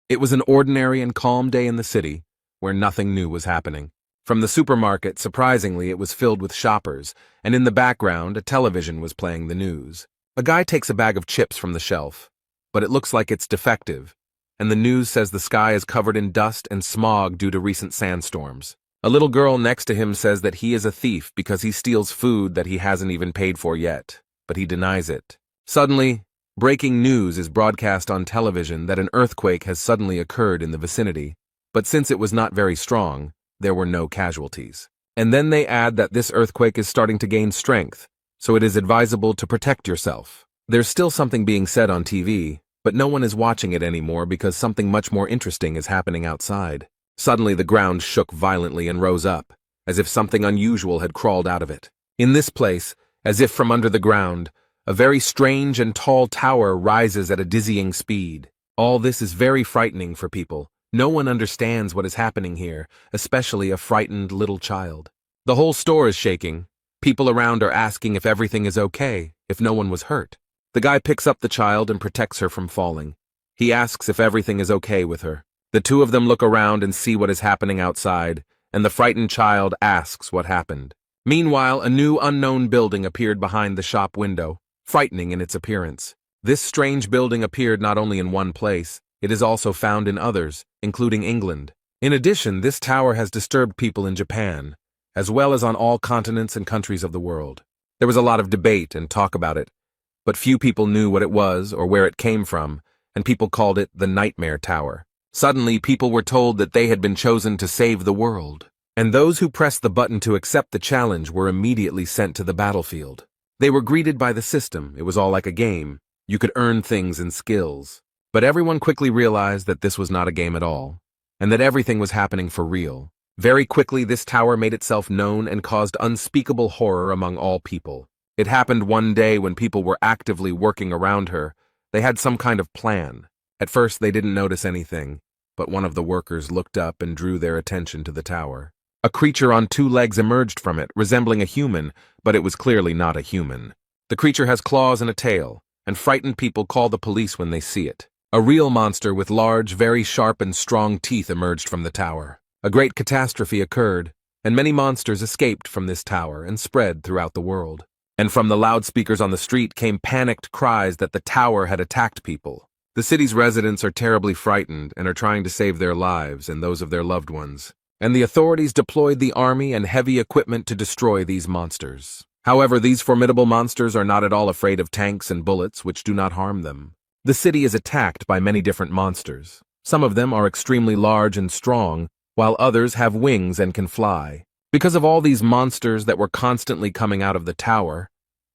It was an ordinary and calm day in the city, where nothing new was happening. From the supermarket, surprisingly, it was filled with shoppers, and in the background, a television was playing the news. A guy takes a bag of chips from the shelf, but it looks like it's defective, and the news says the sky is covered in dust and smog due to recent sandstorms. A little girl next to him says that he is a thief because he steals food that he hasn't even paid for yet, but he denies it. Suddenly, breaking news is broadcast on television that an earthquake has suddenly occurred in the vicinity, but since it was not very strong, there were no casualties. And then they add that this earthquake is starting to gain strength, so it is advisable to protect yourself. There's still something being said on TV, but no one is watching it anymore because something much more interesting is happening outside. Suddenly the ground shook violently and rose up, as if something unusual had crawled out of it. In this place, as if from under the ground, a very strange and tall tower rises at a dizzying speed. All this is very frightening for people. No one understands what is happening here, especially a frightened little child. The whole store is shaking. People around are asking if everything is okay, if no one was hurt. The guy picks up the child and protects her from falling. He asks if everything is okay with her. The two of them look around and see what is happening outside, and the frightened child asks what happened. Meanwhile, a new unknown building appeared behind the shop window, frightening in its appearance. This strange building appeared not only in one place, it is also found in others, including England. In addition, this tower has disturbed people in Japan, as well as on all continents and countries of the world. There was a lot of debate and talk about it, but few people knew what it was or where it came from, and people called it the Nightmare Tower. Suddenly, people were told that they had been chosen to save the world, and those who pressed the button to accept the challenge were immediately sent to the battlefield. They were greeted by the system. It was all like a game. You could earn things and skills. But everyone quickly realized that this was not a game at all, and that everything was happening for real. Very quickly, this tower made itself known and caused unspeakable horror among all people. It happened one day when people were actively working around her. They had some kind of plan. At first, they didn't notice anything, but one of the workers looked up and drew their attention to the tower. A creature on two legs emerged from it, resembling a human, but it was clearly not a human. The creature has claws and a tail, and frightened people call the police when they see it. A real monster with large, very sharp and strong teeth emerged from the tower. A great catastrophe occurred, and many monsters escaped from this tower and spread throughout the world. And from the loudspeakers on the street came panicked cries that the tower had attacked people. The city's residents are terribly frightened and are trying to save their lives and those of their loved ones. And the authorities deployed the army and heavy equipment to destroy these monsters. However, these formidable monsters are not at all afraid of tanks and bullets, which do not harm them. The city is attacked by many different monsters. Some of them are extremely large and strong, while others have wings and can fly. Because of all these monsters that were constantly coming out of the tower,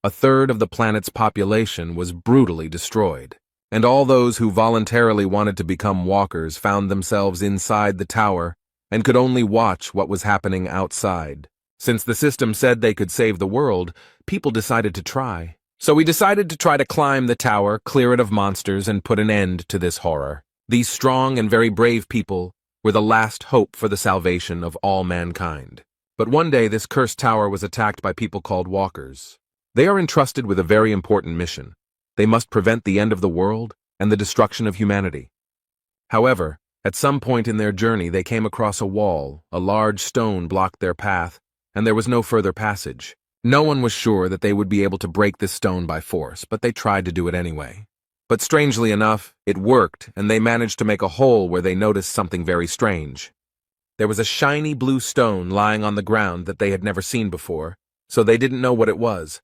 a third of the planet's population was brutally destroyed. And all those who voluntarily wanted to become walkers found themselves inside the tower and could only watch what was happening outside. Since the system said they could save the world, people decided to try. So we decided to try to climb the tower, clear it of monsters, and put an end to this horror. These strong and very brave people were the last hope for the salvation of all mankind. But one day this cursed tower was attacked by people called walkers. They are entrusted with a very important mission. They must prevent the end of the world and the destruction of humanity. However, at some point in their journey they came across a wall. A large stone blocked their path, and there was no further passage. No one was sure that they would be able to break this stone by force, but they tried to do it anyway. But strangely enough, it worked, and they managed to make a hole where they noticed something very strange. There was a shiny blue stone lying on the ground that they had never seen before, so they didn't know what it was.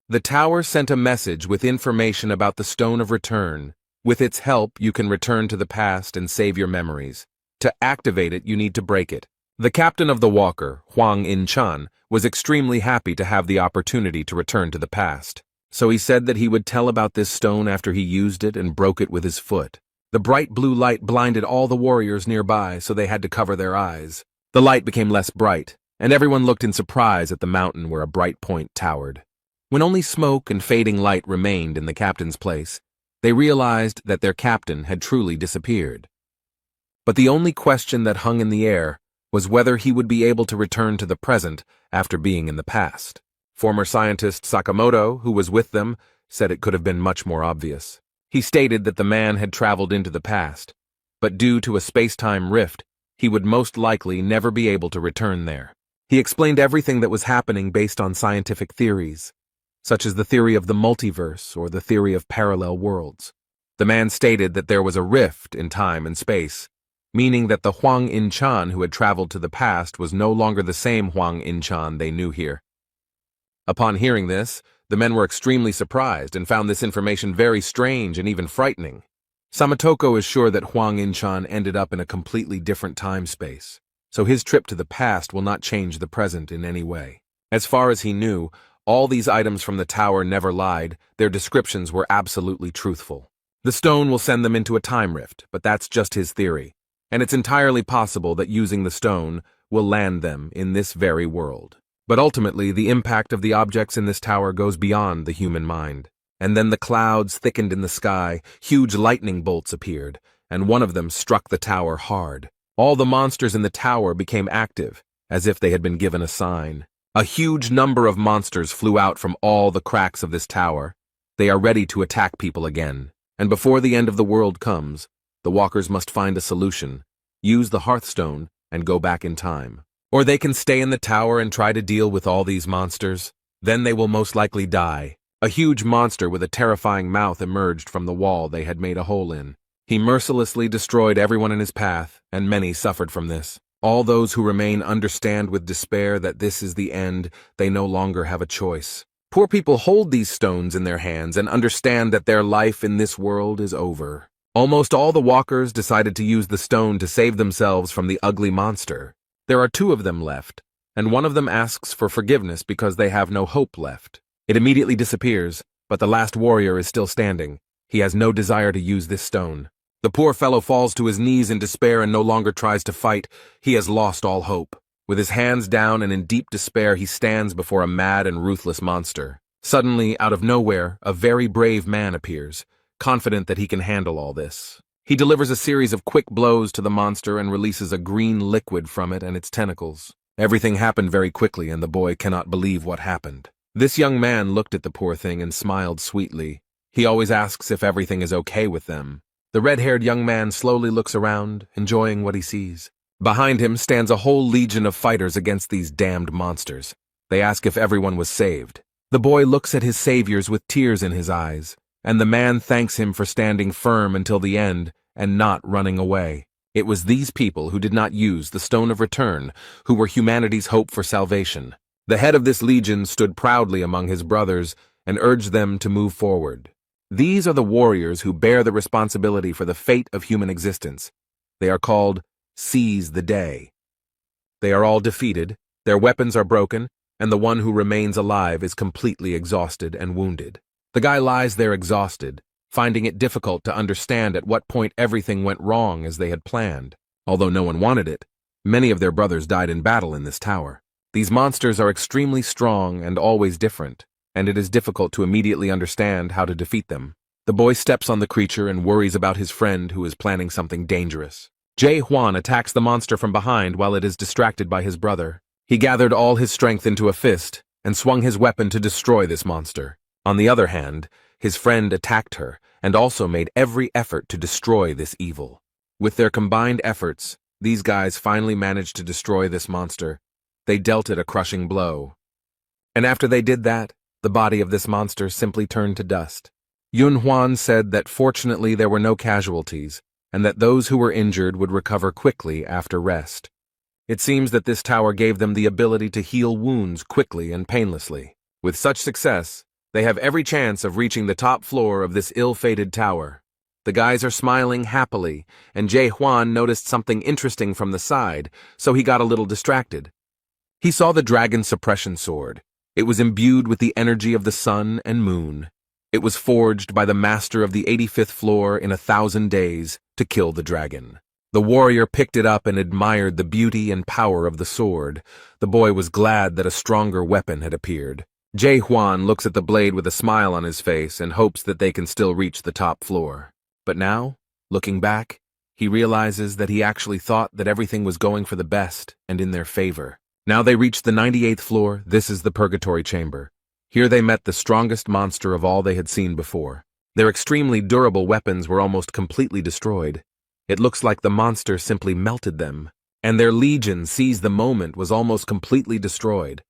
The tower sent a message with information about the Stone of Return. With its help, you can return to the past and save your memories. To activate it, you need to break it. The captain of the Walker, Huang In-chan, was extremely happy to have the opportunity to return to the past. So he said that he would tell about this stone after he used it and broke it with his foot. The bright blue light blinded all the warriors nearby, so they had to cover their eyes. The light became less bright, and everyone looked in surprise at the mountain where a bright point towered. When only smoke and fading light remained in the captain's place, they realized that their captain had truly disappeared. But the only question that hung in the air was whether he would be able to return to the present after being in the past. Former scientist Sakamoto, who was with them, said it could have been much more obvious. He stated that the man had traveled into the past, but due to a space-time rift, he would most likely never be able to return there. He explained everything that was happening based on scientific theories, such as the theory of the multiverse or the theory of parallel worlds. The man stated that there was a rift in time and space, meaning that the Huang In-chan who had traveled to the past was no longer the same Huang In-chan they knew here. Upon hearing this, the men were extremely surprised and found this information very strange and even frightening. Samatoko is sure that Huang In-chan ended up in a completely different time-space, so his trip to the past will not change the present in any way. As far as he knew, all these items from the tower never lied, their descriptions were absolutely truthful. The stone will send them into a time rift, but that's just his theory, and it's entirely possible that using the stone will land them in this very world. But ultimately, the impact of the objects in this tower goes beyond the human mind. And then the clouds thickened in the sky, huge lightning bolts appeared, and one of them struck the tower hard. All the monsters in the tower became active, as if they had been given a sign. A huge number of monsters flew out from all the cracks of this tower. They are ready to attack people again. And before the end of the world comes, the walkers must find a solution, use the Hearthstone, and go back in time. Or they can stay in the tower and try to deal with all these monsters. Then they will most likely die. A huge monster with a terrifying mouth emerged from the wall they had made a hole in. He mercilessly destroyed everyone in his path, and many suffered from this. All those who remain understand with despair that this is the end. They no longer have a choice. Poor people hold these stones in their hands and understand that their life in this world is over. Almost all the walkers decided to use the stone to save themselves from the ugly monster. There are 2 of them left, and one of them asks for forgiveness because they have no hope left. It immediately disappears, but the last warrior is still standing. He has no desire to use this stone. The poor fellow falls to his knees in despair and no longer tries to fight. He has lost all hope. With his hands down and in deep despair, he stands before a mad and ruthless monster. Suddenly, out of nowhere, a very brave man appears, confident that he can handle all this. He delivers a series of quick blows to the monster and releases a green liquid from it and its tentacles. Everything happened very quickly, and the boy cannot believe what happened. This young man looked at the poor thing and smiled sweetly. He always asks if everything is okay with them. The red-haired young man slowly looks around, enjoying what he sees. Behind him stands a whole legion of fighters against these damned monsters. They ask if everyone was saved. The boy looks at his saviors with tears in his eyes, and the man thanks him for standing firm until the end and not running away. It was these people who did not use the Stone of Return who were humanity's hope for salvation. The head of this legion stood proudly among his brothers and urged them to move forward. These are the warriors who bear the responsibility for the fate of human existence. They are called Seize the Day. They are all defeated, their weapons are broken, and the one who remains alive is completely exhausted and wounded. The guy lies there exhausted, finding it difficult to understand at what point everything went wrong as they had planned. Although no one wanted it, many of their brothers died in battle in this tower. These monsters are extremely strong and always different, and it is difficult to immediately understand how to defeat them. The boy steps on the creature and worries about his friend who is planning something dangerous. Jae Hwan attacks the monster from behind while it is distracted by his brother. He gathered all his strength into a fist and swung his weapon to destroy this monster. On the other hand, his friend attacked her and also made every effort to destroy this evil. With their combined efforts, these guys finally managed to destroy this monster. They dealt it a crushing blow. And after they did that, the body of this monster simply turned to dust. Yun Hwan said that fortunately there were no casualties, and that those who were injured would recover quickly after rest. It seems that this tower gave them the ability to heal wounds quickly and painlessly. With such success, they have every chance of reaching the top floor of this ill-fated tower. The guys are smiling happily, and Jae Hwan noticed something interesting from the side, so he got a little distracted. He saw the dragon suppression sword. It was imbued with the energy of the sun and moon. It was forged by the master of the 85th floor in 1,000 days to kill the dragon. The warrior picked it up and admired the beauty and power of the sword. The boy was glad that a stronger weapon had appeared. Jae Hwan looks at the blade with a smile on his face and hopes that they can still reach the top floor. But now, looking back, he realizes that he actually thought that everything was going for the best and in their favor. Now they reached the 98th floor. This is the Purgatory Chamber. Here they met the strongest monster of all they had seen before. Their extremely durable weapons were almost completely destroyed. It looks like the monster simply melted them, and their legion seized the moment was almost completely destroyed.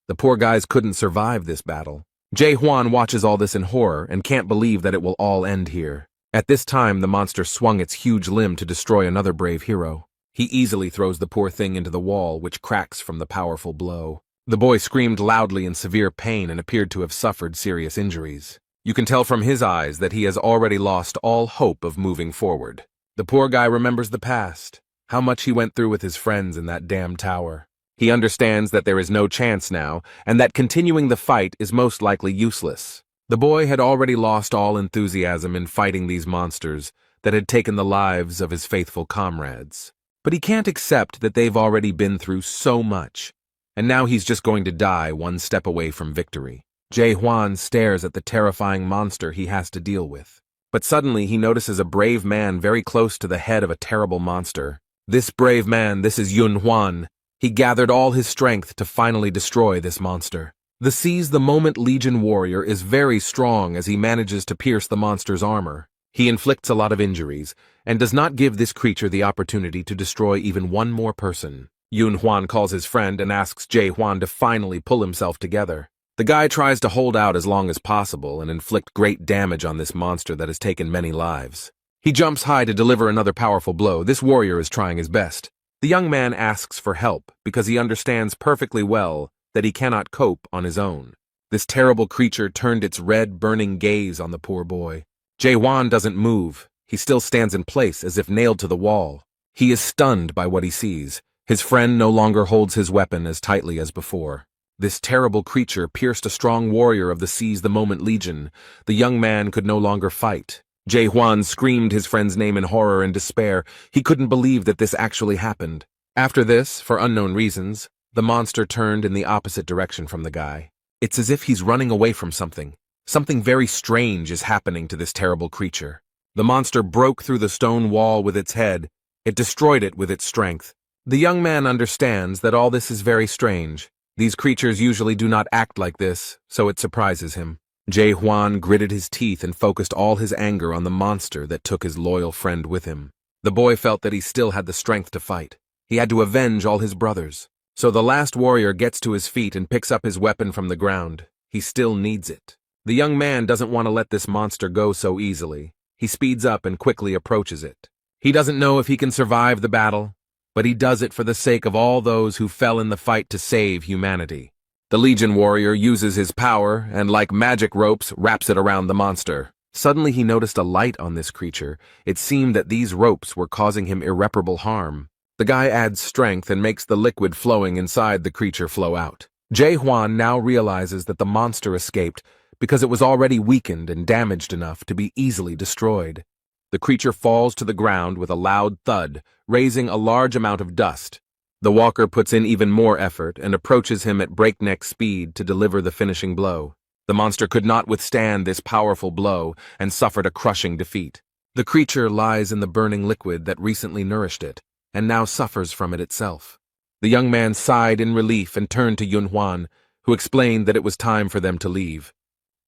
The poor guys couldn't survive this battle. Jae-hwan watches all this in horror and can't believe that it will all end here. At this time, the monster swung its huge limb to destroy another brave hero. He easily throws the poor thing into the wall, which cracks from the powerful blow. The boy screamed loudly in severe pain and appeared to have suffered serious injuries. You can tell from his eyes that he has already lost all hope of moving forward. The poor guy remembers the past, how much he went through with his friends in that damn tower. He understands that there is no chance now, and that continuing the fight is most likely useless. The boy had already lost all enthusiasm in fighting these monsters that had taken the lives of his faithful comrades. But he can't accept that they've already been through so much, and now he's just going to die one step away from victory. Jae-hwan stares at the terrifying monster he has to deal with. But suddenly he notices a brave man very close to the head of a terrible monster. This brave man, this is Yun-hwan. He gathered all his strength to finally destroy this monster. The Seize the Moment Legion warrior is very strong as he manages to pierce the monster's armor. He inflicts a lot of injuries, and does not give this creature the opportunity to destroy even one more person. Yun-hwan calls his friend and asks Jae-hwan to finally pull himself together. The guy tries to hold out as long as possible and inflict great damage on this monster that has taken many lives. He jumps high to deliver another powerful blow. This warrior is trying his best. The young man asks for help because he understands perfectly well that he cannot cope on his own. This terrible creature turned its red, burning gaze on the poor boy. Jae-hwan doesn't move. He still stands in place as if nailed to the wall. He is stunned by what he sees. His friend no longer holds his weapon as tightly as before. This terrible creature pierced a strong warrior of the Seize the Moment Legion. The young man could no longer fight. Jae-hwan screamed his friend's name in horror and despair. He couldn't believe that this actually happened. After this, for unknown reasons, the monster turned in the opposite direction from the guy. It's as if he's running away from something. Something very strange is happening to this terrible creature. The monster broke through the stone wall with its head. It destroyed it with its strength. The young man understands that all this is very strange. These creatures usually do not act like this, so it surprises him. Jae-hwan gritted his teeth and focused all his anger on the monster that took his loyal friend with him. The boy felt that he still had the strength to fight. He had to avenge all his brothers. So the last warrior gets to his feet and picks up his weapon from the ground. He still needs it. The young man doesn't want to let this monster go so easily. He speeds up and quickly approaches it. He doesn't know if he can survive the battle, but he does it for the sake of all those who fell in the fight to save humanity. The Legion warrior uses his power and, like magic ropes, wraps it around the monster. Suddenly he noticed a light on this creature. It seemed that these ropes were causing him irreparable harm. The guy adds strength and makes the liquid flowing inside the creature flow out. Jae-hwan now realizes that the monster escaped because it was already weakened and damaged enough to be easily destroyed. The creature falls to the ground with a loud thud, raising a large amount of dust. The walker puts in even more effort and approaches him at breakneck speed to deliver the finishing blow. The monster could not withstand this powerful blow and suffered a crushing defeat. The creature lies in the burning liquid that recently nourished it, and now suffers from it itself. The young man sighed in relief and turned to Yun-hwan, who explained that it was time for them to leave.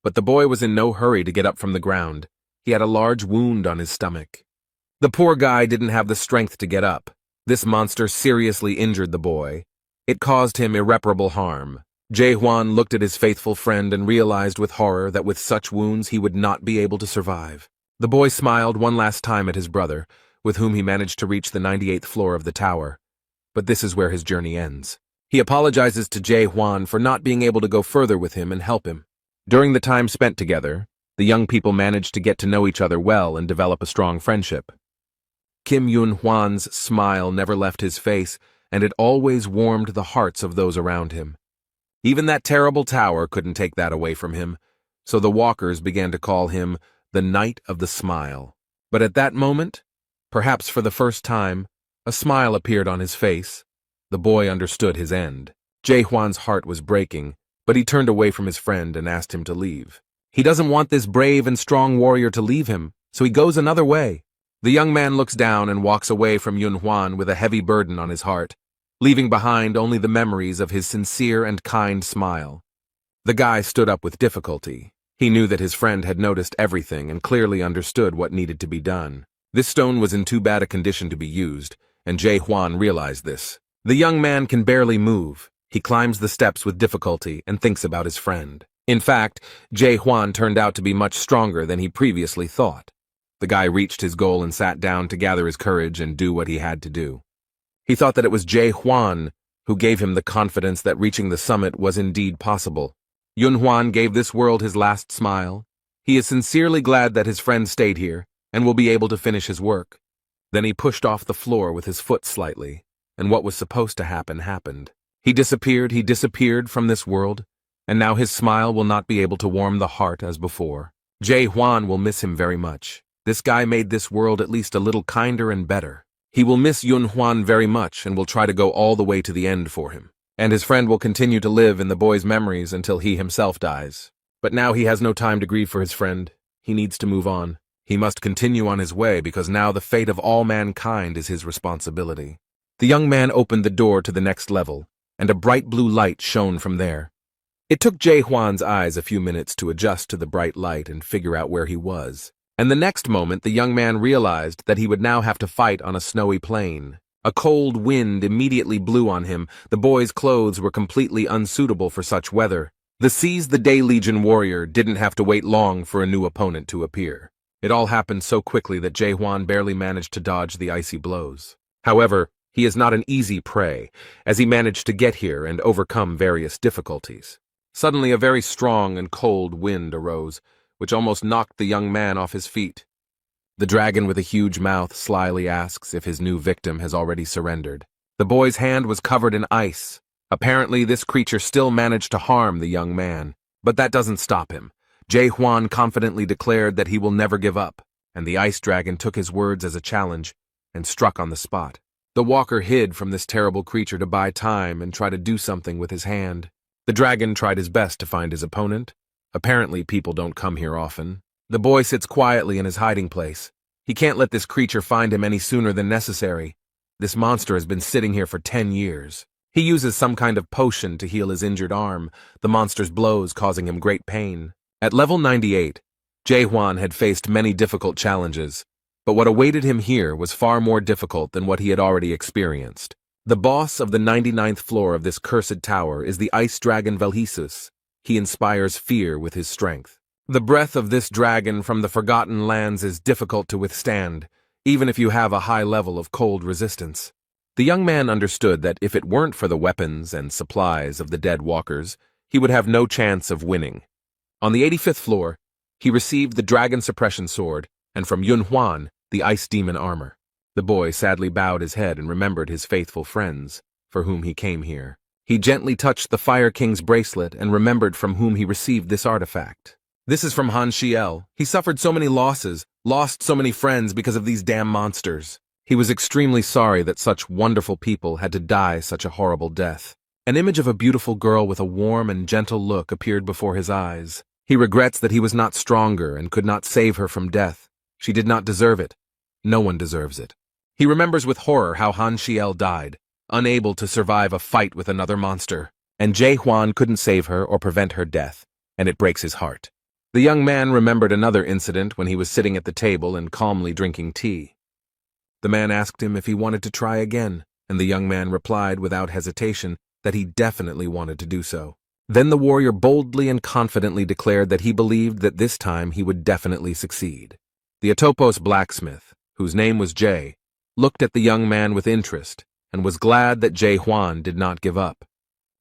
But the boy was in no hurry to get up from the ground. He had a large wound on his stomach. The poor guy didn't have the strength to get up. This monster seriously injured the boy. It caused him irreparable harm. Jae-hwan looked at his faithful friend and realized with horror that with such wounds he would not be able to survive. The boy smiled one last time at his brother, with whom he managed to reach the 98th floor of the tower. But this is where his journey ends. He apologizes to Jae-hwan for not being able to go further with him and help him. During the time spent together, the young people managed to get to know each other well and develop a strong friendship. Kim Yun-hwan's smile never left his face, and it always warmed the hearts of those around him. Even that terrible tower couldn't take that away from him, so the walkers began to call him the Knight of the Smile. But at that moment, perhaps for the first time, a smile appeared on his face. The boy understood his end. Jae-hwan's heart was breaking, but he turned away from his friend and asked him to leave. He doesn't want this brave and strong warrior to leave him, so he goes another way. The young man looks down and walks away from Yun-hwan with a heavy burden on his heart, leaving behind only the memories of his sincere and kind smile. The guy stood up with difficulty. He knew that his friend had noticed everything and clearly understood what needed to be done. This stone was in too bad a condition to be used, and Jae Hwan realized this. The young man can barely move. He climbs the steps with difficulty and thinks about his friend. In fact, Jae Hwan turned out to be much stronger than he previously thought. The guy reached his goal and sat down to gather his courage and do what he had to do. He thought that it was Jae Hwan who gave him the confidence that reaching the summit was indeed possible. Yun Hwan gave this world his last smile. He is sincerely glad that his friend stayed here and will be able to finish his work. Then he pushed off the floor with his foot slightly, and what was supposed to happen happened. He disappeared from this world, and now his smile will not be able to warm the heart as before. Jae Hwan will miss him very much. This guy made this world at least a little kinder and better. He will miss Yun Hwan very much and will try to go all the way to the end for him. And his friend will continue to live in the boy's memories until he himself dies. But now he has no time to grieve for his friend. He needs to move on. He must continue on his way because now the fate of all mankind is his responsibility. The young man opened the door to the next level, and a bright blue light shone from there. It took Jae Hwan's eyes a few minutes to adjust to the bright light and figure out where he was. And the next moment, the young man realized that he would now have to fight on a snowy plain. A cold wind immediately blew on him. The boy's clothes were completely unsuitable for such weather. The Seize the Day Legion warrior didn't have to wait long for a new opponent to appear. It all happened so quickly that Jae Hwan barely managed to dodge the icy blows. However, he is not an easy prey, as he managed to get here and overcome various difficulties. Suddenly, a very strong and cold wind arose, which almost knocked the young man off his feet. The dragon with a huge mouth slyly asks if his new victim has already surrendered. The boy's hand was covered in ice. Apparently, this creature still managed to harm the young man. But that doesn't stop him. Jae Hwan confidently declared that he will never give up, and the ice dragon took his words as a challenge and struck on the spot. The walker hid from this terrible creature to buy time and try to do something with his hand. The dragon tried his best to find his opponent. Apparently, people don't come here often. The boy sits quietly in his hiding place. He can't let this creature find him any sooner than necessary. This monster has been sitting here for 10 years. He uses some kind of potion to heal his injured arm, the monster's blows causing him great pain. At level 98, Jae Hwan had faced many difficult challenges, but what awaited him here was far more difficult than what he had already experienced. The boss of the 99th floor of this cursed tower is the ice dragon Velhesus. He inspires fear with his strength. The breath of this dragon from the Forgotten Lands is difficult to withstand, even if you have a high level of cold resistance. The young man understood that if it weren't for the weapons and supplies of the dead walkers, he would have no chance of winning. On the 85th floor, he received the dragon suppression sword, and from Yun Hwan, the ice demon armor. The boy sadly bowed his head and remembered his faithful friends, for whom he came here. He gently touched the Fire King's bracelet and remembered from whom he received this artifact. This is from Han Shiel. He suffered so many losses, lost so many friends because of these damn monsters. He was extremely sorry that such wonderful people had to die such a horrible death. An image of a beautiful girl with a warm and gentle look appeared before his eyes. He regrets that he was not stronger and could not save her from death. She did not deserve it. No one deserves it. He remembers with horror how Han Shiel died, unable to survive a fight with another monster, and Jae Hwan couldn't save her or prevent her death, and it breaks his heart. The young man remembered another incident when he was sitting at the table and calmly drinking tea. The man asked him if he wanted to try again, and the young man replied without hesitation that he definitely wanted to do so. Then the warrior boldly and confidently declared that he believed that this time he would definitely succeed. The Atopos blacksmith, whose name was Jae, looked at the young man with interest and was glad that Jae Hwan did not give up.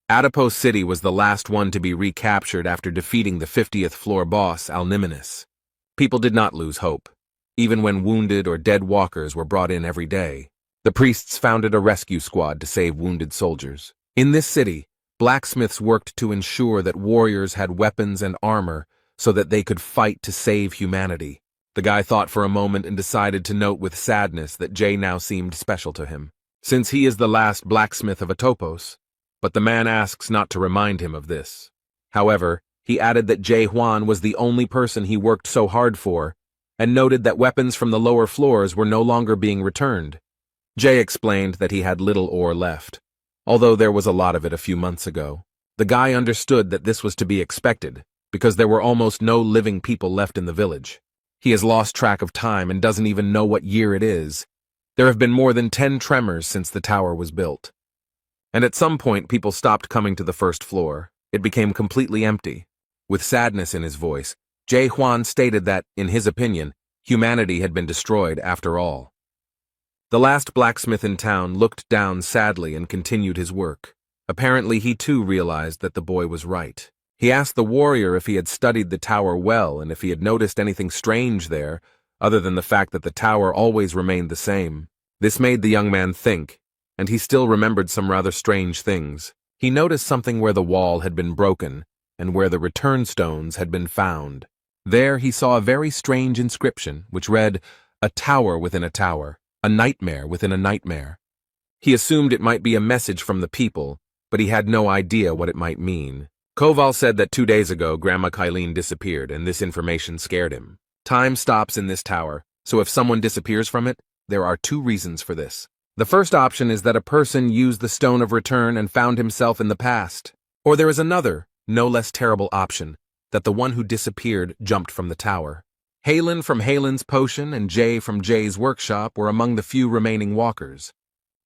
Adipose City was the last one to be recaptured after defeating the 50th floor boss, Alniminus. People did not lose hope. Even when wounded or dead walkers were brought in every day, the priests founded a rescue squad to save wounded soldiers. In this city, blacksmiths worked to ensure that warriors had weapons and armor so that they could fight to save humanity. The guy thought for a moment and decided to note with sadness that Jae now seemed special to him, since he is the last blacksmith of Atopos, but the man asks not to remind him of this. However, he added that Jae Hwan was the only person he worked so hard for, and noted that weapons from the lower floors were no longer being returned. Jae explained that he had little ore left, although there was a lot of it a few months ago. The guy understood that this was to be expected, because there were almost no living people left in the village. He has lost track of time and doesn't even know what year it is. There have been more than 10 tremors since the tower was built. And at some point, people stopped coming to the first floor. It became completely empty. With sadness in his voice, Jae Hwan stated that, in his opinion, humanity had been destroyed after all. The last blacksmith in town looked down sadly and continued his work. Apparently, he too realized that the boy was right. He asked the warrior if he had studied the tower well and if he had noticed anything strange there, other than the fact that the tower always remained the same. This made the young man think, and he still remembered some rather strange things. He noticed something where the wall had been broken and where the return stones had been found. There he saw a very strange inscription which read, "A tower within a tower, a nightmare within a nightmare." He assumed it might be a message from the people, but he had no idea what it might mean. Koval said that 2 days ago Grandma Kylene disappeared, and this information scared him. Time stops in this tower, so if someone disappears from it, there are 2 reasons for this. The first option is that a person used the Stone of Return and found himself in the past. Or there is another, no less terrible option, that the one who disappeared jumped from the tower. Halen from Halen's potion and Jay from Jay's workshop were among the few remaining walkers.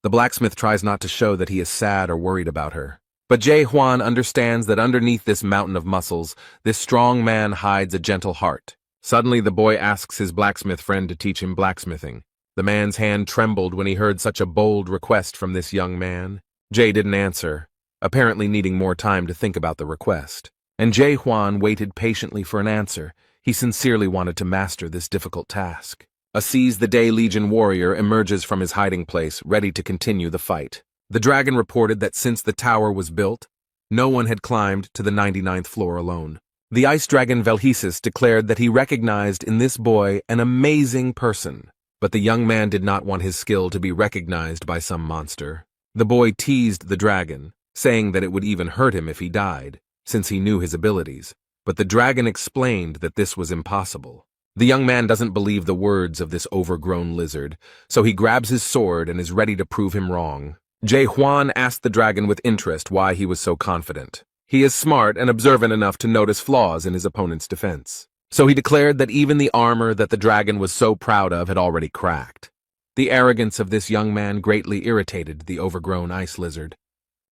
The blacksmith tries not to show that he is sad or worried about her. But Jae Hwan understands that underneath this mountain of muscles, this strong man hides a gentle heart. Suddenly the boy asks his blacksmith friend to teach him blacksmithing. The man's hand trembled when he heard such a bold request from this young man. Jae didn't answer, apparently needing more time to think about the request. And Jae Hwan waited patiently for an answer. He sincerely wanted to master this difficult task. A Seize-the-Day Legion warrior emerges from his hiding place, ready to continue the fight. The dragon reported that since the tower was built, no one had climbed to the 99th floor alone. The ice dragon Velhesis declared that he recognized in this boy an amazing person, but the young man did not want his skill to be recognized by some monster. The boy teased the dragon, saying that it would even hurt him if he died, since he knew his abilities, but the dragon explained that this was impossible. The young man doesn't believe the words of this overgrown lizard, so he grabs his sword and is ready to prove him wrong. Jae Hwan asked the dragon with interest why he was so confident. He is smart and observant enough to notice flaws in his opponent's defense. So he declared that even the armor that the dragon was so proud of had already cracked. The arrogance of this young man greatly irritated the overgrown ice lizard.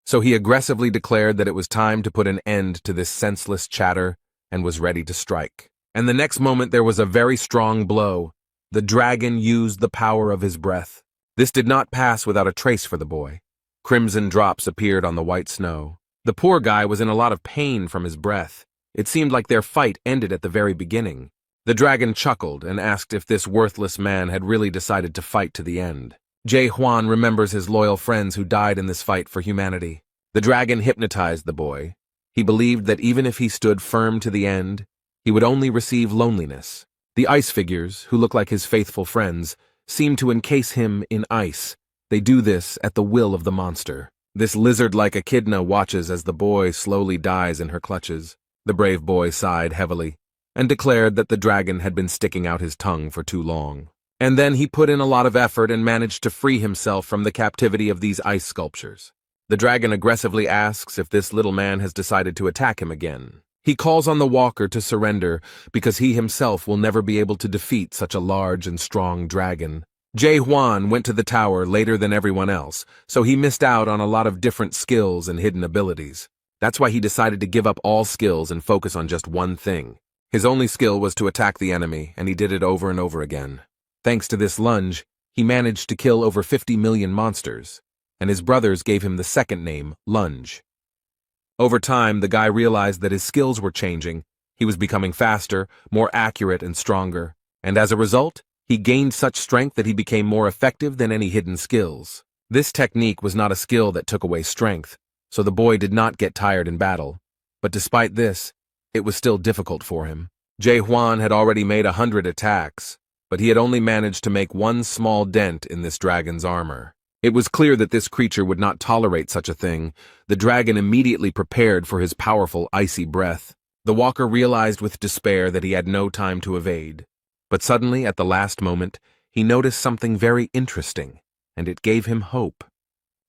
So he aggressively declared that it was time to put an end to this senseless chatter and was ready to strike. And the next moment there was a very strong blow. The dragon used the power of his breath. This did not pass without a trace for the boy. Crimson drops appeared on the white snow. The poor guy was in a lot of pain from his breath. It seemed like their fight ended at the very beginning. The dragon chuckled and asked if this worthless man had really decided to fight to the end. Jae Hwan remembers his loyal friends who died in this fight for humanity. The dragon hypnotized the boy. He believed that even if he stood firm to the end, he would only receive loneliness. The ice figures, who look like his faithful friends, seem to encase him in ice. They do this at the will of the monster. This lizard-like echidna watches as the boy slowly dies in her clutches. The brave boy sighed heavily and declared that the dragon had been sticking out his tongue for too long. And then he put in a lot of effort and managed to free himself from the captivity of these ice sculptures. The dragon aggressively asks if this little man has decided to attack him again. He calls on the walker to surrender because he himself will never be able to defeat such a large and strong dragon. Jae Hwan went to the tower later than everyone else, so he missed out on a lot of different skills and hidden abilities. That's why he decided to give up all skills and focus on just one thing. His only skill was to attack the enemy, and he did it over and over again. Thanks to this lunge, he managed to kill over 50 million monsters, and his brothers gave him the second name, Lunge. Over time, the guy realized that his skills were changing. He was becoming faster, more accurate, and stronger, and as a result, he gained such strength that he became more effective than any hidden skills. This technique was not a skill that took away strength, so the boy did not get tired in battle. But despite this, it was still difficult for him. Jae Hwan had already made 100 attacks, but he had only managed to make one small dent in this dragon's armor. It was clear that this creature would not tolerate such a thing. The dragon immediately prepared for his powerful icy breath. The walker realized with despair that he had no time to evade. But suddenly, at the last moment, he noticed something very interesting, and it gave him hope.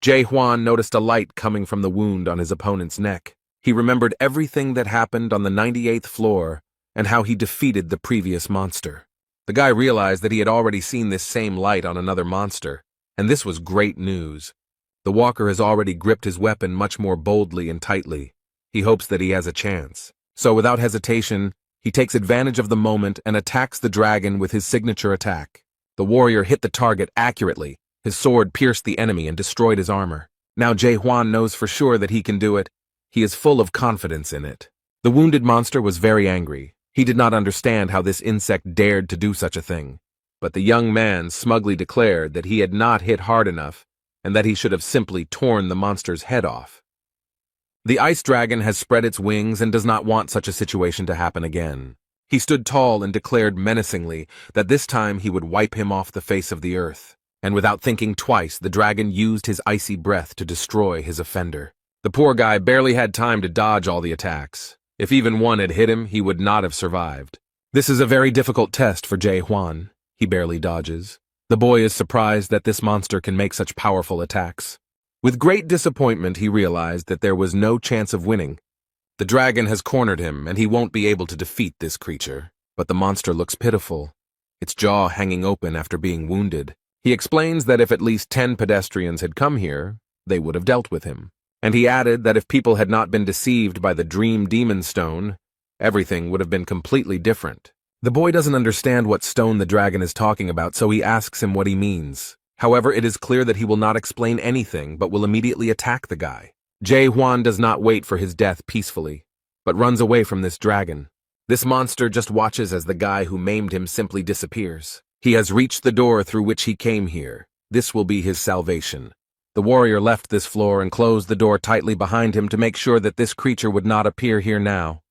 Jae Hwan noticed a light coming from the wound on his opponent's neck. He remembered everything that happened on the 98th floor and how he defeated the previous monster. The guy realized that he had already seen this same light on another monster, and this was great news. The walker has already gripped his weapon much more boldly and tightly. He hopes that he has a chance. So without hesitation, he takes advantage of the moment and attacks the dragon with his signature attack. The warrior hit the target accurately. His sword pierced the enemy and destroyed his armor. Now Jae-hwan knows for sure that he can do it. He is full of confidence in it. The wounded monster was very angry. He did not understand how this insect dared to do such a thing. But the young man smugly declared that he had not hit hard enough and that he should have simply torn the monster's head off. The ice dragon has spread its wings and does not want such a situation to happen again. He stood tall and declared menacingly that this time he would wipe him off the face of the earth. And without thinking twice, the dragon used his icy breath to destroy his offender. The poor guy barely had time to dodge all the attacks. If even one had hit him, he would not have survived. This is a very difficult test for Jae-hwan. He barely dodges. The boy is surprised that this monster can make such powerful attacks. With great disappointment, he realized that there was no chance of winning. The dragon has cornered him, and he won't be able to defeat this creature. But the monster looks pitiful, its jaw hanging open after being wounded. He explains that if at least 10 pedestrians had come here, they would have dealt with him. And he added that if people had not been deceived by the Dream Demon Stone, everything would have been completely different. The boy doesn't understand what stone the dragon is talking about, so he asks him what he means. However, it is clear that he will not explain anything, but will immediately attack the guy. Jae-hwan does not wait for his death peacefully, but runs away from this dragon. This monster just watches as the guy who maimed him simply disappears. He has reached the door through which he came here. This will be his salvation. The warrior left this floor and closed the door tightly behind him to make sure that this creature would not appear here now.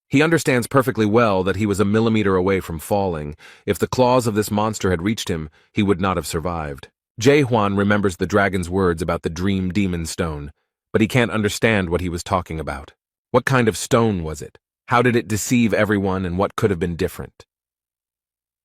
He understands perfectly well that he was a millimeter away from falling. If the claws of this monster had reached him, he would not have survived. Jae-hwan remembers the dragon's words about the Dream Demon Stone, but he can't understand what he was talking about. What kind of stone was it? How did it deceive everyone, and what could have been different?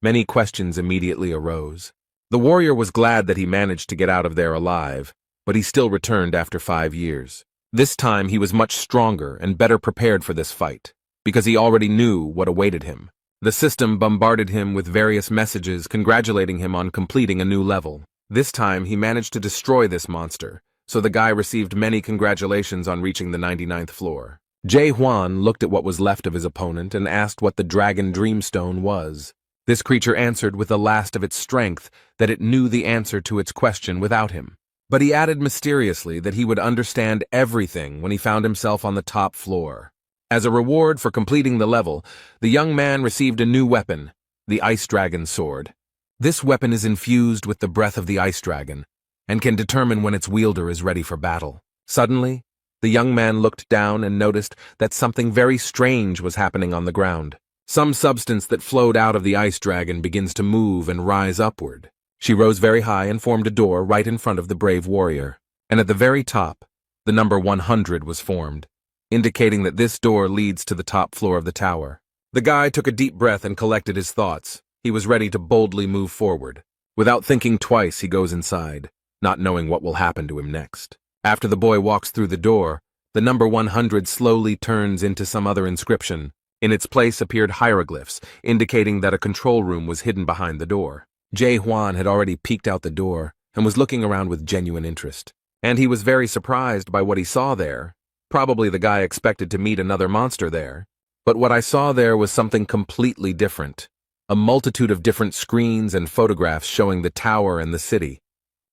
Many questions immediately arose. The warrior was glad that he managed to get out of there alive, but he still returned after 5 years. This time he was much stronger and better prepared for this fight, because he already knew what awaited him. The system bombarded him with various messages congratulating him on completing a new level. This time he managed to destroy this monster, so the guy received many congratulations on reaching the 99th floor. Jae-hwan looked at what was left of his opponent and asked what the Dragon Dreamstone was. This creature answered with the last of its strength that it knew the answer to its question without him. But he added mysteriously that he would understand everything when he found himself on the top floor. As a reward for completing the level, the young man received a new weapon, the Ice Dragon Sword. This weapon is infused with the breath of the Ice Dragon, and can determine when its wielder is ready for battle. Suddenly, the young man looked down and noticed that something very strange was happening on the ground. Some substance that flowed out of the Ice Dragon begins to move and rise upward. She rose very high and formed a door right in front of the brave warrior. And at the very top, the number 100 was formed, indicating that this door leads to the top floor of the tower. The guy took a deep breath and collected his thoughts. He was ready to boldly move forward. Without thinking twice, he goes inside, not knowing what will happen to him next. After the boy walks through the door, the number 100 slowly turns into some other inscription. In its place appeared hieroglyphs, indicating that a control room was hidden behind the door. Jae-hwan had already peeked out the door and was looking around with genuine interest. And he was very surprised by what he saw there. Probably the guy expected to meet another monster there. But what I saw there was something completely different. A multitude of different screens and photographs showing the tower and the city.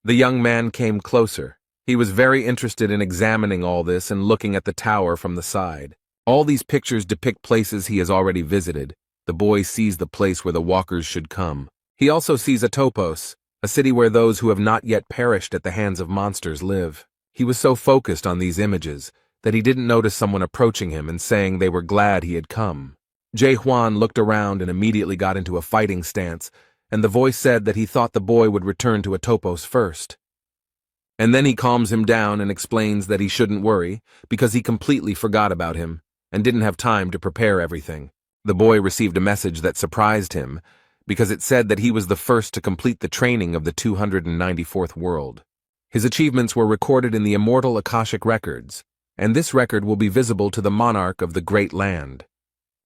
The young man came closer. He was very interested in examining all this and looking at the tower from the side. All these pictures depict places he has already visited. The boy sees the place where the walkers should come. He also sees a topos, a city where those who have not yet perished at the hands of monsters live. He was so focused on these images that he didn't notice someone approaching him and saying they were glad he had come. Jae-hwan looked around and immediately got into a fighting stance, and the voice said that he thought the boy would return to a topos first. And then he calms him down and explains that he shouldn't worry because he completely forgot about him and didn't have time to prepare everything. The boy received a message that surprised him because it said that he was the first to complete the training of the 294th world. His achievements were recorded in the immortal Akashic records, and this record will be visible to the monarch of the great land.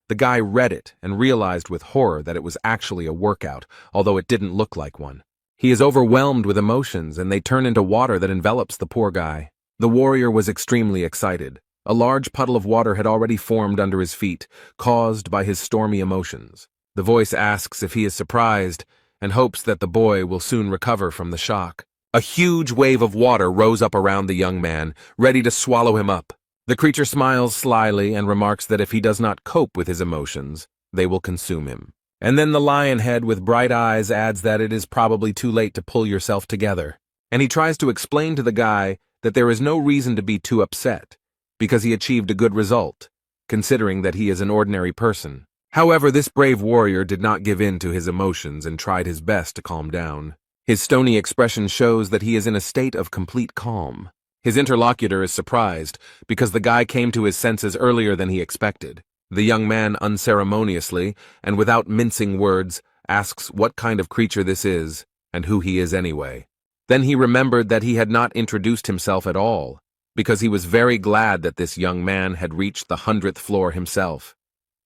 The guy read it and realized with horror that it was actually a workout, although it didn't look like one. He is overwhelmed with emotions, and they turn into water that envelops the poor guy. The warrior was extremely excited. A large puddle of water had already formed under his feet, caused by his stormy emotions. The voice asks if he is surprised and hopes that the boy will soon recover from the shock. A huge wave of water rose up around the young man, ready to swallow him up. The creature smiles slyly and remarks that if he does not cope with his emotions, they will consume him. And then the lion head with bright eyes adds that it is probably too late to pull yourself together. And he tries to explain to the guy that there is no reason to be too upset, because he achieved a good result, considering that he is an ordinary person. However, this brave warrior did not give in to his emotions and tried his best to calm down. His stony expression shows that he is in a state of complete calm. His interlocutor is surprised, because the guy came to his senses earlier than he expected. The young man unceremoniously, and without mincing words, asks what kind of creature this is, and who he is anyway. Then he remembered that he had not introduced himself at all, because he was very glad that this young man had reached the 100th floor himself.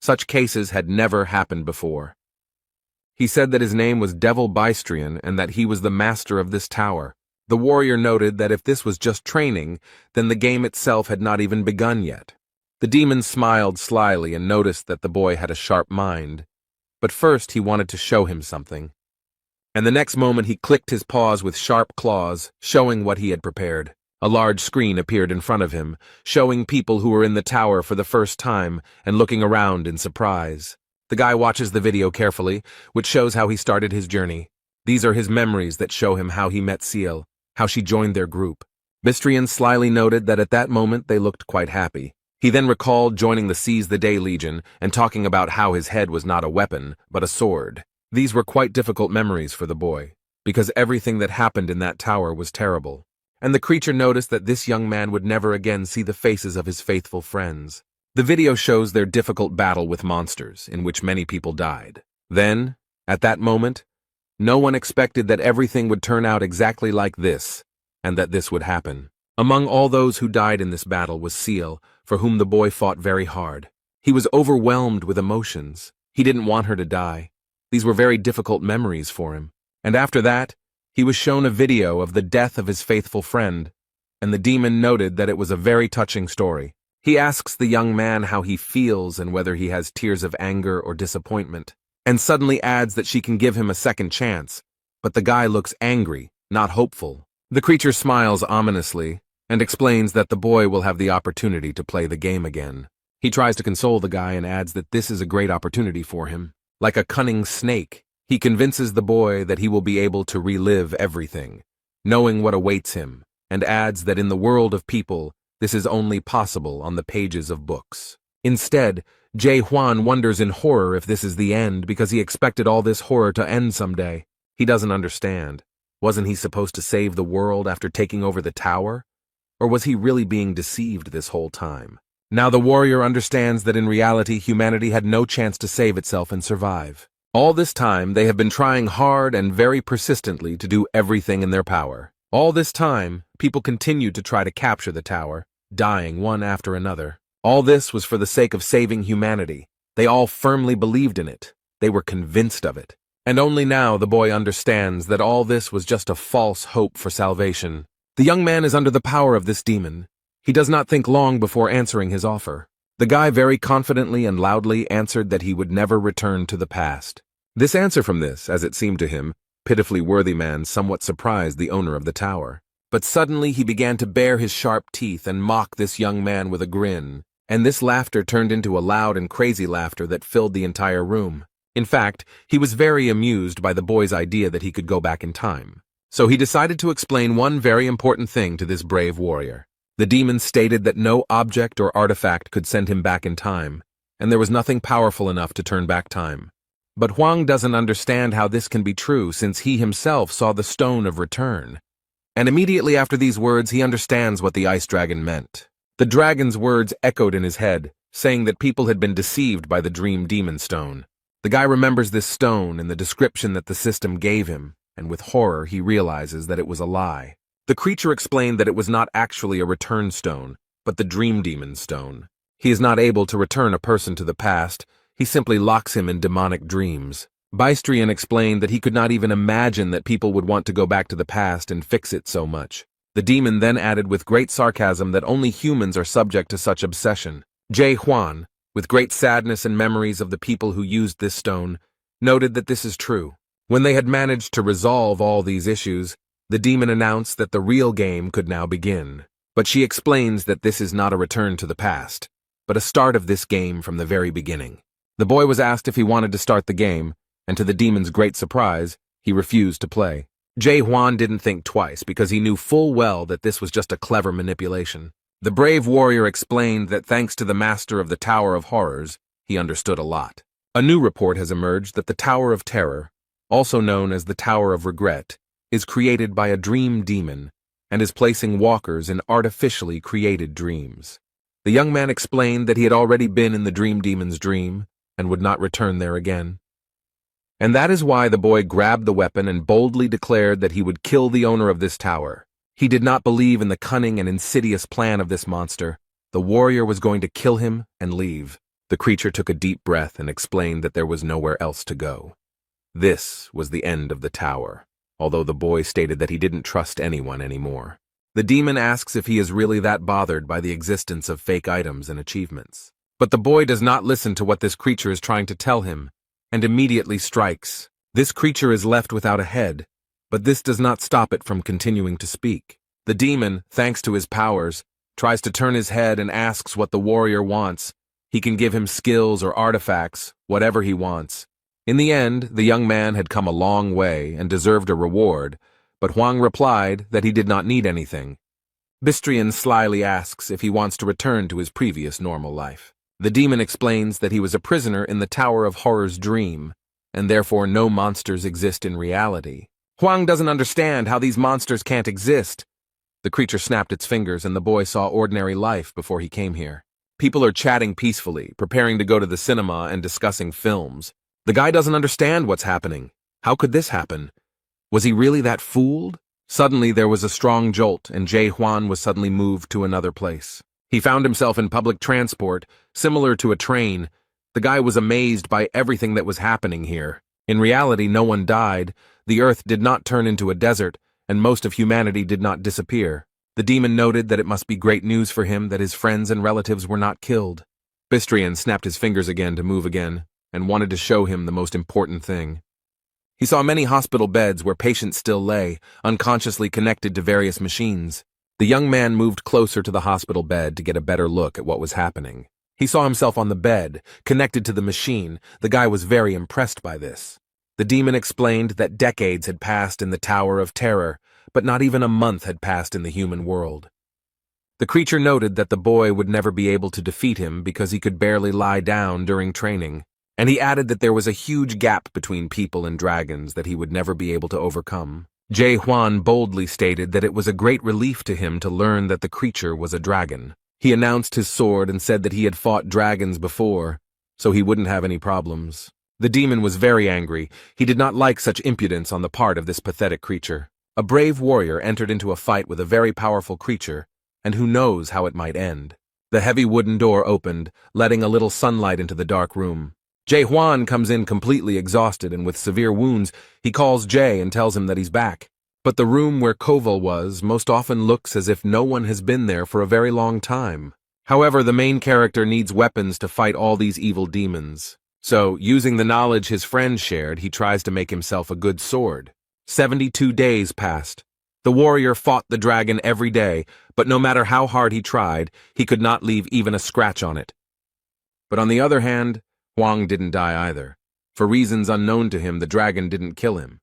Such cases had never happened before. He said that his name was Devil Bystrian and that he was the master of this tower. The warrior noted that if this was just training, then the game itself had not even begun yet. The demon smiled slyly and noticed that the boy had a sharp mind. But first he wanted to show him something. And the next moment he clicked his paws with sharp claws, showing what he had prepared. A large screen appeared in front of him, showing people who were in the tower for the first time and looking around in surprise. The guy watches the video carefully, which shows how he started his journey. These are his memories that show him how he met Seal, how she joined their group. Bystrian slyly noted that at that moment they looked quite happy. He then recalled joining the Seize the Day Legion and talking about how his head was not a weapon, but a sword. These were quite difficult memories for the boy, because everything that happened in that tower was terrible. And the creature noticed that this young man would never again see the faces of his faithful friends. The video shows their difficult battle with monsters, in which many people died. Then, at that moment, no one expected that everything would turn out exactly like this, and that this would happen. Among all those who died in this battle was Seal, for whom the boy fought very hard. He was overwhelmed with emotions. He didn't want her to die. These were very difficult memories for him. And after that, he was shown a video of the death of his faithful friend, and the demon noted that it was a very touching story. He asks the young man how he feels and whether he has tears of anger or disappointment, and suddenly adds that she can give him a second chance, but the guy looks angry, not hopeful. The creature smiles ominously and explains that the boy will have the opportunity to play the game again. He tries to console the guy and adds that this is a great opportunity for him. Like a cunning snake, he convinces the boy that he will be able to relive everything, knowing what awaits him, and adds that in the world of people, this is only possible on the pages of books. Instead, Jae Hwan wonders in horror if this is the end because he expected all this horror to end someday. He doesn't understand. Wasn't he supposed to save the world after taking over the tower? Or was he really being deceived this whole time? Now the warrior understands that in reality humanity had no chance to save itself and survive. All this time they have been trying hard and very persistently to do everything in their power. All this time, people continued to try to capture the tower, dying one after another. All this was for the sake of saving humanity. They all firmly believed in it. They were convinced of it. And only now the boy understands that all this was just a false hope for salvation. The young man is under the power of this demon. He does not think long before answering his offer. The guy very confidently and loudly answered that he would never return to the past. This answer from this, as it seemed to him, pitifully worthy man somewhat surprised the owner of the tower. But suddenly he began to bare his sharp teeth and mock this young man with a grin, and this laughter turned into a loud and crazy laughter that filled the entire room. In fact, he was very amused by the boy's idea that he could go back in time. So he decided to explain one very important thing to this brave warrior. The demon stated that no object or artifact could send him back in time, and there was nothing powerful enough to turn back time. But Huang doesn't understand how this can be true since he himself saw the stone of return. And immediately after these words he understands what the ice dragon meant. The dragon's words echoed in his head, saying that people had been deceived by the dream demon stone. The guy remembers this stone and the description that the system gave him, and with horror he realizes that it was a lie. The creature explained that it was not actually a return stone, but the dream demon stone. He is not able to return a person to the past. He simply locks him in demonic dreams. Bystrian explained that he could not even imagine that people would want to go back to the past and fix it so much. The demon then added with great sarcasm that only humans are subject to such obsession. Jae Hwan, with great sadness and memories of the people who used this stone, noted that this is true. When they had managed to resolve all these issues, the demon announced that the real game could now begin. But she explains that this is not a return to the past, but a start of this game from the very beginning. The boy was asked if he wanted to start the game, and to the demon's great surprise, he refused to play. Jae Hwan didn't think twice because he knew full well that this was just a clever manipulation. The brave warrior explained that thanks to the master of the Tower of Horrors, he understood a lot. A new report has emerged that the Tower of Terror, also known as the Tower of Regret, is created by a dream demon and is placing walkers in artificially created dreams. The young man explained that he had already been in the dream demon's dream and would not return there again. And that is why the boy grabbed the weapon and boldly declared that he would kill the owner of this tower. He did not believe in the cunning and insidious plan of this monster. The warrior was going to kill him and leave. The creature took a deep breath and explained that there was nowhere else to go. This was the end of the tower, although the boy stated that he didn't trust anyone anymore. The demon asks if he is really that bothered by the existence of fake items and achievements. But the boy does not listen to what this creature is trying to tell him, and immediately strikes. This creature is left without a head, but this does not stop it from continuing to speak. The demon, thanks to his powers, tries to turn his head and asks what the warrior wants. He can give him skills or artifacts, whatever he wants. In the end, the young man had come a long way and deserved a reward, but Hwang replied that he did not need anything. Bystrian slyly asks if he wants to return to his previous normal life. The demon explains that he was a prisoner in the Tower of Horror's dream, and therefore no monsters exist in reality. Hwang doesn't understand how these monsters can't exist. The creature snapped its fingers and the boy saw ordinary life before he came here. People are chatting peacefully, preparing to go to the cinema and discussing films. The guy doesn't understand what's happening. How could this happen? Was he really that fooled? Suddenly there was a strong jolt and Jae Hwan was suddenly moved to another place. He found himself in public transport, similar to a train. The guy was amazed by everything that was happening here. In reality, no one died, the earth did not turn into a desert, and most of humanity did not disappear. The demon noted that it must be great news for him that his friends and relatives were not killed. Bystrian snapped his fingers again to move again, and wanted to show him the most important thing. He saw many hospital beds where patients still lay, unconsciously connected to various machines. The young man moved closer to the hospital bed to get a better look at what was happening. He saw himself on the bed, connected to the machine. The guy was very impressed by this. The demon explained that decades had passed in the Tower of Terror, but not even a month had passed in the human world. The creature noted that the boy would never be able to defeat him because he could barely lie down during training, and he added that there was a huge gap between people and dragons that he would never be able to overcome. Jae Hwan boldly stated that it was a great relief to him to learn that the creature was a dragon. He announced his sword and said that he had fought dragons before, so he wouldn't have any problems. The demon was very angry. He did not like such impudence on the part of this pathetic creature. A brave warrior entered into a fight with a very powerful creature, and who knows how it might end. The heavy wooden door opened, letting a little sunlight into the dark room. Jae Hwan comes in completely exhausted and with severe wounds. He calls Jae and tells him that he's back. But the room where Koval was most often looks as if no one has been there for a very long time. However, the main character needs weapons to fight all these evil demons. So, using the knowledge his friend shared, he tries to make himself a good sword. 72 days passed. The warrior fought the dragon every day, but no matter how hard he tried, he could not leave even a scratch on it. But on the other hand, Hwang didn't die either. For reasons unknown to him, the dragon didn't kill him.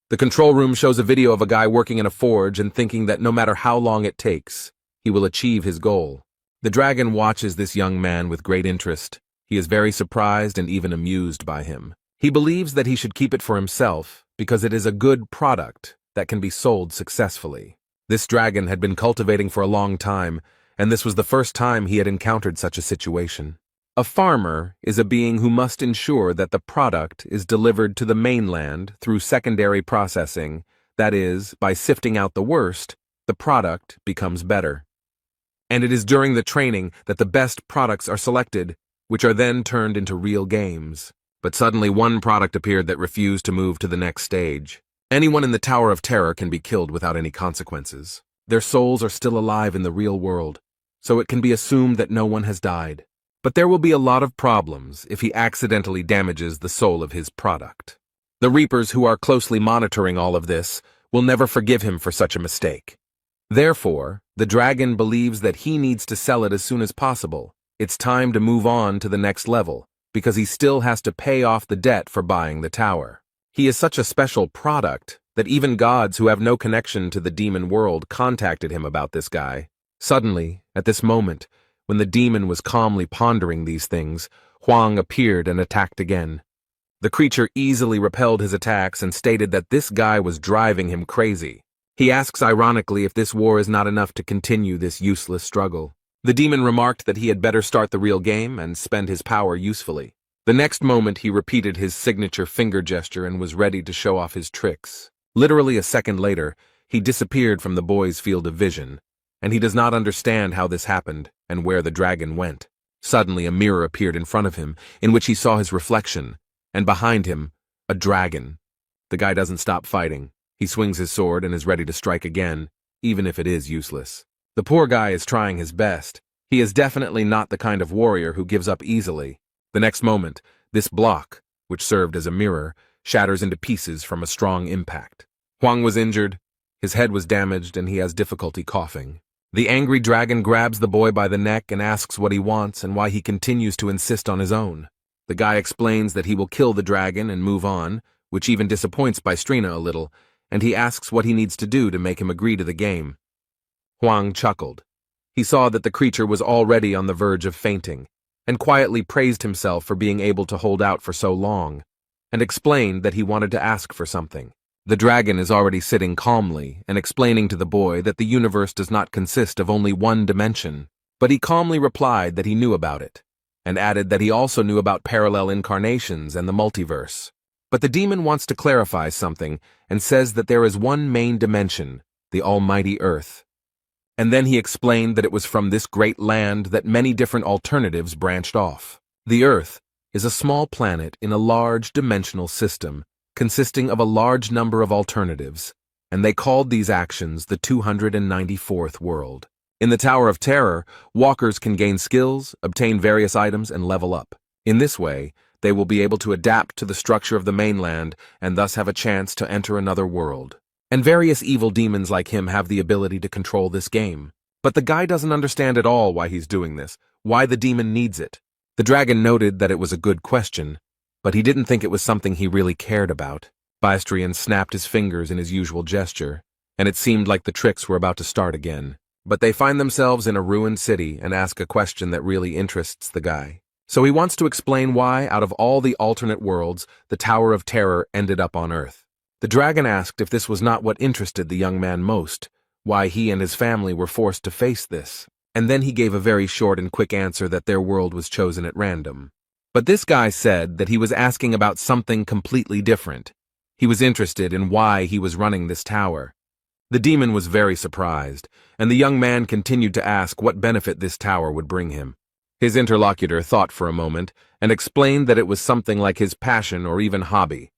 The control room shows a video of a guy working in a forge and thinking that no matter how long it takes, he will achieve his goal. The dragon watches this young man with great interest. He is very surprised and even amused by him. He believes that he should keep it for himself because it is a good product that can be sold successfully. This dragon had been cultivating for a long time, and this was the first time he had encountered such a situation. A farmer is a being who must ensure that the product is delivered to the mainland through secondary processing, that is, by sifting out the worst, the product becomes better. And it is during the training that the best products are selected. which are then turned into real games. But suddenly one product appeared that refused to move to the next stage. Anyone in the Tower of Terror can be killed without any consequences. Their souls are still alive in the real world, so it can be assumed that no one has died. But there will be a lot of problems if he accidentally damages the soul of his product. The Reapers, who are closely monitoring all of this, will never forgive him for such a mistake. Therefore, the dragon believes that he needs to sell it as soon as possible. It's time to move on to the next level, because he still has to pay off the debt for buying the tower. He is such a special product that even gods who have no connection to the demon world contacted him about this guy. Suddenly, at this moment, when the demon was calmly pondering these things, Huang appeared and attacked again. The creature easily repelled his attacks and stated that this guy was driving him crazy. He asks ironically if this war is not enough to continue this useless struggle. The demon remarked that he had better start the real game and spend his power usefully. The next moment he repeated his signature finger gesture and was ready to show off his tricks. Literally a second later, he disappeared from the boy's field of vision, and he does not understand how this happened and where the dragon went. Suddenly a mirror appeared in front of him, in which he saw his reflection, and behind him, a dragon. The guy doesn't stop fighting. He swings his sword and is ready to strike again, even if it is useless. The poor guy is trying his best. He is definitely not the kind of warrior who gives up easily. The next moment, this block, which served as a mirror, shatters into pieces from a strong impact. Huang was injured, his head was damaged, and he has difficulty coughing. The angry dragon grabs the boy by the neck and asks what he wants and why he continues to insist on his own. The guy explains that he will kill the dragon and move on, which even disappoints Bystrina a little, and he asks what he needs to do to make him agree to the game. Huang chuckled. He saw that the creature was already on the verge of fainting, and quietly praised himself for being able to hold out for so long, and explained that he wanted to ask for something. The dragon is already sitting calmly and explaining to the boy that the universe does not consist of only one dimension, but he calmly replied that he knew about it, and added that he also knew about parallel incarnations and the multiverse. But the demon wants to clarify something and says that there is one main dimension, the almighty Earth. And then he explained that it was from this great land that many different alternatives branched off. The Earth is a small planet in a large dimensional system consisting of a large number of alternatives, and they called these actions the 294th world. In the Tower of Terror, walkers can gain skills, obtain various items, and level up. In this way, they will be able to adapt to the structure of the mainland and thus have a chance to enter another world. And various evil demons like him have the ability to control this game. But the guy doesn't understand at all why he's doing this, why the demon needs it. The dragon noted that it was a good question, but he didn't think it was something he really cared about. Bystrian snapped his fingers in his usual gesture, and it seemed like the tricks were about to start again. But they find themselves in a ruined city and ask a question that really interests the guy. So he wants to explain why, out of all the alternate worlds, the Tower of Terror ended up on Earth. The dragon asked if this was not what interested the young man most, why he and his family were forced to face this, and then he gave a very short and quick answer that their world was chosen at random. But this guy said that he was asking about something completely different. He was interested in why he was running this tower. The demon was very surprised, and the young man continued to ask what benefit this tower would bring him. His interlocutor thought for a moment and explained that it was something like his passion or even hobby.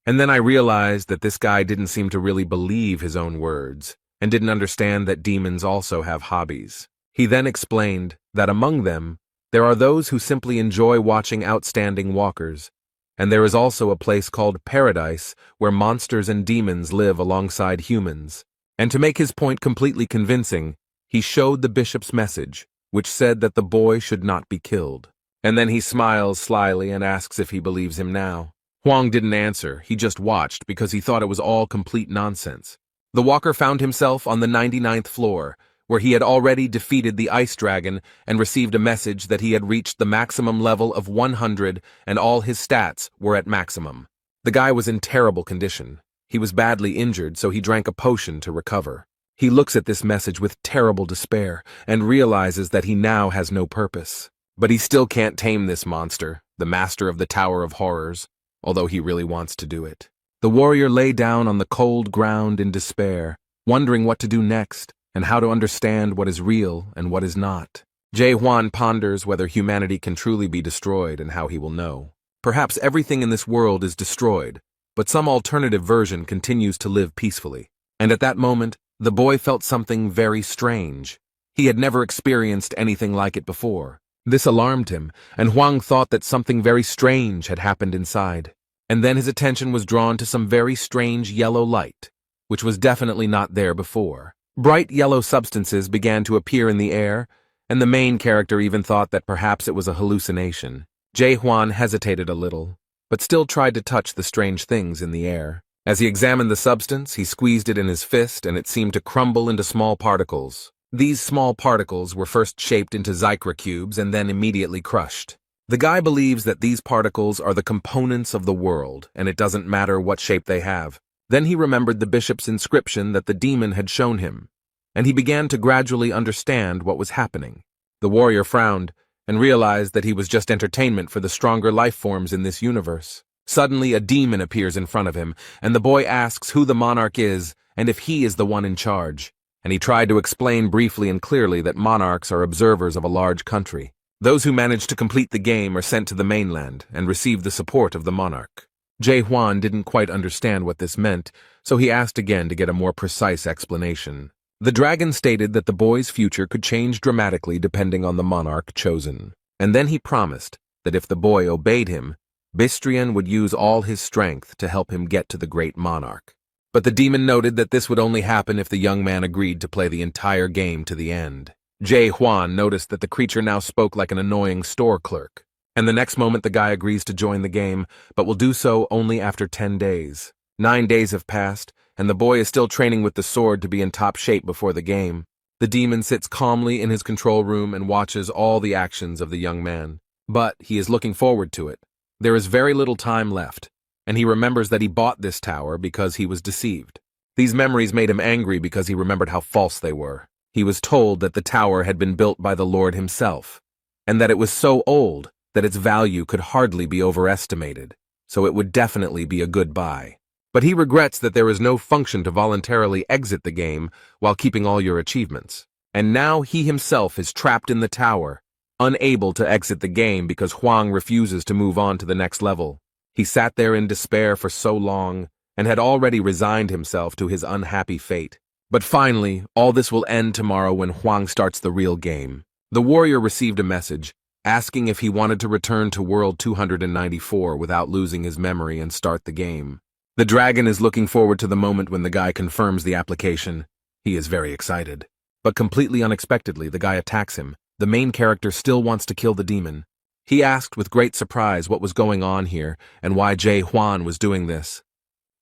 And then I realized that this guy didn't seem to really believe his own words and didn't understand that demons also have hobbies. He then explained that among them, there are those who simply enjoy watching outstanding walkers, and there is also a place called Paradise where monsters and demons live alongside humans. And to make his point completely convincing, he showed the bishop's message, which said that the boy should not be killed. And then he smiles slyly and asks if he believes him now. Huang didn't answer, he just watched because he thought it was all complete nonsense. The walker found himself on the 99th floor, where he had already defeated the ice dragon and received a message that he had reached the maximum level of 100 and all his stats were at maximum. The guy was in terrible condition. He was badly injured, so he drank a potion to recover. He looks at this message with terrible despair and realizes that he now has no purpose. But he still can't tame this monster, the master of the Tower of Horrors, although he really wants to do it. The warrior lay down on the cold ground in despair, wondering what to do next and how to understand what is real and what is not. Jae-hwan ponders whether humanity can truly be destroyed and how he will know. Perhaps everything in this world is destroyed, but some alternative version continues to live peacefully. And at that moment, the boy felt something very strange. He had never experienced anything like it before. This alarmed him, and Hwang thought that something very strange had happened inside. And then his attention was drawn to some very strange yellow light, which was definitely not there before. Bright yellow substances began to appear in the air, and the main character even thought that perhaps it was a hallucination. Jae-hwan hesitated a little, but still tried to touch the strange things in the air. As he examined the substance, he squeezed it in his fist and it seemed to crumble into small particles. These small particles were first shaped into Zycra cubes and then immediately crushed. The guy believes that these particles are the components of the world, and it doesn't matter what shape they have. Then he remembered the bishop's inscription that the demon had shown him, and he began to gradually understand what was happening. The warrior frowned and realized that he was just entertainment for the stronger life forms in this universe. Suddenly, a demon appears in front of him, and the boy asks who the monarch is and if he is the one in charge. And he tried to explain briefly and clearly that monarchs are observers of a large country. Those who manage to complete the game are sent to the mainland and receive the support of the monarch. Jae-hwan didn't quite understand what this meant, so he asked again to get a more precise explanation. The dragon stated that the boy's future could change dramatically depending on the monarch chosen. And then he promised that if the boy obeyed him, Bistrian would use all his strength to help him get to the great monarch. But the demon noted that this would only happen if the young man agreed to play the entire game to the end. Jae-hwan noticed that the creature now spoke like an annoying store clerk, and the next moment the guy agrees to join the game, but will do so only after 10 days. 9 days have passed, and the boy is still training with the sword to be in top shape before the game. The demon sits calmly in his control room and watches all the actions of the young man. But he is looking forward to it. There is very little time left, and he remembers that he bought this tower because he was deceived. These memories made him angry because he remembered how false they were. He was told that the tower had been built by the Lord himself, and that it was so old that its value could hardly be overestimated, so it would definitely be a good buy. But he regrets that there is no function to voluntarily exit the game while keeping all your achievements. And now he himself is trapped in the tower, unable to exit the game because Hwang refuses to move on to the next level. He sat there in despair for so long and had already resigned himself to his unhappy fate. But finally, all this will end tomorrow when Hwang starts the real game. The warrior received a message asking if he wanted to return to World 294 without losing his memory and start the game. The dragon is looking forward to the moment when the guy confirms the application. He is very excited. But completely unexpectedly, the guy attacks him. The main character still wants to kill the demon. He asked with great surprise what was going on here and why Jae-hwan was doing this.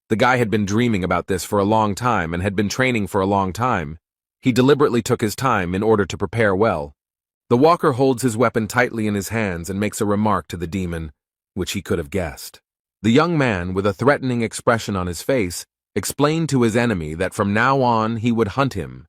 The guy had been dreaming about this for a long time and had been training for a long time. He deliberately took his time in order to prepare well. The walker holds his weapon tightly in his hands and makes a remark to the demon, which he could have guessed. The young man, with a threatening expression on his face, explained to his enemy that from now on he would hunt him.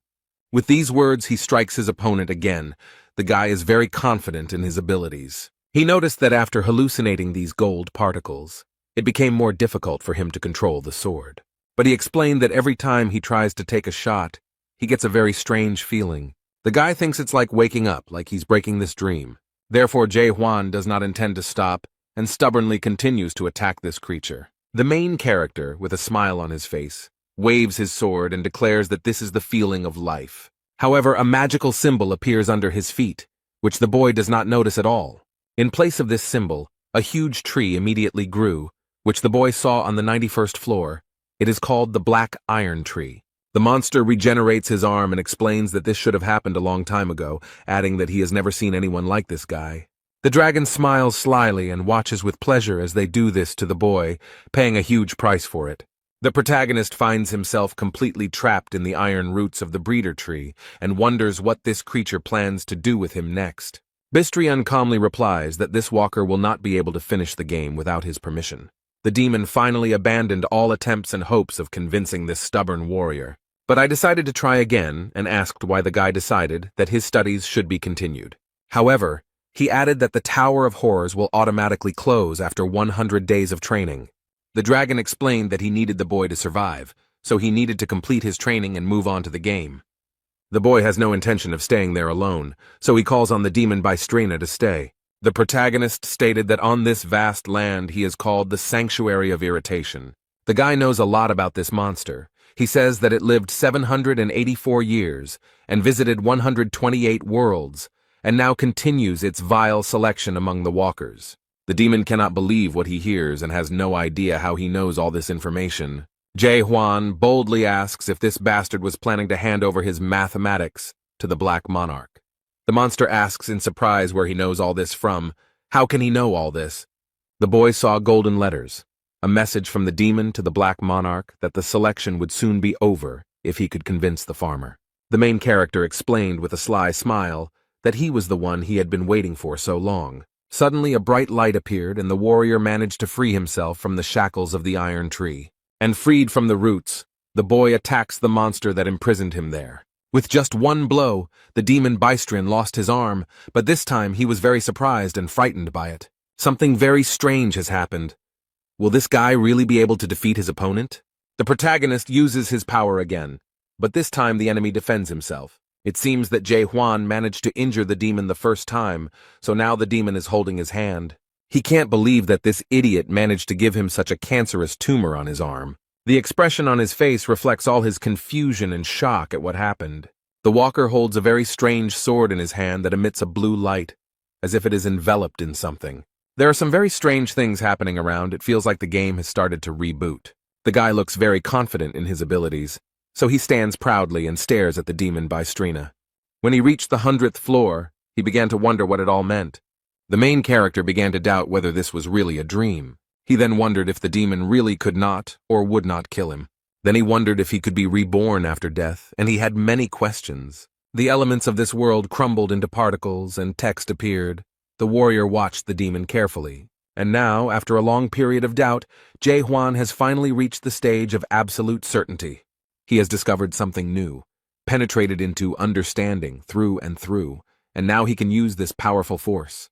With these words, he strikes his opponent again. The guy is very confident in his abilities. He noticed that after hallucinating these gold particles, it became more difficult for him to control the sword. But he explained that every time he tries to take a shot, he gets a very strange feeling. The guy thinks it's like waking up, like he's breaking this dream. Therefore, Jae-hwan does not intend to stop and stubbornly continues to attack this creature. The main character, with a smile on his face, waves his sword and declares that this is the feeling of life. However, a magical symbol appears under his feet, which the boy does not notice at all. In place of this symbol, a huge tree immediately grew, which the boy saw on the 91st floor. It is called the Black Iron Tree. The monster regenerates his arm and explains that this should have happened a long time ago, adding that he has never seen anyone like this guy. The dragon smiles slyly and watches with pleasure as they do this to the boy, paying a huge price for it. The protagonist finds himself completely trapped in the iron roots of the breeder tree and wonders what this creature plans to do with him next. Bistrian calmly replies that this walker will not be able to finish the game without his permission. The demon finally abandoned all attempts and hopes of convincing this stubborn warrior. But I decided to try again and asked why the guy decided that his studies should be continued. However, he added that the Tower of Horrors will automatically close after 100 days of training. The dragon explained that he needed the boy to survive, so he needed to complete his training and move on to the game. The boy has no intention of staying there alone, so he calls on the demon Bystrina to stay. The protagonist stated that on this vast land he is called the Sanctuary of Irritation. The guy knows a lot about this monster. He says that it lived 784 years and visited 128 worlds, and now continues its vile selection among the walkers. The demon cannot believe what he hears and has no idea how he knows all this information. Jae Hwan boldly asks if this bastard was planning to hand over his mathematics to the Black Monarch. The monster asks in surprise where he knows all this from. How can he know all this? The boy saw golden letters, a message from the demon to the Black Monarch that the selection would soon be over if he could convince the farmer. The main character explained with a sly smile that he was the one he had been waiting for so long. Suddenly a bright light appeared and the warrior managed to free himself from the shackles of the iron tree. And freed from the roots, the boy attacks the monster that imprisoned him there. With just one blow, the demon Bystrin lost his arm, but this time he was very surprised and frightened by it. Something very strange has happened. Will this guy really be able to defeat his opponent? The protagonist uses his power again, but this time the enemy defends himself. It seems that Jae Hwan managed to injure the demon the first time, so now the demon is holding his hand. He can't believe that this idiot managed to give him such a cancerous tumor on his arm. The expression on his face reflects all his confusion and shock at what happened. The walker holds a very strange sword in his hand that emits a blue light, as if it is enveloped in something. There are some very strange things happening around. It feels like the game has started to reboot. The guy looks very confident in his abilities, so he stands proudly and stares at the demon Bystrina. When he reached the 100th floor, he began to wonder what it all meant. The main character began to doubt whether this was really a dream. He then wondered if the demon really could not or would not kill him. Then he wondered if he could be reborn after death, and he had many questions. The elements of this world crumbled into particles and text appeared. The warrior watched the demon carefully. And now, after a long period of doubt, Jae Hwan has finally reached the stage of absolute certainty. He has discovered something new, penetrated into understanding through and through, and now he can use this powerful force.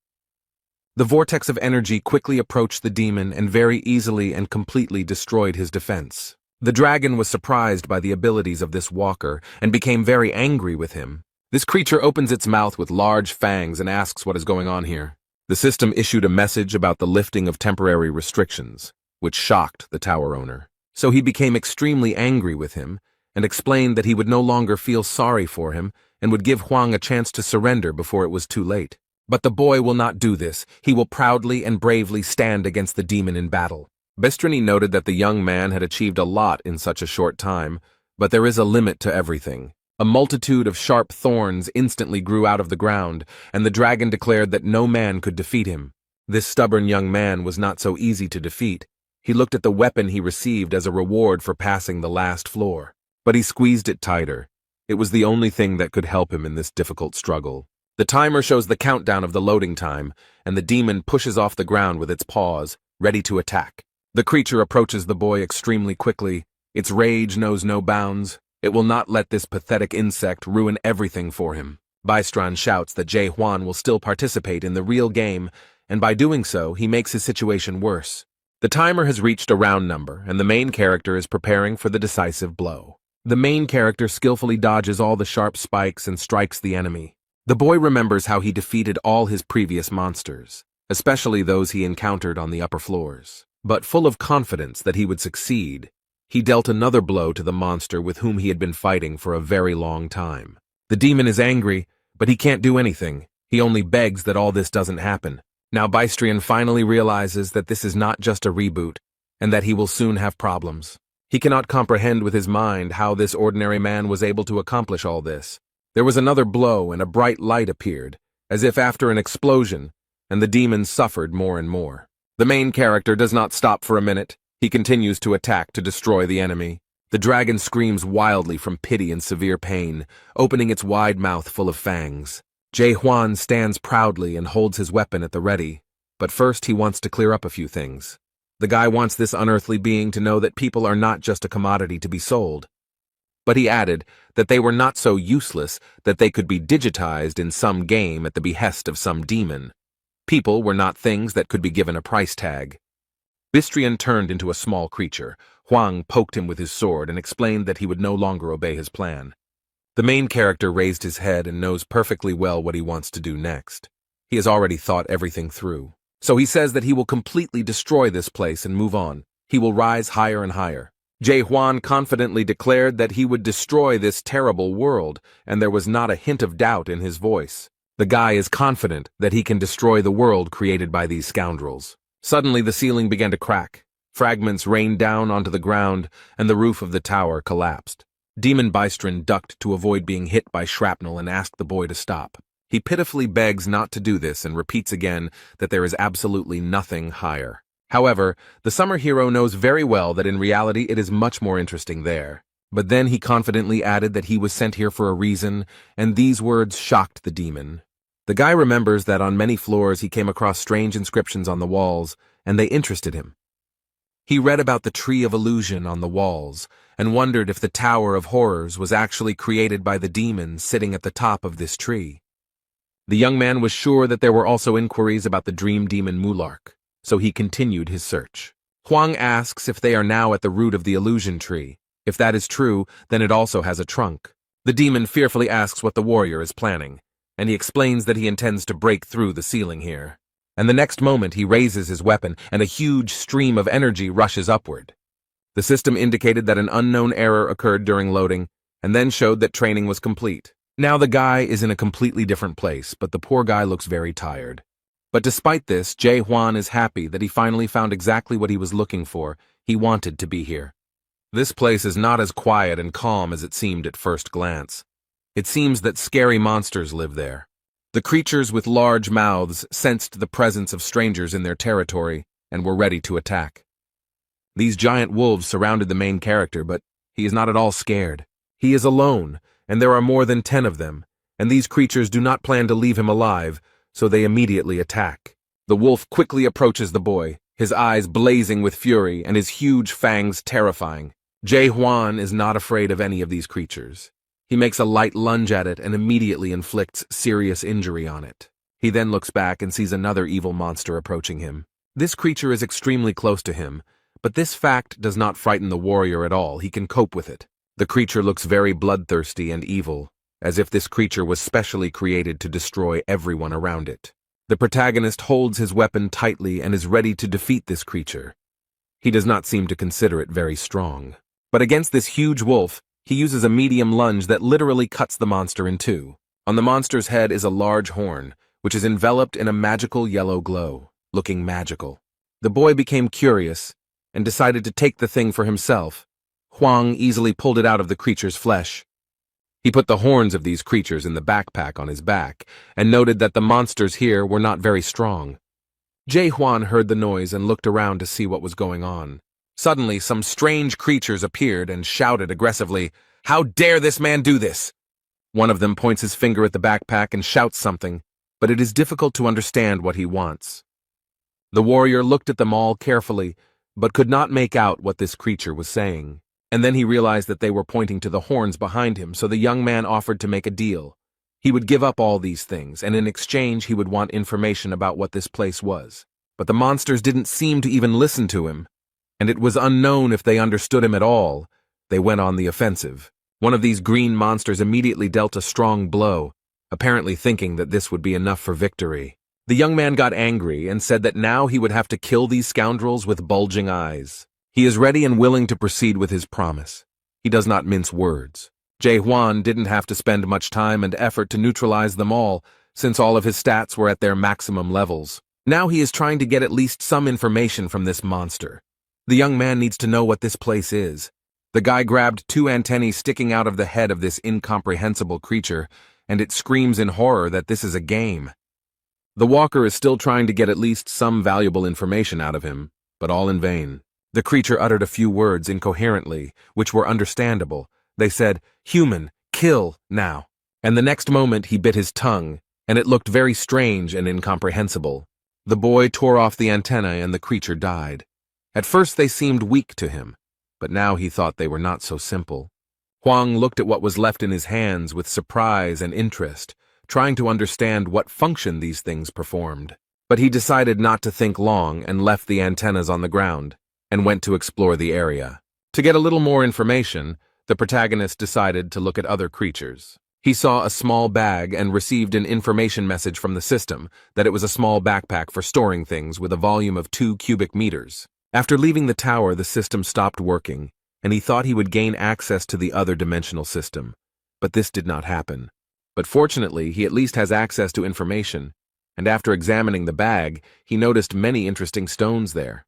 The vortex of energy quickly approached the demon and very easily and completely destroyed his defense. The dragon was surprised by the abilities of this walker and became very angry with him. This creature opens its mouth with large fangs and asks what is going on here. The system issued a message about the lifting of temporary restrictions, which shocked the tower owner. So he became extremely angry with him and explained that he would no longer feel sorry for him and would give Hwang a chance to surrender before it was too late. But the boy will not do this. He will proudly and bravely stand against the demon in battle. Bystrina noted that the young man had achieved a lot in such a short time, but there is a limit to everything. A multitude of sharp thorns instantly grew out of the ground, and the dragon declared that no man could defeat him. This stubborn young man was not so easy to defeat. He looked at the weapon he received as a reward for passing the last floor, but he squeezed it tighter. It was the only thing that could help him in this difficult struggle. The timer shows the countdown of the loading time, and the demon pushes off the ground with its paws, ready to attack. The creature approaches the boy extremely quickly. Its rage knows no bounds. It will not let this pathetic insect ruin everything for him. Bystran shouts that Jae Hwan will still participate in the real game, and by doing so, he makes his situation worse. The timer has reached a round number, and the main character is preparing for the decisive blow. The main character skillfully dodges all the sharp spikes and strikes the enemy. The boy remembers how he defeated all his previous monsters, especially those he encountered on the upper floors. But full of confidence that he would succeed, he dealt another blow to the monster with whom he had been fighting for a very long time. The demon is angry, but he can't do anything. He only begs that all this doesn't happen. Now Bystrian finally realizes that this is not just a reboot, and that he will soon have problems. He cannot comprehend with his mind how this ordinary man was able to accomplish all this. There was another blow and a bright light appeared, as if after an explosion, and the demon suffered more and more. The main character does not stop for a minute. He continues to attack to destroy the enemy. The dragon screams wildly from pity and severe pain, opening its wide mouth full of fangs. Jae Hwan stands proudly and holds his weapon at the ready, but first he wants to clear up a few things. The guy wants this unearthly being to know that people are not just a commodity to be sold. But he added that they were not so useless that they could be digitized in some game at the behest of some demon. People were not things that could be given a price tag. Bystrian turned into a small creature. Hwang poked him with his sword and explained that he would no longer obey his plan. The main character raised his head and knows perfectly well what he wants to do next. He has already thought everything through. So he says that he will completely destroy this place and move on. He will rise higher and higher. Jae-hwan confidently declared that he would destroy this terrible world, and there was not a hint of doubt in his voice. The guy is confident that he can destroy the world created by these scoundrels. Suddenly the ceiling began to crack. Fragments rained down onto the ground, and the roof of the tower collapsed. Demon Bystron ducked to avoid being hit by shrapnel and asked the boy to stop. He pitifully begs not to do this and repeats again that there is absolutely nothing higher. However, the summer hero knows very well that in reality it is much more interesting there. But then he confidently added that he was sent here for a reason, and these words shocked the demon. The guy remembers that on many floors he came across strange inscriptions on the walls, and they interested him. He read about the Tree of Illusion on the walls, and wondered if the Tower of Horrors was actually created by the demon sitting at the top of this tree. The young man was sure that there were also inquiries about the dream demon Mulark, so he continued his search. Huang asks if they are now at the root of the illusion tree. If that is true, then it also has a trunk. The demon fearfully asks what the warrior is planning, and he explains that he intends to break through the ceiling here. And the next moment he raises his weapon, and a huge stream of energy rushes upward. The system indicated that an unknown error occurred during loading, and then showed that training was complete. Now the guy is in a completely different place, but the poor guy looks very tired. But despite this, Jae-hwan is happy that he finally found exactly what he was looking for. He wanted to be here. This place is not as quiet and calm as it seemed at first glance. It seems that scary monsters live there. The creatures with large mouths sensed the presence of strangers in their territory and were ready to attack. These giant wolves surrounded the main character, but he is not at all scared. He is alone, and there are more than 10 of them, and these creatures do not plan to leave him alive, so they immediately attack. The wolf quickly approaches the boy, his eyes blazing with fury and his huge fangs terrifying. Jae-hwan is not afraid of any of these creatures. He makes a light lunge at it and immediately inflicts serious injury on it. He then looks back and sees another evil monster approaching him. This creature is extremely close to him, but this fact does not frighten the warrior at all. He can cope with it. The creature looks very bloodthirsty and evil, as if this creature was specially created to destroy everyone around it. The protagonist holds his weapon tightly and is ready to defeat this creature. He does not seem to consider it very strong. But against this huge wolf, he uses a medium lunge that literally cuts the monster in two. On the monster's head is a large horn, which is enveloped in a magical yellow glow, looking magical. The boy became curious and decided to take the thing for himself. Huang easily pulled it out of the creature's flesh. He put the horns of these creatures in the backpack on his back and noted that the monsters here were not very strong. Jae-hwan heard the noise and looked around to see what was going on. Suddenly, some strange creatures appeared and shouted aggressively, "How dare this man do this?" One of them points his finger at the backpack and shouts something, but it is difficult to understand what he wants. The warrior looked at them all carefully, but could not make out what this creature was saying. And then he realized that they were pointing to the horns behind him, so the young man offered to make a deal. He would give up all these things, and in exchange he would want information about what this place was. But the monsters didn't seem to even listen to him, and it was unknown if they understood him at all. They went on the offensive. One of these green monsters immediately dealt a strong blow, apparently thinking that this would be enough for victory. The young man got angry and said that now he would have to kill these scoundrels with bulging eyes. He is ready and willing to proceed with his promise. He does not mince words. Jae-hwan didn't have to spend much time and effort to neutralize them all, since all of his stats were at their maximum levels. Now he is trying to get at least some information from this monster. The young man needs to know what this place is. The guy grabbed 2 antennae sticking out of the head of this incomprehensible creature, and it screams in horror that this is a game. The walker is still trying to get at least some valuable information out of him, but all in vain. The creature uttered a few words incoherently, which were understandable. They said, "Human, kill, now." And the next moment he bit his tongue, and it looked very strange and incomprehensible. The boy tore off the antennae and the creature died. At first they seemed weak to him, but now he thought they were not so simple. Huang looked at what was left in his hands with surprise and interest, trying to understand what function these things performed. But he decided not to think long and left the antennas on the ground, and went to explore the area. To get a little more information, The protagonist decided to look at other creatures. He saw a small bag and received an information message from the system that it was a small backpack for storing things with a volume of 2 cubic meters. After leaving the tower, the system stopped working, and he thought he would gain access to the other dimensional system. But this did not happen. But fortunately, he at least has access to information, and after examining the bag, he noticed many interesting stones there.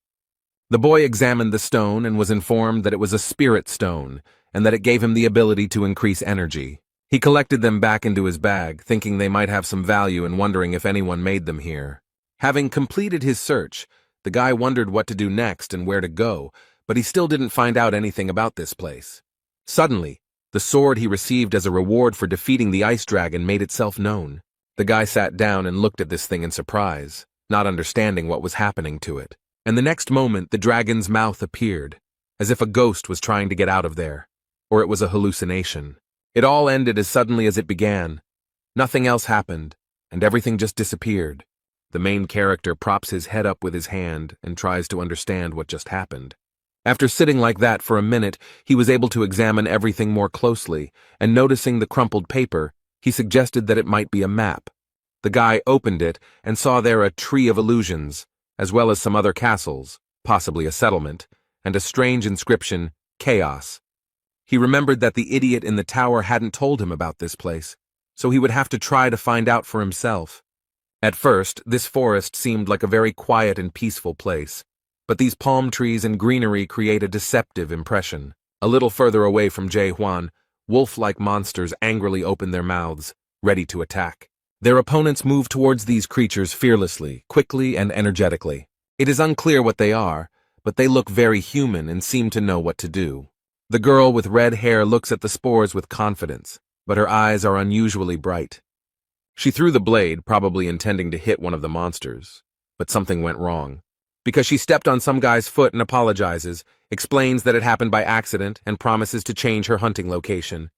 The boy examined the stone and was informed that it was a spirit stone, and that it gave him the ability to increase energy. He collected them back into his bag, thinking they might have some value and wondering if anyone made them here. Having completed his search, the guy wondered what to do next and where to go, but he still didn't find out anything about this place. Suddenly, the sword he received as a reward for defeating the ice dragon made itself known. The guy sat down and looked at this thing in surprise, not understanding what was happening to it. And the next moment, the dragon's mouth appeared, as if a ghost was trying to get out of there, or it was a hallucination. It all ended as suddenly as it began. Nothing else happened, and everything just disappeared. The main character props his head up with his hand and tries to understand what just happened. After sitting like that for a minute, he was able to examine everything more closely, and noticing the crumpled paper, he suggested that it might be a map. The guy opened it and saw there a tree of illusions, as well as some other castles, possibly a settlement, and a strange inscription, Chaos. He remembered that the idiot in the tower hadn't told him about this place, so he would have to try to find out for himself. At first, this forest seemed like a very quiet and peaceful place, but these palm trees and greenery create a deceptive impression. A little further away from Jae-hwan, wolf-like monsters angrily open their mouths, ready to attack. Their opponents move towards these creatures fearlessly, quickly, and energetically. It is unclear what they are, but they look very human and seem to know what to do. The girl with red hair looks at the spores with confidence, but her eyes are unusually bright. She threw the blade, probably intending to hit one of the monsters, but something went wrong. Because she stepped on some guy's foot and apologizes, explains that it happened by accident, and promises to change her hunting location.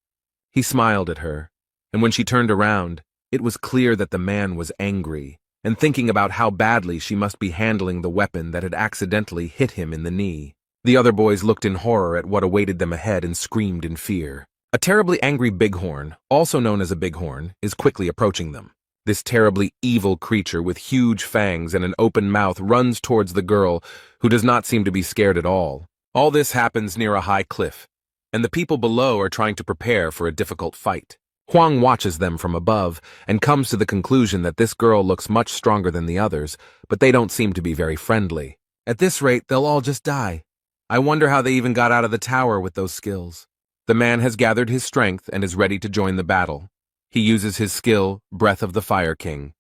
He smiled at her, and when she turned around, it was clear that the man was angry, and thinking about how badly she must be handling the weapon that had accidentally hit him in the knee. The other boys looked in horror at what awaited them ahead and screamed in fear. A terribly angry bighorn, also known as a bighorn, is quickly approaching them. This terribly evil creature with huge fangs and an open mouth runs towards the girl, who does not seem to be scared at all. All this happens near a high cliff, and the people below are trying to prepare for a difficult fight. Hwang watches them from above and comes to the conclusion that this girl looks much stronger than the others, but they don't seem to be very friendly. At this rate, they'll all just die. I wonder how they even got out of the tower with those skills. The man has gathered his strength and is ready to join the battle. He uses his skill, Breath of the Fire King.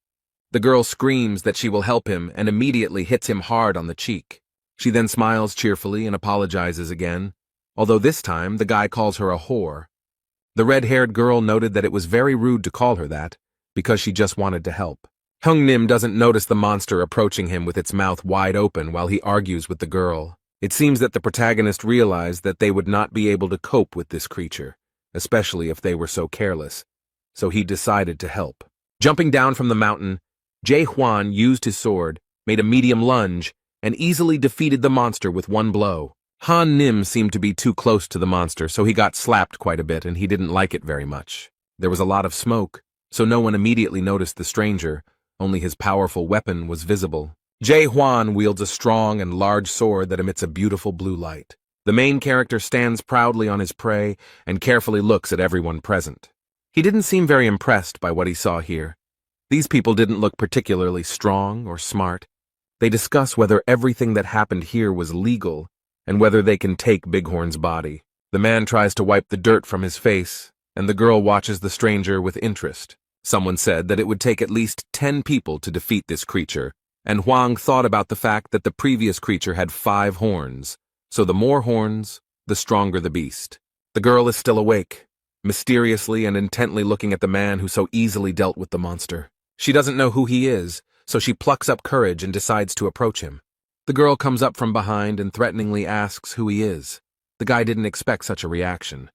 The girl screams that she will help him and immediately hits him hard on the cheek. She then smiles cheerfully and apologizes again, although this time the guy calls her a whore. The red-haired girl noted that it was very rude to call her that, because she just wanted to help. Hung-nim doesn't notice the monster approaching him with its mouth wide open while he argues with the girl. It seems that the protagonist realized that they would not be able to cope with this creature, especially if they were so careless, so he decided to help. Jumping down from the mountain, Jae-hwan used his sword, made a medium lunge, and easily defeated the monster with one blow. Han-nim seemed to be too close to the monster, so he got slapped quite a bit and he didn't like it very much. There was a lot of smoke, so no one immediately noticed the stranger, only his powerful weapon was visible. Jae-hwan wields a strong and large sword that emits a beautiful blue light. The main character stands proudly on his prey and carefully looks at everyone present. He didn't seem very impressed by what he saw here. These people didn't look particularly strong or smart. They discuss whether everything that happened here was legal and whether they can take Bighorn's body. The man tries to wipe the dirt from his face, and the girl watches the stranger with interest. Someone said that it would take at least 10 people to defeat this creature, and Hwang thought about the fact that the previous creature had 5 horns, so the more horns, the stronger the beast. The girl is still awake, mysteriously and intently looking at the man who so easily dealt with the monster. She doesn't know who he is, so she plucks up courage and decides to approach him. The girl comes up from behind and threateningly asks who he is. The guy didn't expect such a reaction.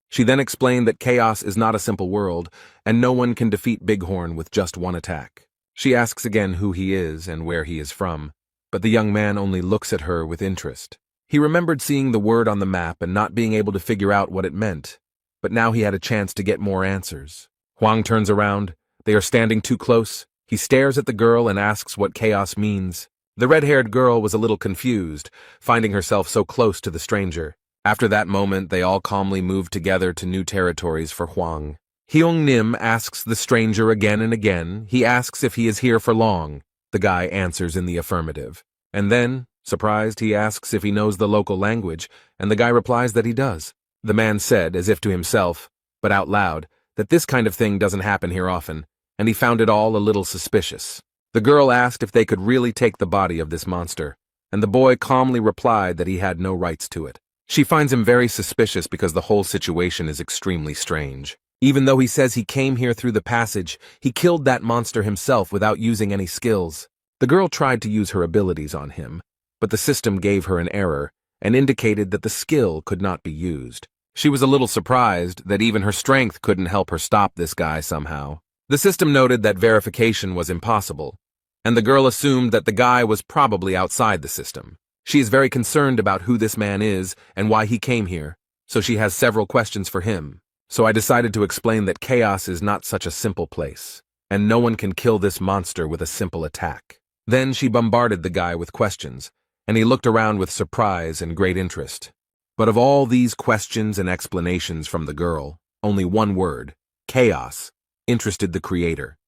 She then explained that chaos is not a simple world, and no one can defeat Bighorn with just one attack. She asks again who he is and where he is from, but the young man only looks at her with interest. He remembered seeing the word on the map and not being able to figure out what it meant, but now he had a chance to get more answers. Huang turns around. They are standing too close. He stares at the girl and asks what chaos means. The red-haired girl was a little confused, finding herself so close to the stranger. After that moment, they all calmly moved together to new territories for Huang. Hyung Nim asks the stranger again and again. He asks if he is here for long. The guy answers in the affirmative. And then, surprised, he asks if he knows the local language, and the guy replies that he does. The man said, as if to himself, but out loud, that this kind of thing doesn't happen here often, and he found it all a little suspicious. The girl asked if they could really take the body of this monster, and the boy calmly replied that he had no rights to it. She finds him very suspicious because the whole situation is extremely strange. Even though he says he came here through the passage, he killed that monster himself without using any skills. The girl tried to use her abilities on him, but the system gave her an error and indicated that the skill could not be used. She was a little surprised that even her strength couldn't help her stop this guy somehow. The system noted that verification was impossible, and the girl assumed that the guy was probably outside the system. She is very concerned about who this man is and why he came here, so she has several questions for him. So I decided to explain that chaos is not such a simple place, and no one can kill this monster with a simple attack. Then she bombarded the guy with questions, and he looked around with surprise and great interest. But of all these questions and explanations from the girl, only one word, chaos, interested the creator.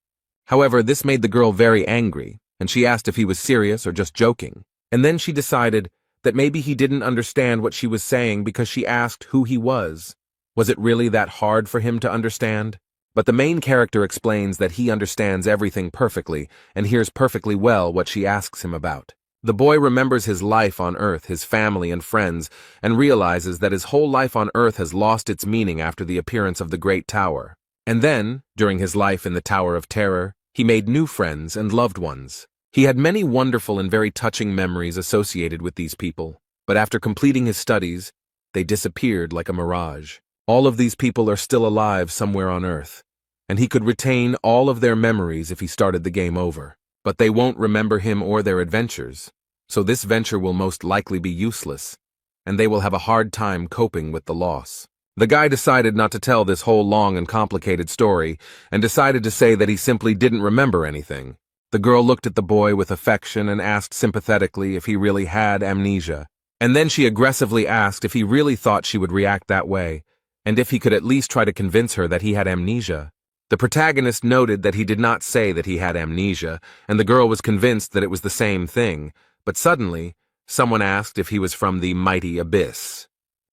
However, this made the girl very angry, and she asked if he was serious or just joking. And then she decided that maybe he didn't understand what she was saying because she asked who he was. Was it really that hard for him to understand? But the main character explains that he understands everything perfectly and hears perfectly well what she asks him about. The boy remembers his life on Earth, his family and friends, and realizes that his whole life on Earth has lost its meaning after the appearance of the Great Tower. And then, during his life in the Tower of Terror, he made new friends and loved ones. He had many wonderful and very touching memories associated with these people, but after completing his studies, they disappeared like a mirage. All of these people are still alive somewhere on Earth, and he could retain all of their memories if he started the game over. But they won't remember him or their adventures, so this venture will most likely be useless, and they will have a hard time coping with the loss. The guy decided not to tell this whole long and complicated story, and decided to say that he simply didn't remember anything. The girl looked at the boy with affection and asked sympathetically if he really had amnesia, and then she aggressively asked if he really thought she would react that way, and if he could at least try to convince her that he had amnesia. The protagonist noted that he did not say that he had amnesia, and the girl was convinced that it was the same thing, but suddenly, someone asked if he was from the mighty abyss.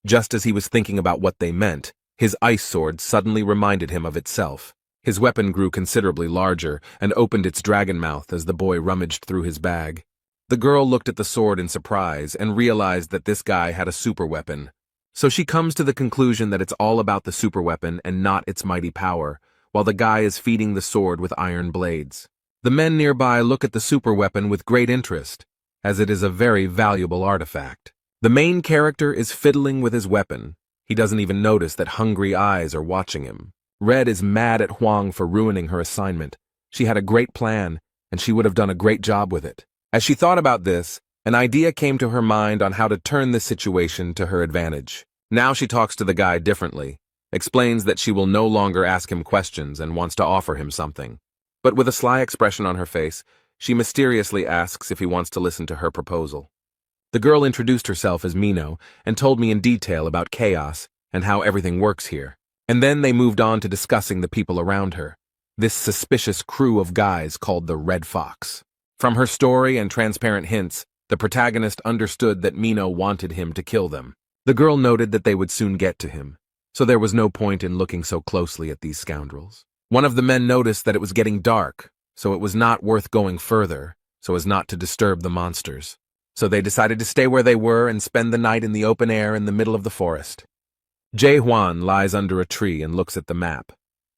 Just as he was thinking about what they meant, his ice sword suddenly reminded him of itself. His weapon grew considerably larger and opened its dragon mouth as the boy rummaged through his bag. The girl looked at the sword in surprise and realized that this guy had a super weapon. So she comes to the conclusion that it's all about the super weapon and not its mighty power, while the guy is feeding the sword with iron blades. The men nearby look at the super weapon with great interest, as it is a very valuable artifact. The main character is fiddling with his weapon. He doesn't even notice that hungry eyes are watching him. Red is mad at Huang for ruining her assignment. She had a great plan, and she would have done a great job with it. As she thought about this, an idea came to her mind on how to turn this situation to her advantage. Now she talks to the guy differently, explains that she will no longer ask him questions and wants to offer him something. But with a sly expression on her face, she mysteriously asks if he wants to listen to her proposal. The girl introduced herself as Mino and told me in detail about chaos and how everything works here. And then they moved on to discussing the people around her, this suspicious crew of guys called the Red Fox. From her story and transparent hints, the protagonist understood that Mino wanted him to kill them. The girl noted that they would soon get to him, so there was no point in looking so closely at these scoundrels. One of the men noticed that it was getting dark, so it was not worth going further, so as not to disturb the monsters. So they decided to stay where they were and spend the night in the open air in the middle of the forest. Jae Hwan lies under a tree and looks at the map.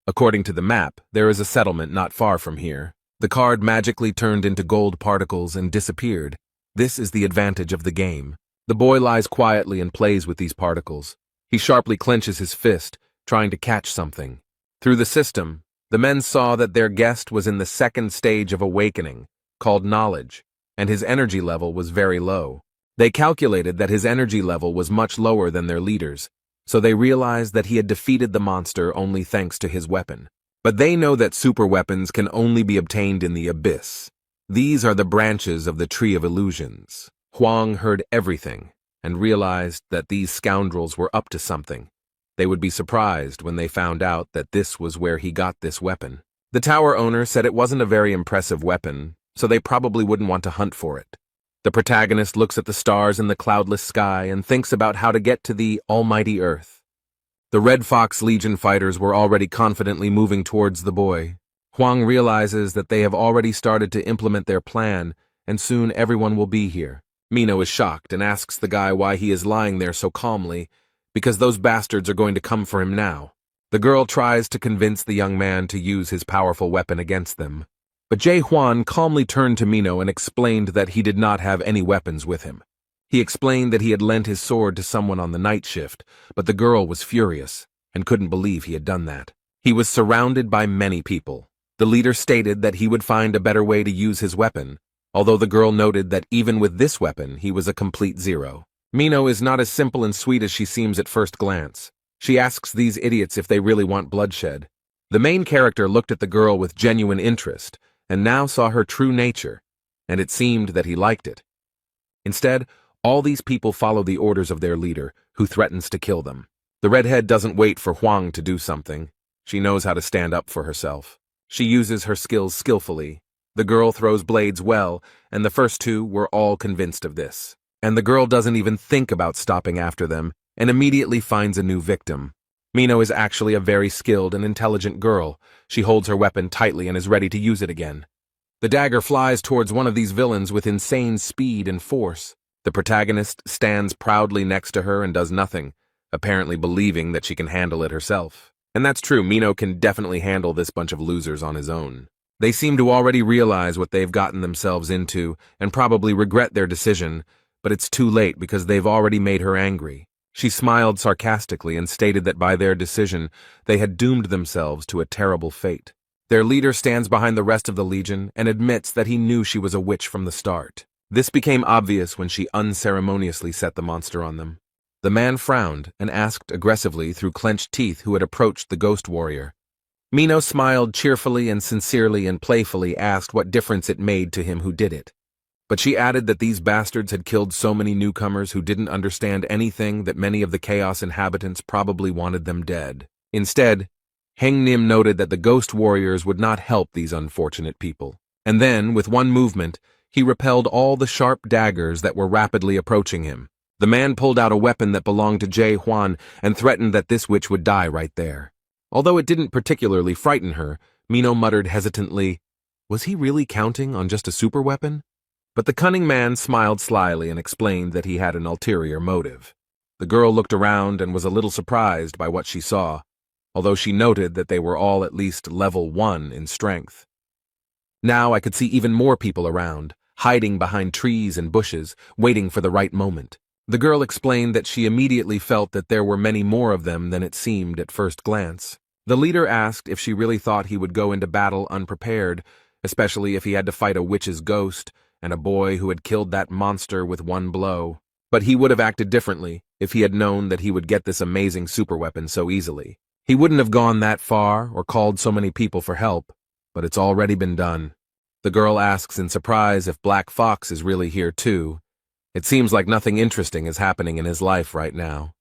According to the map, there is a settlement not far from here. The card magically turned into gold particles and disappeared. This is the advantage of the game. The boy lies quietly and plays with these particles. He sharply clenches his fist, trying to catch something. Through the system, the men saw that their guest was in the second stage of awakening, called knowledge, and his energy level was very low. They calculated that his energy level was much lower than their leaders, so they realized that he had defeated the monster only thanks to his weapon. But they know that super weapons can only be obtained in the abyss. These are the branches of the Tree of Illusions. Huang heard everything and realized that these scoundrels were up to something. They would be surprised when they found out that this was where he got this weapon. The tower owner said it wasn't a very impressive weapon, so they probably wouldn't want to hunt for it. The protagonist looks at the stars in the cloudless sky and thinks about how to get to the almighty earth. The Red Fox Legion fighters were already confidently moving towards the boy. Huang realizes that they have already started to implement their plan, and soon everyone will be here. Mino is shocked and asks the guy why he is lying there so calmly, because those bastards are going to come for him now. The girl tries to convince the young man to use his powerful weapon against them. But Jae Hwan calmly turned to Mino and explained that he did not have any weapons with him. He explained that he had lent his sword to someone on the night shift, but the girl was furious and couldn't believe he had done that. He was surrounded by many people. The leader stated that he would find a better way to use his weapon, although the girl noted that even with this weapon, he was a complete zero. Mino is not as simple and sweet as she seems at first glance. She asks these idiots if they really want bloodshed. The main character looked at the girl with genuine interest, and now saw her true nature, and it seemed that he liked it. Instead, all these people follow the orders of their leader, who threatens to kill them. The redhead doesn't wait for Huang to do something. She knows how to stand up for herself. She uses her skills skillfully. The girl throws blades well, and the first two were all convinced of this. And the girl doesn't even think about stopping after them, and immediately finds a new victim. Mino is actually a very skilled and intelligent girl. She holds her weapon tightly and is ready to use it again. The dagger flies towards one of these villains with insane speed and force. The protagonist stands proudly next to her and does nothing, apparently believing that she can handle it herself. And that's true, Mino can definitely handle this bunch of losers on his own. They seem to already realize what they've gotten themselves into and probably regret their decision, but it's too late because they've already made her angry. She smiled sarcastically and stated that by their decision, they had doomed themselves to a terrible fate. Their leader stands behind the rest of the Legion and admits that he knew she was a witch from the start. This became obvious when she unceremoniously set the monster on them. The man frowned and asked aggressively through clenched teeth who had approached the ghost warrior. Mino smiled cheerfully and sincerely and playfully asked what difference it made to him who did it. But she added that these bastards had killed so many newcomers who didn't understand anything that many of the Chaos inhabitants probably wanted them dead. Instead, Heng Nim noted that the ghost warriors would not help these unfortunate people. And then, with one movement, he repelled all the sharp daggers that were rapidly approaching him. The man pulled out a weapon that belonged to Jae Hwan and threatened that this witch would die right there. Although it didn't particularly frighten her, Mino muttered hesitantly, was he really counting on just a super weapon? But the cunning man smiled slyly and explained that he had an ulterior motive. The girl looked around and was a little surprised by what she saw, although she noted that they were all at least level 1 in strength. Now I could see even more people around, hiding behind trees and bushes, waiting for the right moment. The girl explained that she immediately felt that there were many more of them than it seemed at first glance. The leader asked if she really thought he would go into battle unprepared, especially if he had to fight a witch's ghost and a boy who had killed that monster with one blow. But he would have acted differently if he had known that he would get this amazing superweapon so easily. He wouldn't have gone that far or called so many people for help, but it's already been done. The girl asks in surprise if Black Fox is really here too. It seems like nothing interesting is happening in his life right now.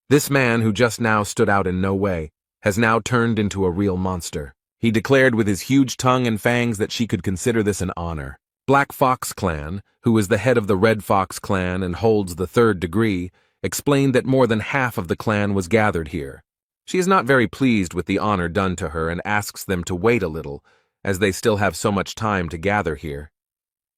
This man, who just now stood out in no way, has now turned into a real monster. He declared with his huge tongue and fangs that she could consider this an honor. Black Fox Clan, who is the head of the Red Fox Clan and holds the 3rd degree, explained that more than half of the clan was gathered here. She is not very pleased with the honor done to her and asks them to wait a little, as they still have so much time to gather here.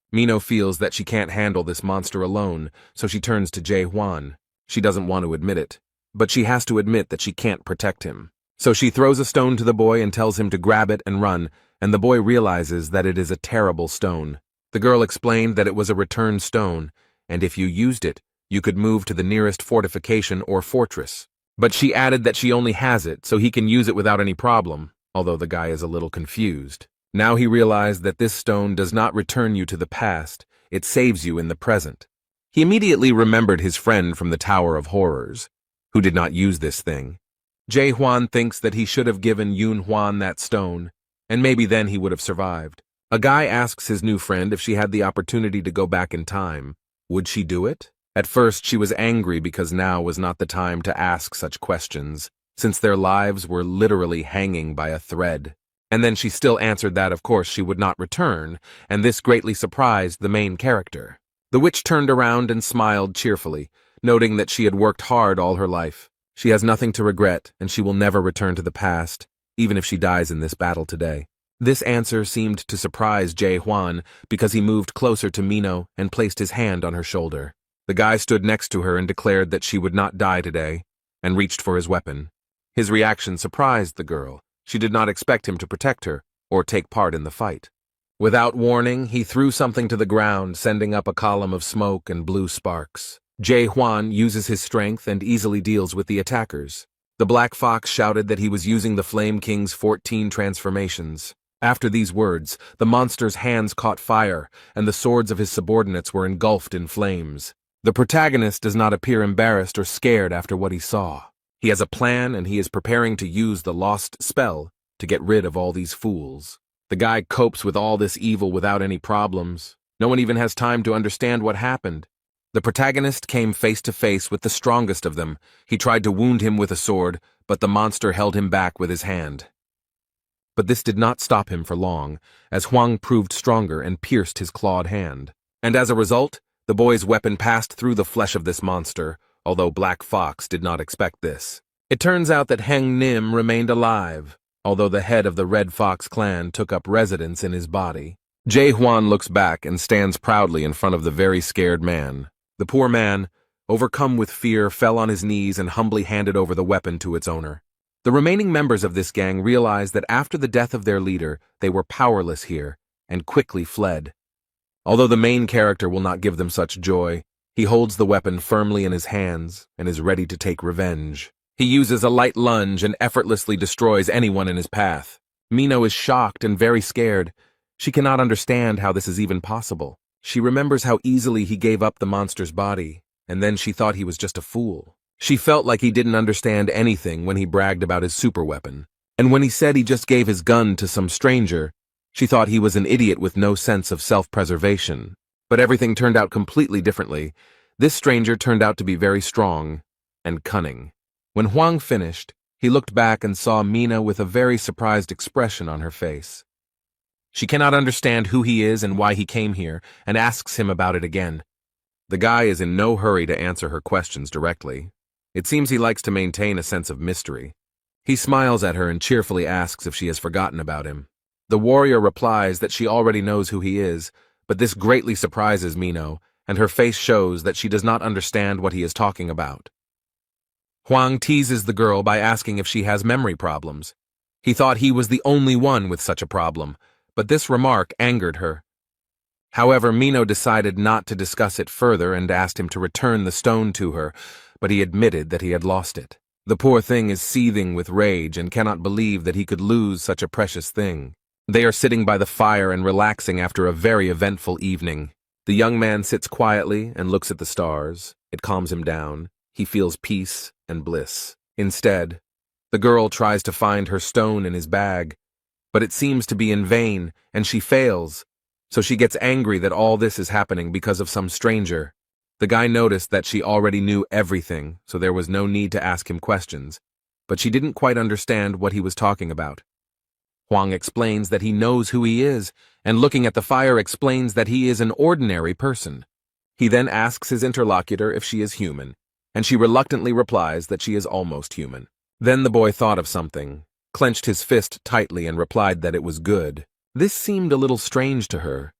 Mino feels that she can't handle this monster alone, so she turns to Jae Hwan. She doesn't want to admit it, but she has to admit that she can't protect him. So she throws a stone to the boy and tells him to grab it and run, and the boy realizes that it is a terrible stone. The girl explained that it was a return stone, and if you used it, you could move to the nearest fortification or fortress. But she added that she only has it, so he can use it without any problem, although the guy is a little confused. Now he realized that this stone does not return you to the past, it saves you in the present. He immediately remembered his friend from the Tower of Horrors, who did not use this thing. Jae Hwan thinks that he should have given Yoon Hwan that stone, and maybe then he would have survived. A guy asks his new friend if she had the opportunity to go back in time. Would she do it? At first, she was angry because now was not the time to ask such questions, since their lives were literally hanging by a thread. And then she still answered that, of course, she would not return, and this greatly surprised the main character. The witch turned around and smiled cheerfully, noting that she had worked hard all her life. She has nothing to regret, and she will never return to the past, even if she dies in this battle today. This answer seemed to surprise Jae Hwan because he moved closer to Mino and placed his hand on her shoulder. The guy stood next to her and declared that she would not die today, and reached for his weapon. His reaction surprised the girl. She did not expect him to protect her or take part in the fight. Without warning, he threw something to the ground, sending up a column of smoke and blue sparks. Jae Hwan uses his strength and easily deals with the attackers. The Black Fox shouted that he was using the Flame King's 14 transformations. After these words, the monster's hands caught fire, and the swords of his subordinates were engulfed in flames. The protagonist does not appear embarrassed or scared after what he saw. He has a plan, and he is preparing to use the lost spell to get rid of all these fools. The guy copes with all this evil without any problems. No one even has time to understand what happened. The protagonist came face to face with the strongest of them. He tried to wound him with a sword, but the monster held him back with his hand. But this did not stop him for long, as Hwang proved stronger and pierced his clawed hand. And as a result, the boy's weapon passed through the flesh of this monster, although Black Fox did not expect this. It turns out that Heng Nim remained alive, although the head of the Red Fox clan took up residence in his body. Jae Hwan looks back and stands proudly in front of the very scared man. The poor man, overcome with fear, fell on his knees and humbly handed over the weapon to its owner. The remaining members of this gang realized that after the death of their leader, they were powerless here, and quickly fled. Although the main character will not give them such joy, he holds the weapon firmly in his hands and is ready to take revenge. He uses a light lunge and effortlessly destroys anyone in his path. Mino is shocked and very scared. She cannot understand how this is even possible. She remembers how easily he gave up the monster's body, and then she thought he was just a fool. She felt like he didn't understand anything when he bragged about his super weapon. And when he said he just gave his gun to some stranger, she thought he was an idiot with no sense of self-preservation. But everything turned out completely differently. This stranger turned out to be very strong and cunning. When Hwang finished, he looked back and saw Mina with a very surprised expression on her face. She cannot understand who he is and why he came here, and asks him about it again. The guy is in no hurry to answer her questions directly. It seems he likes to maintain a sense of mystery. He smiles at her and cheerfully asks if she has forgotten about him. The warrior replies that she already knows who he is, but this greatly surprises Mino, and her face shows that she does not understand what he is talking about. Hwang teases the girl by asking if she has memory problems. He thought he was the only one with such a problem, but this remark angered her. However, Mino decided not to discuss it further and asked him to return the stone to her, but he admitted that he had lost it. The poor thing is seething with rage and cannot believe that he could lose such a precious thing. They are sitting by the fire and relaxing after a very eventful evening. The young man sits quietly and looks at the stars. It calms him down. He feels peace and bliss. Instead, the girl tries to find her stone in his bag, but it seems to be in vain, and she fails. So she gets angry that all this is happening because of some stranger. The guy noticed that she already knew everything, so there was no need to ask him questions, but she didn't quite understand what he was talking about. Hwang explains that he knows who he is, and looking at the fire explains that he is an ordinary person. He then asks his interlocutor if she is human, and she reluctantly replies that she is almost human. Then the boy thought of something, clenched his fist tightly and replied that it was good. This seemed a little strange to her,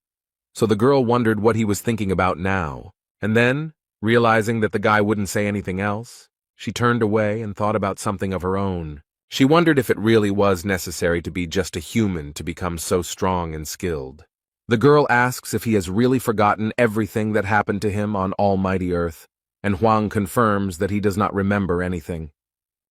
so the girl wondered what he was thinking about now. And then, realizing that the guy wouldn't say anything else, she turned away and thought about something of her own. She wondered if it really was necessary to be just a human to become so strong and skilled. The girl asks if he has really forgotten everything that happened to him on Almighty Earth, and Hwang confirms that he does not remember anything.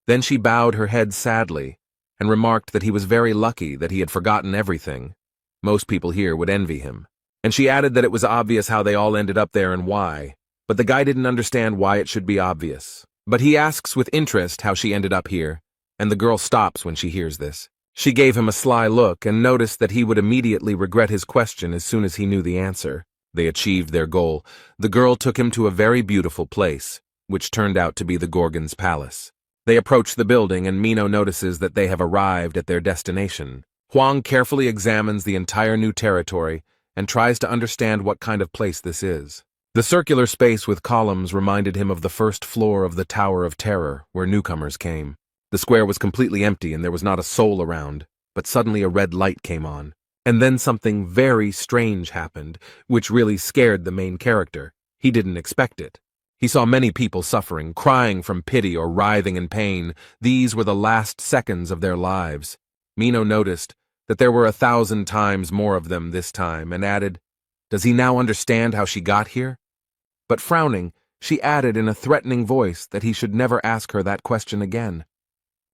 Then she bowed her head sadly and remarked that he was very lucky that he had forgotten everything. Most people here would envy him. And she added that it was obvious how they all ended up there and why, but the guy didn't understand why it should be obvious. But he asks with interest how she ended up here, and the girl stops when she hears this. She gave him a sly look and noticed that he would immediately regret his question as soon as he knew the answer. They achieved their goal. The girl took him to a very beautiful place, which turned out to be the Gorgon's palace. They approach the building and Mino notices that they have arrived at their destination. Huang carefully examines the entire new territory and tries to understand what kind of place this is. The circular space with columns reminded him of the first floor of the Tower of Terror, where newcomers came. The square was completely empty and there was not a soul around, but suddenly a red light came on. And then something very strange happened, which really scared the main character. He didn't expect it. He saw many people suffering, crying from pity or writhing in pain. These were the last seconds of their lives. Mino noticed that there were 1,000 times more of them this time and added, "Does he now understand how she got here?" But frowning, she added in a threatening voice that he should never ask her that question again.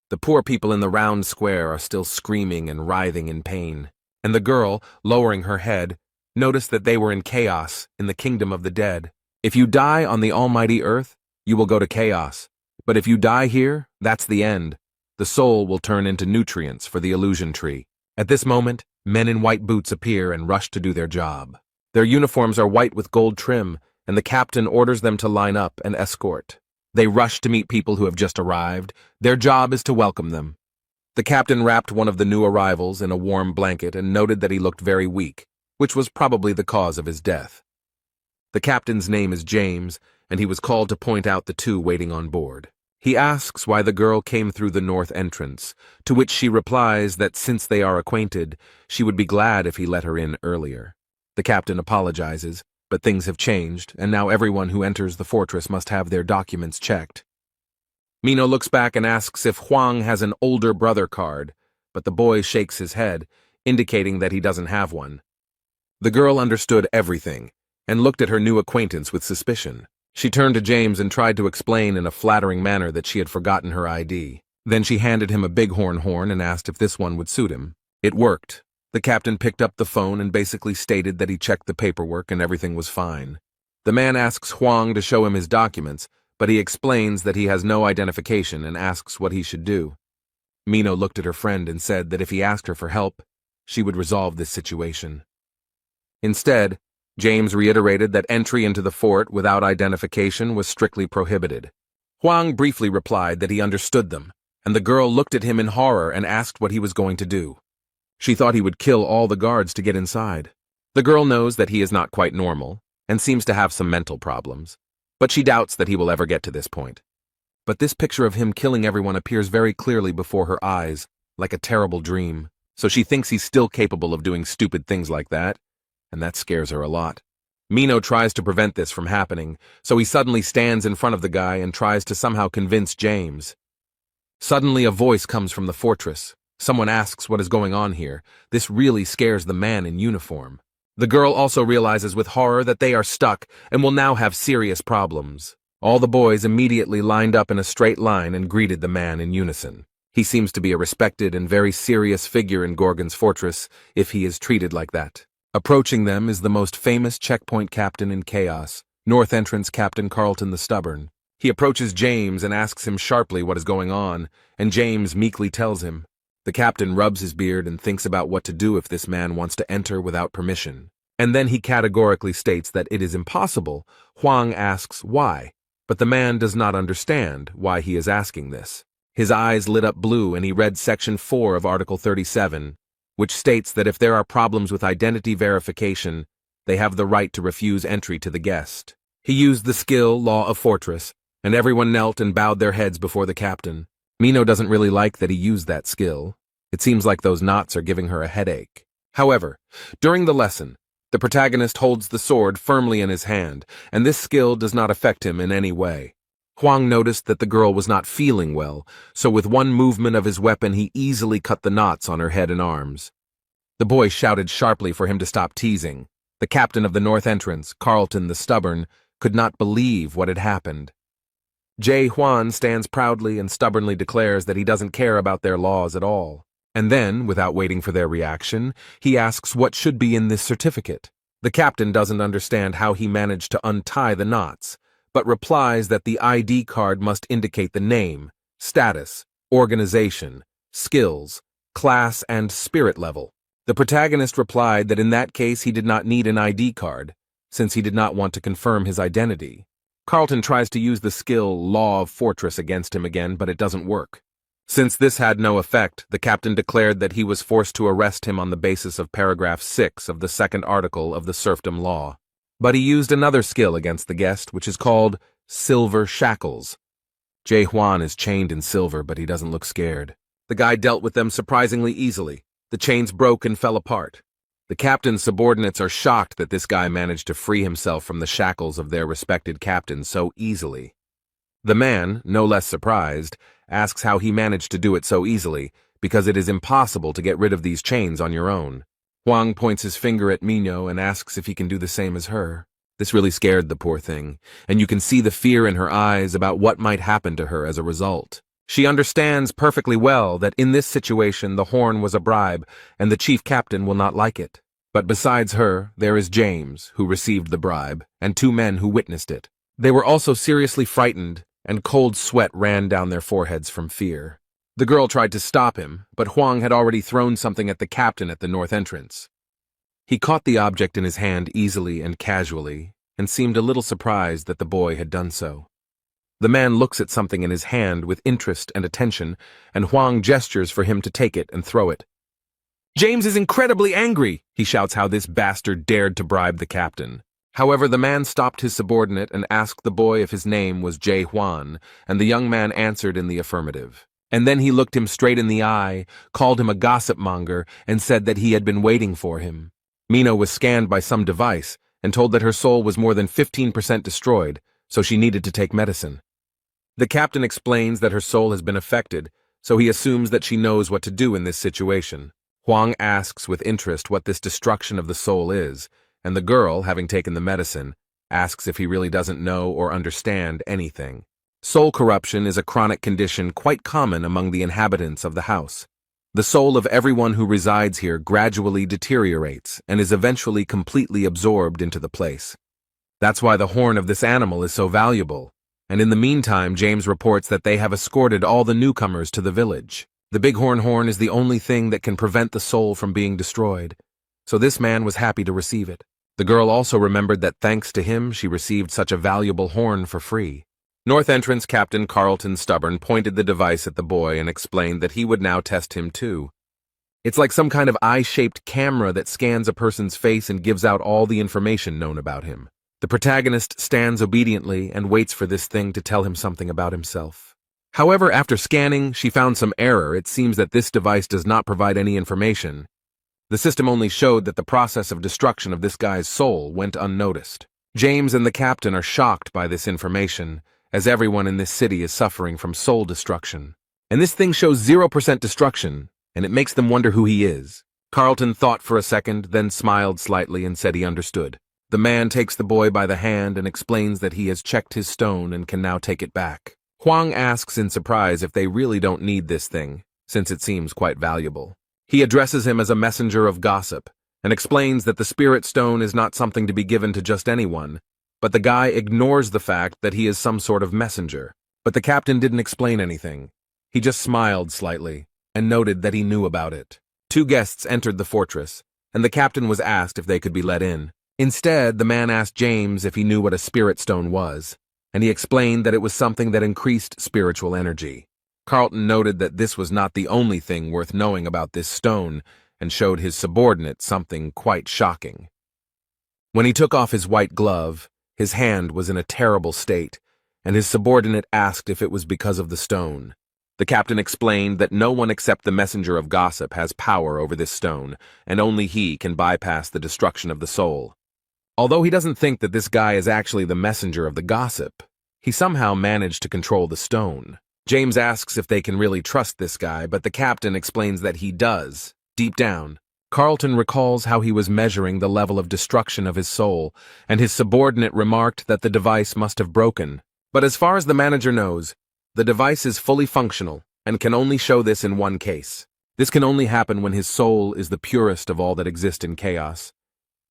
The poor people in the round square are still screaming and writhing in pain, and the girl, lowering her head, noticed that they were in chaos in the kingdom of the dead. If you die on the almighty earth, you will go to chaos. But if you die here, that's the end. The soul will turn into nutrients for the illusion tree. At this moment, men in white boots appear and rush to do their job. Their uniforms are white with gold trim, and the captain orders them to line up and escort. They rush to meet people who have just arrived. Their job is to welcome them. The captain wrapped one of the new arrivals in a warm blanket and noted that he looked very weak, which was probably the cause of his death. The captain's name is James, and he was called to point out the two waiting on board. He asks why the girl came through the north entrance, to which she replies that since they are acquainted, she would be glad if he let her in earlier. The captain apologizes, but things have changed, and now everyone who enters the fortress must have their documents checked. Mino looks back and asks if Huang has an older brother card, but the boy shakes his head, indicating that he doesn't have one. The girl understood everything, and looked at her new acquaintance with suspicion. She turned to James and tried to explain in a flattering manner that she had forgotten her ID. Then she handed him a bighorn horn and asked if this one would suit him. It worked. The captain picked up the phone and basically stated that he checked the paperwork and everything was fine. The man asks Huang to show him his documents, but he explains that he has no identification and asks what he should do. Mino looked at her friend and said that if he asked her for help, she would resolve this situation. Instead, James reiterated that entry into the fort without identification was strictly prohibited. Huang briefly replied that he understood them, and the girl looked at him in horror and asked what he was going to do. She thought he would kill all the guards to get inside. The girl knows that he is not quite normal, and seems to have some mental problems, but she doubts that he will ever get to this point. But this picture of him killing everyone appears very clearly before her eyes, like a terrible dream, so she thinks he's still capable of doing stupid things like that, and that scares her a lot. Mino tries to prevent this from happening, so he suddenly stands in front of the guy and tries to somehow convince James. Suddenly a voice comes from the fortress. Someone asks what is going on here. This really scares the man in uniform. The girl also realizes with horror that they are stuck and will now have serious problems. All the boys immediately lined up in a straight line and greeted the man in unison. He seems to be a respected and very serious figure in Gorgon's fortress if he is treated like that. Approaching them is the most famous checkpoint captain in Chaos, North Entrance Captain Carlton the Stubborn. He approaches James and asks him sharply what is going on, and James meekly tells him. The captain rubs his beard and thinks about what to do if this man wants to enter without permission. And then he categorically states that it is impossible. Huang asks why, but the man does not understand why he is asking this. His eyes lit up blue and he read Section 4 of Article 37, which states that if there are problems with identity verification, they have the right to refuse entry to the guest. He used the skill Law of Fortress, and everyone knelt and bowed their heads before the captain. Mino doesn't really like that he used that skill. It seems like those knots are giving her a headache. However, during the lesson, the protagonist holds the sword firmly in his hand, and this skill does not affect him in any way. Huang noticed that the girl was not feeling well, so with one movement of his weapon he easily cut the knots on her head and arms. The boy shouted sharply for him to stop teasing. The captain of the north entrance, Carlton the Stubborn, could not believe what had happened. Jae Hwan stands proudly and stubbornly declares that he doesn't care about their laws at all. And then, without waiting for their reaction, he asks what should be in this certificate. The captain doesn't understand how he managed to untie the knots, but replies that the ID card must indicate the name, status, organization, skills, class, and spirit level. The protagonist replied that in that case he did not need an ID card, since he did not want to confirm his identity. Carlton tries to use the skill Law of Fortress against him again, but it doesn't work. Since this had no effect, the captain declared that he was forced to arrest him on the basis of paragraph 6 of the second article of the serfdom law. But he used another skill against the guest, which is called Silver Shackles. Jae Hwan is chained in silver, but he doesn't look scared. The guy dealt with them surprisingly easily. The chains broke and fell apart. The captain's subordinates are shocked that this guy managed to free himself from the shackles of their respected captain so easily. The man, no less surprised, asks how he managed to do it so easily, because it is impossible to get rid of these chains on your own. Hwang points his finger at Minho and asks if he can do the same as her. This really scared the poor thing, and you can see the fear in her eyes about what might happen to her as a result. She understands perfectly well that in this situation the horn was a bribe, and the chief captain will not like it. But besides her, there is James, who received the bribe, and 2 men who witnessed it. They were also seriously frightened, and cold sweat ran down their foreheads from fear. The girl tried to stop him, but Hwang had already thrown something at the captain at the north entrance. He caught the object in his hand easily and casually, and seemed a little surprised that the boy had done so. The man looks at something in his hand with interest and attention, and Hwang gestures for him to take it and throw it. James is incredibly angry, he shouts how this bastard dared to bribe the captain. However, the man stopped his subordinate and asked the boy if his name was Jae Hwan, and the young man answered in the affirmative. And then he looked him straight in the eye, called him a gossip monger, and said that he had been waiting for him. Minho was scanned by some device and told that her soul was more than 15% destroyed, so she needed to take medicine. The captain explains that her soul has been affected, so he assumes that she knows what to do in this situation. Hwang asks with interest what this destruction of the soul is, and the girl, having taken the medicine, asks if he really doesn't know or understand anything. Soul corruption is a chronic condition quite common among the inhabitants of the house. The soul of everyone who resides here gradually deteriorates and is eventually completely absorbed into the place. That's why the horn of this animal is so valuable. And in the meantime, James reports that they have escorted all the newcomers to the village. The bighorn horn is the only thing that can prevent the soul from being destroyed, so this man was happy to receive it. The girl also remembered that thanks to him, she received such a valuable horn for free. North Entrance Captain Carlton Stubborn pointed the device at the boy and explained that he would now test him too. It's like some kind of eye-shaped camera that scans a person's face and gives out all the information known about him. The protagonist stands obediently and waits for this thing to tell him something about himself. However, after scanning, she found some error. It seems that this device does not provide any information. The system only showed that the process of destruction of this guy's soul went unnoticed. James and the captain are shocked by this information, as everyone in this city is suffering from soul destruction. And this thing shows 0% destruction, and it makes them wonder who he is. Carlton thought for a second, then smiled slightly and said he understood. The man takes the boy by the hand and explains that he has checked his stone and can now take it back. Hwang asks in surprise if they really don't need this thing, since it seems quite valuable. He addresses him as a messenger of gossip, and explains that the spirit stone is not something to be given to just anyone, but the guy ignores the fact that he is some sort of messenger. But the captain didn't explain anything. He just smiled slightly, and noted that he knew about it. 2 guests entered the fortress, and the captain was asked if they could be let in. Instead, the man asked James if he knew what a spirit stone was, and he explained that it was something that increased spiritual energy. Carlton noted that this was not the only thing worth knowing about this stone, and showed his subordinate something quite shocking. When he took off his white glove, his hand was in a terrible state, and his subordinate asked if it was because of the stone. The captain explained that no one except the messenger of gossip has power over this stone, and only he can bypass the destruction of the soul. Although he doesn't think that this guy is actually the messenger of the gossip, he somehow managed to control the stone. James asks if they can really trust this guy, but the captain explains that he does, deep down. Carlton recalls how he was measuring the level of destruction of his soul, and his subordinate remarked that the device must have broken. But as far as the manager knows, the device is fully functional, and can only show this in one case. This can only happen when his soul is the purest of all that exist in chaos.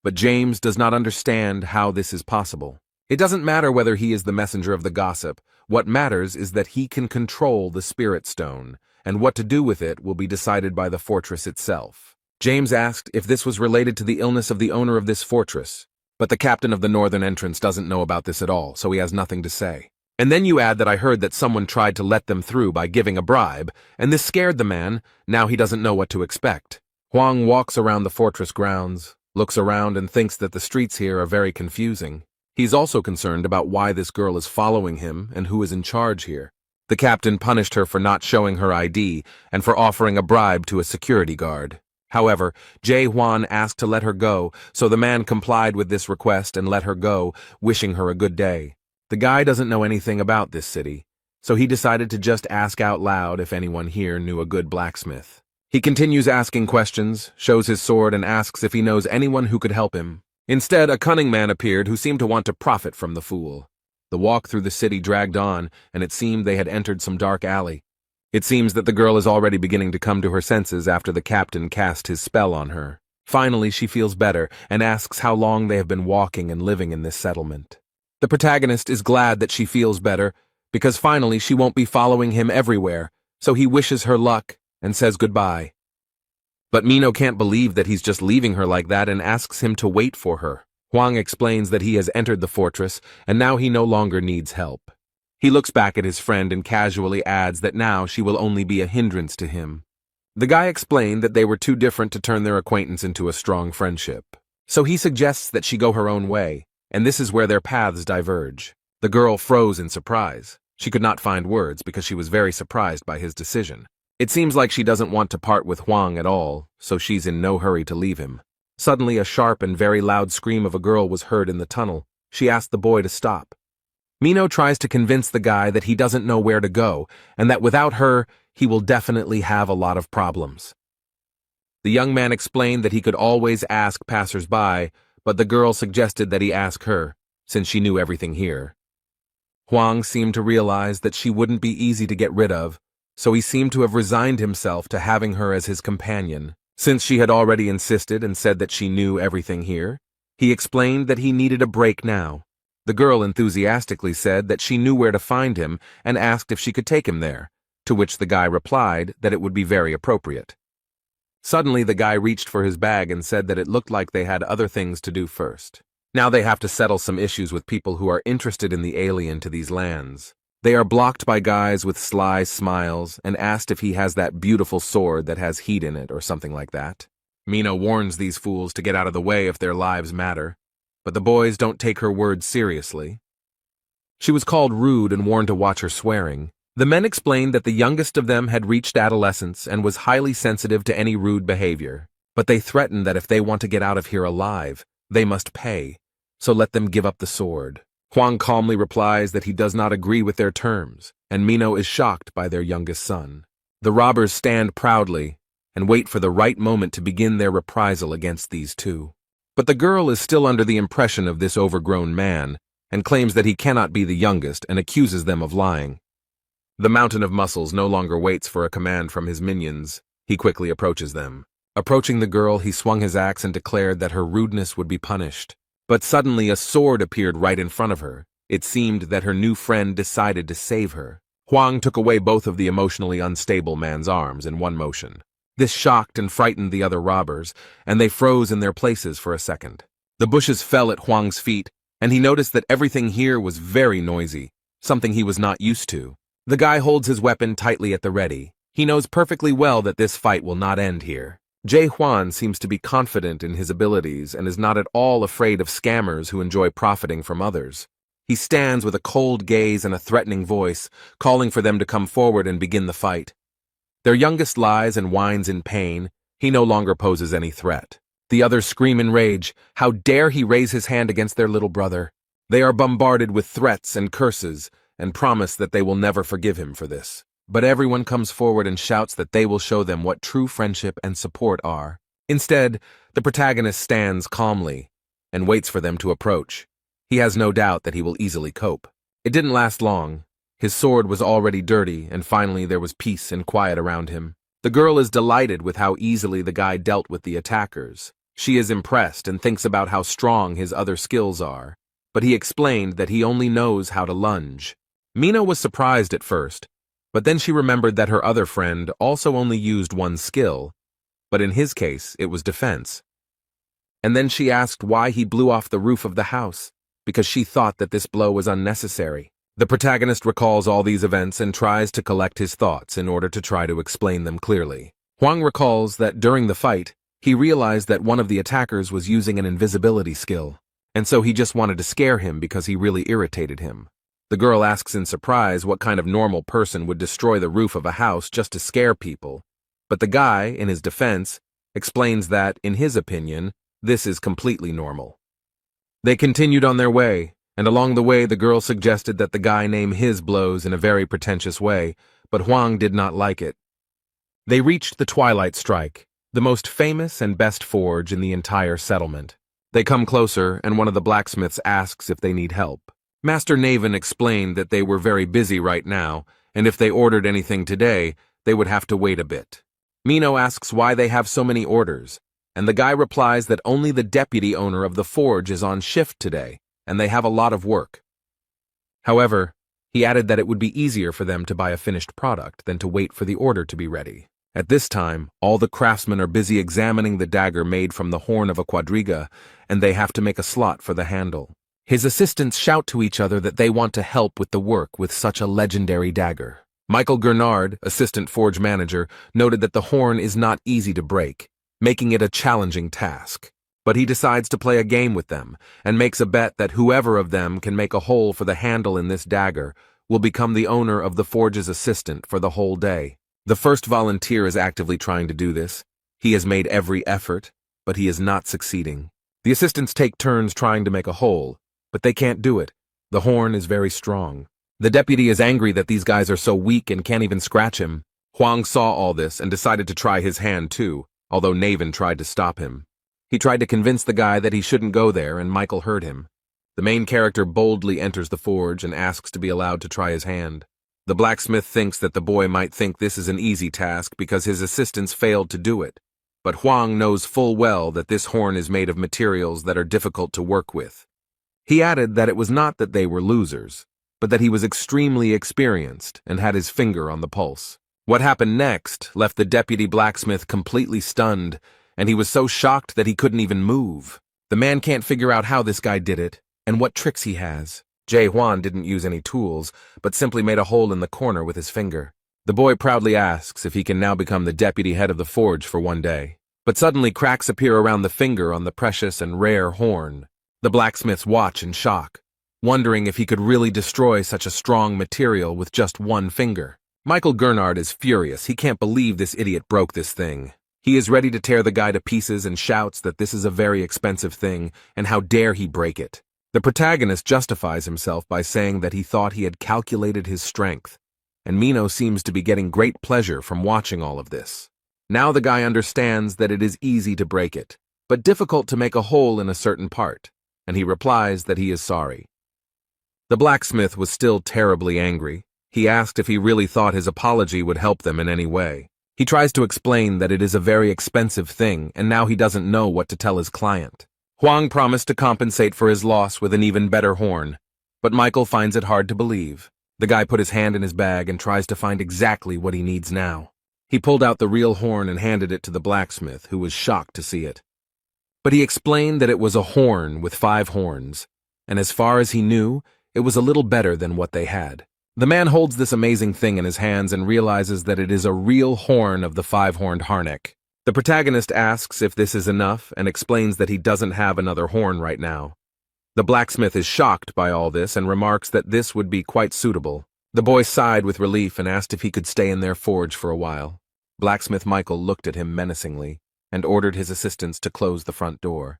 But James does not understand how this is possible. It doesn't matter whether he is the messenger of the gossip. What matters is that he can control the spirit stone, and what to do with it will be decided by the fortress itself. James asked if this was related to the illness of the owner of this fortress, but the captain of the northern entrance doesn't know about this at all, so he has nothing to say. And then you add that I heard that someone tried to let them through by giving a bribe, and this scared the man. Now he doesn't know what to expect. Huang walks around the fortress grounds, looks around and thinks that the streets here are very confusing. He's also concerned about why this girl is following him and who is in charge here. The captain punished her for not showing her ID and for offering a bribe to a security guard. However, Jae Hwan asked to let her go, so the man complied with this request and let her go, wishing her a good day. The guy doesn't know anything about this city, so he decided to just ask out loud if anyone here knew a good blacksmith. He continues asking questions, shows his sword, and asks if he knows anyone who could help him. Instead, a cunning man appeared who seemed to want to profit from the fool. The walk through the city dragged on, and it seemed they had entered some dark alley. It seems that the girl is already beginning to come to her senses after the captain cast his spell on her. Finally, she feels better and asks how long they have been walking and living in this settlement. The protagonist is glad that she feels better, because finally she won't be following him everywhere, so he wishes her luck and says goodbye. But Mino can't believe that he's just leaving her like that and asks him to wait for her. Huang explains that he has entered the fortress and now he no longer needs help. He looks back at his friend and casually adds that now she will only be a hindrance to him. The guy explained that they were too different to turn their acquaintance into a strong friendship. So he suggests that she go her own way, and this is where their paths diverge. The girl froze in surprise. She could not find words because she was very surprised by his decision. It seems like she doesn't want to part with Huang at all, so she's in no hurry to leave him. Suddenly, a sharp and very loud scream of a girl was heard in the tunnel. She asked the boy to stop. Mino tries to convince the guy that he doesn't know where to go, and that without her, he will definitely have a lot of problems. The young man explained that he could always ask passers-by, but the girl suggested that he ask her, since she knew everything here. Huang seemed to realize that she wouldn't be easy to get rid of, so he seemed to have resigned himself to having her as his companion. Since she had already insisted and said that she knew everything here, he explained that he needed a break now. The girl enthusiastically said that she knew where to find him and asked if she could take him there, to which the guy replied that it would be very appropriate. Suddenly, the guy reached for his bag and said that it looked like they had other things to do first. Now they have to settle some issues with people who are interested in the alien to these lands. They are blocked by guys with sly smiles and asked if he has that beautiful sword that has heat in it or something like that. Mino warns these fools to get out of the way if their lives matter, but the boys don't take her words seriously. She was called rude and warned to watch her swearing. The men explained that the youngest of them had reached adolescence and was highly sensitive to any rude behavior, but they threatened that if they want to get out of here alive, they must pay, so let them give up the sword. Huang calmly replies that he does not agree with their terms, and Mino is shocked by their youngest son. The robbers stand proudly and wait for the right moment to begin their reprisal against these two. But the girl is still under the impression of this overgrown man and claims that he cannot be the youngest and accuses them of lying. The Mountain of Muscles no longer waits for a command from his minions. He quickly approaches them. Approaching the girl, he swung his axe and declared that her rudeness would be punished. But suddenly a sword appeared right in front of her. It seemed that her new friend decided to save her. Huang took away both of the emotionally unstable man's arms in one motion. This shocked and frightened the other robbers, and they froze in their places for a second. The bushes fell at Huang's feet, and he noticed that everything here was very noisy, something he was not used to. The guy holds his weapon tightly at the ready. He knows perfectly well that this fight will not end here. Jae Hwan seems to be confident in his abilities and is not at all afraid of scammers who enjoy profiting from others. He stands with a cold gaze and a threatening voice, calling for them to come forward and begin the fight. Their youngest lies and whines in pain. He no longer poses any threat. The others scream in rage. How dare he raise his hand against their little brother? They are bombarded with threats and curses and promise that they will never forgive him for this. But everyone comes forward and shouts that they will show them what true friendship and support are. Instead, the protagonist stands calmly and waits for them to approach. He has no doubt that he will easily cope. It didn't last long. His sword was already dirty, and finally there was peace and quiet around him. The girl is delighted with how easily the guy dealt with the attackers. She is impressed and thinks about how strong his other skills are. but he explained that he only knows how to lunge. Mina was surprised at first, but then she remembered that her other friend also only used one skill, but in his case it was defense. And then she asked why he blew off the roof of the house, because she thought that this blow was unnecessary. The protagonist recalls all these events and tries to collect his thoughts in order to try to explain them clearly. Hwang recalls that during the fight, he realized that one of the attackers was using an invisibility skill, and so he just wanted to scare him because he really irritated him. The girl asks in surprise what kind of normal person would destroy the roof of a house just to scare people, but the guy, in his defense, explains that, in his opinion, this is completely normal. They continued on their way, and along the way the girl suggested that the guy name his blows in a very pretentious way, but Hwang did not like it. They reached the Twilight Strike, the most famous and best forge in the entire settlement. They come closer, and one of the blacksmiths asks if they need help. Master Naven explained that they were very busy right now, and if they ordered anything today, they would have to wait a bit. Mino asks why they have so many orders, and the guy replies that only the deputy owner of the forge is on shift today, and they have a lot of work. However, he added that it would be easier for them to buy a finished product than to wait for the order to be ready. At this time, all the craftsmen are busy examining the dagger made from the horn of a quadriga, and they have to make a slot for the handle. His assistants shout to each other that they want to help with the work with such a legendary dagger. Michael Gernard, assistant forge manager, noted that the horn is not easy to break, making it a challenging task. But he decides to play a game with them, and makes a bet that whoever of them can make a hole for the handle in this dagger will become the owner of the forge's assistant for the whole day. The first volunteer is actively trying to do this. He has made every effort, but he is not succeeding. The assistants take turns trying to make a hole, but they can't do it. The horn is very strong. The deputy is angry that these guys are so weak and can't even scratch him. Hwang saw all this and decided to try his hand too, although Naven tried to stop him. He tried to convince the guy that he shouldn't go there, and Michael heard him. The main character boldly enters the forge and asks to be allowed to try his hand. The blacksmith thinks that the boy might think this is an easy task because his assistants failed to do it, but Hwang knows full well that this horn is made of materials that are difficult to work with. He added that it was not that they were losers, but that he was extremely experienced and had his finger on the pulse. What happened next left the deputy blacksmith completely stunned, and he was so shocked that he couldn't even move. The man can't figure out how this guy did it and what tricks he has. Jae Hwan didn't use any tools, but simply made a hole in the corner with his finger. The boy proudly asks if he can now become the deputy head of the forge for one day. But suddenly cracks appear around the finger on the precious and rare horn. The blacksmiths watch in shock, wondering if he could really destroy such a strong material with just one finger. Michael Gernard is furious. He can't believe this idiot broke this thing. He is ready to tear the guy to pieces and shouts that this is a very expensive thing, and how dare he break it. The protagonist justifies himself by saying that he thought he had calculated his strength, and Mino seems to be getting great pleasure from watching all of this. Now the guy understands that it is easy to break it, but difficult to make a hole in a certain part, and he replies that he is sorry. The blacksmith was still terribly angry. He asked if he really thought his apology would help them in any way. He tries to explain that it is a very expensive thing, and now he doesn't know what to tell his client. Hwang promised to compensate for his loss with an even better horn, but Michael finds it hard to believe. The guy put his hand in his bag and tries to find exactly what he needs now. He pulled out the real horn and handed it to the blacksmith, who was shocked to see it. But he explained that it was a horn with 5 horns, and as far as he knew, it was a little better than what they had. The man holds this amazing thing in his hands and realizes that it is a real horn of the 5-horned Harneck. The protagonist asks if this is enough and explains that he doesn't have another horn right now. The blacksmith is shocked by all this and remarks that this would be quite suitable. The boy sighed with relief and asked if he could stay in their forge for a while. Blacksmith Michael looked at him menacingly and ordered his assistants to close the front door.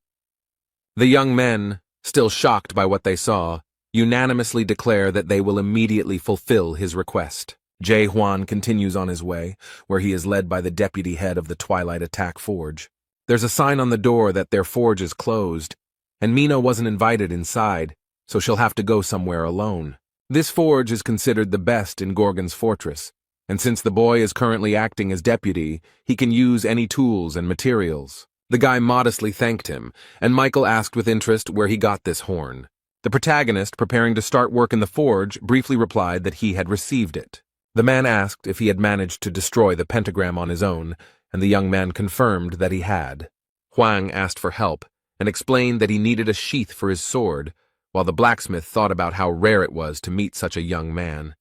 The young men, still shocked by what they saw, unanimously declare that they will immediately fulfill his request. Jae Hwan continues on his way, where he is led by the deputy head of the Twilight Attack Forge. There's a sign on the door that their forge is closed, and Mino wasn't invited inside, so she'll have to go somewhere alone. This forge is considered the best in Gorgon's fortress, and since the boy is currently acting as deputy, he can use any tools and materials. The guy modestly thanked him, and Michael asked with interest where he got this horn. The protagonist, preparing to start work in the forge, briefly replied that he had received it. The man asked if he had managed to destroy the pentagram on his own, and the young man confirmed that he had. Huang asked for help, and explained that he needed a sheath for his sword, while the blacksmith thought about how rare it was to meet such a young man.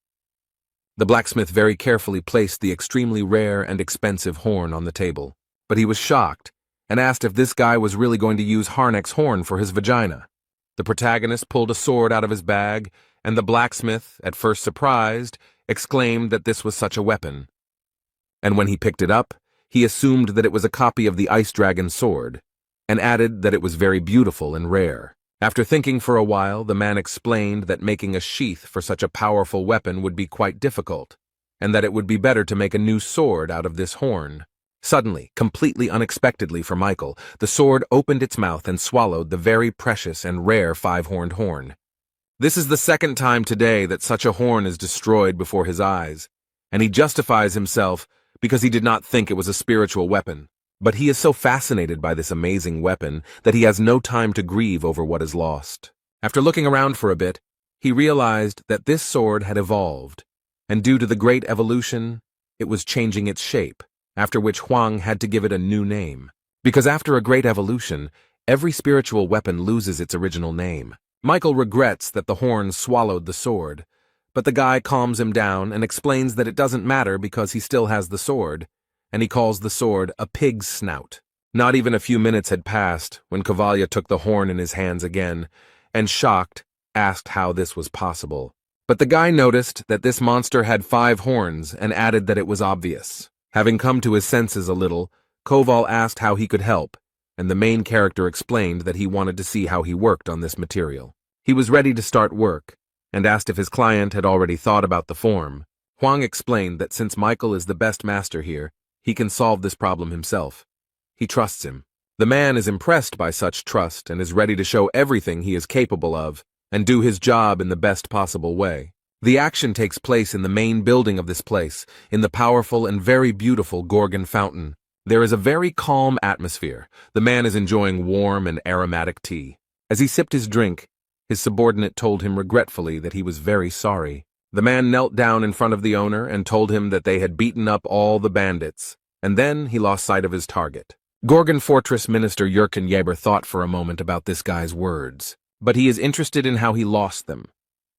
The blacksmith very carefully placed the extremely rare and expensive horn on the table, but he was shocked, and asked if this guy was really going to use Harnack's horn for his vagina. The protagonist pulled a sword out of his bag, and the blacksmith, at first surprised, exclaimed that this was such a weapon. And when he picked it up, he assumed that it was a copy of the ice dragon's sword, and added that it was very beautiful and rare. After thinking for a while, the man explained that making a sheath for such a powerful weapon would be quite difficult, and that it would be better to make a new sword out of this horn. Suddenly, completely unexpectedly for Michael, the sword opened its mouth and swallowed the very precious and rare five-horned horn. This is the second time today that such a horn is destroyed before his eyes, and he justifies himself because he did not think it was a spiritual weapon. But he is so fascinated by this amazing weapon that he has no time to grieve over what is lost. After looking around for a bit, he realized that this sword had evolved, and due to the great evolution, it was changing its shape, after which Huang had to give it a new name. Because after a great evolution, every spiritual weapon loses its original name. Michael regrets that the horn swallowed the sword, but the guy calms him down and explains that it doesn't matter because he still has the sword, and he calls the sword a pig's snout. Not even a few minutes had passed when Cavalia took the horn in his hands again, and shocked, asked how this was possible. But the guy noticed that this monster had 5 horns and added that it was obvious. Having come to his senses a little, Koval asked how he could help, and the main character explained that he wanted to see how he worked on this material. He was ready to start work, and asked if his client had already thought about the form. Huang explained that since Michael is the best master here, he can solve this problem himself. He trusts him. The man is impressed by such trust and is ready to show everything he is capable of and do his job in the best possible way. The action takes place in the main building of this place, in the powerful and very beautiful Gorgon Fountain. There is a very calm atmosphere. The man is enjoying warm and aromatic tea. As he sipped his drink, his subordinate told him regretfully that he was very sorry. The man knelt down in front of the owner and told him that they had beaten up all the bandits, and then he lost sight of his target. Gorgon Fortress Minister Jurgen Jaeber thought for a moment about this guy's words, but he is interested in how he lost them.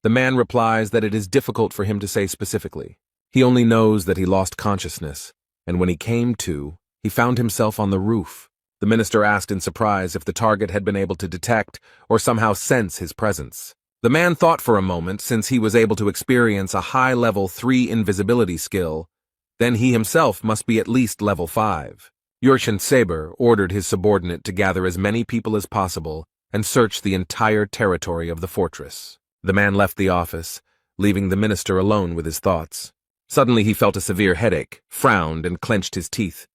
The man replies that it is difficult for him to say specifically. He only knows that he lost consciousness, and when he came to, he found himself on the roof. The minister asked in surprise if the target had been able to detect or somehow sense his presence. The man thought for a moment, since he was able to experience a high-level 3 invisibility skill, then he himself must be at least level 5. Jurgen Saber ordered his subordinate to gather as many people as possible and search the entire territory of the fortress. The man left the office, leaving the minister alone with his thoughts. Suddenly he felt a severe headache, frowned, and clenched his teeth.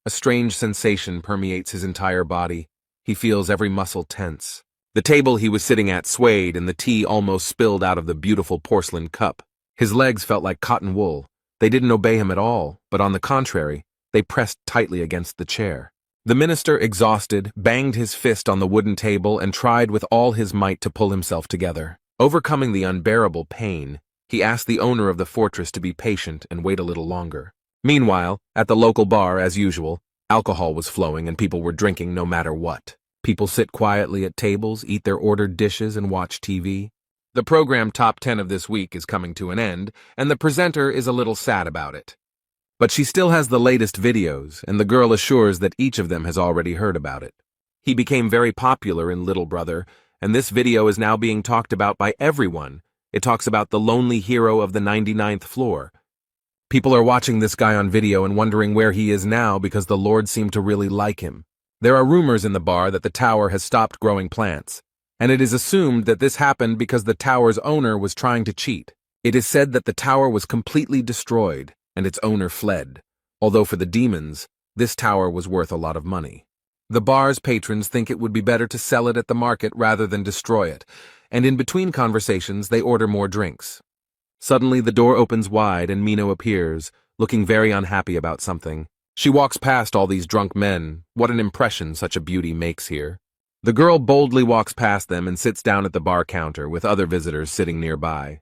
A strange sensation permeates his entire body. He feels every muscle tense. The table he was sitting at swayed and the tea almost spilled out of the beautiful porcelain cup. His legs felt like cotton wool. They didn't obey him at all, but on the contrary, they pressed tightly against the chair. The minister, exhausted, banged his fist on the wooden table and tried with all his might to pull himself together. Overcoming the unbearable pain, he asked the owner of the fortress to be patient and wait a little longer. Meanwhile, at the local bar, as usual, alcohol was flowing and people were drinking no matter what. People sit quietly at tables, eat their ordered dishes, and watch TV. The program Top 10 of this week is coming to an end, and the presenter is a little sad about it. But she still has the latest videos, and the girl assures that each of them has already heard about it. He became very popular in Little Brother, and this video is now being talked about by everyone. It talks about the lonely hero of the 99th floor. People are watching this guy on video and wondering where he is now because the Lord seemed to really like him. There are rumors in the bar that the tower has stopped growing plants, and it is assumed that this happened because the tower's owner was trying to cheat. It is said that the tower was completely destroyed, and its owner fled, although for the demons, this tower was worth a lot of money. The bar's patrons think it would be better to sell it at the market rather than destroy it, and in between conversations they order more drinks. Suddenly the door opens wide and Mino appears, looking very unhappy about something. She walks past all these drunk men. What an impression such a beauty makes here. The girl boldly walks past them and sits down at the bar counter with other visitors sitting nearby.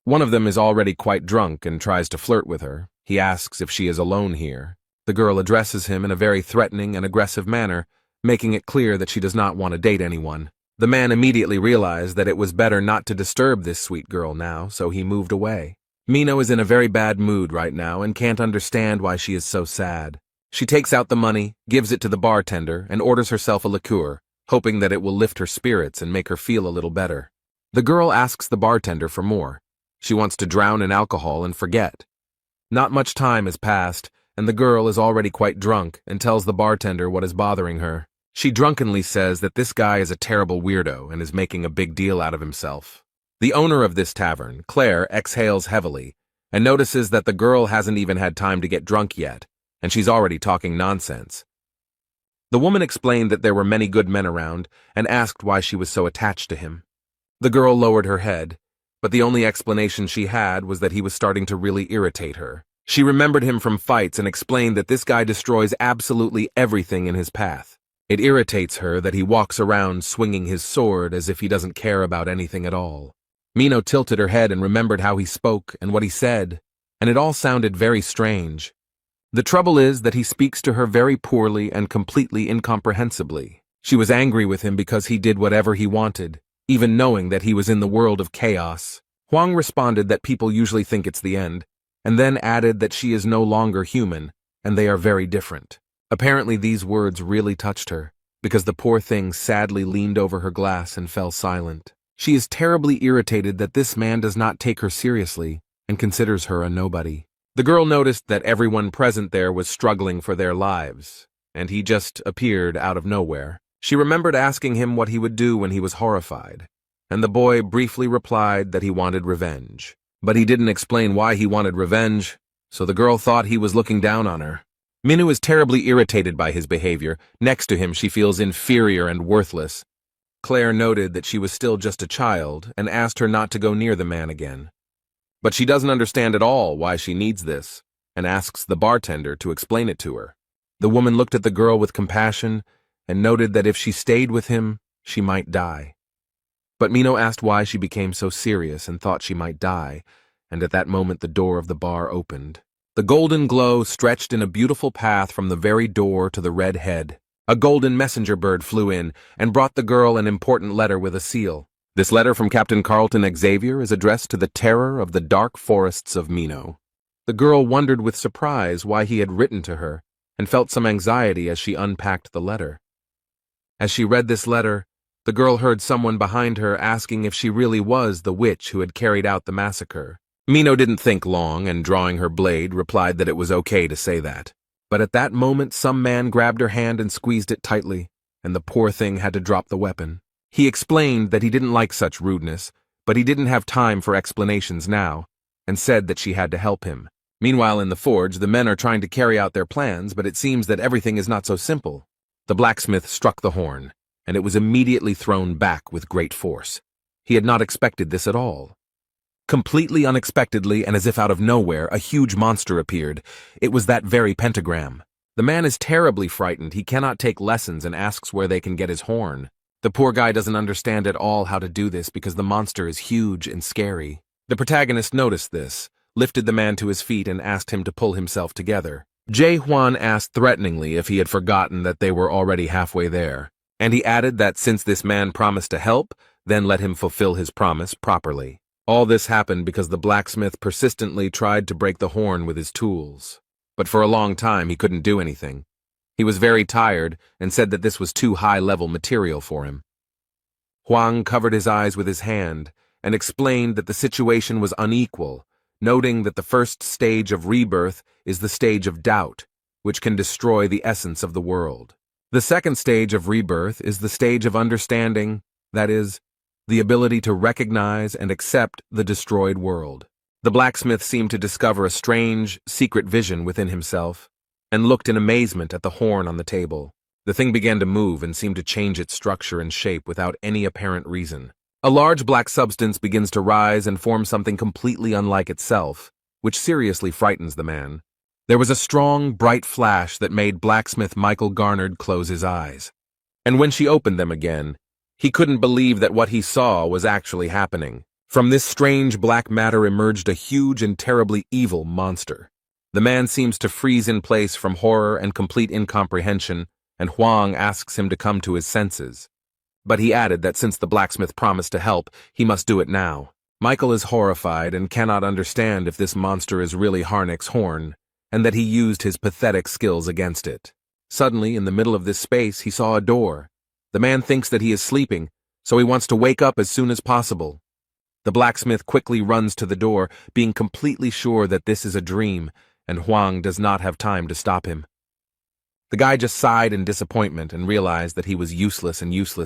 One of them is already quite drunk and tries to flirt with her. He asks if she is alone here. The girl addresses him in a very threatening and aggressive manner, making it clear that she does not want to date anyone. The man immediately realized that it was better not to disturb this sweet girl now, so he moved away. Mino is in a very bad mood right now and can't understand why she is so sad. She takes out the money, gives it to the bartender, and orders herself a liqueur, hoping that it will lift her spirits and make her feel a little better. The girl asks the bartender for more. She wants to drown in alcohol and forget. Not much time has passed, and the girl is already quite drunk and tells the bartender what is bothering her. She drunkenly says that this guy is a terrible weirdo and is making a big deal out of himself. The owner of this tavern, Claire, exhales heavily and notices that the girl hasn't even had time to get drunk yet, and she's already talking nonsense. The woman explained that there were many good men around and asked why she was so attached to him. The girl lowered her head, but the only explanation she had was that he was starting to really irritate her. She remembered him from fights and explained that this guy destroys absolutely everything in his path. It irritates her that he walks around swinging his sword as if he doesn't care about anything at all. Mino tilted her head and remembered how he spoke and what he said, and it all sounded very strange. The trouble is that he speaks to her very poorly and completely incomprehensibly. She was angry with him because he did whatever he wanted, even knowing that he was in the world of chaos. Huang responded that people usually think it's the end, and then added that she is no longer human, and they are very different. Apparently these words really touched her, because the poor thing sadly leaned over her glass and fell silent. She is terribly irritated that this man does not take her seriously and considers her a nobody. The girl noticed that everyone present there was struggling for their lives, and he just appeared out of nowhere. She remembered asking him what he would do when he was horrified, and the boy briefly replied that he wanted revenge. But he didn't explain why he wanted revenge, so the girl thought he was looking down on her. Minu is terribly irritated by his behavior. Next to him, she feels inferior and worthless. Claire noted that she was still just a child and asked her not to go near the man again. But she doesn't understand at all why she needs this, and asks the bartender to explain it to her. The woman looked at the girl with compassion and noted that if she stayed with him, she might die. But Mino asked why she became so serious and thought she might die, and at that moment the door of the bar opened. The golden glow stretched in a beautiful path from the very door to the red head. A golden messenger bird flew in and brought the girl an important letter with a seal. This letter from Captain Carlton Xavier is addressed to the terror of the dark forests of Mino. The girl wondered with surprise why he had written to her and felt some anxiety as she unpacked the letter. As she read this letter, the girl heard someone behind her asking if she really was the witch who had carried out the massacre. Mino didn't think long and, drawing her blade, replied that it was okay to say that. But at that moment some man grabbed her hand and squeezed it tightly, and the poor thing had to drop the weapon. He explained that he didn't like such rudeness, but he didn't have time for explanations now, and said that she had to help him. Meanwhile in the forge, the men are trying to carry out their plans, but it seems that everything is not so simple. The blacksmith struck the horn, and it was immediately thrown back with great force. He had not expected this at all. Completely unexpectedly and as if out of nowhere, a huge monster appeared. It was that very pentagram. The man is terribly frightened. He cannot take lessons and asks where they can get his horn. The poor guy doesn't understand at all how to do this because the monster is huge and scary. The protagonist noticed this, lifted the man to his feet and asked him to pull himself together. Jae Hwan asked threateningly if he had forgotten that they were already halfway there, and he added that since this man promised to help, then let him fulfill his promise properly. All this happened because the blacksmith persistently tried to break the horn with his tools. But for a long time he couldn't do anything. He was very tired and said that this was too high-level material for him. Huang covered his eyes with his hand and explained that the situation was unequal, noting that the first stage of rebirth is the stage of doubt, which can destroy the essence of the world. The second stage of rebirth is the stage of understanding, that is, the ability to recognize and accept the destroyed world. The blacksmith seemed to discover a strange, secret vision within himself, and looked in amazement at the horn on the table. The thing began to move and seemed to change its structure and shape without any apparent reason. A large black substance begins to rise and form something completely unlike itself, which seriously frightens the man. There was a strong, bright flash that made blacksmith Michael Garnard close his eyes. And when she opened them again, he couldn't believe that what he saw was actually happening. From this strange black matter emerged a huge and terribly evil monster. The man seems to freeze in place from horror and complete incomprehension, and Huang asks him to come to his senses. But he added that since the blacksmith promised to help, he must do it now. Michael is horrified and cannot understand if this monster is really Harnick's horn, and that he used his pathetic skills against it. Suddenly, in the middle of this space, he saw a door. The man thinks that he is sleeping, so he wants to wake up as soon as possible. The blacksmith quickly runs to the door, being completely sure that this is a dream, and Huang does not have time to stop him. The guy just sighed in disappointment and realized that he was useless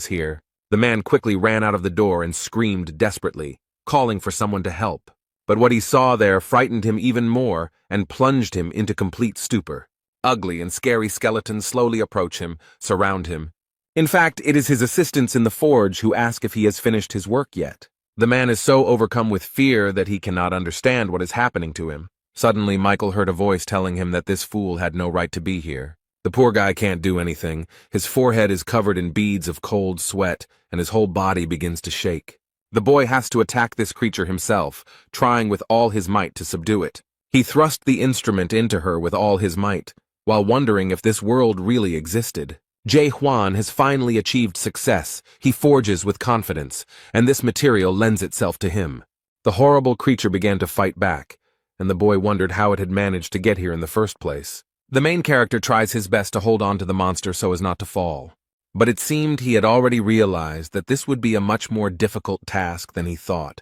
here. The man quickly ran out of the door and screamed desperately, calling for someone to help. But what he saw there frightened him even more and plunged him into complete stupor. Ugly and scary skeletons slowly approach him, surround him. In fact, it is his assistants in the forge who ask if he has finished his work yet. The man is so overcome with fear that he cannot understand what is happening to him. Suddenly, Michael heard a voice telling him that this fool had no right to be here. The poor guy can't do anything. His forehead is covered in beads of cold sweat, and his whole body begins to shake. The boy has to attack this creature himself, trying with all his might to subdue it. He thrust the instrument into her with all his might, while wondering if this world really existed. Jay Huan has finally achieved success. He forges with confidence, and this material lends itself to him. The horrible creature began to fight back, and the boy wondered how it had managed to get here in the first place. The main character tries his best to hold on to the monster so as not to fall, but it seemed he had already realized that this would be a much more difficult task than he thought.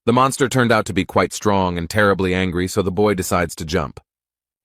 The monster turned out to be quite strong and terribly angry, so the boy decides to jump.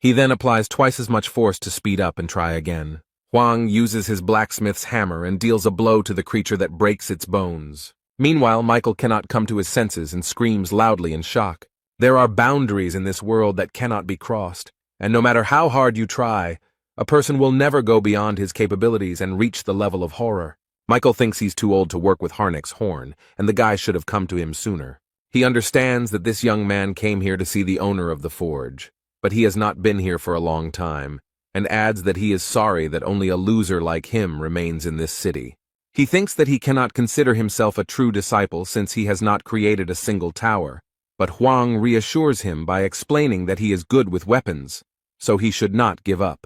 He then applies twice as much force to speed up and try again. Huang uses his blacksmith's hammer and deals a blow to the creature that breaks its bones. Meanwhile, Michael cannot come to his senses and screams loudly in shock. There are boundaries in this world that cannot be crossed, and no matter how hard you try, a person will never go beyond his capabilities and reach the level of horror. Michael thinks he's too old to work with Harnick's horn, and the guy should have come to him sooner. He understands that this young man came here to see the owner of the forge, but he has not been here for a long time, and adds that he is sorry that only a loser like him remains in this city. He thinks that he cannot consider himself a true disciple since he has not created a single tower, but Huang reassures him by explaining that he is good with weapons, so he should not give up.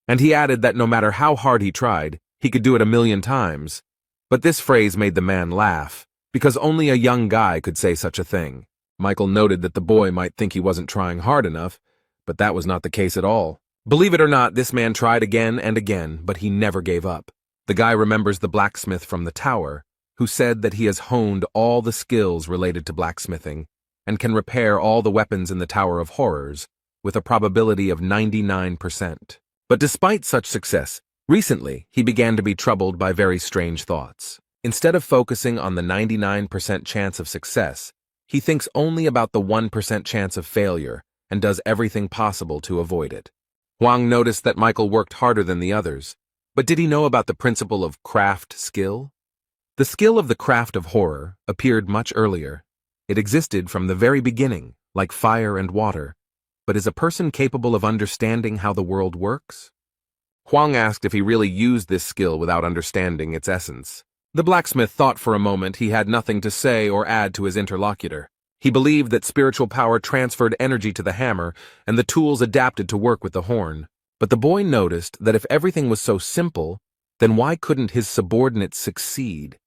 And he added that no matter how hard he tried, he could do it 1,000,000 times. But this phrase made the man laugh, because only a young guy could say such a thing. Michael noted that the boy might think he wasn't trying hard enough, but that was not the case at all. Believe it or not, this man tried again and again, but he never gave up. The guy remembers the blacksmith from the tower, who said that he has honed all the skills related to blacksmithing and can repair all the weapons in the Tower of Horrors with a probability of 99%. But despite such success, recently he began to be troubled by very strange thoughts. Instead of focusing on the 99% chance of success, he thinks only about the 1% chance of failure and does everything possible to avoid it. Huang noticed that Michael worked harder than the others, but did he know about the principle of craft skill? The skill of the craft of horror appeared much earlier. It existed from the very beginning, like fire and water, but is a person capable of understanding how the world works? Huang asked if he really used this skill without understanding its essence. The blacksmith thought for a moment he had nothing to say or add to his interlocutor. He believed that spiritual power transferred energy to the hammer and the tools adapted to work with the horn. But the boy noticed that if everything was so simple, then why couldn't his subordinates succeed?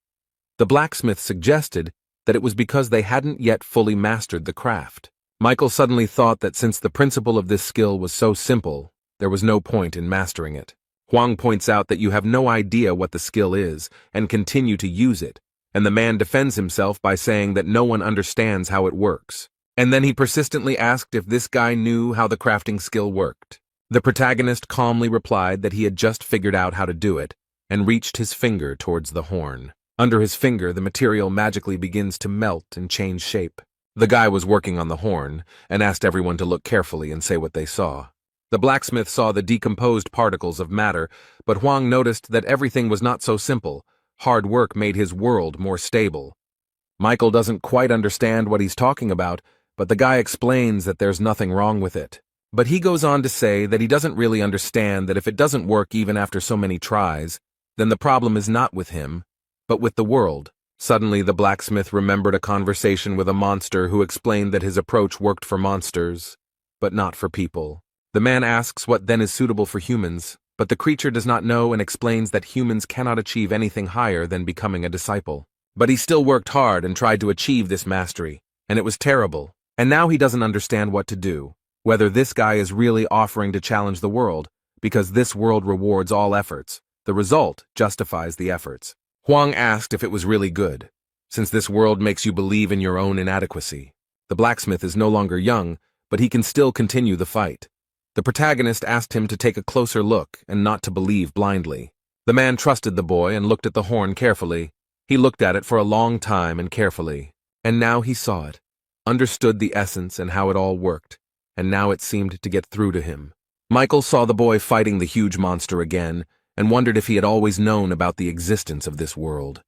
The blacksmith suggested that it was because they hadn't yet fully mastered the craft. Michael suddenly thought that since the principle of this skill was so simple, there was no point in mastering it. Huang points out that you have no idea what the skill is and continue to use it, and the man defends himself by saying that no one understands how it works. And then he persistently asked if this guy knew how the crafting skill worked. The protagonist calmly replied that he had just figured out how to do it, and reached his finger towards the horn. Under his finger, the material magically begins to melt and change shape. The guy was working on the horn, and asked everyone to look carefully and say what they saw. The blacksmith saw the decomposed particles of matter, but Huang noticed that everything was not so simple. Hard work made his world more stable. Michael doesn't quite understand what he's talking about, but the guy explains that there's nothing wrong with it. But he goes on to say that he doesn't really understand that if it doesn't work even after so many tries, then the problem is not with him, but with the world. Suddenly, the blacksmith remembered a conversation with a monster who explained that his approach worked for monsters, but not for people. The man asks what then is suitable for humans, but the creature does not know and explains that humans cannot achieve anything higher than becoming a disciple. But he still worked hard and tried to achieve this mastery, and it was terrible. And now he doesn't understand what to do, whether this guy is really offering to challenge the world, because this world rewards all efforts. The result justifies the efforts. Huang asked if it was really good, since this world makes you believe in your own inadequacy. The blacksmith is no longer young, but he can still continue the fight. The protagonist asked him to take a closer look and not to believe blindly. The man trusted the boy and looked at the horn carefully. He looked at it for a long time and carefully, and now he saw it, understood the essence and how it all worked, and now it seemed to get through to him. Michael saw the boy fighting the huge monster again, and wondered if he had always known about the existence of this world.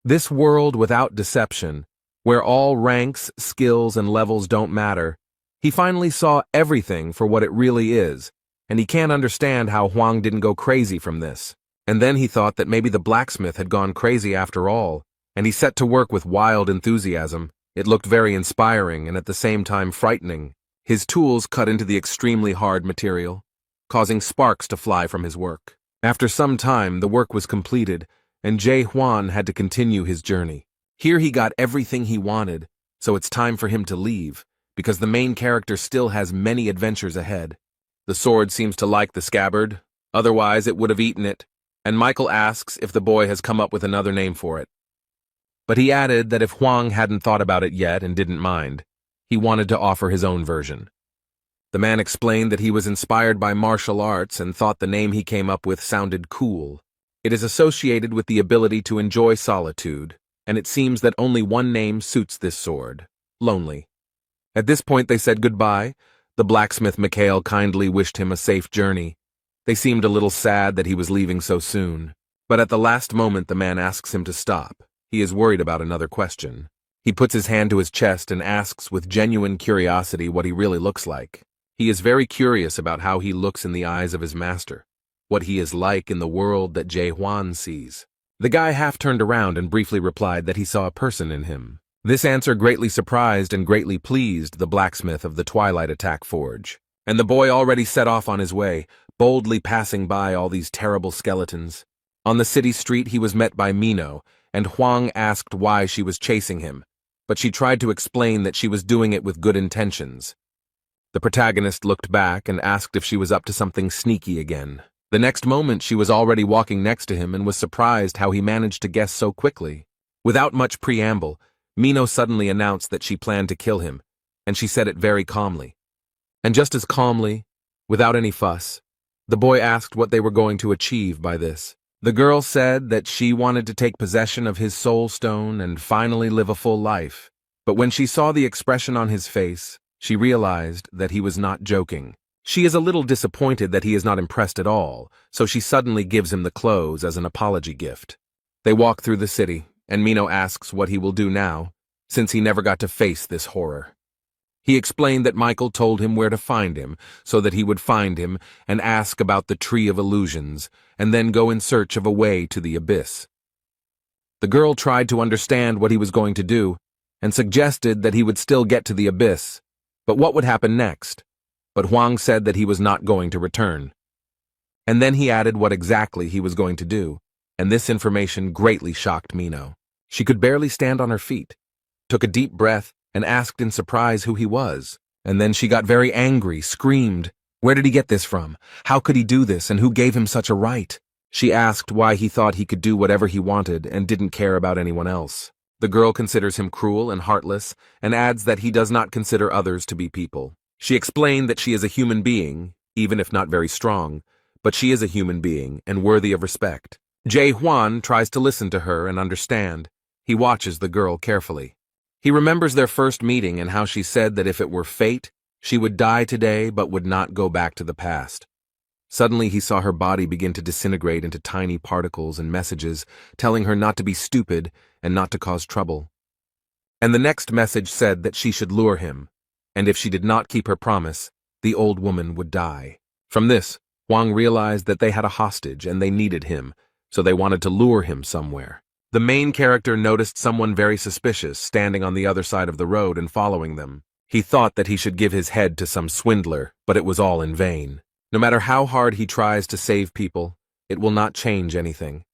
This world without deception, where all ranks, skills, and levels don't matter. He finally saw everything for what it really is, and he can't understand how Huang didn't go crazy from this. And then he thought that maybe the blacksmith had gone crazy after all, and he set to work with wild enthusiasm. It looked very inspiring and at the same time frightening. His tools cut into the extremely hard material, causing sparks to fly from his work. After some time, the work was completed, and Jae Hwan had to continue his journey. Here he got everything he wanted, so it's time for him to leave, because the main character still has many adventures ahead. The sword seems to like the scabbard, otherwise it would have eaten it, and Michael asks if the boy has come up with another name for it. But he added that if Huang hadn't thought about it yet and didn't mind, he wanted to offer his own version. The man explained that he was inspired by martial arts and thought the name he came up with sounded cool. It is associated with the ability to enjoy solitude, and it seems that only one name suits this sword: Lonely. At this point they said goodbye. The blacksmith Mikhail kindly wished him a safe journey. They seemed a little sad that he was leaving so soon. But at the last moment the man asks him to stop. He is worried about another question. He puts his hand to his chest and asks with genuine curiosity what he really looks like. He is very curious about how he looks in the eyes of his master, what he is like in the world that Jae Hwan sees. The guy half turned around and briefly replied that he saw a person in him. This answer greatly surprised and greatly pleased the blacksmith of the Twilight Attack Forge, and the boy already set off on his way, boldly passing by all these terrible skeletons. On the city street he was met by Mino, and Huang asked why she was chasing him, but she tried to explain that she was doing it with good intentions. The protagonist looked back and asked if she was up to something sneaky again. The next moment she was already walking next to him and was surprised how he managed to guess so quickly. Without much preamble, Mino suddenly announced that she planned to kill him, and she said it very calmly. And just as calmly, without any fuss, the boy asked what they were going to achieve by this. The girl said that she wanted to take possession of his soul stone and finally live a full life. But when she saw the expression on his face, she realized that he was not joking. She is a little disappointed that he is not impressed at all, so she suddenly gives him the clothes as an apology gift. They walk through the city, and Mino asks what he will do now, since he never got to face this horror. He explained that Michael told him where to find him, so that he would find him and ask about the Tree of Illusions, and then go in search of a way to the abyss. The girl tried to understand what he was going to do, and suggested that he would still get to the abyss, but what would happen next? But Huang said that he was not going to return. And then he added what exactly he was going to do, and this information greatly shocked Mino. She could barely stand on her feet, took a deep breath, and asked in surprise who he was. And then she got very angry, screamed, "Where did he get this from? How could he do this, and who gave him such a right?" She asked why he thought he could do whatever he wanted and didn't care about anyone else. The girl considers him cruel and heartless, and adds that he does not consider others to be people. She explained that she is a human being, even if not very strong, but she is a human being and worthy of respect. Jae Hwan tries to listen to her and understand. He watches the girl carefully. He remembers their first meeting and how she said that if it were fate, she would die today but would not go back to the past. Suddenly he saw her body begin to disintegrate into tiny particles and messages, telling her not to be stupid and not to cause trouble. And the next message said that she should lure him, and if she did not keep her promise, the old woman would die. From this, Huang realized that they had a hostage and they needed him, so they wanted to lure him somewhere. The main character noticed someone very suspicious standing on the other side of the road and following them. He thought that he should give his head to some swindler, but it was all in vain. No matter how hard he tries to save people, it will not change anything,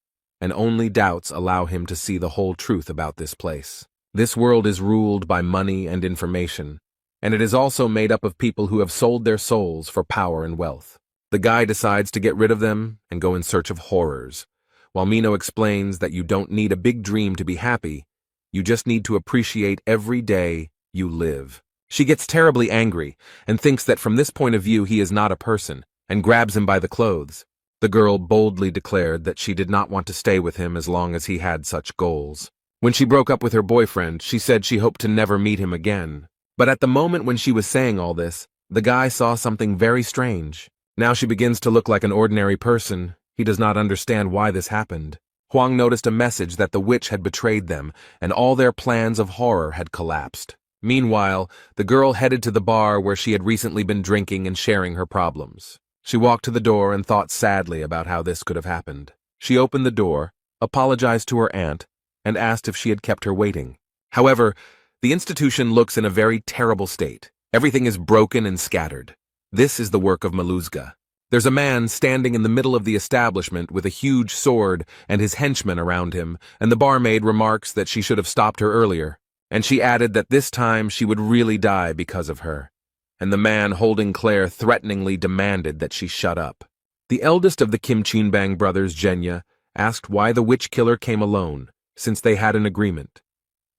and only doubts allow him to see the whole truth about this place. This world is ruled by money and information, and it is also made up of people who have sold their souls for power and wealth. The guy decides to get rid of them and go in search of horrors, while Mino explains that you don't need a big dream to be happy, you just need to appreciate every day you live. She gets terribly angry and thinks that from this point of view he is not a person, and grabs him by the clothes. The girl boldly declared that she did not want to stay with him as long as he had such goals. When she broke up with her boyfriend, she said she hoped to never meet him again. But at the moment when she was saying all this, the guy saw something very strange. Now she begins to look like an ordinary person. He does not understand why this happened. Huang noticed a message that the witch had betrayed them, and all their plans of horror had collapsed. Meanwhile, the girl headed to the bar where she had recently been drinking and sharing her problems. She walked to the door and thought sadly about how this could have happened. She opened the door, apologized to her aunt, and asked if she had kept her waiting. However, the institution looks in a very terrible state. Everything is broken and scattered. This is the work of Maluzga. There's a man standing in the middle of the establishment with a huge sword and his henchmen around him, and the barmaid remarks that she should have stopped her earlier. And she added that this time she would really die because of her. And the man holding Claire threateningly demanded that she shut up. The eldest of the Kim Chinbang brothers, Jenya, asked why the witch killer came alone, since they had an agreement.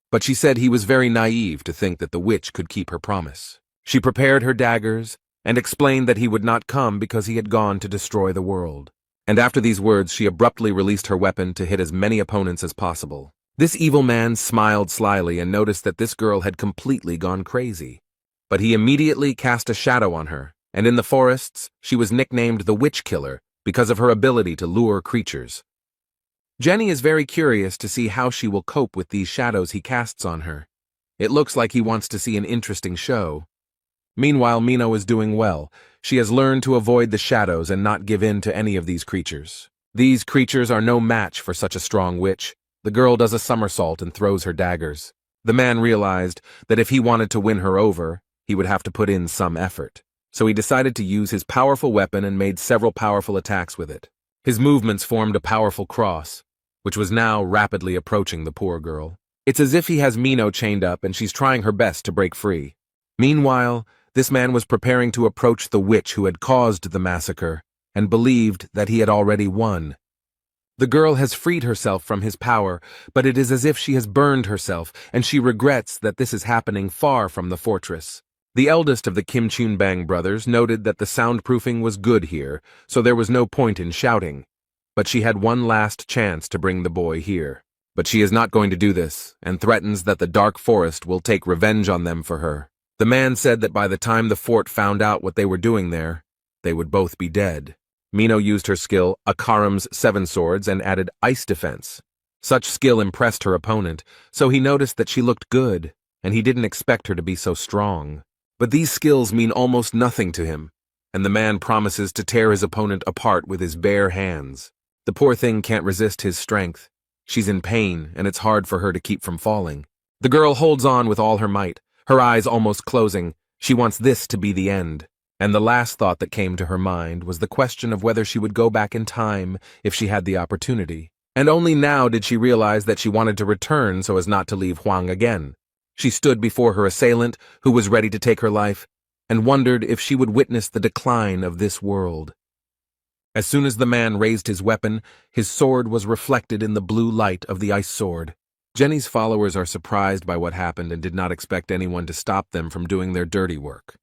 But she said he was very naive to think that the witch could keep her promise. She prepared her daggers and explained that he would not come because he had gone to destroy the world. And after these words, she abruptly released her weapon to hit as many opponents as possible. This evil man smiled slyly and noticed that this girl had completely gone crazy. But he immediately cast a shadow on her, and in the forests, she was nicknamed the Witch Killer because of her ability to lure creatures. Jenny is very curious to see how she will cope with these shadows he casts on her. It looks like he wants to see an interesting show. Meanwhile, Mino is doing well. She has learned to avoid the shadows and not give in to any of these creatures. These creatures are no match for such a strong witch. The girl does a somersault and throws her daggers. The man realized that if he wanted to win her over, he would have to put in some effort. So he decided to use his powerful weapon and made several powerful attacks with it. His movements formed a powerful cross, which was now rapidly approaching the poor girl. It's as if he has Mino chained up and she's trying her best to break free. Meanwhile, this man was preparing to approach the witch who had caused the massacre and believed that he had already won. The girl has freed herself from his power, but it is as if she has burned herself, and she regrets that this is happening far from the fortress. The eldest of the Kim Chunbang brothers noted that the soundproofing was good here, so there was no point in shouting. But she had one last chance to bring the boy here. But she is not going to do this, and threatens that the dark forest will take revenge on them for her. The man said that by the time the fort found out what they were doing there, they would both be dead. Mino used her skill, Akaram's 7 swords, and added ice defense. Such skill impressed her opponent, so he noticed that she looked good, and he didn't expect her to be so strong. But these skills mean almost nothing to him, and the man promises to tear his opponent apart with his bare hands. The poor thing can't resist his strength. She's in pain, and it's hard for her to keep from falling. The girl holds on with all her might, her eyes almost closing. She wants this to be the end. And the last thought that came to her mind was the question of whether she would go back in time if she had the opportunity. And only now did she realize that she wanted to return so as not to leave Huang again. She stood before her assailant, who was ready to take her life, and wondered if she would witness the decline of this world. As soon as the man raised his weapon, his sword was reflected in the blue light of the ice sword. Jenny's followers are surprised by what happened and did not expect anyone to stop them from doing their dirty work.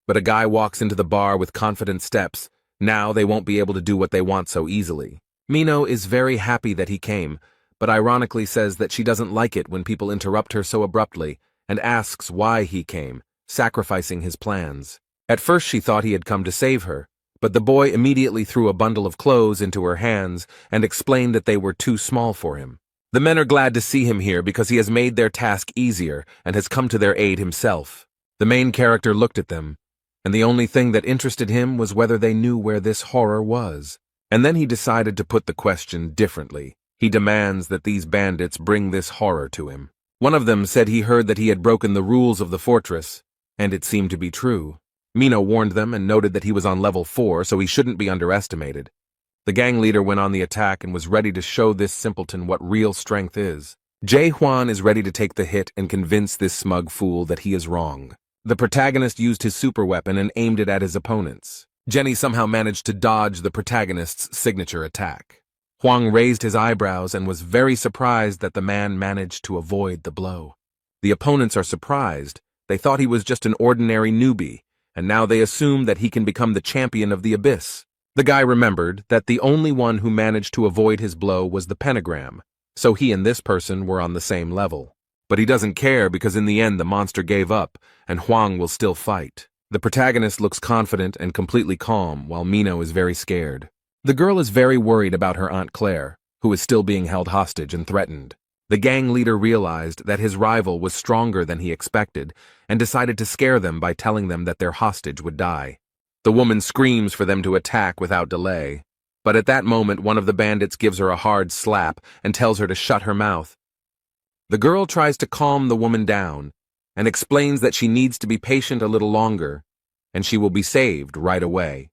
But a guy walks into the bar with confident steps. Now they won't be able to do what they want so easily. Mino is very happy that he came, but ironically says that she doesn't like it when people interrupt her so abruptly and asks why he came, sacrificing his plans. At first she thought he had come to save her, but the boy immediately threw a bundle of clothes into her hands and explained that they were too small for him. The men are glad to see him here because he has made their task easier and has come to their aid himself. The main character looked at them, and the only thing that interested him was whether they knew where this horror was. And then he decided to put the question differently. He demands that these bandits bring this horror to him. One of them said he heard that he had broken the rules of the fortress, and it seemed to be true. Mino warned them and noted that he was on level 4, so he shouldn't be underestimated. The gang leader went on the attack and was ready to show this simpleton what real strength is. Jae Hwan is ready to take the hit and convince this smug fool that he is wrong. The protagonist used his super weapon and aimed it at his opponents. Jenny somehow managed to dodge the protagonist's signature attack. Hwang raised his eyebrows and was very surprised that the man managed to avoid the blow. The opponents are surprised. They thought he was just an ordinary newbie, and now they assume that he can become the champion of the abyss. The guy remembered that the only one who managed to avoid his blow was the pentagram, so he and this person were on the same level. But he doesn't care because in the end the monster gave up, and Hwang will still fight. The protagonist looks confident and completely calm, while Mino is very scared. The girl is very worried about her Aunt Claire, who is still being held hostage and threatened. The gang leader realized that his rival was stronger than he expected and decided to scare them by telling them that their hostage would die. The woman screams for them to attack without delay, but at that moment one of the bandits gives her a hard slap and tells her to shut her mouth. The girl tries to calm the woman down and explains that she needs to be patient a little longer, and she will be saved right away.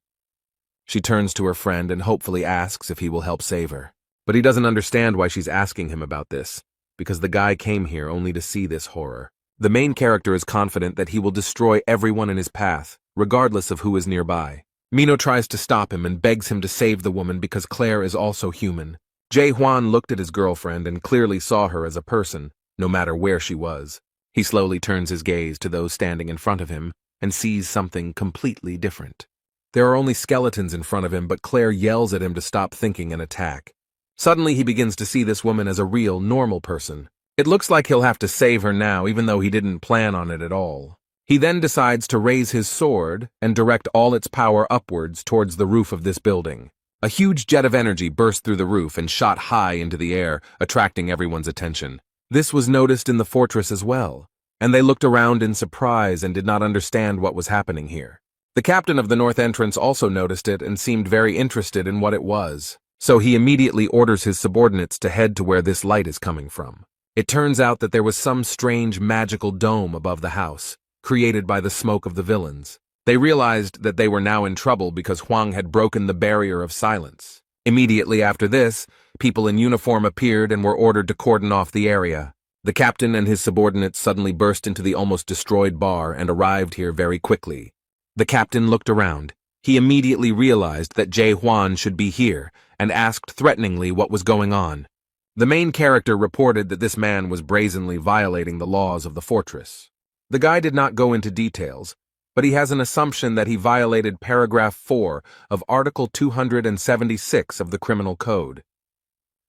She turns to her friend and hopefully asks if he will help save her. But he doesn't understand why she's asking him about this, because the guy came here only to see this horror. The main character is confident that he will destroy everyone in his path, regardless of who is nearby. Mino tries to stop him and begs him to save the woman because Claire is also human. Jae Hwan looked at his girlfriend and clearly saw her as a person, no matter where she was. He slowly turns his gaze to those standing in front of him and sees something completely different. There are only skeletons in front of him, but Claire yells at him to stop thinking and attack. Suddenly he begins to see this woman as a real, normal person. It looks like he'll have to save her now, even though he didn't plan on it at all. He then decides to raise his sword and direct all its power upwards towards the roof of this building. A huge jet of energy burst through the roof and shot high into the air, attracting everyone's attention. This was noticed in the fortress as well, and they looked around in surprise and did not understand what was happening here. The captain of the north entrance also noticed it and seemed very interested in what it was, so he immediately orders his subordinates to head to where this light is coming from. It turns out that there was some strange magical dome above the house, created by the smoke of the villains. They realized that they were now in trouble because Hwang had broken the barrier of silence. Immediately after this, people in uniform appeared and were ordered to cordon off the area. The captain and his subordinates suddenly burst into the almost destroyed bar and arrived here very quickly. The captain looked around. He immediately realized that Jae Hwan should be here and asked threateningly what was going on. The main character reported that this man was brazenly violating the laws of the fortress. The guy did not go into details, but he has an assumption that he violated paragraph 4 of Article 276 of the Criminal Code.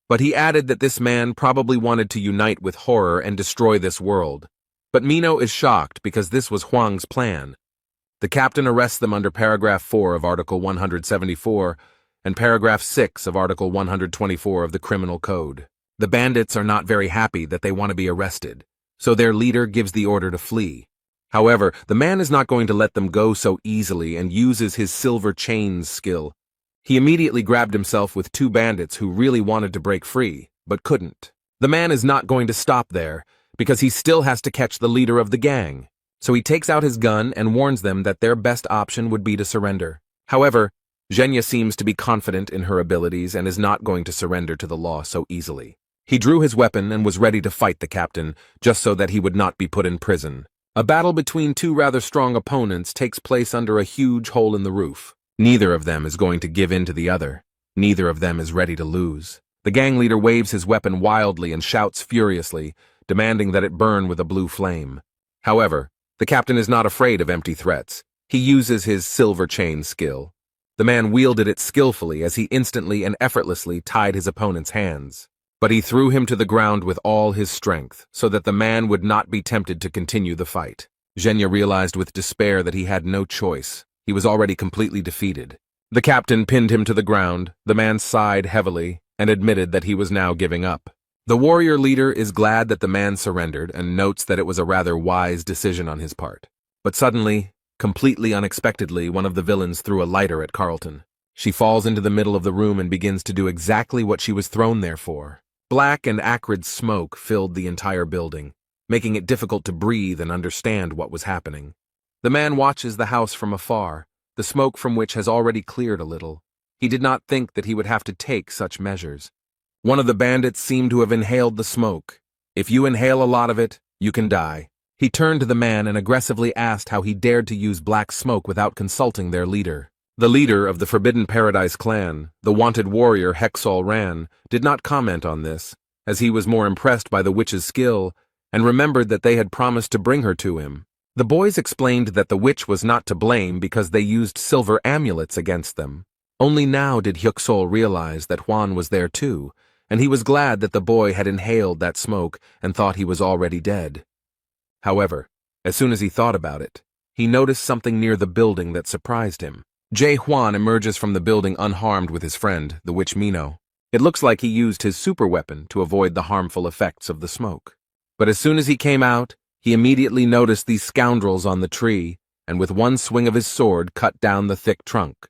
But he added that this man probably wanted to unite with horror and destroy this world. But Mino is shocked because this was Hwang's plan. The captain arrests them under paragraph 4 of Article 174 and paragraph 6 of Article 124 of the Criminal Code. The bandits are not very happy that they want to be arrested, so their leader gives the order to flee. However, the man is not going to let them go so easily and uses his silver chains skill. He immediately grabbed himself with 2 bandits who really wanted to break free, but couldn't. The man is not going to stop there, because he still has to catch the leader of the gang. So he takes out his gun and warns them that their best option would be to surrender. However, Zhenya seems to be confident in her abilities and is not going to surrender to the law so easily. He drew his weapon and was ready to fight the captain, just so that he would not be put in prison. A battle between 2 rather strong opponents takes place under a huge hole in the roof. Neither of them is going to give in to the other. Neither of them is ready to lose. The gang leader waves his weapon wildly and shouts furiously, demanding that it burn with a blue flame. However, the captain is not afraid of empty threats. He uses his silver chain skill. The man wielded it skillfully as he instantly and effortlessly tied his opponent's hands. But he threw him to the ground with all his strength, so that the man would not be tempted to continue the fight. Zhenya realized with despair that he had no choice. He was already completely defeated. The captain pinned him to the ground. The man sighed heavily and admitted that he was now giving up. The warrior leader is glad that the man surrendered and notes that it was a rather wise decision on his part. But suddenly, completely unexpectedly, one of the villains threw a lighter at Carlton. She falls into the middle of the room and begins to do exactly what she was thrown there for. Black and acrid smoke filled the entire building, making it difficult to breathe and understand what was happening. The man watches the house from afar, the smoke from which has already cleared a little. He did not think that he would have to take such measures. One of the bandits seemed to have inhaled the smoke. If you inhale a lot of it, you can die. He turned to the man and aggressively asked how he dared to use black smoke without consulting their leader. The leader of the Forbidden Paradise clan, the wanted warrior Hexal Ran, did not comment on this, as he was more impressed by the witch's skill and remembered that they had promised to bring her to him. The boys explained that the witch was not to blame because they used silver amulets against them. Only now did Hyuksol realize that Juan was there too, and he was glad that the boy had inhaled that smoke and thought he was already dead. However, as soon as he thought about it, he noticed something near the building that surprised him. Jae Hwan emerges from the building unharmed with his friend, the witch Mino. It looks like he used his super weapon to avoid the harmful effects of the smoke. But as soon as he came out, he immediately noticed these scoundrels on the tree, and with one swing of his sword cut down the thick trunk.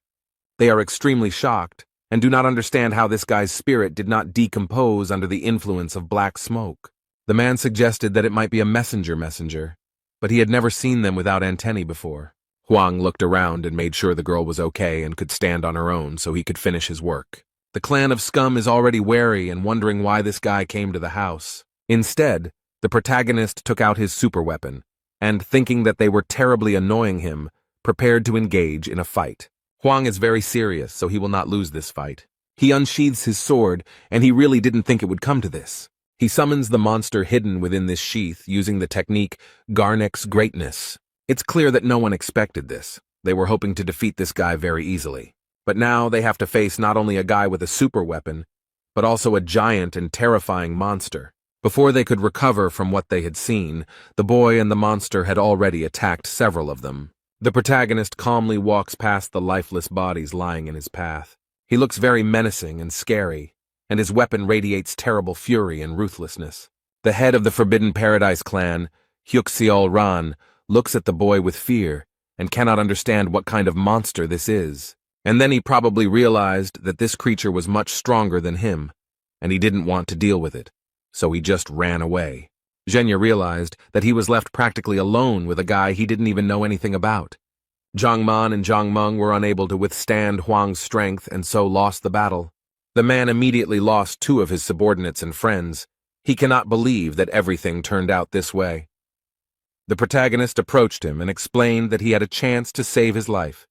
They are extremely shocked, and do not understand how this guy's spirit did not decompose under the influence of black smoke. The man suggested that it might be a messenger, but he had never seen them without antennae before. Huang looked around and made sure the girl was okay and could stand on her own so he could finish his work. The clan of Scum is already wary and wondering why this guy came to the house. Instead, the protagonist took out his super weapon, and thinking that they were terribly annoying him, prepared to engage in a fight. Huang is very serious, so he will not lose this fight. He unsheathes his sword, and he really didn't think it would come to this. He summons the monster hidden within this sheath using the technique Garnek's Greatness. It's clear that no one expected this. They were hoping to defeat this guy very easily. But now they have to face not only a guy with a super weapon, but also a giant and terrifying monster. Before they could recover from what they had seen, the boy and the monster had already attacked several of them. The protagonist calmly walks past the lifeless bodies lying in his path. He looks very menacing and scary, and his weapon radiates terrible fury and ruthlessness. The head of the Forbidden Paradise clan, Hyuksol Ran, looks at the boy with fear and cannot understand what kind of monster this is. And then he probably realized that this creature was much stronger than him, and he didn't want to deal with it, so he just ran away. Zhenya realized that he was left practically alone with a guy he didn't even know anything about. Zhang Man and Zhang Meng were unable to withstand Huang's strength and so lost the battle. The man immediately lost two of his subordinates and friends. He cannot believe that everything turned out this way. The protagonist approached him and explained that he had a chance to save his life.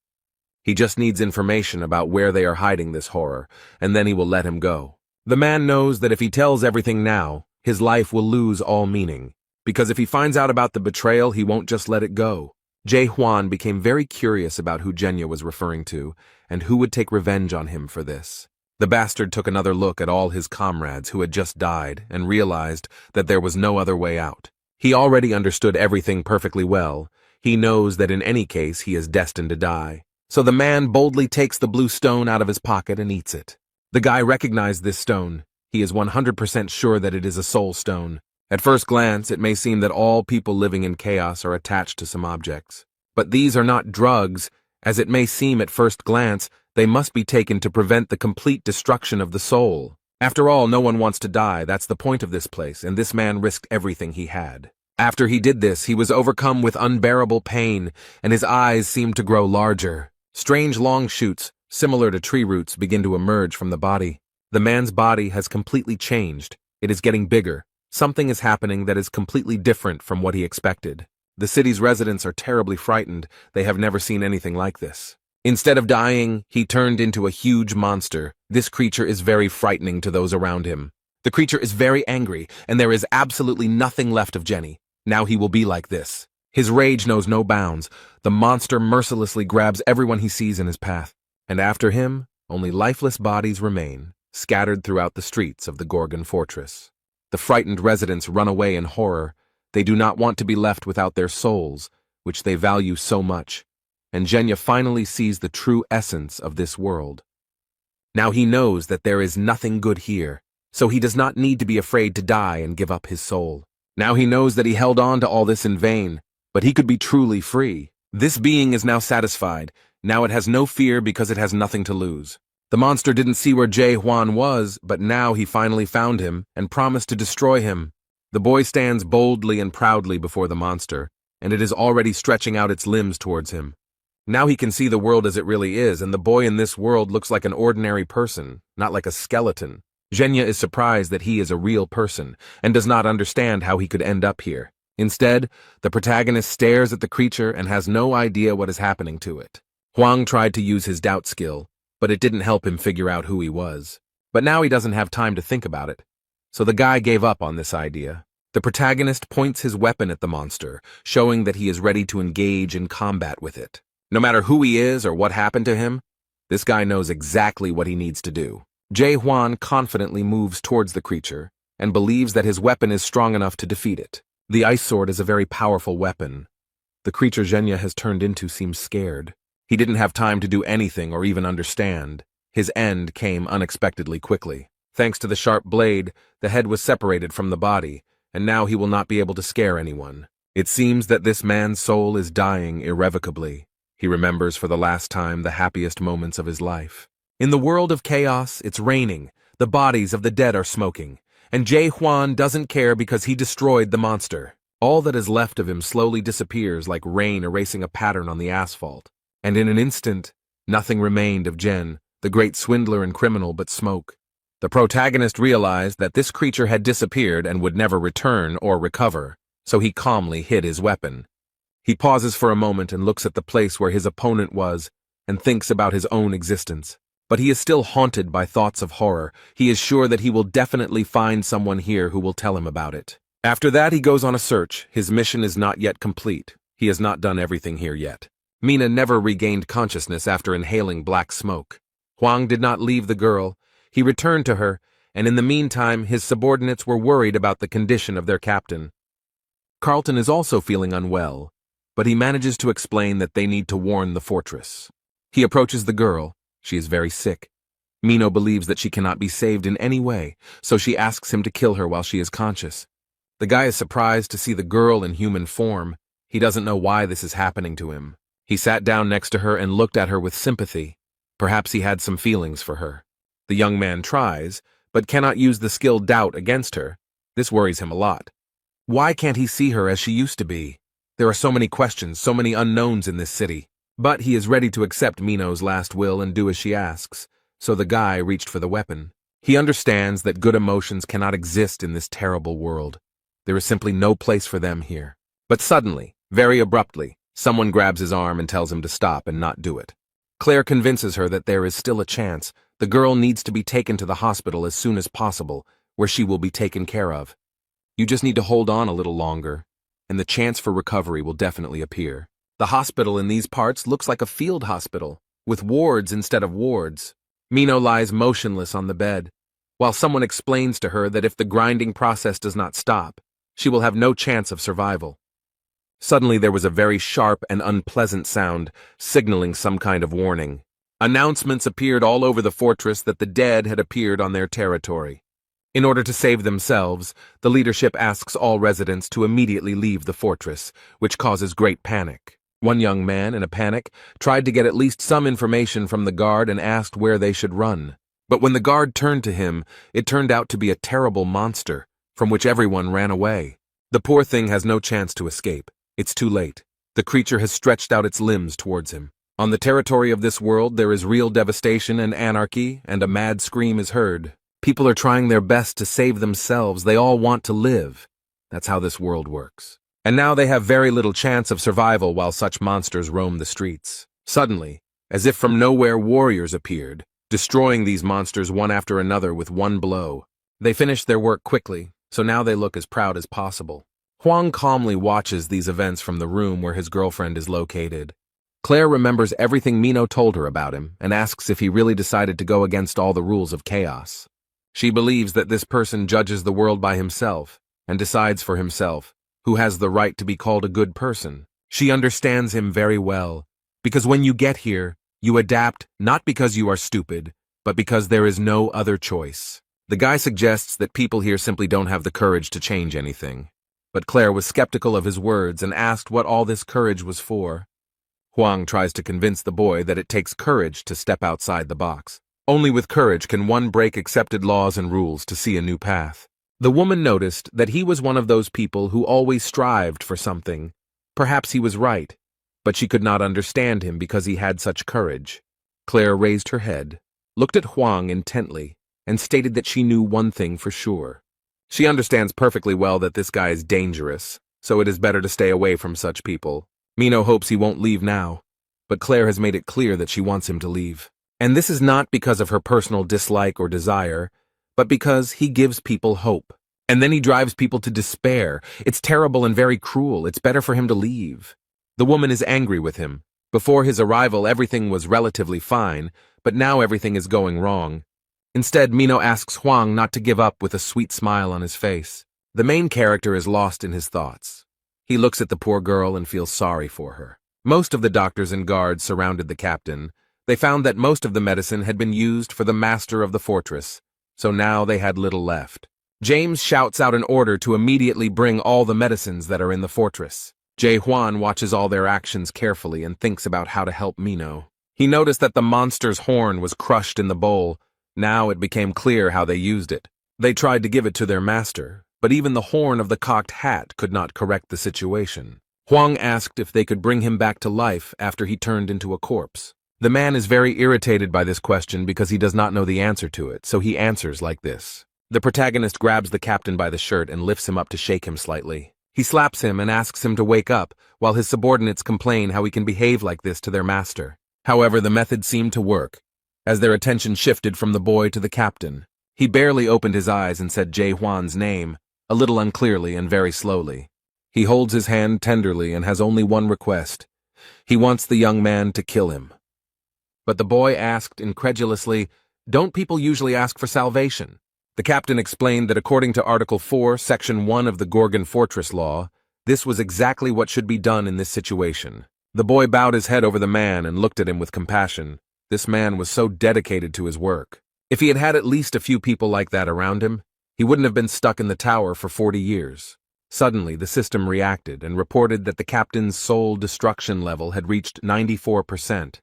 He just needs information about where they are hiding this horror, and then he will let him go. The man knows that if he tells everything now, his life will lose all meaning, because if he finds out about the betrayal, he won't just let it go. Jae Hwan became very curious about who Zhenya was referring to, and who would take revenge on him for this. The bastard took another look at all his comrades who had just died and realized that there was no other way out. He already understood everything perfectly well. He knows that in any case he is destined to die. So the man boldly takes the blue stone out of his pocket and eats it. The guy recognized this stone. He is 100% sure that it is a soul stone. At first glance, it may seem that all people living in chaos are attached to some objects. But these are not drugs. As it may seem at first glance, they must be taken to prevent the complete destruction of the soul. After all, no one wants to die. That's the point of this place, and this man risked everything he had. After he did this, he was overcome with unbearable pain, and his eyes seemed to grow larger. Strange long shoots, similar to tree roots, begin to emerge from the body. The man's body has completely changed. It is getting bigger. Something is happening that is completely different from what he expected. The city's residents are terribly frightened. They have never seen anything like this. Instead of dying, he turned into a huge monster. This creature is very frightening to those around him. The creature is very angry, and there is absolutely nothing left of Jenny. Now he will be like this. His rage knows no bounds. The monster mercilessly grabs everyone he sees in his path. And after him, only lifeless bodies remain, scattered throughout the streets of the Gorgon fortress. The frightened residents run away in horror. They do not want to be left without their souls, which they value so much. And Zhenya finally sees the true essence of this world. Now he knows that there is nothing good here, so he does not need to be afraid to die and give up his soul. Now he knows that he held on to all this in vain, but he could be truly free. This being is now satisfied. Now it has no fear because it has nothing to lose. The monster didn't see where Jae-hwan was, but now he finally found him and promised to destroy him. The boy stands boldly and proudly before the monster, and it is already stretching out its limbs towards him. Now he can see the world as it really is, and the boy in this world looks like an ordinary person, not like a skeleton. Zhenya is surprised that he is a real person, and does not understand how he could end up here. Instead, the protagonist stares at the creature and has no idea what is happening to it. Hwang tried to use his doubt skill, but it didn't help him figure out who he was. But now he doesn't have time to think about it. So the guy gave up on this idea. The protagonist points his weapon at the monster, showing that he is ready to engage in combat with it. No matter who he is or what happened to him, this guy knows exactly what he needs to do. Jae-hwan confidently moves towards the creature and believes that his weapon is strong enough to defeat it. The ice sword is a very powerful weapon. The creature Zhenya has turned into seems scared. He didn't have time to do anything or even understand. His end came unexpectedly quickly. Thanks to the sharp blade, the head was separated from the body, and now he will not be able to scare anyone. It seems that this man's soul is dying irrevocably. He remembers for the last time the happiest moments of his life. In the world of chaos, it's raining, the bodies of the dead are smoking, and Jae-hwan doesn't care because he destroyed the monster. All that is left of him slowly disappears like rain erasing a pattern on the asphalt. And in an instant, nothing remained of Jen, the great swindler and criminal, but smoke. The protagonist realized that this creature had disappeared and would never return or recover, so he calmly hid his weapon. He pauses for a moment and looks at the place where his opponent was and thinks about his own existence. But he is still haunted by thoughts of horror. He is sure that he will definitely find someone here who will tell him about it. After that, he goes on a search. His mission is not yet complete. He has not done everything here yet. Mina never regained consciousness after inhaling black smoke. Hwang did not leave the girl. He returned to her, and in the meantime, his subordinates were worried about the condition of their captain. Carlton is also feeling unwell, but he manages to explain that they need to warn the fortress. He approaches the girl. She is very sick. Mino believes that she cannot be saved in any way, so she asks him to kill her while she is conscious. The guy is surprised to see the girl in human form. He doesn't know why this is happening to him. He sat down next to her and looked at her with sympathy. Perhaps he had some feelings for her. The young man tries, but cannot use the skill doubt against her. This worries him a lot. Why can't he see her as she used to be? There are so many questions, so many unknowns in this city. But he is ready to accept Mino's last will and do as she asks, so the guy reached for the weapon. He understands that good emotions cannot exist in this terrible world. There is simply no place for them here. But suddenly, very abruptly, someone grabs his arm and tells him to stop and not do it. Claire convinces her that there is still a chance. The girl needs to be taken to the hospital as soon as possible, where she will be taken care of. You just need to hold on a little longer, and the chance for recovery will definitely appear. The hospital in these parts looks like a field hospital, with wards instead of wards. Mino lies motionless on the bed, while someone explains to her that if the grinding process does not stop, she will have no chance of survival. Suddenly there was a very sharp and unpleasant sound, signaling some kind of warning. Announcements appeared all over the fortress that the dead had appeared on their territory. In order to save themselves, the leadership asks all residents to immediately leave the fortress, which causes great panic. One young man, in a panic, tried to get at least some information from the guard and asked where they should run. But when the guard turned to him, it turned out to be a terrible monster, from which everyone ran away. The poor thing has no chance to escape. It's too late. The creature has stretched out its limbs towards him. On the territory of this world, there is real devastation and anarchy, and a mad scream is heard. People are trying their best to save themselves. They all want to live. That's how this world works. And now they have very little chance of survival while such monsters roam the streets. Suddenly, as if from nowhere, warriors appeared, destroying these monsters one after another with one blow. They finished their work quickly, so now they look as proud as possible. Hwang calmly watches these events from the room where his girlfriend is located. Claire remembers everything Mino told her about him and asks if he really decided to go against all the rules of chaos. She believes that this person judges the world by himself and decides for himself who has the right to be called a good person. She understands him very well, because when you get here, you adapt not because you are stupid, but because there is no other choice. The guy suggests that people here simply don't have the courage to change anything. But Claire was skeptical of his words and asked what all this courage was for. Huang tries to convince the boy that it takes courage to step outside the box. Only with courage can one break accepted laws and rules to see a new path. The woman noticed that he was one of those people who always strived for something. Perhaps he was right, but she could not understand him because he had such courage. Claire raised her head, looked at Huang intently, and stated that she knew one thing for sure. She understands perfectly well that this guy is dangerous, so it is better to stay away from such people. Mino hopes he won't leave now, but Claire has made it clear that she wants him to leave. And this is not because of her personal dislike or desire, but because he gives people hope. And then he drives people to despair. It's terrible and very cruel. It's better for him to leave. The woman is angry with him. Before his arrival, everything was relatively fine, but now everything is going wrong. Instead, Mino asks Huang not to give up with a sweet smile on his face. The main character is lost in his thoughts. He looks at the poor girl and feels sorry for her. Most of the doctors and guards surrounded the captain. They found that most of the medicine had been used for the master of the fortress, so now they had little left. James shouts out an order to immediately bring all the medicines that are in the fortress. Jae Hwan watches all their actions carefully and thinks about how to help Mino. He noticed that the monster's horn was crushed in the bowl. Now it became clear how they used it. They tried to give it to their master, but even the horn of the cocked hat could not correct the situation. Huang asked if they could bring him back to life after he turned into a corpse. The man is very irritated by this question because he does not know the answer to it, so he answers like this. The protagonist grabs the captain by the shirt and lifts him up to shake him slightly. He slaps him and asks him to wake up, while his subordinates complain how he can behave like this to their master. However, the method seemed to work, as their attention shifted from the boy to the captain. He barely opened his eyes and said Jae Hwan's name, a little unclearly and very slowly. He holds his hand tenderly and has only one request. He wants the young man to kill him. But the boy asked incredulously, "Don't people usually ask for salvation?" The captain explained that according to Article 4, Section 1 of the Gorgon Fortress Law, this was exactly what should be done in this situation. The boy bowed his head over the man and looked at him with compassion. This man was so dedicated to his work. If he had had at least a few people like that around him, he wouldn't have been stuck in the tower for 40 years. Suddenly, the system reacted and reported that the captain's soul destruction level had reached 94%.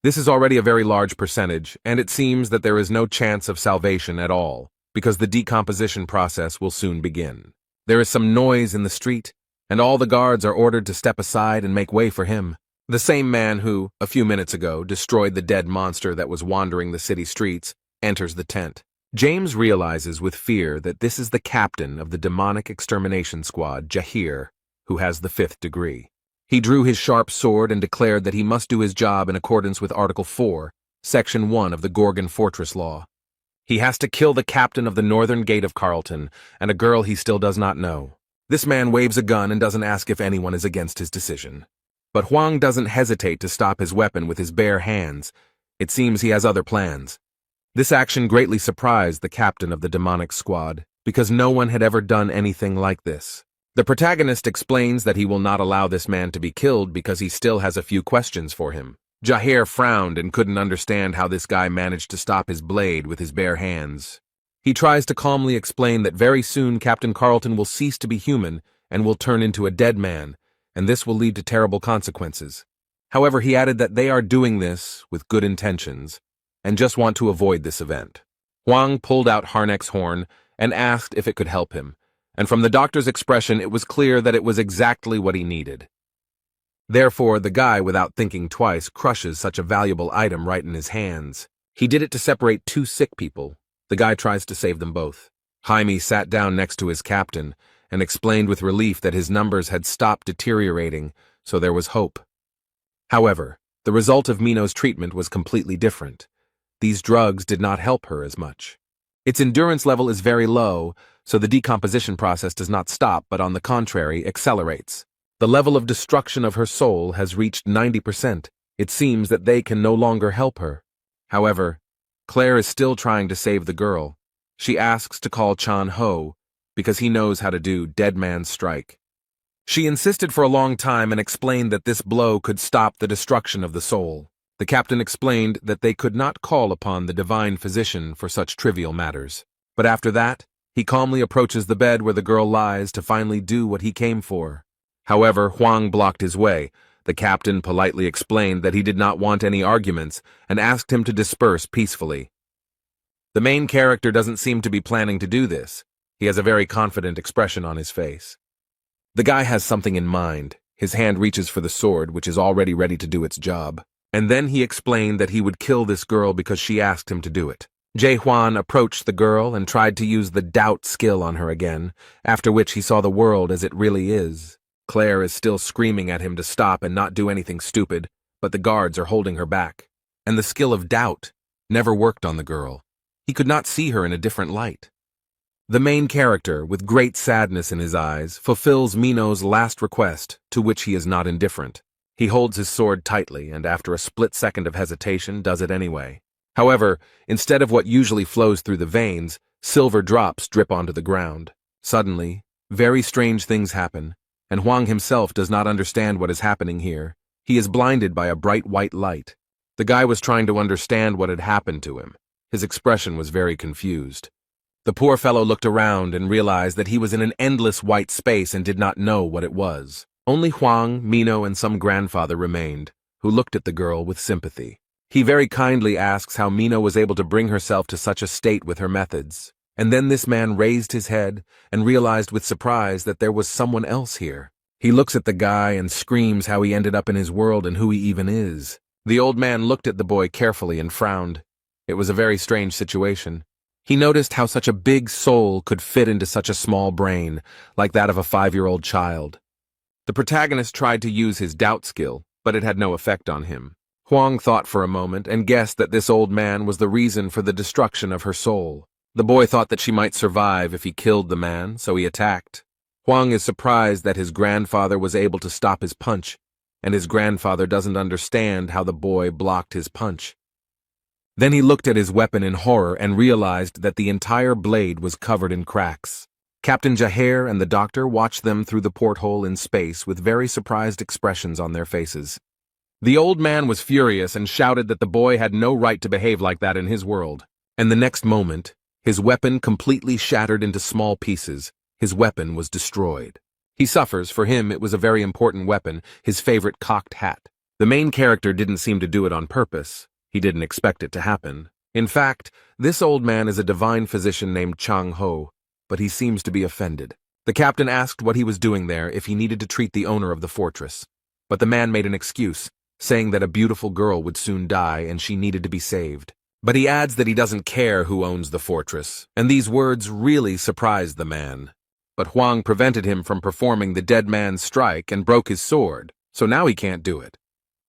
This is already a very large percentage, and it seems that there is no chance of salvation at all, because the decomposition process will soon begin. There is some noise in the street, and all the guards are ordered to step aside and make way for him. The same man who, a few minutes ago, destroyed the dead monster that was wandering the city streets, enters the tent. James realizes with fear that this is the captain of the demonic extermination squad, Jahir, who has the 5th degree. He drew his sharp sword and declared that he must do his job in accordance with Article 4, Section 1 of the Gorgon Fortress Law. He has to kill the captain of the northern gate of Carlton and a girl he still does not know. This man waves a gun and doesn't ask if anyone is against his decision. But Huang doesn't hesitate to stop his weapon with his bare hands. It seems he has other plans. This action greatly surprised the captain of the demonic squad, because no one had ever done anything like this. The protagonist explains that he will not allow this man to be killed because he still has a few questions for him. Jahir frowned and couldn't understand how this guy managed to stop his blade with his bare hands. He tries to calmly explain that very soon Captain Carlton will cease to be human and will turn into a dead man, and this will lead to terrible consequences. However, he added that they are doing this with good intentions and just want to avoid this event. Huang pulled out Harnek's horn and asked if it could help him, and from the doctor's expression it was clear that it was exactly what he needed. Therefore, the guy, without thinking twice, crushes such a valuable item right in his hands. He did it to separate 2 sick people. The guy tries to save them both. Jaime sat down next to his captain and explained with relief that his numbers had stopped deteriorating, so there was hope. However, the result of Mino's treatment was completely different. These drugs did not help her as much. Its endurance level is very low, so the decomposition process does not stop, but on the contrary, accelerates. The level of destruction of her soul has reached 90%. It seems that they can no longer help her. However, Claire is still trying to save the girl. She asks to call Chan Ho, because he knows how to do dead man's strike. She insisted for a long time and explained that this blow could stop the destruction of the soul. The captain explained that they could not call upon the divine physician for such trivial matters. But after that, he calmly approaches the bed where the girl lies to finally do what he came for. However, Huang blocked his way. The captain politely explained that he did not want any arguments and asked him to disperse peacefully. The main character doesn't seem to be planning to do this. He has a very confident expression on his face. The guy has something in mind. His hand reaches for the sword, which is already ready to do its job. And then he explained that he would kill this girl because she asked him to do it. Jae-hwan approached the girl and tried to use the doubt skill on her again, after which he saw the world as it really is. Claire is still screaming at him to stop and not do anything stupid, but the guards are holding her back. And the skill of doubt never worked on the girl. He could not see her in a different light. The main character, with great sadness in his eyes, fulfills Mino's last request, to which he is not indifferent. He holds his sword tightly and after a split second of hesitation does it anyway. However, instead of what usually flows through the veins, silver drops drip onto the ground. Suddenly, very strange things happen, and Hwang himself does not understand what is happening here. He is blinded by a bright white light. The guy was trying to understand what had happened to him. His expression was very confused. The poor fellow looked around and realized that he was in an endless white space and did not know what it was. Only Hwang, Mino, and some grandfather remained, who looked at the girl with sympathy. He very kindly asks how Mino was able to bring herself to such a state with her methods. And then this man raised his head and realized with surprise that there was someone else here. He looks at the guy and screams how he ended up in his world and who he even is. The old man looked at the boy carefully and frowned. It was a very strange situation. He noticed how such a big soul could fit into such a small brain, like that of a 5-year-old child. The protagonist tried to use his doubt skill, but it had no effect on him. Hwang thought for a moment and guessed that this old man was the reason for the destruction of her soul. The boy thought that she might survive if he killed the man, so he attacked. Hwang is surprised that his grandfather was able to stop his punch, and his grandfather doesn't understand how the boy blocked his punch. Then he looked at his weapon in horror and realized that the entire blade was covered in cracks. Captain Jaher and the doctor watched them through the porthole in space with very surprised expressions on their faces. The old man was furious and shouted that the boy had no right to behave like that in his world. And the next moment, his weapon completely shattered into small pieces. His weapon was destroyed. He suffers. For him, it was a very important weapon, his favorite cocked hat. The main character didn't seem to do it on purpose. He didn't expect it to happen. In fact, this old man is a divine physician named Chang Ho, but he seems to be offended. The captain asked what he was doing there if he needed to treat the owner of the fortress. But the man made an excuse, saying that a beautiful girl would soon die and she needed to be saved. But he adds that he doesn't care who owns the fortress, and these words really surprised the man. But Hwang prevented him from performing the dead man's strike and broke his sword, so now he can't do it.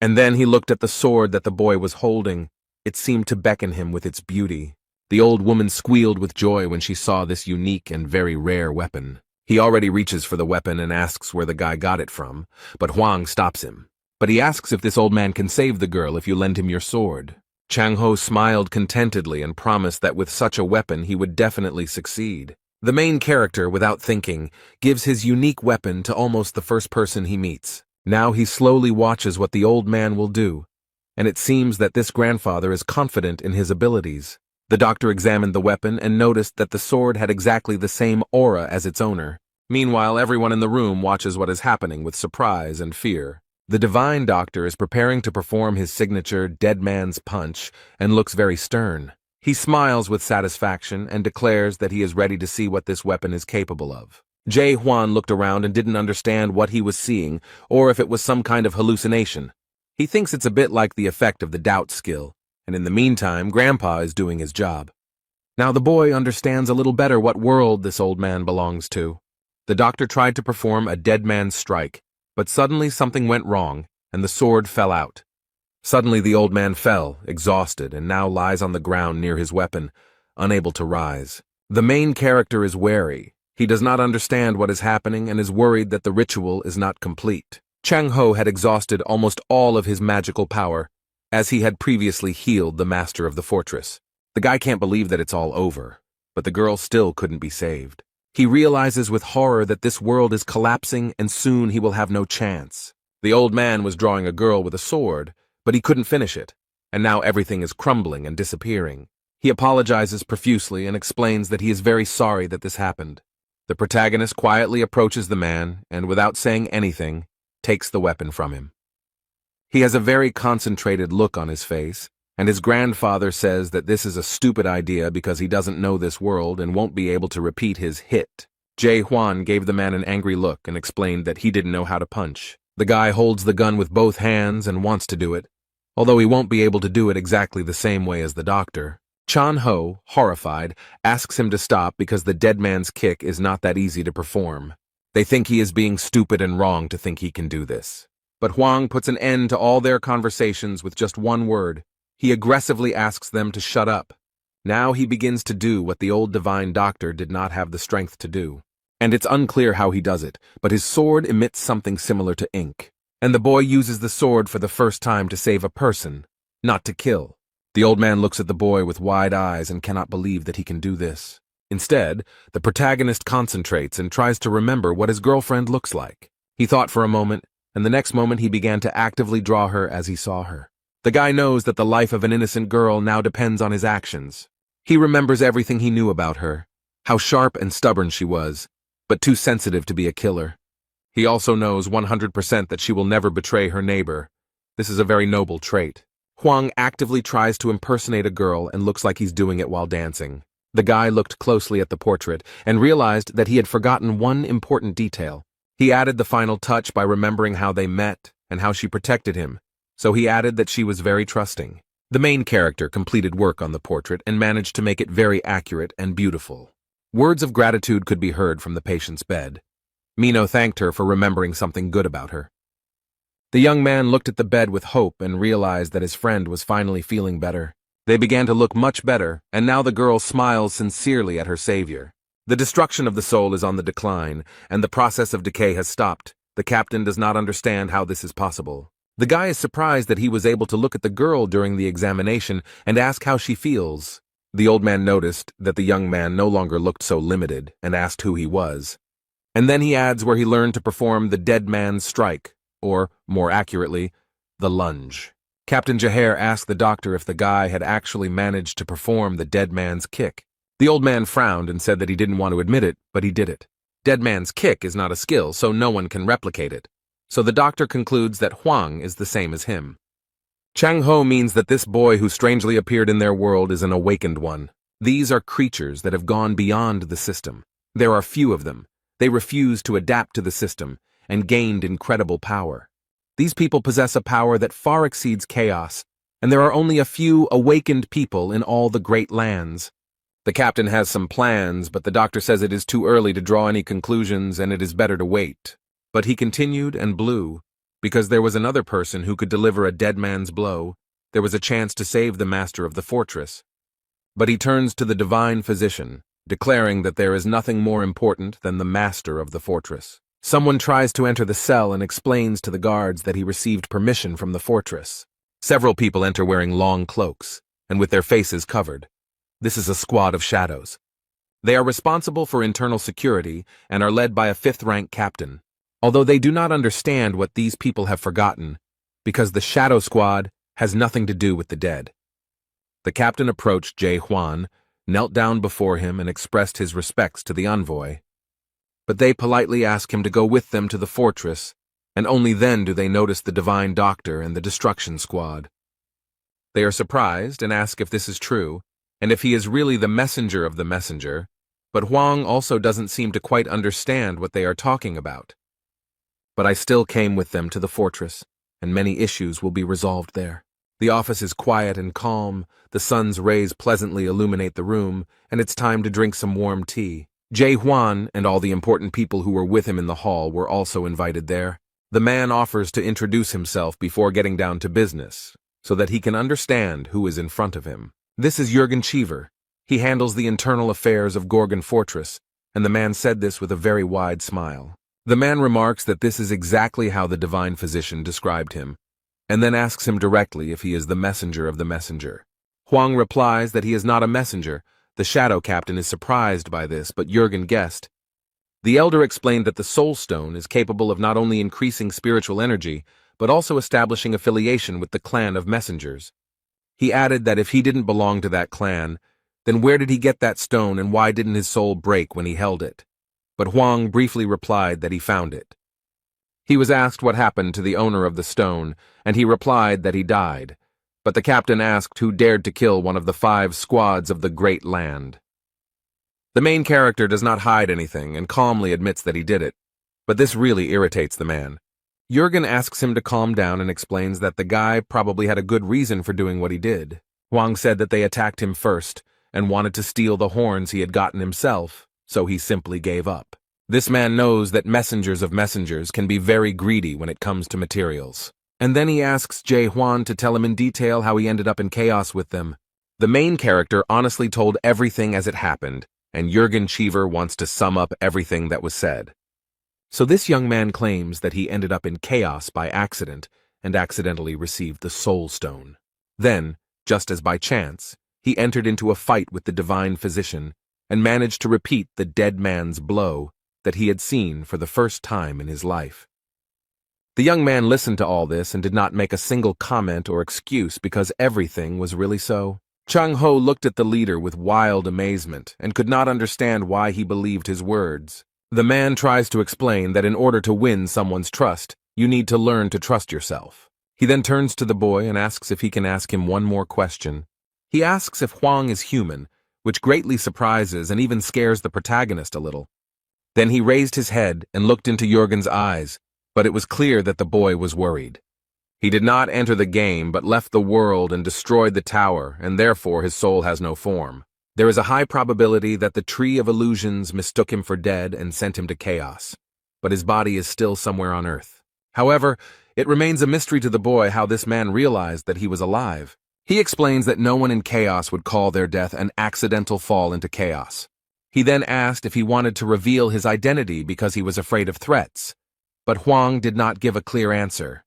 And then he looked at the sword that the boy was holding. It seemed to beckon him with its beauty. The old woman squealed with joy when she saw this unique and very rare weapon. He already reaches for the weapon and asks where the guy got it from, but Hwang stops him. But he asks if this old man can save the girl if you lend him your sword. Chang Ho smiled contentedly and promised that with such a weapon he would definitely succeed. The main character, without thinking, gives his unique weapon to almost the first person he meets. Now he slowly watches what the old man will do, and it seems that this grandfather is confident in his abilities. The doctor examined the weapon and noticed that the sword had exactly the same aura as its owner. Meanwhile, everyone in the room watches what is happening with surprise and fear. The divine doctor is preparing to perform his signature dead man's punch and looks very stern. He smiles with satisfaction and declares that he is ready to see what this weapon is capable of. Jae-hwan looked around and didn't understand what he was seeing or if it was some kind of hallucination. He thinks it's a bit like the effect of the doubt skill, and in the meantime, Grandpa is doing his job. Now the boy understands a little better what world this old man belongs to. The doctor tried to perform a dead man's strike, but suddenly something went wrong, and the sword fell out. Suddenly the old man fell, exhausted, and now lies on the ground near his weapon, unable to rise. The main character is wary. He does not understand what is happening and is worried that the ritual is not complete. Chang Ho had exhausted almost all of his magical power, as he had previously healed the master of the fortress. The guy can't believe that it's all over, but the girl still couldn't be saved. He realizes with horror that this world is collapsing and soon he will have no chance. The old man was drawing a girl with a sword, but he couldn't finish it, and now everything is crumbling and disappearing. He apologizes profusely and explains that he is very sorry that this happened. The protagonist quietly approaches the man and, without saying anything, takes the weapon from him. He has a very concentrated look on his face, and his grandfather says that this is a stupid idea because he doesn't know this world and won't be able to repeat his hit. Jae Hwan gave the man an angry look and explained that he didn't know how to punch. The guy holds the gun with both hands and wants to do it, although he won't be able to do it exactly the same way as the doctor. Chan Ho, horrified, asks him to stop because the dead man's kick is not that easy to perform. They think he is being stupid and wrong to think he can do this. But Hwang puts an end to all their conversations with just one word. He aggressively asks them to shut up. Now he begins to do what the old divine doctor did not have the strength to do. And it's unclear how he does it, but his sword emits something similar to ink. And the boy uses the sword for the first time to save a person, not to kill. The old man looks at the boy with wide eyes and cannot believe that he can do this. Instead, the protagonist concentrates and tries to remember what his girlfriend looks like. He thought for a moment, and the next moment he began to actively draw her as he saw her. The guy knows that the life of an innocent girl now depends on his actions. He remembers everything he knew about her, how sharp and stubborn she was, but too sensitive to be a killer. He also knows 100% that she will never betray her neighbor. This is a very noble trait. Hwang actively tries to impersonate a girl and looks like he's doing it while dancing. The guy looked closely at the portrait and realized that he had forgotten one important detail. He added the final touch by remembering how they met and how she protected him, so he added that she was very trusting. The main character completed work on the portrait and managed to make it very accurate and beautiful. Words of gratitude could be heard from the patient's bed. Mino thanked her for remembering something good about her. The young man looked at the bed with hope and realized that his friend was finally feeling better. They began to look much better, and now the girl smiles sincerely at her savior. The destruction of the soul is on the decline, and the process of decay has stopped. The captain does not understand how this is possible. The guy is surprised that he was able to look at the girl during the examination and ask how she feels. The old man noticed that the young man no longer looked so limited and asked who he was. And then he adds where he learned to perform the dead man's strike, or, more accurately, the lunge. Captain Jaher asked the doctor if the guy had actually managed to perform the dead man's kick. The old man frowned and said that he didn't want to admit it, but he did it. Dead man's kick is not a skill, so no one can replicate it. So the doctor concludes that Hwang is the same as him. Chang Ho means that this boy who strangely appeared in their world is an awakened one. These are creatures that have gone beyond the system. There are few of them. They refused to adapt to the system and gained incredible power. These people possess a power that far exceeds chaos, and there are only a few awakened people in all the great lands. The captain has some plans, but the doctor says it is too early to draw any conclusions and it is better to wait. But he continued and blew, because there was another person who could deliver a dead man's blow. There was a chance to save the master of the fortress. But he turns to the divine physician, declaring that there is nothing more important than the master of the fortress. Someone tries to enter the cell and explains to the guards that he received permission from the fortress. Several people enter wearing long cloaks, and with their faces covered. This is a squad of shadows. They are responsible for internal security and are led by a 5th-rank captain, although they do not understand what these people have forgotten, because the shadow squad has nothing to do with the dead. The captain approached Jae Hwan, knelt down before him and expressed his respects to the envoy. But they politely ask him to go with them to the fortress, and only then do they notice the divine doctor and the destruction squad. They are surprised and ask if this is true, and if he is really the messenger of the messenger, but Hwang also doesn't seem to quite understand what they are talking about. But I still came with them to the fortress, and many issues will be resolved there. The office is quiet and calm, the sun's rays pleasantly illuminate the room, and it's time to drink some warm tea. Jae Hwan and all the important people who were with him in the hall were also invited there. The man offers to introduce himself before getting down to business, so that he can understand who is in front of him. This is Jürgen Cheever. He handles the internal affairs of Gorgon Fortress, and the man said this with a very wide smile. The man remarks that this is exactly how the divine physician described him, and then asks him directly if he is the messenger of the messenger. Hwang replies that he is not a messenger. The shadow captain is surprised by this, but Jürgen guessed. The elder explained that the soul stone is capable of not only increasing spiritual energy, but also establishing affiliation with the clan of messengers. He added that if he didn't belong to that clan, then where did he get that stone and why didn't his soul break when he held it? But Hwang briefly replied that he found it. He was asked what happened to the owner of the stone, and he replied that he died. But the captain asked who dared to kill one of the 5 squads of the Great Land. The main character does not hide anything and calmly admits that he did it, but this really irritates the man. Jurgen asks him to calm down and explains that the guy probably had a good reason for doing what he did. Huang said that they attacked him first and wanted to steal the horns he had gotten himself, so he simply gave up. This man knows that messengers of messengers can be very greedy when it comes to materials. And then he asks Jae Hwan to tell him in detail how he ended up in chaos with them. The main character honestly told everything as it happened, and Jurgen Cheever wants to sum up everything that was said. So this young man claims that he ended up in chaos by accident and accidentally received the Soul Stone. Then, just as by chance, he entered into a fight with the divine physician and managed to repeat the dead man's blow that he had seen for the first time in his life. The young man listened to all this and did not make a single comment or excuse because everything was really so. Chang Ho looked at the leader with wild amazement and could not understand why he believed his words. The man tries to explain that in order to win someone's trust, you need to learn to trust yourself. He then turns to the boy and asks if he can ask him one more question. He asks if Huang is human, which greatly surprises and even scares the protagonist a little. Then he raised his head and looked into Jurgen's eyes, but it was clear that the boy was worried. He did not enter the game but left the world and destroyed the tower, and therefore his soul has no form. There is a high probability that the Tree of Illusions mistook him for dead and sent him to chaos, but his body is still somewhere on Earth. However, it remains a mystery to the boy how this man realized that he was alive. He explains that no one in chaos would call their death an accidental fall into chaos. He then asked if he wanted to reveal his identity because he was afraid of threats, but Huang did not give a clear answer.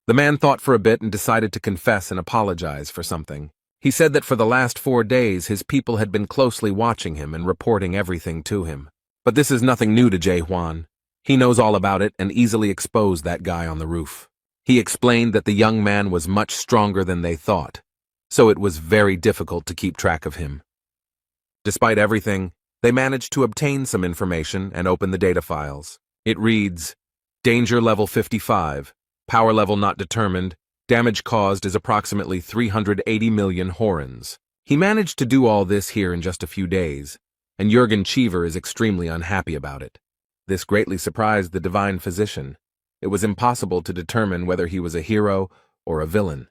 The man thought for a bit and decided to confess and apologize for something. He said that for the last 4 days his people had been closely watching him and reporting everything to him. But this is nothing new to Jae Hwan. He knows all about it and easily exposed that guy on the roof. He explained that the young man was much stronger than they thought, so it was very difficult to keep track of him. Despite everything, they managed to obtain some information and open the data files. It reads, Danger level 55, power level not determined, damage caused is approximately 380 million horins. He managed to do all this here in just a few days, and Jurgen Cheever is extremely unhappy about it. This greatly surprised the divine physician. It was impossible to determine whether he was a hero or a villain.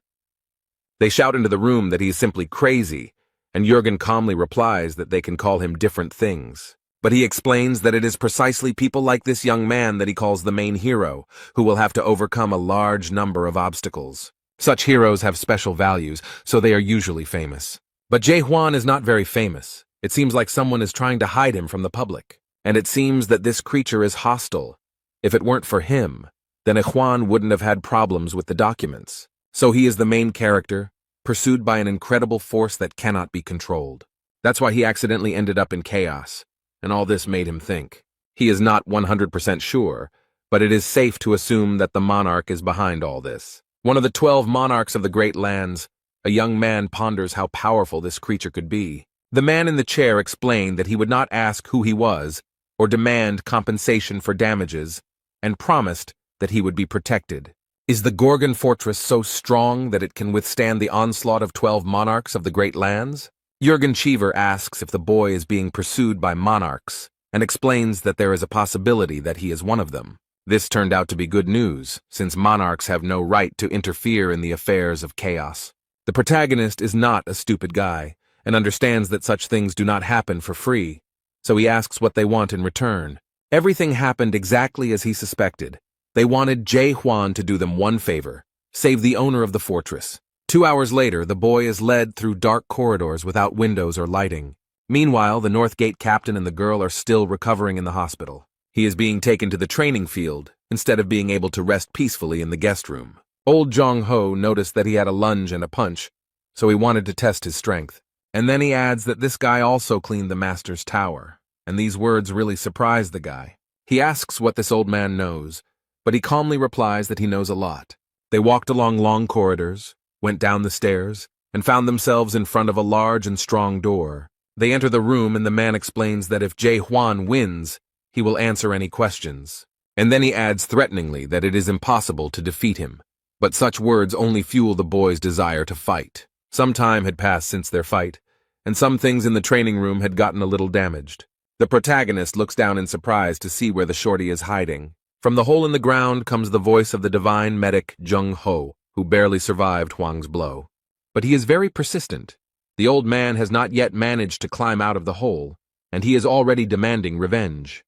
They shout into the room that he is simply crazy, and Jurgen calmly replies that they can call him different things. But he explains that it is precisely people like this young man that he calls the main hero, who will have to overcome a large number of obstacles. Such heroes have special values, so they are usually famous. But Jae Hwan is not very famous. It seems like someone is trying to hide him from the public. And it seems that this creature is hostile. If it weren't for him, then Hwan wouldn't have had problems with the documents. So he is the main character, pursued by an incredible force that cannot be controlled. That's why he accidentally ended up in chaos, and all this made him think. He is not 100% sure, but it is safe to assume that the monarch is behind all this. One of the 12 monarchs of the Great Lands, a young man ponders how powerful this creature could be. The man in the chair explained that he would not ask who he was or demand compensation for damages, and promised that he would be protected. Is the Gorgon fortress so strong that it can withstand the onslaught of 12 monarchs of the Great Lands? Jurgen Cheever asks if the boy is being pursued by monarchs, and explains that there is a possibility that he is one of them. This turned out to be good news, since monarchs have no right to interfere in the affairs of chaos. The protagonist is not a stupid guy, and understands that such things do not happen for free, so he asks what they want in return. Everything happened exactly as he suspected. They wanted Jae Hwan to do them one favor, save the owner of the fortress. 2 hours later, the boy is led through dark corridors without windows or lighting. Meanwhile, the North Gate captain and the girl are still recovering in the hospital. He is being taken to the training field, instead of being able to rest peacefully in the guest room. Old Jong Ho noticed that he had a lunge and a punch, so he wanted to test his strength. And then he adds that this guy also cleaned the master's tower, and these words really surprised the guy. He asks what this old man knows, but he calmly replies that he knows a lot. They walked along long corridors, went down the stairs, and found themselves in front of a large and strong door. They enter the room and the man explains that if Jae Hwan wins, he will answer any questions. And then he adds threateningly that it is impossible to defeat him. But such words only fuel the boy's desire to fight. Some time had passed since their fight, and some things in the training room had gotten a little damaged. The protagonist looks down in surprise to see where the shorty is hiding. From the hole in the ground comes the voice of the divine medic Jung Ho, who barely survived Huang's blow. But he is very persistent. The old man has not yet managed to climb out of the hole, and he is already demanding revenge.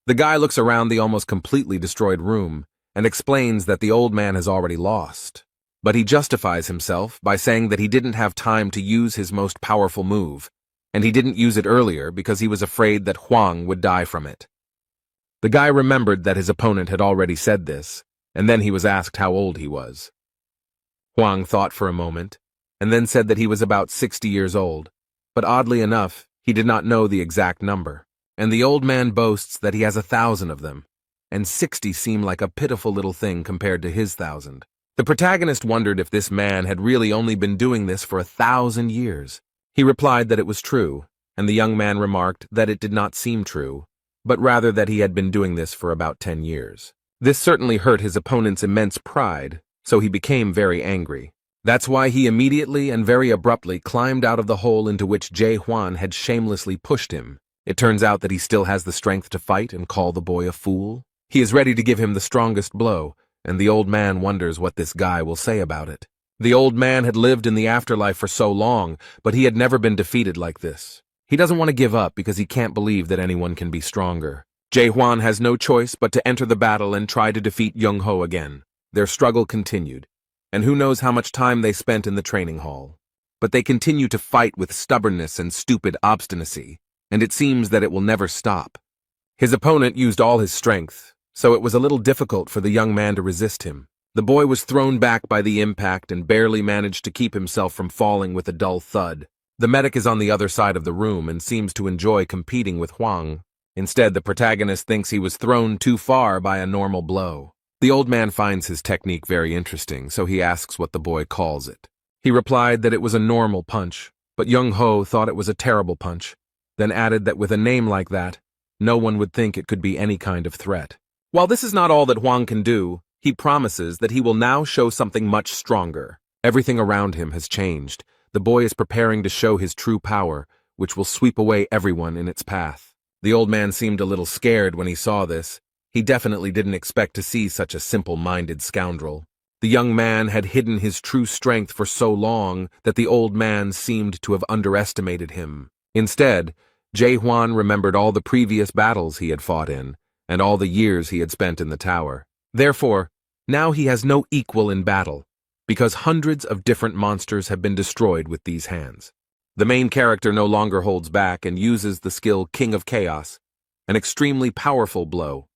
The guy looks around the almost completely destroyed room and explains that the old man has already lost. But he justifies himself by saying that he didn't have time to use his most powerful move, and he didn't use it earlier because he was afraid that Huang would die from it. The guy remembered that his opponent had already said this, and then he was asked how old he was. Huang thought for a moment, and then said that he was about 60 years old, but oddly enough, he did not know the exact number. And the old man boasts that he has 1,000 of them, and 60 seem like a pitiful little thing compared to his 1,000. The protagonist wondered if this man had really only been doing this for 1,000 years. He replied that it was true, and the young man remarked that it did not seem true, but rather that he had been doing this for about 10 years. This certainly hurt his opponent's immense pride, so he became very angry. That's why he immediately and very abruptly climbed out of the hole into which Jae Hwan had shamelessly pushed him. It turns out that he still has the strength to fight and call the boy a fool. He is ready to give him the strongest blow, and the old man wonders what this guy will say about it. The old man had lived in the afterlife for so long, but he had never been defeated like this. He doesn't want to give up because he can't believe that anyone can be stronger. Jae Hwan has no choice but to enter the battle and try to defeat Jung Ho again. Their struggle continued, and who knows how much time they spent in the training hall. But they continue to fight with stubbornness and stupid obstinacy, and it seems that it will never stop. His opponent used all his strength, so it was a little difficult for the young man to resist him. The boy was thrown back by the impact and barely managed to keep himself from falling with a dull thud. The medic is on the other side of the room and seems to enjoy competing with Huang. Instead, the protagonist thinks he was thrown too far by a normal blow. The old man finds his technique very interesting, so he asks what the boy calls it. He replied that it was a normal punch, but Jung Ho thought it was a terrible punch, then added that with a name like that, no one would think it could be any kind of threat. While this is not all that Huang can do, he promises that he will now show something much stronger. Everything around him has changed. The boy is preparing to show his true power, which will sweep away everyone in its path. The old man seemed a little scared when he saw this. He definitely didn't expect to see such a simple-minded scoundrel. The young man had hidden his true strength for so long that the old man seemed to have underestimated him. Instead, Jae Hwan remembered all the previous battles he had fought in, and all the years he had spent in the tower. Therefore, now he has no equal in battle, because hundreds of different monsters have been destroyed with these hands. The main character no longer holds back and uses the skill King of Chaos, an extremely powerful blow.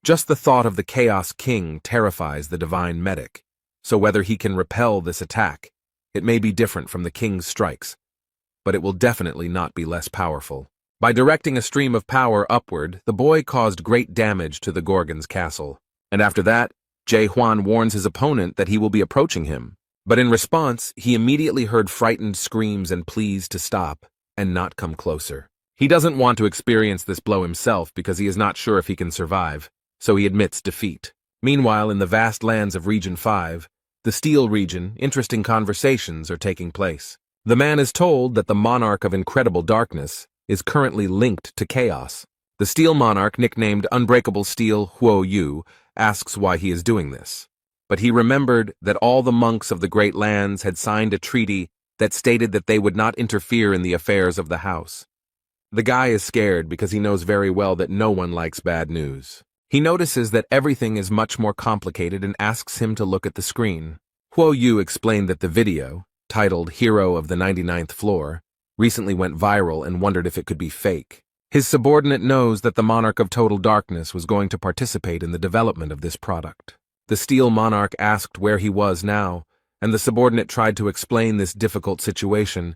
Just the thought of the Chaos King terrifies the divine medic, so whether he can repel this attack, it may be different from the king's strikes, but it will definitely not be less powerful. By directing a stream of power upward, the boy caused great damage to the Gorgon's castle, and after that, Jae Hwan warns his opponent that he will be approaching him. But in response, he immediately heard frightened screams and pleas to stop and not come closer. He doesn't want to experience this blow himself because he is not sure if he can survive, so he admits defeat. Meanwhile, in the vast lands of Region 5, the Steel region, interesting conversations are taking place. The man is told that the monarch of incredible darkness is currently linked to chaos. The Steel monarch, nicknamed Unbreakable Steel Huo Yu, asks why he is doing this. But he remembered that all the monks of the Great Lands had signed a treaty that stated that they would not interfere in the affairs of the house. The guy is scared because he knows very well that no one likes bad news. He notices that everything is much more complicated and asks him to look at the screen. Huo Yu explained that the video, titled Hero of the 99th Floor, recently went viral and wondered if it could be fake. His subordinate knows that the Monarch of Total Darkness was going to participate in the development of this product. The Steel Monarch asked where he was now, and the subordinate tried to explain this difficult situation,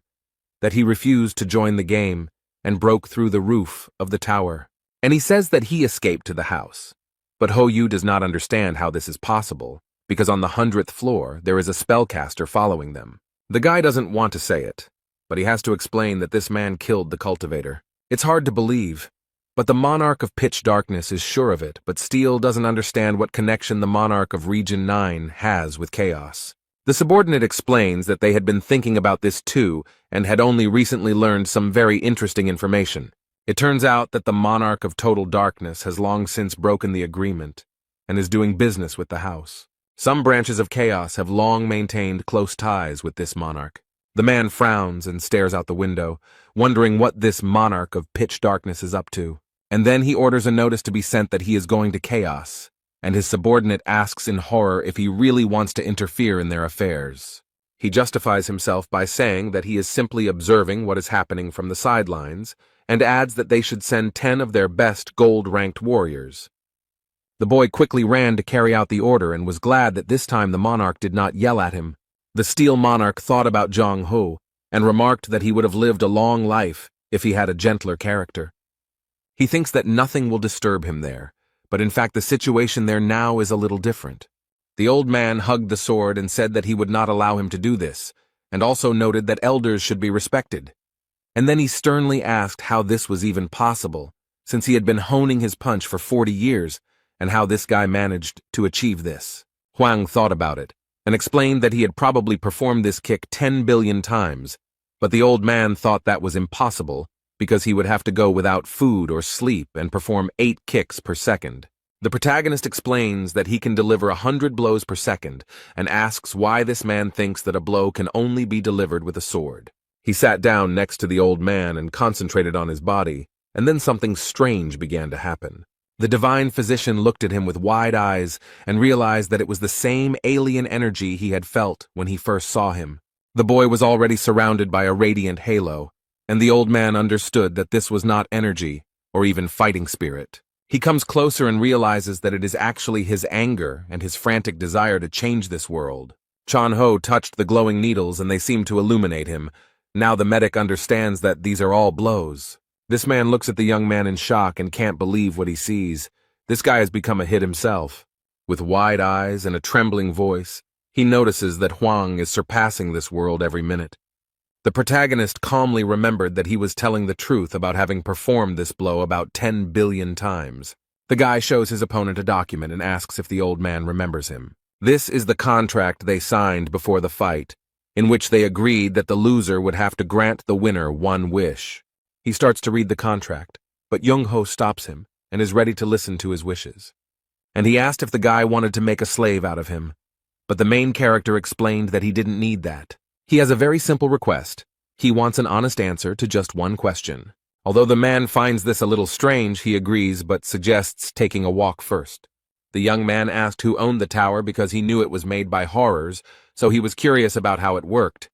that he refused to join the game and broke through the roof of the tower. And he says that he escaped to the house. But Ho Yu does not understand how this is possible, because on the 100th floor there is a spellcaster following them. The guy doesn't want to say it, but he has to explain that this man killed the cultivator. It's hard to believe, But the monarch of pitch darkness is sure of it, but Steele doesn't understand what connection the monarch of Region 9 has with chaos. The subordinate explains that they had been thinking about this too and had only recently learned some very interesting information. It turns out that the monarch of total darkness has long since broken the agreement and is doing business with the house. Some branches of chaos have long maintained close ties with this monarch. The man frowns and stares out the window, wondering what this monarch of pitch darkness is up to. And then he orders a notice to be sent that he is going to chaos, and his subordinate asks in horror if he really wants to interfere in their affairs. He justifies himself by saying that he is simply observing what is happening from the sidelines, and adds that they should send 10 of their best gold-ranked warriors. The boy quickly ran to carry out the order and was glad that this time the monarch did not yell at him. The steel monarch thought about Jong-ho and remarked that he would have lived a long life if he had a gentler character. He thinks that nothing will disturb him there, but in fact the situation there now is a little different. The old man hugged the sword and said that he would not allow him to do this, and also noted that elders should be respected. And then he sternly asked how this was even possible, since he had been honing his punch for 40 years, and how this guy managed to achieve this. Huang thought about it, and explained that he had probably performed this kick 10 billion times, but the old man thought that was impossible, because he would have to go without food or sleep and perform 8 kicks per second. The protagonist explains that he can deliver 100 blows per second, and asks why this man thinks that a blow can only be delivered with a sword. He sat down next to the old man and concentrated on his body, and then something strange began to happen. The divine physician looked at him with wide eyes and realized that it was the same alien energy he had felt when he first saw him. The boy was already surrounded by a radiant halo, and the old man understood that this was not energy or even fighting spirit. He comes closer and realizes that it is actually his anger and his frantic desire to change this world. Chan-ho touched the glowing needles and they seemed to illuminate him. Now the medic understands that these are all blows. This man looks at the young man in shock and can't believe what he sees. This guy has become a hit himself. With wide eyes and a trembling voice, he notices that Huang is surpassing this world every minute. The protagonist calmly remembered that he was telling the truth about having performed this blow about 10 billion times. The guy shows his opponent a document and asks if the old man remembers him. This is the contract they signed before the fight, in which they agreed that the loser would have to grant the winner one wish. He starts to read the contract, but Jung-ho stops him and is ready to listen to his wishes. And he asked if the guy wanted to make a slave out of him, but the main character explained that he didn't need that. He has a very simple request. He wants an honest answer to just one question. Although the man finds this a little strange, he agrees but suggests taking a walk first. The young man asked who owned the tower because he knew it was made by horrors, so he was curious about how it worked.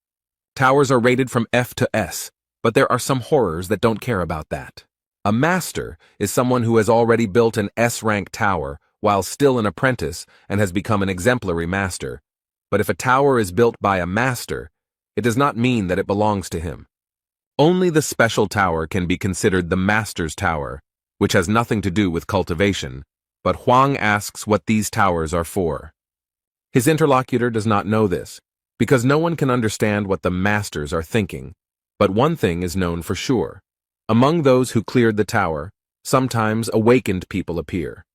Towers are rated from F to S, but there are some horrors that don't care about that. A master is someone who has already built an S-rank tower while still an apprentice and has become an exemplary master. But if a tower is built by a master, it does not mean that it belongs to him. Only the special tower can be considered the master's tower, which has nothing to do with cultivation, but Huang asks what these towers are for. His interlocutor does not know this, because no one can understand what the masters are thinking. But one thing is known for sure. Among those who cleared the tower, sometimes awakened people appear.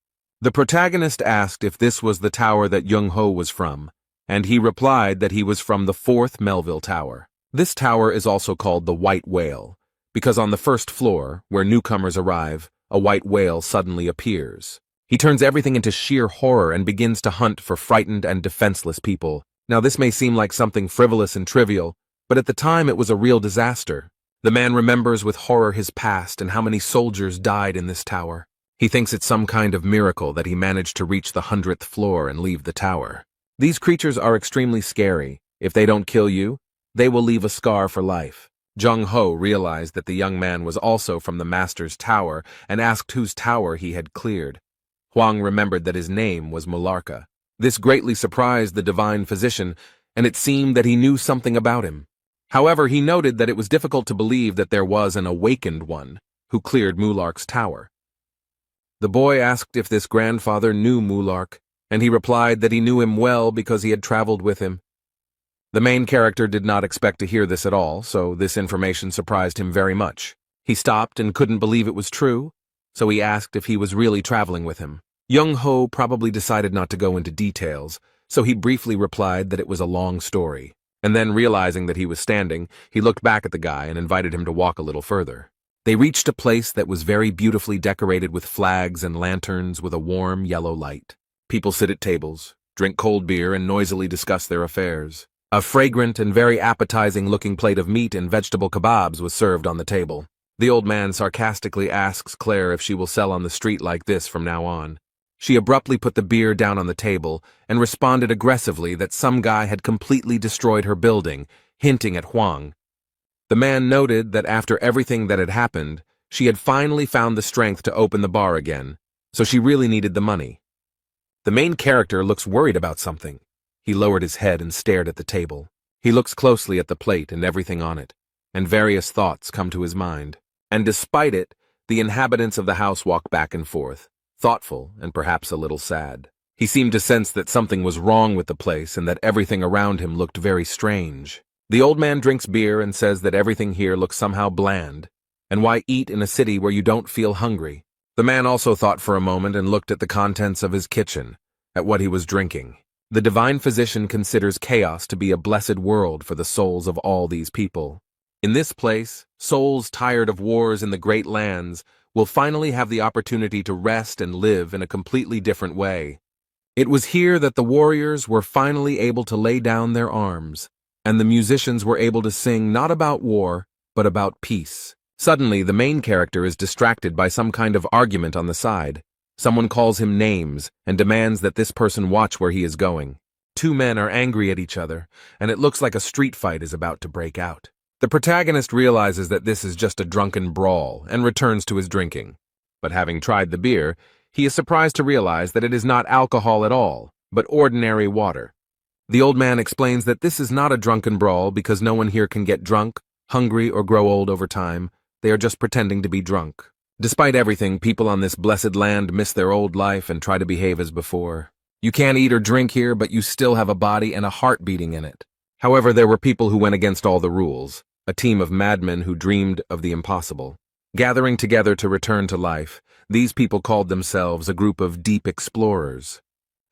The protagonist asked if this was the tower that Jung-ho was from, and he replied that he was from the 4th Melville Tower. This tower is also called the White Whale, because on the first floor, where newcomers arrive, a white whale suddenly appears. He turns everything into sheer horror and begins to hunt for frightened and defenseless people. Now this may seem like something frivolous and trivial, but at the time it was a real disaster. The man remembers with horror his past and how many soldiers died in this tower. He thinks it's some kind of miracle that he managed to reach the 100th floor and leave the tower. These creatures are extremely scary. If they don't kill you, they will leave a scar for life. Jung-ho realized that the young man was also from the master's tower and asked whose tower he had cleared. Huang remembered that his name was Mularka. This greatly surprised the divine physician, and it seemed that he knew something about him. However, he noted that it was difficult to believe that there was an awakened one who cleared Mulark's tower. The boy asked if this grandfather knew Mulark, and he replied that he knew him well because he had traveled with him. The main character did not expect to hear this at all, so this information surprised him very much. He stopped and couldn't believe it was true, so he asked if he was really traveling with him. Young-ho probably decided not to go into details, so he briefly replied that it was a long story. And then, realizing that he was standing, he looked back at the guy and invited him to walk a little further. They reached a place that was very beautifully decorated with flags and lanterns with a warm yellow light. People sit at tables, drink cold beer, and noisily discuss their affairs. A fragrant and very appetizing-looking plate of meat and vegetable kebabs was served on the table. The old man sarcastically asks Claire if she will sell on the street like this from now on. She abruptly put the beer down on the table and responded aggressively that some guy had completely destroyed her building, hinting at Huang. The man noted that after everything that had happened, she had finally found the strength to open the bar again, so she really needed the money. The main character looks worried about something. He lowered his head and stared at the table. He looks closely at the plate and everything on it, and various thoughts come to his mind. And despite it, the inhabitants of the house walk back and forth, thoughtful and perhaps a little sad. He seemed to sense that something was wrong with the place and that everything around him looked very strange. The old man drinks beer and says that everything here looks somehow bland, and why eat in a city where you don't feel hungry? The man also thought for a moment and looked at the contents of his kitchen, at what he was drinking. The divine physician considers chaos to be a blessed world for the souls of all these people. In this place, souls tired of wars in the great lands will finally have the opportunity to rest and live in a completely different way. It was here that the warriors were finally able to lay down their arms, and the musicians were able to sing not about war, but about peace. Suddenly, the main character is distracted by some kind of argument on the side. Someone calls him names and demands that this person watch where he is going. Two men are angry at each other, and it looks like a street fight is about to break out. The protagonist realizes that this is just a drunken brawl and returns to his drinking. But having tried the beer, he is surprised to realize that it is not alcohol at all, but ordinary water. The old man explains that this is not a drunken brawl because no one here can get drunk, hungry, or grow old over time. They are just pretending to be drunk. Despite everything, people on this blessed land miss their old life and try to behave as before. You can't eat or drink here, but you still have a body and a heart beating in it. However, there were people who went against all the rules, a team of madmen who dreamed of the impossible. Gathering together to return to life, these people called themselves a group of deep explorers.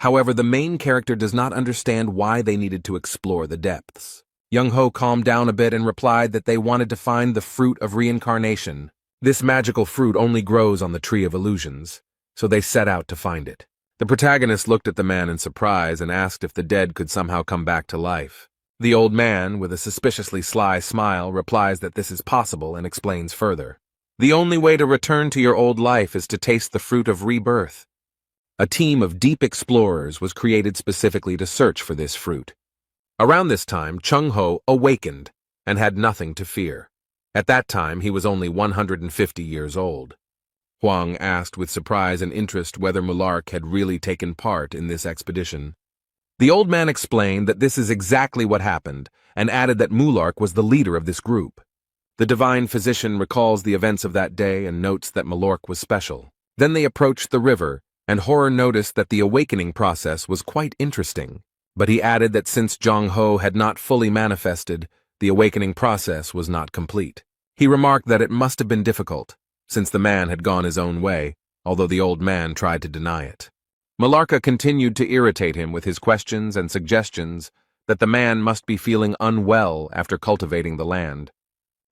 However, the main character does not understand why they needed to explore the depths. Young-ho calmed down a bit and replied that they wanted to find the fruit of reincarnation. This magical fruit only grows on the Tree of Illusions, so they set out to find it. The protagonist looked at the man in surprise and asked if the dead could somehow come back to life. The old man, with a suspiciously sly smile, replies that this is possible and explains further. The only way to return to your old life is to taste the fruit of rebirth. A team of deep explorers was created specifically to search for this fruit. Around this time, Chung-ho awakened and had nothing to fear. At that time, he was only 150 years old. Huang asked with surprise and interest whether Mulark had really taken part in this expedition. The old man explained that this is exactly what happened, and added that Mulark was the leader of this group. The divine physician recalls the events of that day and notes that Mulark was special. Then they approached the river, and Horror noticed that the awakening process was quite interesting. But he added that since Jong-ho had not fully manifested, the awakening process was not complete. He remarked that it must have been difficult, since the man had gone his own way, although the old man tried to deny it. Mularka continued to irritate him with his questions and suggestions that the man must be feeling unwell after cultivating the land.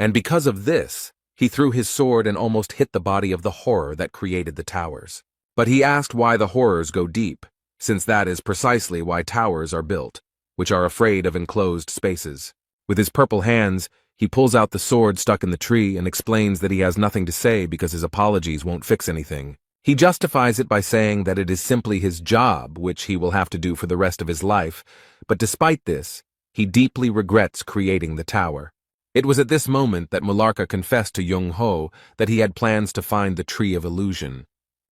And because of this, he threw his sword and almost hit the body of the horror that created the towers. But he asked why the horrors go deep, since that is precisely why towers are built, which are afraid of enclosed spaces. With his purple hands, he pulls out the sword stuck in the tree and explains that he has nothing to say because his apologies won't fix anything. He justifies it by saying that it is simply his job, which he will have to do for the rest of his life, but despite this, he deeply regrets creating the tower. It was at this moment that Mularka confessed to Young-ho that he had plans to find the Tree of Illusion.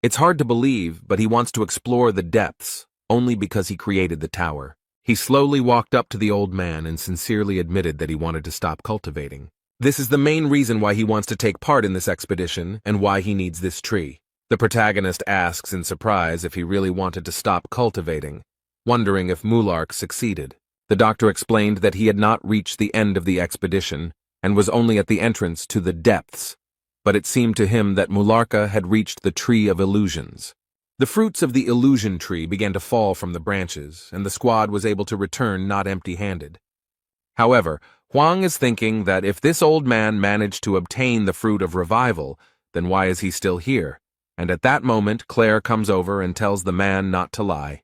It's hard to believe, but he wants to explore the depths, only because he created the tower. He slowly walked up to the old man and sincerely admitted that he wanted to stop cultivating. This is the main reason why he wants to take part in this expedition and why he needs this tree. The protagonist asks in surprise if he really wanted to stop cultivating, wondering if Mulark succeeded. The doctor explained that he had not reached the end of the expedition and was only at the entrance to the depths. but it seemed to him that Mularka had reached the Tree of Illusions. The fruits of the illusion tree began to fall from the branches, and the squad was able to return not empty-handed. However, Huang is thinking that if this old man managed to obtain the fruit of revival, then why is he still here? And at that moment, Claire comes over and tells the man not to lie.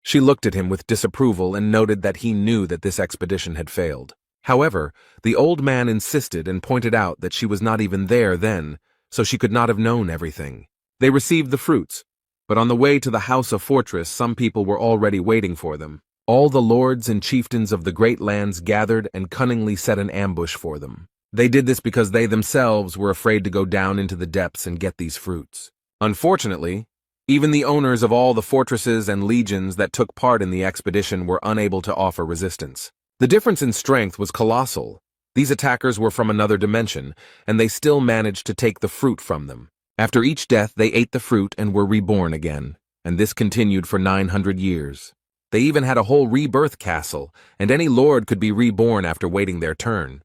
She looked at him with disapproval and noted that he knew that this expedition had failed. However, the old man insisted and pointed out that she was not even there then, so she could not have known everything. They received the fruits, but on the way to the house of fortress, some people were already waiting for them. All the lords and chieftains of the great lands gathered and cunningly set an ambush for them. They did this because they themselves were afraid to go down into the depths and get these fruits. Unfortunately, even the owners of all the fortresses and legions that took part in the expedition were unable to offer resistance. The difference in strength was colossal. These attackers were from another dimension, and they still managed to take the fruit from them. After each death, they ate the fruit and were reborn again, and this continued for 900 years. They even had a whole rebirth castle, and any lord could be reborn after waiting their turn.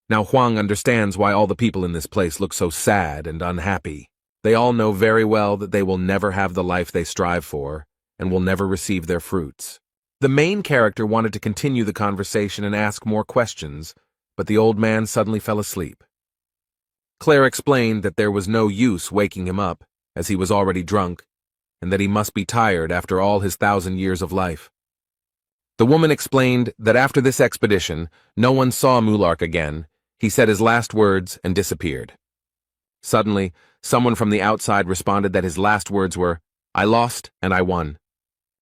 Now Huang understands why all the people in this place look so sad and unhappy. They all know very well that they will never have the life they strive for, and will never receive their fruits. The main character wanted to continue the conversation and ask more questions, but the old man suddenly fell asleep. Claire explained that there was no use waking him up, as he was already drunk, and that he must be tired after all his 1,000 years of life. The woman explained that after this expedition, no one saw Mulark again. He said his last words and disappeared. Suddenly, someone from the outside responded that his last words were, "I lost and I won."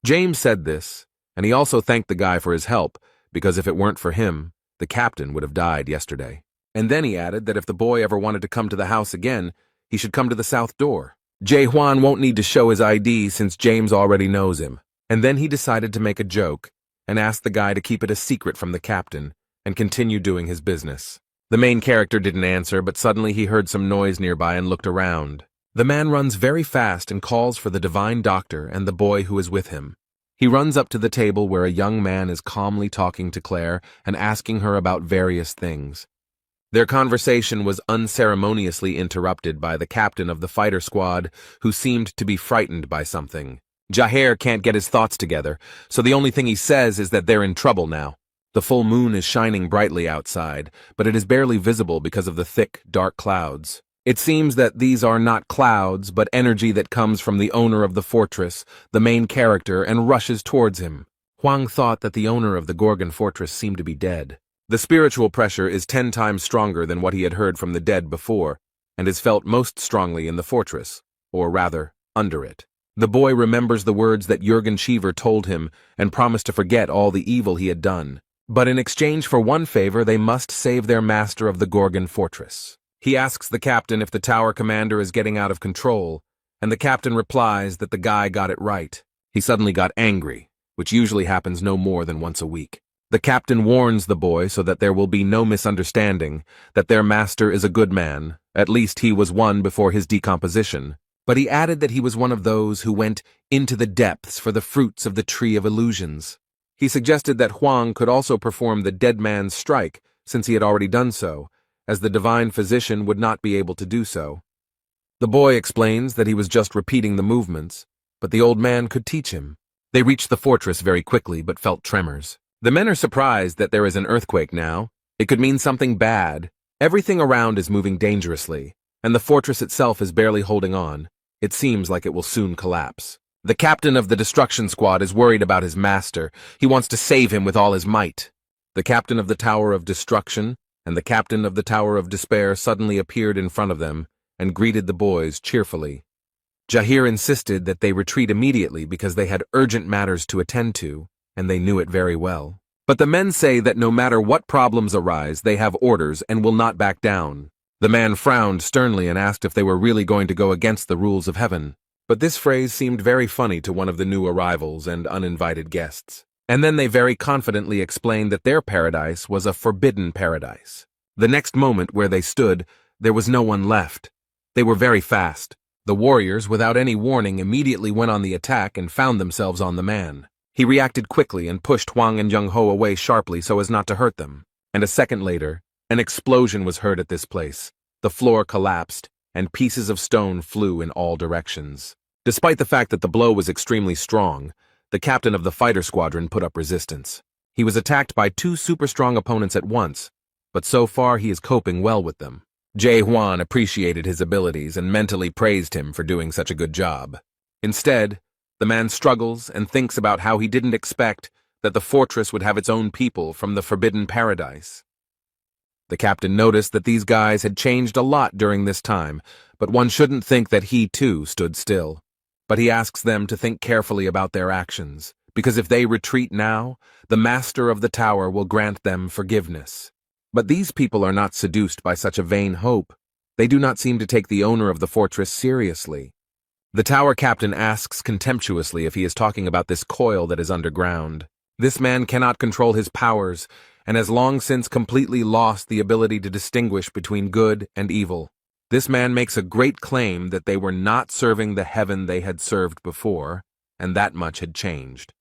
James said this, and he also thanked the guy for his help, because if it weren't for him, the captain would have died yesterday. And then he added that if the boy ever wanted to come to the house again, he should come to the south door. Jae-Hwan won't need to show his ID since James already knows him. And then he decided to make a joke and asked the guy to keep it a secret from the captain and continue doing his business. The main character didn't answer, but suddenly he heard some noise nearby and looked around. The man runs very fast and calls for the divine doctor and the boy who is with him. He runs up to the table where a young man is calmly talking to Claire and asking her about various things. Their conversation was unceremoniously interrupted by the captain of the fighter squad, who seemed to be frightened by something. Jaher can't get his thoughts together, so the only thing he says is that they're in trouble now. The full moon is shining brightly outside, but it is barely visible because of the thick, dark clouds. It seems that these are not clouds, but energy that comes from the owner of the fortress, the main character, and rushes towards him. Huang thought that the owner of the Gorgon fortress seemed to be dead. The spiritual pressure is 10 times stronger than what he had heard from the dead before, and is felt most strongly in the fortress, or rather, under it. The boy remembers the words that Jürgen Cheever told him and promised to forget all the evil he had done. But in exchange for one favor, they must save their master of the Gorgon fortress. He asks the captain if the tower commander is getting out of control, and the captain replies that the guy got it right. He suddenly got angry, which usually happens no more than once a week. The captain warns the boy so that there will be no misunderstanding, that their master is a good man, at least he was one before his decomposition, but he added that he was one of those who went into the depths for the fruits of the Tree of Illusions. He suggested that Huang could also perform the dead man's strike, since he had already done so, as the divine physician would not be able to do so. The boy explains that he was just repeating the movements, but the old man could teach him. They reached the fortress very quickly but felt tremors. The men are surprised that there is an earthquake now. It could mean something bad. Everything around is moving dangerously, and the fortress itself is barely holding on. It seems like it will soon collapse. The captain of the destruction squad is worried about his master. He wants to save him with all his might. The captain of the Tower of Destruction and the captain of the Tower of Despair suddenly appeared in front of them and greeted the boys cheerfully. Jahir insisted that they retreat immediately because they had urgent matters to attend to, and they knew it very well. But the men say that no matter what problems arise, they have orders and will not back down. The man frowned sternly and asked if they were really going to go against the rules of heaven. But this phrase seemed very funny to one of the new arrivals and uninvited guests. And then they very confidently explained that their paradise was a forbidden paradise. The next moment where they stood, there was no one left. They were very fast. The warriors, without any warning, immediately went on the attack and found themselves on the man. He reacted quickly and pushed Huang and Young-ho away sharply so as not to hurt them. And a second later, an explosion was heard at this place. The floor collapsed, and pieces of stone flew in all directions. Despite the fact that the blow was extremely strong, the captain of the fighter squadron put up resistance. He was attacked by two super strong opponents at once, but so far he is coping well with them. Jae-hwan appreciated his abilities and mentally praised him for doing such a good job. Instead, the man struggles and thinks about how he didn't expect that the fortress would have its own people from the Forbidden Paradise. The captain noticed that these guys had changed a lot during this time, but one shouldn't think that he too stood still. But he asks them to think carefully about their actions, because if they retreat now, the master of the tower will grant them forgiveness. But these people are not seduced by such a vain hope. They do not seem to take the owner of the fortress seriously. The tower captain asks contemptuously if he is talking about this coil that is underground. This man cannot control his powers, and has long since completely lost the ability to distinguish between good and evil. This man makes a great claim that they were not serving the heaven they had served before, and that much had changed.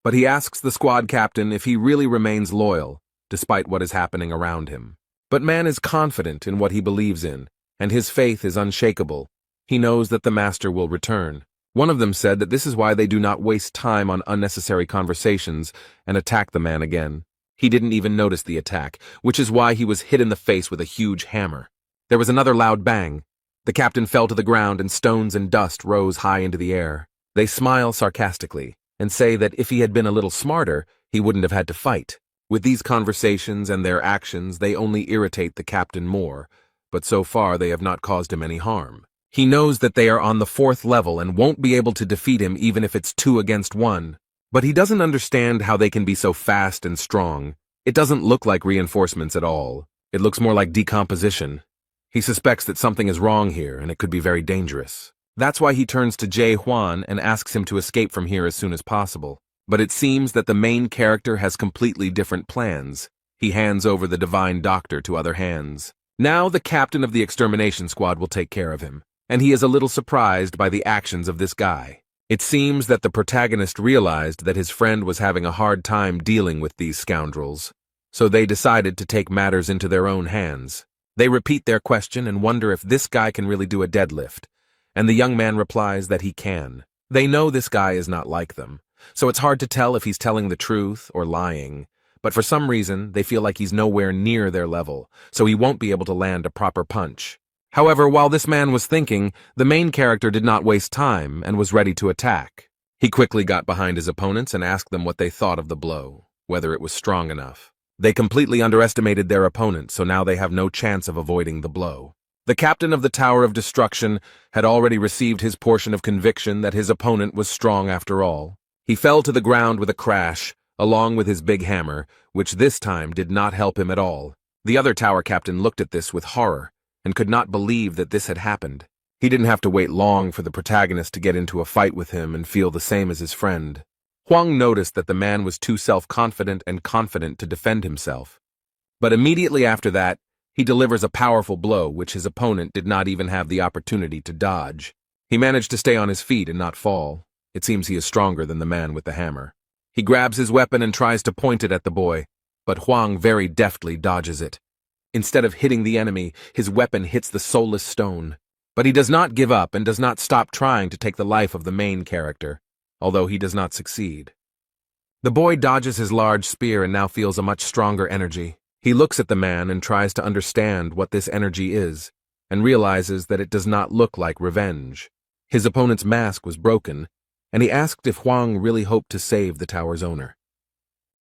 But he asks the squad captain if he really remains loyal, despite what is happening around him. But man is confident in what he believes in, and his faith is unshakable. He knows that the master will return. One of them said that this is why they do not waste time on unnecessary conversations and attack the man again. He didn't even notice the attack, which is why he was hit in the face with a huge hammer. There was another loud bang. The captain fell to the ground and stones and dust rose high into the air. They smile sarcastically and say that if he had been a little smarter, he wouldn't have had to fight. With these conversations and their actions, they only irritate the captain more, but so far they have not caused him any harm. He knows that they are on the 4th level and won't be able to defeat him even if it's 2 against 1. But he doesn't understand how they can be so fast and strong. It doesn't look like reinforcements at all. It looks more like decomposition. He suspects that something is wrong here and it could be very dangerous. That's why he turns to Jae-hwan and asks him to escape from here as soon as possible. But it seems that the main character has completely different plans. He hands over the divine doctor to other hands. Now the captain of the extermination squad will take care of him, and he is a little surprised by the actions of this guy. It seems that the protagonist realized that his friend was having a hard time dealing with these scoundrels, so they decided to take matters into their own hands. They repeat their question and wonder if this guy can really do a deadlift, and the young man replies that he can. They know this guy is not like them, so it's hard to tell if he's telling the truth or lying, but for some reason they feel like he's nowhere near their level, so he won't be able to land a proper punch. However, while this man was thinking, the main character did not waste time and was ready to attack. He quickly got behind his opponents and asked them what they thought of the blow, whether it was strong enough. They completely underestimated their opponent, so now they have no chance of avoiding the blow. The captain of the Tower of Destruction had already received his portion of conviction that his opponent was strong after all. He fell to the ground with a crash, along with his big hammer, which this time did not help him at all. The other tower captain looked at this with horror, and could not believe that this had happened. He didn't have to wait long for the protagonist to get into a fight with him and feel the same as his friend. Hwang noticed that the man was too self-confident and confident to defend himself. But immediately after that, he delivers a powerful blow which his opponent did not even have the opportunity to dodge. He managed to stay on his feet and not fall. It seems he is stronger than the man with the hammer. He grabs his weapon and tries to point it at the boy, but Hwang very deftly dodges it. Instead of hitting the enemy, his weapon hits the soulless stone. But he does not give up and does not stop trying to take the life of the main character, although he does not succeed. The boy dodges his large spear and now feels a much stronger energy. He looks at the man and tries to understand what this energy is, and realizes that it does not look like revenge. His opponent's mask was broken, and he asked if Hwang really hoped to save the tower's owner.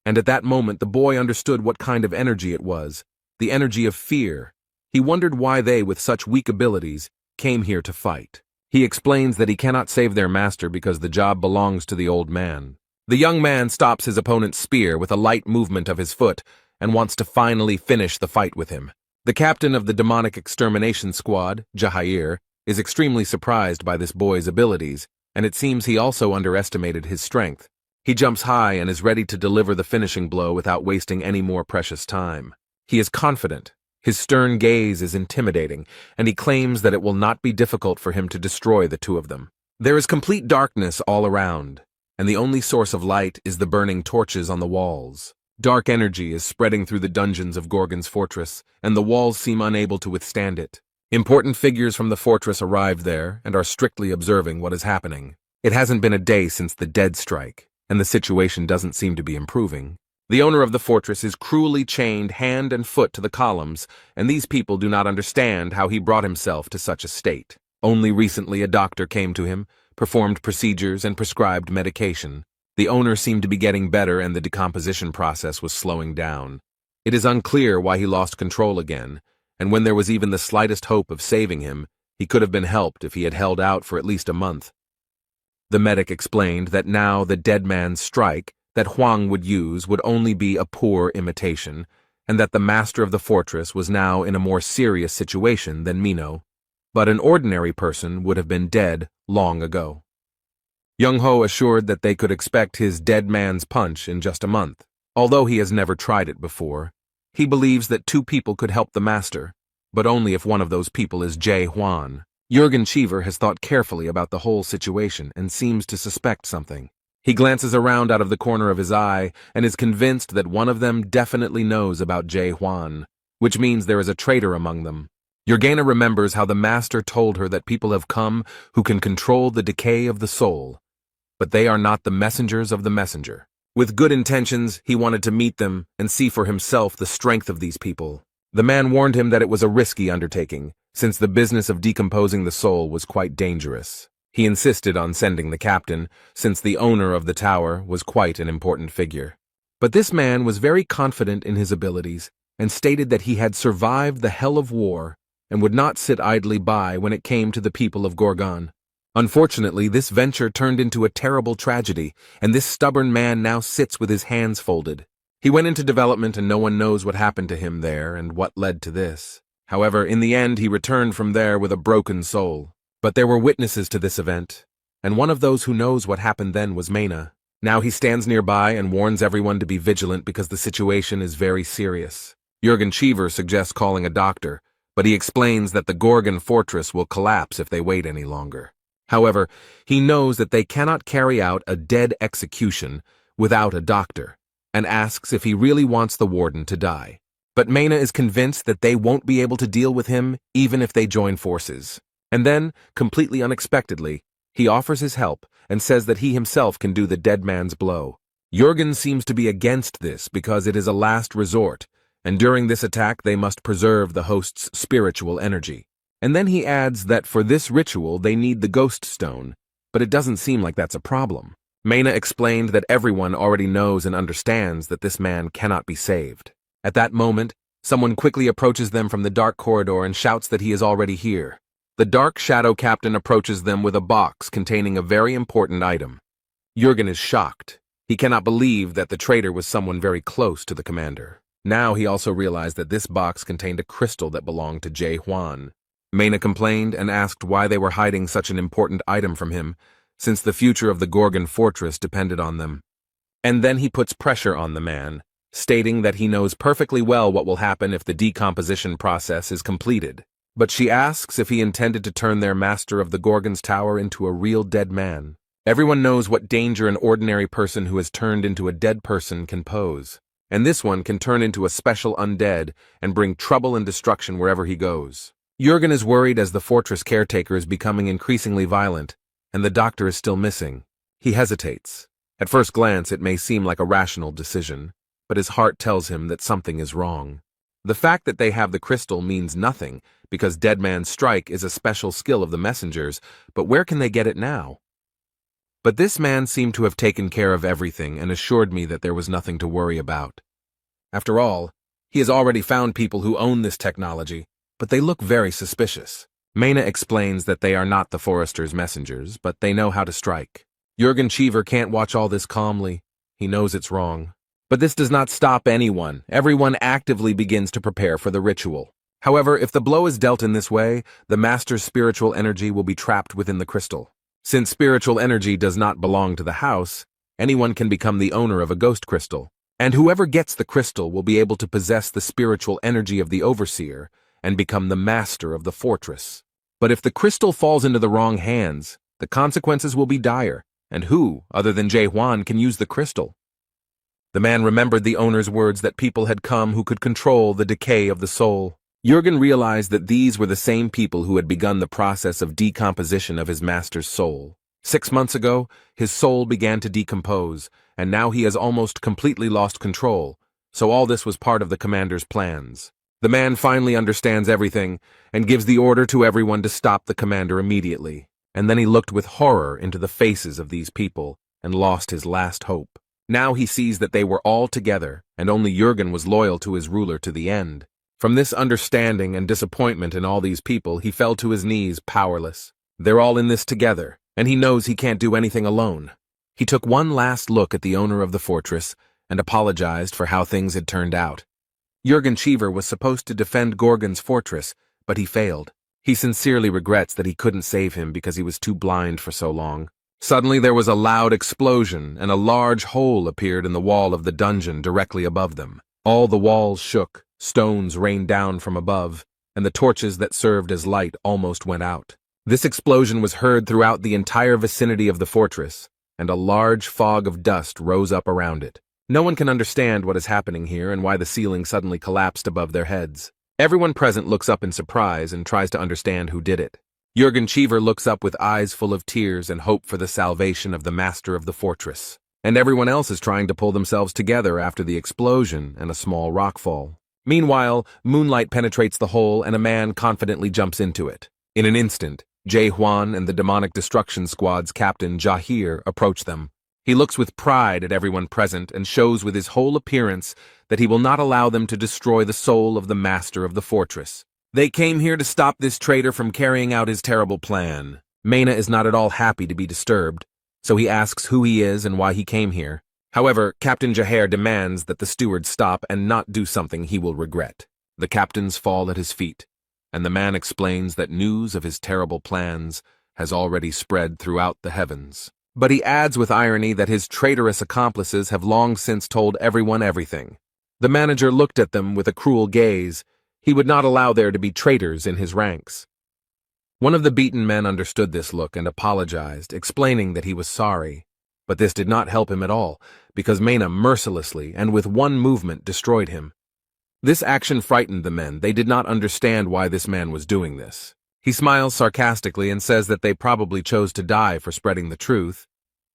And at that moment the boy understood what kind of energy it was. The energy of fear. He wondered why they, with such weak abilities, came here to fight. He explains that he cannot save their master because the job belongs to the old man. The young man stops his opponent's spear with a light movement of his foot and wants to finally finish the fight with him. The captain of the demonic extermination squad, Jaheir, is extremely surprised by this boy's abilities, and it seems he also underestimated his strength. He jumps high and is ready to deliver the finishing blow without wasting any more precious time. He is confident, his stern gaze is intimidating, and he claims that it will not be difficult for him to destroy the two of them. There is complete darkness all around, and the only source of light is the burning torches on the walls. Dark energy is spreading through the dungeons of Gorgon's fortress, and the walls seem unable to withstand it. Important figures from the fortress arrived there and are strictly observing what is happening. It hasn't been a day since the dead strike, and the situation doesn't seem to be improving. The owner of the fortress is cruelly chained hand and foot to the columns, and these people do not understand how he brought himself to such a state. Only recently a doctor came to him, performed procedures, and prescribed medication. The owner seemed to be getting better and the decomposition process was slowing down. It is unclear why he lost control again, and when there was even the slightest hope of saving him, he could have been helped if he had held out for at least a month. The medic explained that now the dead man's strike that Huang would use would only be a poor imitation, and that the master of the fortress was now in a more serious situation than Mino. But an ordinary person would have been dead long ago. Young-ho assured that they could expect his dead man's punch in just a month. Although he has never tried it before, he believes that two people could help the master, but only if one of those people is Jae Hwan. Jurgen Cheever has thought carefully about the whole situation and seems to suspect something. He glances around out of the corner of his eye and is convinced that one of them definitely knows about Jae Hwan, which means there is a traitor among them. Jurgena remembers how the master told her that people have come who can control the decay of the soul, but they are not the messengers of the messenger. With good intentions, he wanted to meet them and see for himself the strength of these people. The man warned him that it was a risky undertaking, since the business of decomposing the soul was quite dangerous. He insisted on sending the captain, since the owner of the tower was quite an important figure. But this man was very confident in his abilities, and stated that he had survived the hell of war, and would not sit idly by when it came to the people of Gorgon. Unfortunately, this venture turned into a terrible tragedy, and this stubborn man now sits with his hands folded. He went into development and no one knows what happened to him there and what led to this. However, in the end he returned from there with a broken soul. But there were witnesses to this event, and one of those who knows what happened then was Mena. Now he stands nearby and warns everyone to be vigilant because the situation is very serious. Jurgen Cheever suggests calling a doctor, but he explains that the Gorgon fortress will collapse if they wait any longer. However, he knows that they cannot carry out a dead execution without a doctor, and asks if he really wants the warden to die. But Mena is convinced that they won't be able to deal with him even if they join forces. And then, completely unexpectedly, he offers his help and says that he himself can do the dead man's blow. Jurgen seems to be against this because it is a last resort, and during this attack they must preserve the host's spiritual energy. And then he adds that for this ritual they need the ghost stone, but it doesn't seem like that's a problem. Mena explained that everyone already knows and understands that this man cannot be saved. At that moment, someone quickly approaches them from the dark corridor and shouts that he is already here. The dark shadow captain approaches them with a box containing a very important item. Jurgen is shocked. He cannot believe that the traitor was someone very close to the commander. Now he also realized that this box contained a crystal that belonged to Jae Hwan. Mena complained and asked why they were hiding such an important item from him, since the future of the Gorgon fortress depended on them. And then he puts pressure on the man, stating that he knows perfectly well what will happen if the decomposition process is completed. But she asks if he intended to turn their master of the Gorgon's tower into a real dead man. Everyone knows what danger an ordinary person who has turned into a dead person can pose, and this one can turn into a special undead and bring trouble and destruction wherever he goes. Jurgen is worried as the fortress caretaker is becoming increasingly violent, and the doctor is still missing. He hesitates. At first glance, it may seem like a rational decision, but his heart tells him that something is wrong. The fact that they have the crystal means nothing, because Dead Man's Strike is a special skill of the messengers, but where can they get it now? But this man seemed to have taken care of everything and assured me that there was nothing to worry about. After all, he has already found people who own this technology, but they look very suspicious. Mena explains that they are not the Forester's messengers, but they know how to strike. Jurgen Cheever can't watch all this calmly. He knows it's wrong. But this does not stop anyone. Everyone actively begins to prepare for the ritual. However, if the blow is dealt in this way, the master's spiritual energy will be trapped within the crystal. Since spiritual energy does not belong to the house, anyone can become the owner of a ghost crystal, and whoever gets the crystal will be able to possess the spiritual energy of the overseer and become the master of the fortress. But if the crystal falls into the wrong hands, the consequences will be dire, and who, other than Jae Hwan, can use the crystal? The man remembered the owner's words that people had come who could control the decay of the soul. Jurgen realized that these were the same people who had begun the process of decomposition of his master's soul. 6 months ago, his soul began to decompose, and now he has almost completely lost control, so all this was part of the commander's plans. The man finally understands everything, and gives the order to everyone to stop the commander immediately, and then he looked with horror into the faces of these people, and lost his last hope. Now he sees that they were all together, and only Jurgen was loyal to his ruler to the end. From this understanding and disappointment in all these people, he fell to his knees, powerless. They're all in this together, and he knows he can't do anything alone. He took one last look at the owner of the fortress and apologized for how things had turned out. Jurgen Cheever was supposed to defend Gorgon's fortress, but he failed. He sincerely regrets that he couldn't save him because he was too blind for so long. Suddenly there was a loud explosion, and a large hole appeared in the wall of the dungeon directly above them. All the walls shook. Stones rained down from above, and the torches that served as light almost went out. This explosion was heard throughout the entire vicinity of the fortress, and a large fog of dust rose up around it. No one can understand what is happening here and why the ceiling suddenly collapsed above their heads. Everyone present looks up in surprise and tries to understand who did it. Jurgen Cheever looks up with eyes full of tears and hope for the salvation of the master of the fortress. And everyone else is trying to pull themselves together after the explosion and a small rockfall. Meanwhile, moonlight penetrates the hole and a man confidently jumps into it. In an instant, Jae Hwan and the demonic destruction squad's captain Jahir approach them. He looks with pride at everyone present and shows with his whole appearance that he will not allow them to destroy the soul of the master of the fortress. They came here to stop this traitor from carrying out his terrible plan. Mena is not at all happy to be disturbed, so he asks who he is and why he came here. However, Captain Jahir demands that the steward stop and not do something he will regret. The captains fall at his feet, and the man explains that news of his terrible plans has already spread throughout the heavens. But he adds with irony that his traitorous accomplices have long since told everyone everything. The manager looked at them with a cruel gaze. He would not allow there to be traitors in his ranks. One of the beaten men understood this look and apologized, explaining that he was sorry. But this did not help him at all, because Mena mercilessly and with one movement destroyed him. This action frightened the men. They did not understand why this man was doing this. He smiles sarcastically and says that they probably chose to die for spreading the truth,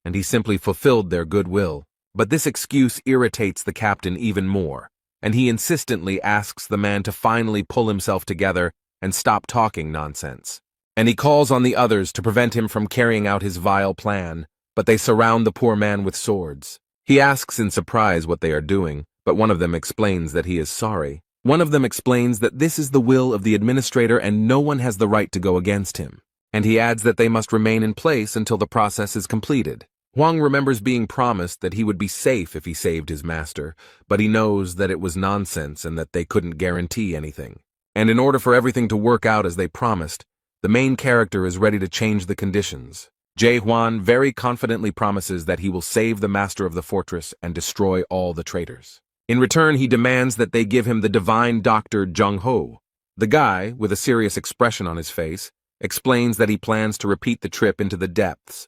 and he simply fulfilled their goodwill. But this excuse irritates the captain even more, and he insistently asks the man to finally pull himself together and stop talking nonsense. And he calls on the others to prevent him from carrying out his vile plan, but they surround the poor man with swords. He asks in surprise what they are doing, but one of them explains that he is sorry. One of them explains that this is the will of the administrator and no one has the right to go against him. And he adds that they must remain in place until the process is completed. Huang remembers being promised that he would be safe if he saved his master, but he knows that it was nonsense and that they couldn't guarantee anything. And in order for everything to work out as they promised, the main character is ready to change the conditions. Jae Hwan very confidently promises that he will save the master of the fortress and destroy all the traitors. In return, he demands that they give him the divine doctor Jung Ho. The guy, with a serious expression on his face, explains that he plans to repeat the trip into the depths.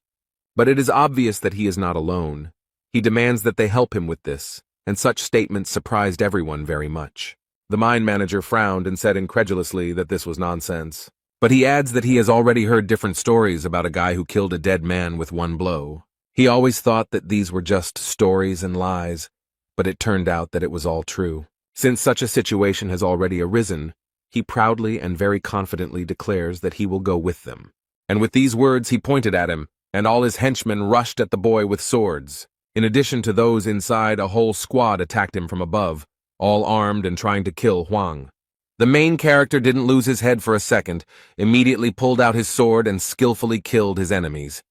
But it is obvious that he is not alone. He demands that they help him with this, and such statements surprised everyone very much. The mine manager frowned and said incredulously that this was nonsense. But he adds that he has already heard different stories about a guy who killed a dead man with one blow. He always thought that these were just stories and lies, but it turned out that it was all true. Since such a situation has already arisen, he proudly and very confidently declares that he will go with them. And with these words he pointed at him, and all his henchmen rushed at the boy with swords. In addition to those inside, a whole squad attacked him from above, all armed and trying to kill Huang. The main character didn't lose his head for a second, immediately pulled out his sword and skillfully killed his enemies.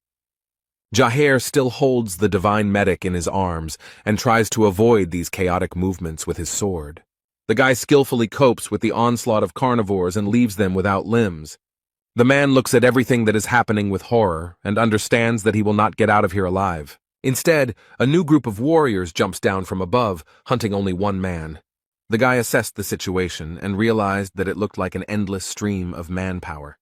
Jahir still holds the divine medic in his arms and tries to avoid these chaotic movements with his sword. The guy skillfully copes with the onslaught of carnivores and leaves them without limbs. The man looks at everything that is happening with horror and understands that he will not get out of here alive. Instead, a new group of warriors jumps down from above, hunting only one man. The guy assessed the situation and realized that it looked like an endless stream of manpower.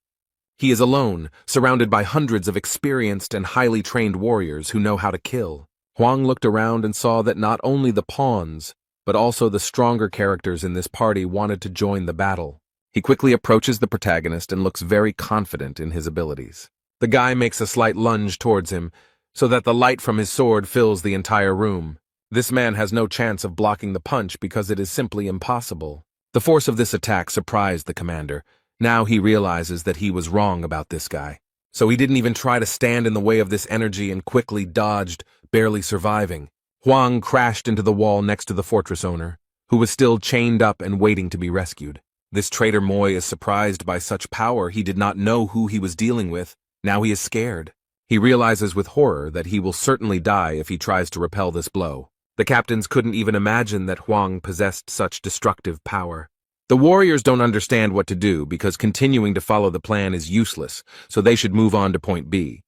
He is alone, surrounded by hundreds of experienced and highly trained warriors who know how to kill. Huang looked around and saw that not only the pawns, but also the stronger characters in this party wanted to join the battle. He quickly approaches the protagonist and looks very confident in his abilities. The guy makes a slight lunge towards him, so that the light from his sword fills the entire room. This man has no chance of blocking the punch because it is simply impossible. The force of this attack surprised the commander. Now he realizes that he was wrong about this guy. So he didn't even try to stand in the way of this energy and quickly dodged, barely surviving. Huang crashed into the wall next to the fortress owner, who was still chained up and waiting to be rescued. This traitor Moy is surprised by such power. He did not know who he was dealing with. Now he is scared. He realizes with horror that he will certainly die if he tries to repel this blow. The captains couldn't even imagine that Huang possessed such destructive power. The warriors don't understand what to do because continuing to follow the plan is useless, so they should move on to point B.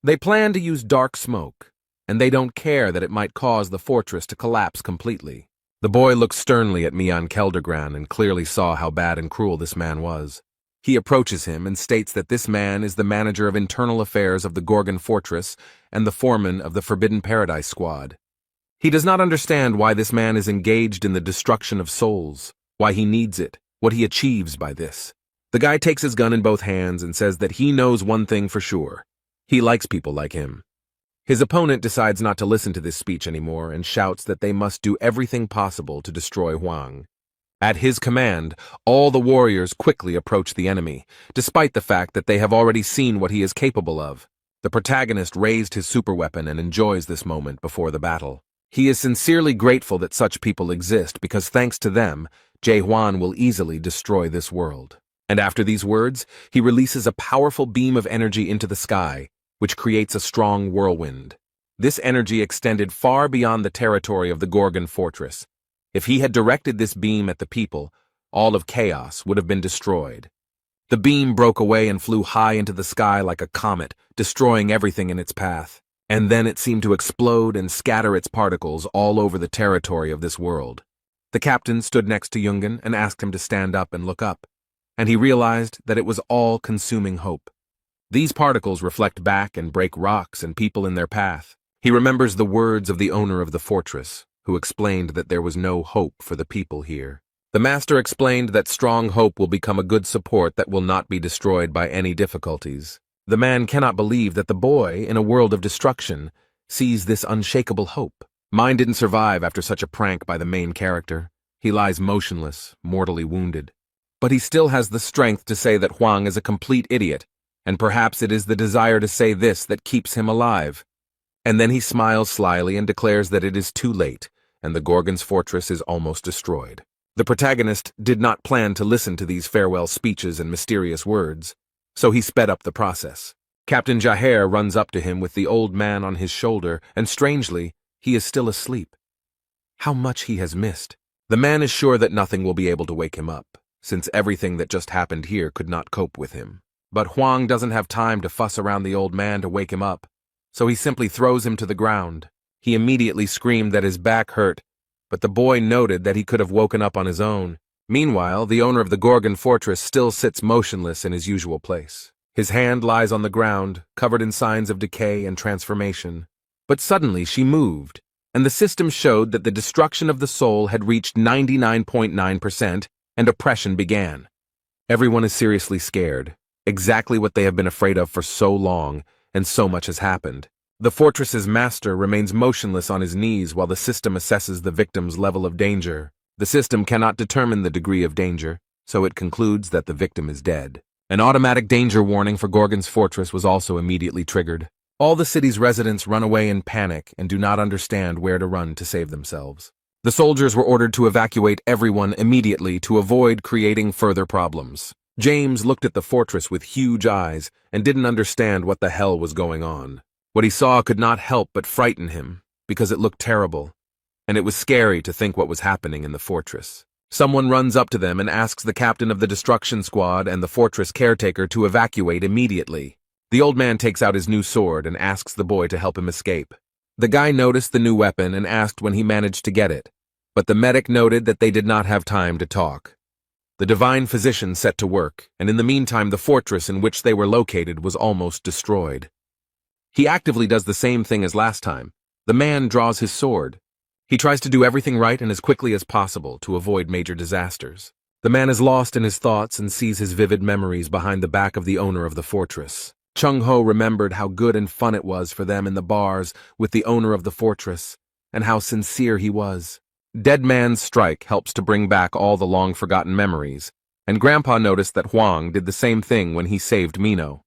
They plan to use dark smoke, and they don't care that it might cause the fortress to collapse completely. The boy looked sternly at ManhwaCapped and clearly saw how bad and cruel this man was. He approaches him and states that this man is the manager of internal affairs of the Gorgon Fortress and the foreman of the Forbidden Paradise Squad. He does not understand why this man is engaged in the destruction of souls, why he needs it, what he achieves by this. The guy takes his gun in both hands and says that he knows one thing for sure. He likes people like him. His opponent decides not to listen to this speech anymore and shouts that they must do everything possible to destroy Huang. At his command, all the warriors quickly approach the enemy, despite the fact that they have already seen what he is capable of. The protagonist raised his superweapon and enjoys this moment before the battle. He is sincerely grateful that such people exist because thanks to them, Jae-hwan will easily destroy this world. And after these words, he releases a powerful beam of energy into the sky, which creates a strong whirlwind. This energy extended far beyond the territory of the Gorgon Fortress. If he had directed this beam at the people, all of chaos would have been destroyed. The beam broke away and flew high into the sky like a comet, destroying everything in its path. And then it seemed to explode and scatter its particles all over the territory of this world. The captain stood next to Yungen and asked him to stand up and look up, and he realized that it was all-consuming hope. These particles reflect back and break rocks and people in their path. He remembers the words of the owner of the fortress, who explained that there was no hope for the people here. The master explained that strong hope will become a good support that will not be destroyed by any difficulties. The man cannot believe that the boy, in a world of destruction, sees this unshakable hope. Mine didn't survive after such a prank by the main character. He lies motionless, mortally wounded. But he still has the strength to say that Huang is a complete idiot, and perhaps it is the desire to say this that keeps him alive. And then he smiles slyly and declares that it is too late, and the Gorgon's fortress is almost destroyed. The protagonist did not plan to listen to these farewell speeches and mysterious words, so he sped up the process. Captain Jaher runs up to him with the old man on his shoulder, and strangely, he is still asleep. How much he has missed. The man is sure that nothing will be able to wake him up, since everything that just happened here could not cope with him. But Huang doesn't have time to fuss around the old man to wake him up, so he simply throws him to the ground. He immediately screamed that his back hurt, but the boy noted that he could have woken up on his own. Meanwhile, the owner of the Gorgon Fortress still sits motionless in his usual place. His hand lies on the ground, covered in signs of decay and transformation. But suddenly she moved, and the system showed that the destruction of the soul had reached 99.9%, and oppression began. Everyone is seriously scared, exactly what they have been afraid of for so long, and so much has happened. The fortress's master remains motionless on his knees while the system assesses the victim's level of danger. The system cannot determine the degree of danger, so it concludes that the victim is dead. An automatic danger warning for Gorgon's fortress was also immediately triggered. All the city's residents run away in panic and do not understand where to run to save themselves. The soldiers were ordered to evacuate everyone immediately to avoid creating further problems. James looked at the fortress with huge eyes and didn't understand what the hell was going on. What he saw could not help but frighten him, because it looked terrible, and it was scary to think what was happening in the fortress. Someone runs up to them and asks the captain of the destruction squad and the fortress caretaker to evacuate immediately. The old man takes out his new sword and asks the boy to help him escape. The guy noticed the new weapon and asked when he managed to get it, but the medic noted that they did not have time to talk. The divine physician set to work, and in the meantime the fortress in which they were located was almost destroyed. He actively does the same thing as last time. The man draws his sword. He tries to do everything right and as quickly as possible to avoid major disasters. The man is lost in his thoughts and sees his vivid memories behind the back of the owner of the fortress. Chung-ho remembered how good and fun it was for them in the bars with the owner of the fortress, and how sincere he was. Dead Man's Strike helps to bring back all the long-forgotten memories, and Grandpa noticed that Hwang did the same thing when he saved Mino.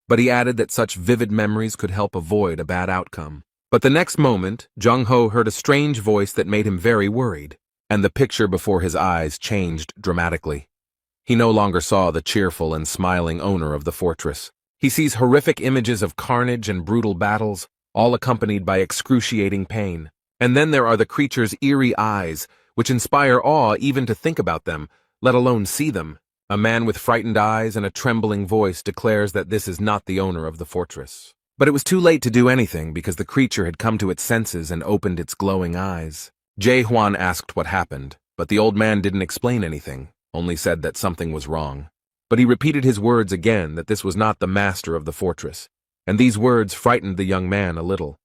But he added that such vivid memories could help avoid a bad outcome. But the next moment, Jung-ho heard a strange voice that made him very worried, and the picture before his eyes changed dramatically. He no longer saw the cheerful and smiling owner of the fortress. He sees horrific images of carnage and brutal battles, all accompanied by excruciating pain. And then there are the creature's eerie eyes, which inspire awe even to think about them, let alone see them. A man with frightened eyes and a trembling voice declares that this is not the owner of the fortress. But it was too late to do anything because the creature had come to its senses and opened its glowing eyes. Jae-hwan asked what happened, but the old man didn't explain anything, only said that something was wrong. But he repeated his words again that this was not the master of the fortress, and these words frightened the young man a little.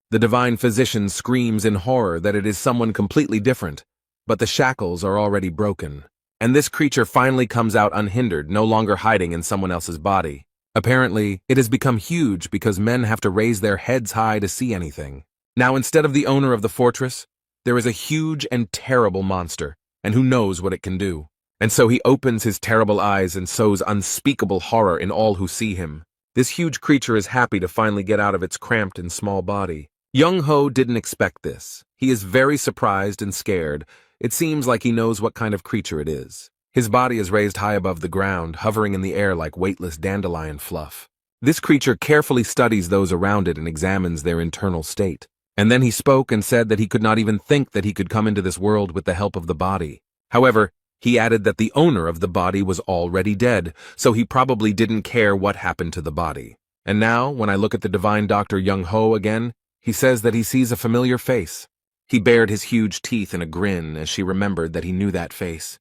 The divine physician screams in horror that it is someone completely different, but the shackles are already broken, and this creature finally comes out unhindered, no longer hiding in someone else's body. Apparently, it has become huge because men have to raise their heads high to see anything. Now, instead of the owner of the fortress, there is a huge and terrible monster, and who knows what it can do. And so he opens his terrible eyes and sows unspeakable horror in all who see him. This huge creature is happy to finally get out of its cramped and small body. Jung-ho didn't expect this. He is very surprised and scared. It seems like he knows what kind of creature it is. His body is raised high above the ground, hovering in the air like weightless dandelion fluff. This creature carefully studies those around it and examines their internal state. And then he spoke and said that he could not even think that he could come into this world with the help of the body. However, he added that the owner of the body was already dead, so he probably didn't care what happened to the body. And now, when I look at the divine Dr. Jung-ho again, he says that he sees a familiar face. He bared his huge teeth in a grin as she remembered that he knew that face.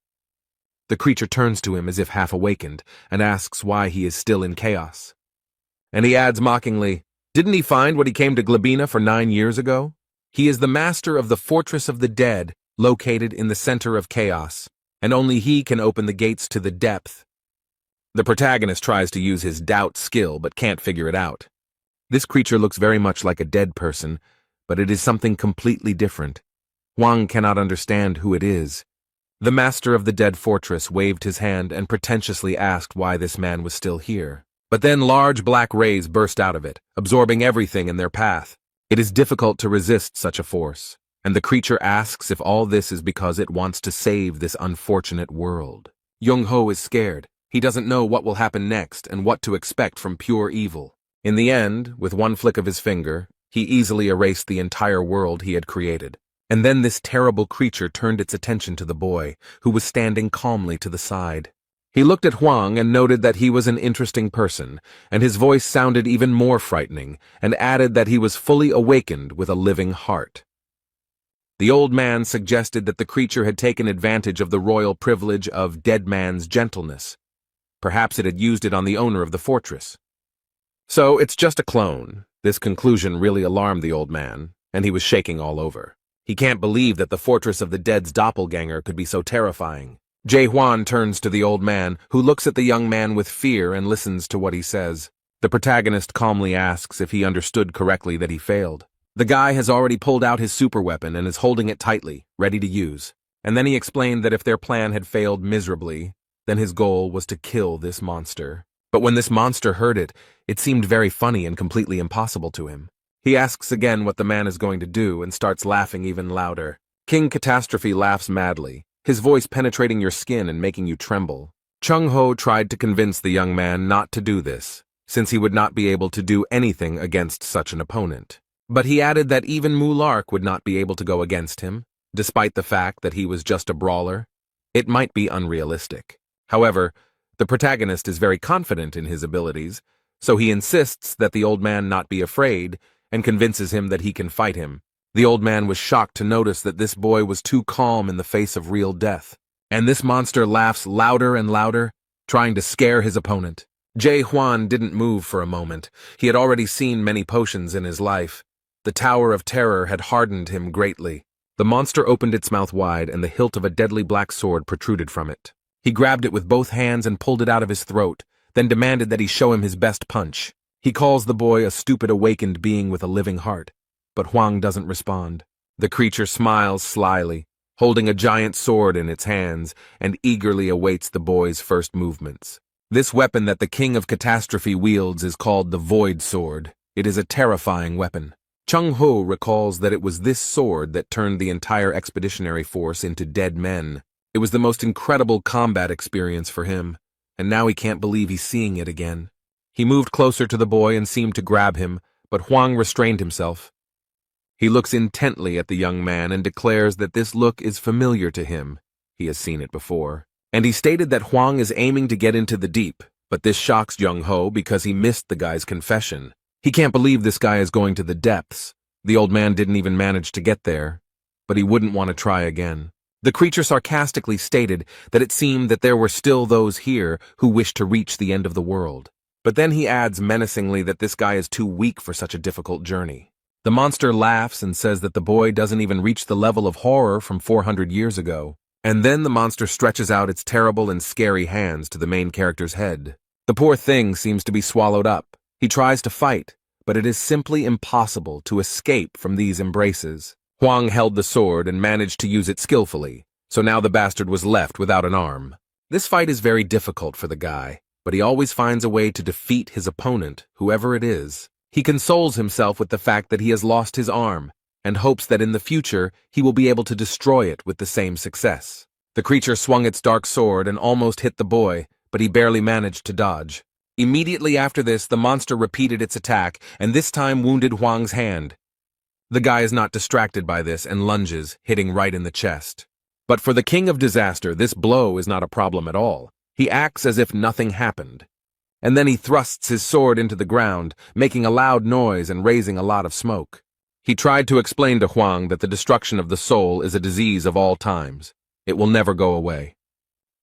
The creature turns to him as if half awakened and asks why he is still in chaos. And he adds mockingly, "Didn't he find what he came to Glebina for 9 years ago? He is the master of the Fortress of the Dead, located in the center of chaos, and only he can open the gates to the depth." The protagonist tries to use his doubt skill but can't figure it out. This creature looks very much like a dead person, but it is something completely different. Hwang cannot understand who it is. The master of the dead fortress waved his hand and pretentiously asked why this man was still here. But then large black rays burst out of it, absorbing everything in their path. It is difficult to resist such a force, and the creature asks if all this is because it wants to save this unfortunate world. Jung-ho is scared. He doesn't know what will happen next and what to expect from pure evil. In the end, with one flick of his finger, he easily erased the entire world he had created. And then this terrible creature turned its attention to the boy, who was standing calmly to the side. He looked at Hwang and noted that he was an interesting person, and his voice sounded even more frightening, and added that he was fully awakened with a living heart. The old man suggested that the creature had taken advantage of the royal privilege of dead man's gentleness. Perhaps it had used it on the owner of the fortress. "So it's just a clone." This conclusion really alarmed the old man, and he was shaking all over. He can't believe that the Fortress of the Dead's doppelganger could be so terrifying. Jae-hwan turns to the old man, who looks at the young man with fear and listens to what he says. The protagonist calmly asks if he understood correctly that he failed. The guy has already pulled out his superweapon and is holding it tightly, ready to use. And then he explained that if their plan had failed miserably, then his goal was to kill this monster. But when this monster heard it, it seemed very funny and completely impossible to him. He asks again what the man is going to do and starts laughing even louder. King Catastrophe laughs madly, his voice penetrating your skin and making you tremble. Chung-ho tried to convince the young man not to do this, since he would not be able to do anything against such an opponent. But he added that even Mulark would not be able to go against him, despite the fact that he was just a brawler. It might be unrealistic. However, the protagonist is very confident in his abilities, so he insists that the old man not be afraid and convinces him that he can fight him. The old man was shocked to notice that this boy was too calm in the face of real death. And this monster laughs louder and louder, trying to scare his opponent. Jae-hwan didn't move for a moment. He had already seen many potions in his life. The Tower of Terror had hardened him greatly. The monster opened its mouth wide and the hilt of a deadly black sword protruded from it. He grabbed it with both hands and pulled it out of his throat, then demanded that he show him his best punch. He calls the boy a stupid awakened being with a living heart, but Huang doesn't respond. The creature smiles slyly, holding a giant sword in its hands, and eagerly awaits the boy's first movements. This weapon that the King of Catastrophe wields is called the Void Sword. It is a terrifying weapon. Chung Ho recalls that it was this sword that turned the entire expeditionary force into dead men. It was the most incredible combat experience for him, and now he can't believe he's seeing it again. He moved closer to the boy and seemed to grab him, but Huang restrained himself. He looks intently at the young man and declares that this look is familiar to him. He has seen it before. And he stated that Huang is aiming to get into the deep, but this shocks Jung Ho because he missed the guy's confession. He can't believe this guy is going to the depths. The old man didn't even manage to get there, but he wouldn't want to try again. The creature sarcastically stated that it seemed that there were still those here who wished to reach the end of the world. But then he adds menacingly that this guy is too weak for such a difficult journey. The monster laughs and says that the boy doesn't even reach the level of horror from 400 years ago. And then the monster stretches out its terrible and scary hands to the main character's head. The poor thing seems to be swallowed up. He tries to fight, but it is simply impossible to escape from these embraces. Huang held the sword and managed to use it skillfully, so now the bastard was left without an arm. This fight is very difficult for the guy, but he always finds a way to defeat his opponent, whoever it is. He consoles himself with the fact that he has lost his arm, and hopes that in the future he will be able to destroy it with the same success. The creature swung its dark sword and almost hit the boy, but he barely managed to dodge. Immediately after this, the monster repeated its attack, and this time wounded Huang's hand. The guy is not distracted by this and lunges, hitting right in the chest. But for the King of Disaster, this blow is not a problem at all. He acts as if nothing happened. And then he thrusts his sword into the ground, making a loud noise and raising a lot of smoke. He tried to explain to Huang that the destruction of the soul is a disease of all times. It will never go away.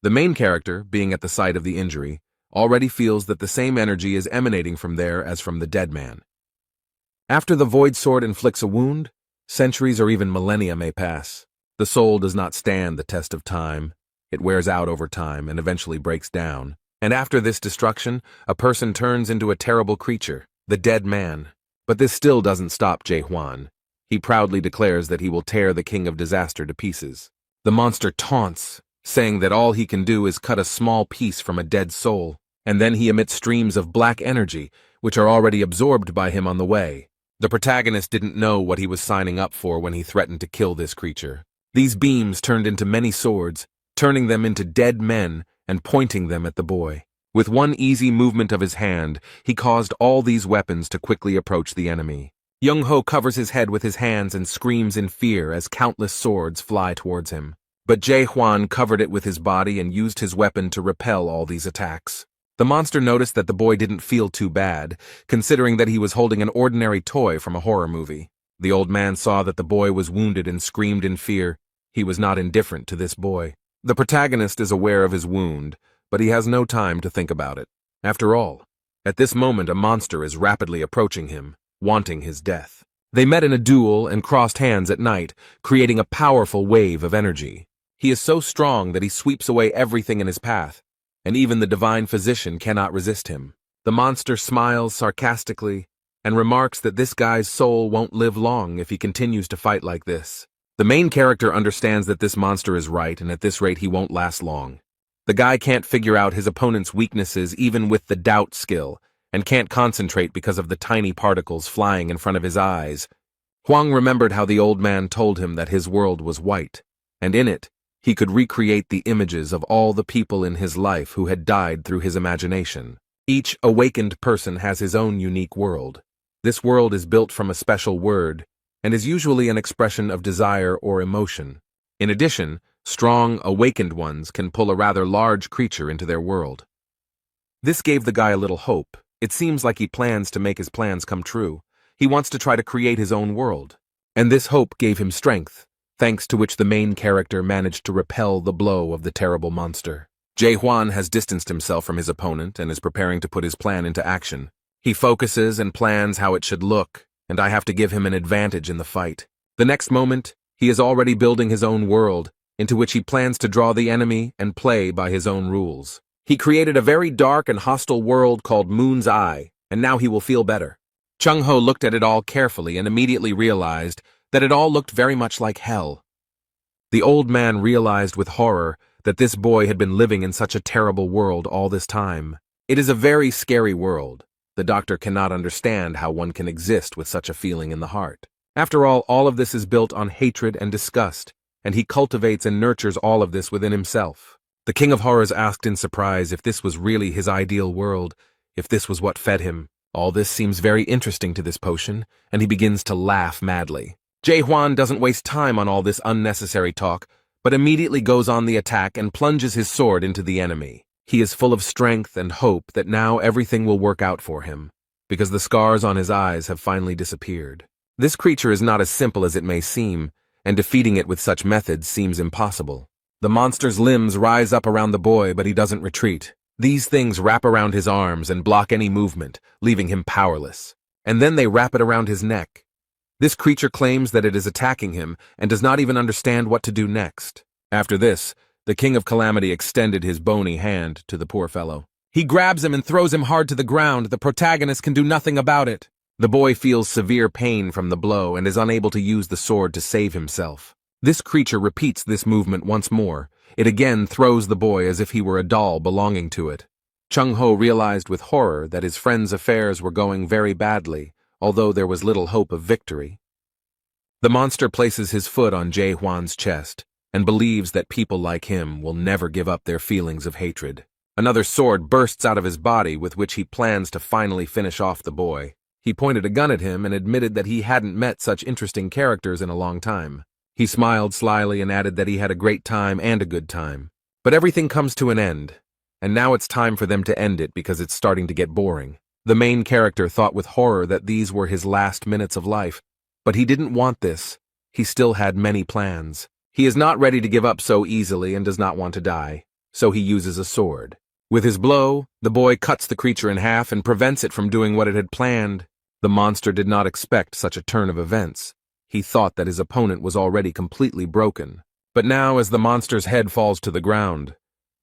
The main character, being at the site of the injury, already feels that the same energy is emanating from there as from the dead man. After the void sword inflicts a wound, centuries or even millennia may pass. The soul does not stand the test of time. It wears out over time and eventually breaks down. And after this destruction, a person turns into a terrible creature, the dead man. But this still doesn't stop Jae Hwan. He proudly declares that he will tear the King of Disaster to pieces. The monster taunts, saying that all he can do is cut a small piece from a dead soul, and then he emits streams of black energy, which are already absorbed by him on the way. The protagonist didn't know what he was signing up for when he threatened to kill this creature. These beams turned into many swords, turning them into dead men and pointing them at the boy. With one easy movement of his hand, he caused all these weapons to quickly approach the enemy. Jung Ho covers his head with his hands and screams in fear as countless swords fly towards him. But Jae Hwan covered it with his body and used his weapon to repel all these attacks. The monster noticed that the boy didn't feel too bad, considering that he was holding an ordinary toy from a horror movie. The old man saw that the boy was wounded and screamed in fear. He was not indifferent to this boy. The protagonist is aware of his wound, but he has no time to think about it. After all, at this moment a monster is rapidly approaching him, wanting his death. They met in a duel and crossed hands at night, creating a powerful wave of energy. He is so strong that he sweeps away everything in his path, and even the divine physician cannot resist him. The monster smiles sarcastically and remarks that this guy's soul won't live long if he continues to fight like this. The main character understands that this monster is right, and at this rate he won't last long. The guy can't figure out his opponent's weaknesses even with the doubt skill, and can't concentrate because of the tiny particles flying in front of his eyes. Huang remembered how the old man told him that his world was white, and in it, he could recreate the images of all the people in his life who had died through his imagination. Each awakened person has his own unique world. This world is built from a special word, and is usually an expression of desire or emotion. In addition, strong, awakened ones can pull a rather large creature into their world. This gave the guy a little hope. It seems like he plans to make his plans come true. He wants to try to create his own world. And this hope gave him strength, thanks to which the main character managed to repel the blow of the terrible monster. Jae Hwan has distanced himself from his opponent and is preparing to put his plan into action. He focuses and plans how it should look, and I have to give him an advantage in the fight. The next moment, He is already building his own world, into which he plans to draw the enemy and play by his own rules. He created a very dark and hostile world called Moon's Eye, and now he will feel better. Chung-ho looked at it all carefully and immediately realized that it all looked very much like hell. The old man realized with horror that this boy had been living in such a terrible world all this time. It is a very scary world. The doctor cannot understand how one can exist with such a feeling in the heart. After all of this is built on hatred and disgust, and he cultivates and nurtures all of this within himself. The King of Horrors asked in surprise if this was really his ideal world, if this was what fed him. All this seems very interesting to this potion, and he begins to laugh madly. Jae-hwan doesn't waste time on all this unnecessary talk, but immediately goes on the attack and plunges his sword into the enemy. He is full of strength and hope that now everything will work out for him, because the scars on his eyes have finally disappeared. This creature is not as simple as it may seem, and defeating it with such methods seems impossible. The monster's limbs rise up around the boy, but he doesn't retreat. These things wrap around his arms and block any movement, leaving him powerless. And then they wrap it around his neck. This creature claims that it is attacking him and does not even understand what to do next. After this, the King of Calamity extended his bony hand to the poor fellow. He grabs him and throws him hard to the ground. The protagonist can do nothing about it. The boy feels severe pain from the blow and is unable to use the sword to save himself. This creature repeats this movement once more. It again throws the boy as if he were a doll belonging to it. Chung-ho realized with horror that his friend's affairs were going very badly, although there was little hope of victory. The monster places his foot on Jae-hwan's chest and believes that people like him will never give up their feelings of hatred. Another sword bursts out of his body with which he plans to finally finish off the boy. He pointed a gun at him and admitted that he hadn't met such interesting characters in a long time. He smiled slyly and added that he had a great time and a good time. But everything comes to an end, and now it's time for them to end it because it's starting to get boring. The main character thought with horror that these were his last minutes of life, but he didn't want this. He still had many plans. He is not ready to give up so easily and does not want to die, so he uses a sword. With his blow, the boy cuts the creature in half and prevents it from doing what it had planned. The monster did not expect such a turn of events. He thought that his opponent was already completely broken. But now, as the monster's head falls to the ground,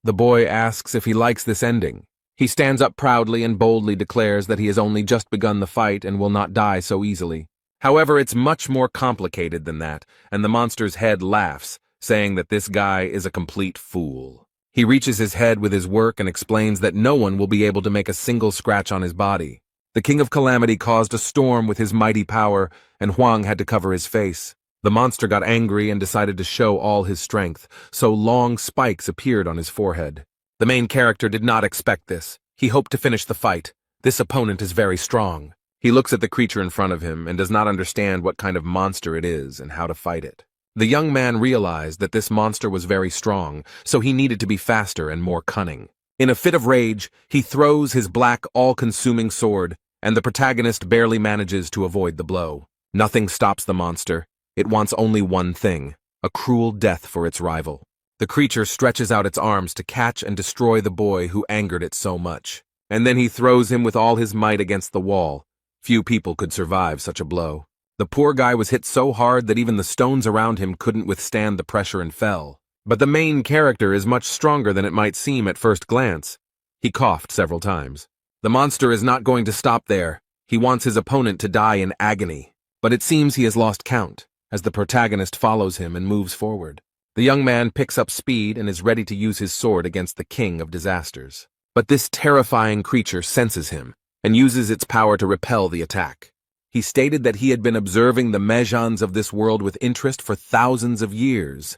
the boy asks if he likes this ending. He stands up proudly and boldly declares that he has only just begun the fight and will not die so easily. However, it's much more complicated than that, and the monster's head laughs, saying that this guy is a complete fool. He reaches his head with his work and explains that no one will be able to make a single scratch on his body. The King of Calamity caused a storm with his mighty power, and Hwang had to cover his face. The monster got angry and decided to show all his strength, so long spikes appeared on his forehead. The main character did not expect this. He hoped to finish the fight. This opponent is very strong. He looks at the creature in front of him and does not understand what kind of monster it is and how to fight it. The young man realized that this monster was very strong, so he needed to be faster and more cunning. In a fit of rage, he throws his black, all-consuming sword, and the protagonist barely manages to avoid the blow. Nothing stops the monster. It wants only one thing: a cruel death for its rival. The creature stretches out its arms to catch and destroy the boy who angered it so much. And then he throws him with all his might against the wall. Few people could survive such a blow. The poor guy was hit so hard that even the stones around him couldn't withstand the pressure and fell. But the main character is much stronger than it might seem at first glance. He coughed several times. The monster is not going to stop there. He wants his opponent to die in agony. But it seems he has lost count, as the protagonist follows him and moves forward. The young man picks up speed and is ready to use his sword against the king of disasters. But this terrifying creature senses him and uses its power to repel the attack. He stated that he had been observing the Mejans of this world with interest for thousands of years.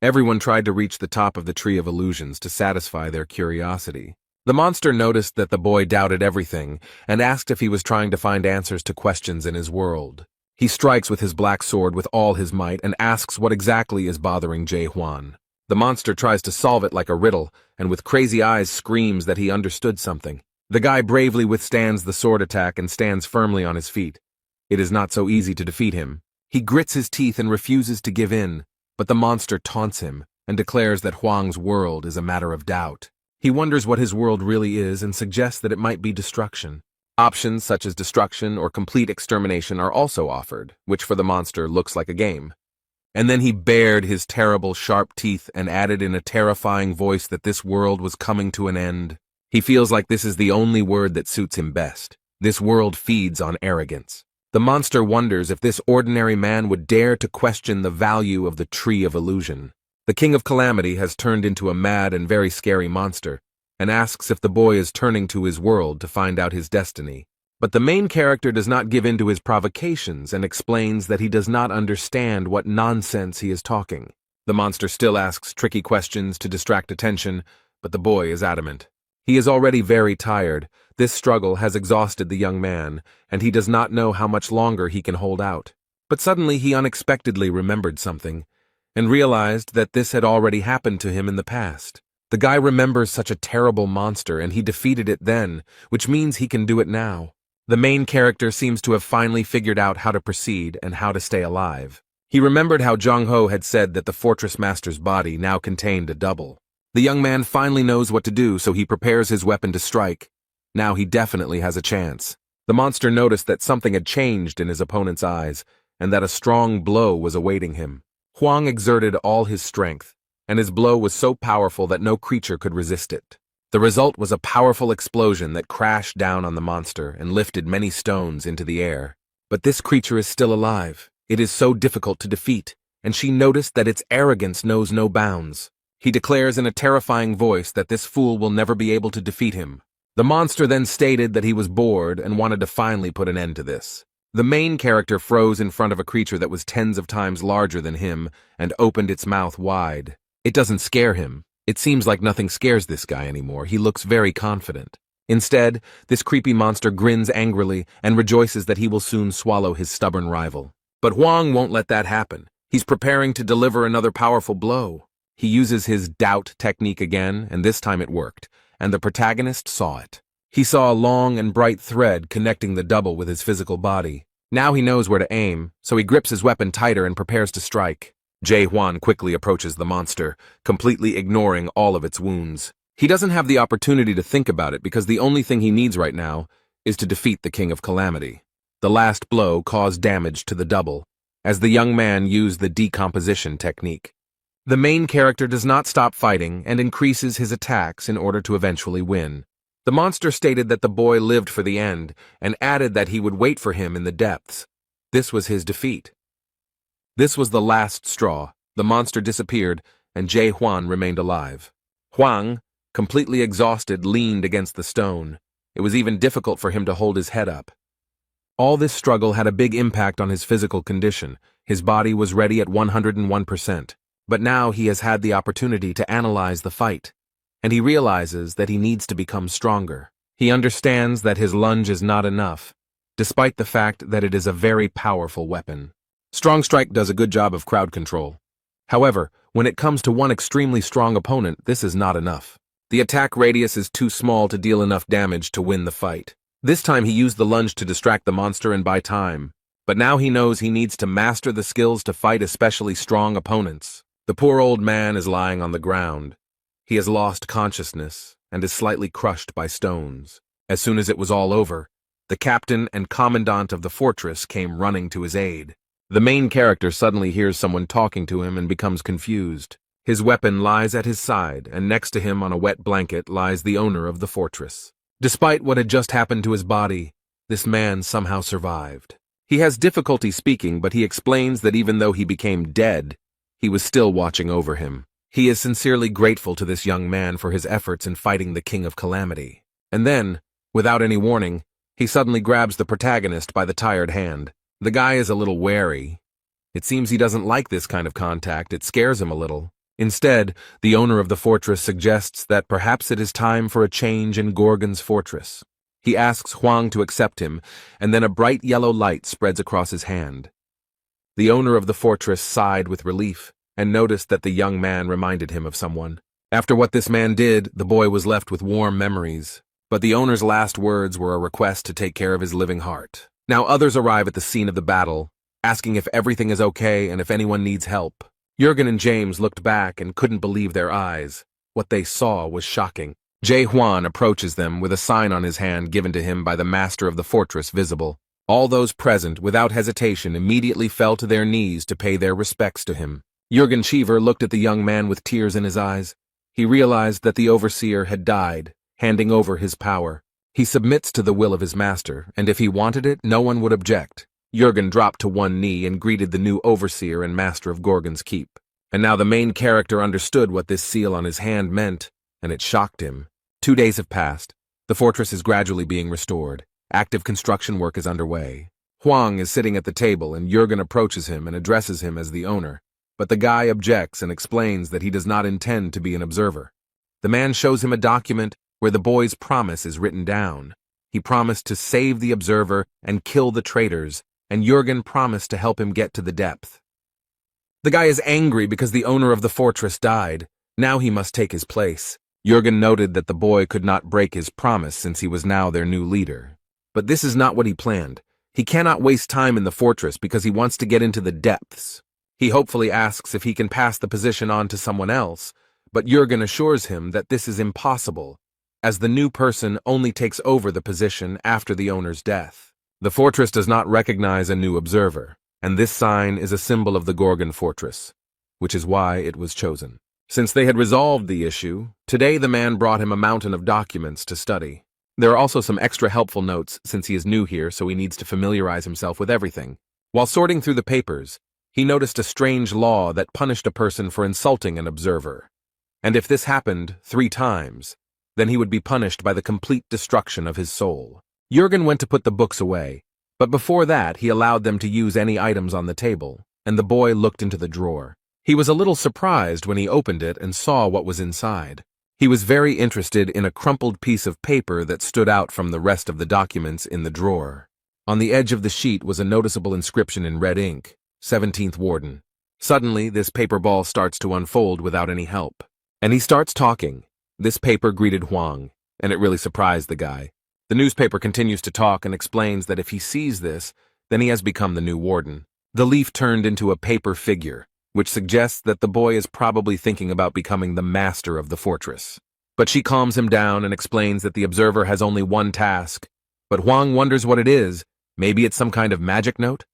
Everyone tried to reach the top of the Tree of Illusions to satisfy their curiosity. The monster noticed that the boy doubted everything and asked if he was trying to find answers to questions in his world. He strikes with his black sword with all his might and asks what exactly is bothering Jae-hwan. The monster tries to solve it like a riddle, and with crazy eyes screams that he understood something. The guy bravely withstands the sword attack and stands firmly on his feet. It is not so easy to defeat him. He grits his teeth and refuses to give in, but the monster taunts him and declares that Hwang's world is a matter of doubt. He wonders what his world really is and suggests that it might be destruction. Options such as destruction or complete extermination are also offered, which for the monster looks like a game. And then he bared his terrible, sharp teeth and added in a terrifying voice that this world was coming to an end. He feels like this is the only word that suits him best. This world feeds on arrogance. The monster wonders if this ordinary man would dare to question the value of the Tree of Illusion. The King of Calamity has turned into a mad and very scary monster, and asks if the boy is turning to his world to find out his destiny. But the main character does not give in to his provocations and explains that he does not understand what nonsense he is talking. The monster still asks tricky questions to distract attention, but the boy is adamant. He is already very tired. This struggle has exhausted the young man, and he does not know how much longer he can hold out. But suddenly he unexpectedly remembered something, and realized that this had already happened to him in the past. The guy remembers such a terrible monster, and he defeated it then, which means he can do it now. The main character seems to have finally figured out how to proceed and how to stay alive. He remembered how Jong-ho had said that the fortress master's body now contained a double. The young man finally knows what to do, so he prepares his weapon to strike. Now he definitely has a chance. The monster noticed that something had changed in his opponent's eyes, and that a strong blow was awaiting him. Hwang exerted all his strength, and his blow was so powerful that no creature could resist it. The result was a powerful explosion that crashed down on the monster and lifted many stones into the air. But this creature is still alive. It is so difficult to defeat, and she noticed that its arrogance knows no bounds. He declares in a terrifying voice that this fool will never be able to defeat him. The monster then stated that he was bored and wanted to finally put an end to this. The main character froze in front of a creature that was tens of times larger than him and opened its mouth wide. It doesn't scare him. It seems like nothing scares this guy anymore. He looks very confident. Instead, this creepy monster grins angrily and rejoices that he will soon swallow his stubborn rival. But Hwang won't let that happen. He's preparing to deliver another powerful blow. He uses his doubt technique again, and this time it worked, and the protagonist saw it. He saw a long and bright thread connecting the double with his physical body. Now he knows where to aim, so he grips his weapon tighter and prepares to strike. Jae-hwan quickly approaches the monster, completely ignoring all of its wounds. He doesn't have the opportunity to think about it because the only thing he needs right now is to defeat the King of Calamity. The last blow caused damage to the double, as the young man used the decomposition technique. The main character does not stop fighting and increases his attacks in order to eventually win. The monster stated that the boy lived for the end and added that he would wait for him in the depths. This was his defeat. This was the last straw. The monster disappeared, and Jae-hwan remained alive. Hwang, completely exhausted, leaned against the stone. It was even difficult for him to hold his head up. All this struggle had a big impact on his physical condition. His body was ready at 101%. But now he has had the opportunity to analyze the fight, and he realizes that he needs to become stronger. He understands that his lunge is not enough, despite the fact that it is a very powerful weapon. Strong Strike does a good job of crowd control. However, when it comes to one extremely strong opponent, this is not enough. The attack radius is too small to deal enough damage to win the fight. This time he used the lunge to distract the monster and buy time, but now he knows he needs to master the skills to fight especially strong opponents. The poor old man is lying on the ground. He has lost consciousness and is slightly crushed by stones. As soon as it was all over, the captain and commandant of the fortress came running to his aid. The main character suddenly hears someone talking to him and becomes confused. His weapon lies at his side, and next to him on a wet blanket lies the owner of the fortress. Despite what had just happened to his body, this man somehow survived. He has difficulty speaking, but he explains that even though he became dead, he was still watching over him. He is sincerely grateful to this young man for his efforts in fighting the King of Calamity. And then, without any warning, he suddenly grabs the protagonist by the tired hand. The guy is a little wary. It seems he doesn't like this kind of contact. It scares him a little. Instead, the owner of the fortress suggests that perhaps it is time for a change in Gorgon's fortress. He asks Hwang to accept him, and then a bright yellow light spreads across his hand. The owner of the fortress sighed with relief and noticed that the young man reminded him of someone. After what this man did, the boy was left with warm memories, but the owner's last words were a request to take care of his living heart. Now others arrive at the scene of the battle, asking if everything is okay and if anyone needs help. Jurgen and James looked back and couldn't believe their eyes. What they saw was shocking. Jae-hwan approaches them with a sign on his hand given to him by the master of the fortress visible. All those present, without hesitation, immediately fell to their knees to pay their respects to him. Jürgen Cheever looked at the young man with tears in his eyes. He realized that the overseer had died, handing over his power. He submits to the will of his master, and if he wanted it, no one would object. Jürgen dropped to one knee and greeted the new overseer and master of Gorgon's Keep. And now the main character understood what this seal on his hand meant, and it shocked him. 2 days have passed. The fortress is gradually being restored. Active construction work is underway. Huang is sitting at the table, and Jürgen approaches him and addresses him as the owner. But the guy objects and explains that he does not intend to be an observer. The man shows him a document where the boy's promise is written down. He promised to save the observer and kill the traitors, and Jürgen promised to help him get to the depth. The guy is angry because the owner of the fortress died. Now he must take his place. Jürgen noted that the boy could not break his promise since he was now their new leader. But this is not what he planned. He cannot waste time in the fortress because he wants to get into the depths. He hopefully asks if he can pass the position on to someone else, but Jürgen assures him that this is impossible, as the new person only takes over the position after the owner's death. The fortress does not recognize a new observer, and this sign is a symbol of the Gorgon fortress, which is why it was chosen. Since they had resolved the issue, today the man brought him a mountain of documents to study. There are also some extra helpful notes since he is new here, so he needs to familiarize himself with everything. While sorting through the papers, he noticed a strange law that punished a person for insulting an observer. And if this happened 3 times, then he would be punished by the complete destruction of his soul. Jürgen went to put the books away, but before that he allowed them to use any items on the table, and the boy looked into the drawer. He was a little surprised when he opened it and saw what was inside. He was very interested in a crumpled piece of paper that stood out from the rest of the documents in the drawer. On the edge of the sheet was a noticeable inscription in red ink, 17th Warden. Suddenly, this paper ball starts to unfold without any help. And he starts talking. This paper greeted Huang, and it really surprised the guy. The newspaper continues to talk and explains that if he sees this, then he has become the new warden. The leaf turned into a paper figure, which suggests that the boy is probably thinking about becoming the master of the fortress. But she calms him down and explains that the observer has only one task. But Huang wonders what it is. Maybe it's some kind of magic note?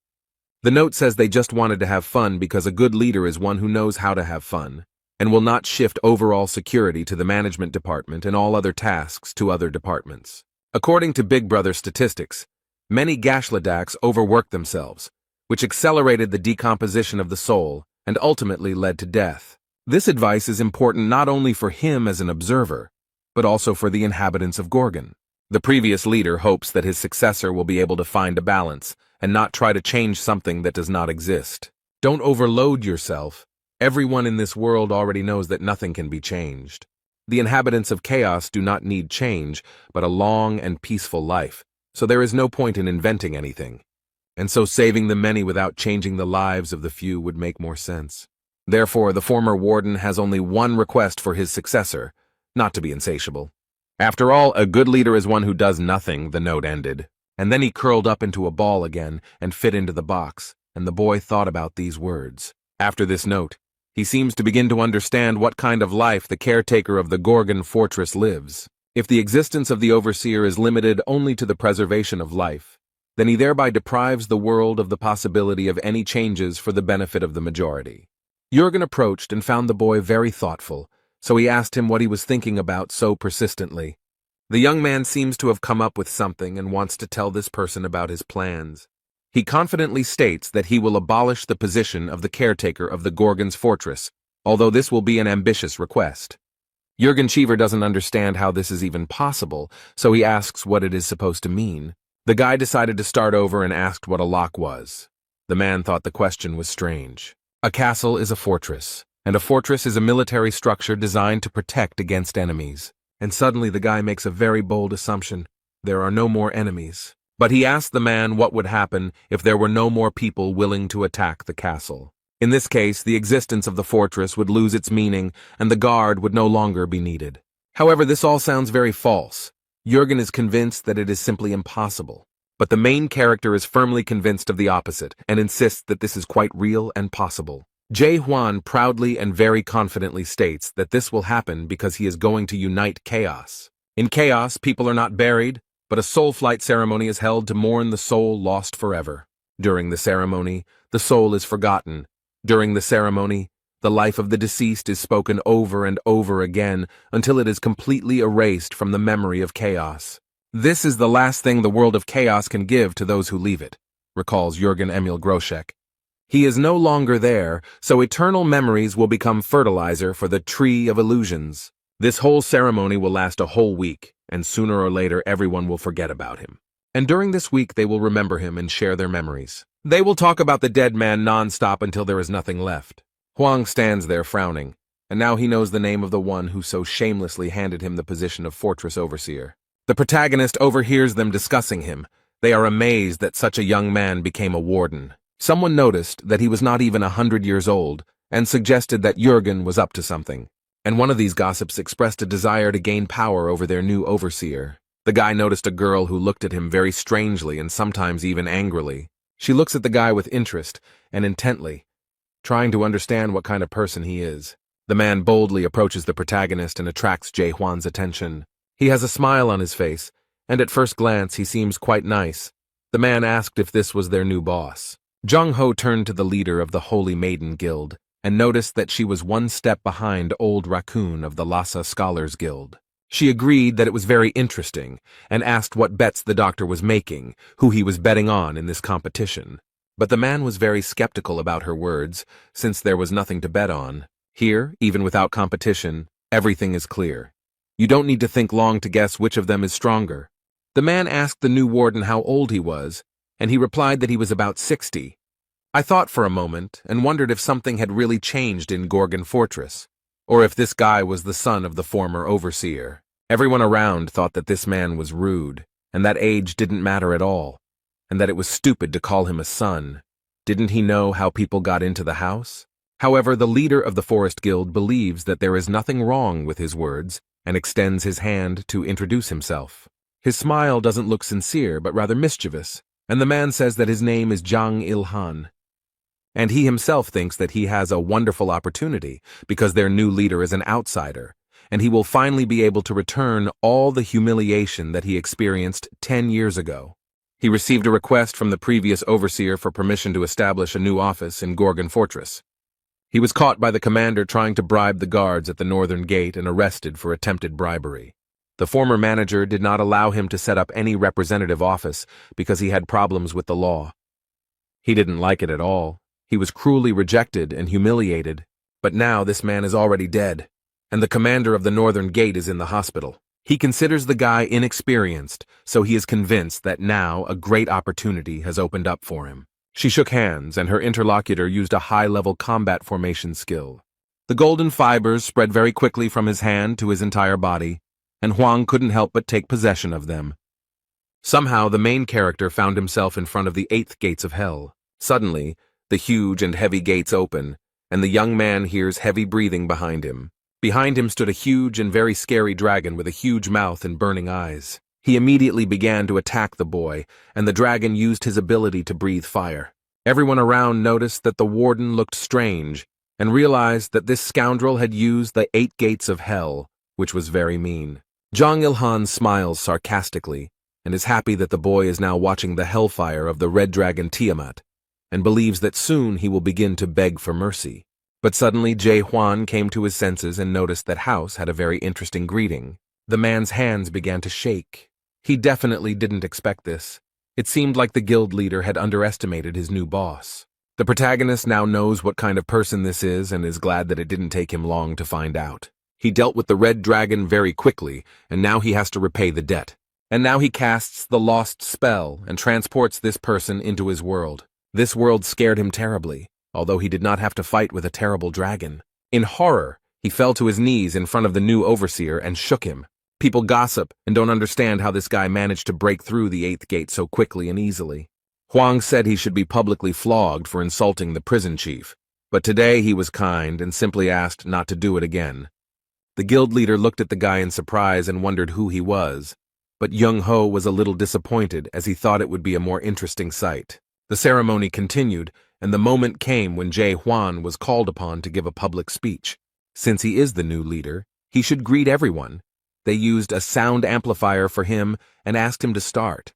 The note says they just wanted to have fun because a good leader is one who knows how to have fun, and will not shift overall security to the management department and all other tasks to other departments. According to Big Brother statistics, many Gashladaks overworked themselves, which accelerated the decomposition of the soul and ultimately led to death. This advice is important not only for him as an observer, but also for the inhabitants of Gorgon. The previous leader hopes that his successor will be able to find a balance and not try to change something that does not exist. Don't overload yourself. Everyone in this world already knows that nothing can be changed. The inhabitants of chaos do not need change, but a long and peaceful life, so there is no point in inventing anything. And so saving the many without changing the lives of the few would make more sense. Therefore, the former warden has only one request for his successor, not to be insatiable. After all, a good leader is one who does nothing, the note ended. And then he curled up into a ball again and fit into the box, and the boy thought about these words. After this note, he seems to begin to understand what kind of life the caretaker of the Gorgon fortress lives. If the existence of the overseer is limited only to the preservation of life, then he thereby deprives the world of the possibility of any changes for the benefit of the majority. Jürgen approached and found the boy very thoughtful, so he asked him what he was thinking about so persistently. The young man seems to have come up with something and wants to tell this person about his plans. He confidently states that he will abolish the position of the caretaker of the Gorgon's fortress, although this will be an ambitious request. Jürgen Cheever doesn't understand how this is even possible, so he asks what it is supposed to mean. The guy decided to start over and asked what a lock was. The man thought the question was strange. A castle is a fortress, and a fortress is a military structure designed to protect against enemies. And suddenly the guy makes a very bold assumption. There are no more enemies. But he asked the man what would happen if there were no more people willing to attack the castle. In this case, the existence of the fortress would lose its meaning, and the guard would no longer be needed. However, this all sounds very false. Jürgen is convinced that it is simply impossible. But the main character is firmly convinced of the opposite, and insists that this is quite real and possible. Jae Hwan proudly and very confidently states that this will happen because he is going to unite chaos. In chaos, people are not buried, but a soul flight ceremony is held to mourn the soul lost forever. During the ceremony, the soul is forgotten. During the ceremony, the life of the deceased is spoken over and over again until it is completely erased from the memory of chaos. This is the last thing the world of chaos can give to those who leave it, recalls Jürgen Emil Groschek. He is no longer there, so eternal memories will become fertilizer for the tree of illusions. This whole ceremony will last a whole week, and sooner or later everyone will forget about him. And during this week they will remember him and share their memories. They will talk about the dead man non-stop until there is nothing left. Huang stands there frowning, and now he knows the name of the one who so shamelessly handed him the position of fortress overseer. The protagonist overhears them discussing him. They are amazed that such a young man became a warden. Someone noticed that he was not even 100 years old, and suggested that Jürgen was up to something. And one of these gossips expressed a desire to gain power over their new overseer. The guy noticed a girl who looked at him very strangely and sometimes even angrily. She looks at the guy with interest and intently, trying to understand what kind of person he is. The man boldly approaches the protagonist and attracts Jae Hwan's attention. He has a smile on his face, and at first glance he seems quite nice. The man asked if this was their new boss. Jung Ho turned to the leader of the Holy Maiden Guild and noticed that she was one step behind Old Raccoon of the Lhasa Scholars Guild. She agreed that it was very interesting and asked what bets the doctor was making, who he was betting on in this competition. But the man was very skeptical about her words, since there was nothing to bet on. Here, even without competition, everything is clear. You don't need to think long to guess which of them is stronger. The man asked the new warden how old he was, and he replied that he was about 60. I thought for a moment and wondered if something had really changed in Gorgon Fortress, or if this guy was the son of the former overseer. Everyone around thought that this man was rude, and that age didn't matter at all, and that it was stupid to call him a son. Didn't he know how people got into the house? However, the leader of the Forest Guild believes that there is nothing wrong with his words and extends his hand to introduce himself. His smile doesn't look sincere, but rather mischievous, and the man says that his name is Jang Il-han. And he himself thinks that he has a wonderful opportunity because their new leader is an outsider, and he will finally be able to return all the humiliation that he experienced 10 years ago. He received a request from the previous overseer for permission to establish a new office in Gorgon Fortress. He was caught by the commander trying to bribe the guards at the northern gate and arrested for attempted bribery. The former manager did not allow him to set up any representative office because he had problems with the law. He didn't like it at all. He was cruelly rejected and humiliated, but now this man is already dead, and the commander of the northern gate is in the hospital. He considers the guy inexperienced, so he is convinced that now a great opportunity has opened up for him. She shook hands, and her interlocutor used a high-level combat formation skill. The golden fibers spread very quickly from his hand to his entire body, and Huang couldn't help but take possession of them. Somehow, the main character found himself in front of the 8th gates of hell. Suddenly, the huge and heavy gates open, and the young man hears heavy breathing behind him. Behind him stood a huge and very scary dragon with a huge mouth and burning eyes. He immediately began to attack the boy, and the dragon used his ability to breathe fire. Everyone around noticed that the warden looked strange, and realized that this scoundrel had used the 8 gates of hell, which was very mean. Jang Il-han smiles sarcastically, and is happy that the boy is now watching the hellfire of the red dragon Tiamat, and believes that soon he will begin to beg for mercy. But suddenly Jae Hwan came to his senses and noticed that House had a very interesting greeting. The man's hands began to shake. He definitely didn't expect this. It seemed like the guild leader had underestimated his new boss. The protagonist now knows what kind of person this is and is glad that it didn't take him long to find out. He dealt with the red dragon very quickly, and now he has to repay the debt. And now he casts the lost spell and transports this person into his world. This world scared him terribly, although he did not have to fight with a terrible dragon. In horror, he fell to his knees in front of the new overseer and shook him. People gossip and don't understand how this guy managed to break through the 8th gate so quickly and easily. Huang said he should be publicly flogged for insulting the prison chief, but today he was kind and simply asked not to do it again. The guild leader looked at the guy in surprise and wondered who he was, but Jung Ho was a little disappointed as he thought it would be a more interesting sight. The ceremony continued, and the moment came when Jae Hwan was called upon to give a public speech. Since he is the new leader, he should greet everyone. They used a sound amplifier for him and asked him to start.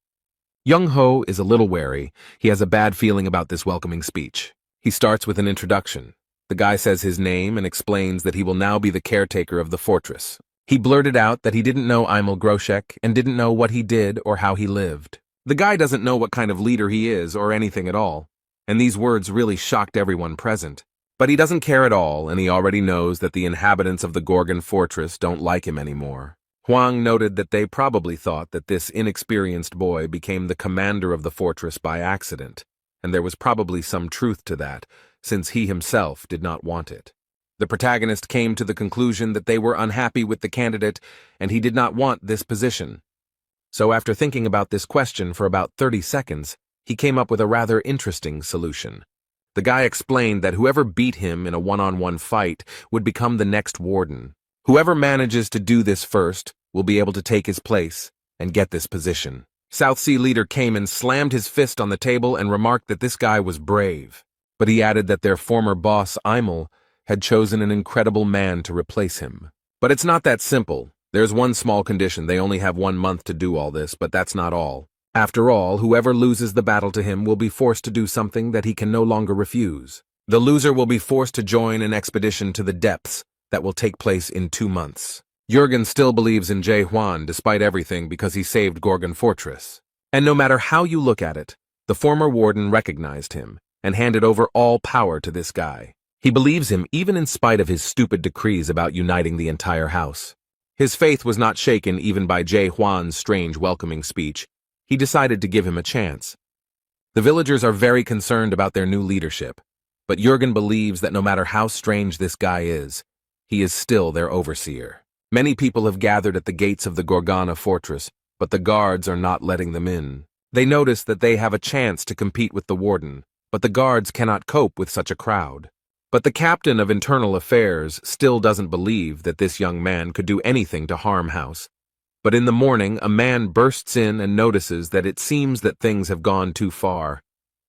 Young-ho is a little wary. He has a bad feeling about this welcoming speech. He starts with an introduction. The guy says his name and explains that he will now be the caretaker of the fortress. He blurted out that he didn't know Imel Groshek and didn't know what he did or how he lived. The guy doesn't know what kind of leader he is or anything at all, and these words really shocked everyone present. But he doesn't care at all, and he already knows that the inhabitants of the Gorgon fortress don't like him anymore. Huang noted that they probably thought that this inexperienced boy became the commander of the fortress by accident, and there was probably some truth to that, since he himself did not want it. The protagonist came to the conclusion that they were unhappy with the candidate, and he did not want this position. So after thinking about this question for about 30 seconds, he came up with a rather interesting solution. The guy explained that whoever beat him in a one-on-one fight would become the next warden. Whoever manages to do this first will be able to take his place and get this position. South Sea leader came and slammed his fist on the table and remarked that this guy was brave. But he added that their former boss, Imel, had chosen an incredible man to replace him. But it's not that simple. There's one small condition. They only have 1 month to do all this, but that's not all. After all, whoever loses the battle to him will be forced to do something that he can no longer refuse. The loser will be forced to join an expedition to the depths that will take place in 2 months. Jurgen still believes in Jae Hwan despite everything because he saved Gorgon Fortress. And no matter how you look at it, the former warden recognized him and handed over all power to this guy. He believes him even in spite of his stupid decrees about uniting the entire house. His faith was not shaken even by Jae Hwan's strange welcoming speech. He decided to give him a chance. The villagers are very concerned about their new leadership, but Jurgen believes that no matter how strange this guy is, he is still their overseer. Many people have gathered at the gates of the Gorgana fortress, but the guards are not letting them in. They notice that they have a chance to compete with the warden, but the guards cannot cope with such a crowd. But the captain of internal affairs still doesn't believe that this young man could do anything to harm House. But in the morning, a man bursts in and notices that it seems that things have gone too far.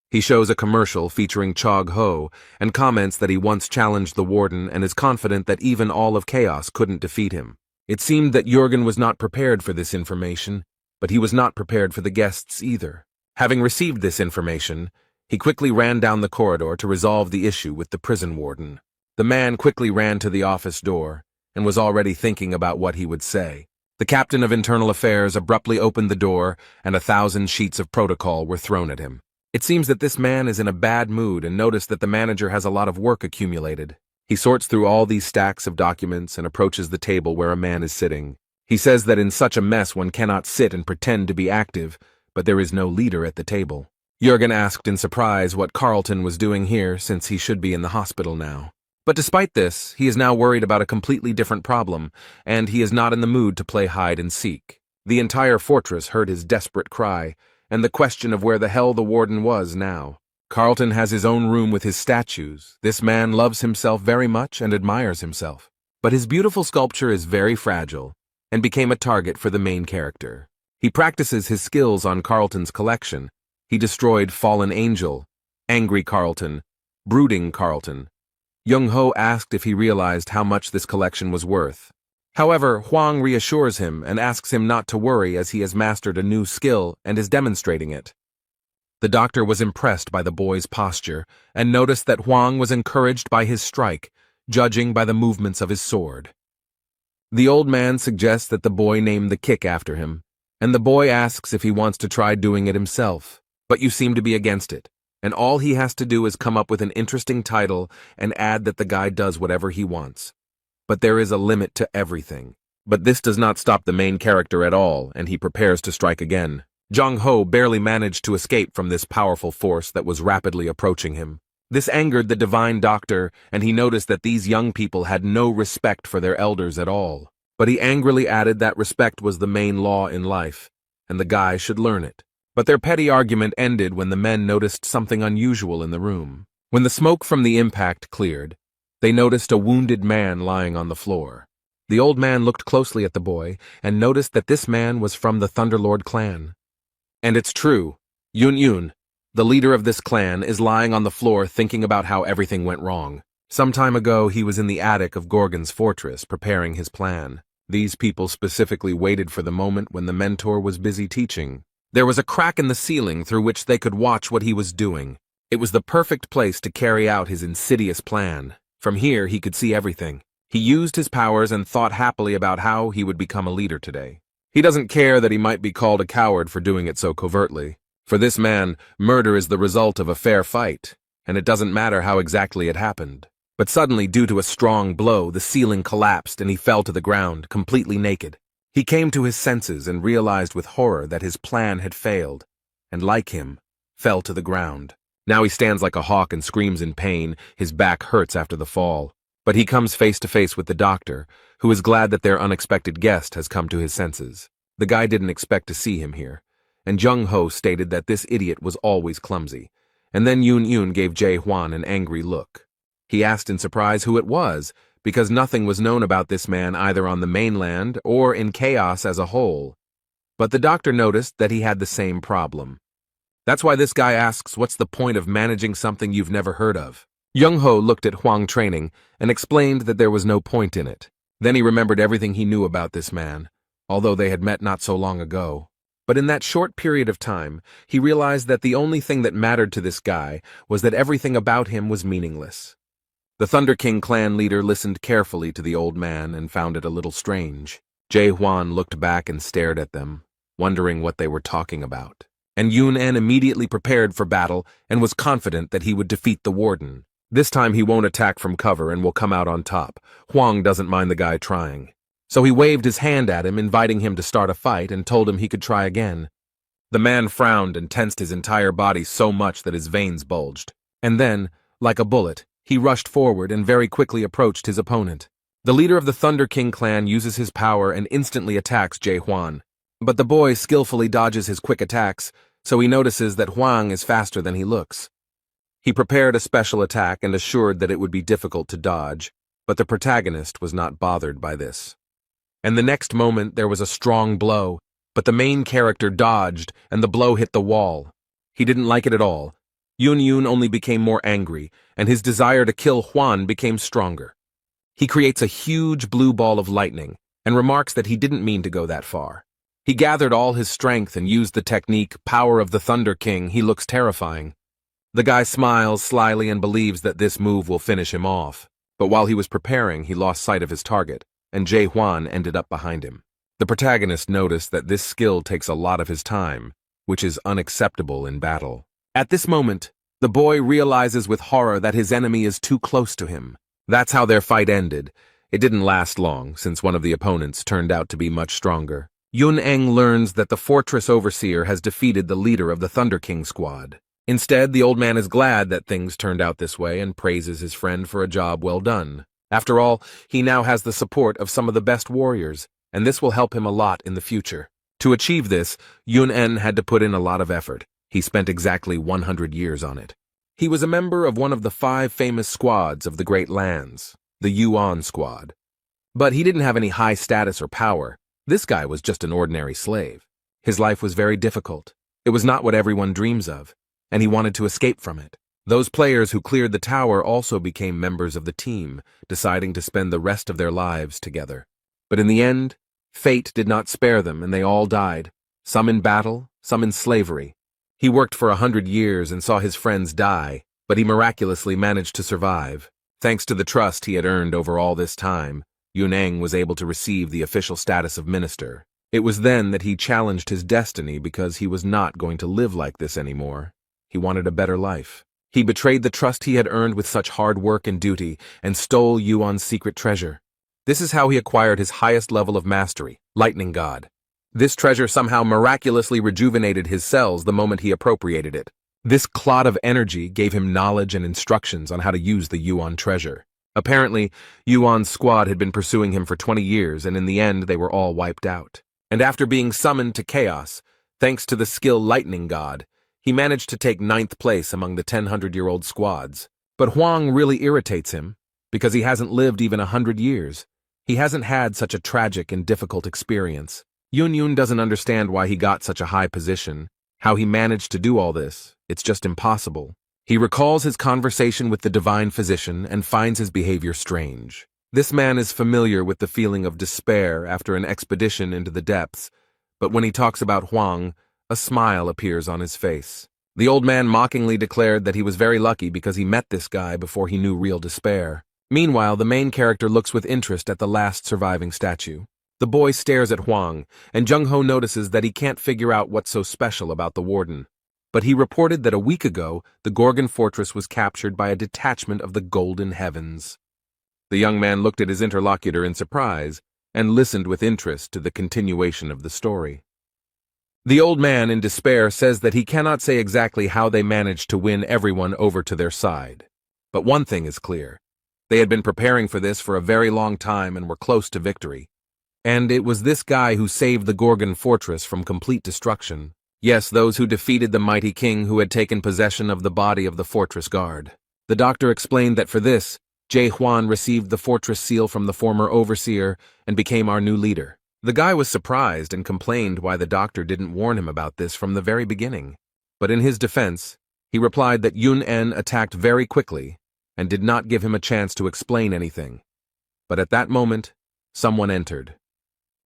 He shows a commercial featuring Chog Ho and comments that he once challenged the warden and is confident that even all of Chaos couldn't defeat him. It seemed that Jurgen was not prepared for this information, but he was not prepared for the guests either. Having received this information, he quickly ran down the corridor to resolve the issue with the prison warden. The man quickly ran to the office door and was already thinking about what he would say. The captain of internal affairs abruptly opened the door and 1,000 sheets of protocol were thrown at him. It seems that this man is in a bad mood and noticed that the manager has a lot of work accumulated. He sorts through all these stacks of documents and approaches the table where a man is sitting. He says that in such a mess one cannot sit and pretend to be active, but there is no leader at the table. Jurgen asked in surprise what Carlton was doing here since he should be in the hospital now. But despite this, he is now worried about a completely different problem, and he is not in the mood to play hide and seek. The entire fortress heard his desperate cry, and the question of where the hell the warden was now. Carlton has his own room with his statues. This man loves himself very much and admires himself. But his beautiful sculpture is very fragile, and became a target for the main character. He practices his skills on Carlton's collection. He destroyed Fallen Angel, Angry Carlton, Brooding Carlton. Young-ho asked if he realized how much this collection was worth. However, Huang reassures him and asks him not to worry as he has mastered a new skill and is demonstrating it. The doctor was impressed by the boy's posture and noticed that Huang was encouraged by his strike, judging by the movements of his sword. The old man suggests that the boy name the kick after him, and the boy asks if he wants to try doing it himself. But you seem to be against it, and all he has to do is come up with an interesting title and add that the guy does whatever he wants. But there is a limit to everything. But this does not stop the main character at all, and he prepares to strike again. Jong-ho barely managed to escape from this powerful force that was rapidly approaching him. This angered the divine doctor, and he noticed that these young people had no respect for their elders at all. But he angrily added that respect was the main law in life, and the guy should learn it. But their petty argument ended when the men noticed something unusual in the room. When the smoke from the impact cleared, they noticed a wounded man lying on the floor. The old man looked closely at the boy and noticed that this man was from the Thunderlord clan. And it's true, Yun, the leader of this clan, is lying on the floor thinking about how everything went wrong. Some time ago he was in the attic of Gorgon's fortress preparing his plan. These people specifically waited for the moment when the mentor was busy teaching. There was a crack in the ceiling through which they could watch what he was doing. It was the perfect place to carry out his insidious plan. From here, he could see everything. He used his powers and thought happily about how he would become a leader today. He doesn't care that he might be called a coward for doing it so covertly. For this man, murder is the result of a fair fight, and it doesn't matter how exactly it happened. But suddenly, due to a strong blow, the ceiling collapsed and he fell to the ground, completely naked. He came to his senses and realized with horror that his plan had failed, and like him, fell to the ground. Now he stands like a hawk and screams in pain. His back hurts after the fall. But he comes face to face with the doctor, who is glad that their unexpected guest has come to his senses. The guy didn't expect to see him here, and Jung-ho stated that this idiot was always clumsy. And then Yoon gave Jae-hwan an angry look. He asked in surprise who it was, because nothing was known about this man either on the mainland or in chaos as a whole. But the doctor noticed that he had the same problem. That's why this guy asks what's the point of managing something you've never heard of. Jung-ho looked at Hwang training and explained that there was no point in it. Then he remembered everything he knew about this man, although they had met not so long ago. But in that short period of time, he realized that the only thing that mattered to this guy was that everything about him was meaningless. The Thunder King clan leader listened carefully to the old man and found it a little strange. Jae-hwan looked back and stared at them, wondering what they were talking about. And Yoon immediately prepared for battle and was confident that he would defeat the warden. This time he won't attack from cover and will come out on top. Hwang doesn't mind the guy trying. So he waved his hand at him, inviting him to start a fight, and told him he could try again. The man frowned and tensed his entire body so much that his veins bulged. And then, like a bullet, he rushed forward and very quickly approached his opponent. The leader of the Thunder King clan uses his power and instantly attacks Jae-hwan. But the boy skillfully dodges his quick attacks, so he notices that Hwang is faster than he looks. He prepared a special attack and assured that it would be difficult to dodge, but the protagonist was not bothered by this. And the next moment there was a strong blow, but the main character dodged and the blow hit the wall. He didn't like it at all. Yoon only became more angry, and his desire to kill Hwan became stronger. He creates a huge blue ball of lightning and remarks that he didn't mean to go that far. He gathered all his strength and used the technique, Power of the Thunder King. He looks terrifying. The guy smiles slyly and believes that this move will finish him off. But while he was preparing, he lost sight of his target, and Jae-hwan ended up behind him. The protagonist noticed that this skill takes a lot of his time, which is unacceptable in battle. At this moment, the boy realizes with horror that his enemy is too close to him. That's how their fight ended. It didn't last long, since one of the opponents turned out to be much stronger. Yoon learns that the fortress overseer has defeated the leader of the Thunder King squad. Instead, the old man is glad that things turned out this way and praises his friend for a job well done. After all, he now has the support of some of the best warriors, and this will help him a lot in the future. To achieve this, Yoon had to put in a lot of effort. He spent exactly 100 years on it. He was a member of one of the 5 famous squads of the Great Lands, the Yuan squad. But he didn't have any high status or power. This guy was just an ordinary slave. His life was very difficult. It was not what everyone dreams of, and he wanted to escape from it. Those players who cleared the tower also became members of the team, deciding to spend the rest of their lives together. But in the end, fate did not spare them, and they all died, some in battle, some in slavery. He worked for 100 years and saw his friends die, but he miraculously managed to survive. Thanks to the trust he had earned over all this time, Yoon was able to receive the official status of minister. It was then that he challenged his destiny because he was not going to live like this anymore. He wanted a better life. He betrayed the trust he had earned with such hard work and duty and stole Yuan's secret treasure. This is how he acquired his highest level of mastery, Lightning God. This treasure somehow miraculously rejuvenated his cells the moment he appropriated it. This clot of energy gave him knowledge and instructions on how to use the Yuan treasure. Apparently, Yuan's squad had been pursuing him for 20 years, and in the end they were all wiped out. And after being summoned to chaos, thanks to the skill Lightning God, he managed to take 9th place among the 1,000-year-old squads. But Hwang really irritates him, because he hasn't lived even 100 years. He hasn't had such a tragic and difficult experience. Yoon doesn't understand why he got such a high position, how he managed to do all this. It's just impossible. He recalls his conversation with the divine physician and finds his behavior strange. This man is familiar with the feeling of despair after an expedition into the depths, but when he talks about Huang, a smile appears on his face. The old man mockingly declared that he was very lucky because he met this guy before he knew real despair. Meanwhile, the main character looks with interest at the last surviving statue. The boy stares at Huang, and Jung-ho notices that he can't figure out what's so special about the warden. But he reported that a week ago, the Gorgon fortress was captured by a detachment of the Golden Heavens. The young man looked at his interlocutor in surprise and listened with interest to the continuation of the story. The old man, in despair, says that he cannot say exactly how they managed to win everyone over to their side. But one thing is clear. They had been preparing for this for a very long time and were close to victory. And it was this guy who saved the Gorgon fortress from complete destruction. Yes, those who defeated the mighty king who had taken possession of the body of the fortress guard. The doctor explained that for this, Jae Hwan received the fortress seal from the former overseer and became our new leader. The guy was surprised and complained why the doctor didn't warn him about this from the very beginning. But in his defense, he replied that Yun-en attacked very quickly and did not give him a chance to explain anything. But at that moment, someone entered.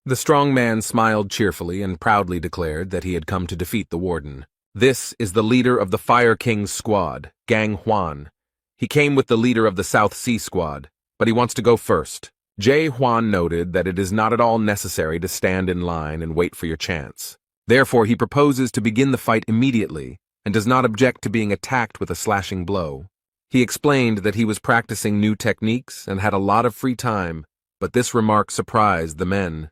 The strong man smiled cheerfully and proudly declared that he had come to defeat the warden. This is the leader of the Fire King's squad, Gang Hwan. He came with the leader of the South Sea squad, but he wants to go first. Jae Hwan noted that it is not at all necessary to stand in line and wait for your chance. Therefore, he proposes to begin the fight immediately and does not object to being attacked with a slashing blow. He explained that he was practicing new techniques and had a lot of free time, but this remark surprised the men.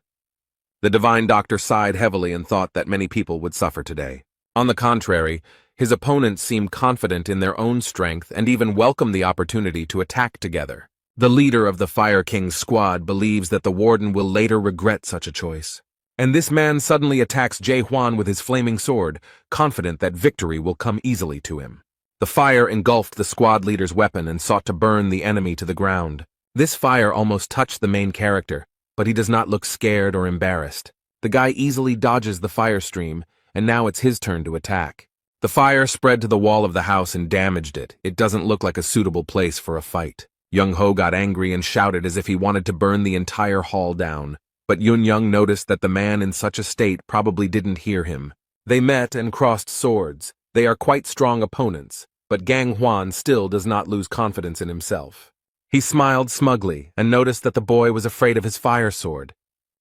The divine doctor sighed heavily and thought that many people would suffer today. On the contrary, his opponents seemed confident in their own strength and even welcomed the opportunity to attack together. The leader of the Fire King's squad believes that the warden will later regret such a choice. And this man suddenly attacks Jae Hwan with his flaming sword, confident that victory will come easily to him. The fire engulfed the squad leader's weapon and sought to burn the enemy to the ground. This fire almost touched the main character, but he does not look scared or embarrassed. The guy easily dodges the fire stream, and now it's his turn to attack. The fire spread to the wall of the house and damaged it. It doesn't look like a suitable place for a fight. Young-ho got angry and shouted as if he wanted to burn the entire hall down. But Yun-young noticed that the man in such a state probably didn't hear him. They met and crossed swords. They are quite strong opponents, but Gang Hwan still does not lose confidence in himself. He smiled smugly and noticed that the boy was afraid of his fire sword.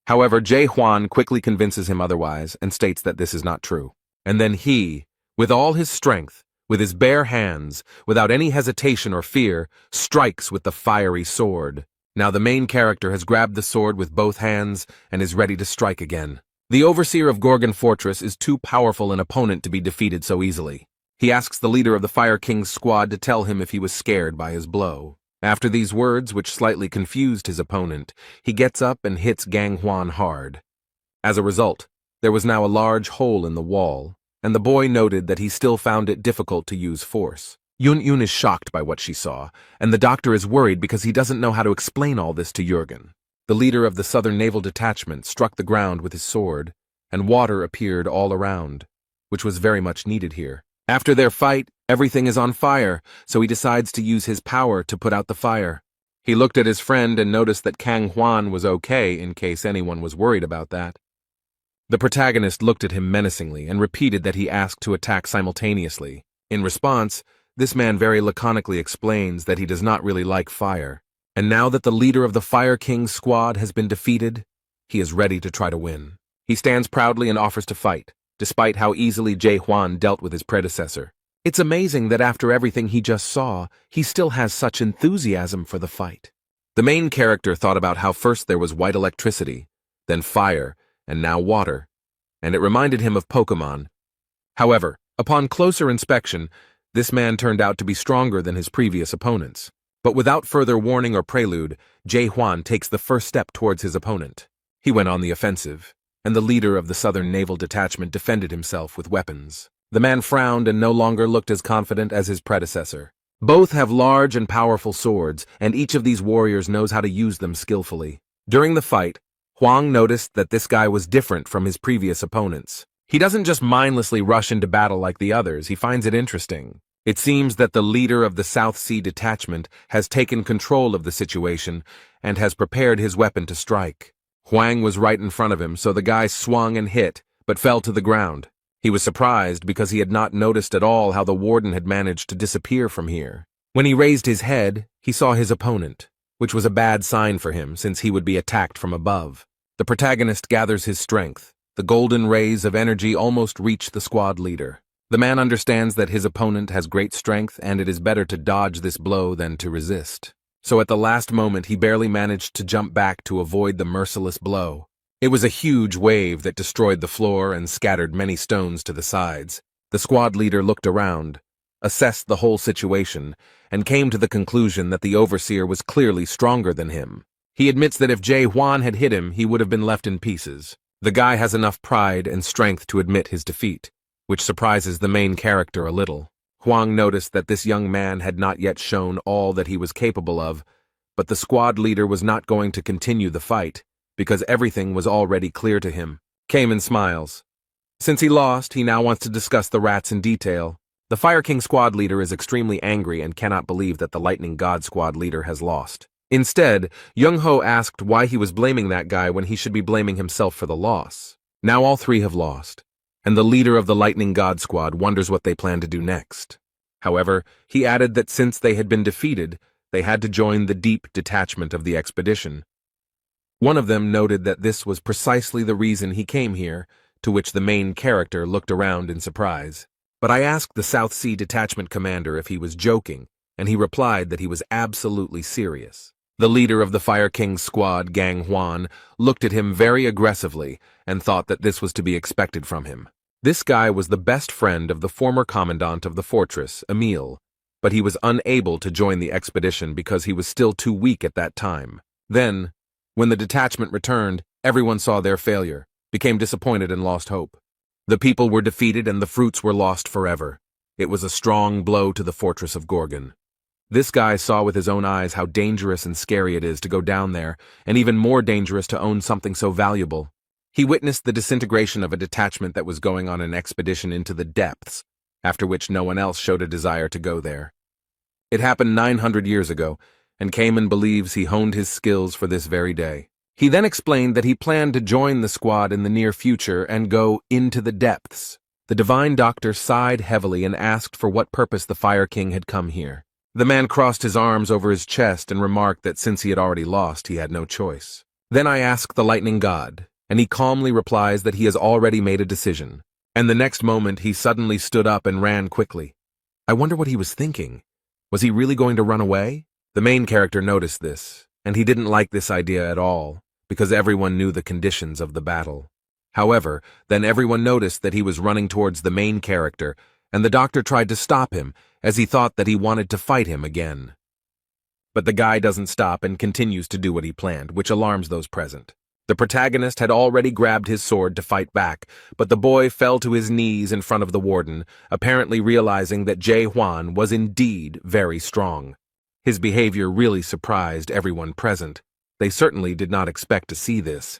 However, Jae Hwan quickly convinces him otherwise and states that this is not true. And then he, with all his strength, with his bare hands, without any hesitation or fear, strikes with the fiery sword. Now the main character has grabbed the sword with both hands and is ready to strike again. The overseer of Gorgon Fortress is too powerful an opponent to be defeated so easily. He asks the leader of the Fire King's squad to tell him if he was scared by his blow. After these words, which slightly confused his opponent, he gets up and hits Gang Hwan hard. As a result, there was now a large hole in the wall, and the boy noted that he still found it difficult to use force. Yun-yun is shocked by what she saw, and the doctor is worried because he doesn't know how to explain all this to Jürgen. The leader of the Southern Naval Detachment struck the ground with his sword, and water appeared all around, which was very much needed here. After their fight, everything is on fire, so he decides to use his power to put out the fire. He looked at his friend and noticed that Gang Hwan was okay in case anyone was worried about that. The protagonist looked at him menacingly and repeated that he asked to attack simultaneously. In response, this man very laconically explains that he does not really like fire. And now that the leader of the Fire King's squad has been defeated, he is ready to try to win. He stands proudly and offers to fight, despite how easily Jae Hwan dealt with his predecessor. It's amazing that after everything he just saw, he still has such enthusiasm for the fight. The main character thought about how first there was white electricity, then fire, and now water, and it reminded him of Pokemon. However, upon closer inspection, this man turned out to be stronger than his previous opponents. But without further warning or prelude, Jae Hwan takes the first step towards his opponent. He went on the offensive, and the leader of the Southern Naval Detachment defended himself with weapons. The man frowned and no longer looked as confident as his predecessor. Both have large and powerful swords, and each of these warriors knows how to use them skillfully. During the fight, Huang noticed that this guy was different from his previous opponents. He doesn't just mindlessly rush into battle like the others, he finds it interesting. It seems that the leader of the South Sea detachment has taken control of the situation and has prepared his weapon to strike. Huang was right in front of him, so the guy swung and hit, but fell to the ground. He was surprised because he had not noticed at all how the warden had managed to disappear from here. When he raised his head, he saw his opponent, which was a bad sign for him since he would be attacked from above. The protagonist gathers his strength. The golden rays of energy almost reach the squad leader. The man understands that his opponent has great strength and it is better to dodge this blow than to resist. So at the last moment he barely managed to jump back to avoid the merciless blow. It was a huge wave that destroyed the floor and scattered many stones to the sides. The squad leader looked around, assessed the whole situation, and came to the conclusion that the overseer was clearly stronger than him. He admits that if Jae Hwan had hit him, he would have been left in pieces. The guy has enough pride and strength to admit his defeat, which surprises the main character a little. Huang noticed that this young man had not yet shown all that he was capable of, but the squad leader was not going to continue the fight, because everything was already clear to him. Cayman smiles. Since he lost, he now wants to discuss the rats in detail. The Fire King squad leader is extremely angry and cannot believe that the Lightning God squad leader has lost. Instead, Young-ho asked why he was blaming that guy when he should be blaming himself for the loss. Now all three have lost, and the leader of the Lightning God squad wonders what they plan to do next. However, he added that since they had been defeated, they had to join the deep detachment of the expedition. One of them noted that this was precisely the reason he came here, to which the main character looked around in surprise. But I asked the South Sea detachment commander if he was joking, and he replied that he was absolutely serious. The leader of the Fire King's squad, Gang Hwan, looked at him very aggressively and thought that this was to be expected from him. This guy was the best friend of the former commandant of the fortress, Emil, but he was unable to join the expedition because he was still too weak at that time. Then, when the detachment returned, everyone saw their failure, became disappointed and lost hope. The people were defeated and the fruits were lost forever. It was a strong blow to the fortress of Gorgon. This guy saw with his own eyes how dangerous and scary it is to go down there, and even more dangerous to own something so valuable. He witnessed the disintegration of a detachment that was going on an expedition into the depths, after which no one else showed a desire to go there. It happened 900 years ago, and Cayman believes he honed his skills for this very day. He then explained that he planned to join the squad in the near future and go into the depths. The divine doctor sighed heavily and asked for what purpose the Fire King had come here. The man crossed his arms over his chest and remarked that since he had already lost, he had no choice. Then I asked the Lightning God, and he calmly replies that he has already made a decision. And the next moment, he suddenly stood up and ran quickly. I wonder what he was thinking. Was he really going to run away? The main character noticed this, and he didn't like this idea at all, because everyone knew the conditions of the battle. However, then everyone noticed that he was running towards the main character, and the doctor tried to stop him, as he thought that he wanted to fight him again. But the guy doesn't stop and continues to do what he planned, which alarms those present. The protagonist had already grabbed his sword to fight back, but the boy fell to his knees in front of the warden, apparently realizing that Jae Hwan was indeed very strong. His behavior really surprised everyone present. They certainly did not expect to see this.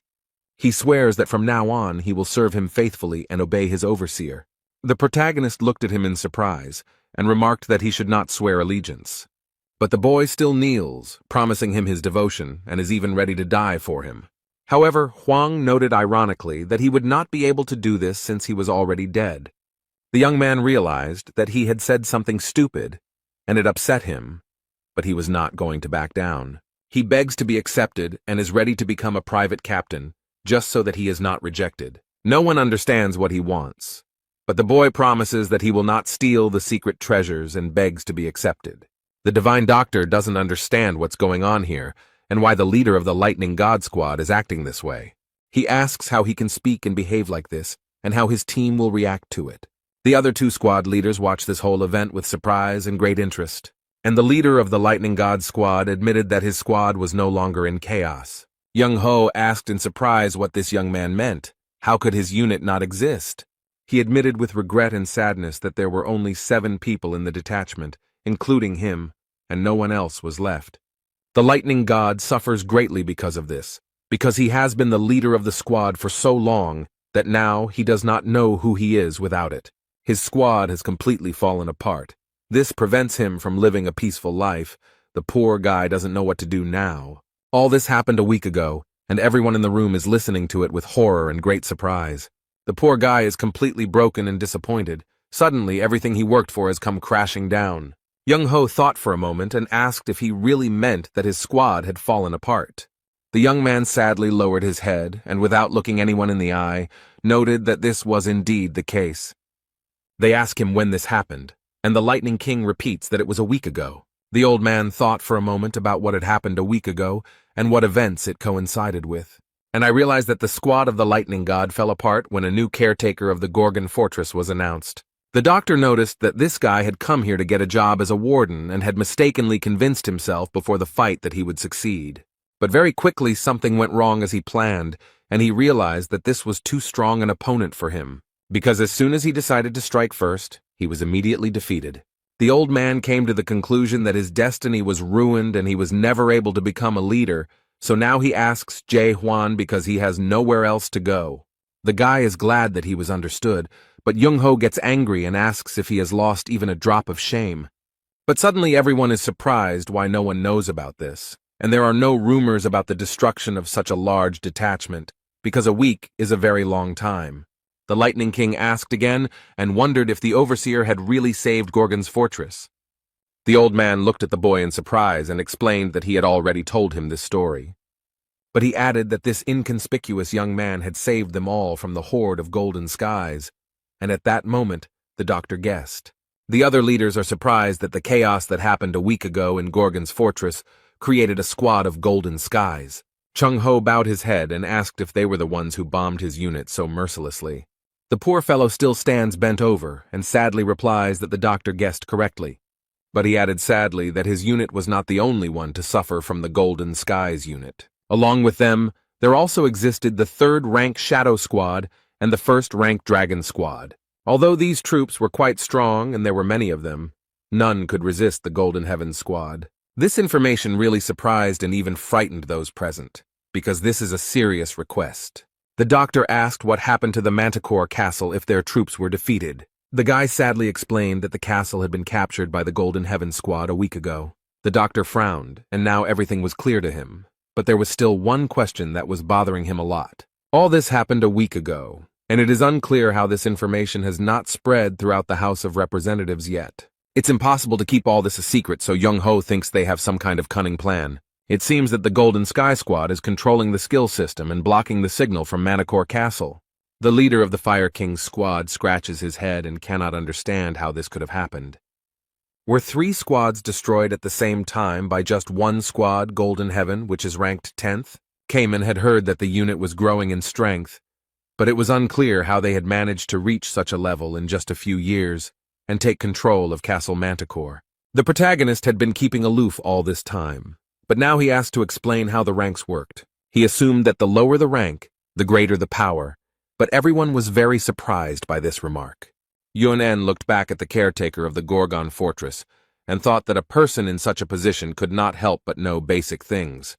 He swears that from now on he will serve him faithfully and obey his overseer. The protagonist looked at him in surprise and remarked that he should not swear allegiance. But the boy still kneels, promising him his devotion, and is even ready to die for him. However, Huang noted ironically that he would not be able to do this since he was already dead. The young man realized that he had said something stupid, and it upset him, but he was not going to back down. He begs to be accepted and is ready to become a private captain, just so that he is not rejected. No one understands what he wants, but the boy promises that he will not steal the secret treasures and begs to be accepted. The divine doctor doesn't understand what's going on here, and why the leader of the Lightning God squad is acting this way. He asks how he can speak and behave like this, and how his team will react to it. The other two squad leaders watch this whole event with surprise and great interest, and the leader of the Lightning God squad admitted that his squad was no longer in chaos. Young-ho asked in surprise what this young man meant. How could his unit not exist? He admitted with regret and sadness that there were only 7 people in the detachment, including him, and no one else was left. The Lightning God suffers greatly because of this, because he has been the leader of the squad for so long that now he does not know who he is without it. His squad has completely fallen apart. This prevents him from living a peaceful life. The poor guy doesn't know what to do now. All this happened a week ago, and everyone in the room is listening to it with horror and great surprise. The poor guy is completely broken and disappointed. Suddenly, everything he worked for has come crashing down. Young-ho thought for a moment and asked if he really meant that his squad had fallen apart. The young man sadly lowered his head and, without looking anyone in the eye, noted that this was indeed the case. They ask him when this happened, and the Lightning King repeats that it was a week ago. The old man thought for a moment about what had happened a week ago and what events it coincided with. And I realized that the squad of the Lightning God fell apart when a new caretaker of the Gorgon Fortress was announced. The doctor noticed that this guy had come here to get a job as a warden and had mistakenly convinced himself before the fight that he would succeed. But very quickly something went wrong as he planned, and he realized that this was too strong an opponent for him, because as soon as he decided to strike first, he was immediately defeated. The old man came to the conclusion that his destiny was ruined and he was never able to become a leader, so now he asks Jae-hwan because he has nowhere else to go. The guy is glad that he was understood, but Young-ho gets angry and asks if he has lost even a drop of shame. But suddenly everyone is surprised why no one knows about this, and there are no rumors about the destruction of such a large detachment, because a week is a very long time. The Lightning King asked again and wondered if the overseer had really saved Gorgon's fortress. The old man looked at the boy in surprise and explained that he had already told him this story. But he added that this inconspicuous young man had saved them all from the horde of golden skies, and at that moment, the doctor guessed. The other leaders are surprised that the chaos that happened a week ago in Gorgon's fortress created a squad of golden skies. Chung-ho bowed his head and asked if they were the ones who bombed his unit so mercilessly. The poor fellow still stands bent over and sadly replies that the doctor guessed correctly. But he added sadly that his unit was not the only one to suffer from the Golden Skies unit. Along with them, there also existed the 3rd rank Shadow Squad and the 1st rank Dragon Squad. Although these troops were quite strong and there were many of them, none could resist the Golden Heaven Squad. This information really surprised and even frightened those present, because this is a serious request. The doctor asked what happened to the Manticore castle if their troops were defeated. The guy sadly explained that the castle had been captured by the Golden Heaven Squad a week ago. The doctor frowned, and now everything was clear to him. But there was still one question that was bothering him a lot. All this happened a week ago, and it is unclear how this information has not spread throughout the House of Representatives yet. It's impossible to keep all this a secret, so Young-ho thinks they have some kind of cunning plan. It seems that the Golden Sky Squad is controlling the skill system and blocking the signal from Manticore Castle. The leader of the Fire King's squad scratches his head and cannot understand how this could have happened. Were 3 squads destroyed at the same time by just one squad, Golden Heaven, which is ranked 10th? Cayman had heard that the unit was growing in strength, but it was unclear how they had managed to reach such a level in just a few years and take control of Castle Manticore. The protagonist had been keeping aloof all this time, but now he asked to explain how the ranks worked. He assumed that the lower the rank, the greater the power, but everyone was very surprised by this remark. Yun-en looked back at the caretaker of the Gorgon Fortress and thought that a person in such a position could not help but know basic things.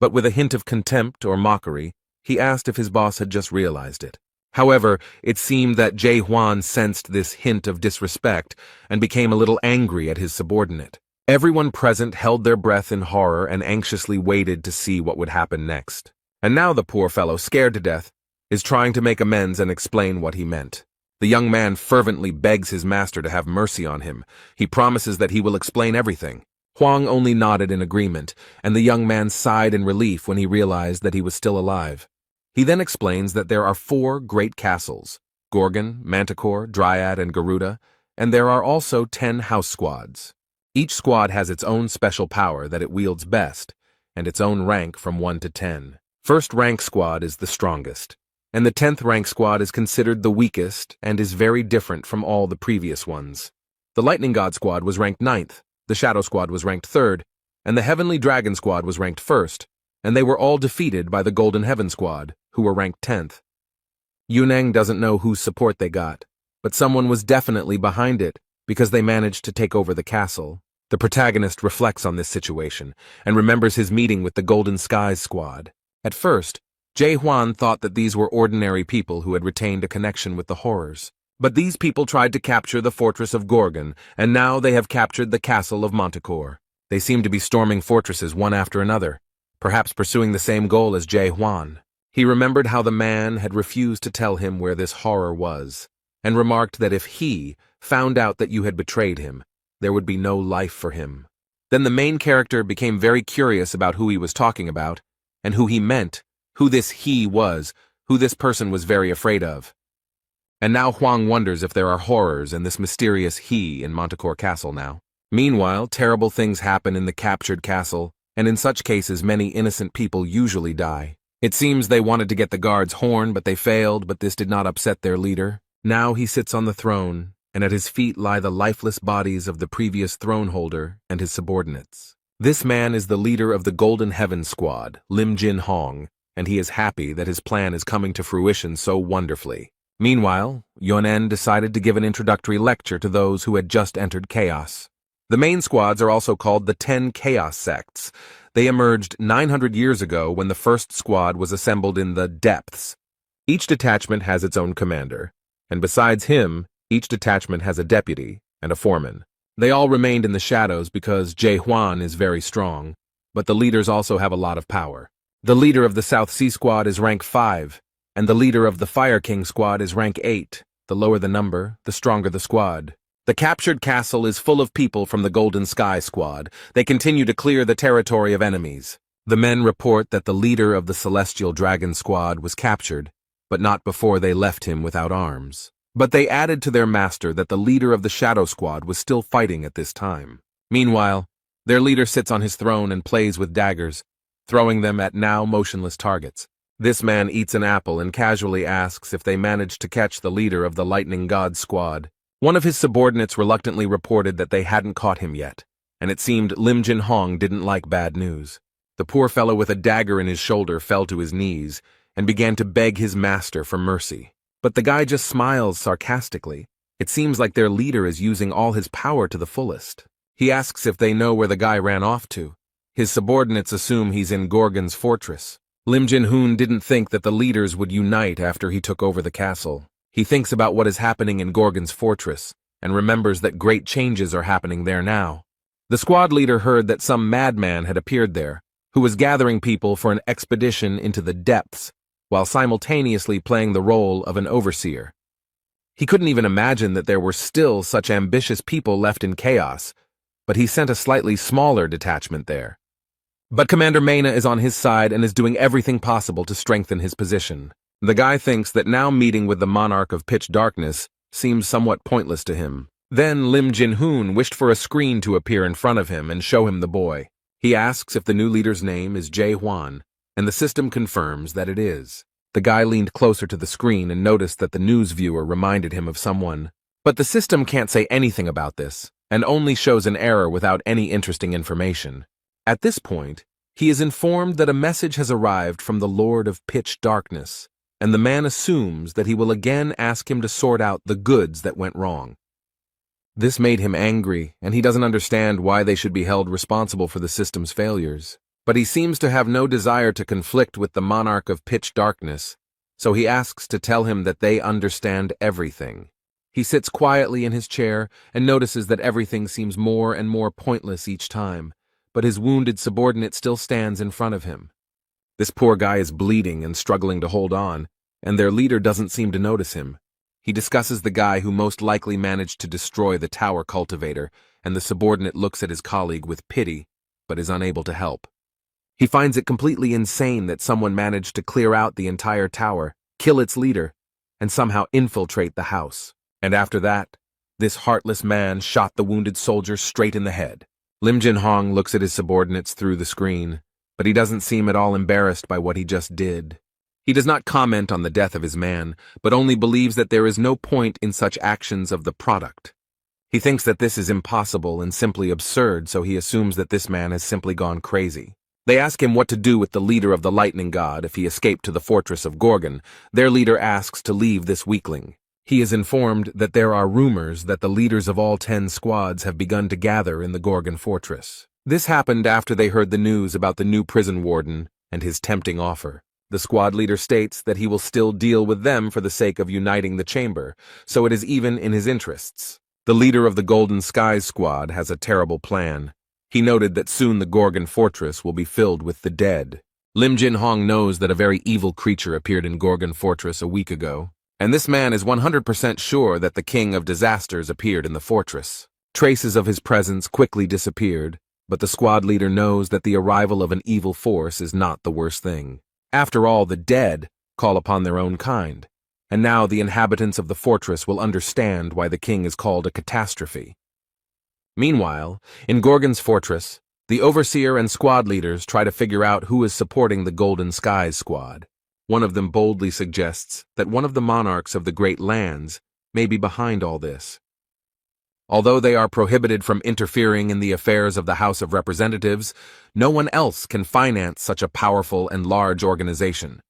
But with a hint of contempt or mockery, he asked if his boss had just realized it. However, it seemed that Jae-hwan sensed this hint of disrespect and became a little angry at his subordinate. Everyone present held their breath in horror and anxiously waited to see what would happen next. And now the poor fellow, scared to death, is trying to make amends and explain what he meant. The young man fervently begs his master to have mercy on him. He promises that he will explain everything. Hwang only nodded in agreement, and the young man sighed in relief when he realized that he was still alive. He then explains that there are 4 great castles, Gorgon, Manticore, Dryad, and Garuda, and there are also 10 house squads. Each squad has its own special power that it wields best, and its own rank from 1 to 10. First rank squad is the strongest, and the 10th rank squad is considered the weakest and is very different from all the previous ones. The Lightning God squad was ranked 9th, the Shadow squad was ranked 3rd, and the Heavenly Dragon squad was ranked 1st, and they were all defeated by the Golden Heaven squad, who were ranked 10th. Yuneng doesn't know whose support they got, but someone was definitely behind it because they managed to take over the castle. The protagonist reflects on this situation and remembers his meeting with the Golden Skies squad. At first, Jae-hwan thought that these were ordinary people who had retained a connection with the horrors. But these people tried to capture the fortress of Gorgon, and now they have captured the castle of Manticore. They seem to be storming fortresses one after another, perhaps pursuing the same goal as Jae-hwan. He remembered how the man had refused to tell him where this horror was, and remarked that if he found out that you had betrayed him, there would be no life for him. Then the main character became very curious about who he was talking about, and who he meant, who this he was, who this person was very afraid of. And now Huang wonders if there are horrors in this mysterious he in Manticore Castle now. Meanwhile, terrible things happen in the captured castle, and in such cases many innocent people usually die. It seems they wanted to get the guard's horn, but they failed, but this did not upset their leader. Now he sits on the throne, and at his feet lie the lifeless bodies of the previous throne holder and his subordinates. This man is the leader of the Golden Heaven Squad, Lim Jin Hong, and he is happy that his plan is coming to fruition so wonderfully. Meanwhile, Yonen decided to give an introductory lecture to those who had just entered chaos. The main squads are also called the 10 Chaos Sects. They emerged 900 years ago when the first squad was assembled in the Depths. Each detachment has its own commander, and besides him, each detachment has a deputy and a foreman. They all remained in the shadows because Jae-hwan is very strong, but the leaders also have a lot of power. The leader of the South Sea Squad is rank 5, and the leader of the Fire King Squad is rank 8. The lower the number, the stronger the squad. The captured castle is full of people from the Golden Sky Squad. They continue to clear the territory of enemies. The men report that the leader of the Celestial Dragon Squad was captured, but not before they left him without arms. But they added to their master that the leader of the Shadow Squad was still fighting at this time. Meanwhile, their leader sits on his throne and plays with daggers, throwing them at now motionless targets. This man eats an apple and casually asks if they managed to catch the leader of the Lightning God Squad. One of his subordinates reluctantly reported that they hadn't caught him yet, and it seemed Lim Jin Hong didn't like bad news. The poor fellow with a dagger in his shoulder fell to his knees and began to beg his master for mercy. But the guy just smiles sarcastically. It seems like their leader is using all his power to the fullest. He asks if they know where the guy ran off to. His subordinates assume he's in Gorgon's fortress. Lim Jin Hoon didn't think that the leaders would unite after he took over the castle. He thinks about what is happening in Gorgon's fortress, and remembers that great changes are happening there now. The squad leader heard that some madman had appeared there, who was gathering people for an expedition into the depths, while simultaneously playing the role of an overseer. He couldn't even imagine that there were still such ambitious people left in chaos, but he sent a slightly smaller detachment there. But Commander Mena is on his side and is doing everything possible to strengthen his position. The guy thinks that now meeting with the monarch of pitch darkness seems somewhat pointless to him. Then Lim Jin Hoon wished for a screen to appear in front of him and show him the boy. He asks if the new leader's name is Jae-hwan, and the system confirms that it is. The guy leaned closer to the screen and noticed that the news viewer reminded him of someone. But the system can't say anything about this, and only shows an error without any interesting information. At this point, he is informed that a message has arrived from the Lord of Pitch Darkness, and the man assumes that he will again ask him to sort out the goods that went wrong. This made him angry, and he doesn't understand why they should be held responsible for the system's failures. But he seems to have no desire to conflict with the monarch of pitch darkness, so he asks to tell him that they understand everything. He sits quietly in his chair and notices that everything seems more and more pointless each time, but his wounded subordinate still stands in front of him. This poor guy is bleeding and struggling to hold on, and their leader doesn't seem to notice him. He discusses the guy who most likely managed to destroy the tower cultivator, and the subordinate looks at his colleague with pity, but is unable to help. He finds it completely insane that someone managed to clear out the entire tower, kill its leader, and somehow infiltrate the house. And after that, this heartless man shot the wounded soldier straight in the head. Lim Jin Hong looks at his subordinates through the screen, but he doesn't seem at all embarrassed by what he just did. He does not comment on the death of his man, but only believes that there is no point in such actions of the product. He thinks that this is impossible and simply absurd, so he assumes that this man has simply gone crazy. They ask him what to do with the leader of the lightning god if he escaped to the fortress of Gorgon. Their leader asks to leave this weakling. He is informed that there are rumors that the leaders of all 10 squads have begun to gather in the Gorgon fortress. This happened after they heard the news about the new prison warden and his tempting offer. The squad leader states that he will still deal with them for the sake of uniting the chamber, so it is even in his interests. The leader of the Golden Skies squad has a terrible plan. He noted that soon the Gorgon fortress will be filled with the dead. Lim Jin Hong knows that a very evil creature appeared in Gorgon fortress a week ago, and this man is 100% sure that the king of disasters appeared in the fortress. Traces of his presence quickly disappeared, but the squad leader knows that the arrival of an evil force is not the worst thing. After all, the dead call upon their own kind, and now the inhabitants of the fortress will understand why the king is called a catastrophe. Meanwhile, in Gorgon's fortress, the overseer and squad leaders try to figure out who is supporting the Golden Skies squad. One of them boldly suggests that one of the monarchs of the Great Lands may be behind all this. Although they are prohibited from interfering in the affairs of the House of Representatives, no one else can finance such a powerful and large organization.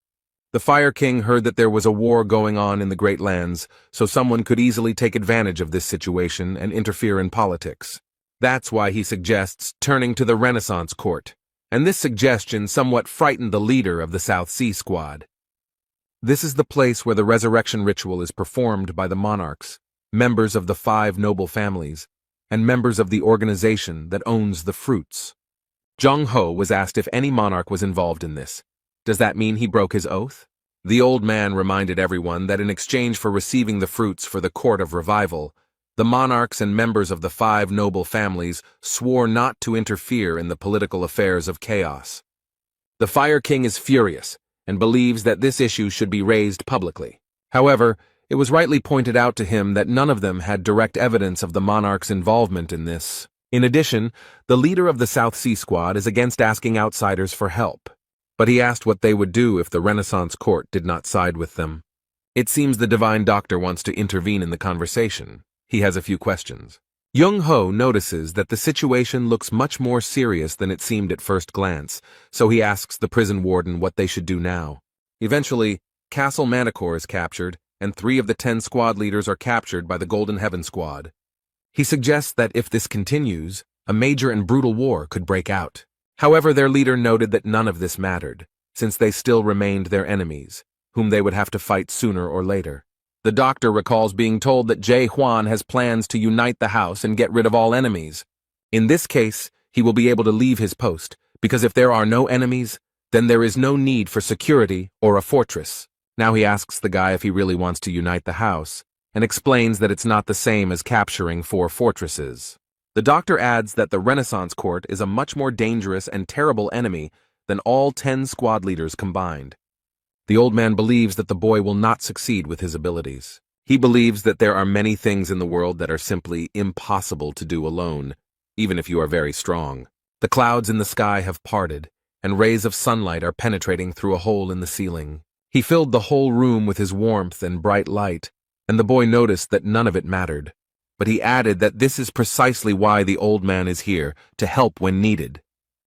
The Fire King heard that there was a war going on in the Great Lands, so someone could easily take advantage of this situation and interfere in politics. That's why he suggests turning to the Renaissance Court, and this suggestion somewhat frightened the leader of the South Sea Squad. This is the place where the resurrection ritual is performed by the monarchs, members of the 5 noble families, and members of the organization that owns the fruits. Jung Ho was asked if any monarch was involved in this. Does that mean he broke his oath? The old man reminded everyone that in exchange for receiving the fruits for the Court of Revival, the monarchs and members of the 5 noble families swore not to interfere in the political affairs of chaos. The Fire King is furious and believes that this issue should be raised publicly. However, it was rightly pointed out to him that none of them had direct evidence of the monarch's involvement in this. In addition, the leader of the South Sea Squad is against asking outsiders for help, but he asked what they would do if the Renaissance Court did not side with them. It seems the Divine Doctor wants to intervene in the conversation. He has a few questions. Jung Ho notices that the situation looks much more serious than it seemed at first glance, so he asks the prison warden what they should do now. Eventually, Castle Manticore is captured, and 3 of the 10 squad leaders are captured by the Golden Heaven Squad. He suggests that if this continues, a major and brutal war could break out. However, their leader noted that none of this mattered, since they still remained their enemies, whom they would have to fight sooner or later. The doctor recalls being told that Jae Hwan has plans to unite the house and get rid of all enemies. In this case, he will be able to leave his post, because if there are no enemies, then there is no need for security or a fortress. Now he asks the guy if he really wants to unite the house, and explains that it's not the same as capturing 4 fortresses. The doctor adds that the Renaissance Court is a much more dangerous and terrible enemy than all 10 squad leaders combined. The old man believes that the boy will not succeed with his abilities. He believes that there are many things in the world that are simply impossible to do alone, even if you are very strong. The clouds in the sky have parted, and rays of sunlight are penetrating through a hole in the ceiling. He filled the whole room with his warmth and bright light, and the boy noticed that none of it mattered. But he added that this is precisely why the old man is here, to help when needed.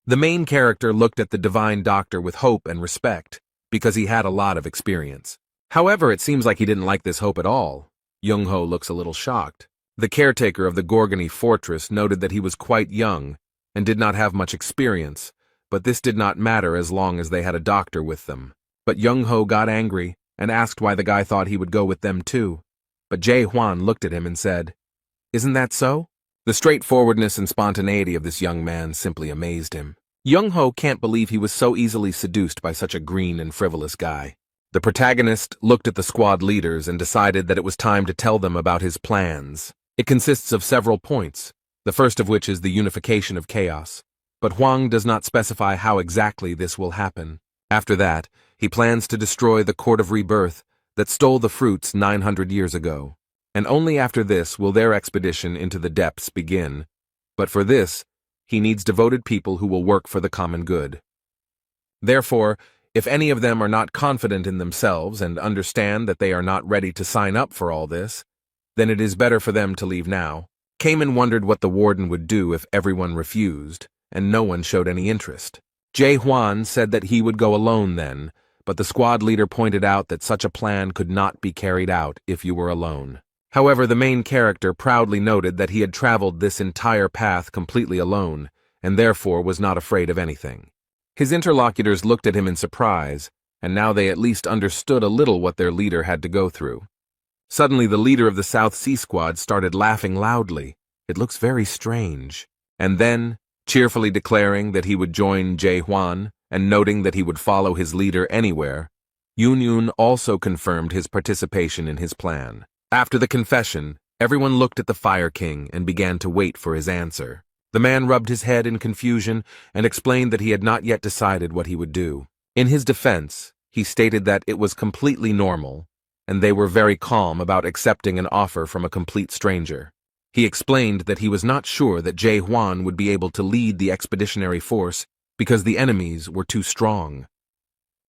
The main character looked at the Divine Doctor with hope and respect, because he had a lot of experience. However, it seems like he didn't like this hope at all. Jung Ho looks a little shocked. The caretaker of the Gorgony fortress noted that he was quite young and did not have much experience, but this did not matter as long as they had a doctor with them. But Jung Ho got angry and asked why the guy thought he would go with them too. But Jae Hwan looked at him and said, "Isn't that so?" The straightforwardness and spontaneity of this young man simply amazed him. Jung Ho can't believe he was so easily seduced by such a green and frivolous guy. The protagonist looked at the squad leaders and decided that it was time to tell them about his plans. It consists of several points, the first of which is the unification of chaos. But Huang does not specify how exactly this will happen. After that, he plans to destroy the Court of Rebirth that stole the fruits 900 years ago. And only after this will their expedition into the depths begin. But for this, he needs devoted people who will work for the common good. Therefore, if any of them are not confident in themselves and understand that they are not ready to sign up for all this, then it is better for them to leave now. Cayman wondered what the warden would do if everyone refused, and no one showed any interest. Jae Hwan said that he would go alone then, but the squad leader pointed out that such a plan could not be carried out if you were alone. However, the main character proudly noted that he had traveled this entire path completely alone, and therefore was not afraid of anything. His interlocutors looked at him in surprise, and now they at least understood a little what their leader had to go through. Suddenly, the leader of the South Sea Squad started laughing loudly. It looks very strange. And then, cheerfully declaring that he would join Jae-hwan and noting that he would follow his leader anywhere, Yoon also confirmed his participation in his plan. After the confession, everyone looked at the Fire King and began to wait for his answer. The man rubbed his head in confusion and explained that he had not yet decided what he would do. In his defense, he stated that it was completely normal, and they were very calm about accepting an offer from a complete stranger. He explained that he was not sure that Jae-hwan would be able to lead the expeditionary force because the enemies were too strong.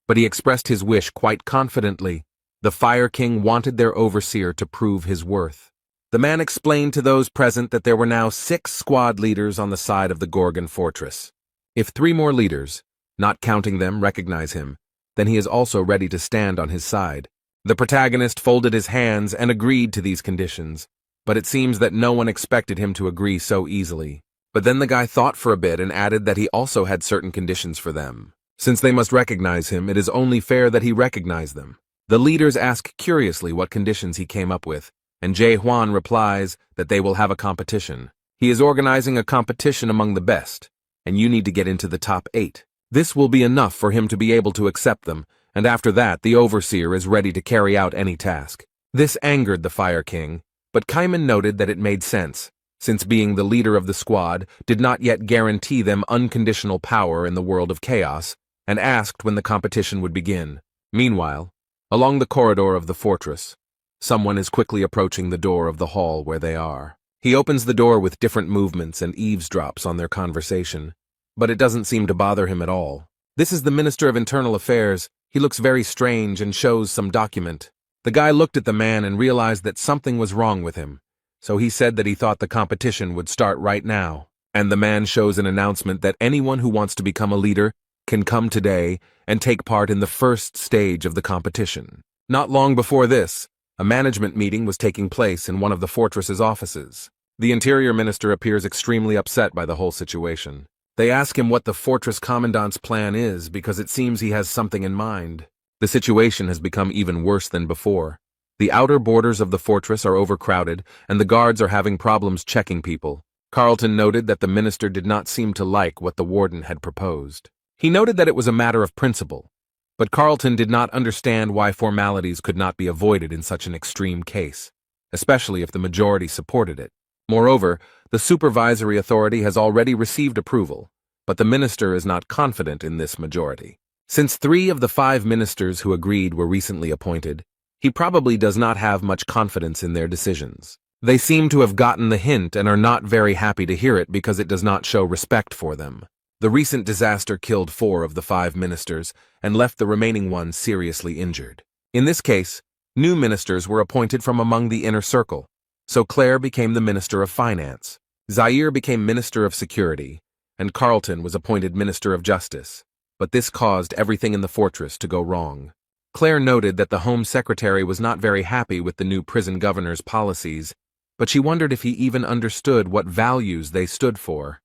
But he expressed his wish quite confidently. The Fire King wanted their overseer to prove his worth. The man explained to those present that there were now 6 squad leaders on the side of the Gorgon fortress. If 3 more leaders, not counting them, recognize him, then he is also ready to stand on his side. The protagonist folded his hands and agreed to these conditions, but it seems that no one expected him to agree so easily. But then the guy thought for a bit and added that he also had certain conditions for them. Since they must recognize him, it is only fair that he recognize them. The leaders ask curiously what conditions he came up with, and Jae-hwan replies that they will have a competition. He is organizing a competition among the best, and you need to get into the top 8. This will be enough for him to be able to accept them, and after that the overseer is ready to carry out any task. This angered the Fire King, but Kaiman noted that it made sense, since being the leader of the squad did not yet guarantee them unconditional power in the world of chaos, and asked when the competition would begin. Meanwhile, along the corridor of the fortress, someone is quickly approaching the door of the hall where they are. He opens the door with different movements and eavesdrops on their conversation, but it doesn't seem to bother him at all. This is the Minister of Internal Affairs. He looks very strange and shows some document. The guy looked at the man and realized that something was wrong with him, so he said that he thought the competition would start right now. And the man shows an announcement that anyone who wants to become a leader can come today and take part in the first stage of the competition. Not long before this, a management meeting was taking place in one of the fortress's offices. The Interior Minister appears extremely upset by the whole situation. They ask him what the fortress commandant's plan is because it seems he has something in mind. The situation has become even worse than before. The outer borders of the fortress are overcrowded and the guards are having problems checking people. Carlton noted that the minister did not seem to like what the warden had proposed. He noted that it was a matter of principle, but Carlton did not understand why formalities could not be avoided in such an extreme case, especially if the majority supported it. Moreover, the supervisory authority has already received approval, but the minister is not confident in this majority. Since 3 of the 5 ministers who agreed were recently appointed, he probably does not have much confidence in their decisions. They seem to have gotten the hint and are not very happy to hear it because it does not show respect for them. The recent disaster killed 4 of the 5 ministers and left the remaining ones seriously injured. In this case, new ministers were appointed from among the inner circle, so Claire became the Minister of Finance, Zaire became Minister of Security, and Carlton was appointed Minister of Justice. But this caused everything in the fortress to go wrong. Claire noted that the Home Secretary was not very happy with the new prison governor's policies, but she wondered if he even understood what values they stood for.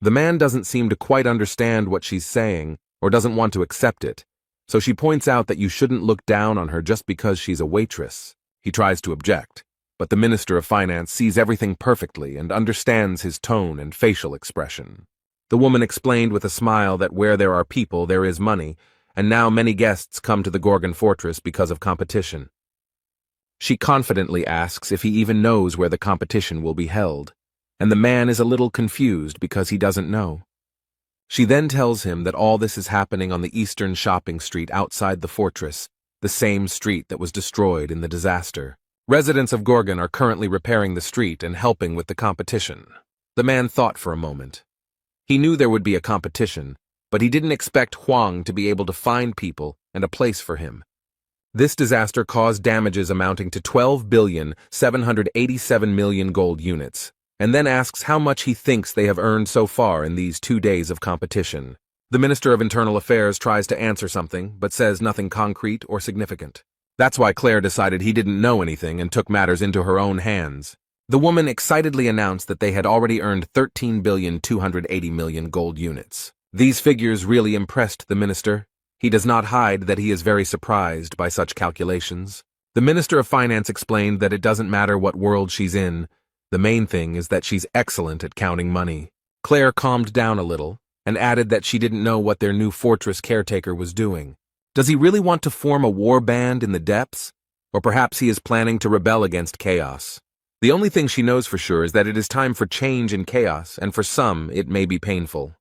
The man doesn't seem to quite understand what she's saying or doesn't want to accept it, so she points out that you shouldn't look down on her just because she's a waitress. He tries to object, but the Minister of Finance sees everything perfectly and understands his tone and facial expression. The woman explained with a smile that where there are people, there is money, and now many guests come to the Gorgon fortress because of competition. She confidently asks if he even knows where the competition will be held, and the man is a little confused because he doesn't know. She then tells him that all this is happening on the eastern shopping street outside the fortress, the same street that was destroyed in the disaster. Residents of Gorgon are currently repairing the street and helping with the competition. The man thought for a moment. He knew there would be a competition, but he didn't expect Huang to be able to find people and a place for him. This disaster caused damages amounting to 12,787,000,000 gold units, and then asks how much he thinks they have earned so far in these 2 days of competition. The Minister of Internal Affairs tries to answer something, but says nothing concrete or significant. That's why Claire decided he didn't know anything and took matters into her own hands. The woman excitedly announced that they had already earned 13,280,000,000 gold units. These figures really impressed the minister. He does not hide that he is very surprised by such calculations. The Minister of Finance explained that it doesn't matter what world she's in, the main thing is that she's excellent at counting money. Claire calmed down a little and added that she didn't know what their new fortress caretaker was doing. Does he really want to form a war band in the depths? Or perhaps he is planning to rebel against chaos? The only thing she knows for sure is that it is time for change in chaos, and for some, it may be painful.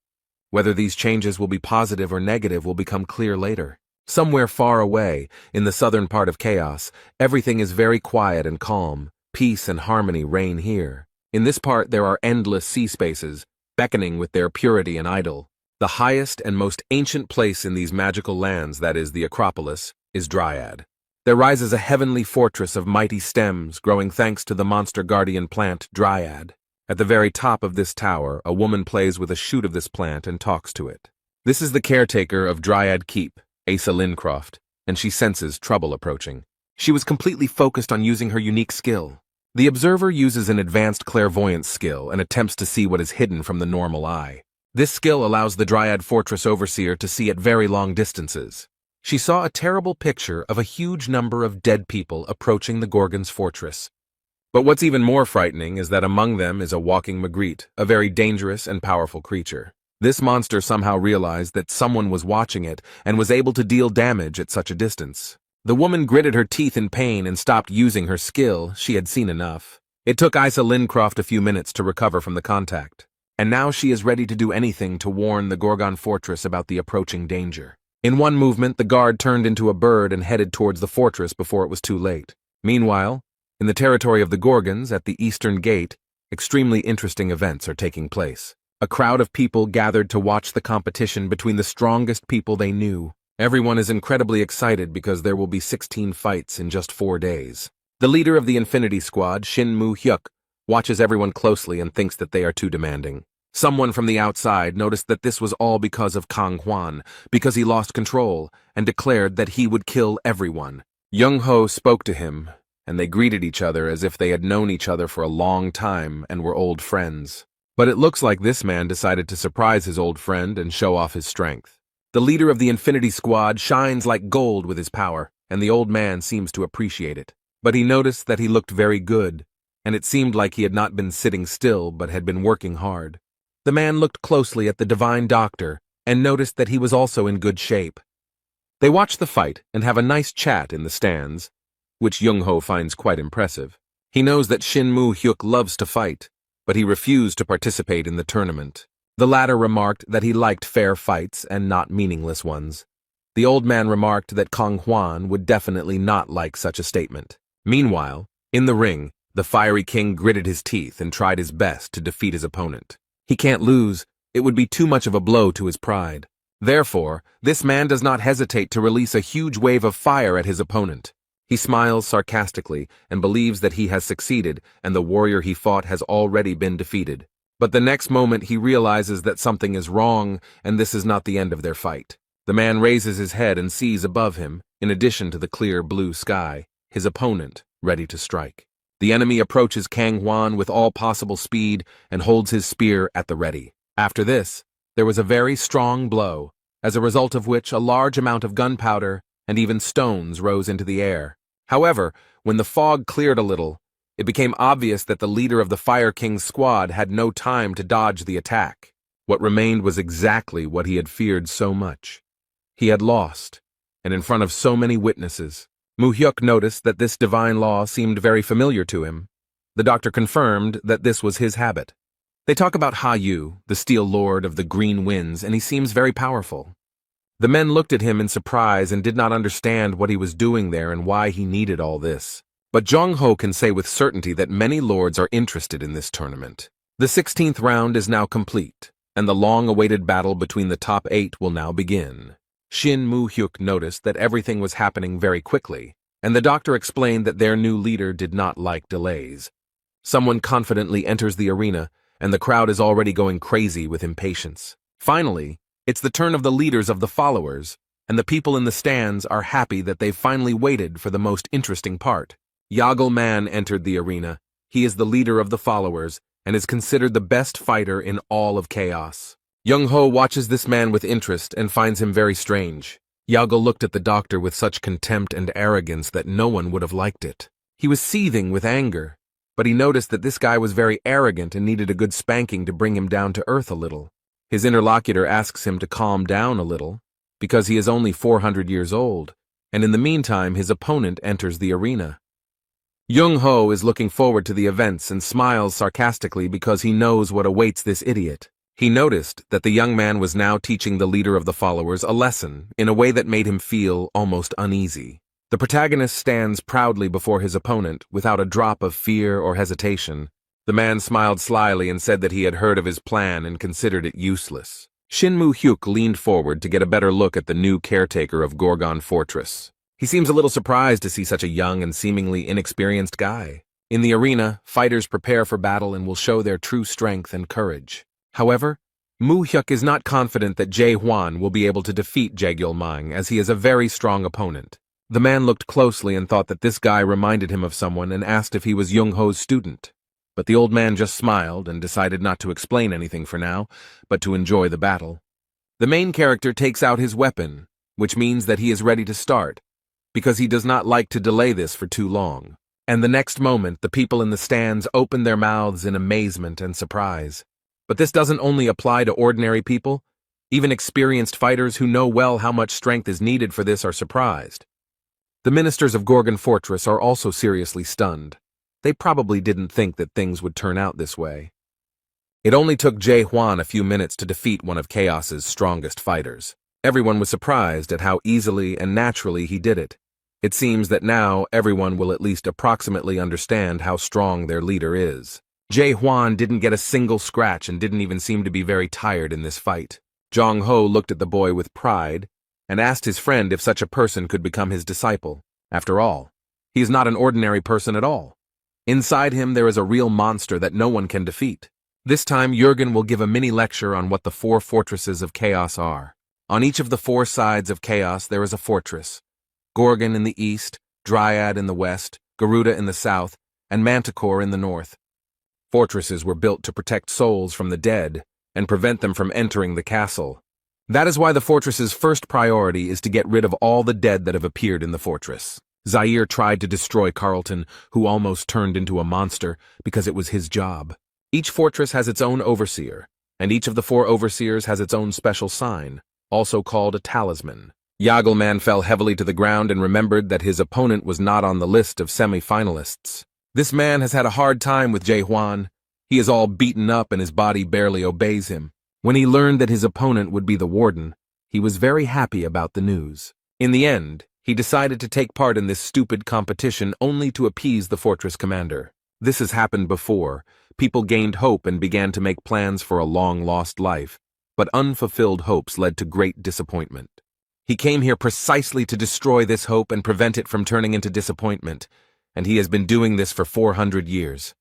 Whether these changes will be positive or negative will become clear later. Somewhere far away, in the southern part of chaos, everything is very quiet and calm. Peace and harmony reign here. In this part there are endless sea spaces, beckoning with their purity and idol. The highest and most ancient place in these magical lands, that is the Acropolis, is Dryad. There rises a heavenly fortress of mighty stems, growing thanks to the monster guardian plant Dryad. At the very top of this tower, a woman plays with a shoot of this plant and talks to it. This is the caretaker of Dryad Keep, Asa Lincroft, and she senses trouble approaching. She was completely focused on using her unique skill. The observer uses an advanced clairvoyance skill and attempts to see what is hidden from the normal eye. This skill allows the Dryad Fortress Overseer to see at very long distances. She saw a terrible picture of a huge number of dead people approaching the Gorgon's fortress. But what's even more frightening is that among them is a walking Magritte, a very dangerous and powerful creature. This monster somehow realized that someone was watching it and was able to deal damage at such a distance. The woman gritted her teeth in pain and stopped using her skill. She had seen enough. It took Asa Lincroft a few minutes to recover from the contact, and now she is ready to do anything to warn the Gorgon fortress about the approaching danger. In one movement, the guard turned into a bird and headed towards the fortress before it was too late. Meanwhile, in the territory of the Gorgons, at the eastern gate, extremely interesting events are taking place. A crowd of people gathered to watch the competition between the strongest people they knew. Everyone is incredibly excited because there will be 16 fights in just 4 days. The leader of the Infinity Squad, Shin Moo-hyuk, watches everyone closely and thinks that they are too demanding. Someone from the outside noticed that this was all because of Kang Hwan, because he lost control, and declared that he would kill everyone. Young-ho spoke to him, and they greeted each other as if they had known each other for a long time and were old friends. But it looks like this man decided to surprise his old friend and show off his strength. The leader of the Infinity Squad shines like gold with his power, and the old man seems to appreciate it. But he noticed that he looked very good, and it seemed like he had not been sitting still but had been working hard. The man looked closely at the divine doctor and noticed that he was also in good shape. They watch the fight and have a nice chat in the stands, which Young-ho finds quite impressive. He knows that Shin Moo-hyuk loves to fight, but he refused to participate in the tournament. The latter remarked that he liked fair fights and not meaningless ones. The old man remarked that Kang Hwan would definitely not like such a statement. Meanwhile, in the ring, the fiery king gritted his teeth and tried his best to defeat his opponent. He can't lose. It would be too much of a blow to his pride. Therefore, this man does not hesitate to release a huge wave of fire at his opponent. He smiles sarcastically and believes that he has succeeded and the warrior he fought has already been defeated. But the next moment he realizes that something is wrong and this is not the end of their fight. The man raises his head and sees above him, in addition to the clear blue sky, his opponent ready to strike. The enemy approaches Kang Hwan with all possible speed and holds his spear at the ready. After this, there was a very strong blow, as a result of which a large amount of gunpowder and even stones rose into the air. However, when the fog cleared a little, it became obvious that the leader of the Fire King's squad had no time to dodge the attack. What remained was exactly what he had feared so much. He had lost, and in front of so many witnesses. Moo-hyuk noticed that this divine law seemed very familiar to him. The doctor confirmed that this was his habit. They talk about Ha-yu, the Steel Lord of the Green Winds, and he seems very powerful. The men looked at him in surprise and did not understand what he was doing there and why he needed all this. But Jong-ho can say with certainty that many lords are interested in this tournament. The 16th round is now complete, and the long-awaited battle between the top 8 will now begin. Shin Moo-hyuk noticed that everything was happening very quickly, and the doctor explained that their new leader did not like delays. Someone confidently enters the arena, and the crowd is already going crazy with impatience. Finally, it's the turn of the leaders of the followers, and the people in the stands are happy that they've finally waited for the most interesting part. Yagello Man entered the arena. He is the leader of the followers, and is considered the best fighter in all of Chaos. Young-ho watches this man with interest and finds him very strange. Yago looked at the doctor with such contempt and arrogance that no one would have liked it. He was seething with anger, but he noticed that this guy was very arrogant and needed a good spanking to bring him down to earth a little. His interlocutor asks him to calm down a little, because he is only 400 years old, and in the meantime his opponent enters the arena. Young-ho is looking forward to the events and smiles sarcastically because he knows what awaits this idiot. He noticed that the young man was now teaching the leader of the followers a lesson in a way that made him feel almost uneasy. The protagonist stands proudly before his opponent without a drop of fear or hesitation. The man smiled slyly and said that he had heard of his plan and considered it useless. Shinmu Hyuk leaned forward to get a better look at the new caretaker of Gorgon Fortress. He seems a little surprised to see such a young and seemingly inexperienced guy. In the arena, fighters prepare for battle and will show their true strength and courage. However, Mu Hyuk is not confident that Jae Hwan will be able to defeat Jaegyul Mang, as he is a very strong opponent. The man looked closely and thought that this guy reminded him of someone and asked if he was Young-ho's student. But the old man just smiled and decided not to explain anything for now, but to enjoy the battle. The main character takes out his weapon, which means that he is ready to start, because he does not like to delay this for too long. And the next moment, the people in the stands open their mouths in amazement and surprise. But this doesn't only apply to ordinary people. Even experienced fighters who know well how much strength is needed for this are surprised. The ministers of Gorgon Fortress are also seriously stunned. They probably didn't think that things would turn out this way. It only took Jae Hwan a few minutes to defeat one of Chaos's strongest fighters. Everyone was surprised at how easily and naturally he did it. It seems that now everyone will at least approximately understand how strong their leader is. Jae Hwan didn't get a single scratch and didn't even seem to be very tired in this fight. Jong-ho looked at the boy with pride and asked his friend if such a person could become his disciple. After all, he is not an ordinary person at all. Inside him there is a real monster that no one can defeat. This time Jurgen will give a mini lecture on what the 4 fortresses of Chaos are. On each of the 4 sides of Chaos there is a fortress. Gorgon in the east, Dryad in the west, Garuda in the south, and Manticore in the north. Fortresses were built to protect souls from the dead and prevent them from entering the castle. That is why the fortress's first priority is to get rid of all the dead that have appeared in the fortress. Zaire tried to destroy Carlton, who almost turned into a monster, because it was his job. Each fortress has its own overseer, and each of the 4 overseers has its own special sign, also called a talisman. Yagelman fell heavily to the ground and remembered that his opponent was not on the list of semi-finalists. This man has had a hard time with Jae Hwan. He is all beaten up and his body barely obeys him. When he learned that his opponent would be the warden, he was very happy about the news. In the end, he decided to take part in this stupid competition only to appease the fortress commander. This has happened before. People gained hope and began to make plans for a long-lost life, but unfulfilled hopes led to great disappointment. He came here precisely to destroy this hope and prevent it from turning into disappointment, and he has been doing this for 400 years.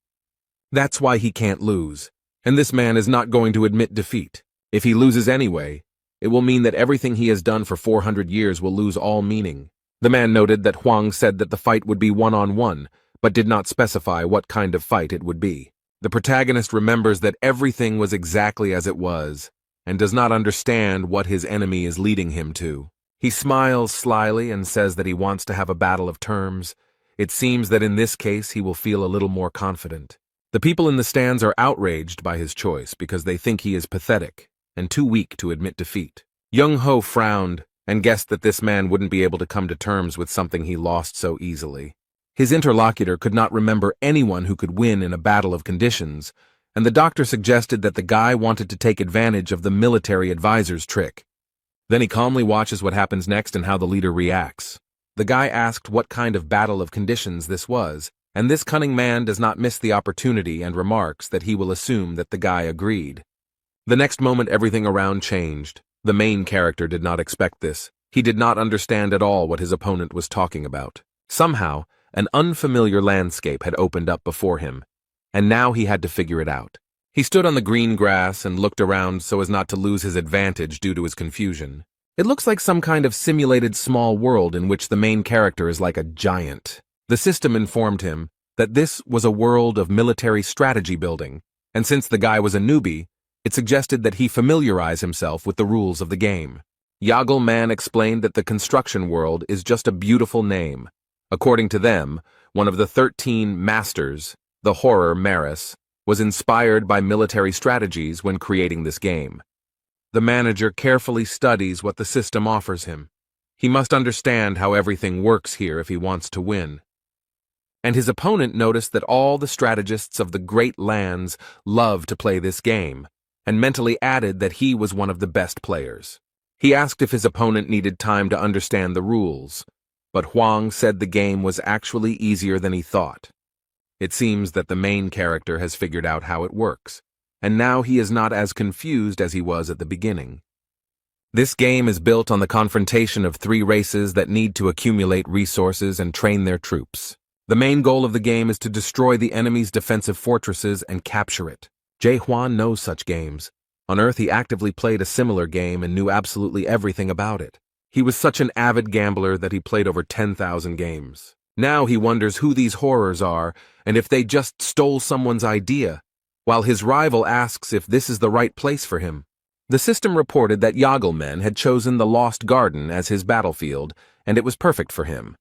That's why he can't lose, and this man is not going to admit defeat. If he loses anyway, it will mean that everything he has done for 400 years will lose all meaning. The man noted that Huang said that the fight would be one-on-one, but did not specify what kind of fight it would be. The protagonist remembers that everything was exactly as it was, and does not understand what his enemy is leading him to. He smiles slyly and says that he wants to have a battle of terms. It seems that in this case he will feel a little more confident. The people in the stands are outraged by his choice because they think he is pathetic and too weak to admit defeat. Young-ho frowned and guessed that this man wouldn't be able to come to terms with something he lost so easily. His interlocutor could not remember anyone who could win in a battle of conditions, and the doctor suggested that the guy wanted to take advantage of the military advisor's trick. Then he calmly watches what happens next and how the leader reacts. The guy asked what kind of battle of conditions this was, and this cunning man does not miss the opportunity and remarks that he will assume that the guy agreed. The next moment everything around changed. The main character did not expect this. He did not understand at all what his opponent was talking about. Somehow, an unfamiliar landscape had opened up before him, and now he had to figure it out. He stood on the green grass and looked around so as not to lose his advantage due to his confusion. It looks like some kind of simulated small world in which the main character is like a giant. The system informed him that this was a world of military strategy building, and since the guy was a newbie, it suggested that he familiarize himself with the rules of the game. Yagelman explained that the construction world is just a beautiful name. According to them, one of the 13 masters, the horror Maris, was inspired by military strategies when creating this game. The manager carefully studies what the system offers him. He must understand how everything works here if he wants to win. And his opponent noticed that all the strategists of the great lands love to play this game, and mentally added that he was one of the best players. He asked if his opponent needed time to understand the rules, but Huang said the game was actually easier than he thought. It seems that the main character has figured out how it works, and now he is not as confused as he was at the beginning. This game is built on the confrontation of 3 races that need to accumulate resources and train their troops. The main goal of the game is to destroy the enemy's defensive fortresses and capture it. Jae-hwan knows such games. On Earth, he actively played a similar game and knew absolutely everything about it. He was such an avid gambler that he played over 10,000 games. Now he wonders who these horrors are and if they just stole someone's idea, while his rival asks if this is the right place for him. The system reported that Yagelman had chosen the Lost Garden as his battlefield, and it was perfect for him.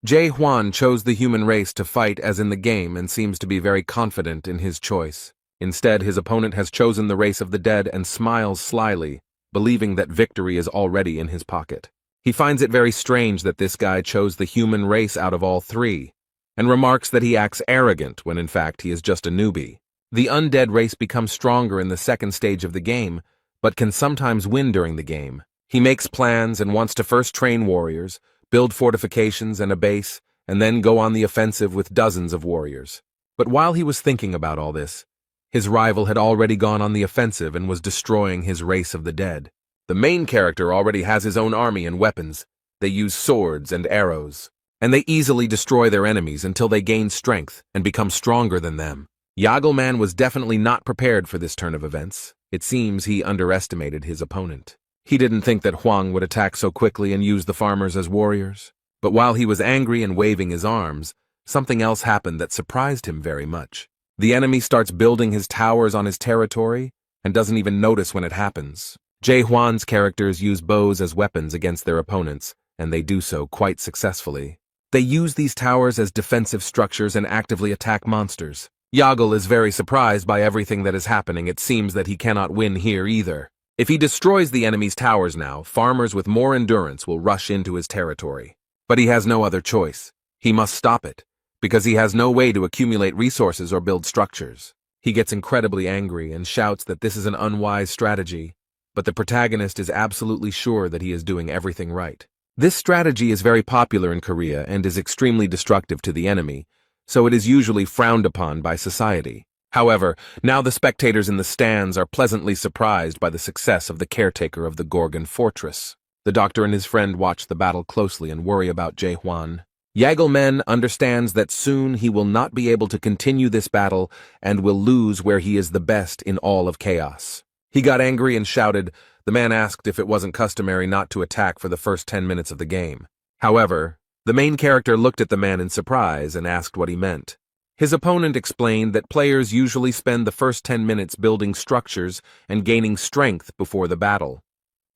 Jae-hwan chose the human race to fight as in the game and seems to be very confident in his choice. Instead, his opponent has chosen the race of the dead and smiles slyly, believing that victory is already in his pocket. He finds it very strange that this guy chose the human race out of all 3, and remarks that he acts arrogant when in fact he is just a newbie. The undead race becomes stronger in the second stage of the game, but can sometimes win during the game. He makes plans and wants to first train warriors, build fortifications and a base, and then go on the offensive with dozens of warriors. But while he was thinking about all this, his rival had already gone on the offensive and was destroying his race of the dead. The main character already has his own army and weapons. They use swords and arrows, and they easily destroy their enemies until they gain strength and become stronger than them. Yagelman was definitely not prepared for this turn of events. It seems he underestimated his opponent. He didn't think that Huang would attack so quickly and use the farmers as warriors. But while he was angry and waving his arms, something else happened that surprised him very much. The enemy starts building his towers on his territory and doesn't even notice when it happens. Jae-hwan's characters use bows as weapons against their opponents, and they do so quite successfully. They use these towers as defensive structures and actively attack monsters. Yagel is very surprised by everything that is happening. It seems that he cannot win here either. If he destroys the enemy's towers now, farmers with more endurance will rush into his territory. But he has no other choice. He must stop it, because he has no way to accumulate resources or build structures. He gets incredibly angry and shouts that this is an unwise strategy, but the protagonist is absolutely sure that he is doing everything right. This strategy is very popular in Korea and is extremely destructive to the enemy, so it is usually frowned upon by society. However, now the spectators in the stands are pleasantly surprised by the success of the caretaker of the Gorgon fortress. The doctor and his friend watch the battle closely and worry about Jae-hwan. Yagelman understands that soon he will not be able to continue this battle and will lose where he is the best in all of chaos. He got angry and shouted. The man asked if it wasn't customary not to attack for the first 10 minutes of the game. However, the main character looked at the man in surprise and asked what he meant. His opponent explained that players usually spend the first 10 minutes building structures and gaining strength before the battle.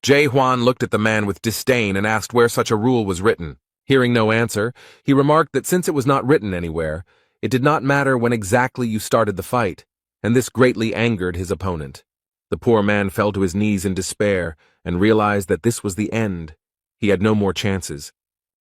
Jae-hwan looked at the man with disdain and asked where such a rule was written. Hearing no answer, he remarked that since it was not written anywhere, it did not matter when exactly you started the fight, and this greatly angered his opponent. The poor man fell to his knees in despair and realized that this was the end. He had no more chances.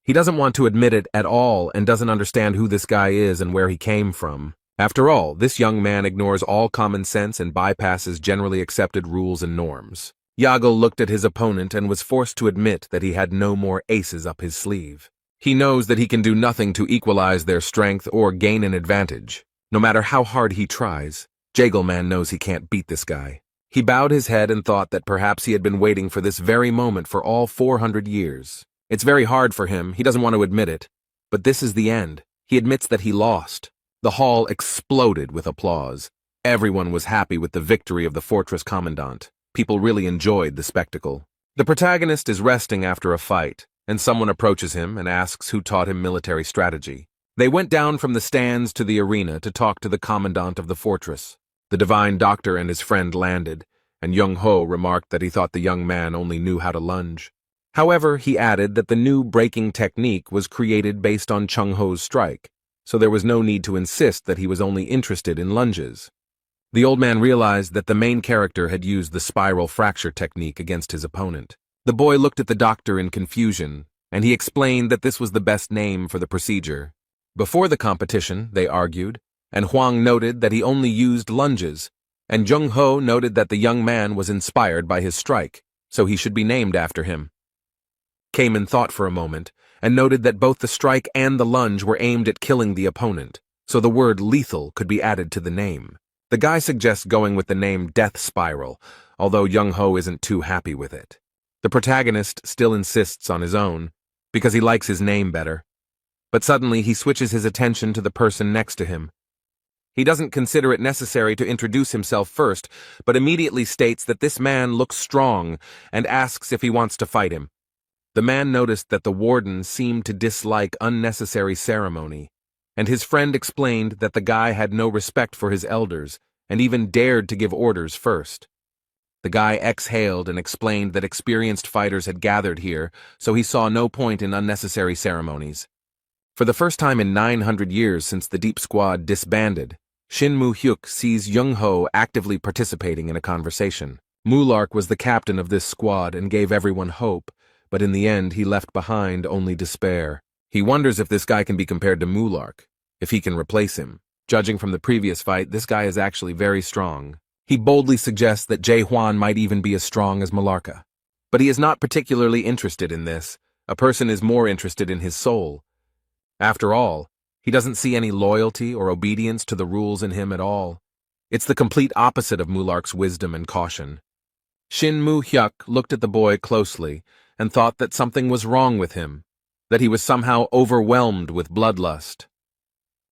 He doesn't want to admit it at all and doesn't understand who this guy is and where he came from. After all, this young man ignores all common sense and bypasses generally accepted rules and norms. Yagel looked at his opponent and was forced to admit that he had no more aces up his sleeve. He knows that he can do nothing to equalize their strength or gain an advantage. No matter how hard he tries, Jagelman knows he can't beat this guy. He bowed his head and thought that perhaps he had been waiting for this very moment for all 400 years. It's very hard for him, he doesn't want to admit it, but this is the end. He admits that he lost. The hall exploded with applause. Everyone was happy with the victory of the fortress commandant. People really enjoyed the spectacle. The protagonist is resting after a fight, and someone approaches him and asks who taught him military strategy. They went down from the stands to the arena to talk to the commandant of the fortress. The divine doctor and his friend landed, and Young-ho remarked that he thought the young man only knew how to lunge. However, he added that the new breaking technique was created based on Chung Ho's strike, so there was no need to insist that he was only interested in lunges. The old man realized that the main character had used the spiral fracture technique against his opponent. The boy looked at the doctor in confusion, and he explained that this was the best name for the procedure. Before the competition, they argued, and Huang noted that he only used lunges, and Jung Ho noted that the young man was inspired by his strike, so he should be named after him. Kamen thought for a moment, and noted that both the strike and the lunge were aimed at killing the opponent, so the word lethal could be added to the name. The guy suggests going with the name Death Spiral, although Jung Ho isn't too happy with it. The protagonist still insists on his own, because he likes his name better. But suddenly he switches his attention to the person next to him. He doesn't consider it necessary to introduce himself first, but immediately states that this man looks strong and asks if he wants to fight him. The man noticed that the warden seemed to dislike unnecessary ceremony, and his friend explained that the guy had no respect for his elders and even dared to give orders first. The guy exhaled and explained that experienced fighters had gathered here, so he saw no point in unnecessary ceremonies. For the first time in 900 years since the Deep Squad disbanded, Shin Mu-hyuk sees Jung Ho actively participating in a conversation. Mulark was the captain of this squad and gave everyone hope, but in the end he left behind only despair. He wonders if this guy can be compared to Mulark, if he can replace him. Judging from the previous fight, this guy is actually very strong. He boldly suggests that Jae Hwan might even be as strong as Malarka. But he is not particularly interested in this. A person is more interested in his soul. After all, he doesn't see any loyalty or obedience to the rules in him at all. It's the complete opposite of Mulark's wisdom and caution. Shin Mu-hyuk looked at the boy closely and thought that something was wrong with him, that he was somehow overwhelmed with bloodlust.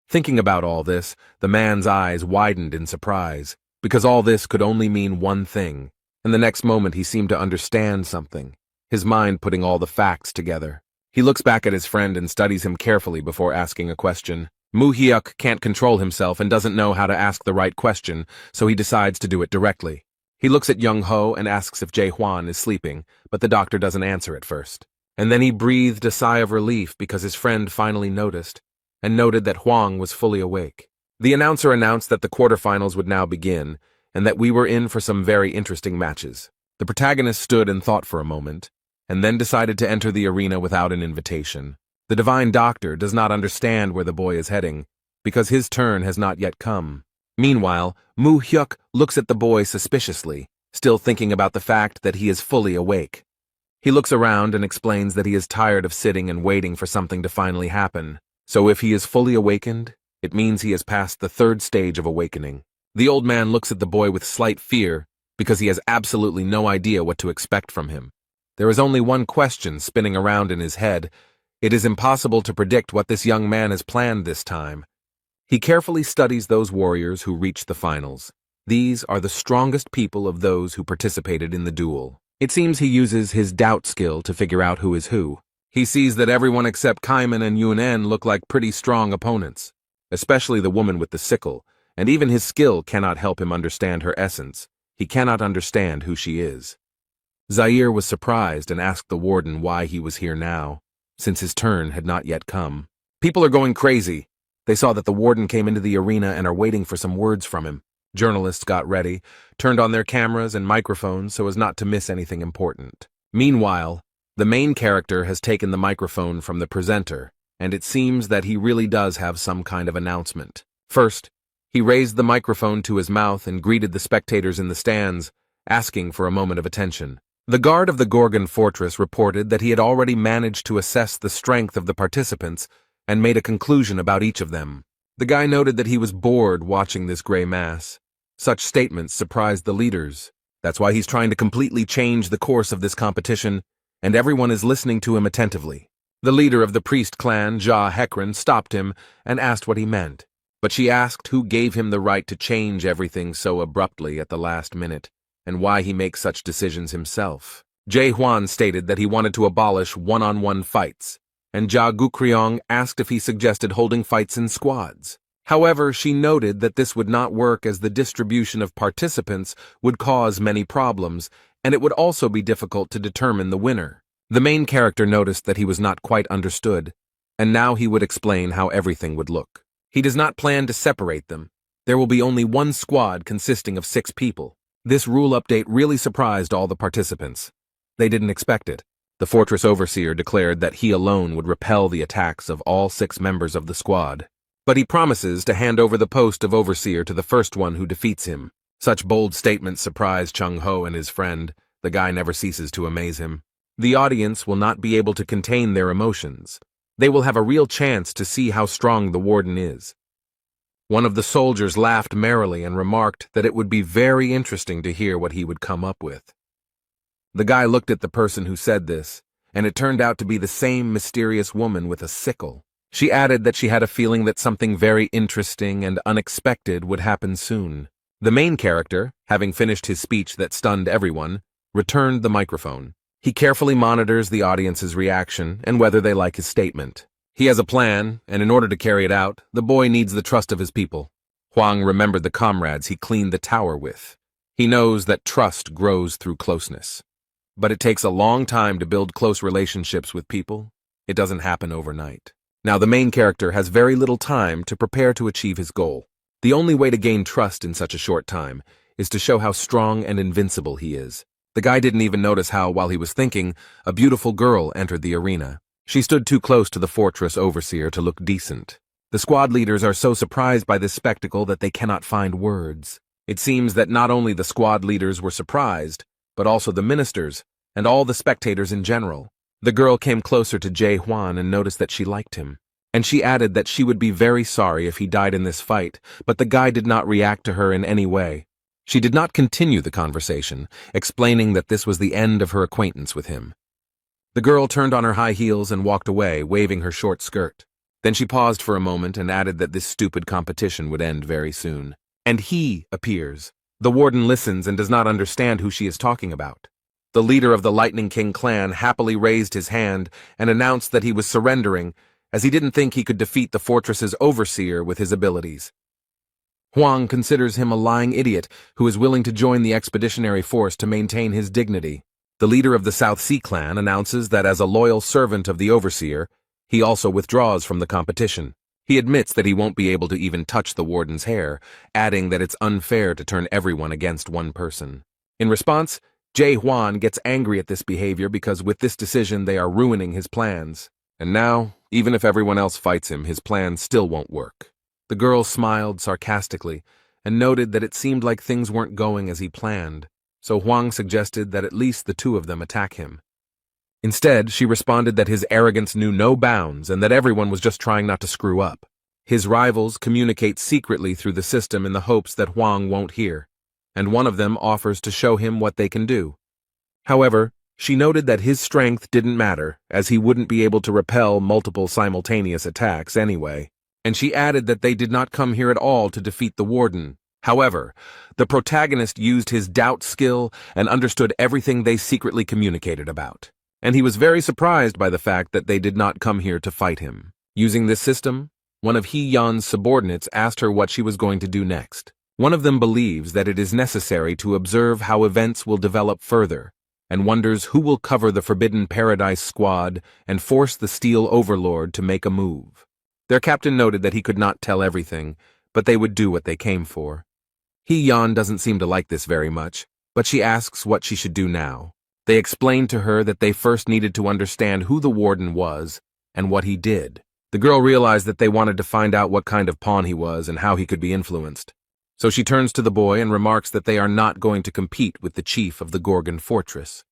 Thinking about all this, the man's eyes widened in surprise, because all this could only mean one thing, and the next moment he seemed to understand something, his mind putting all the facts together. He looks back at his friend and studies him carefully before asking a question. Mu-hyuk can't control himself and doesn't know how to ask the right question, so he decides to do it directly. He looks at Jung Ho and asks if Jae Hwan is sleeping, but the doctor doesn't answer at first. And then he breathed a sigh of relief because his friend finally noticed, and noted that Huang was fully awake. The announcer announced that the quarterfinals would now begin, and that we were in for some very interesting matches. The protagonist stood and thought for a moment, and then decided to enter the arena without an invitation. The divine doctor does not understand where the boy is heading, because his turn has not yet come. Meanwhile, Mu-hyuk looks at the boy suspiciously, still thinking about the fact that he is fully awake. He looks around and explains that he is tired of sitting and waiting for something to finally happen. So if he is fully awakened, it means he has passed the third stage of awakening. The old man looks at the boy with slight fear, because he has absolutely no idea what to expect from him. There is only one question spinning around in his head. It is impossible to predict what this young man has planned this time. He carefully studies those warriors who reached the finals. These are the strongest people of those who participated in the duel. It seems he uses his doubt skill to figure out who is who. He sees that everyone except Kaiman and Yunen look like pretty strong opponents, especially the woman with the sickle, and even his skill cannot help him understand her essence. He cannot understand who she is. Zaire was surprised and asked the warden why he was here now, since his turn had not yet come. People are going crazy. They saw that the warden came into the arena and are waiting for some words from him. Journalists got ready, turned on their cameras and microphones so as not to miss anything important. Meanwhile, the main character has taken the microphone from the presenter, and it seems that he really does have some kind of announcement. First, he raised the microphone to his mouth and greeted the spectators in the stands, asking for a moment of attention. The guard of the Gorgon fortress reported that he had already managed to assess the strength of the participants and made a conclusion about each of them. The guy noted that he was bored watching this gray mass. Such statements surprised the leaders. That's why he's trying to completely change the course of this competition, and everyone is listening to him attentively. The leader of the priest clan, Ja Hekran, stopped him and asked what he meant, but she asked who gave him the right to change everything so abruptly at the last minute, and why he makes such decisions himself. Jae Hwan stated that he wanted to abolish one-on-one fights, and Ja Gukryong asked if he suggested holding fights in squads. However, she noted that this would not work as the distribution of participants would cause many problems, and it would also be difficult to determine the winner. The main character noticed that he was not quite understood, and now he would explain how everything would look. He does not plan to separate them. There will be only one squad consisting of 6 people. This rule update really surprised all the participants. They didn't expect it. The fortress overseer declared that he alone would repel the attacks of all 6 members of the squad. But he promises to hand over the post of overseer to the first one who defeats him. Such bold statements surprise Chung-ho and his friend. The guy never ceases to amaze him. The audience will not be able to contain their emotions. They will have a real chance to see how strong the warden is. One of the soldiers laughed merrily and remarked that it would be very interesting to hear what he would come up with. The guy looked at the person who said this, and it turned out to be the same mysterious woman with a sickle. She added that she had a feeling that something very interesting and unexpected would happen soon. The main character, having finished his speech that stunned everyone, returned the microphone. He carefully monitors the audience's reaction and whether they like his statement. He has a plan, and in order to carry it out, the boy needs the trust of his people. Hwang remembered the comrades he cleaned the tower with. He knows that trust grows through closeness. But it takes a long time to build close relationships with people. It doesn't happen overnight. Now the main character has very little time to prepare to achieve his goal. The only way to gain trust in such a short time is to show how strong and invincible he is. The guy didn't even notice how, while he was thinking, a beautiful girl entered the arena. She stood too close to the fortress overseer to look decent. The squad leaders are so surprised by this spectacle that they cannot find words. It seems that not only the squad leaders were surprised, but also the ministers, and all the spectators in general. The girl came closer to Jae-hwan and noticed that she liked him. And she added that she would be very sorry if he died in this fight, but the guy did not react to her in any way. She did not continue the conversation, explaining that this was the end of her acquaintance with him. The girl turned on her high heels and walked away, waving her short skirt. Then she paused for a moment and added that this stupid competition would end very soon. And he appears. The warden listens and does not understand who she is talking about. The leader of the Lightning King clan happily raised his hand and announced that he was surrendering, as he didn't think he could defeat the fortress's overseer with his abilities. Hwang considers him a lying idiot who is willing to join the expeditionary force to maintain his dignity. The leader of the South Sea clan announces that as a loyal servant of the overseer, he also withdraws from the competition. He admits that he won't be able to even touch the warden's hair, adding that it's unfair to turn everyone against one person. In response, Jae-hwan gets angry at this behavior because with this decision they are ruining his plans. And now, even if everyone else fights him, his plans still won't work. The girl smiled sarcastically and noted that it seemed like things weren't going as he planned, so Hwang suggested that at least the 2 of them attack him. Instead, she responded that his arrogance knew no bounds and that everyone was just trying not to screw up. His rivals communicate secretly through the system in the hopes that Hwang won't hear, and one of them offers to show him what they can do. However, she noted that his strength didn't matter, as he wouldn't be able to repel multiple simultaneous attacks anyway. And she added that they did not come here at all to defeat the warden. However, the protagonist used his doubt skill and understood everything they secretly communicated about. And he was very surprised by the fact that they did not come here to fight him. Using this system, one of Hee-yeon's subordinates asked her what she was going to do next. One of them believes that it is necessary to observe how events will develop further, and wonders who will cover the Forbidden Paradise squad and force the Steel Overlord to make a move. Their captain noted that he could not tell everything, but they would do what they came for. Hee-yeon doesn't seem to like this very much, but she asks what she should do now. They explained to her that they first needed to understand who the warden was and what he did. The girl realized that they wanted to find out what kind of pawn he was and how he could be influenced. So she turns to the boy and remarks that they are not going to compete with the chief of the Gorgon fortress.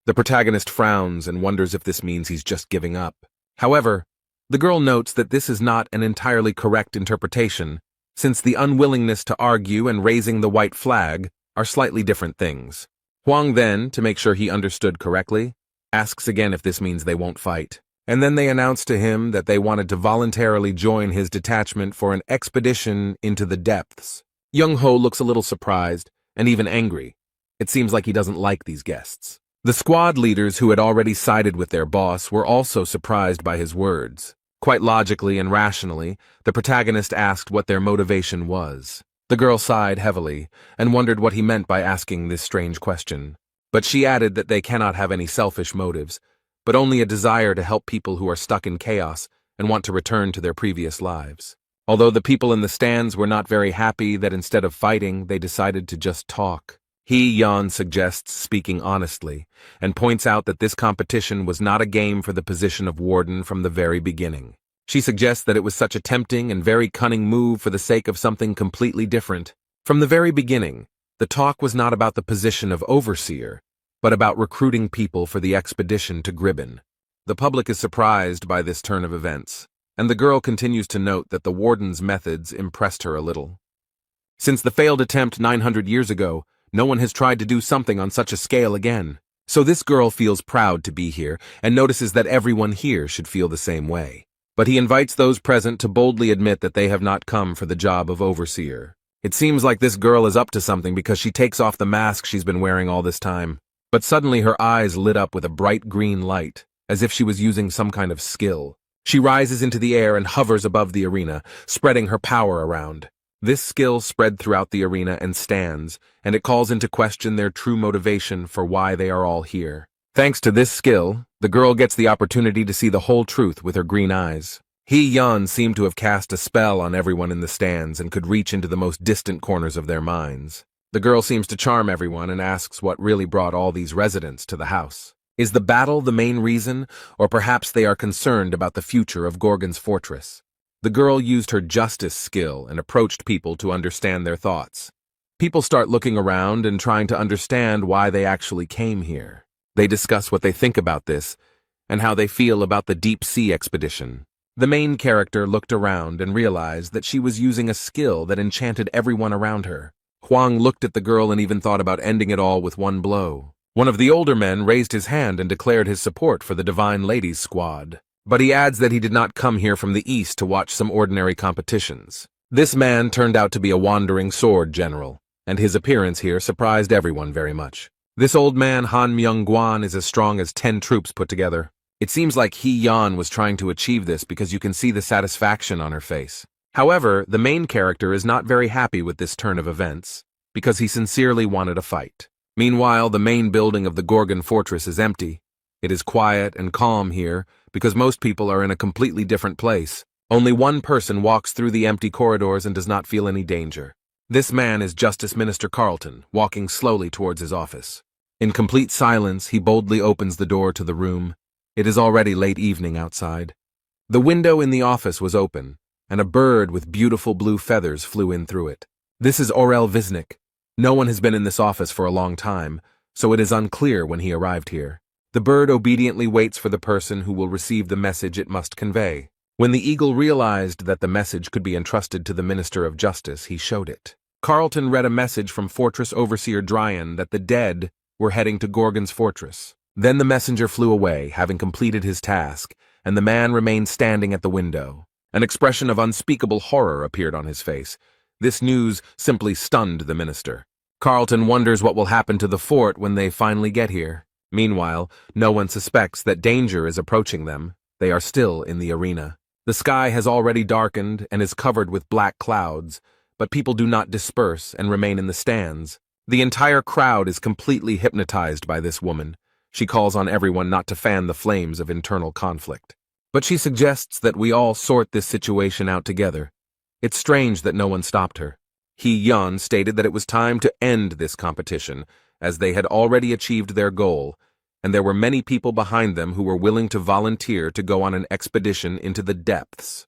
The protagonist frowns and wonders if this means he's just giving up. However, the girl notes that this is not an entirely correct interpretation, since the unwillingness to argue and raising the white flag are slightly different things. Hwang then, to make sure he understood correctly, asks again if this means they won't fight. And then they announce to him that they wanted to voluntarily join his detachment for an expedition into the depths. Young-ho looks a little surprised and even angry. It seems like he doesn't like these guests. The squad leaders who had already sided with their boss were also surprised by his words. Quite logically and rationally, the protagonist asked what their motivation was. The girl sighed heavily and wondered what he meant by asking this strange question. But she added that they cannot have any selfish motives, but only a desire to help people who are stuck in chaos and want to return to their previous lives. Although the people in the stands were not very happy that instead of fighting, they decided to just talk. Yan suggests speaking honestly, and points out that this competition was not a game for the position of warden from the very beginning. She suggests that it was such a tempting and very cunning move for the sake of something completely different. From the very beginning, the talk was not about the position of overseer, but about recruiting people for the expedition to Gribben. The public is surprised by this turn of events, and the girl continues to note that the warden's methods impressed her a little. Since the failed attempt 900 years ago, no one has tried to do something on such a scale again. So this girl feels proud to be here and notices that everyone here should feel the same way. But he invites those present to boldly admit that they have not come for the job of overseer. It seems like this girl is up to something because she takes off the mask she's been wearing all this time. But suddenly her eyes lit up with a bright green light, as if she was using some kind of skill. She rises into the air and hovers above the arena, spreading her power around. This skill spread throughout the arena and stands, and it calls into question their true motivation for why they are all here. Thanks to this skill, the girl gets the opportunity to see the whole truth with her green eyes. Yan seemed to have cast a spell on everyone in the stands and could reach into the most distant corners of their minds. The girl seems to charm everyone and asks what really brought all these residents to the house. Is the battle the main reason, or perhaps they are concerned about the future of Gorgon's fortress? The girl used her justice skill and approached people to understand their thoughts. People start looking around and trying to understand why they actually came here. They discuss what they think about this and how they feel about the deep sea expedition. The main character looked around and realized that she was using a skill that enchanted everyone around her. Huang looked at the girl and even thought about ending it all with one blow. One of the older men raised his hand and declared his support for the Divine Ladies squad. But he adds that he did not come here from the east to watch some ordinary competitions. This man turned out to be a wandering sword general, and his appearance here surprised everyone very much. This old man, Han Myung-gwan, is as strong as 10 troops put together. It seems like Yan was trying to achieve this because you can see the satisfaction on her face. However, the main character is not very happy with this turn of events, because he sincerely wanted a fight. Meanwhile, the main building of the Gorgon fortress is empty. It is quiet and calm here, because most people are in a completely different place. Only one person walks through the empty corridors and does not feel any danger. This man is Justice Minister Carlton, walking slowly towards his office. In complete silence, he boldly opens the door to the room. It is already late evening outside. The window in the office was open, and a bird with beautiful blue feathers flew in through it. This is Orel Visnik. No one has been in this office for a long time, so it is unclear when he arrived here. The bird obediently waits for the person who will receive the message it must convey. When the eagle realized that the message could be entrusted to the Minister of Justice, he showed it. Carlton read a message from Fortress Overseer Dryan that the dead were heading to Gorgon's fortress. Then the messenger flew away, having completed his task, and the man remained standing at the window. An expression of unspeakable horror appeared on his face. This news simply stunned the minister. Carlton wonders what will happen to the fort when they finally get here. Meanwhile, no one suspects that danger is approaching them. They are still in the arena. The sky has already darkened and is covered with black clouds, but people do not disperse and remain in the stands. The entire crowd is completely hypnotized by this woman. She calls on everyone not to fan the flames of internal conflict. But she suggests that we all sort this situation out together. It's strange that no one stopped her. Yan stated that it was time to end this competition, as they had already achieved their goal, and there were many people behind them who were willing to volunteer to go on an expedition into the depths.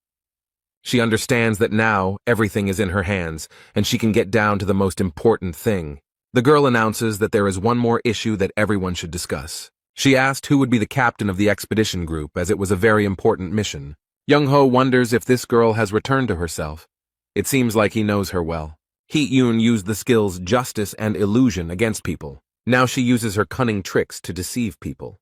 She understands that now everything is in her hands, and she can get down to the most important thing. The girl announces that there is one more issue that everyone should discuss. She asked who would be the captain of the expedition group, as it was a very important mission. Young-ho wonders if this girl has returned to herself. It seems like he knows her well. Hee-yoon used the skills justice and illusion against people. Now she uses her cunning tricks to deceive people.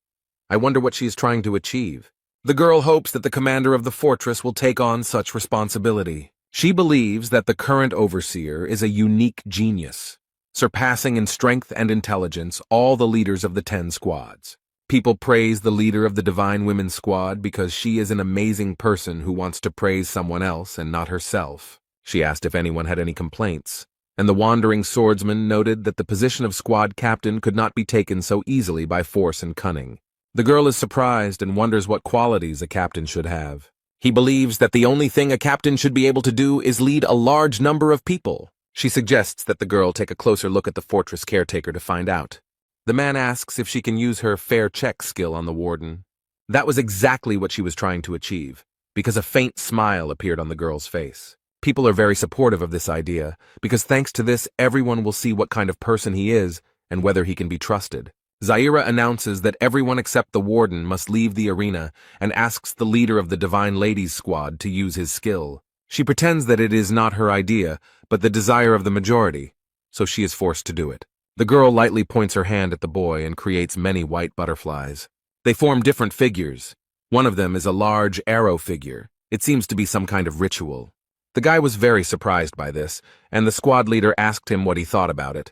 I wonder what she is trying to achieve. The girl hopes that the commander of the fortress will take on such responsibility. She believes that the current overseer is a unique genius, surpassing in strength and intelligence all the leaders of the 10 squads. People praise the leader of the Divine Women's Squad because she is an amazing person who wants to praise someone else and not herself. She asked if anyone had any complaints, and the wandering swordsman noted that the position of squad captain could not be taken so easily by force and cunning. The girl is surprised and wonders what qualities a captain should have. He believes that the only thing a captain should be able to do is lead a large number of people. She suggests that the girl take a closer look at the fortress caretaker to find out. The man asks if she can use her fair check skill on the warden. That was exactly what she was trying to achieve, because a faint smile appeared on the girl's face. People are very supportive of this idea, because thanks to this, everyone will see what kind of person he is and whether he can be trusted. Zaira announces that everyone except the warden must leave the arena and asks the leader of the Divine Ladies squad to use his skill. She pretends that it is not her idea, but the desire of the majority, so she is forced to do it. The girl lightly points her hand at the boy and creates many white butterflies. They form different figures. One of them is a large arrow figure. It seems to be some kind of ritual. The guy was very surprised by this, and the squad leader asked him what he thought about it.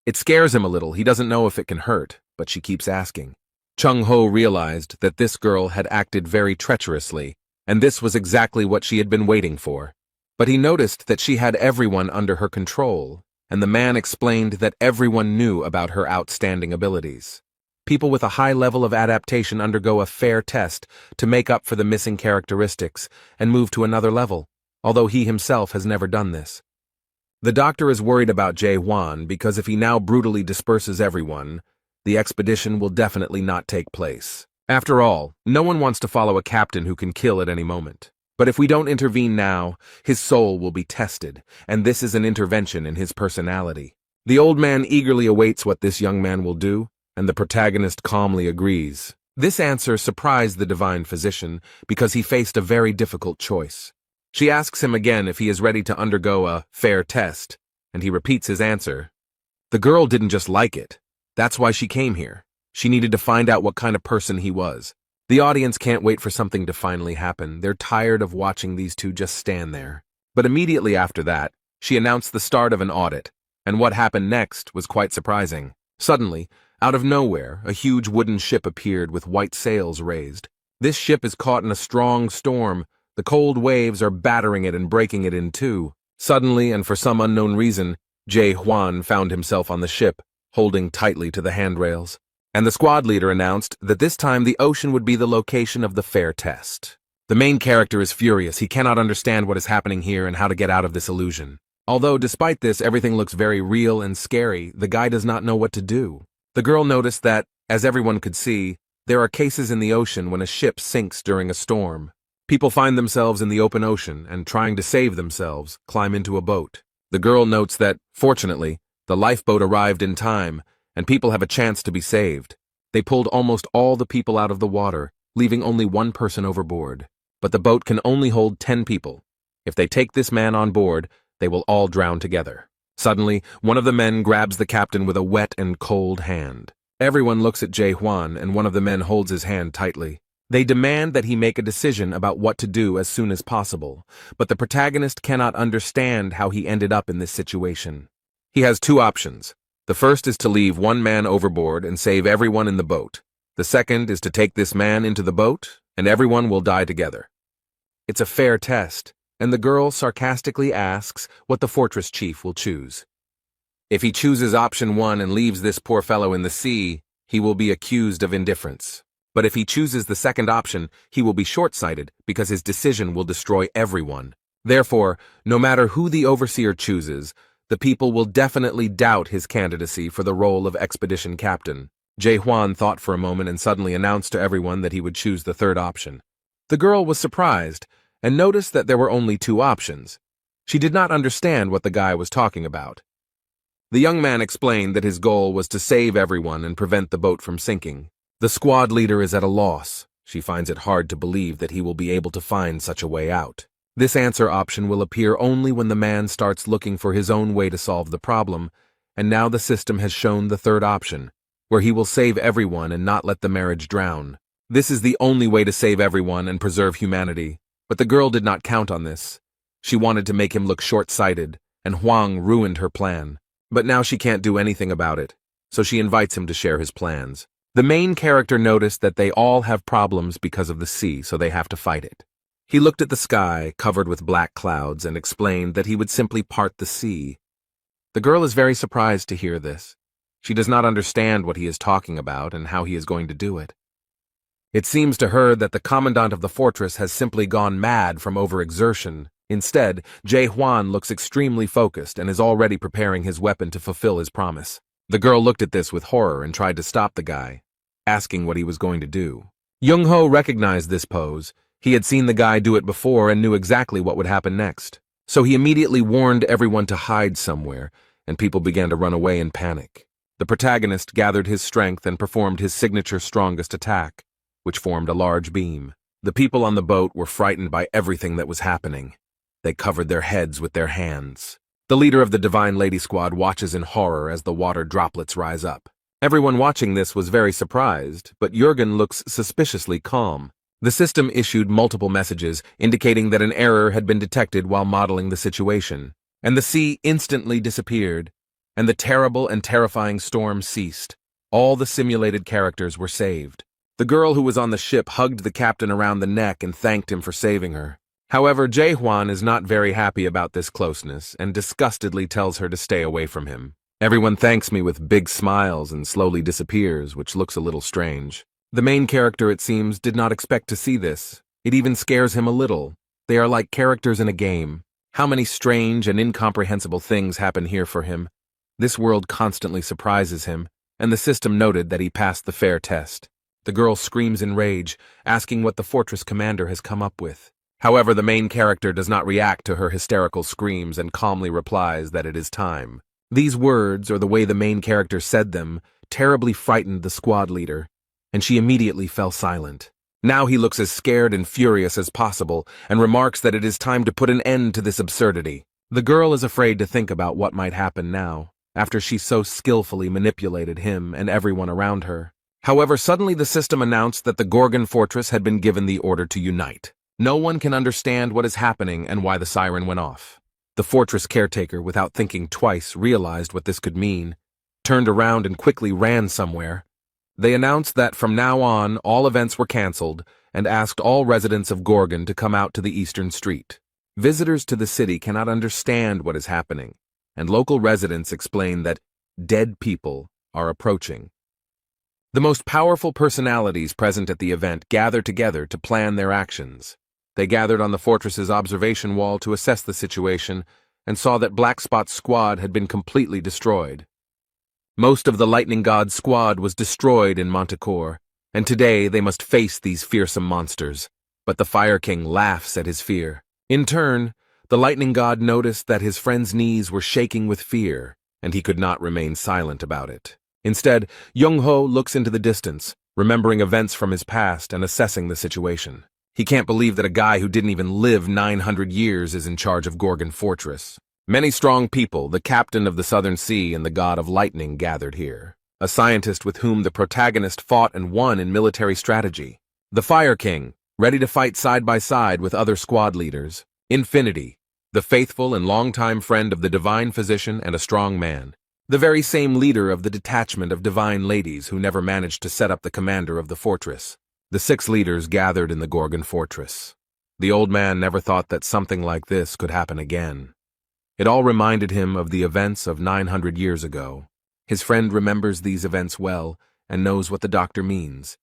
It scares him a little. He doesn't know if it can hurt, but she keeps asking. Chung Ho realized that this girl had acted very treacherously, and this was exactly what she had been waiting for. But he noticed that she had everyone under her control, and the man explained that everyone knew about her outstanding abilities. People with a high level of adaptation undergo a fair test to make up for the missing characteristics and move to another level, although he himself has never done this. The doctor is worried about Jae Hwan because if he now brutally disperses everyone, the expedition will definitely not take place. After all, no one wants to follow a captain who can kill at any moment. But if we don't intervene now, his soul will be tested, and this is an intervention in his personality. The old man eagerly awaits what this young man will do, and the protagonist calmly agrees. This answer surprised the divine physician because he faced a very difficult choice. She asks him again if he is ready to undergo a fair test, and he repeats his answer. The girl didn't just like it. That's why she came here. She needed to find out what kind of person he was. The audience can't wait for something to finally happen. They're tired of watching these two just stand there. But immediately after that, she announced the start of an audit, and what happened next was quite surprising. Suddenly, out of nowhere, a huge wooden ship appeared with white sails raised. This ship is caught in a strong storm. The cold waves are battering it and breaking it in two. Suddenly, and for some unknown reason, Jae Hwan found himself on the ship, holding tightly to the handrails. And the squad leader announced that this time the ocean would be the location of the fair test. The main character is furious. He cannot understand what is happening here and how to get out of this illusion. Although, despite this, everything looks very real and scary, the guy does not know what to do. The girl noticed that, as everyone could see, there are cases in the ocean when a ship sinks during a storm. People find themselves in the open ocean and, trying to save themselves, climb into a boat. The girl notes that, fortunately, the lifeboat arrived in time, and people have a chance to be saved. They pulled almost all the people out of the water, leaving only one person overboard. But the boat can only hold 10 people. If they take this man on board, they will all drown together. Suddenly, one of the men grabs the captain with a wet and cold hand. Everyone looks at Jae Hwan, and one of the men holds his hand tightly. They demand that he make a decision about what to do as soon as possible, but the protagonist cannot understand how he ended up in this situation. He has two options. The first is to leave one man overboard and save everyone in the boat. The second is to take this man into the boat, and everyone will die together. It's a fair test, and the girl sarcastically asks what the fortress chief will choose. If he chooses option 1 and leaves this poor fellow in the sea, he will be accused of indifference. But if he chooses the second option, he will be short-sighted because his decision will destroy everyone. Therefore, no matter who the overseer chooses, the people will definitely doubt his candidacy for the role of expedition captain. Jae Hwan thought for a moment and suddenly announced to everyone that he would choose the third option. The girl was surprised and noticed that there were only 2 options. She did not understand what the guy was talking about. The young man explained that his goal was to save everyone and prevent the boat from sinking. The squad leader is at a loss. She finds it hard to believe that he will be able to find such a way out. This answer option will appear only when the man starts looking for his own way to solve the problem, and now the system has shown the third option, where he will save everyone and not let the marriage drown. This is the only way to save everyone and preserve humanity, but the girl did not count on this. She wanted to make him look short-sighted, and Huang ruined her plan. But now she can't do anything about it, so she invites him to share his plans. The main character noticed that they all have problems because of the sea, so they have to fight it. He looked at the sky, covered with black clouds, and explained that he would simply part the sea. The girl is very surprised to hear this. She does not understand what he is talking about and how he is going to do it. It seems to her that the commandant of the fortress has simply gone mad from overexertion. Instead, Jae-hwan looks extremely focused and is already preparing his weapon to fulfill his promise. The girl looked at this with horror and tried to stop the guy, asking what he was going to do. Young-ho recognized this pose. He had seen the guy do it before and knew exactly what would happen next. So he immediately warned everyone to hide somewhere, and people began to run away in panic. The protagonist gathered his strength and performed his signature strongest attack, which formed a large beam. The people on the boat were frightened by everything that was happening. They covered their heads with their hands. The leader of the Divine Lady Squad watches in horror as the water droplets rise up. Everyone watching this was very surprised, but Jürgen looks suspiciously calm. The system issued multiple messages indicating that an error had been detected while modeling the situation, and the sea instantly disappeared, and the terrible and terrifying storm ceased. All the simulated characters were saved. The girl who was on the ship hugged the captain around the neck and thanked him for saving her. However, Jae-hwan is not very happy about this closeness and disgustedly tells her to stay away from him. Everyone thanks me with big smiles and slowly disappears, which looks a little strange. The main character, it seems, did not expect to see this. It even scares him a little. They are like characters in a game. How many strange and incomprehensible things happen here for him. This world constantly surprises him, and the system noted that he passed the fair test. The girl screams in rage, asking what the fortress commander has come up with. However, the main character does not react to her hysterical screams and calmly replies that it is time. These words, or the way the main character said them, terribly frightened the squad leader, and she immediately fell silent. Now he looks as scared and furious as possible and remarks that it is time to put an end to this absurdity. The girl is afraid to think about what might happen now, after she so skillfully manipulated him and everyone around her. However, suddenly the system announced that the Gorgon fortress had been given the order to unite. No one can understand what is happening and why the siren went off. The fortress caretaker, without thinking twice, realized what this could mean, turned around and quickly ran somewhere. They announced that from now on, all events were canceled and asked all residents of Gorgon to come out to the eastern street. Visitors to the city cannot understand what is happening, and local residents explain that dead people are approaching. The most powerful personalities present at the event gather together to plan their actions. They gathered on the fortress's observation wall to assess the situation and saw that Black Spot's squad had been completely destroyed. Most of the Lightning God's squad was destroyed in Manticore, and today they must face these fearsome monsters. But the Fire King laughs at his fear. In turn, the Lightning God noticed that his friend's knees were shaking with fear, and he could not remain silent about it. Instead, Young-ho looks into the distance, remembering events from his past and assessing the situation. He can't believe that a guy who didn't even live 900 years is in charge of Gorgon Fortress. Many strong people, the captain of the Southern Sea and the god of lightning, gathered here. A scientist with whom the protagonist fought and won in military strategy. The Fire King, ready to fight side by side with other squad leaders. Infinity, the faithful and longtime friend of the divine physician and a strong man. The very same leader of the detachment of divine ladies who never managed to set up the commander of the fortress. The 6 leaders gathered in the Gorgon fortress. The old man never thought that something like this could happen again. It all reminded him of the events of 900 years ago. His friend remembers these events well and knows what the doctor means.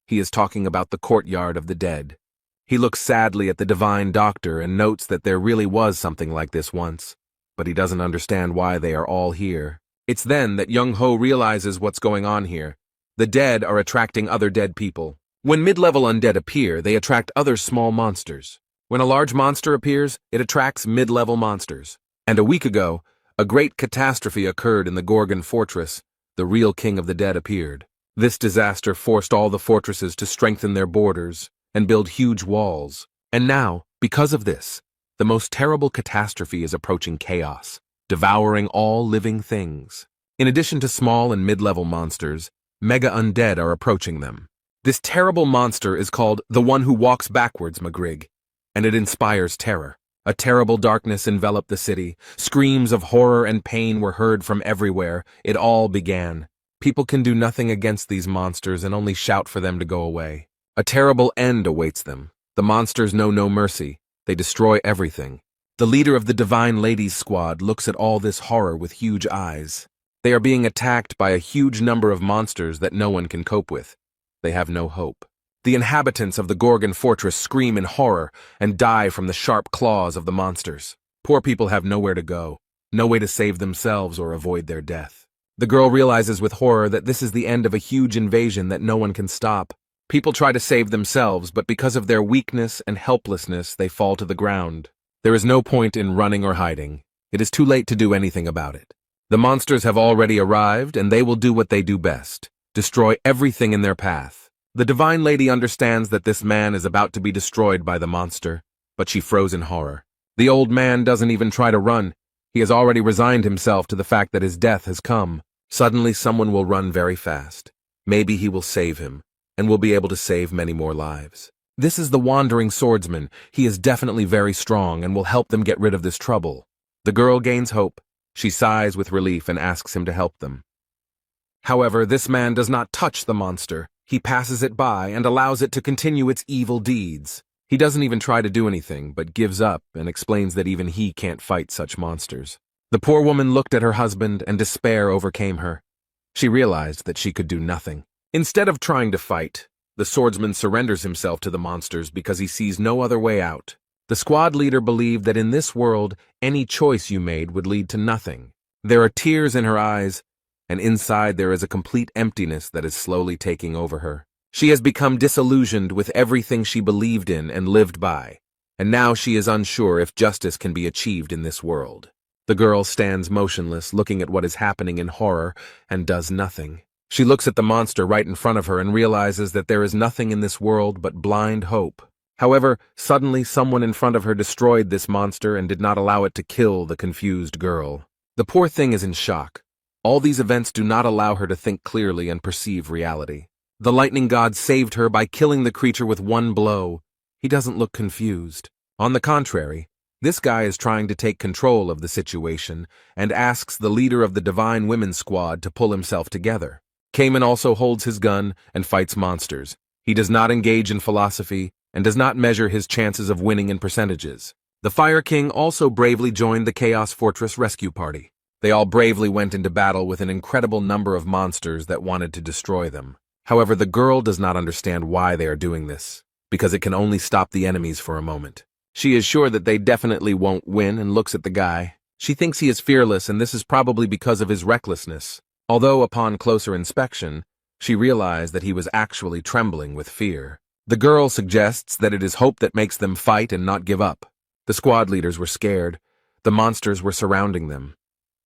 He is talking about the courtyard of the dead. He looks sadly at the divine doctor and notes that there really was something like this once, but he doesn't understand why they are all here. It's then that Young-ho realizes what's going on here. The dead are attracting other dead people. When mid-level undead appear, they attract other small monsters. When a large monster appears, it attracts mid-level monsters. And a week ago, a great catastrophe occurred in the Gorgon fortress. The real king of the dead appeared. This disaster forced all the fortresses to strengthen their borders and build huge walls. And now, because of this, the most terrible catastrophe is approaching chaos, devouring all living things. In addition to small and mid-level monsters, mega undead are approaching them. This terrible monster is called the One Who Walks Backwards, Magrig, and it inspires terror. A terrible darkness enveloped the city. Screams of horror and pain were heard from everywhere. It all began. People can do nothing against these monsters and only shout for them to go away. A terrible end awaits them. The monsters know no mercy. They destroy everything. The leader of the Divine Ladies Squad looks at all this horror with huge eyes. They are being attacked by a huge number of monsters that no one can cope with. They have no hope. The inhabitants of the Gorgon fortress scream in horror and die from the sharp claws of the monsters. Poor people have nowhere to go, no way to save themselves or avoid their death. The girl realizes with horror that this is the end of a huge invasion that no one can stop. People try to save themselves, but because of their weakness and helplessness, they fall to the ground. There is no point in running or hiding. It is too late to do anything about it. The monsters have already arrived, and they will do what they do best: destroy everything in their path. The Divine Lady understands that this man is about to be destroyed by the monster, but she froze in horror. The old man doesn't even try to run. He has already resigned himself to the fact that his death has come. Suddenly someone will run very fast. Maybe he will save him, and will be able to save many more lives. This is the wandering swordsman. He is definitely very strong and will help them get rid of this trouble. The girl gains hope. She sighs with relief and asks him to help them. However, this man does not touch the monster. He passes it by and allows it to continue its evil deeds. He doesn't even try to do anything, but gives up and explains that even he can't fight such monsters. The poor woman looked at her husband and despair overcame her. She realized that she could do nothing. Instead of trying to fight, the swordsman surrenders himself to the monsters because he sees no other way out. The squad leader believed that in this world, any choice you made would lead to nothing. There are tears in her eyes, and inside there is a complete emptiness that is slowly taking over her. She has become disillusioned with everything she believed in and lived by, and now she is unsure if justice can be achieved in this world. The girl stands motionless, looking at what is happening in horror, and does nothing. She looks at the monster right in front of her and realizes that there is nothing in this world but blind hope. However, suddenly someone in front of her destroyed this monster and did not allow it to kill the confused girl. The poor thing is in shock. All these events do not allow her to think clearly and perceive reality. The lightning god saved her by killing the creature with one blow. He doesn't look confused. On the contrary, this guy is trying to take control of the situation and asks the leader of the Divine Women's Squad to pull himself together. Cayman also holds his gun and fights monsters. He does not engage in philosophy and does not measure his chances of winning in percentages. The Fire King also bravely joined the Chaos Fortress rescue party. They all bravely went into battle with an incredible number of monsters that wanted to destroy them. However, the girl does not understand why they are doing this, because it can only stop the enemies for a moment. She is sure that they definitely won't win and looks at the guy. She thinks he is fearless, and this is probably because of his recklessness. Although upon closer inspection, she realized that he was actually trembling with fear. The girl suggests that it is hope that makes them fight and not give up. The squad leaders were scared. The monsters were surrounding them.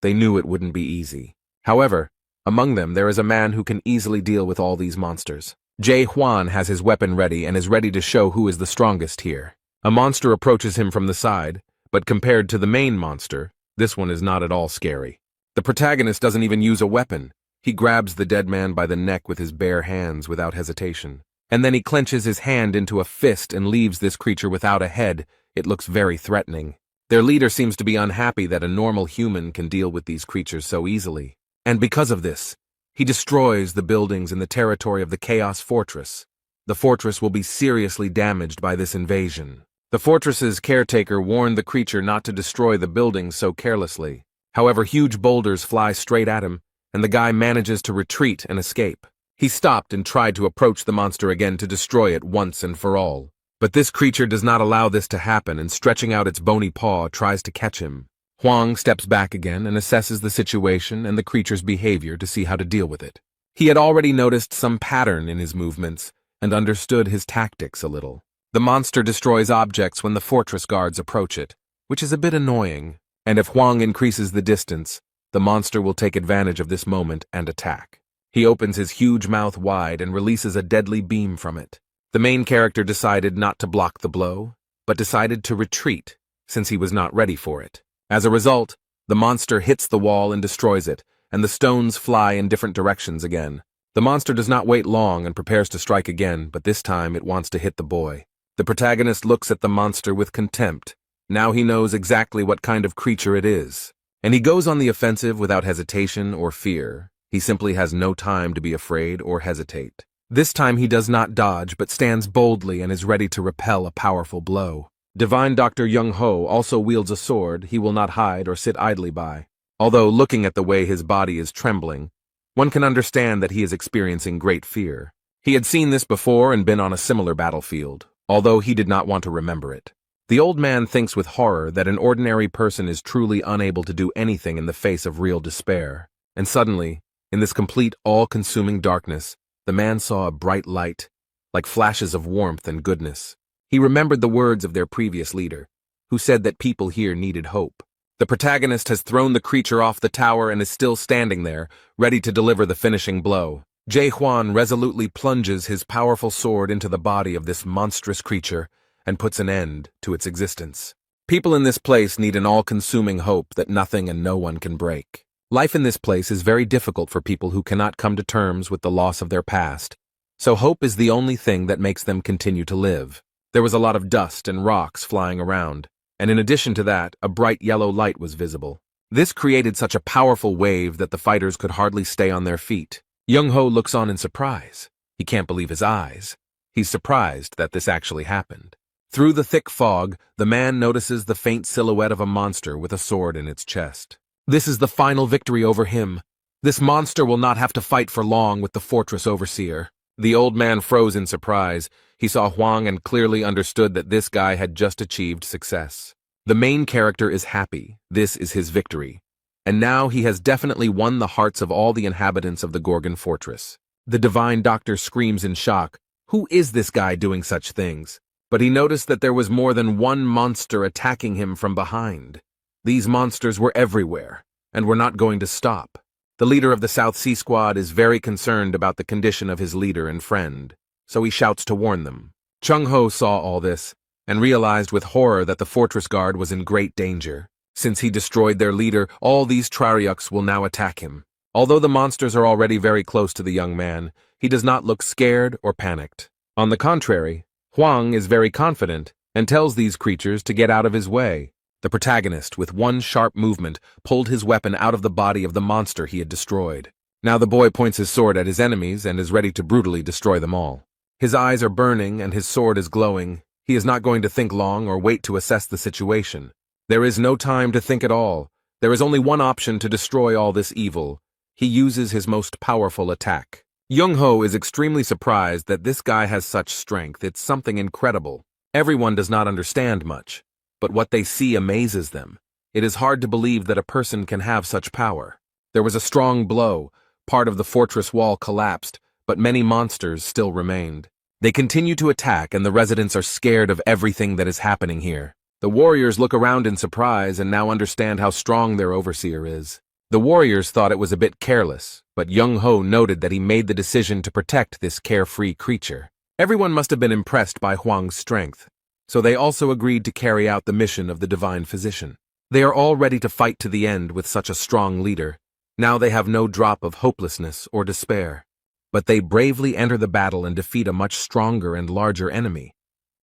They knew it wouldn't be easy. However, among them there is a man who can easily deal with all these monsters. Jae Hwan has his weapon ready and is ready to show who is the strongest here. A monster approaches him from the side, but compared to the main monster, this one is not at all scary. The protagonist doesn't even use a weapon. He grabs the dead man by the neck with his bare hands without hesitation. And then he clenches his hand into a fist and leaves this creature without a head. It looks very threatening. Their leader seems to be unhappy that a normal human can deal with these creatures so easily. And because of this, he destroys the buildings in the territory of the Chaos Fortress. The fortress will be seriously damaged by this invasion. The fortress's caretaker warned the creature not to destroy the buildings so carelessly. However, huge boulders fly straight at him, and the guy manages to retreat and escape. He stopped and tried to approach the monster again to destroy it once and for all. But this creature does not allow this to happen, and stretching out its bony paw tries to catch him. Huang steps back again and assesses the situation and the creature's behavior to see how to deal with it. He had already noticed some pattern in his movements and understood his tactics a little. The monster destroys objects when the fortress guards approach it, which is a bit annoying, and if Huang increases the distance, the monster will take advantage of this moment and attack. He opens his huge mouth wide and releases a deadly beam from it. The main character decided not to block the blow, but decided to retreat, since he was not ready for it. As a result, the monster hits the wall and destroys it, and the stones fly in different directions again. The monster does not wait long and prepares to strike again, but this time it wants to hit the boy. The protagonist looks at the monster with contempt. Now he knows exactly what kind of creature it is. And he goes on the offensive without hesitation or fear. He simply has no time to be afraid or hesitate. This time he does not dodge, but stands boldly and is ready to repel a powerful blow. Divine Dr. Young Ho also wields a sword he will not hide or sit idly by. Although looking at the way his body is trembling, one can understand that he is experiencing great fear. He had seen this before and been on a similar battlefield, although he did not want to remember it. The old man thinks with horror that an ordinary person is truly unable to do anything in the face of real despair. And suddenly, in this complete, all-consuming darkness, the man saw a bright light, like flashes of warmth and goodness. He remembered the words of their previous leader, who said that people here needed hope. The protagonist has thrown the creature off the tower and is still standing there, ready to deliver the finishing blow. Jae Hwan resolutely plunges his powerful sword into the body of this monstrous creature and puts an end to its existence. People in this place need an all-consuming hope that nothing and no one can break. Life in this place is very difficult for people who cannot come to terms with the loss of their past, so hope is the only thing that makes them continue to live. There was a lot of dust and rocks flying around, and in addition to that, a bright yellow light was visible. This created such a powerful wave that the fighters could hardly stay on their feet. Young-ho looks on in surprise. He can't believe his eyes. He's surprised that this actually happened. Through the thick fog, the man notices the faint silhouette of a monster with a sword in its chest. This is the final victory over him. This monster will not have to fight for long with the fortress overseer. The old man froze in surprise. He saw Huang and clearly understood that this guy had just achieved success. The main character is happy. This is his victory. And now he has definitely won the hearts of all the inhabitants of the Gorgon fortress. The divine doctor screams in shock. Who is this guy doing such things? But he noticed that there was more than one monster attacking him from behind. These monsters were everywhere, and were not going to stop. The leader of the South Sea Squad is very concerned about the condition of his leader and friend, so he shouts to warn them. Chung-ho saw all this, and realized with horror that the fortress guard was in great danger. Since he destroyed their leader, all these Traryuks will now attack him. Although the monsters are already very close to the young man, he does not look scared or panicked. On the contrary, Huang is very confident and tells these creatures to get out of his way. The protagonist, with one sharp movement, pulled his weapon out of the body of the monster he had destroyed. Now the boy points his sword at his enemies and is ready to brutally destroy them all. His eyes are burning and his sword is glowing. He is not going to think long or wait to assess the situation. There is no time to think at all. There is only one option to destroy all this evil. He uses his most powerful attack. Young-ho is extremely surprised that this guy has such strength. It's something incredible. Everyone does not understand much, but what they see amazes them. It is hard to believe that a person can have such power. There was a strong blow. Part of the fortress wall collapsed, but many monsters still remained. They continue to attack, and the residents are scared of everything that is happening here. The warriors look around in surprise and now understand how strong their overseer is. The warriors thought it was a bit careless, but Young-ho noted that he made the decision to protect this carefree creature. Everyone must have been impressed by Huang's strength, so they also agreed to carry out the mission of the divine physician. They are all ready to fight to the end with such a strong leader. Now they have no drop of hopelessness or despair. But they bravely enter the battle and defeat a much stronger and larger enemy.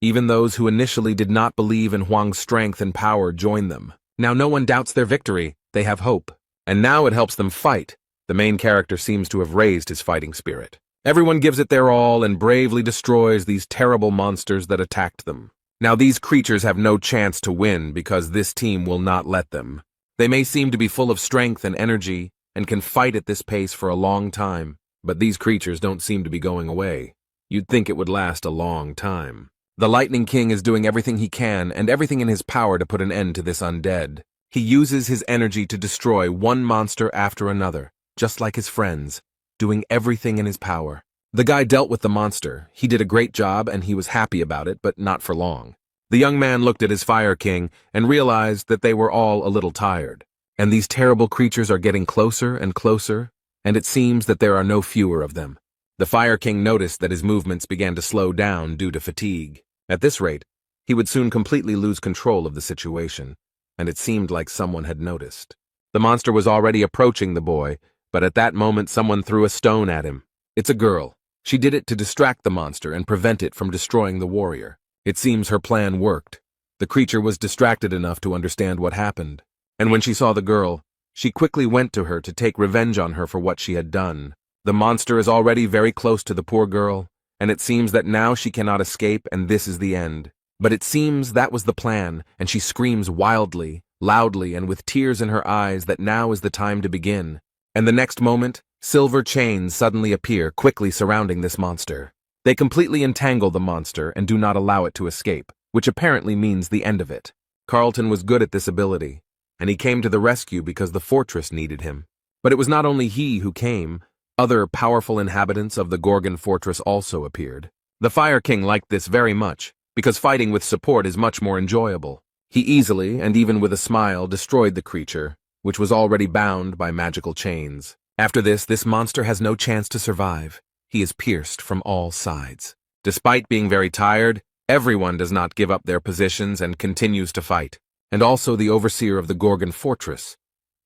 Even those who initially did not believe in Huang's strength and power join them. Now no one doubts their victory. They have hope. And now it helps them fight. The main character seems to have raised his fighting spirit. Everyone gives it their all and bravely destroys these terrible monsters that attacked them. Now these creatures have no chance to win because this team will not let them. They may seem to be full of strength and energy and can fight at this pace for a long time, but these creatures don't seem to be going away. You'd think it would last a long time. The Lightning King is doing everything he can and everything in his power to put an end to this undead. He uses his energy to destroy one monster after another, just like his friends, doing everything in his power. The guy dealt with the monster. He did a great job and he was happy about it, but not for long. The young man looked at his Fire King and realized that they were all a little tired. And these terrible creatures are getting closer and closer, and it seems that there are no fewer of them. The Fire King noticed that his movements began to slow down due to fatigue. At this rate, he would soon completely lose control of the situation, and it seemed like someone had noticed. The monster was already approaching the boy, but at that moment someone threw a stone at him. It's a girl. She did it to distract the monster and prevent it from destroying the warrior. It seems her plan worked. The creature was distracted enough to understand what happened, and when she saw the girl, she quickly went to her to take revenge on her for what she had done. The monster is already very close to the poor girl, and it seems that now she cannot escape and this is the end. But it seems that was the plan, and she screams wildly, loudly, and with tears in her eyes that now is the time to begin. And the next moment, Silver chains suddenly appear, quickly surrounding this monster. They completely entangle the monster and do not allow it to escape, which apparently means the end of it. Carlton was good at this ability, and he came to the rescue because the fortress needed him. But it was not only he who came. Other powerful inhabitants of the Gorgon fortress also appeared. The Fire King liked this very much, because fighting with support is much more enjoyable. He easily, and even with a smile, destroyed the creature, which was already bound by magical chains. After this monster has no chance to survive. He is pierced from all sides. Despite being very tired, everyone does not give up their positions and continues to fight. And also the overseer of the Gorgon fortress,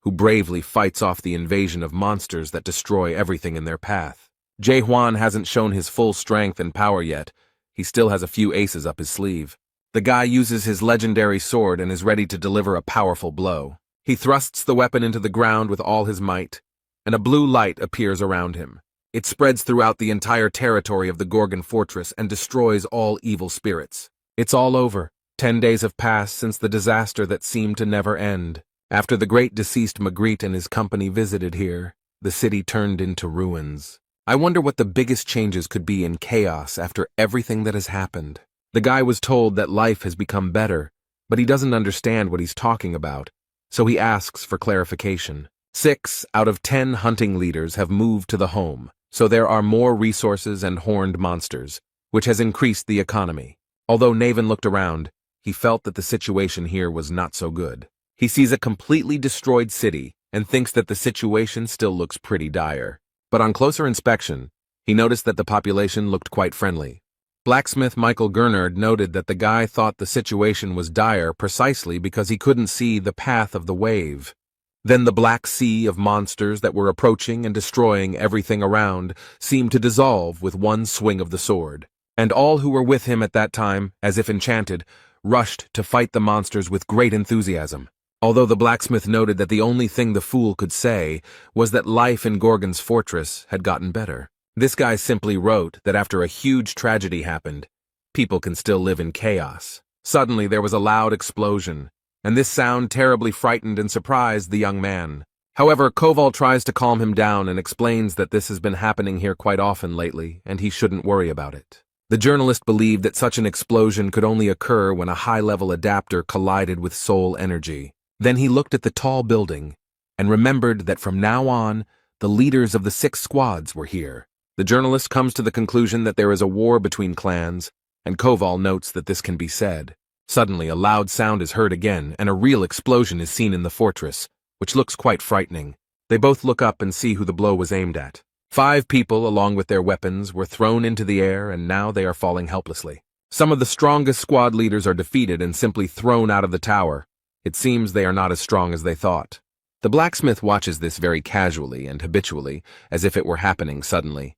who bravely fights off the invasion of monsters that destroy everything in their path. Jae-hwan hasn't shown his full strength and power yet. He still has a few aces up his sleeve. The guy uses his legendary sword and is ready to deliver a powerful blow. He thrusts the weapon into the ground with all his might, and a blue light appears around him. It spreads throughout the entire territory of the Gorgon fortress and destroys all evil spirits. It's all over. 10 days have passed since the disaster that seemed to never end. After the great deceased Magritte and his company visited here, the city turned into ruins. I wonder what the biggest changes could be in chaos after everything that has happened. The guy was told that life has become better, but he doesn't understand what he's talking about, so he asks for clarification. 6 out of 10 hunting leaders have moved to the home, so there are more resources and horned monsters, which has increased the economy. Although Naven looked around, he felt that the situation here was not so good. He sees a completely destroyed city and thinks that the situation still looks pretty dire. But on closer inspection, he noticed that the population looked quite friendly. Blacksmith Michael Gernard noted that the guy thought the situation was dire precisely because he couldn't see the path of the wave. Then the black sea of monsters that were approaching and destroying everything around seemed to dissolve with one swing of the sword. And all who were with him at that time, as if enchanted, rushed to fight the monsters with great enthusiasm. Although the blacksmith noted that the only thing the fool could say was that life in Gorgon's fortress had gotten better. This guy simply wrote that after a huge tragedy happened, people can still live in chaos. Suddenly there was a loud explosion, and this sound terribly frightened and surprised the young man. However, Koval tries to calm him down and explains that this has been happening here quite often lately, and he shouldn't worry about it. The journalist believed that such an explosion could only occur when a high-level adapter collided with soul energy. Then he looked at the tall building and remembered that from now on, the leaders of the 6 squads were here. The journalist comes to the conclusion that there is a war between clans, and Koval notes that this can be said. Suddenly, a loud sound is heard again, and a real explosion is seen in the fortress, which looks quite frightening. They both look up and see who the blow was aimed at. 5 people, along with their weapons, were thrown into the air, and now they are falling helplessly. Some of the strongest squad leaders are defeated and simply thrown out of the tower. It seems they are not as strong as they thought. The blacksmith watches this very casually and habitually, as if it were happening suddenly.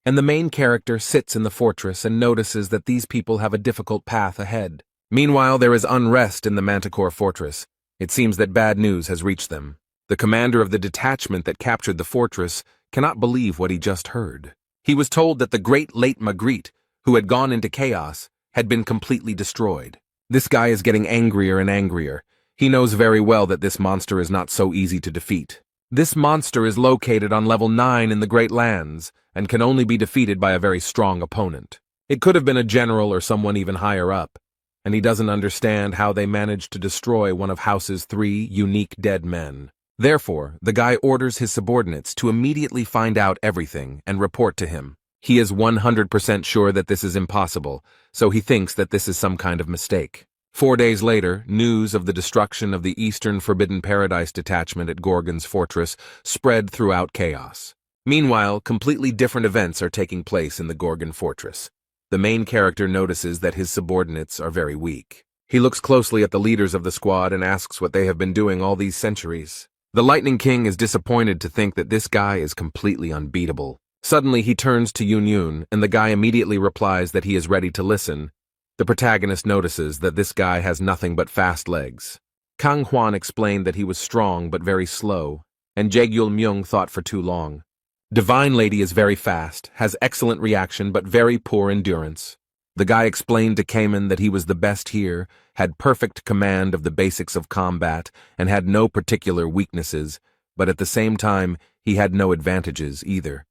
And the main character sits in the fortress and notices that these people have a difficult path ahead. Meanwhile, there is unrest in the Manticore fortress. It seems that bad news has reached them. The commander of the detachment that captured the fortress cannot believe what he just heard. He was told that the great late Magritte, who had gone into chaos, had been completely destroyed. This guy is getting angrier and angrier. He knows very well that this monster is not so easy to defeat. This monster is located on level 9 in the Great Lands, and can only be defeated by a very strong opponent. It could have been a general or someone even higher up, and he doesn't understand how they managed to destroy one of House's 3 unique dead men. Therefore, the guy orders his subordinates to immediately find out everything and report to him. He is 100% sure that this is impossible, so he thinks that this is some kind of mistake. 4 days later, news of the destruction of the Eastern Forbidden Paradise detachment at Gorgon's fortress spread throughout chaos. Meanwhile, completely different events are taking place in the Gorgon fortress. The main character notices that his subordinates are very weak. He looks closely at the leaders of the squad and asks what they have been doing all these centuries. The Lightning King is disappointed to think that this guy is completely unbeatable. Suddenly he turns to Yun, and the guy immediately replies that he is ready to listen. The protagonist notices that this guy has nothing but fast legs. Kang Hwan explained that he was strong but very slow, and Jaegyul Myung thought for too long. Divine Lady is very fast, has excellent reaction but very poor endurance. The guy explained to Cayman that he was the best here, had perfect command of the basics of combat, and had no particular weaknesses, but at the same time, he had no advantages either.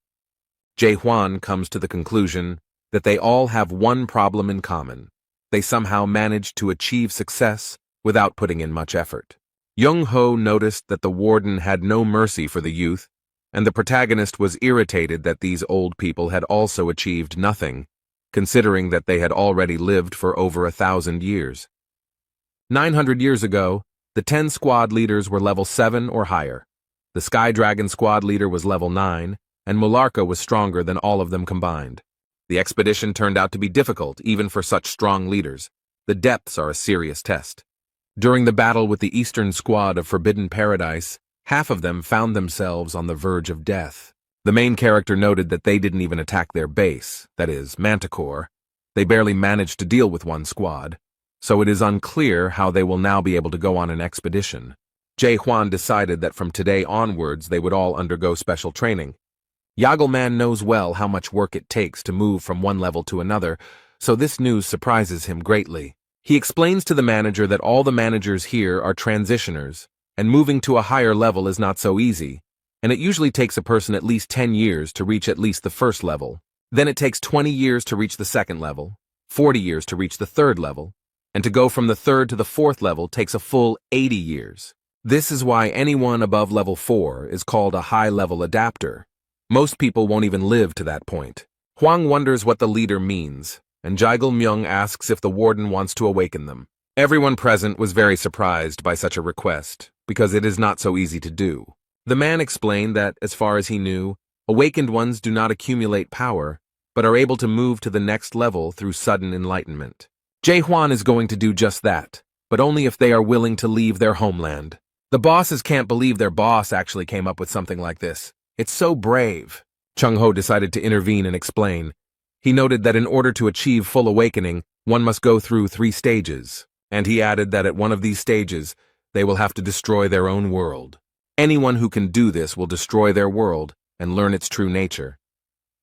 Jae-hwan comes to the conclusion that they all have one problem in common. They somehow managed to achieve success without putting in much effort. Young-ho noticed that the warden had no mercy for the youth, and the protagonist was irritated that these old people had also achieved nothing, considering that they had already lived for over 1,000 years. 900 years ago, the 10 squad leaders were level 7 or higher. The Sky Dragon squad leader was level 9, and Mularka was stronger than all of them combined. The expedition turned out to be difficult, even for such strong leaders. The depths are a serious test. During the battle with the Eastern Squad of Forbidden Paradise, half of them found themselves on the verge of death. The main character noted that they didn't even attack their base, that is, Manticore. They barely managed to deal with one squad, so it is unclear how they will now be able to go on an expedition. Jae-hwan decided that from today onwards they would all undergo special training. Yagelman knows well how much work it takes to move from one level to another, so this news surprises him greatly. He explains to the manager that all the managers here are transitioners, and moving to a higher level is not so easy, and it usually takes a person at least 10 years to reach at least the first level. Then it takes 20 years to reach the second level, 40 years to reach the third level, and to go from the third to the fourth level takes a full 80 years. This is why anyone above level 4 is called a high-level adapter. Most people won't even live to that point. Hwang wonders what the leader means, and Jaegil-myung asks if the warden wants to awaken them. Everyone present was very surprised by such a request, because it is not so easy to do. The man explained that, as far as he knew, awakened ones do not accumulate power, but are able to move to the next level through sudden enlightenment. Jae-hwan is going to do just that, but only if they are willing to leave their homeland. The bosses can't believe their boss actually came up with something like this. It's so brave. Chung-ho decided to intervene and explain. He noted that in order to achieve full awakening, one must go through 3 stages, and he added that at one of these stages, they will have to destroy their own world. Anyone who can do this will destroy their world and learn its true nature.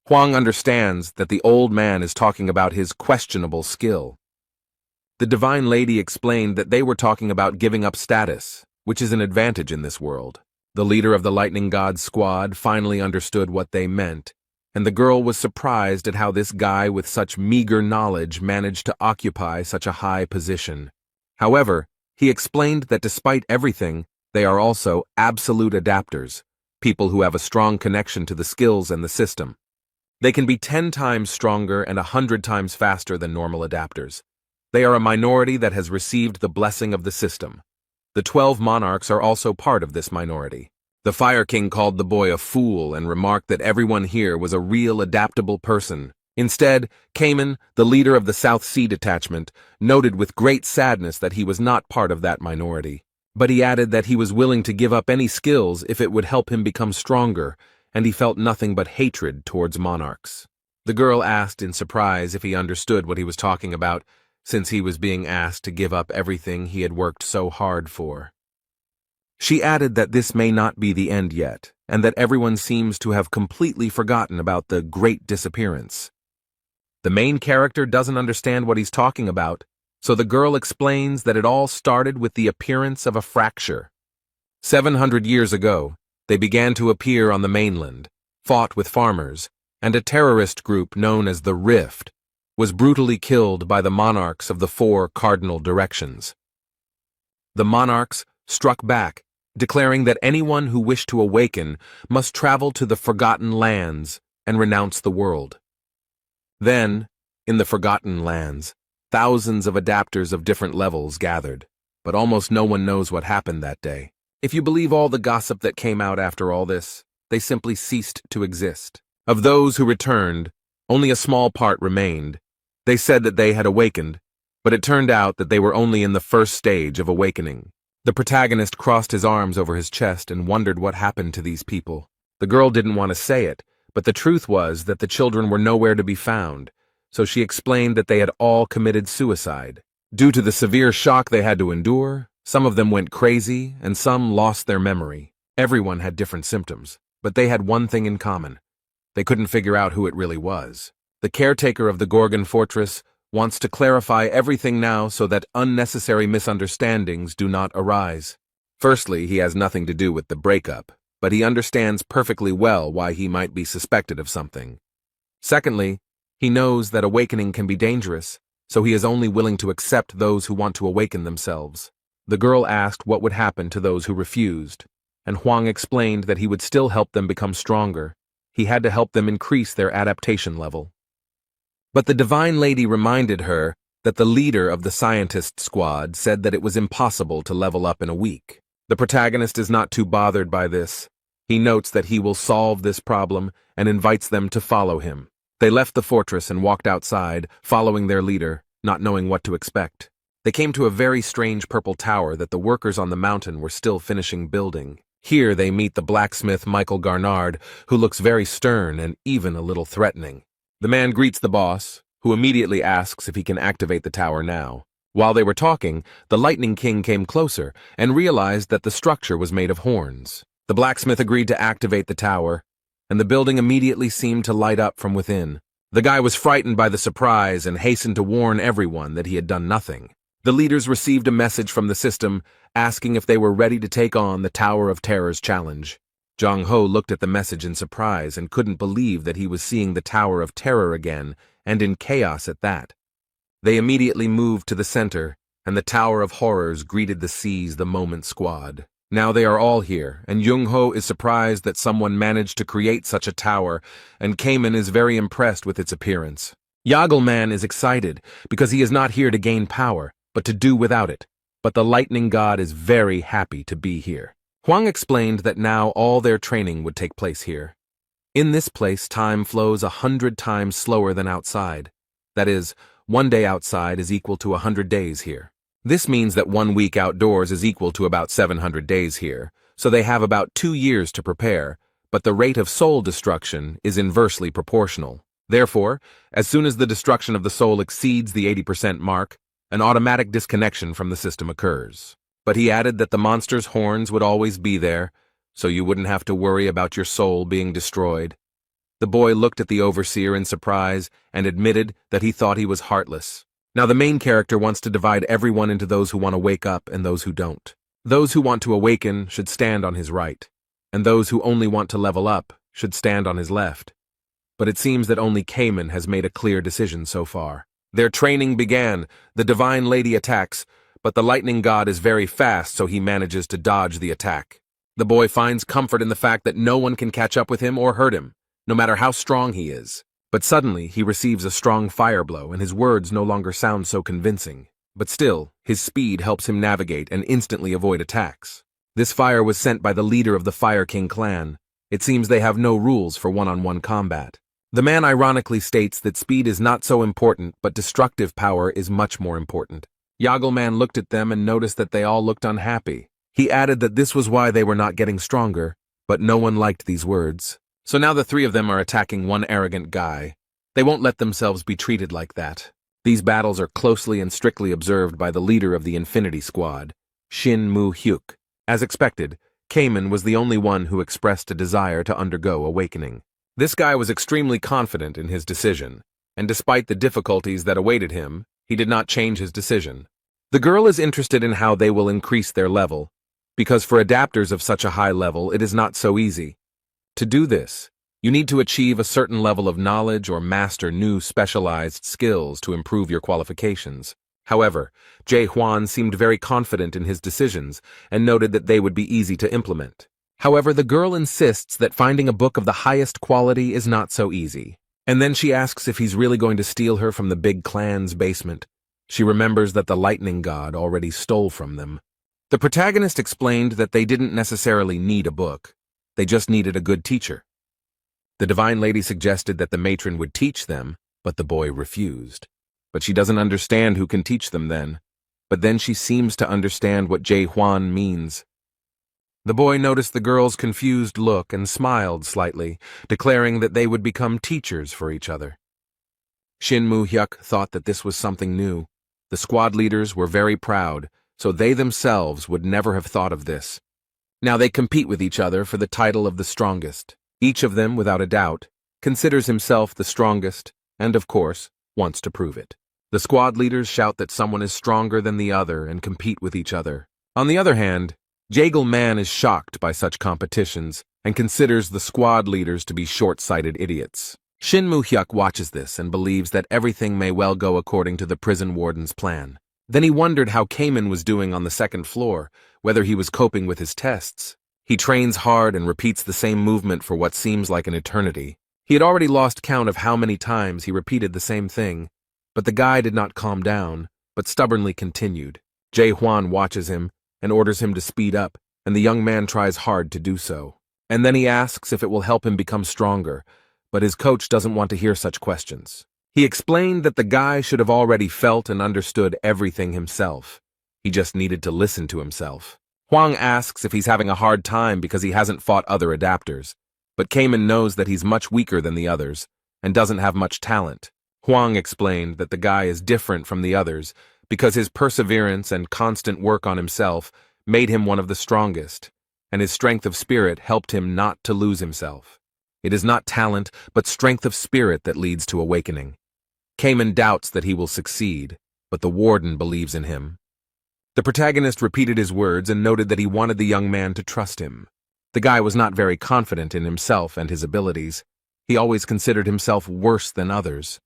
Hwang understands that the old man is talking about his questionable skill. The Divine Lady explained that they were talking about giving up status, which is an advantage in this world. The leader of the Lightning God's squad finally understood what they meant, and the girl was surprised at how this guy with such meager knowledge managed to occupy such a high position. However, he explained that despite everything, they are also absolute adapters, people who have a strong connection to the skills and the system. They can be 10 times stronger and 100 times faster than normal adapters. They are a minority that has received the blessing of the system. The 12 monarchs are also part of this minority. The Fire King called the boy a fool and remarked that everyone here was a real adaptable person. Instead, Kamen, the leader of the South Sea Detachment, noted with great sadness that he was not part of that minority. But he added that he was willing to give up any skills if it would help him become stronger, and he felt nothing but hatred towards monarchs. The girl asked in surprise if he understood what he was talking about, since he was being asked to give up everything he had worked so hard for. She added that this may not be the end yet, and that everyone seems to have completely forgotten about the Great Disappearance. The main character doesn't understand what he's talking about, so the girl explains that it all started with the appearance of a fracture. 700 years ago, they began to appear on the mainland, fought with farmers, and a terrorist group known as the Rift was brutally killed by the monarchs of the 4 cardinal directions. The monarchs struck back, declaring that anyone who wished to awaken must travel to the Forgotten Lands and renounce the world. Then, in the Forgotten Lands, thousands of adapters of different levels gathered, but almost no one knows what happened that day. If you believe all the gossip that came out after all this, they simply ceased to exist. Of those who returned, only a small part remained. They said that they had awakened, but it turned out that they were only in the first stage of awakening. The protagonist crossed his arms over his chest and wondered what happened to these people. The girl didn't want to say it, but the truth was that the children were nowhere to be found, so she explained that they had all committed suicide. Due to the severe shock they had to endure, some of them went crazy and some lost their memory. Everyone had different symptoms, but they had one thing in common. They couldn't figure out who it really was. The caretaker of the Gorgon Fortress wants to clarify everything now so that unnecessary misunderstandings do not arise. Firstly, he has nothing to do with the breakup, but he understands perfectly well why he might be suspected of something. Secondly, he knows that awakening can be dangerous, so he is only willing to accept those who want to awaken themselves. The girl asked what would happen to those who refused, and Huang explained that he would still help them become stronger. He had to help them increase their adaptation level. But the Divine Lady reminded her that the leader of the scientist squad said that it was impossible to level up in a week. The protagonist is not too bothered by this. He notes that he will solve this problem and invites them to follow him. They left the fortress and walked outside, following their leader, not knowing what to expect. They came to a very strange purple tower that the workers on the mountain were still finishing building. Here they meet the blacksmith Michael Garnard, who looks very stern and even a little threatening. The man greets the boss, who immediately asks if he can activate the tower now. While they were talking, the Lightning King came closer and realized that the structure was made of horns. The blacksmith agreed to activate the tower, and the building immediately seemed to light up from within. The guy was frightened by the surprise and hastened to warn everyone that he had done nothing. The leaders received a message from the system asking if they were ready to take on the Tower of Terror's challenge. Jong Ho looked at the message in surprise and couldn't believe that he was seeing the Tower of Terror again, and in chaos at that. They immediately moved to the center, and the Tower of Horrors greeted the Seize the Moment squad. Now they are all here, and Jung Ho is surprised that someone managed to create such a tower, and Cayman is very impressed with its appearance. Yagelman is excited because he is not here to gain power, but to do without it. But the lightning god is very happy to be here. Huang explained that now all their training would take place here. In this place, time flows 100 times slower than outside. That is, 1 day outside is equal to 100 days here. This means that 1 week outdoors is equal to about 700 days here, so they have about 2 years to prepare, but the rate of soul destruction is inversely proportional. Therefore, as soon as the destruction of the soul exceeds the 80% mark, an automatic disconnection from the system occurs. But he added that the monster's horns would always be there, so you wouldn't have to worry about your soul being destroyed. The boy looked at the overseer in surprise and admitted that he thought he was heartless. Now the main character wants to divide everyone into those who want to wake up and those who don't. Those who want to awaken should stand on his right, and those who only want to level up should stand on his left. But it seems that only Cayman has made a clear decision so far. Their training began. The Divine Lady attacks, but the lightning god is very fast, so he manages to dodge the attack. The boy finds comfort in the fact that no one can catch up with him or hurt him, no matter how strong he is. But suddenly, he receives a strong fire blow, and his words no longer sound so convincing. But still, his speed helps him navigate and instantly avoid attacks. This fire was sent by the leader of the Fire King clan. It seems they have no rules for one-on-one combat. The man ironically states that speed is not so important, but destructive power is much more important. Yagelman looked at them and noticed that they all looked unhappy. He added that this was why they were not getting stronger, but no one liked these words. So now the 3 of them are attacking one arrogant guy. They won't let themselves be treated like that. These battles are closely and strictly observed by the leader of the Infinity Squad, Shin Mu-hyuk. As expected, Cayman was the only one who expressed a desire to undergo awakening. This guy was extremely confident in his decision, and despite the difficulties that awaited him, he did not change his decision. The girl is interested in how they will increase their level, because for adapters of such a high level, it is not so easy. To do this, you need to achieve a certain level of knowledge or master new specialized skills to improve your qualifications. However, Jae Hwan seemed very confident in his decisions and noted that they would be easy to implement. However, the girl insists that finding a book of the highest quality is not so easy. And then she asks if he's really going to steal her from the big clan's basement. She remembers that the lightning god already stole from them. The protagonist explained that they didn't necessarily need a book. They just needed a good teacher. The Divine Lady suggested that the matron would teach them, but the boy refused. But she doesn't understand who can teach them then. But then she seems to understand what Jae Hwan means. The boy noticed the girl's confused look and smiled slightly, declaring that they would become teachers for each other. Shin Mu-hyuk thought that this was something new. The squad leaders were very proud, so they themselves would never have thought of this. Now they compete with each other for the title of the strongest. Each of them, without a doubt, considers himself the strongest and, of course, wants to prove it. The squad leaders shout that someone is stronger than the other and compete with each other. On the other hand, Jaegal Man is shocked by such competitions and considers the squad leaders to be short-sighted idiots. Shin Moo-hyuk watches this and believes that everything may well go according to the prison warden's plan. Then he wondered how Kamen was doing on the second floor, whether he was coping with his tests. He trains hard and repeats the same movement for what seems like an eternity. He had already lost count of how many times he repeated the same thing, but the guy did not calm down, but stubbornly continued. Jae Hwan watches him and orders him to speed up, and the young man tries hard to do so. And then he asks if it will help him become stronger, but his coach doesn't want to hear such questions. He explained that the guy should have already felt and understood everything himself. He just needed to listen to himself. Hwang asks if he's having a hard time because he hasn't fought other adapters, but Kamen knows that he's much weaker than the others and doesn't have much talent. Hwang explained that the guy is different from the others because his perseverance and constant work on himself made him one of the strongest, and his strength of spirit helped him not to lose himself. It is not talent, but strength of spirit that leads to awakening. Kamen doubts that he will succeed, but the warden believes in him. The protagonist repeated his words and noted that he wanted the young man to trust him. The guy was not very confident in himself and his abilities. He always considered himself worse than others.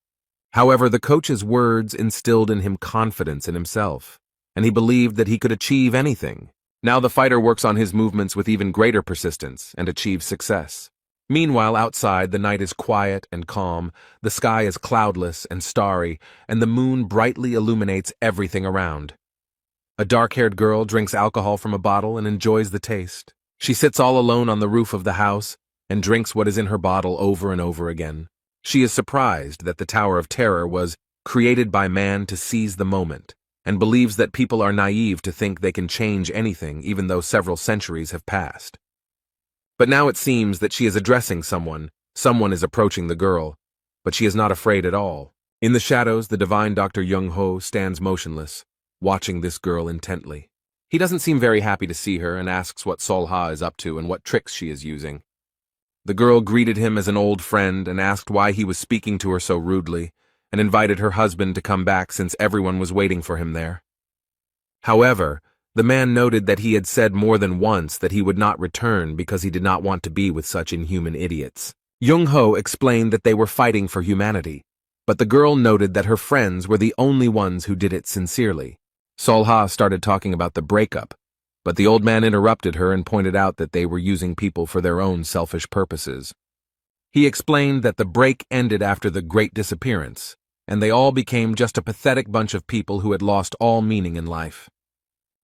However, the coach's words instilled in him confidence in himself, and he believed that he could achieve anything. Now the fighter works on his movements with even greater persistence and achieves success. Meanwhile, outside, the night is quiet and calm, the sky is cloudless and starry, and the moon brightly illuminates everything around. A dark-haired girl drinks alcohol from a bottle and enjoys the taste. She sits all alone on the roof of the house and drinks what is in her bottle over and over again. She is surprised that the Tower of Terror was created by man to seize the moment, and believes that people are naive to think they can change anything even though several centuries have passed. But now it seems that she is addressing someone is approaching the girl, but she is not afraid at all. In the shadows, the divine Dr. Young-ho stands motionless, watching this girl intently. He doesn't seem very happy to see her and asks what Sol-ha is up to and what tricks she is using. The girl greeted him as an old friend and asked why he was speaking to her so rudely, and invited her husband to come back since everyone was waiting for him there. However, the man noted that he had said more than once that he would not return because he did not want to be with such inhuman idiots. Young-ho explained that they were fighting for humanity, but the girl noted that her friends were the only ones who did it sincerely. Sol-ha started talking about the breakup, but the old man interrupted her and pointed out that they were using people for their own selfish purposes. He explained that the break ended after the Great Disappearance, and they all became just a pathetic bunch of people who had lost all meaning in life.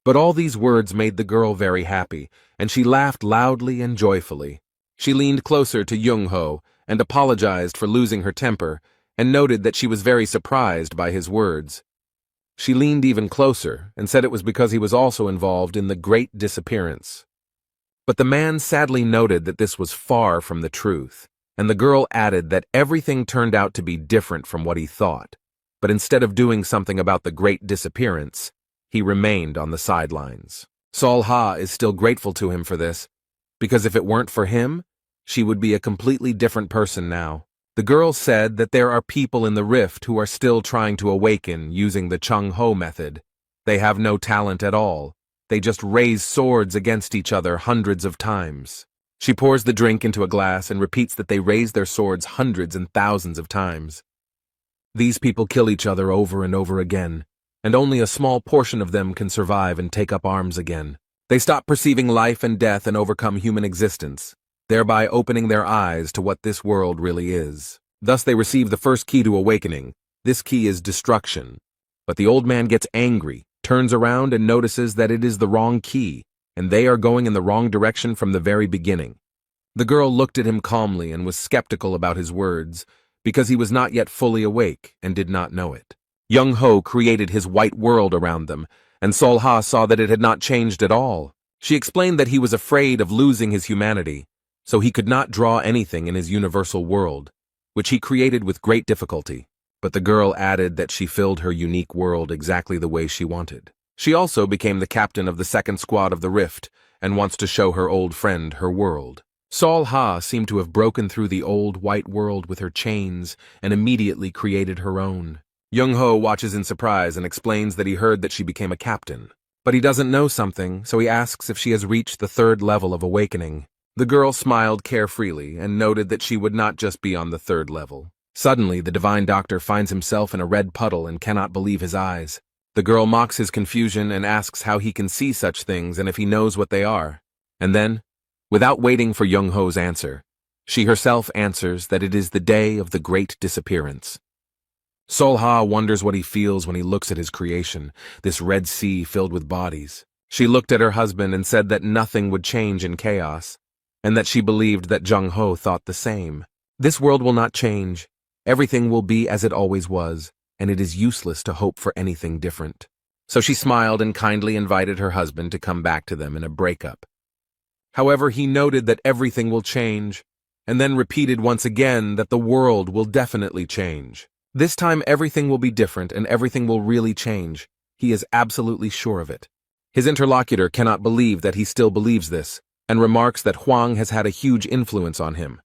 But all these words made the girl very happy, and she laughed loudly and joyfully. She leaned closer to Young-ho and apologized for losing her temper, and noted that she was very surprised by his words. She leaned even closer and said it was because he was also involved in the Great Disappearance. But the man sadly noted that this was far from the truth, and the girl added that everything turned out to be different from what he thought. But instead of doing something about the Great Disappearance, he remained on the sidelines. Sol-ha is still grateful to him for this, because if it weren't for him, she would be a completely different person now. The girl said that there are people in the rift who are still trying to awaken using the Chung-ho method. They have no talent at all. They just raise swords against each other hundreds of times. She pours the drink into a glass and repeats that they raise their swords hundreds and thousands of times. These people kill each other over and over again, and only a small portion of them can survive and take up arms again. They stop perceiving life and death and overcome human existence, thereby opening their eyes to what this world really is. Thus they receive the first key to awakening. This key is destruction. But the old man gets angry, turns around and notices that it is the wrong key, and they are going in the wrong direction from the very beginning. The girl looked at him calmly and was skeptical about his words, because he was not yet fully awake and did not know it. Young-ho created his white world around them, and Sol-ha saw that it had not changed at all. She explained that he was afraid of losing his humanity, so he could not draw anything in his universal world, which he created with great difficulty. But the girl added that she filled her unique world exactly the way she wanted. She also became the captain of the second squad of the Rift, and wants to show her old friend her world. Sol-ha seemed to have broken through the old white world with her chains, and immediately created her own. Young-ho watches in surprise and explains that he heard that she became a captain. But he doesn't know something, so he asks if she has reached the third level of awakening. The girl smiled carefreely and noted that she would not just be on the third level. Suddenly, the divine doctor finds himself in a red puddle and cannot believe his eyes. The girl mocks his confusion and asks how he can see such things and if he knows what they are. And then, without waiting for Young-ho's answer, she herself answers that it is the day of the great disappearance. Sol-ha wonders what he feels when he looks at his creation, this red sea filled with bodies. She looked at her husband and said that nothing would change in chaos, and that she believed that Jung-ho thought the same. This world will not change. Everything will be as it always was, and it is useless to hope for anything different. So she smiled and kindly invited her husband to come back to them in a breakup. However, he noted that everything will change, and then repeated once again that the world will definitely change. This time everything will be different and everything will really change. He is absolutely sure of it. His interlocutor cannot believe that he still believes this, and remarks that Huang has had a huge influence on him.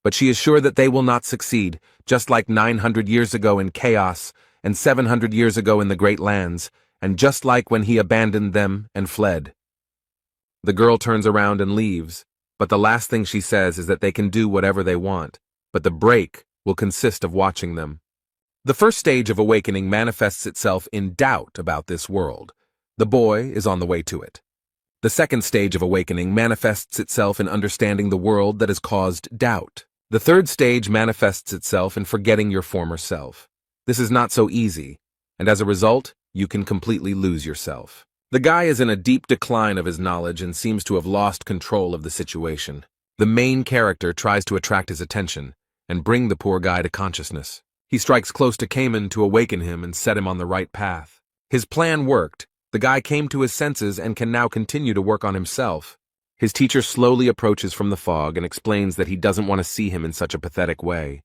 But she is sure that they will not succeed, just like 900 years ago in chaos and 700 years ago in the Great Lands, and just like when he abandoned them and fled. The girl turns around and leaves, but the last thing she says is that they can do whatever they want, but the break will consist of watching them. The first stage of awakening manifests itself in doubt about this world. The boy is on the way to it. The second stage of awakening manifests itself in understanding the world that has caused doubt. The third stage manifests itself in forgetting your former self. This is not so easy, and as a result, you can completely lose yourself. The guy is in a deep decline of his knowledge and seems to have lost control of the situation. The main character tries to attract his attention and bring the poor guy to consciousness. He strikes close to Cayman to awaken him and set him on the right path. His plan worked. The guy came to his senses and can now continue to work on himself. His teacher slowly approaches from the fog and explains that he doesn't want to see him in such a pathetic way.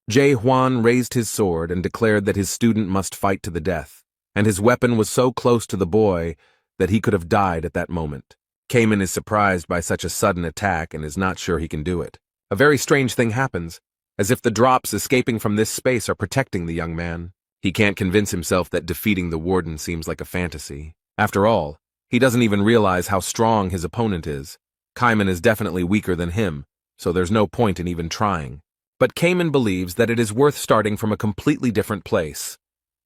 Jae Hwan raised his sword and declared that his student must fight to the death, and his weapon was so close to the boy that he could have died at that moment. Cayman is surprised by such a sudden attack and is not sure he can do it. A very strange thing happens, as if the drops escaping from this space are protecting the young man. He can't convince himself that defeating the warden seems like a fantasy. After all, he doesn't even realize how strong his opponent is. Cayman is definitely weaker than him, so there's no point in even trying. But Cayman believes that it is worth starting from a completely different place,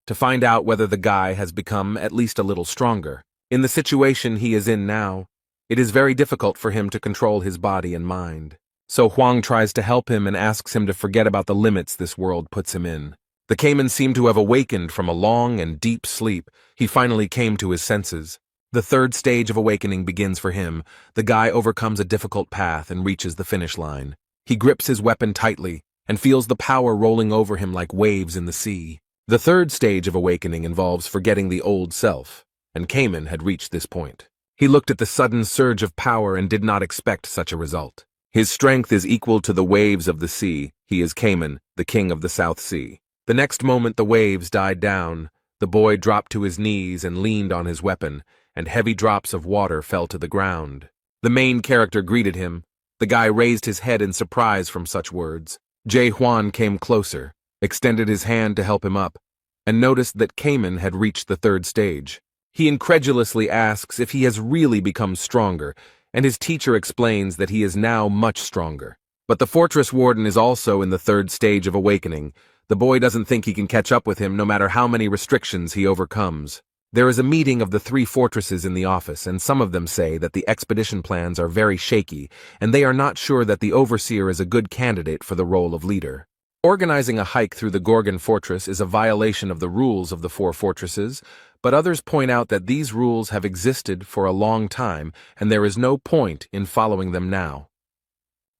to find out whether the guy has become at least a little stronger. In the situation he is in now, it is very difficult for him to control his body and mind. So Huang tries to help him and asks him to forget about the limits this world puts him in. The Cayman seemed to have awakened from a long and deep sleep. He finally came to his senses. The third stage of awakening begins for him. The guy overcomes a difficult path and reaches the finish line. He grips his weapon tightly and feels the power rolling over him like waves in the sea. The third stage of awakening involves forgetting the old self, and Cayman had reached this point. He looked at the sudden surge of power and did not expect such a result. His strength is equal to the waves of the sea. He is Cayman, the king of the South Sea. The next moment the waves died down. The boy dropped to his knees and leaned on his weapon, and heavy drops of water fell to the ground. The main character greeted him. The guy raised his head in surprise from such words. Jae Hwan came closer, extended his hand to help him up, and noticed that Cayman had reached the third stage. He incredulously asks if he has really become stronger, and his teacher explains that he is now much stronger. But the fortress warden is also in the third stage of awakening. The boy doesn't think he can catch up with him no matter how many restrictions he overcomes. There is a meeting of the 3 fortresses in the office, and some of them say that the expedition plans are very shaky, and they are not sure that the overseer is a good candidate for the role of leader. Organizing a hike through the Gorgon Fortress is a violation of the rules of the 4 fortresses, but others point out that these rules have existed for a long time, and there is no point in following them now.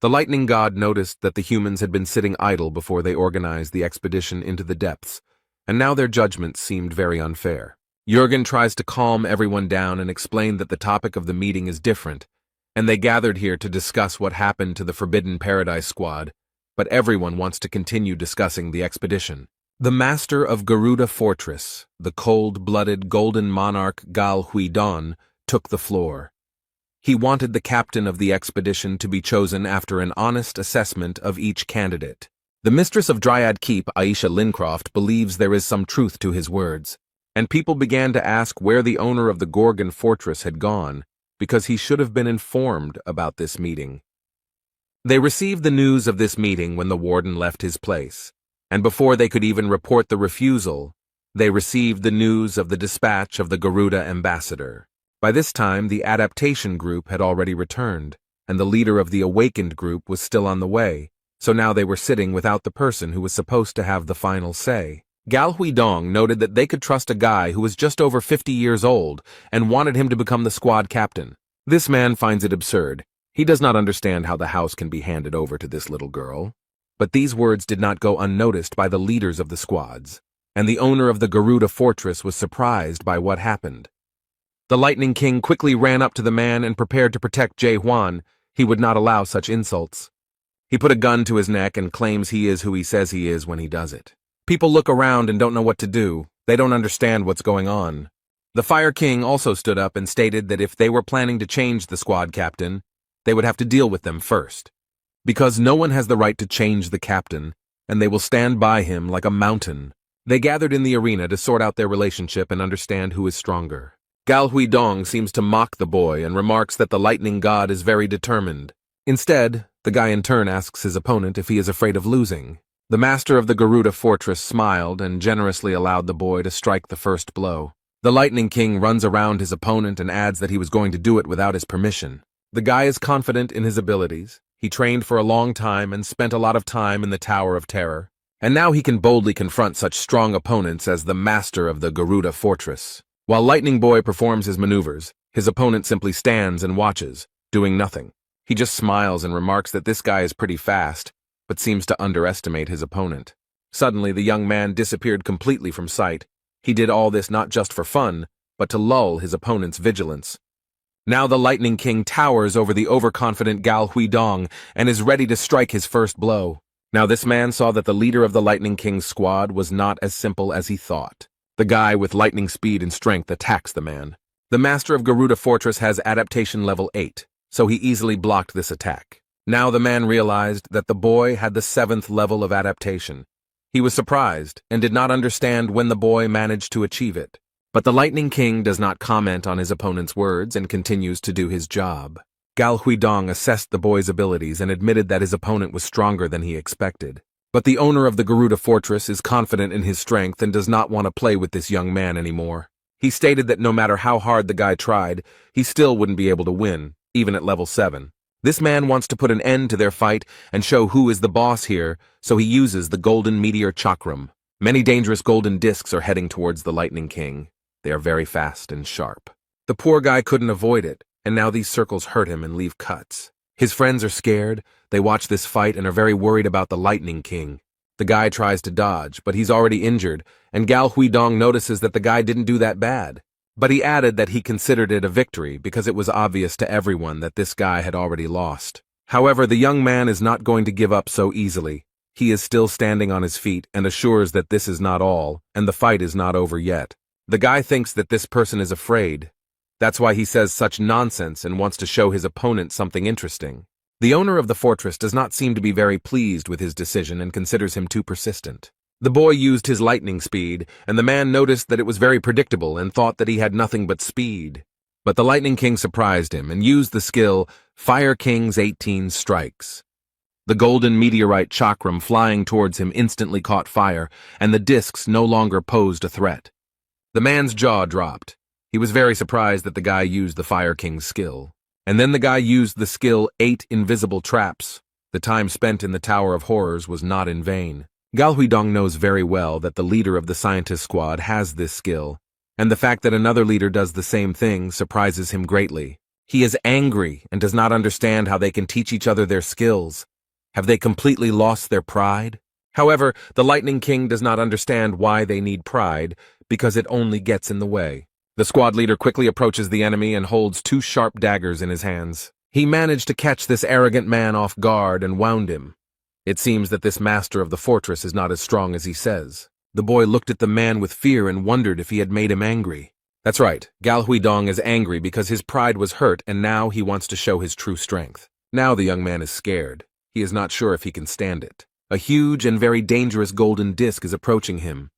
The lightning god noticed that the humans had been sitting idle before they organized the expedition into the depths, and now their judgment seemed very unfair. Jurgen tries to calm everyone down and explain that the topic of the meeting is different, and they gathered here to discuss what happened to the Forbidden Paradise squad, but everyone wants to continue discussing the expedition. The master of Garuda Fortress, the cold-blooded golden monarch Gal Huidon, took the floor. He wanted the captain of the expedition to be chosen after an honest assessment of each candidate. The mistress of Dryad Keep, Aisha Lincroft, believes there is some truth to his words. and people began to ask where the owner of the Gorgon fortress had gone, because he should have been informed about this meeting. They received the news of this meeting when the warden left his place, and before they could even report the refusal, they received the news of the dispatch of the Garuda ambassador. By this time, the adaptation group had already returned, and the leader of the awakened group was still on the way, so now they were sitting without the person who was supposed to have the final say. Gal Huidong noted that they could trust a guy who was just over 50 years old and wanted him to become the squad captain. This man finds it absurd. He does not understand how the house can be handed over to this little girl. But these words did not go unnoticed by the leaders of the squads, and the owner of the Garuda fortress was surprised by what happened. The Lightning King quickly ran up to the man and prepared to protect Jae Hwan. He would not allow such insults. He put a gun to his neck and claims he is who he says he is when he does it. People look around and don't know what to do. They don't understand what's going on. The Fire King also stood up and stated that if they were planning to change the squad captain, they would have to deal with them first. Because no one has the right to change the captain, and they will stand by him like a mountain. They gathered in the arena to sort out their relationship and understand who is stronger. Gal Huidong seems to mock the boy and remarks that the lightning god is very determined. Instead, the guy in turn asks his opponent if he is afraid of losing. The master of the Garuda fortress smiled and generously allowed the boy to strike the first blow. The Lightning King runs around his opponent and adds that he was going to do it without his permission. The guy is confident in his abilities. He trained for a long time and spent a lot of time in the Tower of Terror. And now he can boldly confront such strong opponents as the master of the Garuda fortress. While Lightning Boy performs his maneuvers, his opponent simply stands and watches, doing nothing. He just smiles and remarks that this guy is pretty fast, but seems to underestimate his opponent. Suddenly, the young man disappeared completely from sight. He did all this not just for fun, but to lull his opponent's vigilance. Now the Lightning King towers over the overconfident Gal Huidong and is ready to strike his first blow. Now this man saw that the leader of the Lightning King's squad was not as simple as he thought. The guy with lightning speed and strength attacks the man. The master of Garuda Fortress has adaptation level 8, so he easily blocked this attack. Now the man realized that the boy had the 7th level of adaptation. He was surprised and did not understand when the boy managed to achieve it. But the Lightning King does not comment on his opponent's words and continues to do his job. Gal Huidong assessed the boy's abilities and admitted that his opponent was stronger than he expected. But the owner of the Garuda Fortress is confident in his strength and does not want to play with this young man anymore. He stated that no matter how hard the guy tried, he still wouldn't be able to win, even at level 7. This man wants to put an end to their fight and show who is the boss here, so he uses the Golden Meteor Chakram. Many dangerous golden discs are heading towards the Lightning King. They are very fast and sharp. The poor guy couldn't avoid it, and now these circles hurt him and leave cuts. His friends are scared, they watch this fight and are very worried about the Lightning King. The guy tries to dodge, but he's already injured, and Gal Huidong notices that the guy didn't do that bad. But he added that he considered it a victory because it was obvious to everyone that this guy had already lost. However, the young man is not going to give up so easily. He is still standing on his feet and assures that this is not all, and the fight is not over yet. The guy thinks that this person is afraid. That's why he says such nonsense and wants to show his opponent something interesting. The owner of the fortress does not seem to be very pleased with his decision and considers him too persistent. The boy used his lightning speed, and the man noticed that it was very predictable and thought that he had nothing but speed. But the Lightning King surprised him and used the skill Fire King's 18 Strikes. The golden meteorite chakram flying towards him instantly caught fire, and the discs no longer posed a threat. The man's jaw dropped. He was very surprised that the guy used the Fire King's skill. And then the guy used the skill 8 Invisible Traps. The time spent in the Tower of Horrors was not in vain. Gal Huidong knows very well that the leader of the scientist squad has this skill, and the fact that another leader does the same thing surprises him greatly. He is angry and does not understand how they can teach each other their skills. Have they completely lost their pride? However, the Lightning King does not understand why they need pride, because it only gets in the way. The squad leader quickly approaches the enemy and holds 2 sharp daggers in his hands. He managed to catch this arrogant man off guard and wound him. It seems that this master of the fortress is not as strong as he says. The boy looked at the man with fear and wondered if he had made him angry. That's right, Gal Huidong is angry because his pride was hurt and now he wants to show his true strength. Now the young man is scared. He is not sure if he can stand it. A huge and very dangerous golden disc is approaching him.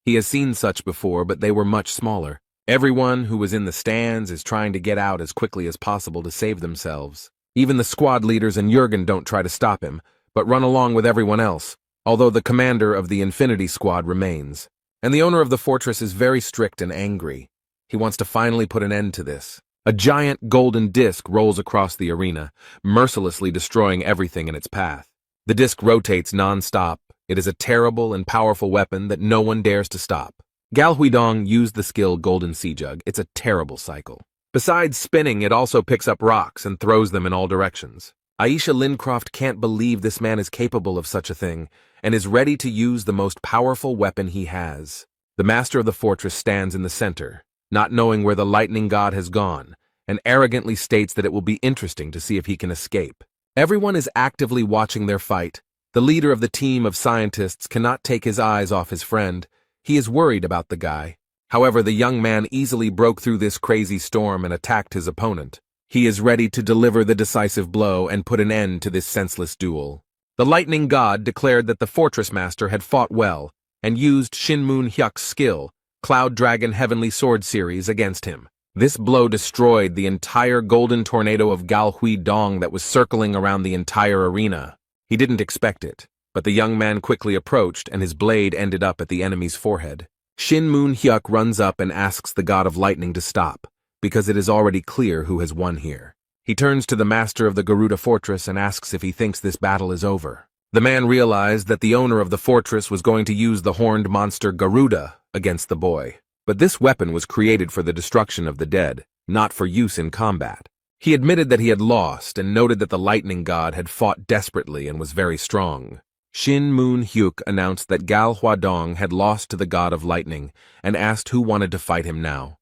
He has seen such before, but they were much smaller. Everyone who was in the stands is trying to get out as quickly as possible to save themselves. Even the squad leaders and Jurgen don't try to stop him, but run along with everyone else, although the commander of the Infinity Squad remains. And the owner of the fortress is very strict and angry. He wants to finally put an end to this. A giant golden disc rolls across the arena, mercilessly destroying everything in its path. The disc rotates non-stop. It is a terrible and powerful weapon that no one dares to stop. Gal Huidong used the skill Golden Sea Jug. It's a terrible cycle. Besides spinning, it also picks up rocks and throws them in all directions. Aisha Lincroft can't believe this man is capable of such a thing, and is ready to use the most powerful weapon he has. The master of the fortress stands in the center, not knowing where the lightning god has gone, and arrogantly states that it will be interesting to see if he can escape. Everyone is actively watching their fight. The leader of the team of scientists cannot take his eyes off his friend. He is worried about the guy. However, the young man easily broke through this crazy storm and attacked his opponent. He is ready to deliver the decisive blow and put an end to this senseless duel. The lightning god declared that the fortress master had fought well, and used Shinmun Hyuk's skill, Cloud Dragon Heavenly Sword series, against him. This blow destroyed the entire golden tornado of Gal Huidong that was circling around the entire arena. He didn't expect it, but the young man quickly approached and his blade ended up at the enemy's forehead. Shinmun Hyuk runs up and asks the god of lightning to stop, because it is already clear who has won here. He turns to the master of the Garuda fortress and asks if he thinks this battle is over. The man realized that the owner of the fortress was going to use the horned monster Garuda against the boy. But this weapon was created for the destruction of the dead, not for use in combat. He admitted that he had lost and noted that the lightning god had fought desperately and was very strong. Shinmun Hyuk announced that Gal Huidong had lost to the god of lightning and asked who wanted to fight him now.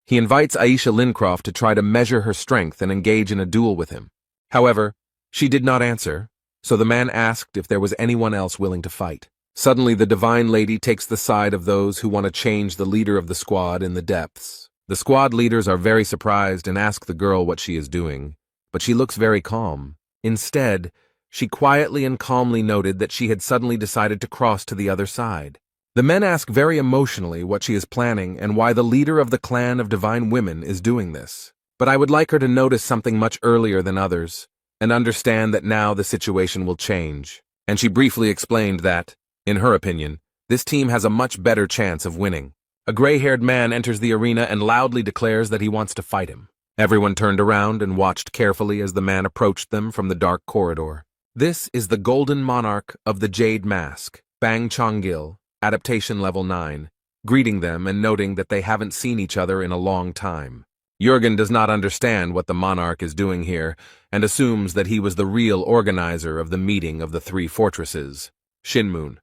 He invites Aisha Lincroft to try to measure her strength and engage in a duel with him. However, she did not answer, so the man asked if there was anyone else willing to fight. Suddenly, the divine lady takes the side of those who want to change the leader of the squad in the depths. The squad leaders are very surprised and ask the girl what she is doing, but she looks very calm. Instead, she quietly and calmly noted that she had suddenly decided to cross to the other side. The men ask very emotionally what she is planning and why the leader of the clan of divine women is doing this. But I would like her to notice something much earlier than others, and understand that now the situation will change. And she briefly explained that, in her opinion, this team has a much better chance of winning. A gray-haired man enters the arena and loudly declares that he wants to fight him. Everyone turned around and watched carefully as the man approached them from the dark corridor. This is the Golden Monarch of the Jade Mask, Bang Chonggil, Adaptation Level 9, greeting them and noting that they haven't seen each other in a long time. Jurgen does not understand what the monarch is doing here and assumes that he was the real organizer of the meeting of the three fortresses. Shinmun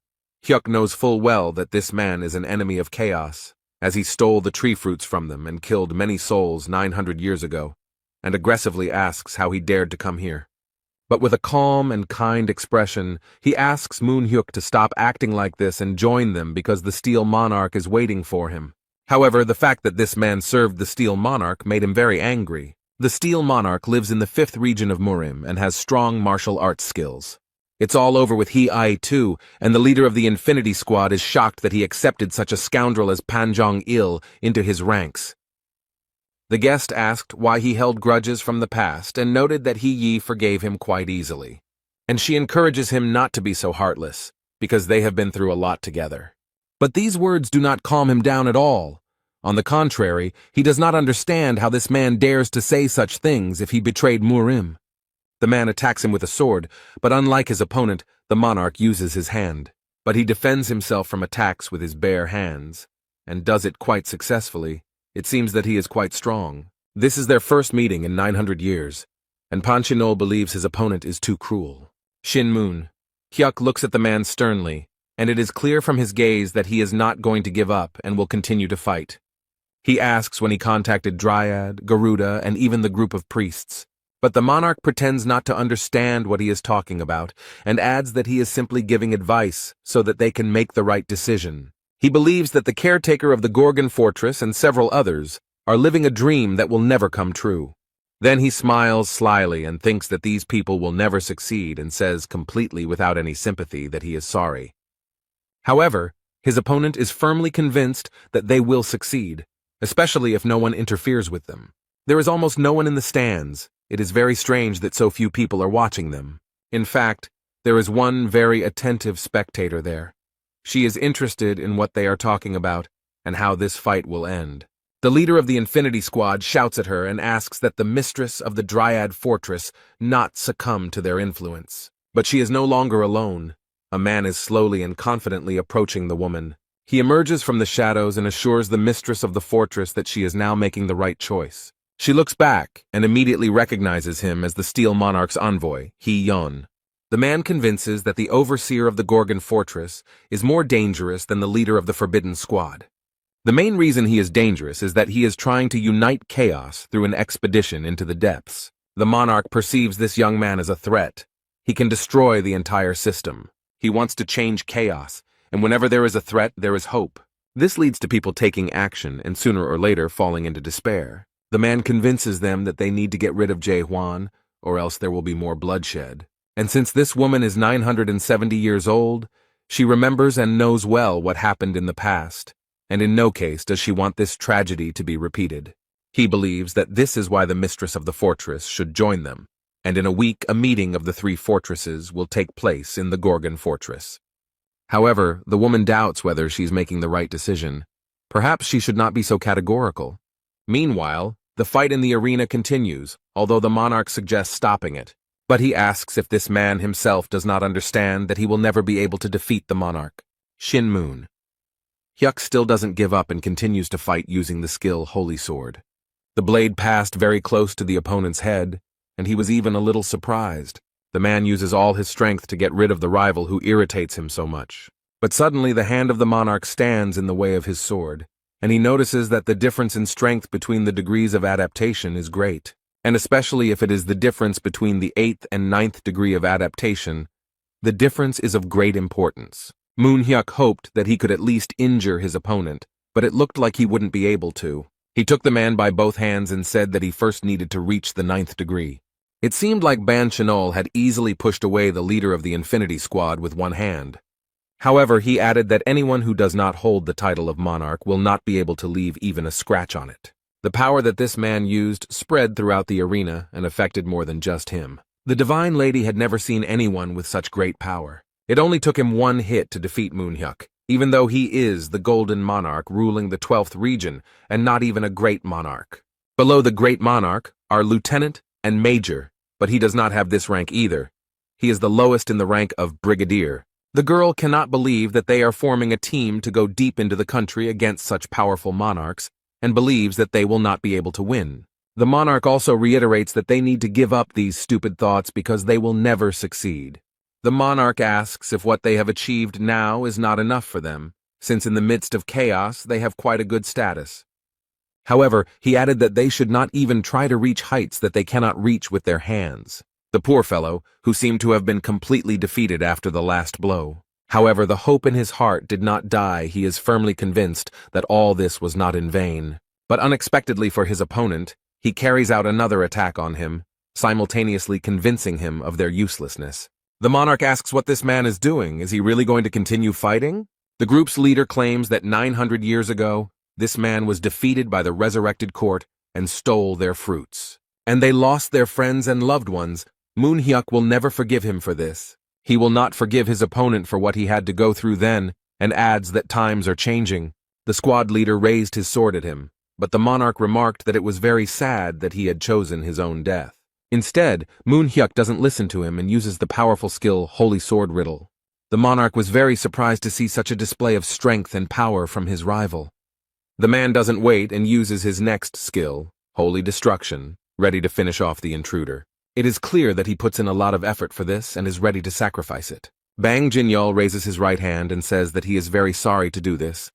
Hyuk knows full well that this man is an enemy of chaos, as he stole the tree fruits from them and killed many souls 900 years ago, and aggressively asks how he dared to come here. But with a calm and kind expression, he asks Moon Hyuk to stop acting like this and join them because the Steel Monarch is waiting for him. However, the fact that this man served the Steel Monarch made him very angry. The Steel Monarch lives in the 5th region of Murim and has strong martial arts skills. It's all over with He-Ai too, and the leader of the Infinity Squad is shocked that he accepted such a scoundrel as Panjong-il into his ranks. The guest asked why he held grudges from the past and noted that He-Yi forgave him quite easily. And she encourages him not to be so heartless, because they have been through a lot together. But these words do not calm him down at all. On the contrary, he does not understand how this man dares to say such things if he betrayed Murim. The man attacks him with a sword, but unlike his opponent, the monarch uses his hand. But he defends himself from attacks with his bare hands, and does it quite successfully. It seems that he is quite strong. This is their first meeting in 900 years, and Panchinol believes his opponent is too cruel. Shinmun Hyuk looks at the man sternly, and it is clear from his gaze that he is not going to give up and will continue to fight. He asks when he contacted Dryad, Garuda, and even the group of priests. But the monarch pretends not to understand what he is talking about, and adds that he is simply giving advice so that they can make the right decision. He believes that the caretaker of the Gorgon Fortress and several others are living a dream that will never come true. Then he smiles slyly and thinks that these people will never succeed and says completely without any sympathy that he is sorry. However, His opponent is firmly convinced that they will succeed, especially if no one interferes with them. There is almost no one in the stands. It is very strange that so few people are watching them. In fact, there is one very attentive spectator there. She is interested in what they are talking about and how this fight will end. The leader of the Infinity Squad shouts at her and asks that the mistress of the Dryad Fortress not succumb to their influence. But she is no longer alone. A man is slowly and confidently approaching the woman. He emerges from the shadows and assures the mistress of the fortress that she is now making the right choice. She looks back and immediately recognizes him as the Steel Monarch's envoy, He-Yon. The man convinces that the overseer of the Gorgon Fortress is more dangerous than the leader of the Forbidden Squad. The main reason he is dangerous is that he is trying to unite chaos through an expedition into the depths. The monarch perceives this young man as a threat. He can destroy the entire system. He wants to change chaos, and whenever there is a threat, there is hope. This leads to people taking action and sooner or later falling into despair. The man convinces them that they need to get rid of Jae-Hwan, or else there will be more bloodshed. And since this woman is 970 years old, she remembers and knows well what happened in the past, and in no case does she want this tragedy to be repeated. He believes that this is why the mistress of the fortress should join them, and in a week a meeting of the three fortresses will take place in the Gorgon Fortress. However, the woman doubts whether she's making the right decision. Perhaps she should not be so categorical. Meanwhile, the fight in the arena continues, although the monarch suggests stopping it. But he asks if this man himself does not understand that he will never be able to defeat the monarch. Shin Moon. Hyuk still doesn't give up and continues to fight using the skill Holy Sword. The blade passed very close to the opponent's head, and he was even a little surprised. The man uses all his strength to get rid of the rival who irritates him so much. But suddenly the hand of the monarch stands in the way of his sword, and he notices that the difference in strength between the degrees of adaptation is great. And especially if it is the difference between the 8th and 9th degree of adaptation, the difference is of great importance. Moon Hyuk hoped that he could at least injure his opponent, but it looked like he wouldn't be able to. He took the man by both hands and said that he first needed to reach the 9th degree. It seemed like Ban Chenol had easily pushed away the leader of the Infinity Squad with one hand. However, he added that anyone who does not hold the title of monarch will not be able to leave even a scratch on it. The power that this man used spread throughout the arena and affected more than just him. The Divine Lady had never seen anyone with such great power. It only took him one hit to defeat Moon Hyuk, even though he is the Golden Monarch ruling the 12th region and not even a Great Monarch. Below the Great Monarch are Lieutenant and Major, but he does not have this rank either. He is the lowest in the rank of Brigadier. The girl cannot believe that they are forming a team to go deep into the country against such powerful monarchs, and believes that they will not be able to win. The monarch also reiterates that they need to give up these stupid thoughts because they will never succeed. The monarch asks if what they have achieved now is not enough for them, since in the midst of chaos they have quite a good status. However, he added that they should not even try to reach heights that they cannot reach with their hands. The poor fellow, who seemed to have been completely defeated after the last blow. However, the hope in his heart did not die. He is firmly convinced that all this was not in vain. But unexpectedly for his opponent, he carries out another attack on him, simultaneously convincing him of their uselessness. The monarch asks what this man is doing. Is he really going to continue fighting? The group's leader claims that 900 years ago, this man was defeated by the resurrected court and stole their fruits. And they lost their friends and loved ones. Moon Hyuk will never forgive him for this. He will not forgive his opponent for what he had to go through then, and adds that times are changing. The squad leader raised his sword at him, but the monarch remarked that it was very sad that he had chosen his own death. Instead, Moon Hyuk doesn't listen to him and uses the powerful skill Holy Sword Riddle. The monarch was very surprised to see such a display of strength and power from his rival. The man doesn't wait and uses his next skill, Holy Destruction, ready to finish off the intruder. It is clear that he puts in a lot of effort for this and is ready to sacrifice it. Bang Jinyol raises his right hand and says that he is very sorry to do this,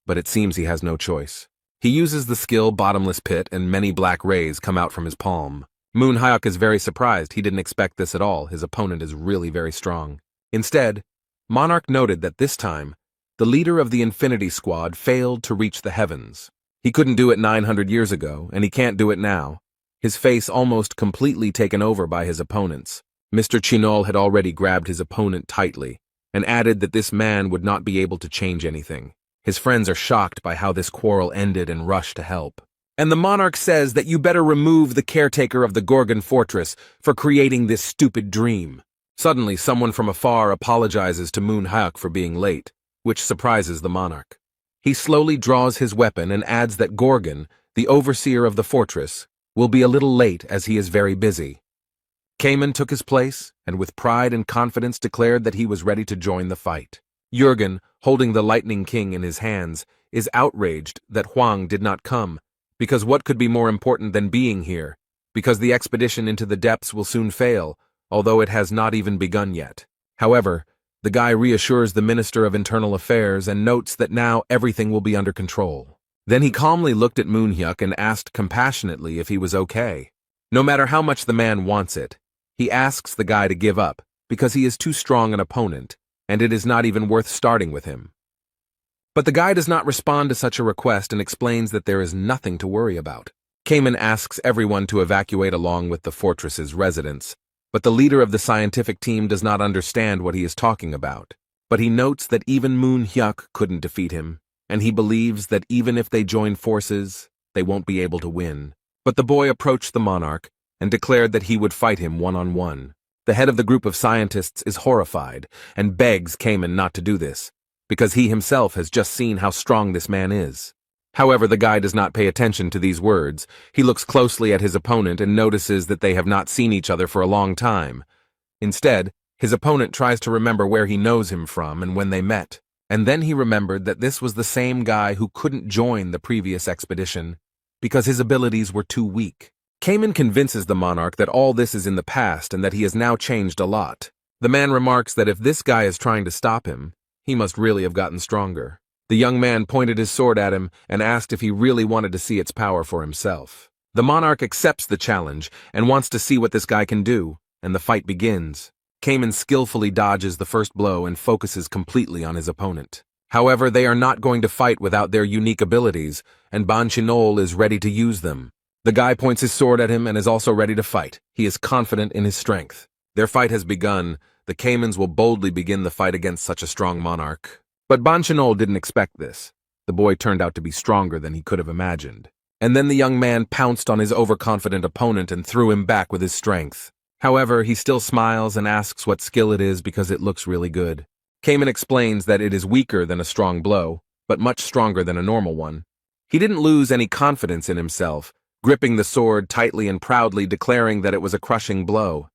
but it seems he has no choice. He uses the skill Bottomless Pit and many black rays come out from his palm. Moon Hyuk is very surprised. He didn't expect this at all. His opponent is really very strong. Instead, Monarch noted that this time, the leader of the Infinity Squad failed to reach the heavens. He couldn't do it 900 years ago, and he can't do it now. His face almost completely taken over by his opponents. Mr. Chinol had already grabbed his opponent tightly, and added that this man would not be able to change anything. His friends are shocked by how this quarrel ended and rush to help. And the monarch says that you better remove the caretaker of the Gorgon fortress for creating this stupid dream. Suddenly, someone from afar apologizes to Manhwa for being late, which surprises the monarch. He slowly draws his weapon and adds that Gorgon, the overseer of the fortress, will be a little late as he is very busy. Cayman took his place and with pride and confidence declared that he was ready to join the fight. Jurgen, holding the Lightning King in his hands, is outraged that Huang did not come, because what could be more important than being here? Because the expedition into the depths will soon fail, although it has not even begun yet. However, the guy reassures the Minister of Internal Affairs and notes that now everything will be under control. Then he calmly looked at Manhwa and asked compassionately if he was okay. No matter how much the man wants it, he asks the guy to give up because he is too strong an opponent, and it is not even worth starting with him. But the guy does not respond to such a request and explains that there is nothing to worry about. Cayman asks everyone to evacuate along with the fortress's residents, but the leader of the scientific team does not understand what he is talking about. But he notes that even Manhwa couldn't defeat him, and he believes that even if they join forces, they won't be able to win. But the boy approached the monarch and declared that he would fight him one-on-one. The head of the group of scientists is horrified and begs Cayman not to do this, because he himself has just seen how strong this man is. However, the guy does not pay attention to these words. He looks closely at his opponent and notices that they have not seen each other for a long time. Instead, his opponent tries to remember where he knows him from and when they met. And then he remembered that this was the same guy who couldn't join the previous expedition because his abilities were too weak. Cayman convinces the monarch that all this is in the past and that he has now changed a lot. The man remarks that if this guy is trying to stop him, he must really have gotten stronger. The young man pointed his sword at him and asked if he really wanted to see its power for himself. The monarch accepts the challenge and wants to see what this guy can do, and the fight begins. Cayman skillfully dodges the first blow and focuses completely on his opponent. However, they are not going to fight without their unique abilities, and Banchinol is ready to use them. The guy points his sword at him and is also ready to fight. He is confident in his strength. Their fight has begun. The Caymans will boldly begin the fight against such a strong monarch. But Banchinol didn't expect this. The boy turned out to be stronger than he could have imagined. And then the young man pounced on his overconfident opponent and threw him back with his strength. However, he still smiles and asks what skill it is because it looks really good. Cayman explains that it is weaker than a strong blow, but much stronger than a normal one. He didn't lose any confidence in himself, gripping the sword tightly and proudly declaring that it was a crushing blow.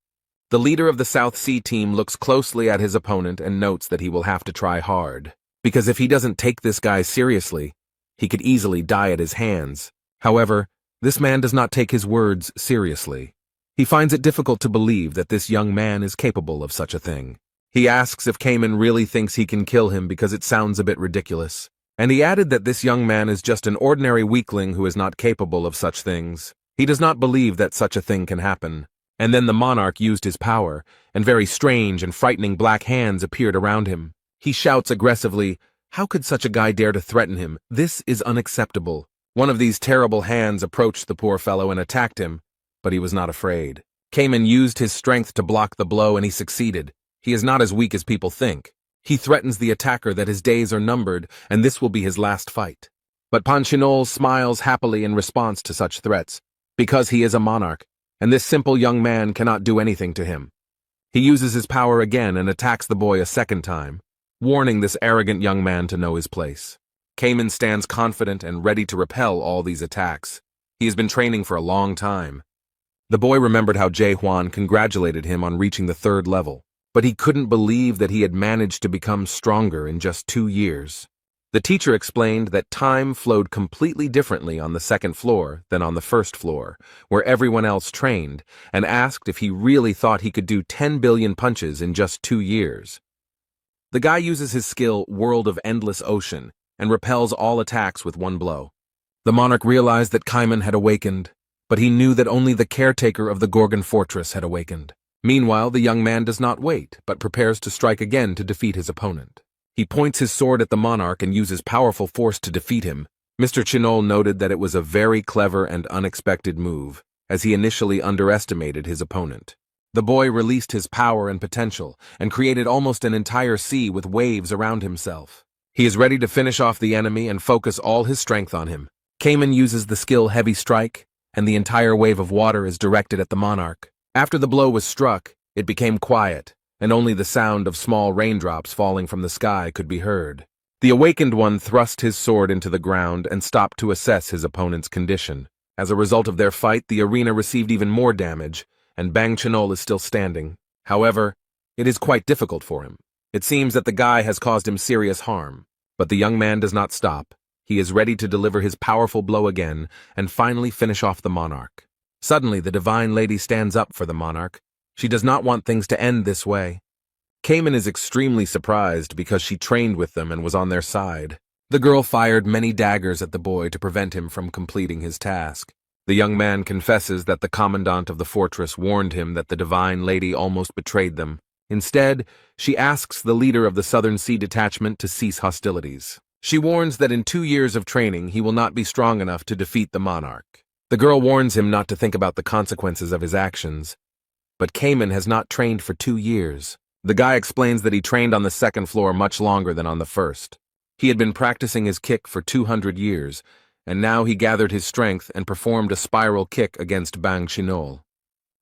The leader of the South Sea team looks closely at his opponent and notes that he will have to try hard. Because if he doesn't take this guy seriously, he could easily die at his hands. However, this man does not take his words seriously. He finds it difficult to believe that this young man is capable of such a thing. He asks if Cayman really thinks he can kill him because it sounds a bit ridiculous. And he added that this young man is just an ordinary weakling who is not capable of such things. He does not believe that such a thing can happen. And then the monarch used his power, and very strange and frightening black hands appeared around him. He shouts aggressively, "How could such a guy dare to threaten him? This is unacceptable." One of these terrible hands approached the poor fellow and attacked him, but he was not afraid. Cayman used his strength to block the blow and he succeeded. He is not as weak as people think. He threatens the attacker that his days are numbered and this will be his last fight. But Banchinol smiles happily in response to such threats, because he is a monarch, and this simple young man cannot do anything to him. He uses his power again and attacks the boy a second time, warning this arrogant young man to know his place. Cayman stands confident and ready to repel all these attacks. He has been training for a long time. The boy remembered how Jae Hwan congratulated him on reaching the 3rd level, but he couldn't believe that he had managed to become stronger in just 2 years. The teacher explained that time flowed completely differently on the 2nd floor than on the 1st floor, where everyone else trained, and asked if he really thought he could do 10 billion punches in just 2 years. The guy uses his skill World of Endless Ocean and repels all attacks with one blow. The monarch realized that Cayman had awakened, but he knew that only the caretaker of the Gorgon fortress had awakened. Meanwhile, the young man does not wait, but prepares to strike again to defeat his opponent. He points his sword at the monarch and uses powerful force to defeat him. Mr. Chinol noted that it was a very clever and unexpected move, as he initially underestimated his opponent. The boy released his power and potential, and created almost an entire sea with waves around himself. He is ready to finish off the enemy and focus all his strength on him. Cayman uses the skill Heavy Strike, and the entire wave of water is directed at the monarch. After the blow was struck, it became quiet, and only the sound of small raindrops falling from the sky could be heard. The awakened one thrust his sword into the ground and stopped to assess his opponent's condition. As a result of their fight, the arena received even more damage, and Bang Chenol is still standing. However, it is quite difficult for him. It seems that the guy has caused him serious harm. But the young man does not stop. He is ready to deliver his powerful blow again and finally finish off the monarch. Suddenly, the divine lady stands up for the monarch. She does not want things to end this way. Cayman is extremely surprised because she trained with them and was on their side. The girl fired many daggers at the boy to prevent him from completing his task. The young man confesses that the commandant of the fortress warned him that the divine lady almost betrayed them. Instead, she asks the leader of the Southern Sea Detachment to cease hostilities. She warns that in 2 years of training he will not be strong enough to defeat the monarch. The girl warns him not to think about the consequences of his actions. But Cayman has not trained for 2 years. The guy explains that he trained on the second floor much longer than on the first. He had been practicing his kick for 200 years, and now he gathered his strength and performed a spiral kick against Bang Chenol.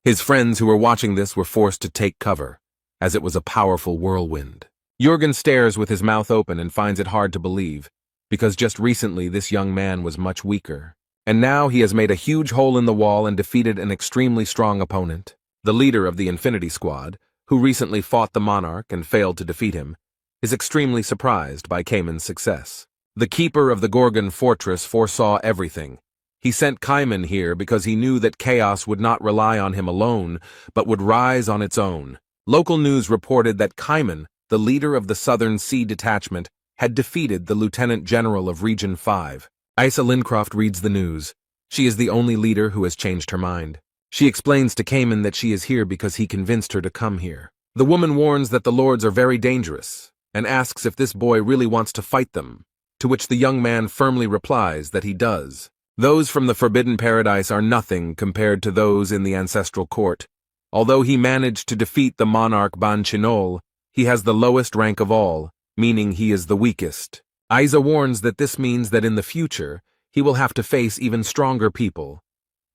His friends who were watching this were forced to take cover, as it was a powerful whirlwind. Jürgen stares with his mouth open and finds it hard to believe, because just recently this young man was much weaker. And now he has made a huge hole in the wall and defeated an extremely strong opponent. The leader of the Infinity Squad, who recently fought the monarch and failed to defeat him, is extremely surprised by Cayman's success. The keeper of the Gorgon fortress foresaw everything. He sent Cayman here because he knew that chaos would not rely on him alone, but would rise on its own. Local news reported that Cayman, the leader of the Southern Sea Detachment, had defeated the Lieutenant General of Region 5. Isa Lincroft reads the news. She is the only leader who has changed her mind. She explains to Cayman that she is here because he convinced her to come here. The woman warns that the lords are very dangerous, and asks if this boy really wants to fight them, to which the young man firmly replies that he does. Those from the Forbidden Paradise are nothing compared to those in the Ancestral Court. Although he managed to defeat the monarch Bang Chenol, he has the lowest rank of all, meaning he is the weakest. Isa warns that this means that in the future, he will have to face even stronger people.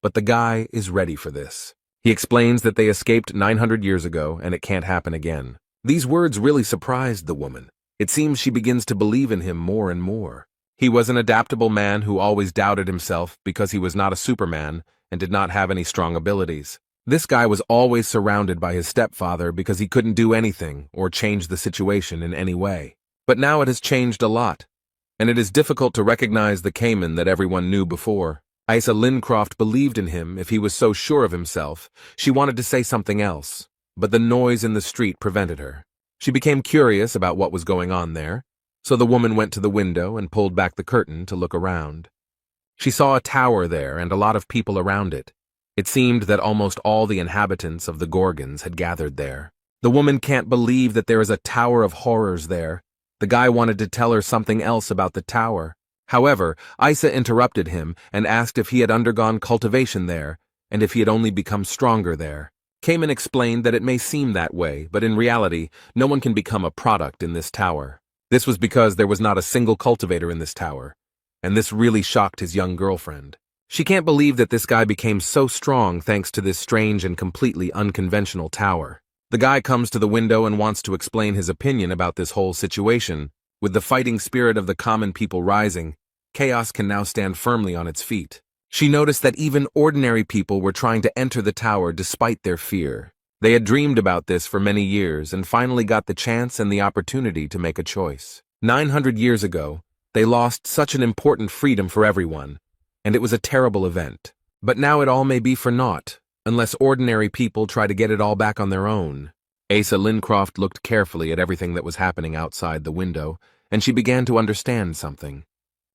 But the guy is ready for this. He explains that they escaped 900 years ago and it can't happen again. These words really surprised the woman. It seems she begins to believe in him more and more. He was an adaptable man who always doubted himself because he was not a Superman and did not have any strong abilities. This guy was always surrounded by his stepfather because he couldn't do anything or change the situation in any way. But now it has changed a lot, and it is difficult to recognize the Cayman that everyone knew before. Isa Lincroft believed in him if he was so sure of himself. She wanted to say something else, but the noise in the street prevented her. She became curious about what was going on there, so the woman went to the window and pulled back the curtain to look around. She saw a tower there and a lot of people around it. It seemed that almost all the inhabitants of the Gorgons had gathered there. The woman can't believe that there is a tower of horrors there. The guy wanted to tell her something else about the tower. However, Isa interrupted him and asked if he had undergone cultivation there, and if he had only become stronger there. Cayman explained that it may seem that way, but in reality, no one can become a product in this tower. This was because there was not a single cultivator in this tower, and this really shocked his young girlfriend. She can't believe that this guy became so strong thanks to this strange and completely unconventional tower. The guy comes to the window and wants to explain his opinion about this whole situation. With the fighting spirit of the common people rising, chaos can now stand firmly on its feet. She noticed that even ordinary people were trying to enter the tower despite their fear. They had dreamed about this for many years and finally got the chance and the opportunity to make a choice. 900 years ago, they lost such an important freedom for everyone, and it was a terrible event. But now it all may be for naught, unless ordinary people try to get it all back on their own. Isa Lincroft looked carefully at everything that was happening outside the window, and she began to understand something.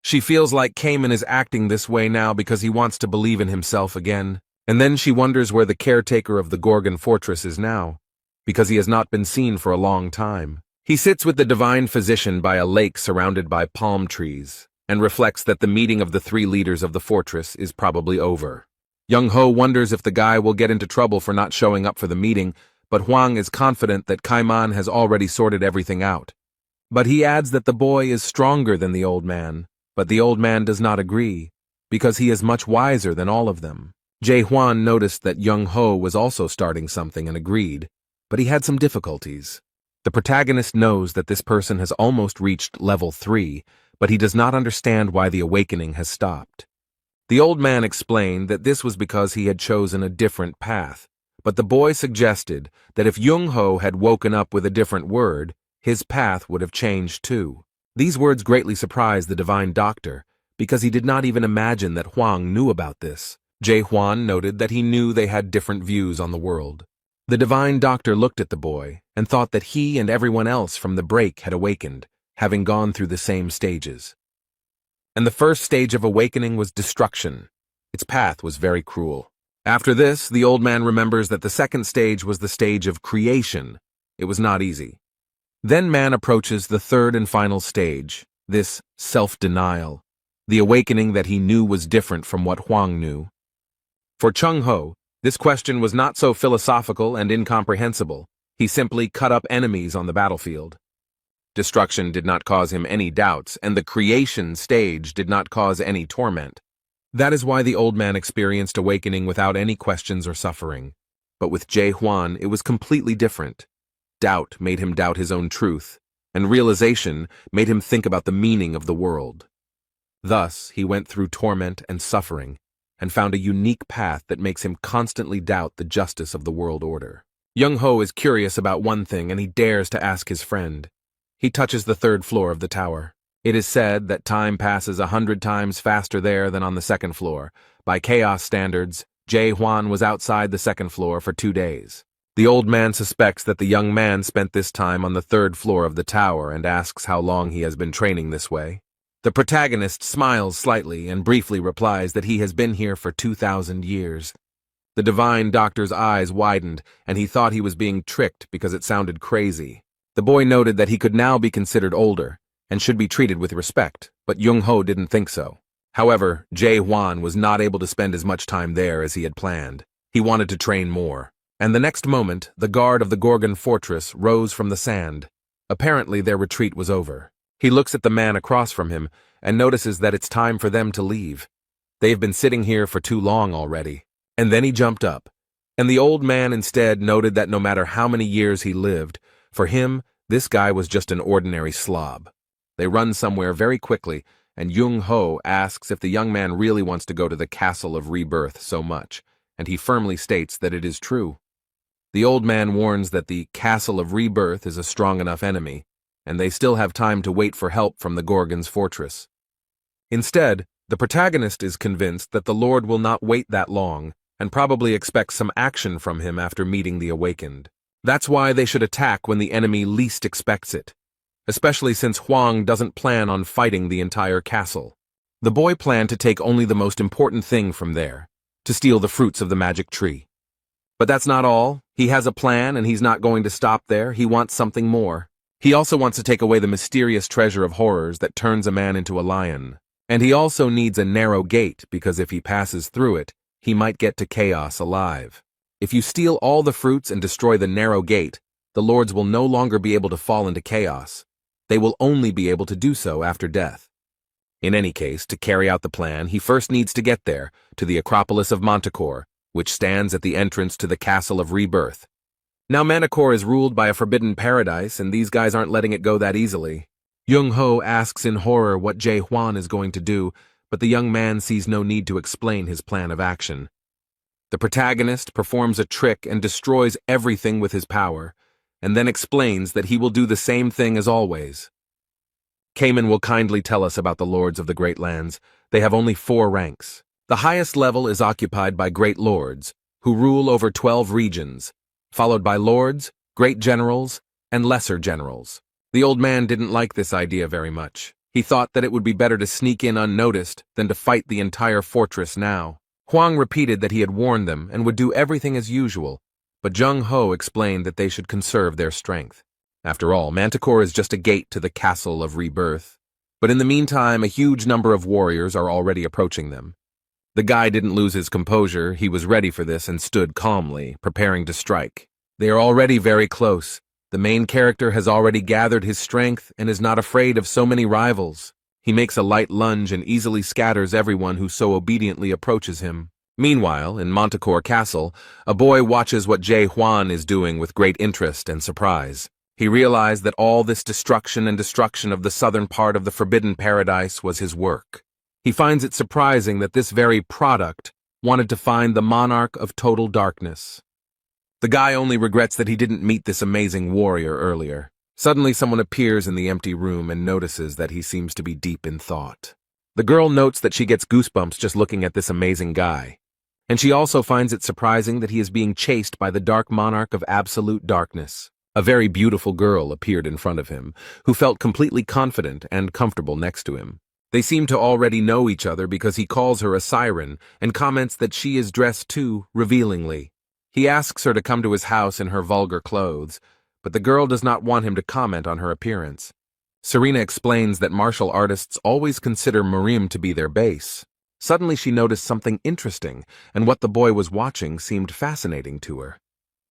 She feels like Cayman is acting this way now because he wants to believe in himself again, and then she wonders where the caretaker of the Gorgon fortress is now, because he has not been seen for a long time. He sits with the divine physician by a lake surrounded by palm trees, and reflects that the meeting of the 3 leaders of the fortress is probably over. Young-ho wonders if the guy will get into trouble for not showing up for the meeting, but Hwang is confident that Kaiman has already sorted everything out. But he adds that the boy is stronger than the old man, but the old man does not agree, because he is much wiser than all of them. Jae-hwan noticed that Young-ho was also starting something and agreed, but he had some difficulties. The protagonist knows that this person has almost reached level 3, but he does not understand why the awakening has stopped. The old man explained that this was because he had chosen a different path, but the boy suggested that if Young-ho had woken up with a different word, his path would have changed too. These words greatly surprised the divine doctor, because he did not even imagine that Hwang knew about this. Jae-hwan noted that he knew they had different views on the world. The divine doctor looked at the boy and thought that he and everyone else from the break had awakened, having gone through the same stages. And the first stage of awakening was destruction. Its path was very cruel. After this, the old man remembers that the second stage was the stage of creation. It was not easy. Then man approaches the third and final stage, this self-denial, the awakening that he knew was different from what Hwang knew. For Chung-ho, this question was not so philosophical and incomprehensible. He simply cut up enemies on the battlefield. Destruction did not cause him any doubts, and the creation stage did not cause any torment. That is why the old man experienced awakening without any questions or suffering. But with Jae-hwan, it was completely different. Doubt made him doubt his own truth, and realization made him think about the meaning of the world. Thus, he went through torment and suffering, and found a unique path that makes him constantly doubt the justice of the world order. Young-ho is curious about one thing, and he dares to ask his friend. He touches the third floor of the tower. It is said that time passes 100 times faster there than on the second floor. By chaos standards, Jae-hwan was outside the second floor for 2 days. The old man suspects that the young man spent this time on the third floor of the tower and asks how long he has been training this way. The protagonist smiles slightly and briefly replies that he has been here for 2,000 years. The divine doctor's eyes widened, and he thought he was being tricked because it sounded crazy. The boy noted that he could now be considered older and should be treated with respect, but Young-ho didn't think so. However, Jae-hwan was not able to spend as much time there as he had planned. He wanted to train more. And the next moment, the guard of the Gorgon fortress rose from the sand. Apparently, their retreat was over. He looks at the man across from him and notices that it's time for them to leave. They've been sitting here for too long already. And then he jumped up. And the old man instead noted that no matter how many years he lived, for him, this guy was just an ordinary slob. They run somewhere very quickly, and Young-ho asks if the young man really wants to go to the Castle of Rebirth so much, and he firmly states that it is true. The old man warns that the Castle of Rebirth is a strong enough enemy, and they still have time to wait for help from the Gorgon's fortress. Instead, the protagonist is convinced that the Lord will not wait that long, and probably expects some action from him after meeting the awakened. That's why they should attack when the enemy least expects it, especially since Hwang doesn't plan on fighting the entire castle. The boy planned to take only the most important thing from there, to steal the fruits of the magic tree. But that's not all. He has a plan, and he's not going to stop there. He wants something more. He also wants to take away the mysterious treasure of horrors that turns a man into a lion. And he also needs a narrow gate, because if he passes through it, he might get to chaos alive. If you steal all the fruits and destroy the narrow gate, the lords will no longer be able to fall into chaos. They will only be able to do so after death. In any case, to carry out the plan, he first needs to get there, to the Acropolis of Manticore, which stands at the entrance to the Castle of Rebirth. Now Manticore is ruled by a forbidden paradise, and these guys aren't letting it go that easily. Young-ho asks in horror what Jae-hwan is going to do, but the young man sees no need to explain his plan of action. The protagonist performs a trick and destroys everything with his power, and then explains that he will do the same thing as always. Cayman will kindly tell us about the lords of the Great Lands. They have only 4 ranks. The highest level is occupied by great lords, who rule over 12 regions, followed by lords, great generals, and lesser generals. The old man didn't like this idea very much. He thought that it would be better to sneak in unnoticed than to fight the entire fortress now. Hwang repeated that he had warned them and would do everything as usual, but Jung-ho explained that they should conserve their strength. After all, Manticore is just a gate to the Castle of Rebirth. But in the meantime, a huge number of warriors are already approaching them. The guy didn't lose his composure, he was ready for this and stood calmly, preparing to strike. They are already very close. The main character has already gathered his strength and is not afraid of so many rivals. He makes a light lunge and easily scatters everyone who so obediently approaches him. Meanwhile, in Manticore Castle, a boy watches what Jae Hwan is doing with great interest and surprise. He realized that all this destruction of the southern part of the Forbidden Paradise was his work. He finds it surprising that this very product wanted to find the monarch of total darkness. The guy only regrets that he didn't meet this amazing warrior earlier. Suddenly someone appears in the empty room and notices that he seems to be deep in thought. The girl notes that she gets goosebumps just looking at this amazing guy. And she also finds it surprising that he is being chased by the dark monarch of absolute darkness. A very beautiful girl appeared in front of him, who felt completely confident and comfortable next to him. They seem to already know each other because he calls her a siren and comments that she is dressed too revealingly. He asks her to come to his house in her vulgar clothes, but the girl does not want him to comment on her appearance. Serena explains that martial artists always consider Murim to be their base. Suddenly she noticed something interesting, and what the boy was watching seemed fascinating to her.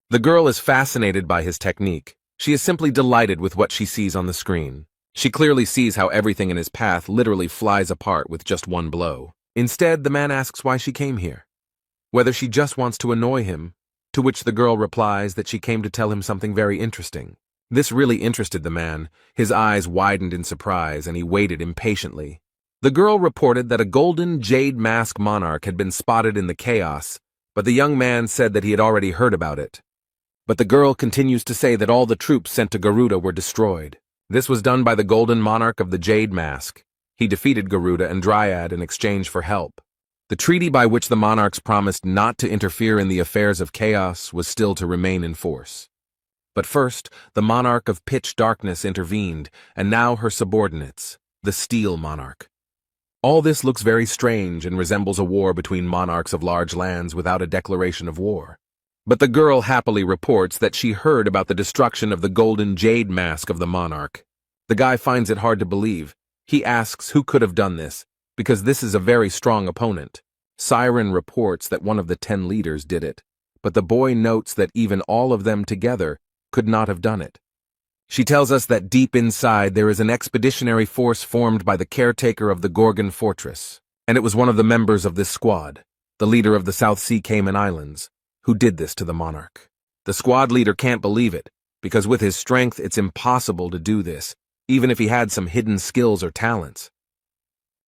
The girl is fascinated by his technique. She is simply delighted with what she sees on the screen. She clearly sees how everything in his path literally flies apart with just one blow. Instead, the man asks why she came here, whether she just wants to annoy him, to which the girl replies that she came to tell him something very interesting. This really interested the man. His eyes widened in surprise, and he waited impatiently. The girl reported that a golden jade mask monarch had been spotted in the chaos, but the young man said that he had already heard about it. But the girl continues to say that all the troops sent to Garuda were destroyed. This was done by the golden monarch of the Jade Mask. He defeated Garuda and Dryad in exchange for help. The treaty by which the monarchs promised not to interfere in the affairs of chaos was still to remain in force. But first, the monarch of pitch darkness intervened, and now her subordinates, the Steel Monarch. All this looks very strange and resembles a war between monarchs of large lands without a declaration of war. But the girl happily reports that she heard about the destruction of the golden jade mask of the monarch. The guy finds it hard to believe. He asks who could have done this, because this is a very strong opponent. Siren reports that one of the 10 leaders did it, but the boy notes that even all of them together could not have done it. She tells us that deep inside there is an expeditionary force formed by the caretaker of the Gorgon fortress, and it was one of the members of this squad, the leader of the South Sea Cayman Islands, who did this to the monarch. The squad leader can't believe it, because with his strength it's impossible to do this, even if he had some hidden skills or talents.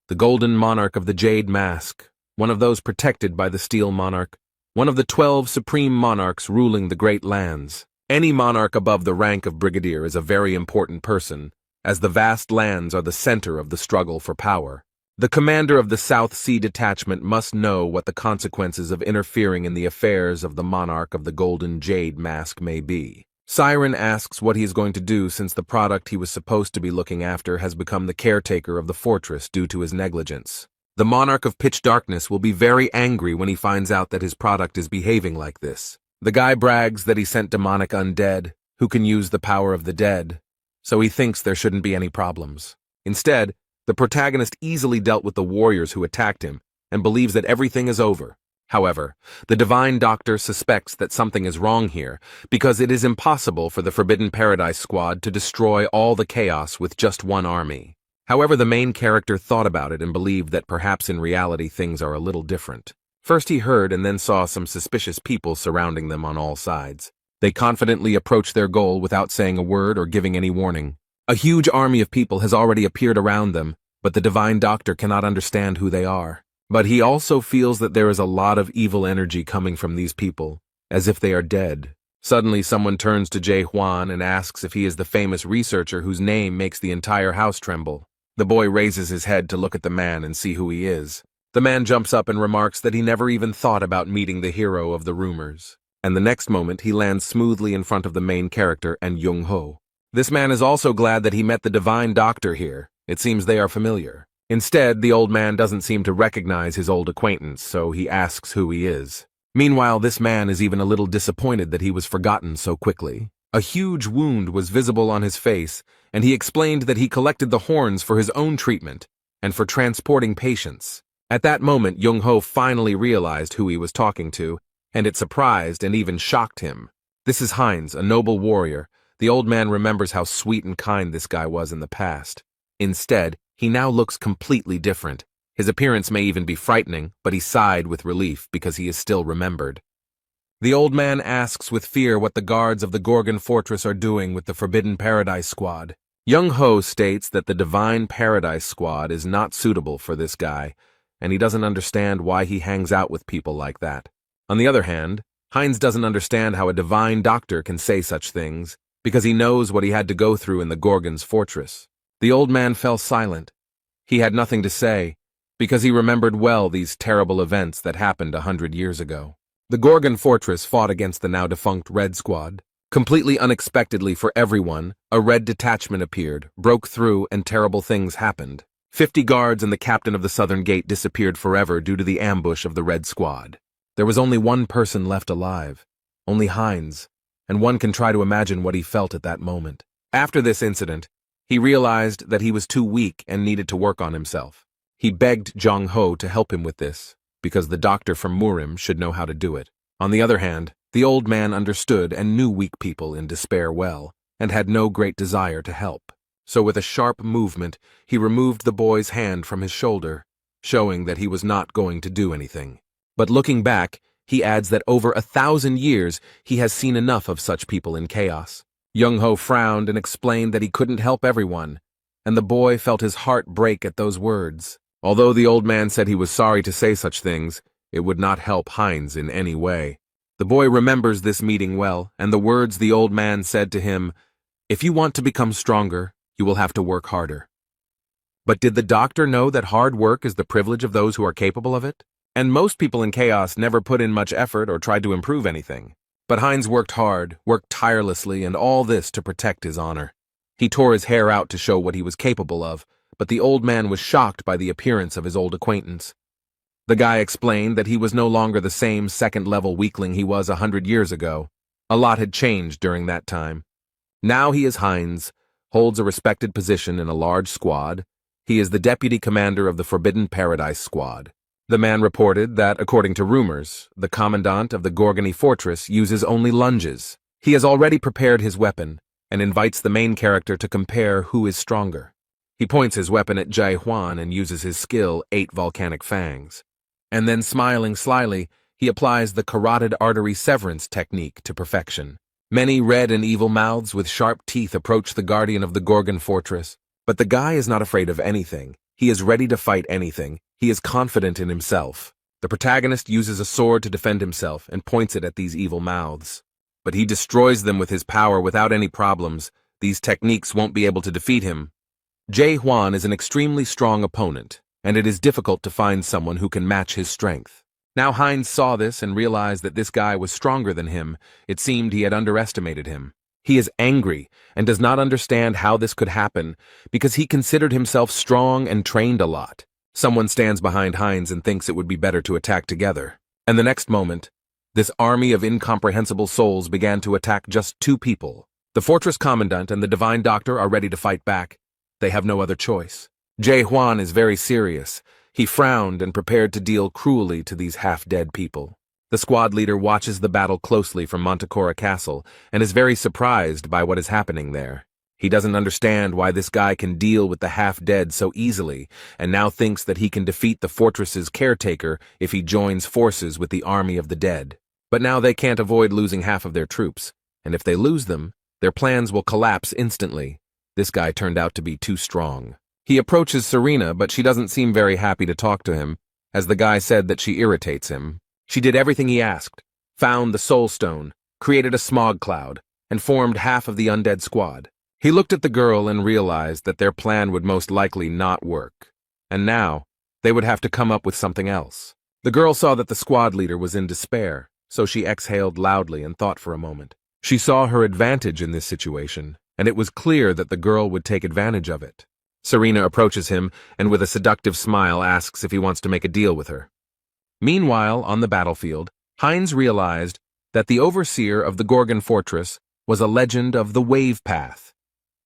The golden monarch of the Jade Mask, one of those protected by the Steel Monarch, one of the 12 supreme monarchs ruling the great lands. Any monarch above the rank of brigadier is a very important person, as the vast lands are the center of the struggle for power. The commander of the South Sea Detachment must know what the consequences of interfering in the affairs of the monarch of the Golden Jade Mask may be. Siren asks what he is going to do since the product he was supposed to be looking after has become the caretaker of the fortress due to his negligence. The monarch of pitch darkness will be very angry when he finds out that his product is behaving like this. The guy brags that he sent demonic undead, who can use the power of the dead, so he thinks there shouldn't be any problems. Instead, the protagonist easily dealt with the warriors who attacked him and believes that everything is over. However, the Divine Doctor suspects that something is wrong here because it is impossible for the Forbidden Paradise squad to destroy all the chaos with just one army. However, the main character thought about it and believed that perhaps in reality things are a little different. First he heard and then saw some suspicious people surrounding them on all sides. They confidently approached their goal without saying a word or giving any warning. A huge army of people has already appeared around them, but the Divine Doctor cannot understand who they are. But he also feels that there is a lot of evil energy coming from these people, as if they are dead. Suddenly someone turns to Jae Hwan and asks if he is the famous researcher whose name makes the entire house tremble. The boy raises his head to look at the man and see who he is. The man jumps up and remarks that he never even thought about meeting the hero of the rumors. And the next moment he lands smoothly in front of the main character and Jung-ho. This man is also glad that he met the Divine Doctor here. It seems they are familiar. Instead, the old man doesn't seem to recognize his old acquaintance, so he asks who he is. Meanwhile, this man is even a little disappointed that he was forgotten so quickly. A huge wound was visible on his face, and he explained that he collected the horns for his own treatment and for transporting patients. At that moment, Young-ho finally realized who he was talking to, and it surprised and even shocked him. This is Heinz, a noble warrior. The old man remembers how sweet and kind this guy was in the past. Instead, he now looks completely different. His appearance may even be frightening, but he sighed with relief because he is still remembered. The old man asks with fear what the guards of the Gorgon Fortress are doing with the Forbidden Paradise Squad. Young-ho states that the Divine Paradise Squad is not suitable for this guy, and he doesn't understand why he hangs out with people like that. On the other hand, Heinz doesn't understand how a divine doctor can say such things, because he knows what he had to go through in the Gorgon's fortress. The old man fell silent. He had nothing to say, because he remembered well these terrible events that happened 100 years ago. The Gorgon Fortress fought against the now-defunct Red Squad. Completely unexpectedly for everyone, a red detachment appeared, broke through, and terrible things happened. 50 guards and the captain of the Southern Gate disappeared forever due to the ambush of the Red Squad. There was only one person left alive, only Heinz, and one can try to imagine what he felt at that moment. After this incident, he realized that he was too weak and needed to work on himself. He begged Jong-ho to help him with this, because the doctor from Murim should know how to do it. On the other hand, the old man understood and knew weak people in despair well, and had no great desire to help. So with a sharp movement, he removed the boy's hand from his shoulder, showing that he was not going to do anything. But looking back, he adds that over 1,000 years he has seen enough of such people in chaos. Young-ho frowned and explained that he couldn't help everyone, and the boy felt his heart break at those words. Although the old man said he was sorry to say such things, it would not help Heinz in any way. The boy remembers this meeting well, and the words the old man said to him, "If you want to become stronger, you will have to work harder." But did the doctor know that hard work is the privilege of those who are capable of it? And most people in chaos never put in much effort or tried to improve anything. But Heinz worked hard, worked tirelessly, and all this to protect his honor. He tore his hair out to show what he was capable of, but the old man was shocked by the appearance of his old acquaintance. The guy explained that he was no longer the same second-level weakling he was 100 years ago. A lot had changed during that time. Now he is Heinz, holds a respected position in a large squad. He is the deputy commander of the Forbidden Paradise Squad. The man reported that, according to rumors, the commandant of the Gorgony Fortress uses only lunges. He has already prepared his weapon, and invites the main character to compare who is stronger. He points his weapon at Jae-hwan and uses his skill 8 volcanic fangs. And then, smiling slyly, he applies the carotid artery severance technique to perfection. Many red and evil mouths with sharp teeth approach the guardian of the Gorgon Fortress. But the guy is not afraid of anything. He is ready to fight anything. He is confident in himself. The protagonist uses a sword to defend himself and points it at these evil mouths. But he destroys them with his power without any problems. These techniques won't be able to defeat him. Jae-hwan is an extremely strong opponent, and it is difficult to find someone who can match his strength. Now Heinz saw this and realized that this guy was stronger than him. It seemed he had underestimated him. He is angry and does not understand how this could happen because he considered himself strong and trained a lot. Someone stands behind Heinz and thinks it would be better to attack together. And the next moment, this army of incomprehensible souls began to attack just 2 people. The fortress commandant and the divine doctor are ready to fight back. They have no other choice. Jae-hwan is very serious. He frowned and prepared to deal cruelly to these half-dead people. The squad leader watches the battle closely from Manticora Castle and is very surprised by what is happening there. He doesn't understand why this guy can deal with the half-dead so easily, and now thinks that he can defeat the fortress's caretaker if he joins forces with the army of the dead. But now they can't avoid losing half of their troops, and if they lose them, their plans will collapse instantly. This guy turned out to be too strong. He approaches Serena, but she doesn't seem very happy to talk to him, as the guy said that she irritates him. She did everything he asked, found the soul stone, created a smog cloud, and formed half of the undead squad. He looked at the girl and realized that their plan would most likely not work. And now, they would have to come up with something else. The girl saw that the squad leader was in despair, so she exhaled loudly and thought for a moment. She saw her advantage in this situation, and it was clear that the girl would take advantage of it. Serena approaches him and with a seductive smile asks if he wants to make a deal with her. Meanwhile, on the battlefield, Heinz realized that the overseer of the Gorgon Fortress was a legend of the Wave Path.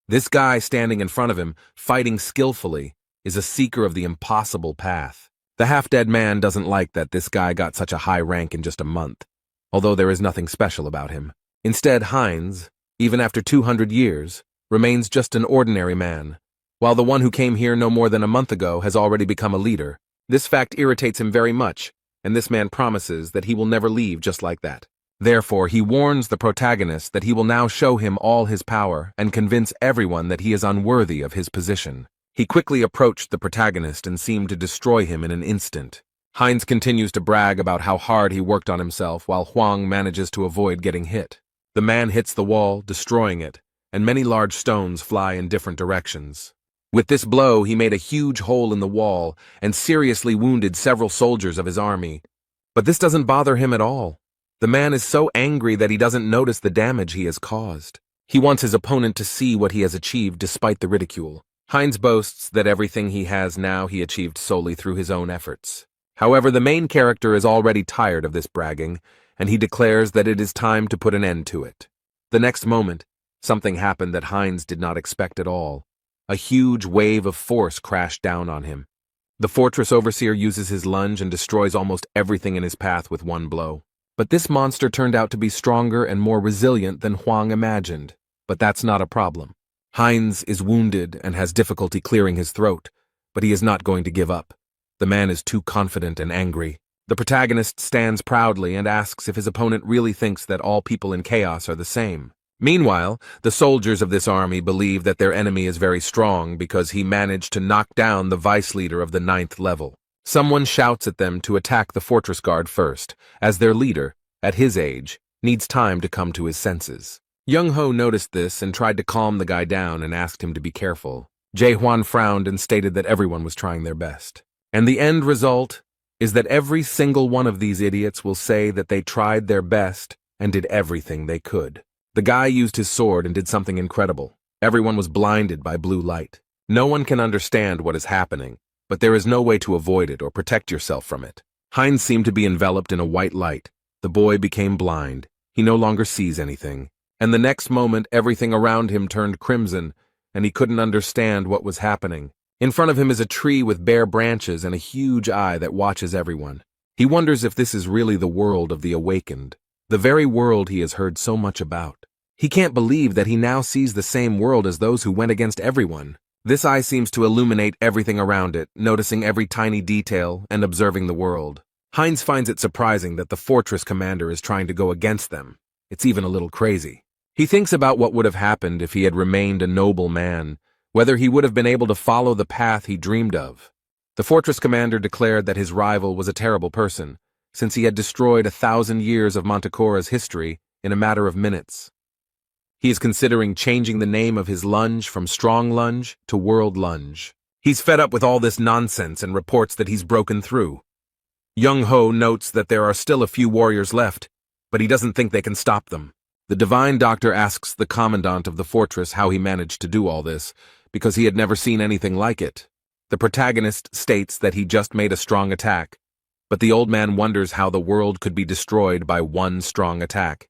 This guy standing in front of him, fighting skillfully, is a seeker of the impossible path. The half-dead man doesn't like that this guy got such a high rank in just a month, although there is nothing special about him. Instead, Heinz, even after 200 years, remains just an ordinary man, while the one who came here no more than a month ago has already become a leader. This fact irritates him very much, and this man promises that he will never leave just like that. Therefore, he warns the protagonist that he will now show him all his power and convince everyone that he is unworthy of his position. He quickly approached the protagonist and seemed to destroy him in an instant. Heinz continues to brag about how hard he worked on himself while Huang manages to avoid getting hit. The man hits the wall, destroying it, and many large stones fly in different directions. With this blow, he made a huge hole in the wall and seriously wounded several soldiers of his army. But this doesn't bother him at all. The man is so angry that he doesn't notice the damage he has caused. He wants his opponent to see what he has achieved despite the ridicule. Heinz boasts that everything he has now he achieved solely through his own efforts. However, the main character is already tired of this bragging, and he declares that it is time to put an end to it. The next moment, something happened that Heinz did not expect at all. A huge wave of force crashed down on him. The fortress overseer uses his lunge and destroys almost everything in his path with one blow. But this monster turned out to be stronger and more resilient than Huang imagined. But that's not a problem. Heinz is wounded and has difficulty clearing his throat, but he is not going to give up. The man is too confident and angry. The protagonist stands proudly and asks if his opponent really thinks that all people in chaos are the same. Meanwhile, the soldiers of this army believe that their enemy is very strong because he managed to knock down the vice leader of the 9th level. Someone shouts at them to attack the fortress guard first, as their leader, at his age, needs time to come to his senses. Young Ho noticed this and tried to calm the guy down and asked him to be careful. Jae Hwan frowned and stated that everyone was trying their best. And the end result is that every single one of these idiots will say that they tried their best and did everything they could. The guy used his sword and did something incredible. Everyone was blinded by blue light. No one can understand what is happening, but there is no way to avoid it or protect yourself from it. Heinz seemed to be enveloped in a white light. The boy became blind. He no longer sees anything. And the next moment, everything around him turned crimson, and he couldn't understand what was happening. In front of him is a tree with bare branches and a huge eye that watches everyone. He wonders if this is really the world of the awakened, the very world he has heard so much about. He can't believe that he now sees the same world as those who went against everyone. This eye seems to illuminate everything around it, noticing every tiny detail and observing the world. Heinz finds it surprising that the fortress commander is trying to go against them. It's even a little crazy. He thinks about what would have happened if he had remained a noble man, whether he would have been able to follow the path he dreamed of. The fortress commander declared that his rival was a terrible person, since he had destroyed 1,000 years of Manticora's history in a matter of minutes. He is considering changing the name of his lunge from Strong Lunge to World Lunge. He's fed up with all this nonsense and reports that he's broken through. Young Ho notes that there are still a few warriors left, but he doesn't think they can stop them. The divine doctor asks the commandant of the fortress how he managed to do all this, because he had never seen anything like it. The protagonist states that he just made a strong attack, but the old man wonders how the world could be destroyed by one strong attack.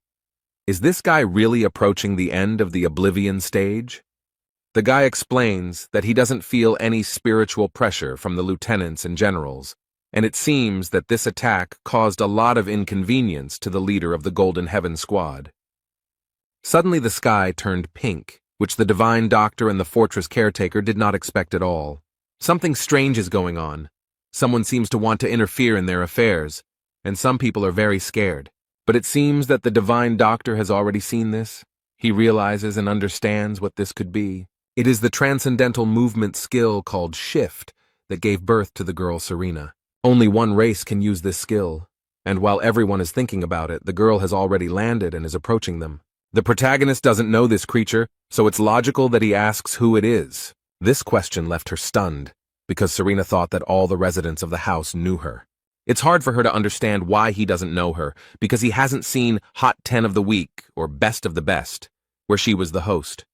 Is this guy really approaching the end of the Oblivion stage? The guy explains that he doesn't feel any spiritual pressure from the lieutenants and generals, and it seems that this attack caused a lot of inconvenience to the leader of the Golden Heaven squad. Suddenly the sky turned pink, which the divine doctor and the fortress caretaker did not expect at all. Something strange is going on. Someone seems to want to interfere in their affairs, and some people are very scared. But it seems that the divine doctor has already seen this. He realizes and understands what this could be. It is the transcendental movement skill called Shift that gave birth to the girl Serena. Only one race can use this skill, and while everyone is thinking about it, the girl has already landed and is approaching them. The protagonist doesn't know this creature, so it's logical that he asks who it is. This question left her stunned, because Serena thought that all the residents of the house knew her. It's hard for her to understand why he doesn't know her, because he hasn't seen Hot 10 of the Week or Best of the Best, where she was the host.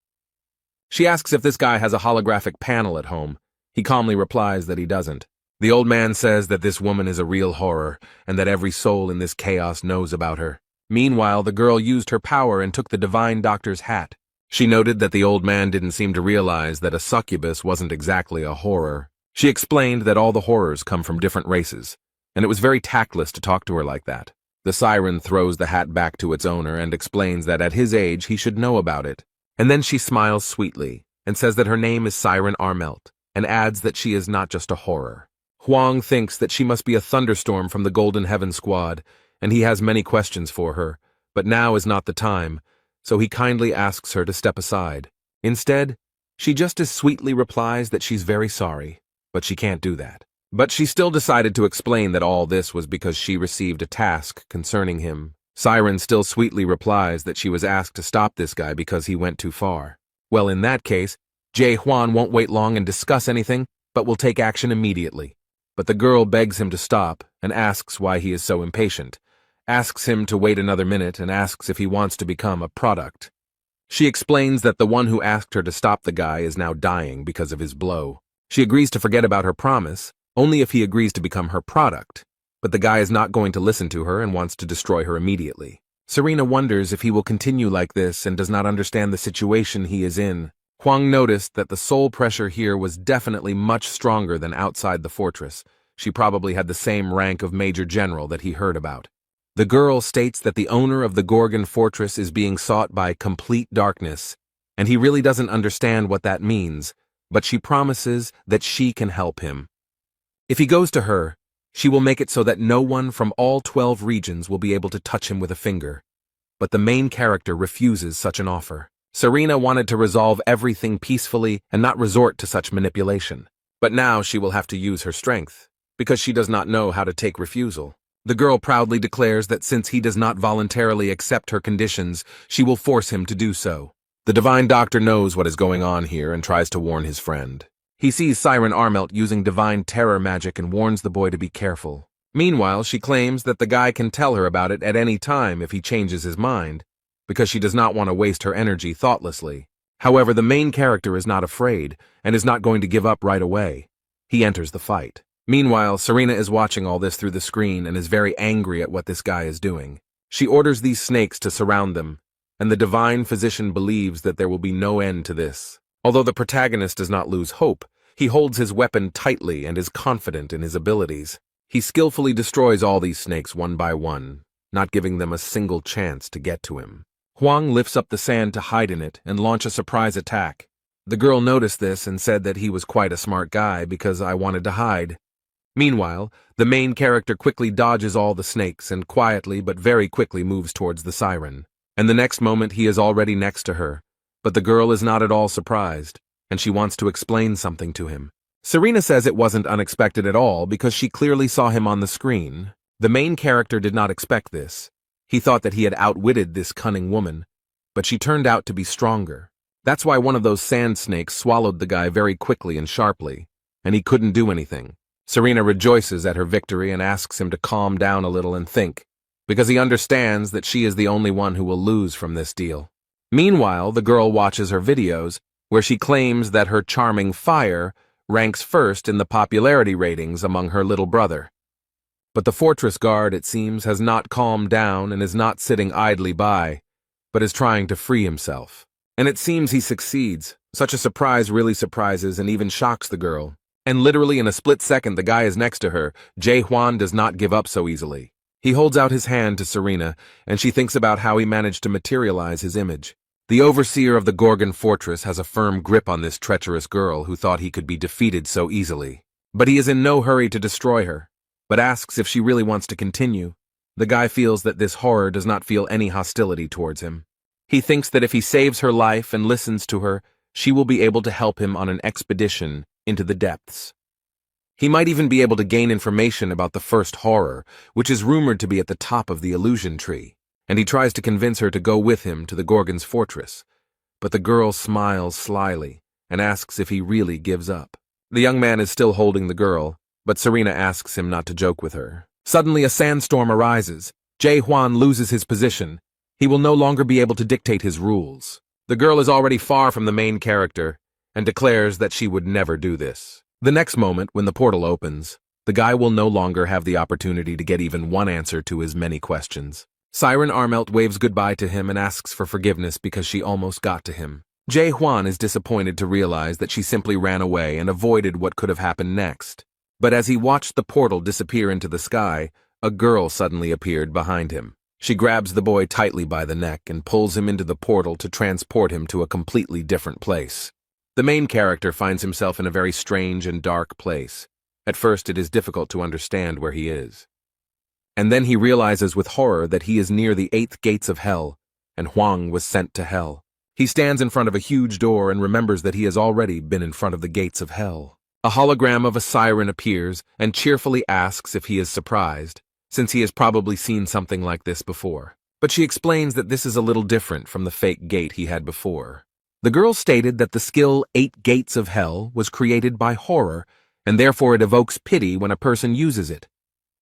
She asks if this guy has a holographic panel at home. He calmly replies that he doesn't. The old man says that this woman is a real horror, and that every soul in this chaos knows about her. Meanwhile, the girl used her power and took the divine doctor's hat. She noted that the old man didn't seem to realize that a succubus wasn't exactly a horror. She explained that all the horrors come from different races, and it was very tactless to talk to her like that. The siren throws the hat back to its owner and explains that at his age he should know about it. And then she smiles sweetly and says that her name is Siren Armelt, and adds that she is not just a horror. Huang thinks that she must be a thunderstorm from the Golden Heaven Squad, and he has many questions for her, but now is not the time, so he kindly asks her to step aside. Instead, she just as sweetly replies that she's very sorry, but she can't do that. But she still decided to explain that all this was because she received a task concerning him. Siren still sweetly replies that she was asked to stop this guy because he went too far. Well, in that case, Jae Hwan won't wait long and discuss anything, but will take action immediately. But the girl begs him to stop and asks why he is so impatient, asks him to wait another minute and asks if he wants to become a product. She explains that the one who asked her to stop the guy is now dying because of his blow. She agrees to forget about her promise, only if he agrees to become her product. But the guy is not going to listen to her and wants to destroy her immediately. Serena wonders if he will continue like this and does not understand the situation he is in. Huang noticed that the soul pressure here was definitely much stronger than outside the fortress. She probably had the same rank of Major General that he heard about. The girl states that the owner of the Gorgon fortress is being sought by complete darkness, and he really doesn't understand what that means, but she promises that she can help him. If he goes to her, she will make it so that no one from all 12 regions will be able to touch him with a finger. But the main character refuses such an offer. Serena wanted to resolve everything peacefully and not resort to such manipulation. But now she will have to use her strength, because she does not know how to take refusal. The girl proudly declares that since he does not voluntarily accept her conditions, she will force him to do so. The divine doctor knows what is going on here and tries to warn his friend. He sees Siren Armelt using divine terror magic and warns the boy to be careful. Meanwhile, she claims that the guy can tell her about it at any time if he changes his mind, because she does not want to waste her energy thoughtlessly. However, the main character is not afraid and is not going to give up right away. He enters the fight. Meanwhile, Serena is watching all this through the screen and is very angry at what this guy is doing. She orders these snakes to surround them, and the divine physician believes that there will be no end to this. Although the protagonist does not lose hope, he holds his weapon tightly and is confident in his abilities. He skillfully destroys all these snakes one by one, not giving them a single chance to get to him. Huang lifts up the sand to hide in it and launch a surprise attack. The girl noticed this and said that he was quite a smart guy because I wanted to hide. Meanwhile, the main character quickly dodges all the snakes and quietly but very quickly moves towards the siren. And the next moment he is already next to her, but the girl is not at all surprised, and she wants to explain something to him. Serena says it wasn't unexpected at all because she clearly saw him on the screen. The main character did not expect this. He thought that he had outwitted this cunning woman, but she turned out to be stronger. That's why one of those sand snakes swallowed the guy very quickly and sharply, and he couldn't do anything. Serena rejoices at her victory and asks him to calm down a little and think, because he understands that she is the only one who will lose from this deal. Meanwhile, the girl watches her videos, where she claims that her charming fire ranks first in the popularity ratings among her little brother. But the fortress guard, it seems, has not calmed down and is not sitting idly by, but is trying to free himself. And it seems he succeeds. Such a surprise really surprises and even shocks the girl. And literally in a split second the guy is next to her. Jae Hwan does not give up so easily. He holds out his hand to Serena, and she thinks about how he managed to materialize his image. The overseer of the Gorgon fortress has a firm grip on this treacherous girl who thought he could be defeated so easily. But he is in no hurry to destroy her, but asks if she really wants to continue. The guy feels that this horror does not feel any hostility towards him. He thinks that if he saves her life and listens to her, she will be able to help him on an expedition into the depths. He might even be able to gain information about the first horror, which is rumored to be at the top of the illusion tree, and he tries to convince her to go with him to the Gorgon's fortress. But the girl smiles slyly and asks if he really gives up. The young man is still holding the girl, but Serena asks him not to joke with her. Suddenly a sandstorm arises. Jae Hwan loses his position. He will no longer be able to dictate his rules. The girl is already far from the main character and declares that she would never do this. The next moment, when the portal opens, the guy will no longer have the opportunity to get even one answer to his many questions. Siren Armelt waves goodbye to him and asks for forgiveness because she almost got to him. Jae-hwan is disappointed to realize that she simply ran away and avoided what could have happened next. But as he watched the portal disappear into the sky, a girl suddenly appeared behind him. She grabs the boy tightly by the neck and pulls him into the portal to transport him to a completely different place. The main character finds himself in a very strange and dark place. At first, it is difficult to understand where he is. And then he realizes with horror that he is near the 8th gates of hell, and Hwang was sent to hell. He stands in front of a huge door and remembers that he has already been in front of the gates of hell. A hologram of a siren appears and cheerfully asks if he is surprised, since he has probably seen something like this before. But she explains that this is a little different from the fake gate he had before. The girl stated that the skill 8 Gates of Hell was created by horror, and therefore it evokes pity when a person uses it.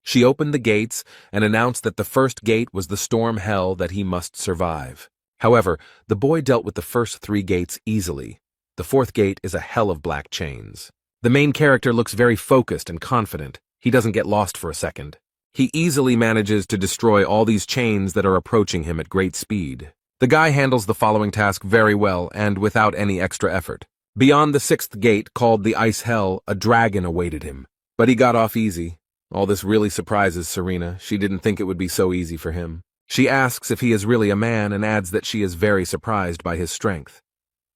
She opened the gates and announced that the first gate was the storm hell that he must survive. However, the boy dealt with the first 3 gates easily. The 4th gate is a hell of black chains. The main character looks very focused and confident. He doesn't get lost for a second. He easily manages to destroy all these chains that are approaching him at great speed. The guy handles the following task very well and without any extra effort. Beyond the 6th gate, called the Ice Hell, a dragon awaited him. But he got off easy. All this really surprises Serena. She didn't think it would be so easy for him. She asks if he is really a man and adds that she is very surprised by his strength.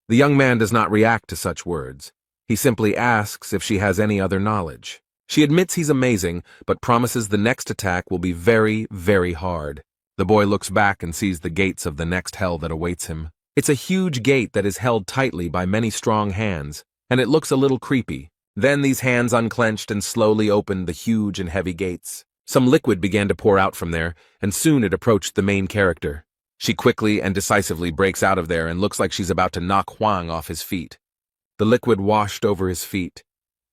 The young man does not react to such words. He simply asks if she has any other knowledge. She admits he's amazing, but promises the next attack will be very, very hard. The boy looks back and sees the gates of the next hell that awaits him. It's a huge gate that is held tightly by many strong hands, and it looks a little creepy. Then these hands unclenched and slowly opened the huge and heavy gates. Some liquid began to pour out from there, and soon it approached the main character. She quickly and decisively breaks out of there and looks like she's about to knock Hwang off his feet. The liquid washed over his feet,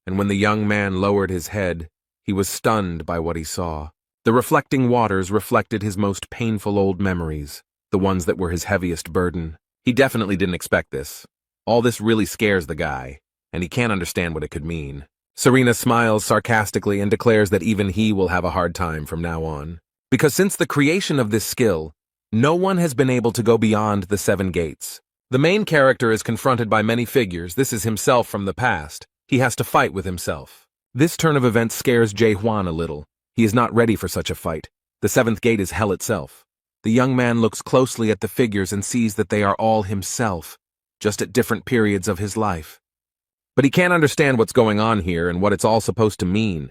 and when the young man lowered his head, he was stunned by what he saw. The reflecting waters reflected his most painful old memories, the ones that were his heaviest burden. He definitely didn't expect this. All this really scares the guy, and he can't understand what it could mean. Serena smiles sarcastically and declares that even he will have a hard time from now on. Because since the creation of this skill, no one has been able to go beyond the 7 gates. The main character is confronted by many figures. This is himself from the past. He has to fight with himself. This turn of events scares Jae-hwan a little. He is not ready for such a fight. The 7th gate is hell itself. The young man looks closely at the figures and sees that they are all himself, just at different periods of his life. But he can't understand what's going on here and what it's all supposed to mean.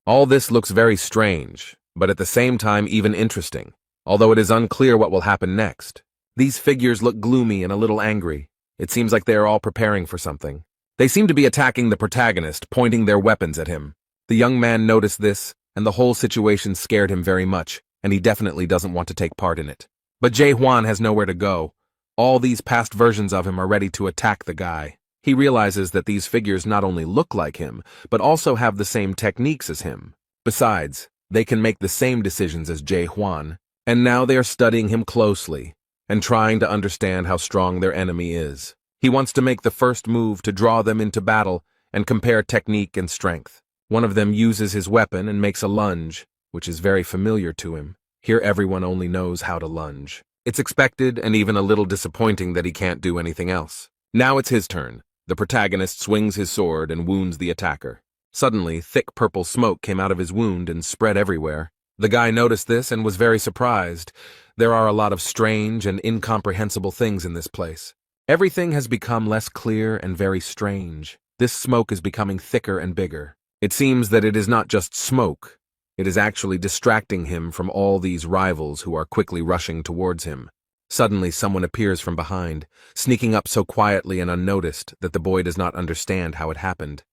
All this looks very strange, but at the same time even interesting, although it is unclear what will happen next. These figures look gloomy and a little angry. It seems like they are all preparing for something. They seem to be attacking the protagonist, pointing their weapons at him. The young man noticed this, and the whole situation scared him very much, and he definitely doesn't want to take part in it. But Jae-hwan has nowhere to go. All these past versions of him are ready to attack the guy. He realizes that these figures not only look like him, but also have the same techniques as him. Besides, they can make the same decisions as Jae-hwan, and now they are studying him closely and trying to understand how strong their enemy is. He wants to make the first move to draw them into battle and compare technique and strength. One of them uses his weapon and makes a lunge, which is very familiar to him. Here everyone only knows how to lunge. It's expected and even a little disappointing that he can't do anything else. Now it's his turn. The protagonist swings his sword and wounds the attacker. Suddenly, thick purple smoke came out of his wound and spread everywhere. The guy noticed this and was very surprised. There are a lot of strange and incomprehensible things in this place. Everything has become less clear and very strange. This smoke is becoming thicker and bigger. It seems that it is not just smoke. It is actually distracting him from all these rivals who are quickly rushing towards him. Suddenly, someone appears from behind, sneaking up so quietly and unnoticed that the boy does not understand how it happened.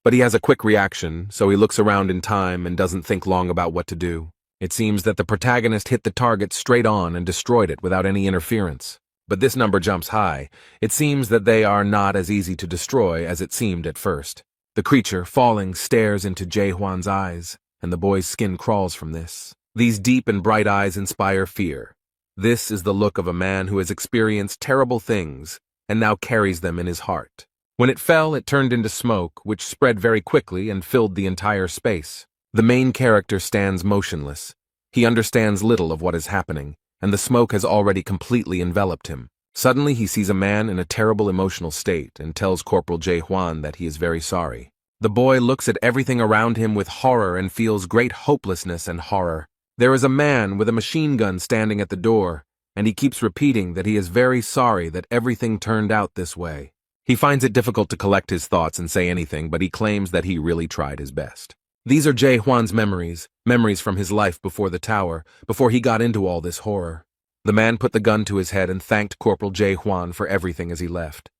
But he has a quick reaction, so he looks around in time and doesn't think long about what to do. It seems that the protagonist hit the target straight on and destroyed it without any interference. But this number jumps high. It seems that they are not as easy to destroy as it seemed at first. The creature, falling, stares into Jae-hwan's eyes, and the boy's skin crawls from this. These deep and bright eyes inspire fear. This is the look of a man who has experienced terrible things and now carries them in his heart. When it fell, it turned into smoke, which spread very quickly and filled the entire space. The main character stands motionless. He understands little of what is happening, and the smoke has already completely enveloped him. Suddenly he sees a man in a terrible emotional state and tells Corporal Jae-hwan that he is very sorry. The boy looks at everything around him with horror and feels great hopelessness and horror. There is a man with a machine gun standing at the door, and he keeps repeating that he is very sorry that everything turned out this way. He finds it difficult to collect his thoughts and say anything, but he claims that he really tried his best. These are Jae-hwan's memories from his life before the tower, before he got into all this horror. The man put the gun to his head and thanked Corporal Jae-hwan for everything as he left.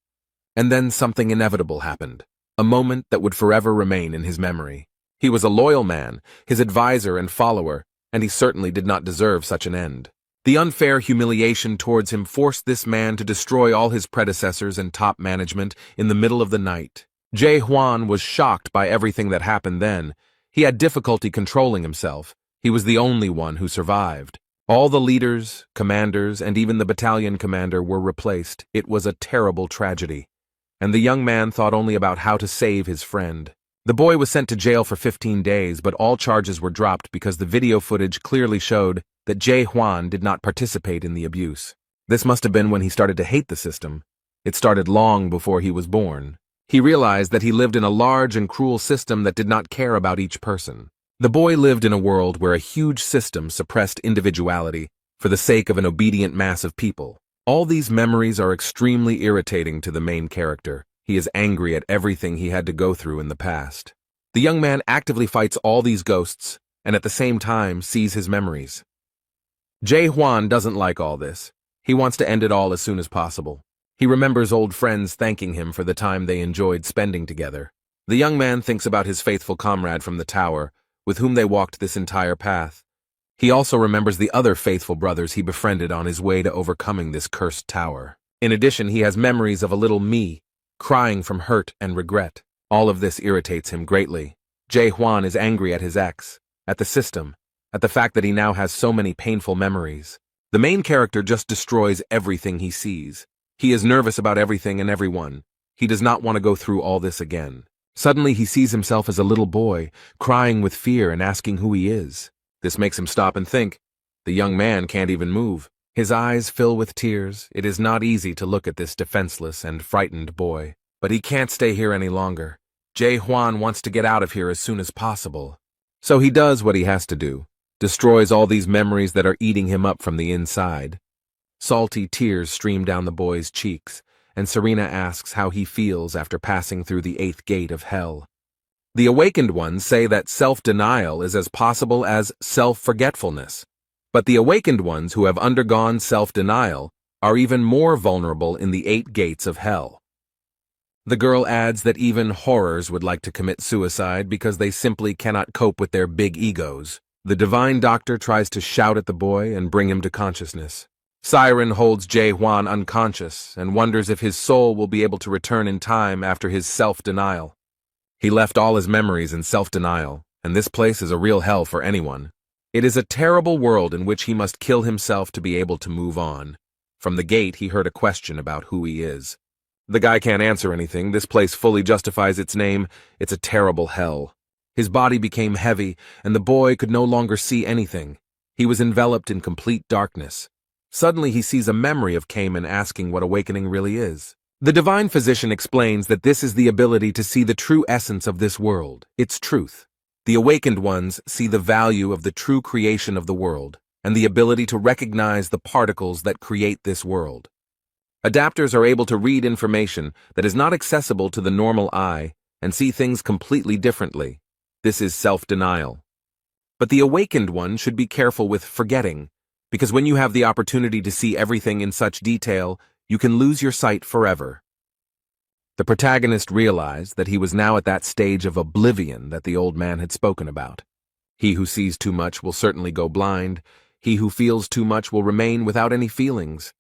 And then something inevitable happened, a moment that would forever remain in his memory. He was a loyal man, his advisor and follower, and he certainly did not deserve such an end. The unfair humiliation towards him forced this man to destroy all his predecessors and top management in the middle of the night. Jae-hwan was shocked by everything that happened then. He had difficulty controlling himself. He was the only one who survived. All the leaders, commanders, and even the battalion commander were replaced. It was a terrible tragedy, and the young man thought only about how to save his friend. The boy was sent to jail for 15 days, but all charges were dropped because the video footage clearly showed that Jae-hwan did not participate in the abuse. This must have been when he started to hate the system. It started long before he was born. He realized that he lived in a large and cruel system that did not care about each person. The boy lived in a world where a huge system suppressed individuality for the sake of an obedient mass of people. All these memories are extremely irritating to the main character. He is angry at everything he had to go through in the past. The young man actively fights all these ghosts and at the same time sees his memories. Jae-hwan doesn't like all this. He wants to end it all as soon as possible. He remembers old friends thanking him for the time they enjoyed spending together. The young man thinks about his faithful comrade from the tower, with whom they walked this entire path. He also remembers the other faithful brothers he befriended on his way to overcoming this cursed tower. In addition, he has memories of a little me, crying from hurt and regret. All of this irritates him greatly. Jae-hwan is angry at his ex, at the system, at the fact that he now has so many painful memories. The main character just destroys everything he sees. He is nervous about everything and everyone. He does not want to go through all this again. Suddenly he sees himself as a little boy, crying with fear and asking who he is. This makes him stop and think. The young man can't even move. His eyes fill with tears. It is not easy to look at this defenseless and frightened boy. But he can't stay here any longer. Jae-hwan wants to get out of here as soon as possible. So he does what he has to do. Destroys all these memories that are eating him up from the inside. Salty tears stream down the boy's cheeks, and Serena asks how he feels after passing through the 8th gate of hell. The awakened ones say that self-denial is as possible as self-forgetfulness. But the awakened ones who have undergone self-denial are even more vulnerable in the 8 gates of hell. The girl adds that even horrors would like to commit suicide because they simply cannot cope with their big egos. The divine doctor tries to shout at the boy and bring him to consciousness. Siren holds Jae-hwan unconscious and wonders if his soul will be able to return in time after his self-denial. He left all his memories in self-denial, and this place is a real hell for anyone. It is a terrible world in which he must kill himself to be able to move on. From the gate, he heard a question about who he is. The guy can't answer anything. This place fully justifies its name. It's a terrible hell. His body became heavy, and the boy could no longer see anything. He was enveloped in complete darkness. Suddenly he sees a memory of Cayman asking what awakening really is. The divine physician explains that this is the ability to see the true essence of this world, its truth. The awakened ones see the value of the true creation of the world, and the ability to recognize the particles that create this world. Adapters are able to read information that is not accessible to the normal eye and see things completely differently. This is self-denial. But the awakened one should be careful with forgetting, because when you have the opportunity to see everything in such detail, you can lose your sight forever. The protagonist realized that he was now at that stage of oblivion that the old man had spoken about. He who sees too much will certainly go blind. He who feels too much will remain without any feelings.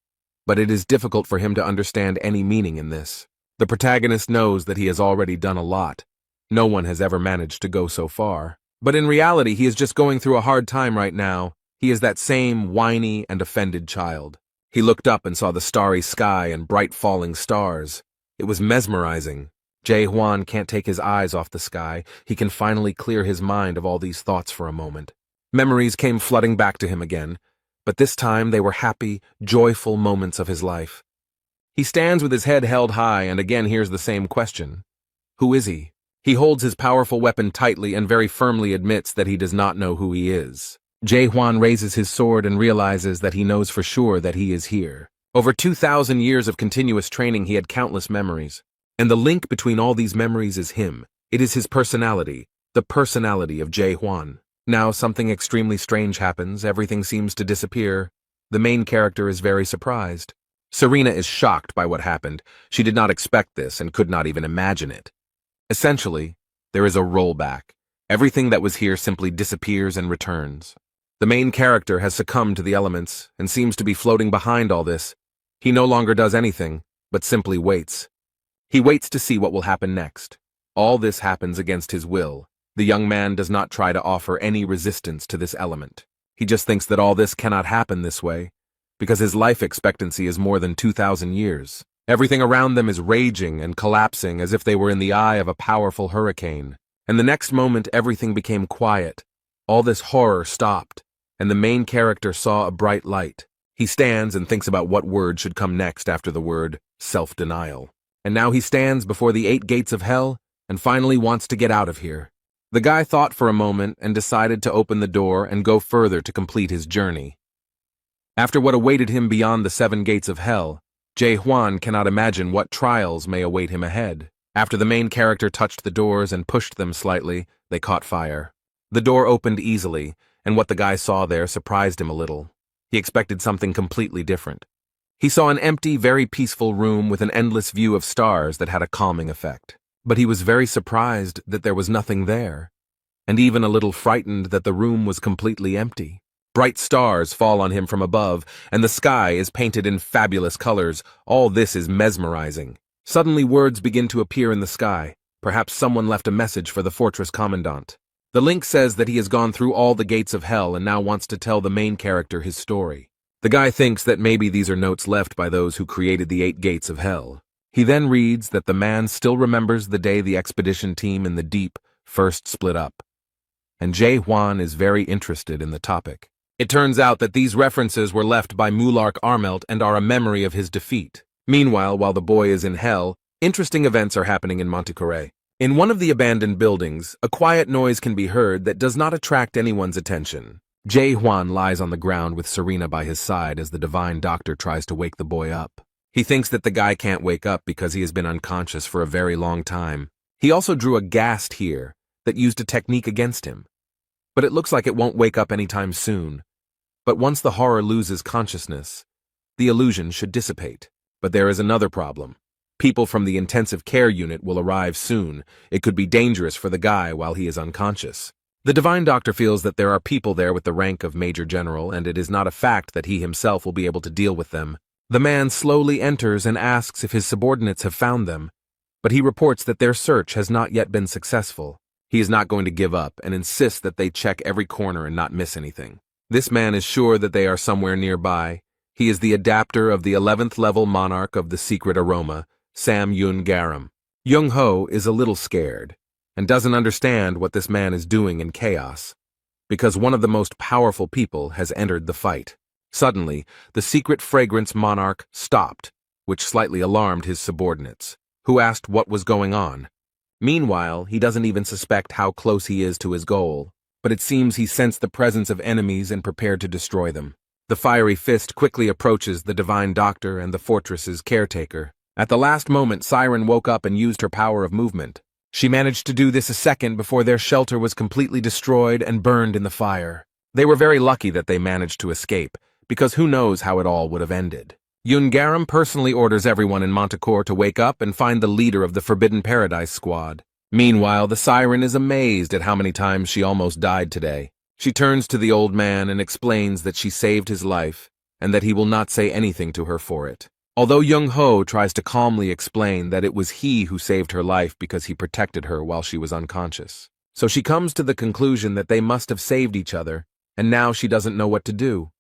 But it is difficult for him to understand any meaning in this. The protagonist knows that he has already done a lot. No one has ever managed to go so far. But in reality, he is just going through a hard time right now. He is that same whiny and offended child. He looked up and saw the starry sky and bright falling stars. It was mesmerizing. Jae-hwan can't take his eyes off the sky. He can finally clear his mind of all these thoughts for a moment. Memories came flooding back to him again, but this time they were happy, joyful moments of his life. He stands with his head held high and again hears the same question. Who is he? He holds his powerful weapon tightly and very firmly admits that he does not know who he is. Jae-hwan raises his sword and realizes that he knows for sure that he is here. Over 2,000 years of continuous training, he had countless memories. And the link between all these memories is him. It is his personality, the personality of Jae-hwan. Now something extremely strange happens, everything seems to disappear. The main character is very surprised. Serena is shocked by what happened. She did not expect this and could not even imagine it. Essentially, there is a rollback. Everything that was here simply disappears and returns. The main character has succumbed to the elements and seems to be floating behind all this. He no longer does anything, but simply waits. He waits to see what will happen next. All this happens against his will. The young man does not try to offer any resistance to this element. He just thinks that all this cannot happen this way, because his life expectancy is more than 2,000 years. Everything around them is raging and collapsing as if they were in the eye of a powerful hurricane. And the next moment everything became quiet. All this horror stopped, and the main character saw a bright light. He stands and thinks about what word should come next after the word self-denial. And now he stands before the 8 gates of hell and finally wants to get out of here. The guy thought for a moment and decided to open the door and go further to complete his journey. After what awaited him beyond the 7 gates of hell, Jae-hwan cannot imagine what trials may await him ahead. After the main character touched the doors and pushed them slightly, they caught fire. The door opened easily, and what the guy saw there surprised him a little. He expected something completely different. He saw an empty, very peaceful room with an endless view of stars that had a calming effect. But he was very surprised that there was nothing there, and even a little frightened that the room was completely empty. Bright stars fall on him from above, and the sky is painted in fabulous colors. All this is mesmerizing. Suddenly words begin to appear in the sky. Perhaps someone left a message for the fortress commandant. The link says that he has gone through all the gates of hell and now wants to tell the main character his story. The guy thinks that maybe these are notes left by those who created the 8 gates of hell. He then reads that the man still remembers the day the expedition team in the deep first split up. And Jae-hwan is very interested in the topic. It turns out that these references were left by Mulark Armelt and are a memory of his defeat. Meanwhile, while the boy is in hell, interesting events are happening in Montecore. In one of the abandoned buildings, a quiet noise can be heard that does not attract anyone's attention. Jae-hwan lies on the ground with Serena by his side as the divine doctor tries to wake the boy up. He thinks that the guy can't wake up because he has been unconscious for a very long time. He also drew a ghast here that used a technique against him. But it looks like it won't wake up anytime soon. But once the horror loses consciousness, the illusion should dissipate. But there is another problem. People from the intensive care unit will arrive soon. It could be dangerous for the guy while he is unconscious. The divine doctor feels that there are people there with the rank of Major General, and it is not a fact that he himself will be able to deal with them. The man slowly enters and asks if his subordinates have found them, but he reports that their search has not yet been successful. He is not going to give up and insists that they check every corner and not miss anything. This man is sure that they are somewhere nearby. He is the adapter of the 11th level monarch of the secret aroma, Sam Yoon-garam. Young-ho is a little scared and doesn't understand what this man is doing in chaos, because one of the most powerful people has entered the fight. Suddenly, the secret fragrance monarch stopped, which slightly alarmed his subordinates, who asked what was going on. Meanwhile, he doesn't even suspect how close he is to his goal, but it seems he sensed the presence of enemies and prepared to destroy them. The fiery fist quickly approaches the divine doctor and the fortress's caretaker. At the last moment, Siren woke up and used her power of movement. She managed to do this a second before their shelter was completely destroyed and burned in the fire. They were very lucky that they managed to escape, because who knows how it all would have ended. Yoon-garam personally orders everyone in Montecore to wake up and find the leader of the Forbidden Paradise squad. Meanwhile, the Siren is amazed at how many times she almost died today. She turns to the old man and explains that she saved his life and that he will not say anything to her for it. Although Young-ho tries to calmly explain that it was he who saved her life because he protected her while she was unconscious. So she comes to the conclusion that they must have saved each other, and now she doesn't know what to do.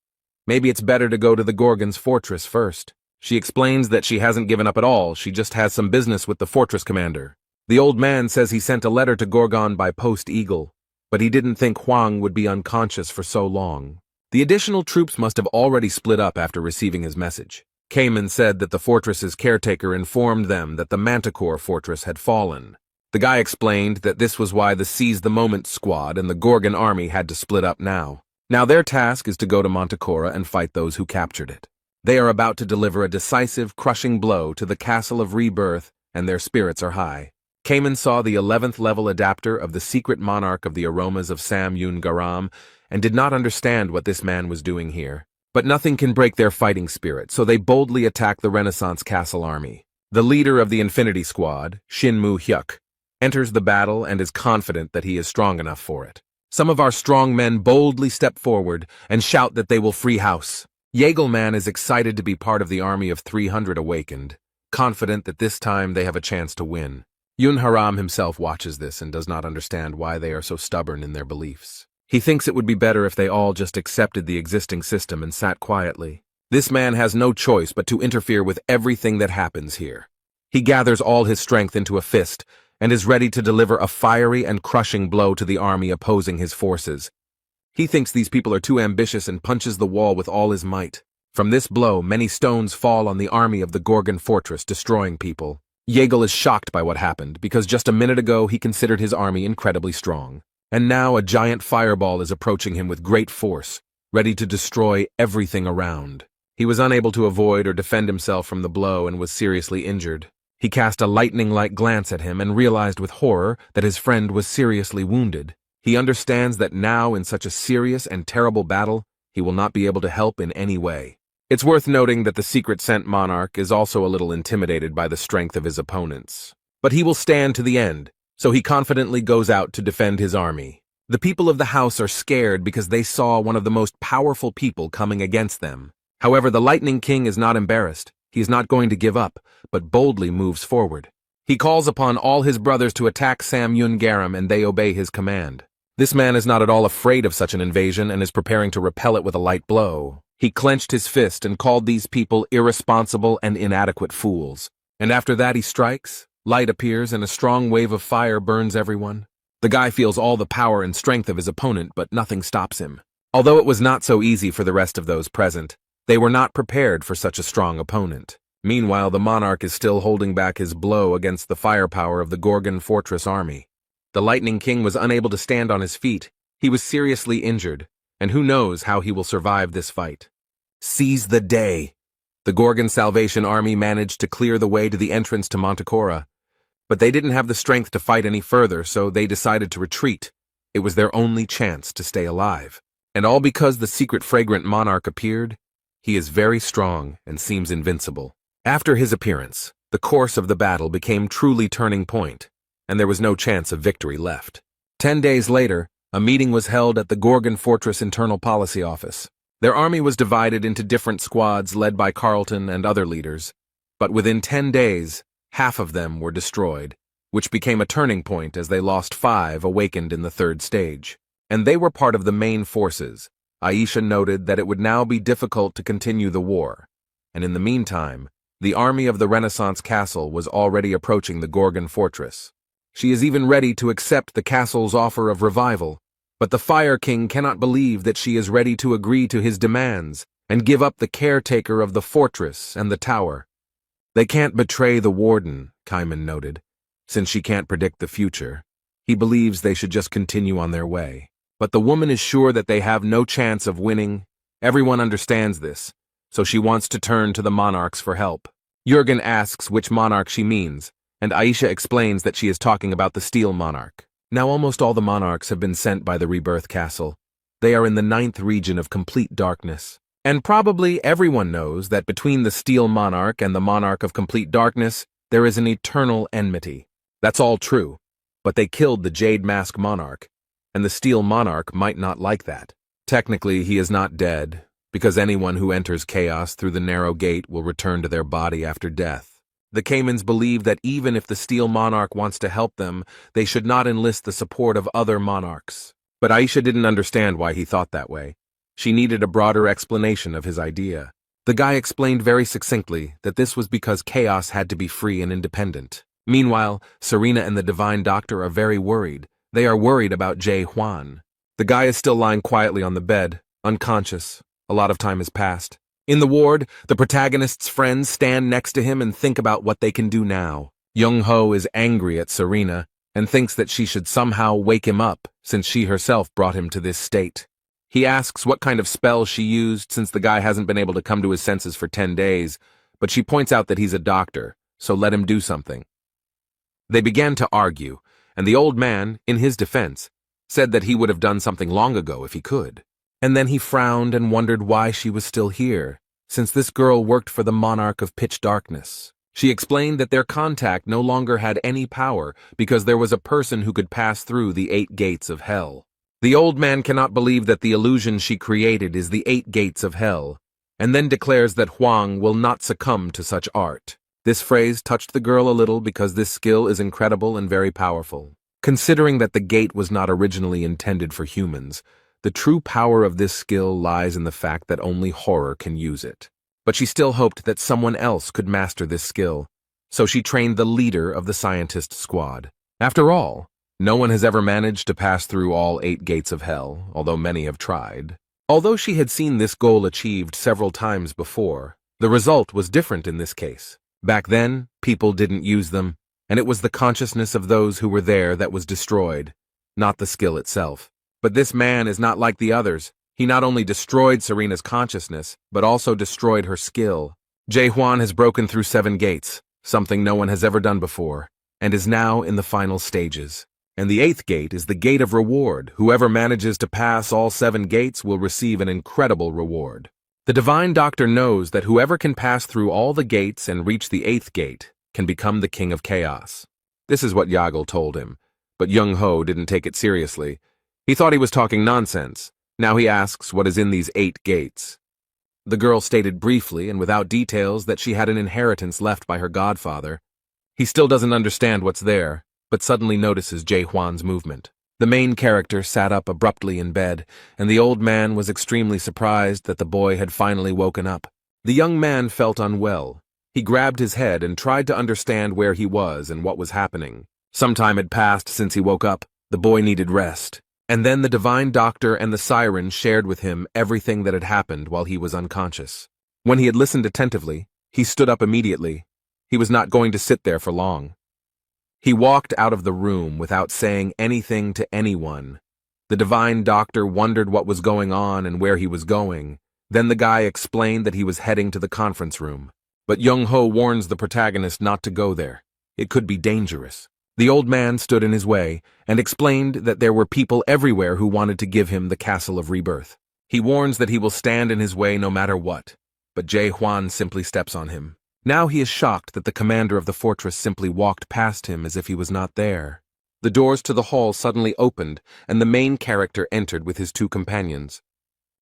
Maybe it's better to go to the Gorgon's fortress first. She explains that she hasn't given up at all, she just has some business with the fortress commander. The old man says he sent a letter to Gorgon by Post Eagle, but he didn't think Hwang would be unconscious for so long. The additional troops must have already split up after receiving his message. Cayman said that the fortress's caretaker informed them that the Manticore fortress had fallen. The guy explained that this was why the Seize the Moment squad and the Gorgon army had to split up now. Now their task is to go to Manticore and fight those who captured it. They are about to deliver a decisive, crushing blow to the Castle of Rebirth, and their spirits are high. Cayman saw the 11th level adapter of the secret monarch of the aromas of Sam Yun Garam and did not understand what this man was doing here. But nothing can break their fighting spirit, so they boldly attack the Renaissance Castle army. The leader of the Infinity Squad, Shin Mu Hyuk, enters the battle and is confident that he is strong enough for it. Some of our strong men boldly step forward and shout that they will free house. Yahello is excited to be part of the army of 300 awakened, confident that this time they have a chance to win. Yun Haram himself watches this and does not understand why they are so stubborn in their beliefs. He thinks it would be better if they all just accepted the existing system and sat quietly. This man has no choice but to interfere with everything that happens here. He gathers all his strength into a fist and is ready to deliver a fiery and crushing blow to the army opposing his forces. He thinks these people are too ambitious and punches the wall with all his might. From this blow, many stones fall on the army of the Gorgon fortress, destroying people. Yahello is shocked by what happened, because just a minute ago he considered his army incredibly strong. And now a giant fireball is approaching him with great force, ready to destroy everything around. He was unable to avoid or defend himself from the blow and was seriously injured. He cast a lightning-like glance at him and realized with horror that his friend was seriously wounded. He understands that now, in such a serious and terrible battle, he will not be able to help in any way. It's worth noting that the secret sent monarch is also a little intimidated by the strength of his opponents. But he will stand to the end, so he confidently goes out to defend his army. The people of the house are scared because they saw one of the most powerful people coming against them. However, the Lightning King is not embarrassed. He is not going to give up, but boldly moves forward. He calls upon all his brothers to attack Sam Yun Garam, and they obey his command. This man is not at all afraid of such an invasion and is preparing to repel it with a light blow. He clenched his fist and called these people irresponsible and inadequate fools. And after that he strikes, light appears, and a strong wave of fire burns everyone. The guy feels all the power and strength of his opponent, but nothing stops him. Although it was not so easy for the rest of those present, they were not prepared for such a strong opponent. Meanwhile, the monarch is still holding back his blow against the firepower of the Gorgon fortress army. The Lightning King was unable to stand on his feet. He was seriously injured, and who knows how he will survive this fight. Seize the day! The Gorgon Salvation Army managed to clear the way to the entrance to Manticore, but they didn't have the strength to fight any further, so they decided to retreat. It was their only chance to stay alive. And all because the secret fragrant monarch appeared. He is very strong and seems invincible. After his appearance, the course of the battle became truly turning point, and there was no chance of victory left. 10 days later, a meeting was held at the Gorgon Fortress Internal Policy Office. Their army was divided into different squads led by Carlton and other leaders, but within 10 days, half of them were destroyed, which became a turning point as they lost 5 awakened in the 3rd stage. And they were part of the main forces. Aisha noted that it would now be difficult to continue the war, and in the meantime, the army of the Renaissance Castle was already approaching the Gorgon fortress. She is even ready to accept the castle's offer of revival, but the Fire King cannot believe that she is ready to agree to his demands and give up the caretaker of the fortress and the tower. They can't betray the warden, Cayman noted, since she can't predict the future. He believes they should just continue on their way. But the woman is sure that they have no chance of winning. Everyone understands this, so she wants to turn to the monarchs for help. Jürgen asks which monarch she means, and Aisha explains that she is talking about the Steel Monarch. Now almost all the monarchs have been sent by the Rebirth Castle. They are in the 9th region of complete darkness. And probably everyone knows that between the Steel Monarch and the Monarch of Complete Darkness, there is an eternal enmity. That's all true, but they killed the Jade Mask Monarch, and the Steel Monarch might not like that. Technically, he is not dead, because anyone who enters chaos through the narrow gate will return to their body after death. The Caymans believe that even if the Steel Monarch wants to help them, they should not enlist the support of other monarchs. But Aisha didn't understand why he thought that way. She needed a broader explanation of his idea. The guy explained very succinctly that this was because chaos had to be free and independent. Meanwhile, Serena and the Divine Doctor are very worried. They are worried about Jae Hwan. The guy is still lying quietly on the bed, unconscious. A lot of time has passed. In the ward, the protagonist's friends stand next to him and think about what they can do now. Young-ho is angry at Serena and thinks that she should somehow wake him up since she herself brought him to this state. He asks what kind of spell she used since the guy hasn't been able to come to his senses for 10 days, but she points out that he's a doctor, so let him do something. They began to argue, and the old man, in his defense, said that he would have done something long ago if he could. And then he frowned and wondered why she was still here, since this girl worked for the monarch of pitch darkness. She explained that their contact no longer had any power because there was a person who could pass through the 8 gates of hell. The old man cannot believe that the illusion she created is the 8 gates of hell, and then declares that Huang will not succumb to such art. This phrase touched the girl a little because this skill is incredible and very powerful. Considering that the gate was not originally intended for humans, the true power of this skill lies in the fact that only horror can use it. But she still hoped that someone else could master this skill, so she trained the leader of the scientist squad. After all, no one has ever managed to pass through all 8 gates of hell, although many have tried. Although she had seen this goal achieved several times before, the result was different in this case. Back then, people didn't use them, and it was the consciousness of those who were there that was destroyed, not the skill itself. But this man is not like the others. He not only destroyed Serena's consciousness, but also destroyed her skill. Jae-hwan has broken through 7 gates, something no one has ever done before, and is now in the final stages. And the 8th gate is the gate of reward. Whoever manages to pass all 7 gates will receive an incredible reward. The Divine Doctor knows that whoever can pass through all the gates and reach the 8th gate can become the King of Chaos. This is what Yahello told him, but Young-ho didn't take it seriously. He thought he was talking nonsense. Now he asks what is in these 8 gates. The girl stated briefly and without details that she had an inheritance left by her godfather. He still doesn't understand what's there, but suddenly notices Jae-hwan's movement. The main character sat up abruptly in bed, and the old man was extremely surprised that the boy had finally woken up. The young man felt unwell. He grabbed his head and tried to understand where he was and what was happening. Some time had passed since he woke up. The boy needed rest. And then the Divine Doctor and the Siren shared with him everything that had happened while he was unconscious. When he had listened attentively, he stood up immediately. He was not going to sit there for long. He walked out of the room without saying anything to anyone. The Divine Doctor wondered what was going on and where he was going. Then the guy explained that he was heading to the conference room. But Young-ho warns the protagonist not to go there. It could be dangerous. The old man stood in his way and explained that there were people everywhere who wanted to give him the Castle of Rebirth. He warns that he will stand in his way no matter what, but Jae-hwan simply steps on him. Now he is shocked that the commander of the fortress simply walked past him as if he was not there. The doors to the hall suddenly opened, and the main character entered with his 2 companions.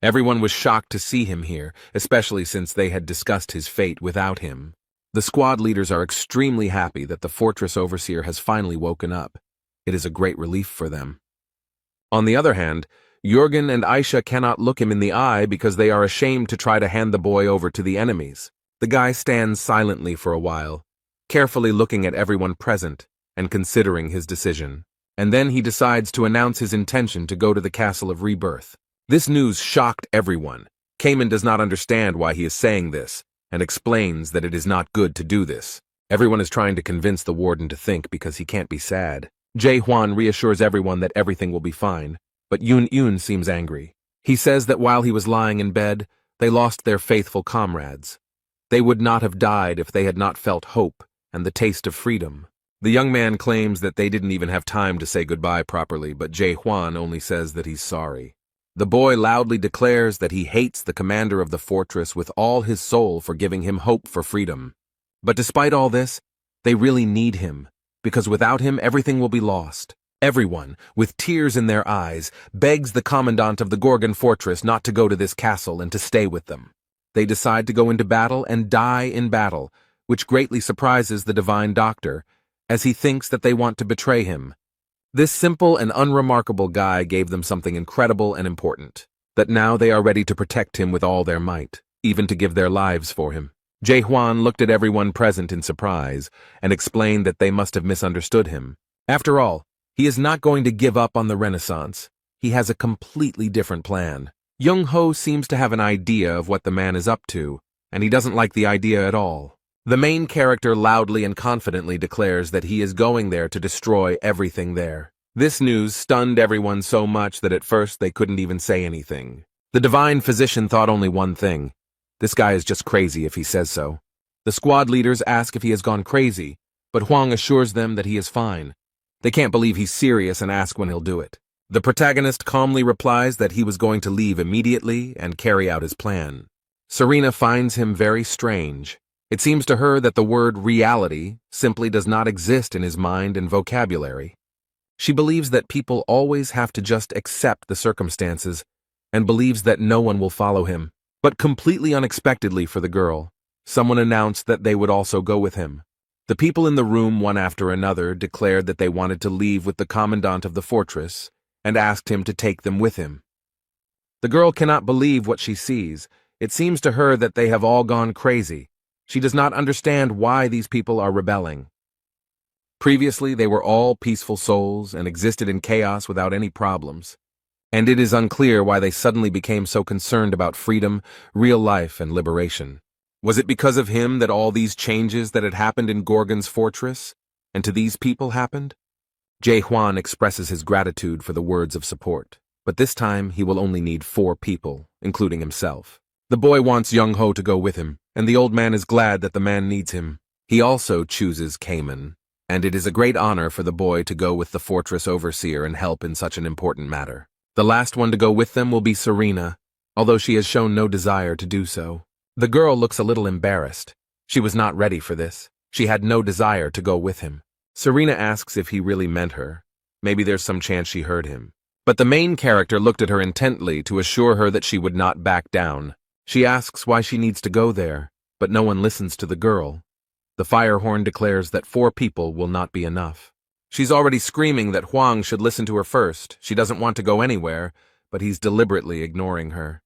Everyone was shocked to see him here, especially since they had discussed his fate without him. The squad leaders are extremely happy that the fortress overseer has finally woken up. It is a great relief for them. On the other hand, Jürgen and Aisha cannot look him in the eye because they are ashamed to try to hand the boy over to the enemies. The guy stands silently for a while, carefully looking at everyone present and considering his decision. And then he decides to announce his intention to go to the Castle of Rebirth. This news shocked everyone. Kamen does not understand why he is saying this, and explains that it is not good to do this. Everyone is trying to convince the warden to think because he can't be sad. Jae-hwan reassures everyone that everything will be fine, but Yoon seems angry. He says that while he was lying in bed, they lost their faithful comrades. They would not have died if they had not felt hope and the taste of freedom. The young man claims that they didn't even have time to say goodbye properly, but Jae-hwan only says that he's sorry. The boy loudly declares that he hates the commander of the fortress with all his soul for giving him hope for freedom. But despite all this, they really need him, because without him everything will be lost. Everyone, with tears in their eyes, begs the commandant of the Gorgon fortress not to go to this castle and to stay with them. They decide to go into battle and die in battle, which greatly surprises the Divine Doctor, as he thinks that they want to betray him. This simple and unremarkable guy gave them something incredible and important, that now they are ready to protect him with all their might, even to give their lives for him. Jae-hwan looked at everyone present in surprise and explained that they must have misunderstood him. After all, he is not going to give up on the Renaissance. He has a completely different plan. Young-ho seems to have an idea of what the man is up to, and he doesn't like the idea at all. The main character loudly and confidently declares that he is going there to destroy everything there. This news stunned everyone so much that at first they couldn't even say anything. The divine physician thought only one thing: this guy is just crazy if he says so. The squad leaders ask if he has gone crazy, but Hwang assures them that he is fine. They can't believe he's serious and ask when he'll do it. The protagonist calmly replies that he was going to leave immediately and carry out his plan. Serena finds him very strange. It seems to her that the word reality simply does not exist in his mind and vocabulary. She believes that people always have to just accept the circumstances and believes that no one will follow him. But completely unexpectedly for the girl, someone announced that they would also go with him. The people in the room, one after another, declared that they wanted to leave with the commandant of the fortress and asked him to take them with him. The girl cannot believe what she sees. It seems to her that they have all gone crazy. She does not understand why these people are rebelling. Previously, they were all peaceful souls and existed in chaos without any problems. And it is unclear why they suddenly became so concerned about freedom, real life, and liberation. Was it because of him that all these changes that had happened in Gorgon's fortress and to these people happened? Jae-hwan expresses his gratitude for the words of support, but this time he will only need 4 people, including himself. The boy wants Young-ho to go with him, and the old man is glad that the man needs him. He also chooses Cayman, and it is a great honor for the boy to go with the fortress overseer and help in such an important matter. The last one to go with them will be Serena, although she has shown no desire to do so. The girl looks a little embarrassed. She was not ready for this. She had no desire to go with him. Serena asks if he really meant her. Maybe there's some chance she heard him. But the main character looked at her intently to assure her that she would not back down. She asks why she needs to go there, but no one listens to the girl. The fire horn declares that 4 people will not be enough. She's already screaming that Hwang should listen to her first. She doesn't want to go anywhere, but he's deliberately ignoring her.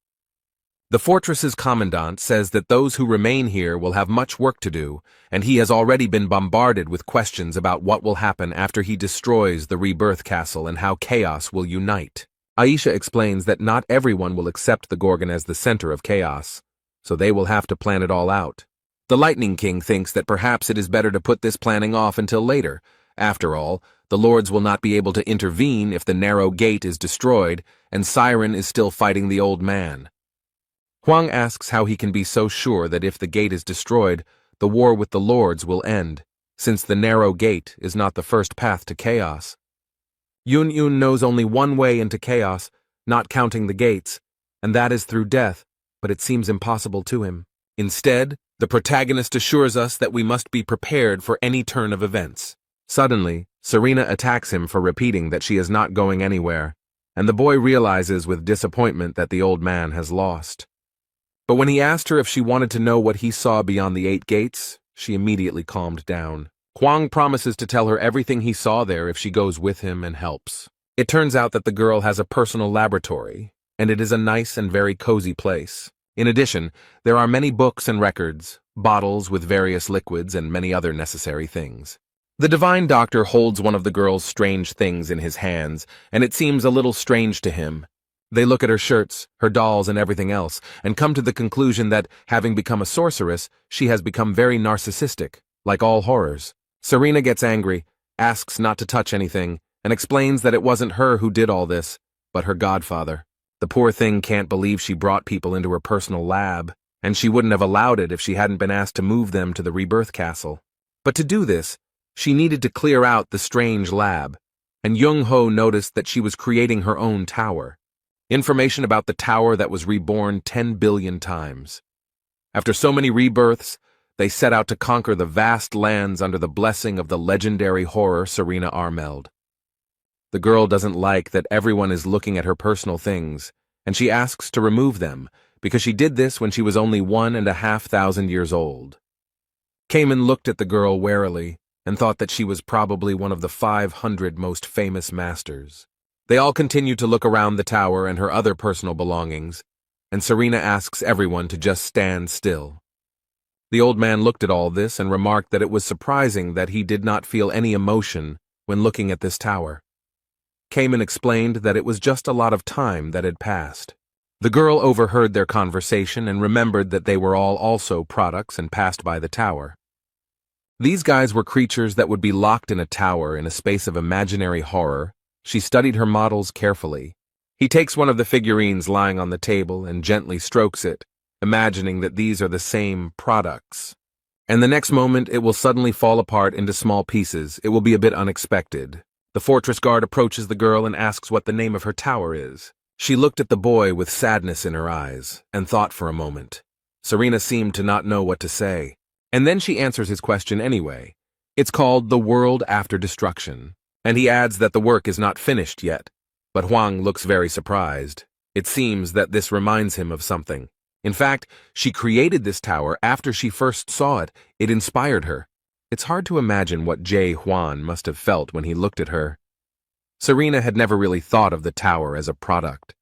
The fortress's commandant says that those who remain here will have much work to do, and he has already been bombarded with questions about what will happen after he destroys the rebirth castle and how chaos will unite. Aisha explains that not everyone will accept the Gorgon as the center of chaos, so they will have to plan it all out. The Lightning King thinks that perhaps it is better to put this planning off until later. After all, the lords will not be able to intervene if the narrow gate is destroyed and Siren is still fighting the old man. Hwang asks how he can be so sure that if the gate is destroyed, the war with the lords will end, since the narrow gate is not the first path to chaos. Yun knows only one way into chaos, not counting the gates, and that is through death, but it seems impossible to him. Instead, the protagonist assures us that we must be prepared for any turn of events. Suddenly, Serena attacks him for repeating that she is not going anywhere, and the boy realizes with disappointment that the old man has lost. But when he asked her if she wanted to know what he saw beyond the 8 gates, she immediately calmed down. Hwang promises to tell her everything he saw there if she goes with him and helps. It turns out that the girl has a personal laboratory, and it is a nice and very cozy place. In addition, there are many books and records, bottles with various liquids, and many other necessary things. The divine doctor holds one of the girl's strange things in his hands, and it seems a little strange to him. They look at her shirts, her dolls, and everything else, and come to the conclusion that, having become a sorceress, she has become very narcissistic, like all horrors. Serena gets angry, asks not to touch anything, and explains that it wasn't her who did all this, but her godfather. The poor thing can't believe she brought people into her personal lab, and she wouldn't have allowed it if she hadn't been asked to move them to the rebirth castle. But to do this, she needed to clear out the strange lab, and Young-ho noticed that she was creating her own tower. Information about the tower that was reborn 10 billion times. After so many rebirths, they set out to conquer the vast lands under the blessing of the legendary horror Serena Armeld. The girl doesn't like that everyone is looking at her personal things, and she asks to remove them, because she did this when she was only 1,500 years old. Cayman looked at the girl warily, and thought that she was probably one of the 500 most famous masters. They all continue to look around the tower and her other personal belongings, and Serena asks everyone to just stand still. The old man looked at all this and remarked that it was surprising that he did not feel any emotion when looking at this tower. Cayman explained that it was just a lot of time that had passed. The girl overheard their conversation and remembered that they were all also products and passed by the tower. These guys were creatures that would be locked in a tower in a space of imaginary horror. She studied her models carefully. He takes one of the figurines lying on the table and gently strokes it, imagining that these are the same products. And the next moment, it will suddenly fall apart into small pieces. It will be a bit unexpected. The fortress guard approaches the girl and asks what the name of her tower is. She looked at the boy with sadness in her eyes and thought for a moment. Serena seemed to not know what to say. And then she answers his question anyway. It's called The World After Destruction. And he adds that the work is not finished yet. But Huang looks very surprised. It seems that this reminds him of something. In fact, she created this tower after she first saw it. It inspired her. It's hard to imagine what Jay Huan must have felt when he looked at her. Serena had never really thought of the tower as a product.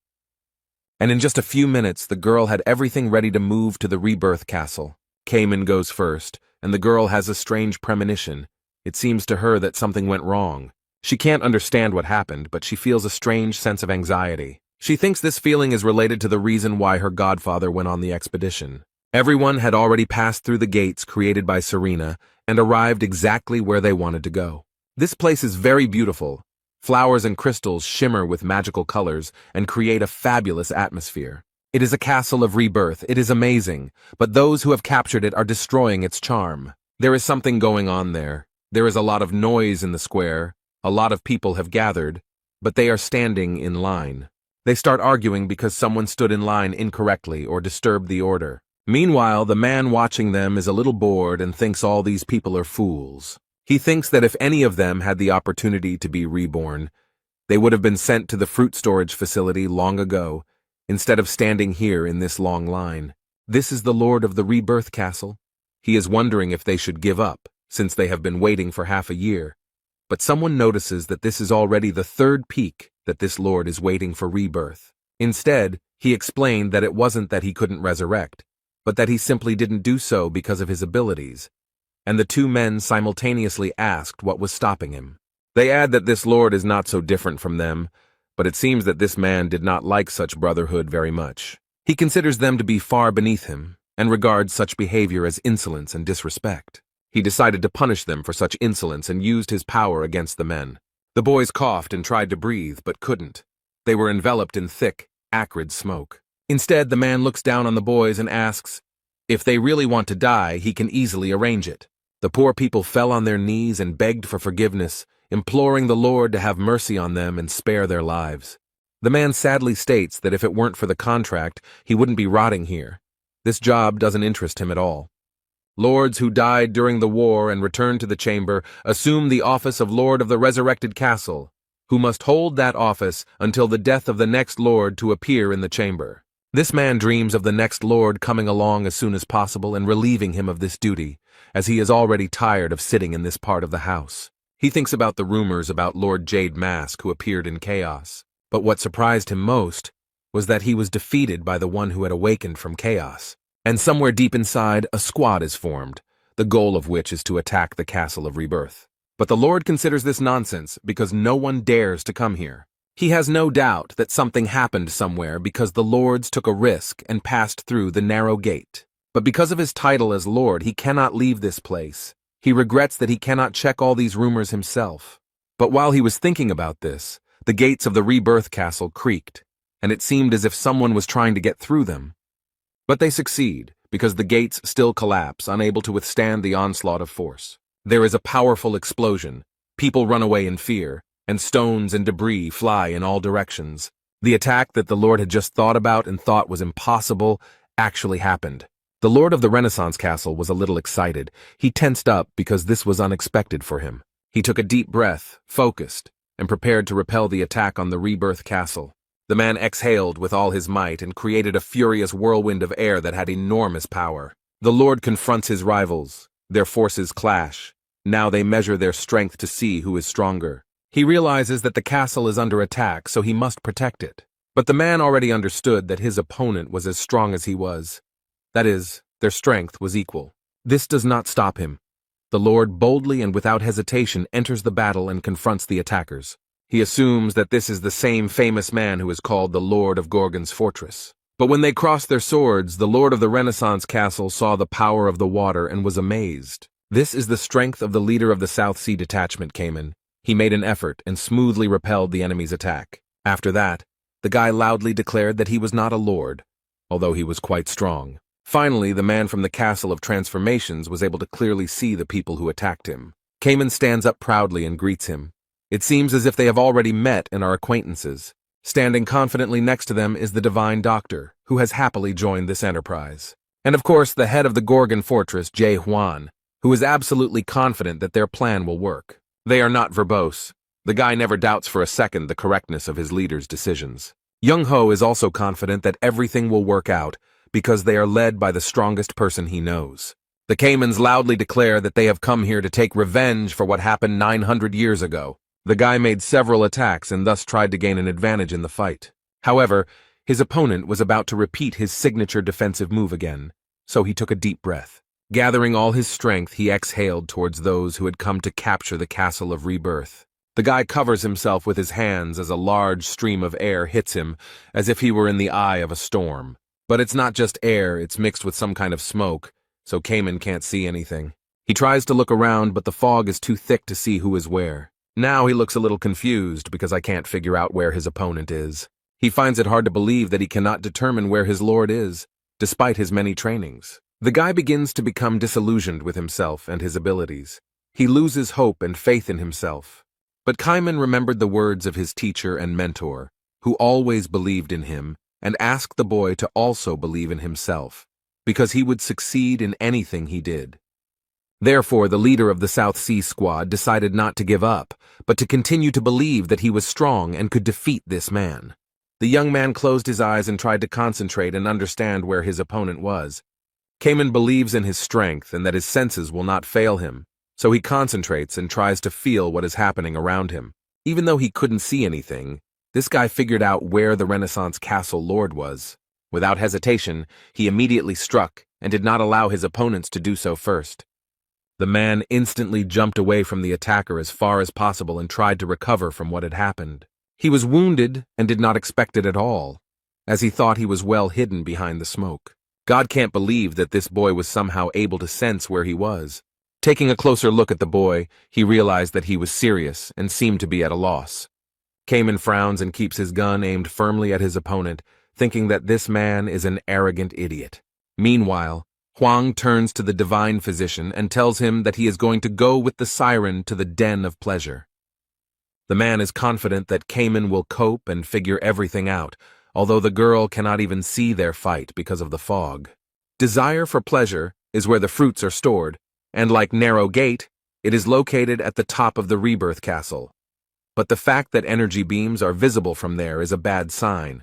And in just a few minutes, the girl had everything ready to move to the rebirth castle. Cayman goes first, and the girl has a strange premonition. It seems to her that something went wrong. She can't understand what happened, but she feels a strange sense of anxiety. She thinks this feeling is related to the reason why her godfather went on the expedition. Everyone had already passed through the gates created by Serena and arrived exactly where they wanted to go. This place is very beautiful. Flowers and crystals shimmer with magical colors and create a fabulous atmosphere. It is a castle of rebirth. It is amazing, but those who have captured it are destroying its charm. There is something going on there. There is a lot of noise in the square. A lot of people have gathered, but they are standing in line. They start arguing because someone stood in line incorrectly or disturbed the order. Meanwhile, the man watching them is a little bored and thinks all these people are fools. He thinks that if any of them had the opportunity to be reborn, they would have been sent to the fruit storage facility long ago, instead of standing here in this long line. This is the Lord of the Rebirth Castle. He is wondering if they should give up, since they have been waiting for half a year. But someone notices that this is already the third peak that this Lord is waiting for rebirth. Instead, he explained that it wasn't that he couldn't resurrect, but that he simply didn't do so because of his abilities. And the two men simultaneously asked what was stopping him. They add that this Lord is not so different from them, but it seems that this man did not like such brotherhood very much. He considers them to be far beneath him, and regards such behavior as insolence and disrespect. He decided to punish them for such insolence and used his power against the men. The boys coughed and tried to breathe, but couldn't. They were enveloped in thick, acrid smoke. Instead, the man looks down on the boys and asks, if they really want to die, he can easily arrange it. The poor people fell on their knees and begged for forgiveness, imploring the Lord to have mercy on them and spare their lives. The man sadly states that if it weren't for the contract, he wouldn't be rotting here. This job doesn't interest him at all. Lords who died during the war and returned to the chamber assume the office of Lord of the Resurrected Castle, who must hold that office until the death of the next Lord to appear in the chamber. This man dreams of the next Lord coming along as soon as possible and relieving him of this duty, as he is already tired of sitting in this part of the house. He thinks about the rumors about Lord Jade Mask who appeared in chaos, but what surprised him most was that he was defeated by the one who had awakened from chaos. And somewhere deep inside, a squad is formed, the goal of which is to attack the Castle of Rebirth. But the Lord considers this nonsense because no one dares to come here. He has no doubt that something happened somewhere because the Lords took a risk and passed through the narrow gate. But because of his title as Lord, he cannot leave this place. He regrets that he cannot check all these rumors himself. But while he was thinking about this, the gates of the Rebirth Castle creaked, and it seemed as if someone was trying to get through them. But they succeed, because the gates still collapse, unable to withstand the onslaught of force. There is a powerful explosion, people run away in fear, and stones and debris fly in all directions. The attack that the Lord had just thought about and thought was impossible actually happened. The Lord of the Renaissance Castle was a little excited. He tensed up because this was unexpected for him. He took a deep breath, focused, and prepared to repel the attack on the Rebirth Castle. The man exhaled with all his might and created a furious whirlwind of air that had enormous power. The Lord confronts his rivals. Their forces clash. Now they measure their strength to see who is stronger. He realizes that the castle is under attack, so he must protect it. But the man already understood that his opponent was as strong as he was. That is, their strength was equal. This does not stop him. The Lord boldly and without hesitation enters the battle and confronts the attackers. He assumes that this is the same famous man who is called the Lord of Gorgon's Fortress. But when they crossed their swords, the Lord of the Renaissance Castle saw the power of the water and was amazed. This is the strength of the leader of the South Sea Detachment, Cayman. He made an effort and smoothly repelled the enemy's attack. After that, the guy loudly declared that he was not a lord, although he was quite strong. Finally, the man from the Castle of Transformations was able to clearly see the people who attacked him. Cayman stands up proudly and greets him. It seems as if they have already met and are acquaintances. Standing confidently next to them is the Divine Doctor, who has happily joined this enterprise. And of course, the head of the Gorgon Fortress, Jay Huan, who is absolutely confident that their plan will work. They are not verbose. The guy never doubts for a second the correctness of his leader's decisions. Young Ho is also confident that everything will work out, because they are led by the strongest person he knows. The Caymans loudly declare that they have come here to take revenge for what happened 900 years ago. The guy made several attacks and thus tried to gain an advantage in the fight. However, his opponent was about to repeat his signature defensive move again, so he took a deep breath. Gathering all his strength, he exhaled towards those who had come to capture the Castle of Rebirth. The guy covers himself with his hands as a large stream of air hits him, as if he were in the eye of a storm. But it's not just air, it's mixed with some kind of smoke, so Cayman can't see anything. He tries to look around, but the fog is too thick to see who is where. Now he looks a little confused because I can't figure out where his opponent is. He finds it hard to believe that he cannot determine where his lord is, despite his many trainings. The guy begins to become disillusioned with himself and his abilities. He loses hope and faith in himself. But Cayman remembered the words of his teacher and mentor, who always believed in him, and asked the boy to also believe in himself, because he would succeed in anything he did. Therefore, the leader of the South Sea Squad decided not to give up, but to continue to believe that he was strong and could defeat this man. The young man closed his eyes and tried to concentrate and understand where his opponent was. Cayman believes in his strength and that his senses will not fail him, so he concentrates and tries to feel what is happening around him. Even though he couldn't see anything, this guy figured out where the Renaissance Castle Lord was. Without hesitation, he immediately struck and did not allow his opponents to do so first. The man instantly jumped away from the attacker as far as possible and tried to recover from what had happened. He was wounded and did not expect it at all, as he thought he was well hidden behind the smoke. God can't believe that this boy was somehow able to sense where he was. Taking a closer look at the boy, he realized that he was serious and seemed to be at a loss. Cayman frowns and keeps his gun aimed firmly at his opponent, thinking that this man is an arrogant idiot. Meanwhile, Huang turns to the divine physician and tells him that he is going to go with the siren to the den of pleasure. The man is confident that Cayman will cope and figure everything out, although the girl cannot even see their fight because of the fog. Desire for pleasure is where the fruits are stored, and like Narrow Gate, it is located at the top of the Rebirth Castle. But the fact that energy beams are visible from there is a bad sign.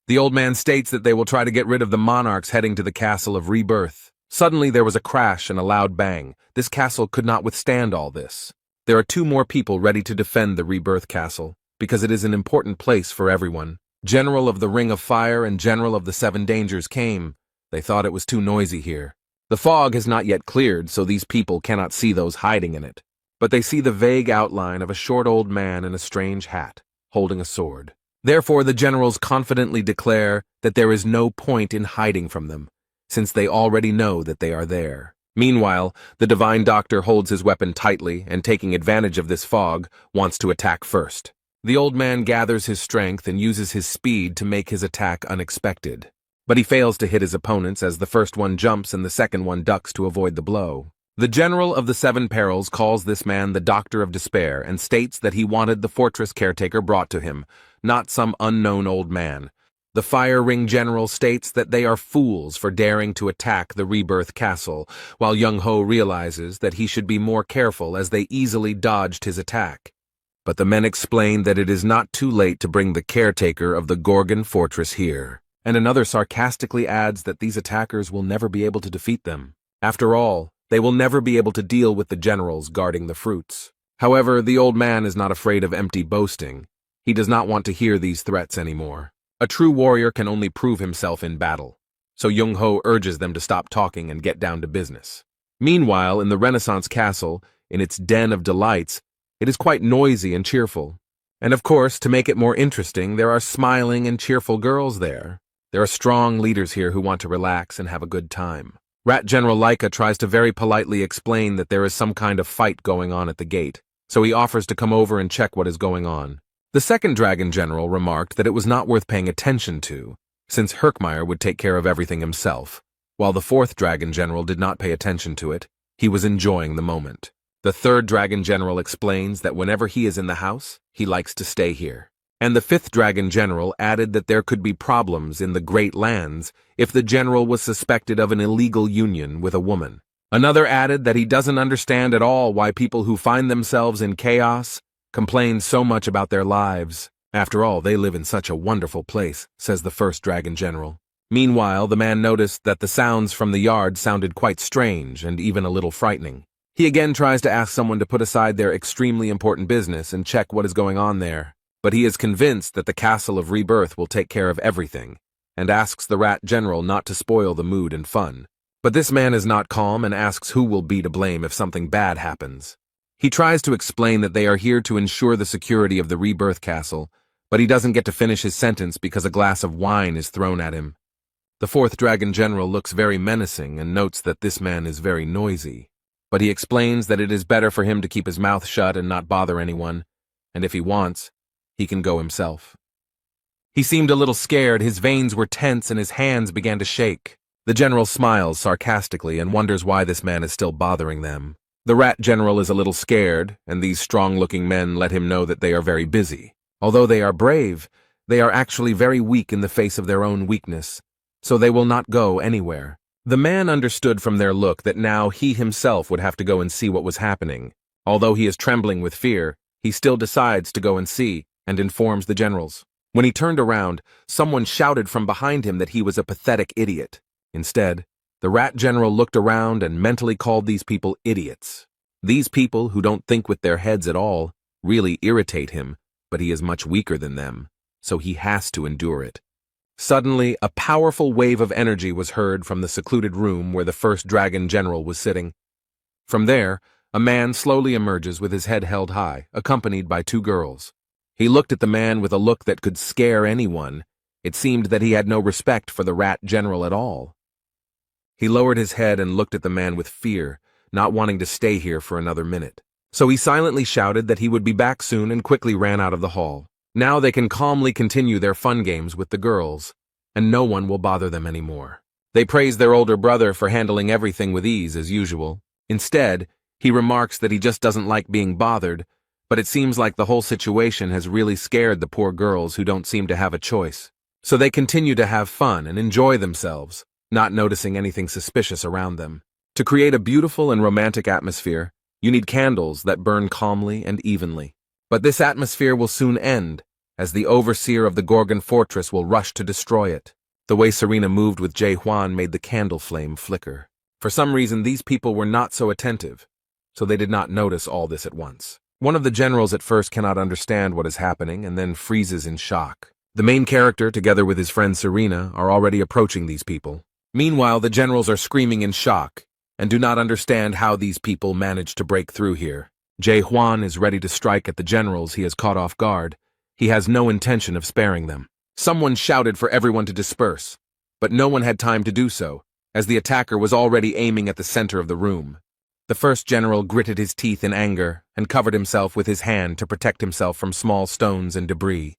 The old man states that they will try to get rid of the monarchs heading to the Castle of Rebirth. Suddenly there was a crash and a loud bang. This castle could not withstand all this. There are 2 more people ready to defend the Rebirth Castle, because it is an important place for everyone. General of the Ring of Fire and General of the 7 Dangers came. They thought it was too noisy here. The fog has not yet cleared, so these people cannot see those hiding in it. But they see the vague outline of a short old man in a strange hat, holding a sword. Therefore, the generals confidently declare that there is no point in hiding from them, since they already know that they are there. Meanwhile, the Divine Doctor holds his weapon tightly and, taking advantage of this fog, wants to attack first. The old man gathers his strength and uses his speed to make his attack unexpected. But he fails to hit his opponents as the first one jumps and the second one ducks to avoid the blow. The General of the 7 Perils calls this man the Doctor of Despair and states that he wanted the fortress caretaker brought to him, not some unknown old man. The Fire Ring General states that they are fools for daring to attack the Rebirth Castle, while Young Ho realizes that he should be more careful as they easily dodged his attack. But the men explain that it is not too late to bring the caretaker of the Gorgon Fortress here. And another sarcastically adds that these attackers will never be able to defeat them. After all, they will never be able to deal with the generals guarding the fruits. However, the old man is not afraid of empty boasting. He does not want to hear these threats anymore. A true warrior can only prove himself in battle, so Young Ho urges them to stop talking and get down to business. Meanwhile, in the Renaissance Castle, in its den of delights, it is quite noisy and cheerful. And of course, to make it more interesting, there are smiling and cheerful girls there. There are strong leaders here who want to relax and have a good time. Rat General Laika tries to very politely explain that there is some kind of fight going on at the gate, so he offers to come over and check what is going on. The second Dragon General remarked that it was not worth paying attention to, since Herkmeyer would take care of everything himself. While the fourth Dragon General did not pay attention to it, he was enjoying the moment. The third Dragon General explains that whenever he is in the house, he likes to stay here. And the fifth Dragon General added that there could be problems in the Great Lands if the general was suspected of an illegal union with a woman. Another added that he doesn't understand at all why people who find themselves in chaos complain so much about their lives. After all, they live in such a wonderful place, says the first Dragon General. Meanwhile, the man noticed that the sounds from the yard sounded quite strange and even a little frightening. He again tries to ask someone to put aside their extremely important business and check what is going on there. But he is convinced that the Castle of Rebirth will take care of everything, and asks the Rat General not to spoil the mood and fun. But this man is not calm and asks who will be to blame if something bad happens. He tries to explain that they are here to ensure the security of the Rebirth Castle, but he doesn't get to finish his sentence because a glass of wine is thrown at him. The fourth Dragon General looks very menacing and notes that this man is very noisy, but he explains that it is better for him to keep his mouth shut and not bother anyone, and if he wants, he can go himself. He seemed a little scared, his veins were tense and his hands began to shake. The general smiles sarcastically and wonders why this man is still bothering them. The Rat General is a little scared, and these strong-looking men let him know that they are very busy. Although they are brave, they are actually very weak in the face of their own weakness, so they will not go anywhere. The man understood from their look that now he himself would have to go and see what was happening. Although he is trembling with fear, he still decides to go and see, and informs the generals. When he turned around, someone shouted from behind him that he was a pathetic idiot. Instead, the Rat General looked around and mentally called these people idiots. These people, who don't think with their heads at all, really irritate him, but he is much weaker than them, so he has to endure it. Suddenly, a powerful wave of energy was heard from the secluded room where the first Dragon General was sitting. From there, a man slowly emerges with his head held high, accompanied by two girls. He looked at the man with a look that could scare anyone. It seemed that he had no respect for the Rat General at all. He lowered his head and looked at the man with fear, not wanting to stay here for another minute. So he silently shouted that he would be back soon and quickly ran out of the hall. Now they can calmly continue their fun games with the girls, and no one will bother them anymore. They praise their older brother for handling everything with ease as usual. Instead, he remarks that he just doesn't like being bothered, but it seems like the whole situation has really scared the poor girls who don't seem to have a choice. So they continue to have fun and enjoy themselves, not noticing anything suspicious around them. To create a beautiful and romantic atmosphere, you need candles that burn calmly and evenly. But this atmosphere will soon end, as the overseer of the Gorgon Fortress will rush to destroy it. The way Serena moved with Jae Hwan made the candle flame flicker. For some reason, these people were not so attentive, so they did not notice all this at once. One of the generals at first cannot understand what is happening and then freezes in shock. The main character, together with his friend Serena, are already approaching these people. Meanwhile, the generals are screaming in shock and do not understand how these people managed to break through here. Jae Hwan is ready to strike at the generals he has caught off guard. He has no intention of sparing them. Someone shouted for everyone to disperse, but no one had time to do so, as the attacker was already aiming at the center of the room. The first general gritted his teeth in anger and covered himself with his hand to protect himself from small stones and debris.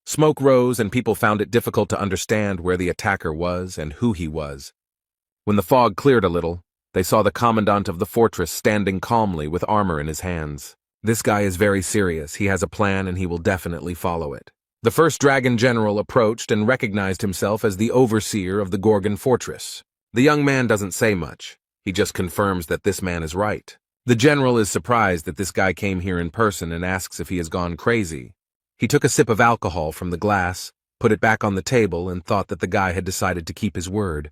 Smoke rose and people found it difficult to understand where the attacker was and who he was. When the fog cleared a little, they saw the commandant of the fortress standing calmly with armor in his hands. This guy is very serious, he has a plan and he will definitely follow it. The first Dragon General approached and recognized himself as the overseer of the Gorgon Fortress. The young man doesn't say much. He just confirms that this man is right. The general is surprised that this guy came here in person and asks if he has gone crazy. He took a sip of alcohol from the glass, put it back on the table, and thought that the guy had decided to keep his word.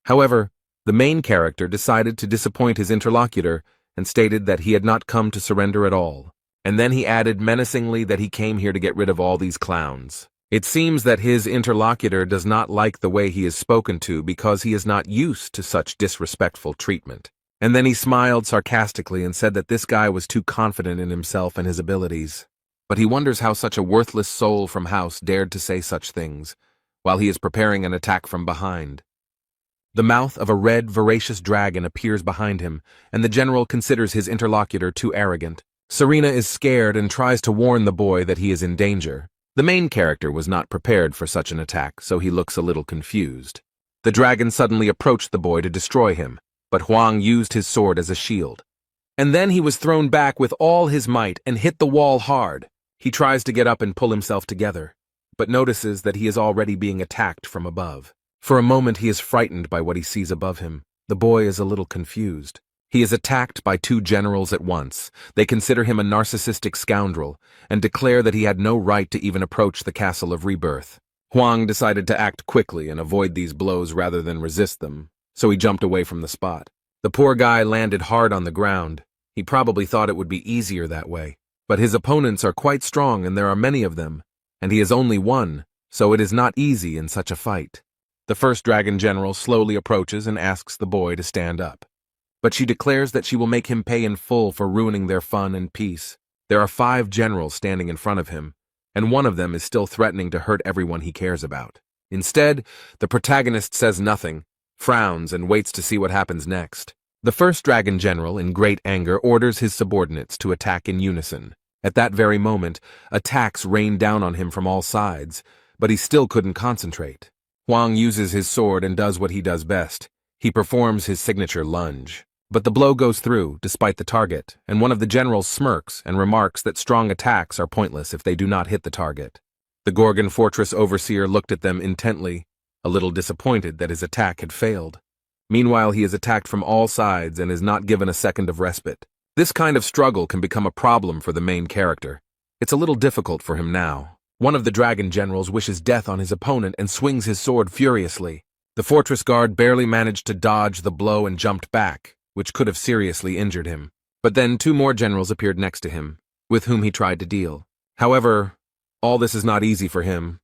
However, the main character decided to disappoint his interlocutor and stated that he had not come to surrender at all. And then he added menacingly that he came here to get rid of all these clowns. It seems that his interlocutor does not like the way he is spoken to because he is not used to such disrespectful treatment. And then he smiled sarcastically and said that this guy was too confident in himself and his abilities. But he wonders how such a worthless soul from House dared to say such things, while he is preparing an attack from behind. The mouth of a red, voracious dragon appears behind him, and the general considers his interlocutor too arrogant. Serena is scared and tries to warn the boy that he is in danger. The main character was not prepared for such an attack, so he looks a little confused. The dragon suddenly approached the boy to destroy him, but Huang used his sword as a shield. And then he was thrown back with all his might and hit the wall hard. He tries to get up and pull himself together, but notices that he is already being attacked from above. For a moment he is frightened by what he sees above him. The boy is a little confused. He is attacked by two generals at once. They consider him a narcissistic scoundrel and declare that he had no right to even approach the Castle of Rebirth. Huang decided to act quickly and avoid these blows rather than resist them, so he jumped away from the spot. The poor guy landed hard on the ground. He probably thought it would be easier that way. But his opponents are quite strong and there are many of them, and he is only one, so it is not easy in such a fight. The first dragon general slowly approaches and asks the boy to stand up. But she declares that she will make him pay in full for ruining their fun and peace. There are 5 generals standing in front of him, and one of them is still threatening to hurt everyone he cares about. Instead, the protagonist says nothing, frowns, and waits to see what happens next. The first dragon general, in great anger, orders his subordinates to attack in unison. At that very moment, attacks rain down on him from all sides, but he still couldn't concentrate. Huang uses his sword and does what he does best. He performs his signature lunge. But the blow goes through, despite the target, and one of the generals smirks and remarks that strong attacks are pointless if they do not hit the target. The Gorgon Fortress overseer looked at them intently, a little disappointed that his attack had failed. Meanwhile, he is attacked from all sides and is not given a second of respite. This kind of struggle can become a problem for the main character. It's a little difficult for him now. One of the dragon generals wishes death on his opponent and swings his sword furiously. The fortress guard barely managed to dodge the blow and jumped back, which could have seriously injured him. But then 2 more generals appeared next to him, with whom he tried to deal. However, all this is not easy for him,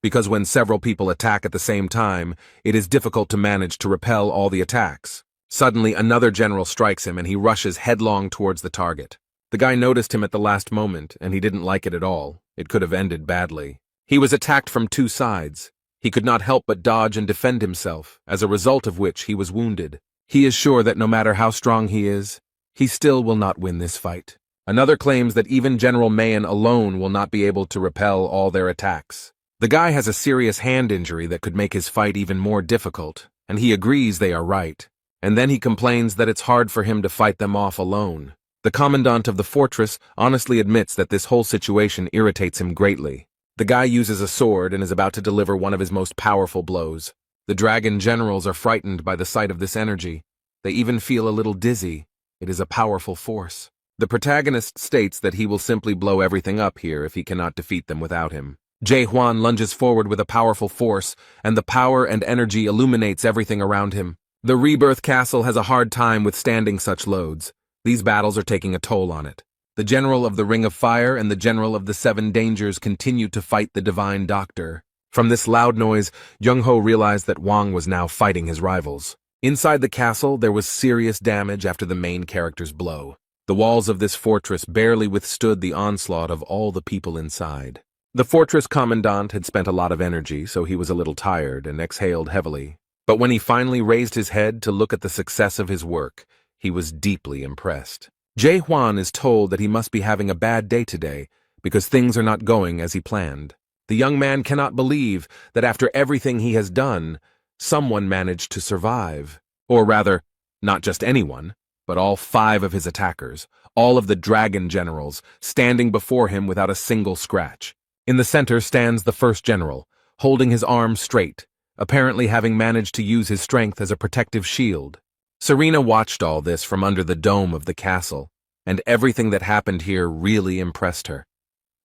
because when several people attack at the same time, it is difficult to manage to repel all the attacks. Suddenly, another general strikes him and he rushes headlong towards the target. The guy noticed him at the last moment, and he didn't like it at all. It could have ended badly. He was attacked from 2 sides. He could not help but dodge and defend himself, as a result of which he was wounded. He is sure that no matter how strong he is, he still will not win this fight. Another claims that even General Mayan alone will not be able to repel all their attacks. The guy has a serious hand injury that could make his fight even more difficult, and he agrees they are right. And then he complains that it's hard for him to fight them off alone. The commandant of the fortress honestly admits that this whole situation irritates him greatly. The guy uses a sword and is about to deliver one of his most powerful blows. The dragon generals are frightened by the sight of this energy. They even feel a little dizzy. It is a powerful force. The protagonist states that he will simply blow everything up here if he cannot defeat them without him. Jae Hwan lunges forward with a powerful force, and the power and energy illuminates everything around him. The Rebirth Castle has a hard time withstanding such loads. These battles are taking a toll on it. The General of the Ring of Fire and the General of the 7 Dangers continue to fight the Divine Doctor. From this loud noise, Young-ho realized that Wang was now fighting his rivals. Inside the castle, there was serious damage after the main character's blow. The walls of this fortress barely withstood the onslaught of all the people inside. The fortress commandant had spent a lot of energy, so he was a little tired and exhaled heavily. But when he finally raised his head to look at the success of his work, he was deeply impressed. Jae Hwan is told that he must be having a bad day today because things are not going as he planned. The young man cannot believe that after everything he has done, someone managed to survive. Or rather, not just anyone, but all 5 of his attackers, all of the dragon generals, standing before him without a single scratch. In the center stands the first general, holding his arm straight, apparently having managed to use his strength as a protective shield. Serena watched all this from under the dome of the castle, and everything that happened here really impressed her.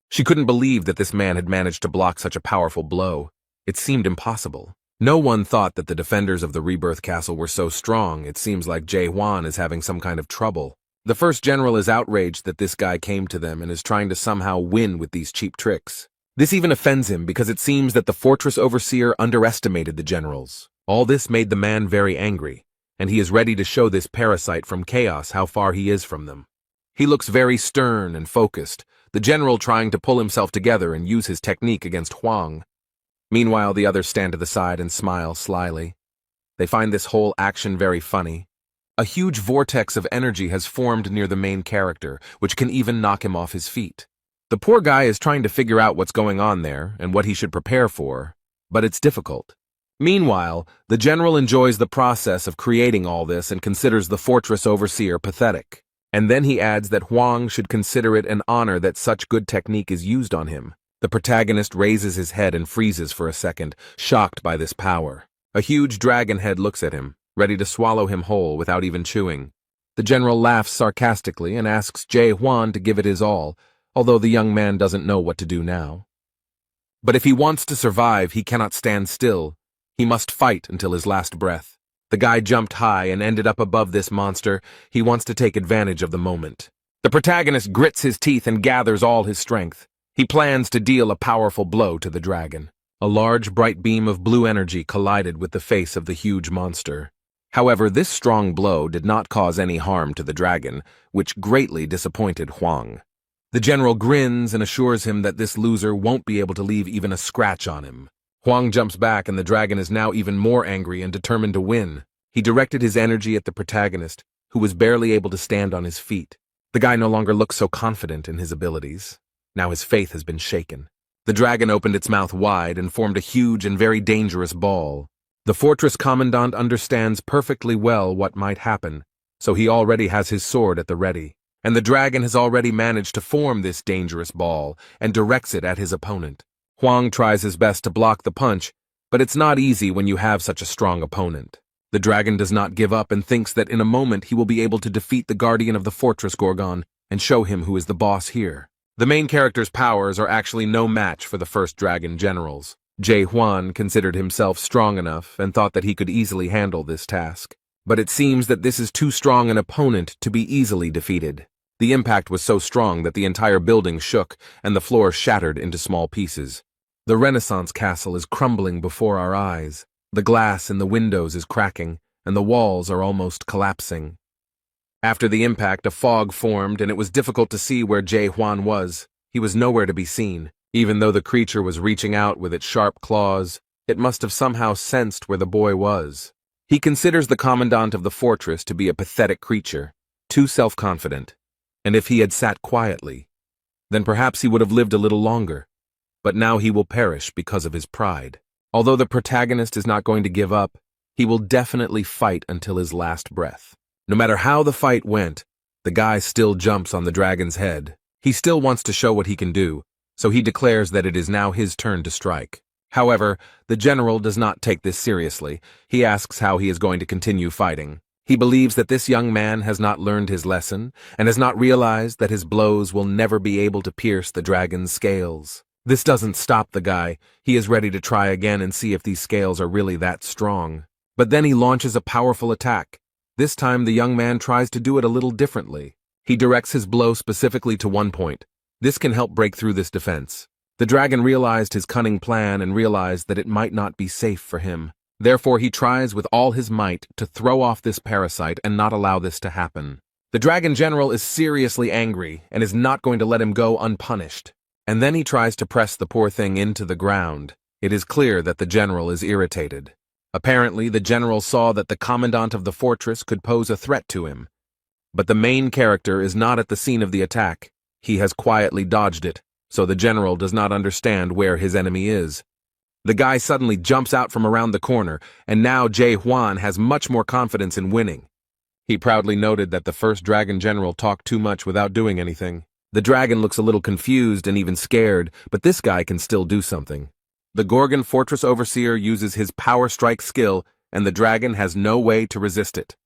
She couldn't believe that this man had managed to block such a powerful blow. It seemed impossible. No one thought that the defenders of the Rebirth Castle were so strong. It seems like Jae Hwan is having some kind of trouble. The first general is outraged that this guy came to them and is trying to somehow win with these cheap tricks. This even offends him because it seems that the fortress overseer underestimated the generals. All this made the man very angry, and he is ready to show this parasite from chaos how far he is from them. He looks very stern and focused, the general trying to pull himself together and use his technique against Huang. Meanwhile, the others stand to the side and smile slyly. They find this whole action very funny. A huge vortex of energy has formed near the main character, which can even knock him off his feet. The poor guy is trying to figure out what's going on there and what he should prepare for, but it's difficult. Meanwhile, the general enjoys the process of creating all this and considers the fortress overseer pathetic. And then he adds that Huang should consider it an honor that such good technique is used on him. The protagonist raises his head and freezes for a second, shocked by this power. A huge dragon head looks at him, ready to swallow him whole without even chewing. The general laughs sarcastically and asks Jae Hwan to give it his all, although the young man doesn't know what to do now. But if he wants to survive, he cannot stand still. He must fight until his last breath. The guy jumped high and ended up above this monster. He wants to take advantage of the moment. The protagonist grits his teeth and gathers all his strength. He plans to deal a powerful blow to the dragon. A large, bright beam of blue energy collided with the face of the huge monster. However, this strong blow did not cause any harm to the dragon, which greatly disappointed Huang. The general grins and assures him that this loser won't be able to leave even a scratch on him. Huang jumps back and the dragon is now even more angry and determined to win. He directed his energy at the protagonist, who was barely able to stand on his feet. The guy no longer looks so confident in his abilities. Now his faith has been shaken. The dragon opened its mouth wide and formed a huge and very dangerous ball. The fortress commandant understands perfectly well what might happen, so he already has his sword at the ready. And the dragon has already managed to form this dangerous ball and directs it at his opponent. Huang tries his best to block the punch, but it's not easy when you have such a strong opponent. The dragon does not give up and thinks that in a moment he will be able to defeat the guardian of the fortress Gorgon and show him who is the boss here. The main character's powers are actually no match for the first dragon generals. Jae Hwan considered himself strong enough and thought that he could easily handle this task. But it seems that this is too strong an opponent to be easily defeated. The impact was so strong that the entire building shook and the floor shattered into small pieces. The Renaissance castle is crumbling before our eyes. The glass in the windows is cracking, and the walls are almost collapsing. After the impact, a fog formed, and it was difficult to see where Jae Hwan was. He was nowhere to be seen. Even though the creature was reaching out with its sharp claws, it must have somehow sensed where the boy was. He considers the commandant of the fortress to be a pathetic creature, too self-confident. And if he had sat quietly, then perhaps he would have lived a little longer. But now he will perish because of his pride. Although the protagonist is not going to give up, he will definitely fight until his last breath. No matter how the fight went, the guy still jumps on the dragon's head. He still wants to show what he can do, so he declares that it is now his turn to strike. However, the general does not take this seriously. He asks how he is going to continue fighting. He believes that this young man has not learned his lesson and has not realized that his blows will never be able to pierce the dragon's scales. This doesn't stop the guy. He is ready to try again and see if these scales are really that strong. But then he launches a powerful attack. This time the young man tries to do it a little differently. He directs his blow specifically to one point. This can help break through this defense. The dragon realized his cunning plan and realized that it might not be safe for him. Therefore he tries with all his might to throw off this parasite and not allow this to happen. The dragon general is seriously angry and is not going to let him go unpunished. And then he tries to press the poor thing into the ground. It is clear that the general is irritated. Apparently, the general saw that the commandant of the fortress could pose a threat to him. But the main character is not at the scene of the attack. He has quietly dodged it, so the general does not understand where his enemy is. The guy suddenly jumps out from around the corner, and now Jae Hwan has much more confidence in winning. He proudly noted that the first dragon general talked too much without doing anything. The dragon looks a little confused and even scared, but this guy can still do something. The Gorgon Fortress Overseer uses his Power Strike skill, and the dragon has no way to resist it.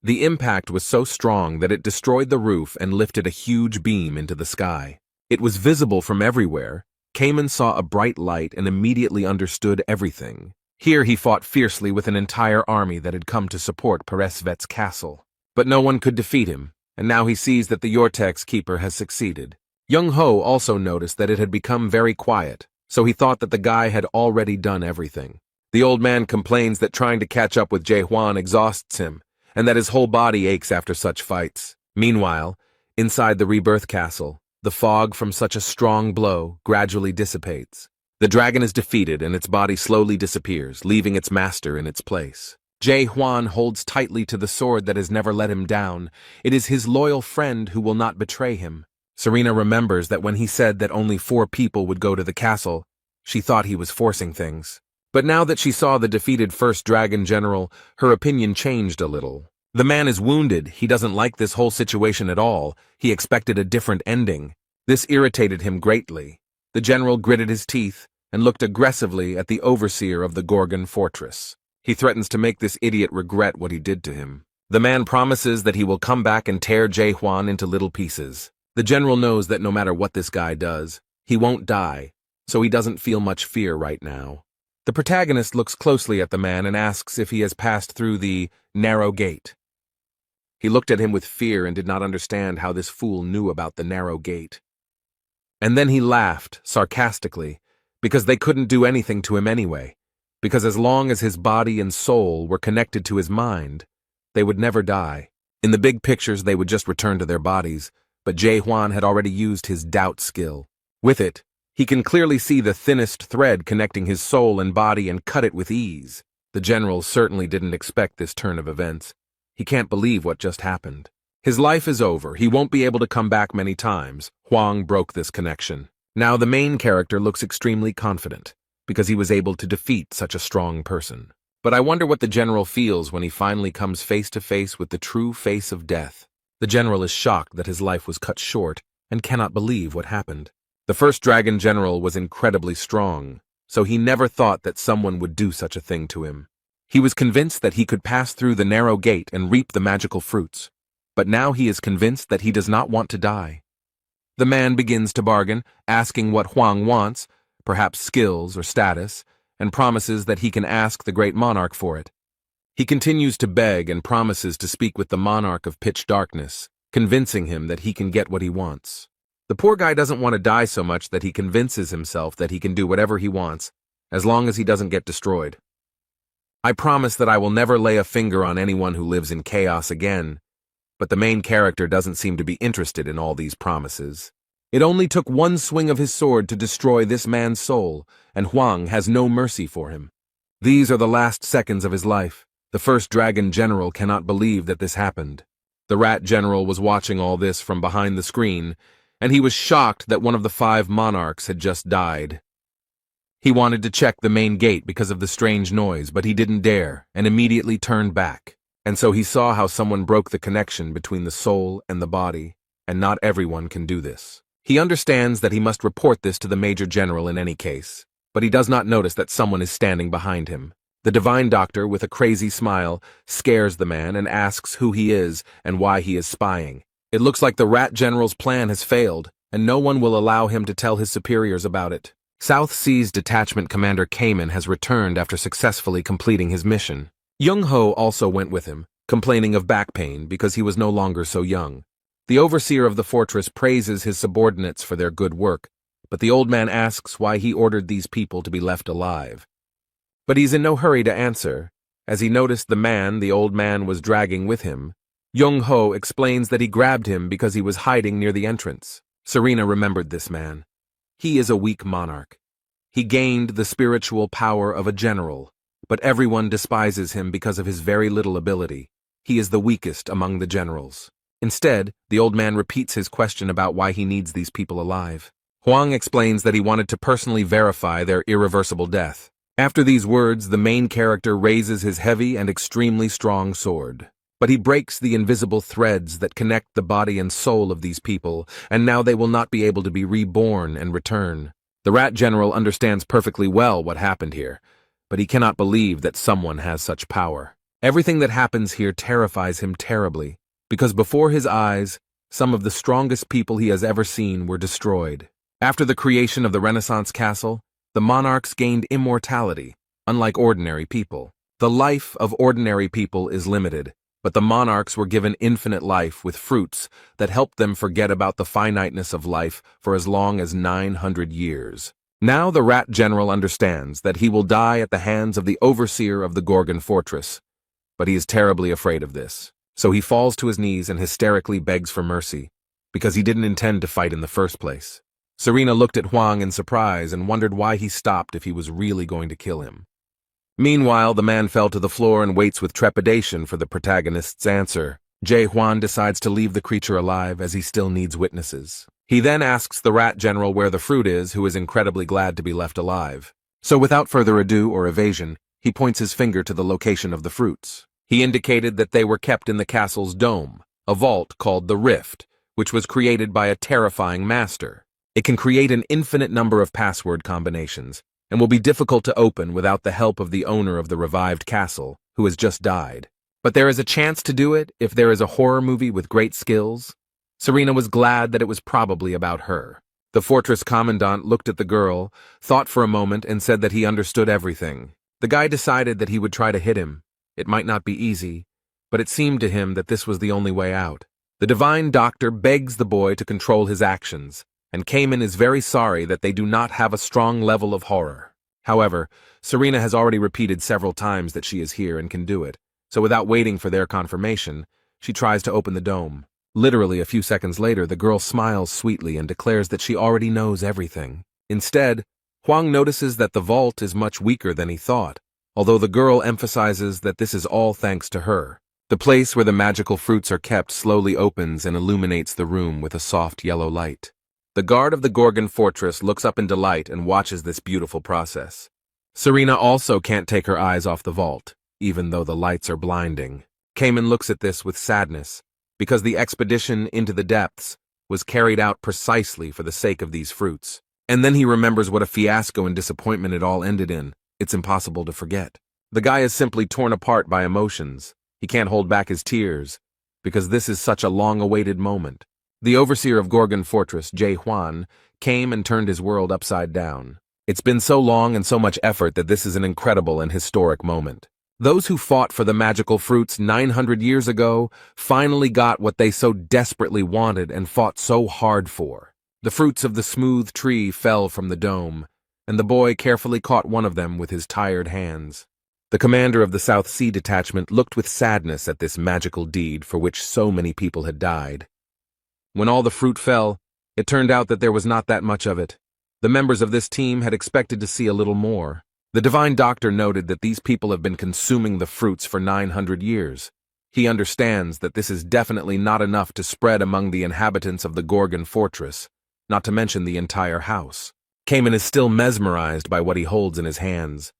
The impact was so strong that it destroyed the roof and lifted a huge beam into the sky. It was visible from everywhere. Cayman saw a bright light and immediately understood everything. Here he fought fiercely with an entire army that had come to support Peresvet's castle. But no one could defeat him. And now he sees that the Yortex keeper has succeeded. Young Ho also noticed that it had become very quiet, so he thought that the guy had already done everything. The old man complains that trying to catch up with Jae Hwan exhausts him, and that his whole body aches after such fights. Meanwhile, inside the Rebirth Castle, the fog from such a strong blow gradually dissipates. The dragon is defeated and its body slowly disappears, leaving its master in its place. Jae-hwan holds tightly to the sword that has never let him down. It is his loyal friend who will not betray him. Serena remembers that when he said that only 4 people would go to the castle, she thought he was forcing things. But now that she saw the defeated first dragon general, her opinion changed a little. The man is wounded, he doesn't like this whole situation at all, he expected a different ending. This irritated him greatly. The general gritted his teeth and looked aggressively at the overseer of the Gorgon fortress. He threatens to make this idiot regret what he did to him. The man promises that he will come back and tear Jae-hwan into little pieces. The general knows that no matter what this guy does, he won't die, so he doesn't feel much fear right now. The protagonist looks closely at the man and asks if he has passed through the narrow gate. He looked at him with fear and did not understand how this fool knew about the narrow gate. And then he laughed, sarcastically, because they couldn't do anything to him anyway, because as long as his body and soul were connected to his mind, they would never die. In the big pictures, they would just return to their bodies, but Jae-hwan had already used his doubt skill. With it, he can clearly see the thinnest thread connecting his soul and body and cut it with ease. The general certainly didn't expect this turn of events. He can't believe what just happened. His life is over. He won't be able to come back many times. Hwang broke this connection. Now the main character looks extremely confident, because he was able to defeat such a strong person. But I wonder what the general feels when he finally comes face to face with the true face of death. The general is shocked that his life was cut short and cannot believe what happened. The first dragon general was incredibly strong, so he never thought that someone would do such a thing to him. He was convinced that he could pass through the narrow gate and reap the magical fruits. But now he is convinced that he does not want to die. The man begins to bargain, asking what Hwang wants, perhaps skills or status, and promises that he can ask the great monarch for it. He continues to beg and promises to speak with the monarch of pitch darkness, convincing him that he can get what he wants. The poor guy doesn't want to die so much that he convinces himself that he can do whatever he wants, as long as he doesn't get destroyed. I promise that I will never lay a finger on anyone who lives in chaos again, but the main character doesn't seem to be interested in all these promises. It only took one swing of his sword to destroy this man's soul, and Hwang has no mercy for him. These are the last seconds of his life. The first dragon general cannot believe that this happened. The rat general was watching all this from behind the screen, and he was shocked that one of the 5 monarchs had just died. He wanted to check the main gate because of the strange noise, but he didn't dare, and immediately turned back. And so he saw how someone broke the connection between the soul and the body, and not everyone can do this. He understands that he must report this to the major general in any case, but he does not notice that someone is standing behind him. The divine doctor, with a crazy smile, scares the man and asks who he is and why he is spying. It looks like the rat general's plan has failed, and no one will allow him to tell his superiors about it. South Seas Detachment Commander Kamen has returned after successfully completing his mission. Young-ho also went with him, complaining of back pain because he was no longer so young. The overseer of the fortress praises his subordinates for their good work, but the old man asks why he ordered these people to be left alive. But he's in no hurry to answer, as he noticed the man the old man was dragging with him. Young-ho explains that he grabbed him because he was hiding near the entrance. Serena remembered this man. He is a weak monarch. He gained the spiritual power of a general, but everyone despises him because of his very little ability. He is the weakest among the generals. Instead, the old man repeats his question about why he needs these people alive. Hwang explains that he wanted to personally verify their irreversible death. After these words, the main character raises his heavy and extremely strong sword. But he breaks the invisible threads that connect the body and soul of these people, and now they will not be able to be reborn and return. The rat general understands perfectly well what happened here, but he cannot believe that someone has such power. Everything that happens here terrifies him terribly, because before his eyes, some of the strongest people he has ever seen were destroyed. After the creation of the Renaissance Castle, the monarchs gained immortality, unlike ordinary people. The life of ordinary people is limited, but the monarchs were given infinite life with fruits that helped them forget about the finiteness of life for as long as 900 years. Now the rat general understands that he will die at the hands of the overseer of the Gorgon fortress, but he is terribly afraid of this. So he falls to his knees and hysterically begs for mercy, because he didn't intend to fight in the first place. Serena looked at Huang in surprise and wondered why he stopped if he was really going to kill him. Meanwhile, the man fell to the floor and waits with trepidation for the protagonist's answer. Huan decides to leave the creature alive as he still needs witnesses. He then asks the rat general where the fruit is, who is incredibly glad to be left alive. So without further ado or evasion, he points his finger to the location of the fruits. He indicated that they were kept in the castle's dome, a vault called the Rift, which was created by a terrifying master. It can create an infinite number of password combinations, and will be difficult to open without the help of the owner of the revived castle, who has just died. But there is a chance to do it if there is a horror movie with great skills. Serena was glad that it was probably about her. The fortress commandant looked at the girl, thought for a moment, and said that he understood everything. The guy decided that he would try to hit him. It might not be easy, but it seemed to him that this was the only way out. The divine doctor begs the boy to control his actions, and Cayman is very sorry that they do not have a strong level of horror. However, Serena has already repeated several times that she is here and can do it, so without waiting for their confirmation, she tries to open the dome. Literally a few seconds later, the girl smiles sweetly and declares that she already knows everything. Instead, Huang notices that the vault is much weaker than he thought, although the girl emphasizes that this is all thanks to her. The place where the magical fruits are kept slowly opens and illuminates the room with a soft yellow light. The guard of the Gorgon fortress looks up in delight and watches this beautiful process. Serena also can't take her eyes off the vault, even though the lights are blinding. Cayman looks at this with sadness, because the expedition into the depths was carried out precisely for the sake of these fruits. And then he remembers what a fiasco and disappointment it all ended in. It's impossible to forget. The guy is simply torn apart by emotions. He can't hold back his tears, because this is such a long-awaited moment. The overseer of Gorgon Fortress, Huan, came and turned his world upside down. It's been so long and so much effort that this is an incredible and historic moment. Those who fought for the magical fruits 900 years ago finally got what they so desperately wanted and fought so hard for. The fruits of the smooth tree fell from the dome, and the boy carefully caught one of them with his tired hands. The commander of the South Sea detachment looked with sadness at this magical deed for which so many people had died. When all the fruit fell, it turned out that there was not that much of it. The members of this team had expected to see a little more. The divine doctor noted that these people have been consuming the fruits for 900 years. He understands that this is definitely not enough to spread among the inhabitants of the Gorgon fortress, not to mention the entire house. Cayman is still mesmerized by what he holds in his hands.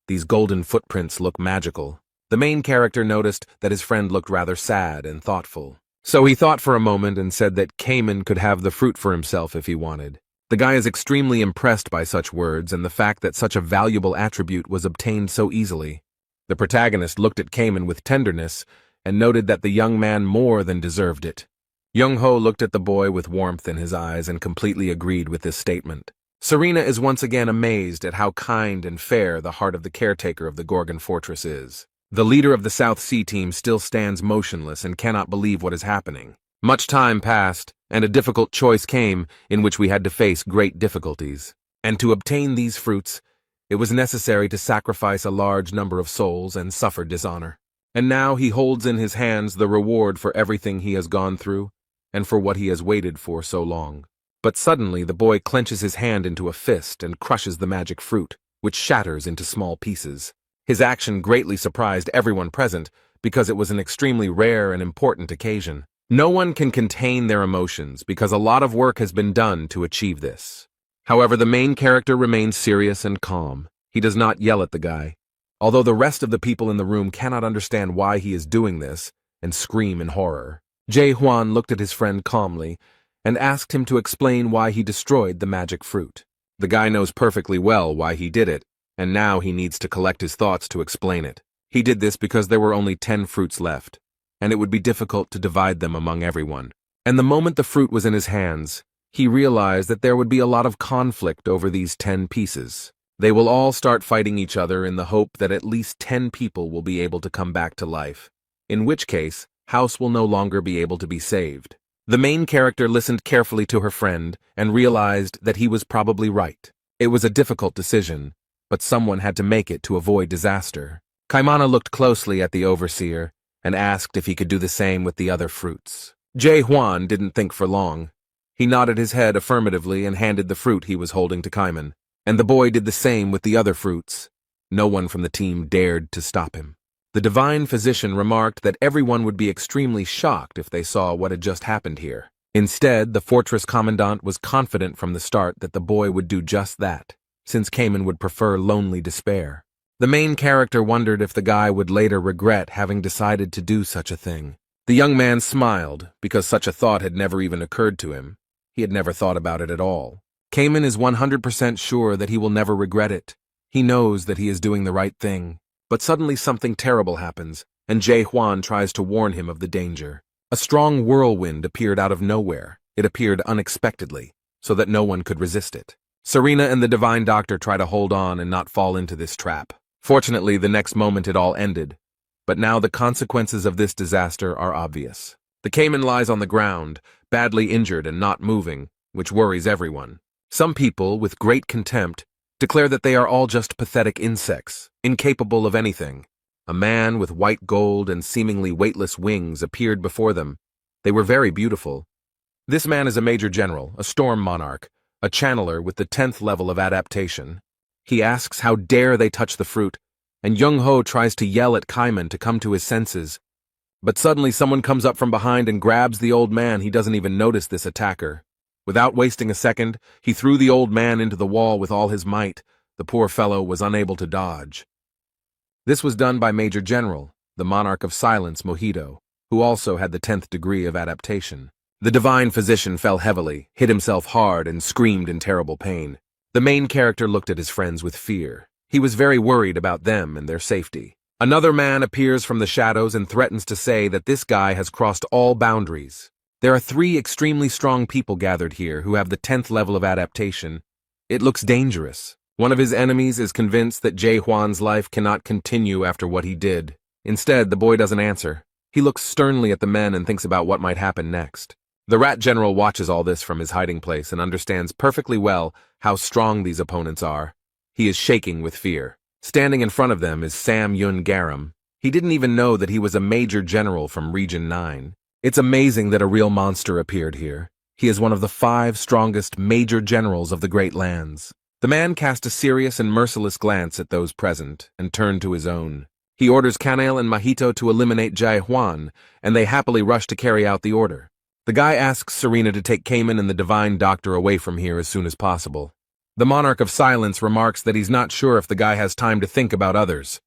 These golden footprints look magical. The main character noticed that his friend looked rather sad and thoughtful. So he thought for a moment and said that Cayman could have the fruit for himself if he wanted. The guy is extremely impressed by such words and the fact that such a valuable attribute was obtained so easily. The protagonist looked at Cayman with tenderness and noted that the young man more than deserved it. Young-ho looked at the boy with warmth in his eyes and completely agreed with this statement. Serena is once again amazed at how kind and fair the heart of the caretaker of the Gorgon fortress is. The leader of the South Sea team still stands motionless and cannot believe what is happening. Much time passed, and a difficult choice came in which we had to face great difficulties. And to obtain these fruits, it was necessary to sacrifice a large number of souls and suffer dishonor. And now he holds in his hands the reward for everything he has gone through, and for what he has waited for so long. But suddenly the boy clenches his hand into a fist and crushes the magic fruit, which shatters into small pieces. His action greatly surprised everyone present, because it was an extremely rare and important occasion. No one can contain their emotions because a lot of work has been done to achieve this. However, the main character remains serious and calm. He does not yell at the guy, although the rest of the people in the room cannot understand why he is doing this and scream in horror. Huan looked at his friend calmly and asked him to explain why he destroyed the magic fruit. The guy knows perfectly well why he did it, and now he needs to collect his thoughts to explain it. He did this because there were only 10 fruits left, and it would be difficult to divide them among everyone. And the moment the fruit was in his hands, he realized that there would be a lot of conflict over these 10 pieces. They will all start fighting each other in the hope that at least 10 people will be able to come back to life, in which case, House will no longer be able to be saved. The main character listened carefully to her friend and realized that he was probably right. It was a difficult decision, but someone had to make it to avoid disaster. Kaimana looked closely at the overseer and asked if he could do the same with the other fruits. Huan didn't think for long. He nodded his head affirmatively and handed the fruit he was holding to Kaiman. And the boy did the same with the other fruits. No one from the team dared to stop him. The divine physician remarked that everyone would be extremely shocked if they saw what had just happened here. Instead, the fortress commandant was confident from the start that the boy would do just that, since Kaiman would prefer lonely despair. The main character wondered if the guy would later regret having decided to do such a thing. The young man smiled, because such a thought had never even occurred to him. He had never thought about it at all. Kaiman is 100% sure that he will never regret it. He knows that he is doing the right thing. But suddenly something terrible happens, and Jae-hwan tries to warn him of the danger. A strong whirlwind appeared out of nowhere. It appeared unexpectedly, so that no one could resist it. Serena and the Divine Doctor try to hold on and not fall into this trap. Fortunately, the next moment it all ended. But now the consequences of this disaster are obvious. The Kaiman lies on the ground, badly injured and not moving, which worries everyone. Some people, with great contempt, declare that they are all just pathetic insects, incapable of anything. A man with white gold and seemingly weightless wings appeared before them. They were very beautiful. This man is a major general, a storm monarch, a channeler with the 10th level of adaptation. He asks how dare they touch the fruit, and Young-ho tries to yell at Kaiman to come to his senses. But suddenly someone comes up from behind and grabs the old man. He doesn't even notice this attacker. Without wasting a second, he threw the old man into the wall with all his might. The poor fellow was unable to dodge. This was done by Major General, the Monarch of Silence, Mojito, who also had the 10th degree of adaptation. The divine physician fell heavily, hit himself hard, and screamed in terrible pain. The main character looked at his friends with fear. He was very worried about them and their safety. Another man appears from the shadows and threatens to say that this guy has crossed all boundaries. There are 3 extremely strong people gathered here who have the 10th level of adaptation. It looks dangerous. One of his enemies is convinced that Jae-hwan's life cannot continue after what he did. Instead, the boy doesn't answer. He looks sternly at the men and thinks about what might happen next. The Rat General watches all this from his hiding place and understands perfectly well how strong these opponents are. He is shaking with fear. Standing in front of them is Sam Yun Garam. He didn't even know that he was a major general from Region 9. It's amazing that a real monster appeared here. He is one of the 5 strongest major generals of the Great Lands. The man cast a serious and merciless glance at those present and turned to his own. He orders Kanel and Mahito to eliminate Jae-hwan, and they happily rush to carry out the order. The guy asks Serena to take Kaiman and the Divine Doctor away from here as soon as possible. The Monarch of Silence remarks that he's not sure if the guy has time to think about others.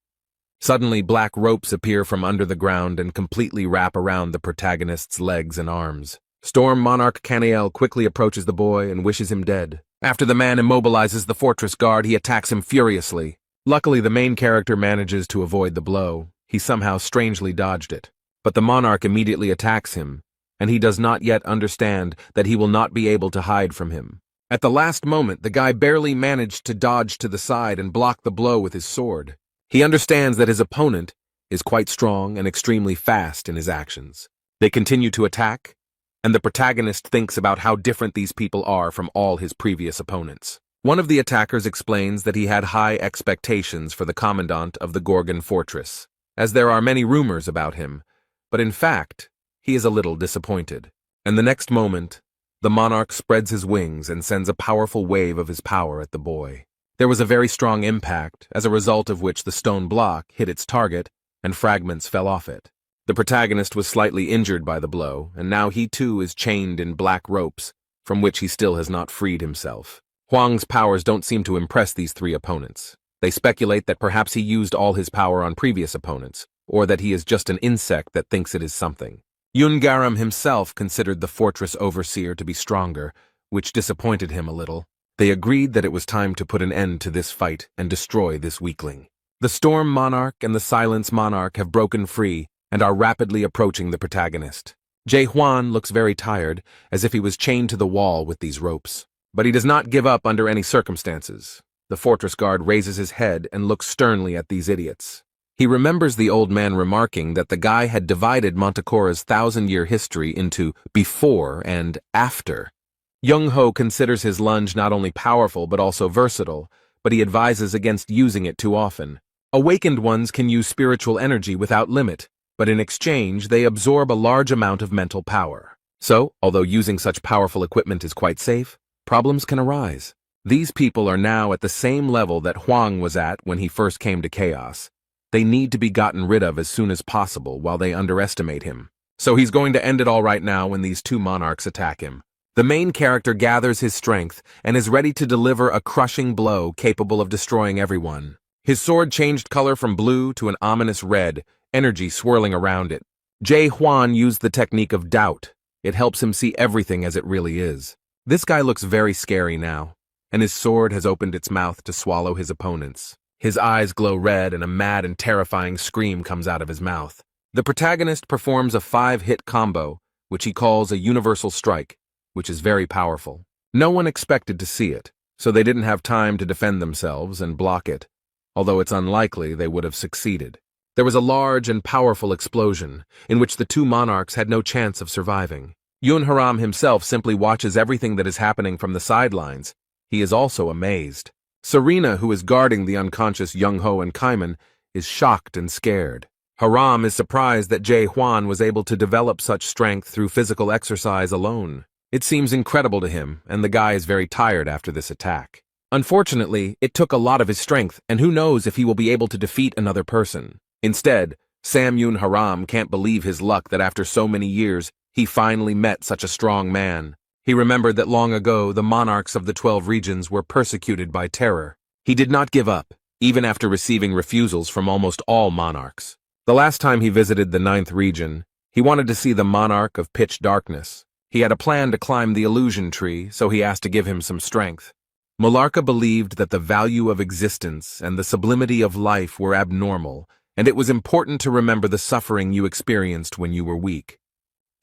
Suddenly, black ropes appear from under the ground and completely wrap around the protagonist's legs and arms. Storm Monarch Kaniel quickly approaches the boy and wishes him dead. After the man immobilizes the fortress guard, he attacks him furiously. Luckily, the main character manages to avoid the blow. He somehow strangely dodged it. But the monarch immediately attacks him, and he does not yet understand that he will not be able to hide from him. At the last moment, the guy barely managed to dodge to the side and block the blow with his sword. He understands that his opponent is quite strong and extremely fast in his actions. They continue to attack, and the protagonist thinks about how different these people are from all his previous opponents. One of the attackers explains that he had high expectations for the commandant of the Gorgon fortress, as there are many rumors about him, but in fact, he is a little disappointed. And the next moment, the monarch spreads his wings and sends a powerful wave of his power at the boy. There was a very strong impact, as a result of which the stone block hit its target and fragments fell off it. The protagonist was slightly injured by the blow, and now he too is chained in black ropes, from which he still has not freed himself. Huang's powers don't seem to impress these 3 opponents. They speculate that perhaps he used all his power on previous opponents, or that he is just an insect that thinks it is something. Yun Garam himself considered the fortress overseer to be stronger, which disappointed him a little. They agreed that it was time to put an end to this fight and destroy this weakling. The Storm Monarch and the Silence Monarch have broken free and are rapidly approaching the protagonist. Jae-hwan looks very tired, as if he was chained to the wall with these ropes. But he does not give up under any circumstances. The fortress guard raises his head and looks sternly at these idiots. He remembers the old man remarking that the guy had divided Montecora's 1,000-year history into before and after. Young-ho considers his lunge not only powerful but also versatile, but he advises against using it too often. Awakened ones can use spiritual energy without limit, but in exchange they absorb a large amount of mental power. So, although using such powerful equipment is quite safe, problems can arise. These people are now at the same level that Huang was at when he first came to Chaos. They need to be gotten rid of as soon as possible while they underestimate him. So he's going to end it all right now when these two monarchs attack him. The main character gathers his strength and is ready to deliver a crushing blow capable of destroying everyone. His sword changed color from blue to an ominous red, energy swirling around it. Jae Hwan used the technique of doubt. It helps him see everything as it really is. This guy looks very scary now, and his sword has opened its mouth to swallow his opponents. His eyes glow red and a mad and terrifying scream comes out of his mouth. The protagonist performs a 5-hit combo, which he calls a universal strike, which is very powerful. No one expected to see it, so they didn't have time to defend themselves and block it, although it's unlikely they would have succeeded. There was a large and powerful explosion, in which the two monarchs had no chance of surviving. Yun Haram himself simply watches everything that is happening from the sidelines. He is also amazed. Serena, who is guarding the unconscious Young-ho and Kaiman, is shocked and scared. Haram is surprised that Jae Hwan was able to develop such strength through physical exercise alone. It seems incredible to him, and the guy is very tired after this attack. Unfortunately, it took a lot of his strength, and who knows if he will be able to defeat another person. Instead, Sam Yun Haram can't believe his luck that after so many years, he finally met such a strong man. He remembered that long ago, the monarchs of the 12 regions were persecuted by terror. He did not give up, even after receiving refusals from almost all monarchs. The last time he visited the 9th region, he wanted to see the monarch of pitch darkness. He had a plan to climb the illusion tree, so he asked to give him some strength. Mularka believed that the value of existence and the sublimity of life were abnormal, and it was important to remember the suffering you experienced when you were weak.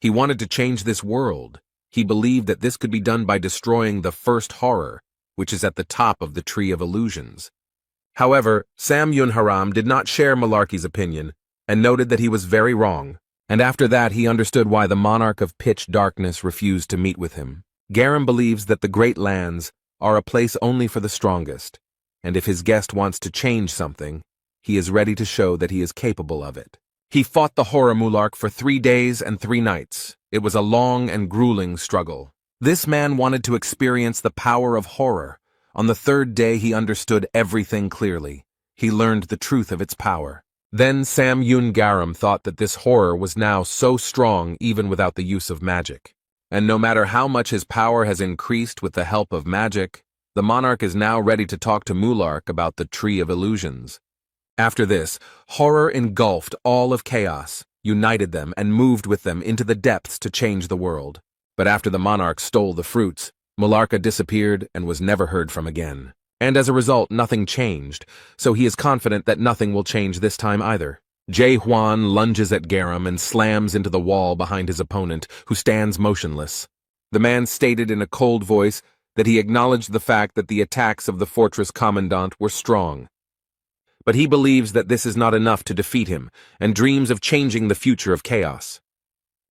He wanted to change this world. He believed that this could be done by destroying the first horror, which is at the top of the Tree of Illusions. However, Sam Yun Haram did not share Malarkey's opinion and noted that he was very wrong, and after that he understood why the monarch of pitch darkness refused to meet with him. Garam believes that the Great Lands are a place only for the strongest, and if his guest wants to change something, he is ready to show that he is capable of it. He fought the horror Mulark for 3 days and 3 nights. It was a long and grueling struggle. This man wanted to experience the power of horror. On the 3rd day he understood everything clearly. He learned the truth of its power. Then Sam Yun Garam thought that this horror was now so strong even without the use of magic. And no matter how much his power has increased with the help of magic, the monarch is now ready to talk to Mulark about the Tree of Illusions. After this, horror engulfed all of Chaos, united them, and moved with them into the depths to change the world. But after the monarch stole the fruits, Mularka disappeared and was never heard from again. And as a result, nothing changed, so he is confident that nothing will change this time either. Jae Hwan lunges at Garam and slams into the wall behind his opponent, who stands motionless. The man stated in a cold voice that he acknowledged the fact that the attacks of the fortress commandant were strong. But he believes that this is not enough to defeat him, and dreams of changing the future of Chaos.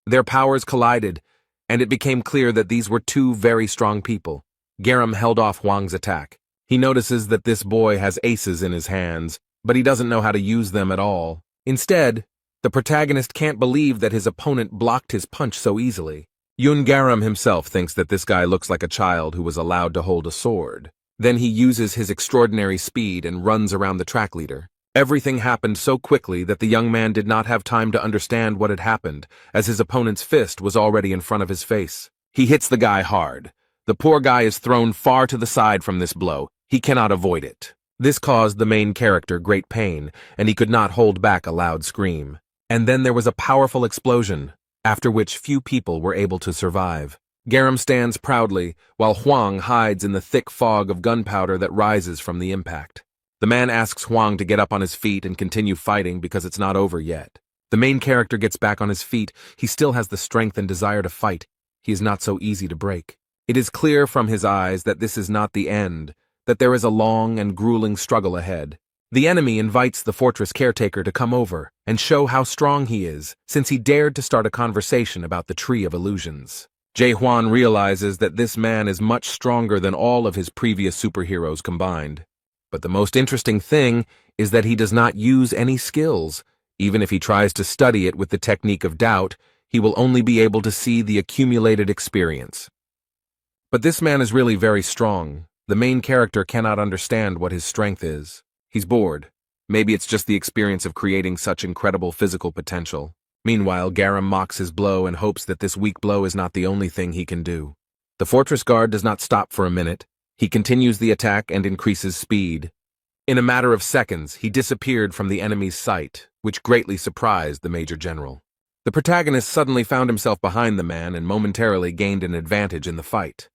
Their powers collided, and it became clear that these were two very strong people. Garam held off Huang's attack. He notices that this boy has aces in his hands, but he doesn't know how to use them at all. Instead, the protagonist can't believe that his opponent blocked his punch so easily. Yun Garam himself thinks that this guy looks like a child who was allowed to hold a sword. Then he uses his extraordinary speed and runs around the track leader. Everything happened so quickly that the young man did not have time to understand what had happened, as his opponent's fist was already in front of his face. He hits the guy hard. The poor guy is thrown far to the side from this blow. He cannot avoid it. This caused the main character great pain, and he could not hold back a loud scream. And then there was a powerful explosion, after which few people were able to survive. Garam stands proudly, while Huang hides in the thick fog of gunpowder that rises from the impact. The man asks Huang to get up on his feet and continue fighting because it's not over yet. The main character gets back on his feet. He still has the strength and desire to fight. He is not so easy to break. It is clear from his eyes that this is not the end, that there is a long and grueling struggle ahead. The enemy invites the fortress caretaker to come over and show how strong he is, since he dared to start a conversation about the Tree of Illusions. Jae Hwan realizes that this man is much stronger than all of his previous superheroes combined. But the most interesting thing is that he does not use any skills. Even if he tries to study it with the technique of doubt, he will only be able to see the accumulated experience. But this man is really very strong. The main character cannot understand what his strength is. He's bored. Maybe it's just the experience of creating such incredible physical potential. Meanwhile, Garam mocks his blow and hopes that this weak blow is not the only thing he can do. The fortress guard does not stop for a minute. He continues the attack and increases speed. In a matter of seconds, he disappeared from the enemy's sight, which greatly surprised the Major General. The protagonist suddenly found himself behind the man and momentarily gained an advantage in the fight.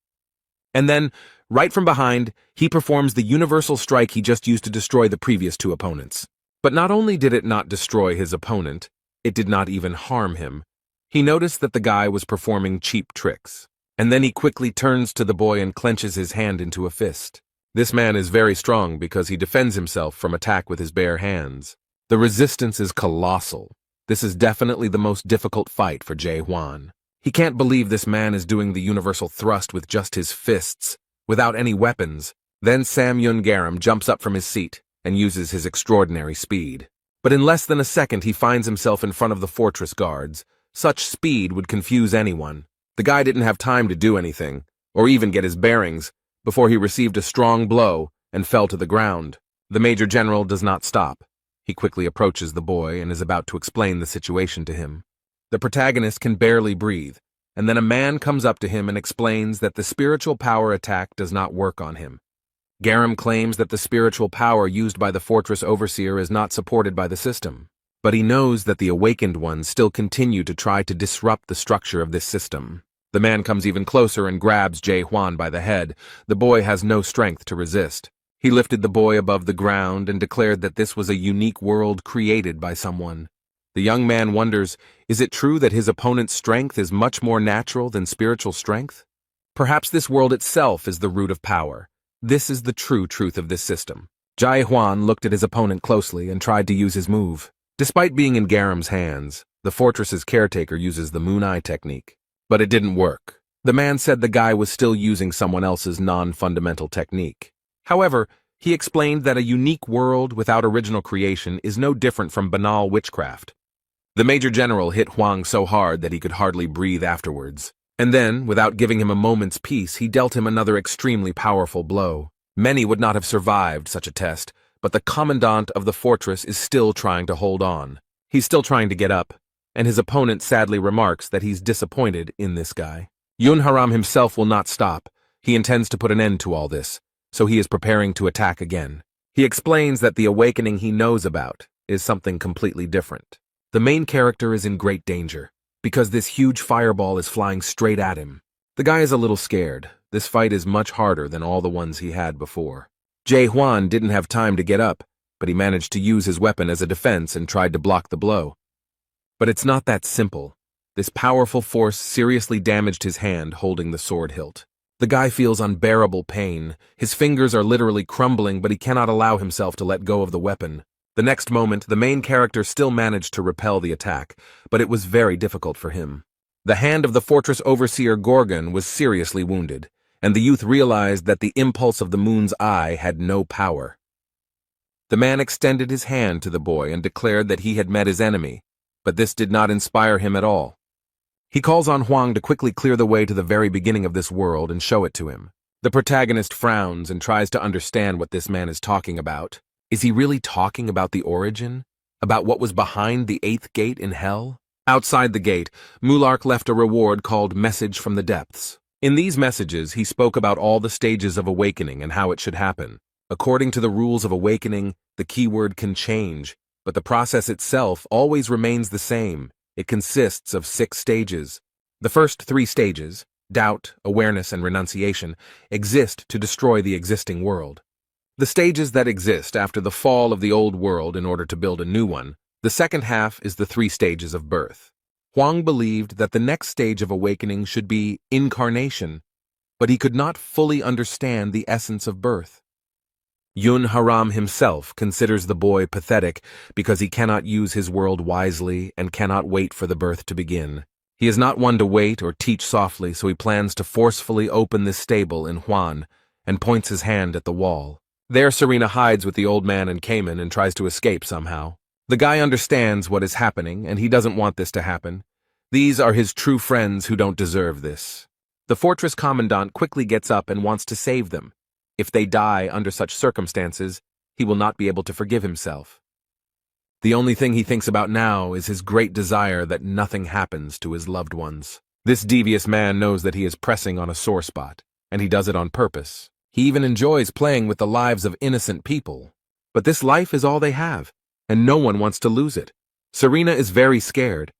And then, right from behind, he performs the universal strike he just used to destroy the previous two opponents. But not only did it not destroy his opponent, it did not even harm him. He noticed that the guy was performing cheap tricks. And then he quickly turns to the boy and clenches his hand into a fist. This man is very strong because he defends himself from attack with his bare hands. The resistance is colossal. This is definitely the most difficult fight for Jae Hwan. He can't believe this man is doing the universal thrust with just his fists, without any weapons. Then Sam Yun Garam jumps up from his seat and uses his extraordinary speed. But in less than a second he finds himself in front of the fortress guards. Such speed would confuse anyone. The guy didn't have time to do anything, or even get his bearings, before he received a strong blow and fell to the ground. The Major General does not stop. He quickly approaches the boy and is about to explain the situation to him. The protagonist can barely breathe, and then a man comes up to him and explains that the spiritual power attack does not work on him. Garam claims that the spiritual power used by the fortress overseer is not supported by the system, but he knows that the awakened ones still continue to try to disrupt the structure of this system. The man comes even closer and grabs Jae Hwan by the head. The boy has no strength to resist. He lifted the boy above the ground and declared that this was a unique world created by someone. The young man wonders, is it true that his opponent's strength is much more natural than spiritual strength? Perhaps this world itself is the root of power. This is the true truth of this system. Jae Hwan looked at his opponent closely and tried to use his move. Despite being in Garam's hands, the fortress's caretaker uses the moon eye technique. But it didn't work. The man said the guy was still using someone else's non-fundamental technique. However, he explained that a unique world without original creation is no different from banal witchcraft. The Major General hit Hwang so hard that he could hardly breathe afterwards. And then, without giving him a moment's peace, he dealt him another extremely powerful blow. Many would not have survived such a test, but the commandant of the fortress is still trying to hold on. He's still trying to get up, and his opponent sadly remarks that he's disappointed in this guy. Yun Haram himself will not stop. He intends to put an end to all this, so he is preparing to attack again. He explains that the awakening he knows about is something completely different. The main character is in great danger, because this huge fireball is flying straight at him. The guy is a little scared. This fight is much harder than all the ones he had before. Jae Hwan didn't have time to get up, but he managed to use his weapon as a defense and tried to block the blow. But it's not that simple. This powerful force seriously damaged his hand holding the sword hilt. The guy feels unbearable pain. His fingers are literally crumbling, but he cannot allow himself to let go of the weapon. The next moment, the main character still managed to repel the attack, but it was very difficult for him. The hand of the fortress overseer Gorgon was seriously wounded, and the youth realized that the impulse of the moon's eye had no power. The man extended his hand to the boy and declared that he had met his enemy, but this did not inspire him at all. He calls on Hwang to quickly clear the way to the very beginning of this world and show it to him. The protagonist frowns and tries to understand what this man is talking about. Is he really talking about the origin? About what was behind the 8th gate in hell? Outside the gate, Mulark left a reward called Message from the Depths. In these messages, he spoke about all the stages of awakening and how it should happen. According to the rules of awakening, the keyword can change, but the process itself always remains the same. It consists of 6 stages. The first 3 stages, doubt, awareness, and renunciation, exist to destroy the existing world. The stages that exist after the fall of the old world in order to build a new one, the second half is the 3 stages of birth. Hwang believed that the next stage of awakening should be incarnation, but he could not fully understand the essence of birth. Yun Haram himself considers the boy pathetic because he cannot use his world wisely and cannot wait for the birth to begin. He is not one to wait or teach softly, so he plans to forcefully open this stable in Hwan and points his hand at the wall. There Serena hides with the old man and Cayman and tries to escape somehow. The guy understands what is happening and he doesn't want this to happen. These are his true friends who don't deserve this. The fortress commandant quickly gets up and wants to save them. If they die under such circumstances, he will not be able to forgive himself. The only thing he thinks about now is his great desire that nothing happens to his loved ones. This devious man knows that he is pressing on a sore spot, and he does it on purpose. He even enjoys playing with the lives of innocent people. But this life is all they have, and no one wants to lose it. Serena is very scared.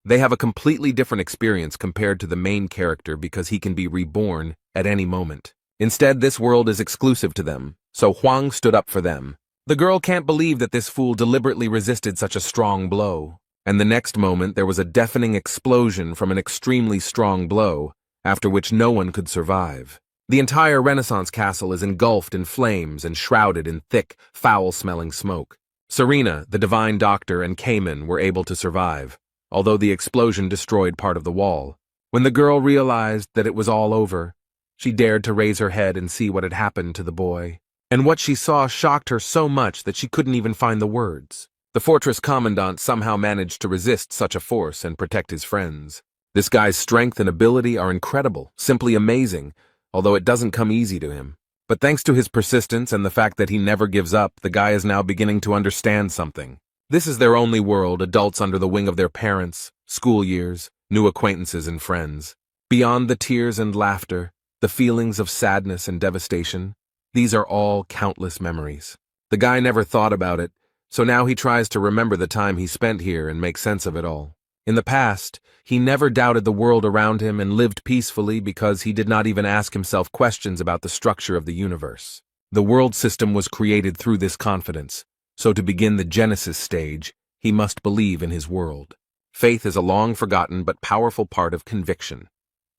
They have a completely different experience compared to the main character because he can be reborn at any moment. Instead, this world is exclusive to them, so Huang stood up for them. The girl can't believe that this fool deliberately resisted such a strong blow. And the next moment, there was a deafening explosion from an extremely strong blow, after which no one could survive. The entire Renaissance castle is engulfed in flames and shrouded in thick, foul-smelling smoke. Serena, the divine doctor, and Cayman were able to survive, although the explosion destroyed part of the wall. When the girl realized that it was all over, she dared to raise her head and see what had happened to the boy. And what she saw shocked her so much that she couldn't even find the words. The fortress commandant somehow managed to resist such a force and protect his friends. This guy's strength and ability are incredible, simply amazing, although it doesn't come easy to him. But thanks to his persistence and the fact that he never gives up, the guy is now beginning to understand something. This is their only world, adults under the wing of their parents, school years, new acquaintances and friends. Beyond the tears and laughter, the feelings of sadness and devastation, these are all countless memories. The guy never thought about it, so now he tries to remember the time he spent here and make sense of it all. In the past, he never doubted the world around him and lived peacefully because he did not even ask himself questions about the structure of the universe. The world system was created through this confidence, so to begin the Genesis stage, he must believe in his world. Faith is a long-forgotten but powerful part of conviction.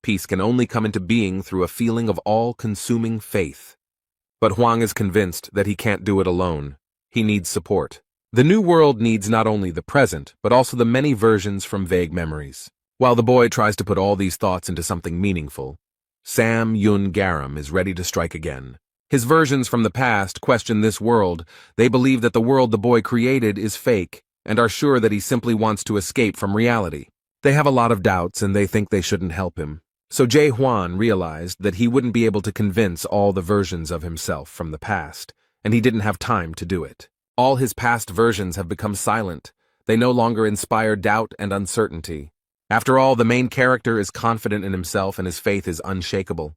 Peace can only come into being through a feeling of all-consuming faith. But Huang is convinced that he can't do it alone. He needs support. The new world needs not only the present, but also the many versions from vague memories. While the boy tries to put all these thoughts into something meaningful, Sam Yun Garam is ready to strike again. His versions from the past question this world. They believe that the world the boy created is fake, and are sure that he simply wants to escape from reality. They have a lot of doubts, and they think they shouldn't help him. So Jae Hwan realized that he wouldn't be able to convince all the versions of himself from the past, and he didn't have time to do it. All his past versions have become silent. They no longer inspire doubt and uncertainty. After all, the main character is confident in himself and his faith is unshakable.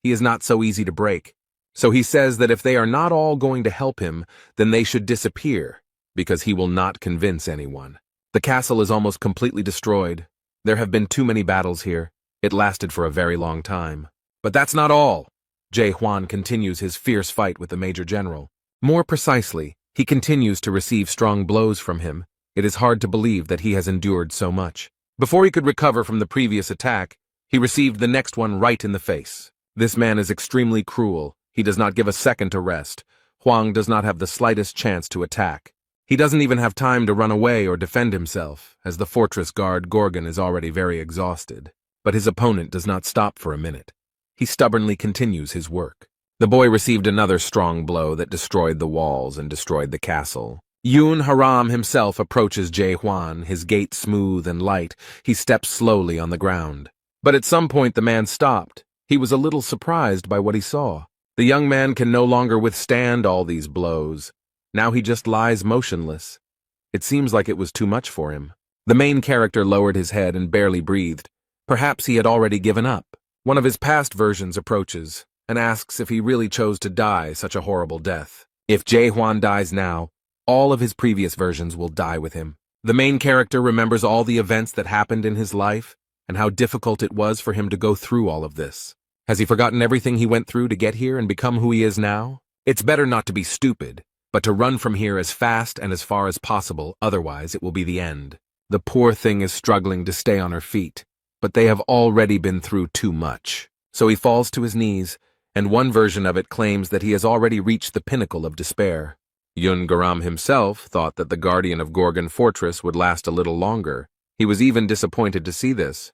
He is not so easy to break. So he says that if they are not all going to help him, then they should disappear, because he will not convince anyone. The castle is almost completely destroyed. There have been too many battles here. It lasted for a very long time. But that's not all. Jae Hwan continues his fierce fight with the Major General. More precisely, he continues to receive strong blows from him. It is hard to believe that he has endured so much. Before he could recover from the previous attack, he received the next one right in the face. This man is extremely cruel. He does not give a second to rest. Huang does not have the slightest chance to attack. He doesn't even have time to run away or defend himself, as the fortress guard Gorgon is already very exhausted. But his opponent does not stop for a minute. He stubbornly continues his work. The boy received another strong blow that destroyed the walls and destroyed the castle. Yoon Haram himself approaches Jae Hwan, his gait smooth and light. He steps slowly on the ground. But at some point the man stopped. He was a little surprised by what he saw. The young man can no longer withstand all these blows. Now he just lies motionless. It seems like it was too much for him. The main character lowered his head and barely breathed. Perhaps he had already given up. One of his past versions approaches and asks if he really chose to die such a horrible death. If Jae Hwan dies now, all of his previous versions will die with him. The main character remembers all the events that happened in his life and how difficult it was for him to go through all of this. Has he forgotten everything he went through to get here and become who he is now? It's better not to be stupid, but to run from here as fast and as far as possible, otherwise it will be the end. The poor thing is struggling to stay on her feet, but they have already been through too much. So he falls to his knees, and one version of it claims that he has already reached the pinnacle of despair. Yun Garam himself thought that the Guardian of Gorgon Fortress would last a little longer. He was even disappointed to see this.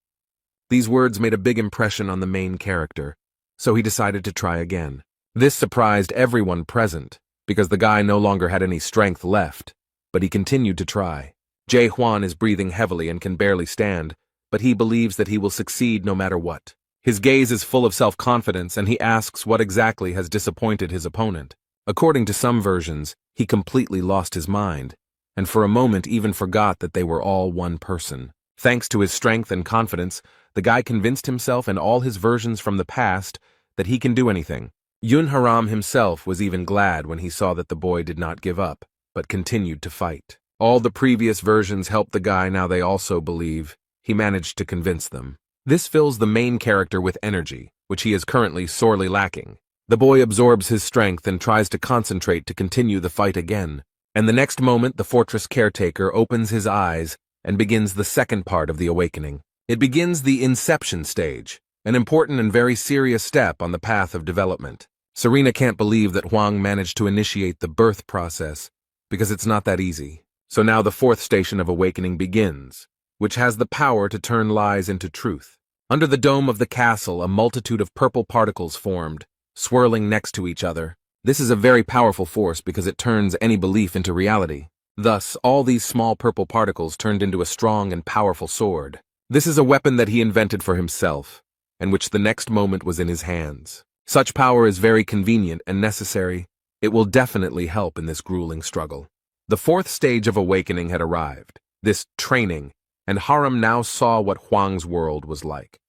These words made a big impression on the main character, so he decided to try again. This surprised everyone present, because the guy no longer had any strength left, but he continued to try. Jae Hwan is breathing heavily and can barely stand, but he believes that he will succeed no matter what. His gaze is full of self-confidence, and he asks what exactly has disappointed his opponent. According to some versions, he completely lost his mind, and for a moment even forgot that they were all one person. Thanks to his strength and confidence, the guy convinced himself and all his versions from the past that he can do anything. Yun Haram himself was even glad when he saw that the boy did not give up, but continued to fight. All the previous versions helped the guy, now they also believe. He managed to convince them. This fills the main character with energy, which he is currently sorely lacking. The boy absorbs his strength and tries to concentrate to continue the fight again. And the next moment, the fortress caretaker opens his eyes and begins the second part of the awakening. It begins the inception stage, an important and very serious step on the path of development. Serena can't believe that Huang managed to initiate the birth process, because it's not that easy. So now the fourth station of awakening begins, which has the power to turn lies into truth. Under the dome of the castle, a multitude of purple particles formed, swirling next to each other. This is a very powerful force because it turns any belief into reality. Thus, all these small purple particles turned into a strong and powerful sword. This is a weapon that he invented for himself, and which the next moment was in his hands. Such power is very convenient and necessary. It will definitely help in this grueling struggle. The fourth stage of awakening had arrived, this training, and Haram now saw what Huang's world was like.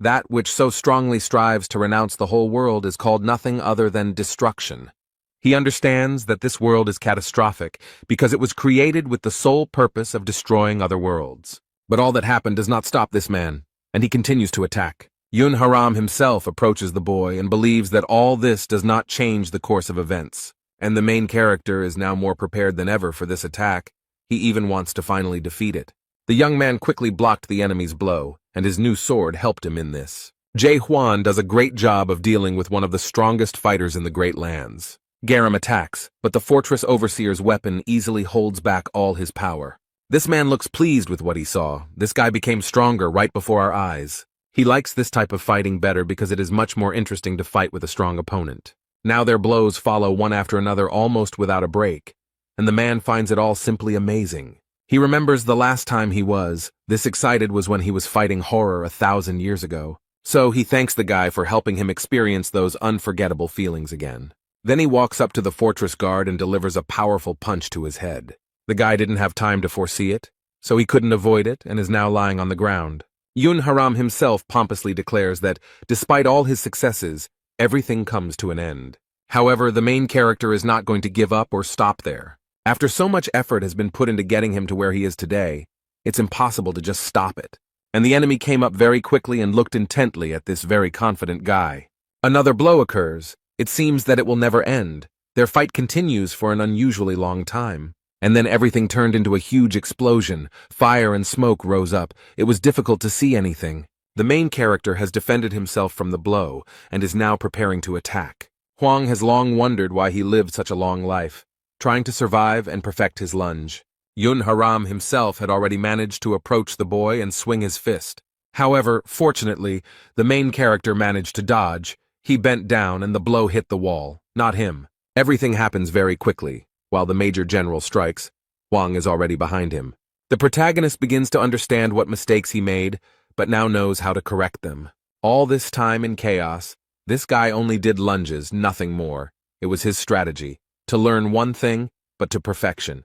That which so strongly strives to renounce the whole world is called nothing other than destruction. He understands that this world is catastrophic because it was created with the sole purpose of destroying other worlds. But all that happened does not stop this man, and he continues to attack. Yun Haram himself approaches the boy and believes that all this does not change the course of events. And the main character is now more prepared than ever for this attack. He even wants to finally defeat it. The young man quickly blocked the enemy's blow, and his new sword helped him in this. Jay Huan does a great job of dealing with one of the strongest fighters in the Great Lands. Garam attacks, but the fortress overseer's weapon easily holds back all his power. This man looks pleased with what he saw. This guy became stronger right before our eyes. He likes this type of fighting better because it is much more interesting to fight with a strong opponent. Now their blows follow one after another almost without a break, and the man finds it all simply amazing. He remembers the last time he was this excited was when he was fighting horror 1,000 years ago. So he thanks the guy for helping him experience those unforgettable feelings again. Then he walks up to the fortress guard and delivers a powerful punch to his head. The guy didn't have time to foresee it, so he couldn't avoid it and is now lying on the ground. Yun Haram himself pompously declares that, despite all his successes, everything comes to an end. However, the main character is not going to give up or stop there. After so much effort has been put into getting him to where he is today, it's impossible to just stop it. And the enemy came up very quickly and looked intently at this very confident guy. Another blow occurs. It seems that it will never end. Their fight continues for an unusually long time. And then everything turned into a huge explosion. Fire and smoke rose up. It was difficult to see anything. The main character has defended himself from the blow and is now preparing to attack. Huang has long wondered why he lived such a long life, trying to survive and perfect his lunge. Yun Haram himself had already managed to approach the boy and swing his fist. However, fortunately, the main character managed to dodge. He bent down and the blow hit the wall, not him. Everything happens very quickly. While the major general strikes, Huang is already behind him. The protagonist begins to understand what mistakes he made, but now knows how to correct them. All this time in chaos, this guy only did lunges, nothing more. It was his strategy, to learn one thing, but to perfection.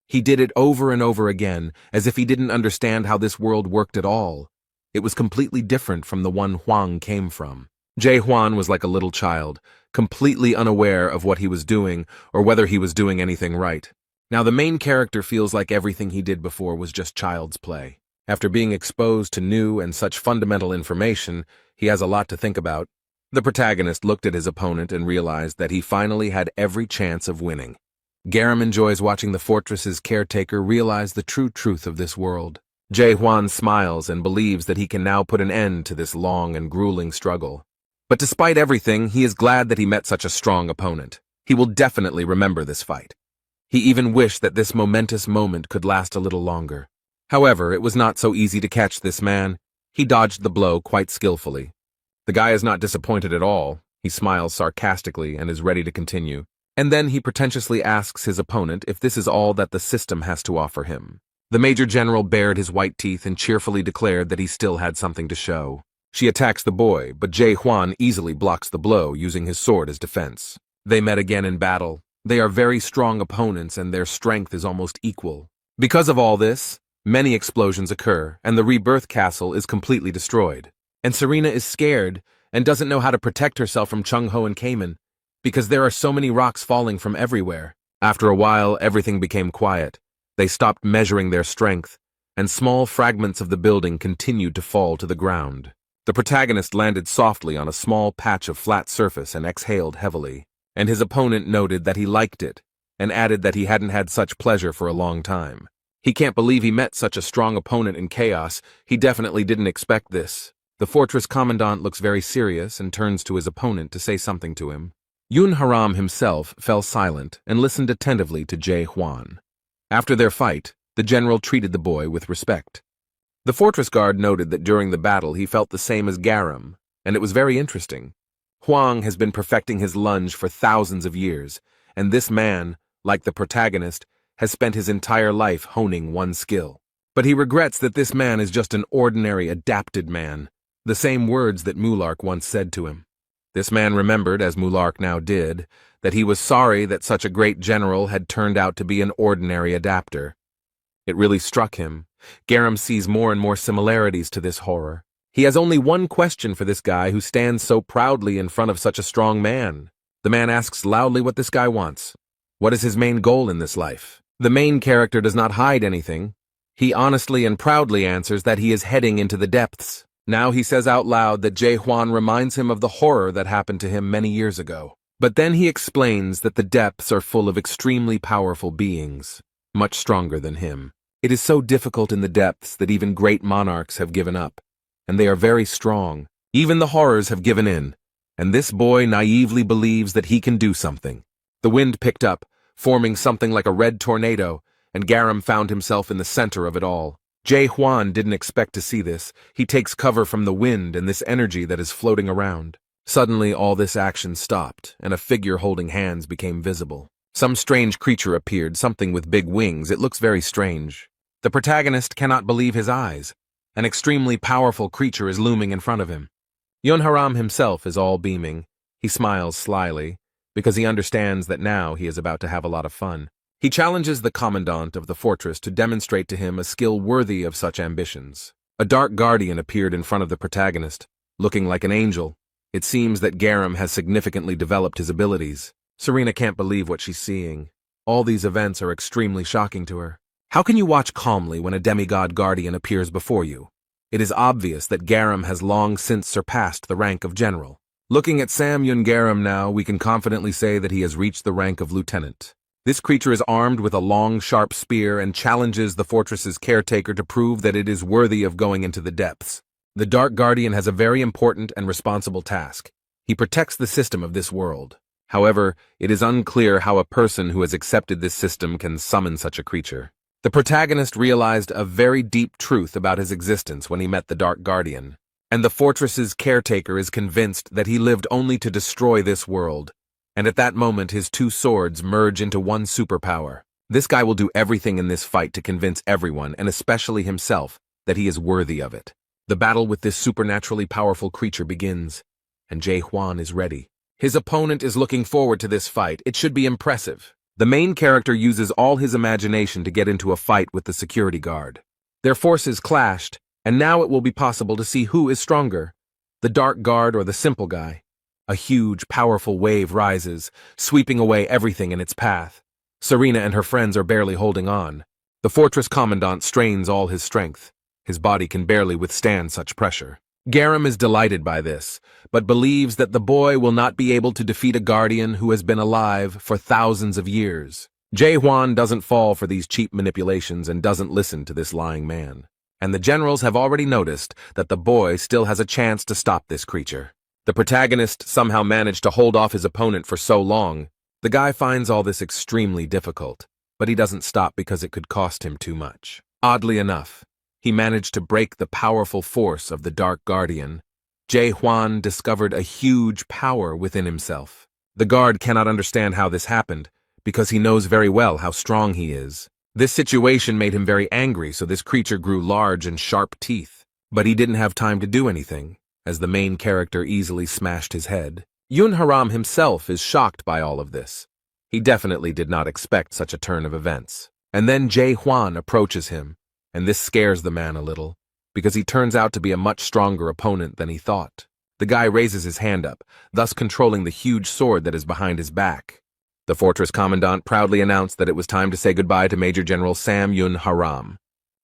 He did it over and over again, as if he didn't understand how this world worked at all. It was completely different from the one Huang came from. Jay Huan was like a little child, completely unaware of what he was doing or whether he was doing anything right. Now the main character feels like everything he did before was just child's play. After being exposed to new and such fundamental information, he has a lot to think about. The protagonist looked at his opponent and realized that he finally had every chance of winning. Garam enjoys watching the fortress's caretaker realize the true truth of this world. Jay Huan smiles and believes that he can now put an end to this long and grueling struggle. But despite everything, he is glad that he met such a strong opponent. He will definitely remember this fight. He even wished that this momentous moment could last a little longer. However, it was not so easy to catch this man. He dodged the blow quite skillfully. The guy is not disappointed at all. He smiles sarcastically and is ready to continue. And then he pretentiously asks his opponent if this is all that the system has to offer him. The Major General bared his white teeth and cheerfully declared that he still had something to show. She attacks the boy, but Jae Hwan easily blocks the blow using his sword as defense. They met again in battle. They are very strong opponents and their strength is almost equal. Because of all this, many explosions occur and the Rebirth Castle is completely destroyed. And Serena is scared and doesn't know how to protect herself from Chung Ho and Kamen because there are so many rocks falling from everywhere. After a while, everything became quiet. They stopped measuring their strength, and small fragments of the building continued to fall to the ground. The protagonist landed softly on a small patch of flat surface and exhaled heavily, and his opponent noted that he liked it, and added that he hadn't had such pleasure for a long time. He can't believe he met such a strong opponent in chaos. He definitely didn't expect this. The fortress commandant looks very serious and turns to his opponent to say something to him. Yun Haram himself fell silent and listened attentively to Jae Hwan. After their fight, the general treated the boy with respect. The fortress guard noted that during the battle he felt the same as Garam, and it was very interesting. Huang has been perfecting his lunge for thousands of years, and this man, like the protagonist, has spent his entire life honing one skill. But he regrets that this man is just an ordinary adapted man, the same words that Mulark once said to him. This man remembered, as Mulark now did, that he was sorry that such a great general had turned out to be an ordinary adapter. It really struck him. Garam sees more and more similarities to this horror. He has only one question for this guy who stands so proudly in front of such a strong man. The man asks loudly what this guy wants. What is his main goal in this life? The main character does not hide anything. He honestly and proudly answers that he is heading into the depths. Now he says out loud that Jae Hwan reminds him of the horror that happened to him many years ago. But then he explains that the depths are full of extremely powerful beings, much stronger than him. It is so difficult in the depths that even great monarchs have given up, and they are very strong. Even the horrors have given in, and this boy naively believes that he can do something. The wind picked up, forming something like a red tornado, and Garam found himself in the center of it all. Jae Hwan didn't expect to see this. He takes cover from the wind and this energy that is floating around. Suddenly, all this action stopped, and a figure holding hands became visible. Some strange creature appeared, something with big wings. It looks very strange. The protagonist cannot believe his eyes. An extremely powerful creature is looming in front of him. Yun Haram himself is all beaming. He smiles slyly, because he understands that now he is about to have a lot of fun. He challenges the commandant of the fortress to demonstrate to him a skill worthy of such ambitions. A dark guardian appeared in front of the protagonist, looking like an angel. It seems that Garam has significantly developed his abilities. Serena can't believe what she's seeing. All these events are extremely shocking to her. How can you watch calmly when a demigod guardian appears before you? It is obvious that Garam has long since surpassed the rank of general. Looking at Sam Yun Garam now, we can confidently say that he has reached the rank of lieutenant. This creature is armed with a long, sharp spear and challenges the fortress's caretaker to prove that it is worthy of going into the depths. The Dark Guardian has a very important and responsible task. He protects the system of this world. However, it is unclear how a person who has accepted this system can summon such a creature. The protagonist realized a very deep truth about his existence when he met the Dark Guardian, and the fortress's caretaker is convinced that he lived only to destroy this world. And at that moment his two swords merge into one superpower. This guy will do everything in this fight to convince everyone, and especially himself, that he is worthy of it. The battle with this supernaturally powerful creature begins, and Jae Hwan is ready. His opponent is looking forward to this fight. It should be impressive. The main character uses all his imagination to get into a fight with the security guard. Their forces clashed, and now it will be possible to see who is stronger, the Dark Guard or the simple guy. A huge, powerful wave rises, sweeping away everything in its path. Serena and her friends are barely holding on. The fortress commandant strains all his strength. His body can barely withstand such pressure. Garam is delighted by this, but believes that the boy will not be able to defeat a guardian who has been alive for thousands of years. Jae Hwan doesn't fall for these cheap manipulations and doesn't listen to this lying man. And the generals have already noticed that the boy still has a chance to stop this creature. The protagonist somehow managed to hold off his opponent for so long. The guy finds all this extremely difficult, but he doesn't stop because it could cost him too much. Oddly enough, he managed to break the powerful force of the Dark Guardian. Jae Hwan discovered a huge power within himself. The guard cannot understand how this happened, because he knows very well how strong he is. This situation made him very angry, so this creature grew large and sharp teeth. But he didn't have time to do anything, as the main character easily smashed his head. Yun Haram himself is shocked by all of this. He definitely did not expect such a turn of events. And then Jae Hwan approaches him, and this scares the man a little, because he turns out to be a much stronger opponent than he thought. The guy raises his hand up, thus controlling the huge sword that is behind his back. The fortress commandant proudly announced that it was time to say goodbye to Major General Sam Yun Haram.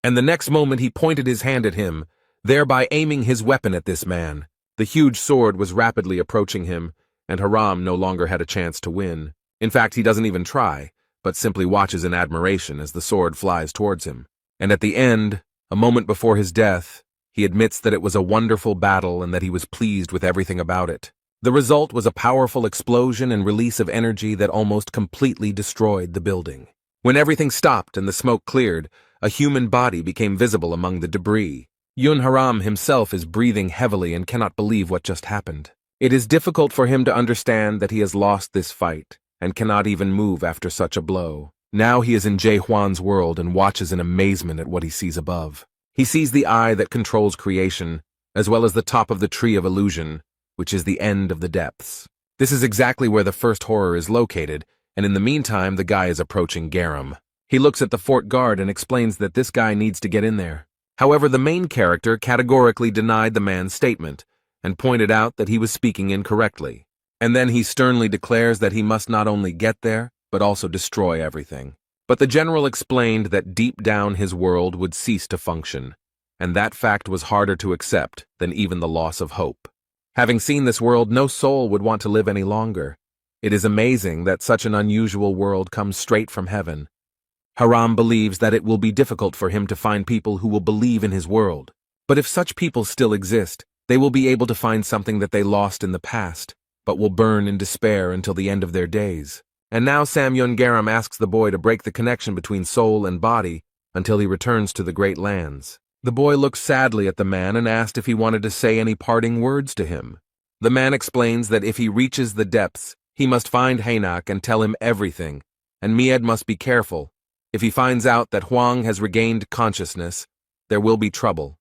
And the next moment he pointed his hand at him, thereby aiming his weapon at this man. The huge sword was rapidly approaching him, and Haram no longer had a chance to win. In fact, he doesn't even try, but simply watches in admiration as the sword flies towards him. And at the end, a moment before his death, he admits that it was a wonderful battle and that he was pleased with everything about it. The result was a powerful explosion and release of energy that almost completely destroyed the building. When everything stopped and the smoke cleared, a human body became visible among the debris. Yun Haram himself is breathing heavily and cannot believe what just happened. It is difficult for him to understand that he has lost this fight and cannot even move after such a blow. Now he is in Jae Hwan's world and watches in amazement at what he sees above. He sees the eye that controls creation, as well as the top of the tree of illusion, which is the end of the depths. This is exactly where the first horror is located, and in the meantime the guy is approaching Garam. He looks at the fort guard and explains that this guy needs to get in there. However, the main character categorically denied the man's statement, and pointed out that he was speaking incorrectly. And then he sternly declares that he must not only get there, but also destroy everything. But the general explained that deep down his world would cease to function, and that fact was harder to accept than even the loss of hope. Having seen this world, no soul would want to live any longer. It is amazing that such an unusual world comes straight from heaven. Haram believes that it will be difficult for him to find people who will believe in his world. But if such people still exist, they will be able to find something that they lost in the past, but will burn in despair until the end of their days. And now Sam Yun Garam asks the boy to break the connection between soul and body until he returns to the Great Lands. The boy looks sadly at the man and asked if he wanted to say any parting words to him. The man explains that if he reaches the depths, he must find Hainak and tell him everything, and Mied must be careful. If he finds out that Huang has regained consciousness, there will be trouble.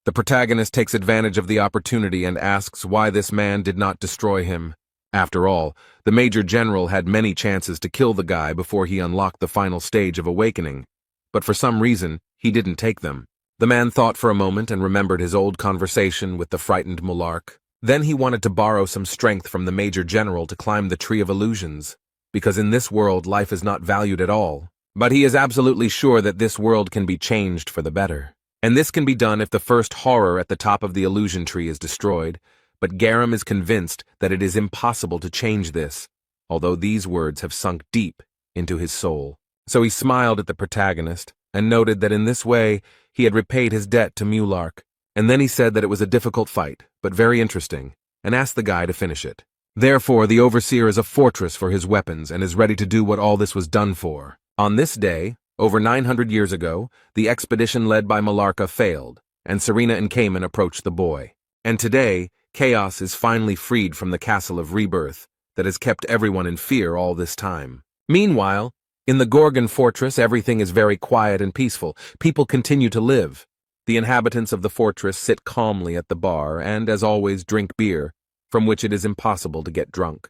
The protagonist takes advantage of the opportunity and asks why this man did not destroy him. After all, the Major General had many chances to kill the guy before he unlocked the final stage of awakening, but for some reason, he didn't take them. The man thought for a moment and remembered his old conversation with the frightened Mulark. Then he wanted to borrow some strength from the Major General to climb the Tree of Illusions, because in this world life is not valued at all. But he is absolutely sure that this world can be changed for the better. And this can be done if the first horror at the top of the illusion tree is destroyed, but Garam is convinced that it is impossible to change this, although these words have sunk deep into his soul. So he smiled at the protagonist and noted that in this way he had repaid his debt to Mulark, and then he said that it was a difficult fight, but very interesting, and asked the guy to finish it. Therefore, the overseer is a fortress for his weapons and is ready to do what all this was done for. On this day, over 900 years ago, the expedition led by Malarca failed, and Serena and Cayman approached the boy. And today, chaos is finally freed from the castle of rebirth that has kept everyone in fear all this time. Meanwhile, in the Gorgon fortress, everything is very quiet and peaceful. People continue to live. The inhabitants of the fortress sit calmly at the bar and, as always, drink beer, from which it is impossible to get drunk.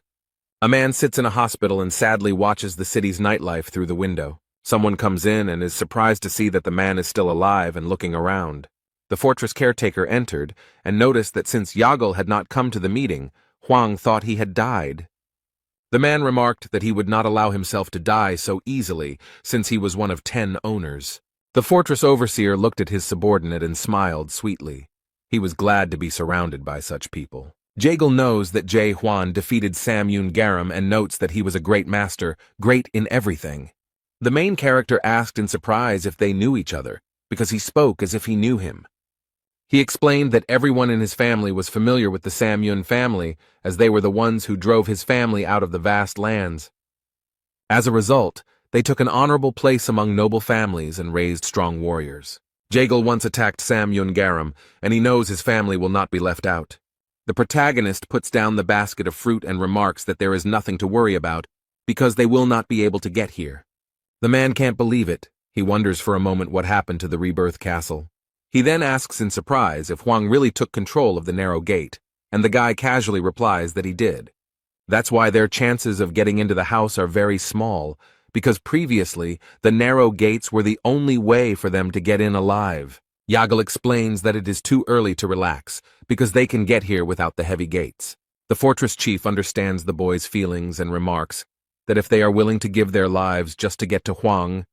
A man sits in a hospital and sadly watches the city's nightlife through the window. Someone comes in and is surprised to see that the man is still alive and looking around. The fortress caretaker entered and noticed that since Yahello had not come to the meeting, Huang thought he had died. The man remarked that he would not allow himself to die so easily since he was one of 10 owners. The fortress overseer looked at his subordinate and smiled sweetly. He was glad to be surrounded by such people. Jaegal knows that Jae Hwan defeated Sam Yun Garam and notes that he was a great master, great in everything. The main character asked in surprise if they knew each other, because he spoke as if he knew him. He explained that everyone in his family was familiar with the Sam Yun family, as they were the ones who drove his family out of the vast lands. As a result, they took an honorable place among noble families and raised strong warriors. Jaegal once attacked Sam Yun Garam, and he knows his family will not be left out. The protagonist puts down the basket of fruit and remarks that there is nothing to worry about, because they will not be able to get here. The man can't believe it. He wonders for a moment what happened to the rebirth castle. He then asks in surprise if Huang really took control of the narrow gate, and the guy casually replies that he did. That's why their chances of getting into the house are very small, because previously, the narrow gates were the only way for them to get in alive. Yahello explains that it is too early to relax, because they can get here without the heavy gates. The fortress chief understands the boy's feelings and remarks that if they are willing to give their lives just to get to Huang,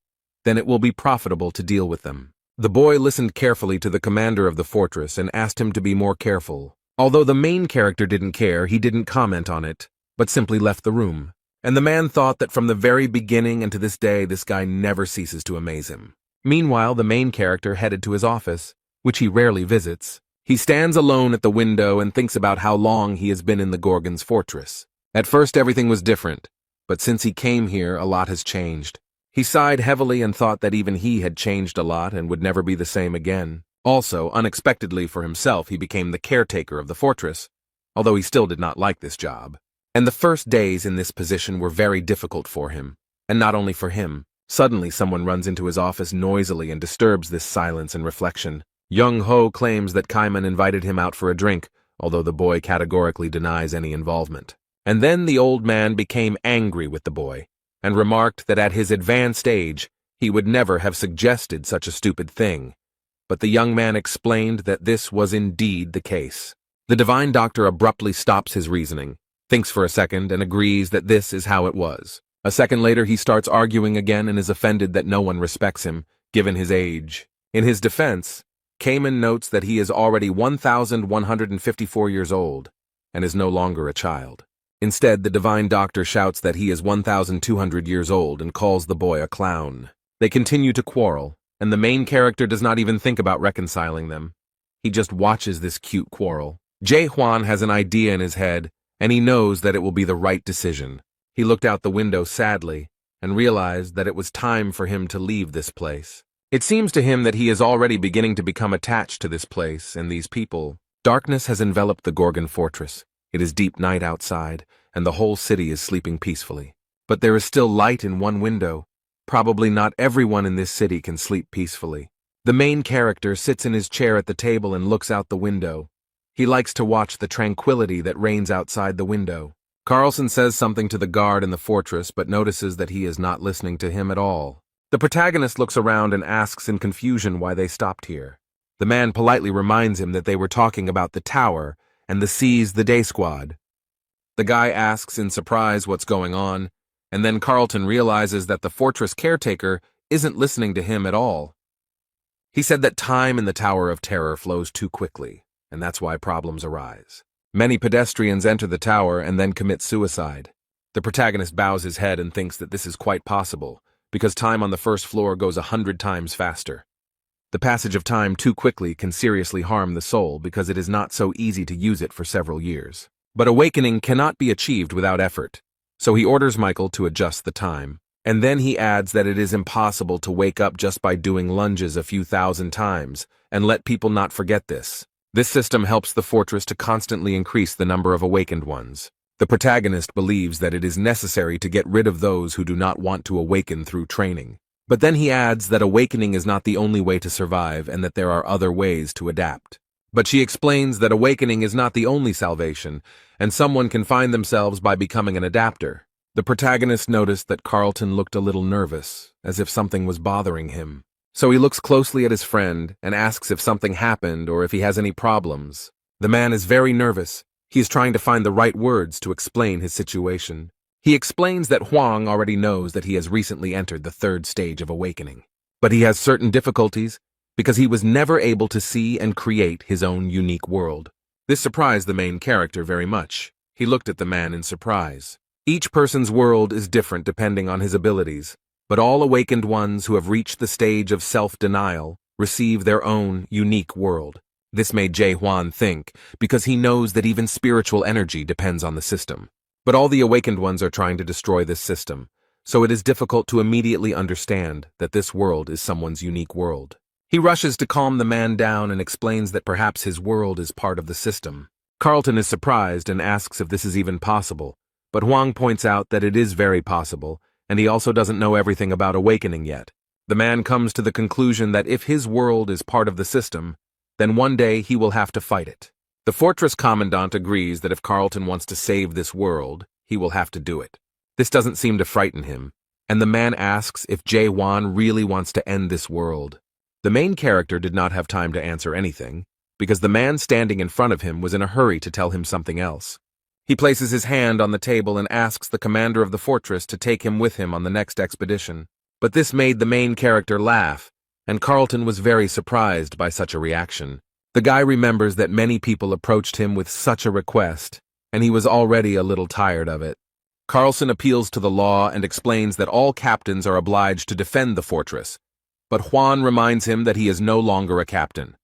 then it will be profitable to deal with them. The boy listened carefully to the commander of the fortress and asked him to be more careful. Although the main character didn't care, he didn't comment on it, but simply left the room. And the man thought that from the very beginning and to this day, this guy never ceases to amaze him. Meanwhile, the main character headed to his office, which he rarely visits. He stands alone at the window and thinks about how long he has been in the Gorgon's fortress. At first, everything was different, but since he came here, a lot has changed. He sighed heavily and thought that even he had changed a lot and would never be the same again. Also, unexpectedly for himself, he became the caretaker of the fortress, although he still did not like this job. And the first days in this position were very difficult for him. And not only for him. Suddenly someone runs into his office noisily and disturbs this silence and reflection. Young Ho claims that Kaiman invited him out for a drink, although the boy categorically denies any involvement. And then the old man became angry with the boy, and remarked that at his advanced age, he would never have suggested such a stupid thing. But the young man explained that this was indeed the case. The divine doctor abruptly stops his reasoning, thinks for a second, and agrees that this is how it was. A second later, he starts arguing again and is offended that no one respects him, given his age. In his defense, Kaiman notes that he is already 1,154 years old, and is no longer a child. Instead, the divine doctor shouts that he is 1,200 years old and calls the boy a clown. They continue to quarrel, and the main character does not even think about reconciling them. He just watches this cute quarrel. Jae Hwan has an idea in his head, and he knows that it will be the right decision. He looked out the window sadly and realized that it was time for him to leave this place. It seems to him that he is already beginning to become attached to this place and these people. Darkness has enveloped the Gorgon fortress. It is deep night outside, and the whole city is sleeping peacefully. But there is still light in one window. Probably not everyone in this city can sleep peacefully. The main character sits in his chair at the table and looks out the window. He likes to watch the tranquility that reigns outside the window. Carlson says something to the guard in the fortress, but notices that he is not listening to him at all. The protagonist looks around and asks in confusion why they stopped here. The man politely reminds him that they were talking about the tower and the Seize the Day squad. The guy asks in surprise what's going on, and then Carlton realizes that the fortress caretaker isn't listening to him at all. He said that time in the Tower of Terror flows too quickly, and that's why problems arise. Many pedestrians enter the tower and then commit suicide. The protagonist bows his head and thinks that this is quite possible, because time on the first floor goes 100 times faster. The passage of time too quickly can seriously harm the soul because it is not so easy to use it for several years. But awakening cannot be achieved without effort, so he orders Michael to adjust the time. And then he adds that it is impossible to wake up just by doing lunges a few thousand times, and let people not forget this. This system helps the fortress to constantly increase the number of awakened ones. The protagonist believes that it is necessary to get rid of those who do not want to awaken through training. But then he adds that awakening is not the only way to survive and that there are other ways to adapt. But she explains that awakening is not the only salvation, and someone can find themselves by becoming an adapter. The protagonist noticed that Carlton looked a little nervous, as if something was bothering him. So he looks closely at his friend and asks if something happened or if he has any problems. The man is very nervous. He is trying to find the right words to explain his situation. He explains that Huang already knows that he has recently entered the third stage of awakening. But he has certain difficulties because he was never able to see and create his own unique world. This surprised the main character very much. He looked at the man in surprise. Each person's world is different depending on his abilities. But all awakened ones who have reached the stage of self-denial receive their own unique world. This made Jae Hwan think, because he knows that even spiritual energy depends on the system. But all the awakened ones are trying to destroy this system, so it is difficult to immediately understand that this world is someone's unique world. He rushes to calm the man down and explains that perhaps his world is part of the system. Carlton is surprised and asks if this is even possible, but Huang points out that it is very possible, and he also doesn't know everything about awakening yet. The man comes to the conclusion that if his world is part of the system, then one day he will have to fight it. The fortress commandant agrees that if Carlton wants to save this world, he will have to do it. This doesn't seem to frighten him, and the man asks if Jae-hwan really wants to end this world. The main character did not have time to answer anything, because the man standing in front of him was in a hurry to tell him something else. He places his hand on the table and asks the commander of the fortress to take him with him on the next expedition. But this made the main character laugh, and Carlton was very surprised by such a reaction. The guy remembers that many people approached him with such a request, and he was already a little tired of it. Carlson appeals to the law and explains that all captains are obliged to defend the fortress, but Hwan reminds him that he is no longer a captain.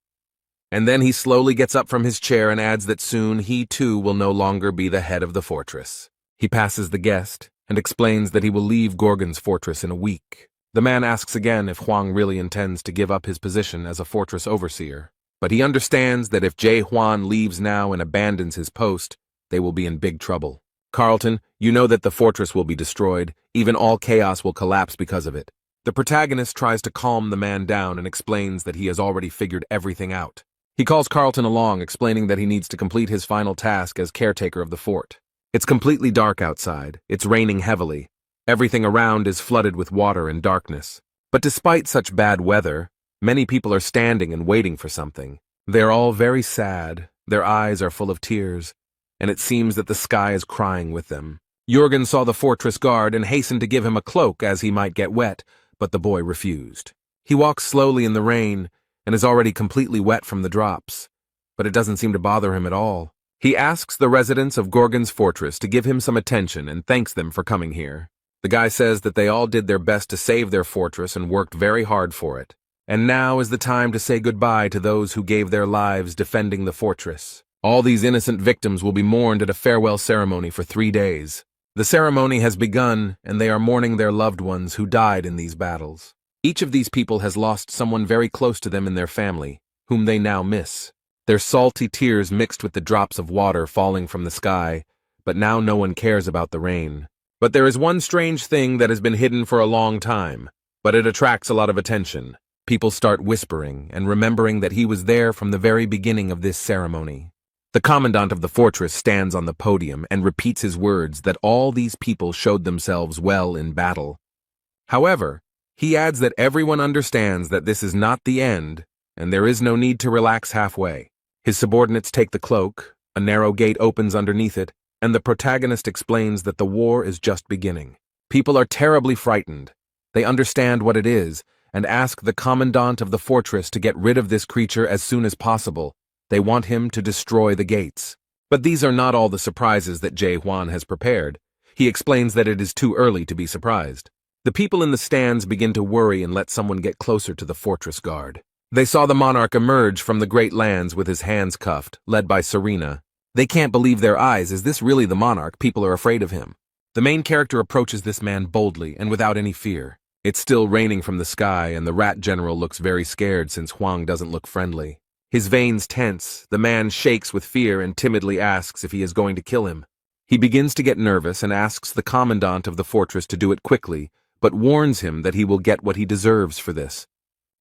And then he slowly gets up from his chair and adds that soon he too will no longer be the head of the fortress. He passes the guest and explains that he will leave Gorgon's fortress in a week. The man asks again if Hwang really intends to give up his position as a fortress overseer, but he understands that if Jae-hwan leaves now and abandons his post, they will be in big trouble. Carlton, you know that the fortress will be destroyed, even all chaos will collapse because of it. The protagonist tries to calm the man down and explains that he has already figured everything out. He calls Carlton along, explaining that he needs to complete his final task as caretaker of the fort. It's completely dark outside, it's raining heavily. Everything around is flooded with water and darkness. But despite such bad weather, many people are standing and waiting for something. They're all very sad, their eyes are full of tears, and it seems that the sky is crying with them. Jürgen saw the fortress guard and hastened to give him a cloak as he might get wet, but the boy refused. He walks slowly in the rain and is already completely wet from the drops, but it doesn't seem to bother him at all. He asks the residents of Gorgon's fortress to give him some attention and thanks them for coming here. The guy says that they all did their best to save their fortress and worked very hard for it. And now is the time to say goodbye to those who gave their lives defending the fortress. All these innocent victims will be mourned at a farewell ceremony for 3 days. The ceremony has begun, and they are mourning their loved ones who died in these battles. Each of these people has lost someone very close to them in their family, whom they now miss. Their salty tears mixed with the drops of water falling from the sky, but now no one cares about the rain. But there is one strange thing that has been hidden for a long time, but it attracts a lot of attention. People start whispering and remembering that he was there from the very beginning of this ceremony. The commandant of the fortress stands on the podium and repeats his words that all these people showed themselves well in battle. However, he adds that everyone understands that this is not the end, and there is no need to relax halfway. His subordinates take the cloak, a narrow gate opens underneath it, and the protagonist explains that the war is just beginning. People are terribly frightened. They understand what it is, and ask the commandant of the fortress to get rid of this creature as soon as possible. They want him to destroy the gates. But these are not all the surprises that Jae-hwan has prepared. He explains that it is too early to be surprised. The people in the stands begin to worry and let someone get closer to the fortress guard. They saw the monarch emerge from the great lands with his hands cuffed, led by Serena. They can't believe their eyes. Is this really the monarch? People are afraid of him. The main character approaches this man boldly and without any fear. It's still raining from the sky, and the rat general looks very scared since Hwang doesn't look friendly. His veins tense, the man shakes with fear and timidly asks if he is going to kill him. He begins to get nervous and asks the commandant of the fortress to do it quickly, but warns him that he will get what he deserves for this.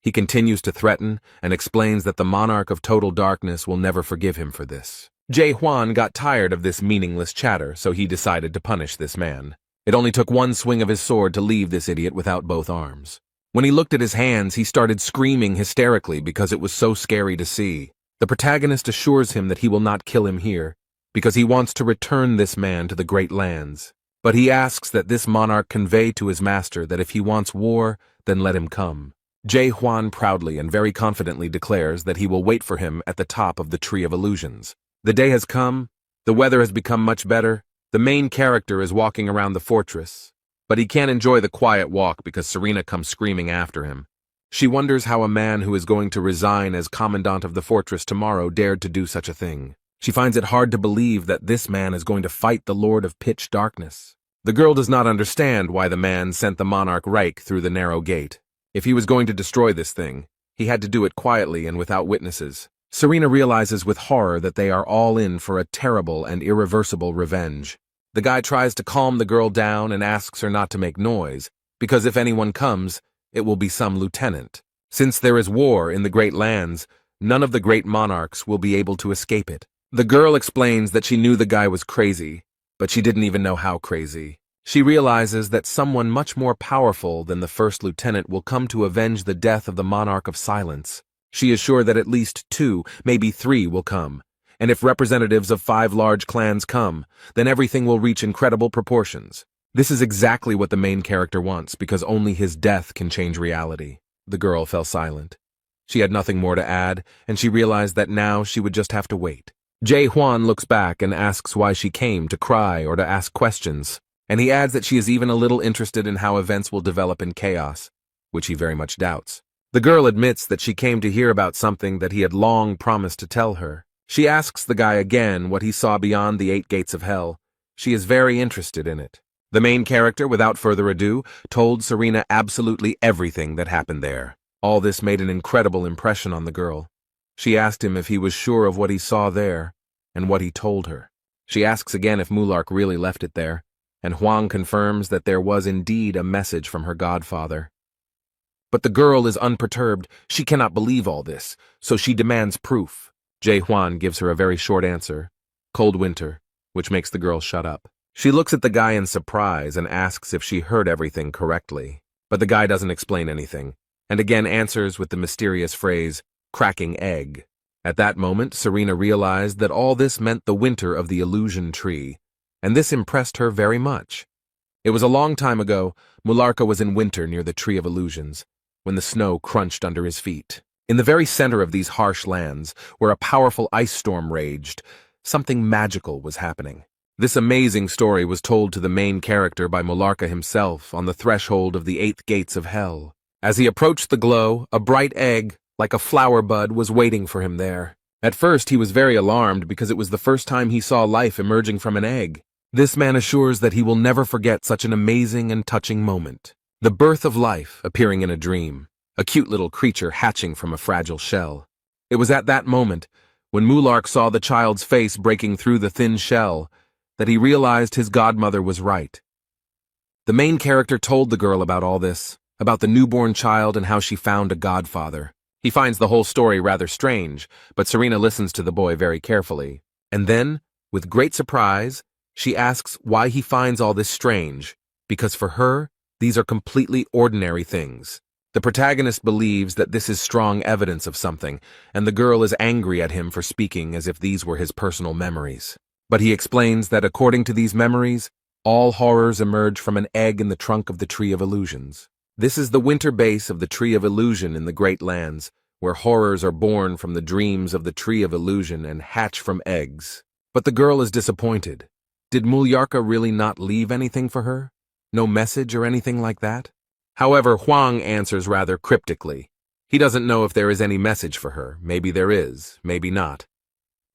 He continues to threaten and explains that the monarch of total darkness will never forgive him for this. Jae-hwan got tired of this meaningless chatter, so he decided to punish this man. It only took one swing of his sword to leave this idiot without both arms. When he looked at his hands, he started screaming hysterically because it was so scary to see. The protagonist assures him that he will not kill him here, because he wants to return this man to the great lands. But he asks that this monarch convey to his master that if he wants war, then let him come. Jae-hwan proudly and very confidently declares that he will wait for him at the top of the Tree of Illusions. The day has come, the weather has become much better, the main character is walking around the fortress. But he can't enjoy the quiet walk because Serena comes screaming after him. She wonders how a man who is going to resign as commandant of the fortress tomorrow dared to do such a thing. She finds it hard to believe that this man is going to fight the Lord of Pitch Darkness. The girl does not understand why the man sent the monarch Reich through the narrow gate. If he was going to destroy this thing, he had to do it quietly and without witnesses. Serena realizes with horror that they are all in for a terrible and irreversible revenge. The guy tries to calm the girl down and asks her not to make noise, because if anyone comes, it will be some lieutenant. Since there is war in the great lands, none of the great monarchs will be able to escape it. The girl explains that she knew the guy was crazy, but she didn't even know how crazy. She realizes that someone much more powerful than the first lieutenant will come to avenge the death of the monarch of silence. She is sure that at least 2, maybe 3 will come, and if representatives of 5 large clans come, then everything will reach incredible proportions. This is exactly what the main character wants, because only his death can change reality. The girl fell silent. She had nothing more to add, and she realized that now she would just have to wait. Jae-hwan looks back and asks why she came, to cry or to ask questions, and he adds that she is even a little interested in how events will develop in chaos, which he very much doubts. The girl admits that she came to hear about something that he had long promised to tell her. She asks the guy again what he saw beyond the 8 gates of hell. She is very interested in it. The main character, without further ado, told Serena absolutely everything that happened there. All this made an incredible impression on the girl. She asked him if he was sure of what he saw there, and what he told her. She asks again if Mulark really left it there, and Hwang confirms that there was indeed a message from her godfather. But the girl is unperturbed. She cannot believe all this, so she demands proof. Jae-hwan gives her a very short answer, cold winter, which makes the girl shut up. She looks at the guy in surprise and asks if she heard everything correctly, but the guy doesn't explain anything, and again answers with the mysterious phrase, cracking egg. At that moment, Serena realized that all this meant the winter of the illusion tree, and this impressed her very much. It was a long time ago. Mularka was in winter near the Tree of Illusions, when the snow crunched under his feet. In the very center of these harsh lands, where a powerful ice storm raged, something magical was happening. This amazing story was told to the main character by Mularka himself on the threshold of the 8th gates of hell. As he approached the glow, a bright egg, like a flower bud, was waiting for him there. At first, he was very alarmed because it was the first time he saw life emerging from an egg. This man assures that he will never forget such an amazing and touching moment. The birth of life appearing in a dream, a cute little creature hatching from a fragile shell. It was at that moment, when Mulark saw the child's face breaking through the thin shell, that he realized his godmother was right. The main character told the girl about all this, about the newborn child and how she found a godfather. He finds the whole story rather strange, but Serena listens to the boy very carefully. And then, with great surprise, she asks why he finds all this strange, because for her, these are completely ordinary things. The protagonist believes that this is strong evidence of something, and the girl is angry at him for speaking as if these were his personal memories. But he explains that according to these memories, all horrors emerge from an egg in the trunk of the Tree of Illusions. This is the winter base of the Tree of Illusion in the Great Lands, where horrors are born from the dreams of the Tree of Illusion and hatch from eggs. But the girl is disappointed. Did Mulyarka really not leave anything for her? No message or anything like that? However, Hwang answers rather cryptically. He doesn't know if there is any message for her. Maybe there is, maybe not.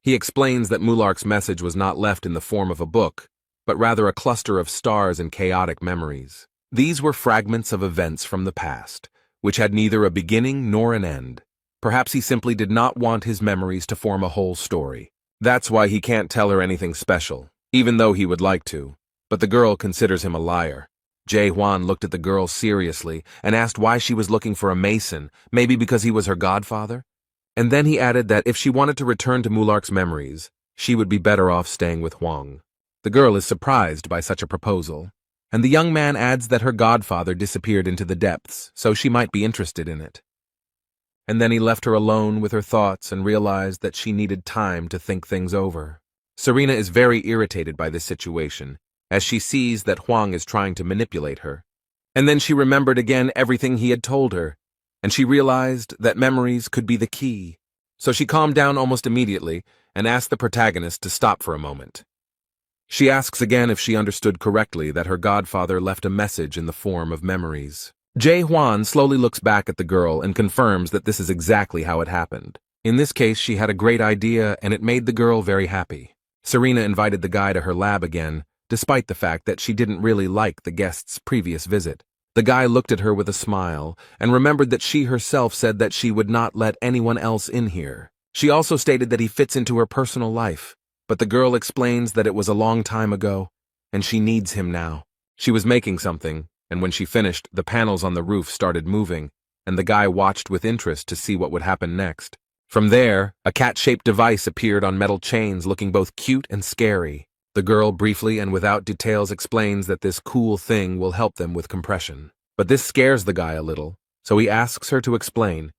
He explains that Mulark's message was not left in the form of a book, but rather a cluster of stars and chaotic memories. These were fragments of events from the past, which had neither a beginning nor an end. Perhaps he simply did not want his memories to form a whole story. That's why he can't tell her anything special, even though he would like to. But the girl considers him a liar. Jae-hwan looked at the girl seriously and asked why she was looking for a mason, maybe because he was her godfather? And then he added that if she wanted to return to Mulark's memories, she would be better off staying with Hwang. The girl is surprised by such a proposal, and the young man adds that her godfather disappeared into the depths, so she might be interested in it. And then he left her alone with her thoughts and realized that she needed time to think things over. Serena is very irritated by this situation, as she sees that Hwang is trying to manipulate her. And then she remembered again everything he had told her, and she realized that memories could be the key. So she calmed down almost immediately and asked the protagonist to stop for a moment. She asks again if she understood correctly that her godfather left a message in the form of memories. Jae-hwan slowly looks back at the girl and confirms that this is exactly how it happened. In this case, she had a great idea and it made the girl very happy. Serena invited the guy to her lab again, despite the fact that she didn't really like the guest's previous visit. The guy looked at her with a smile and remembered that she herself said that she would not let anyone else in here. She also stated that he fits into her personal life, but the girl explains that it was a long time ago, and she needs him now. She was making something, and when she finished, the panels on the roof started moving, and the guy watched with interest to see what would happen next. From there, a cat-shaped device appeared on metal chains looking both cute and scary. The girl briefly and without details explains that this cool thing will help them with compression. But this scares the guy a little, so he asks her to explain,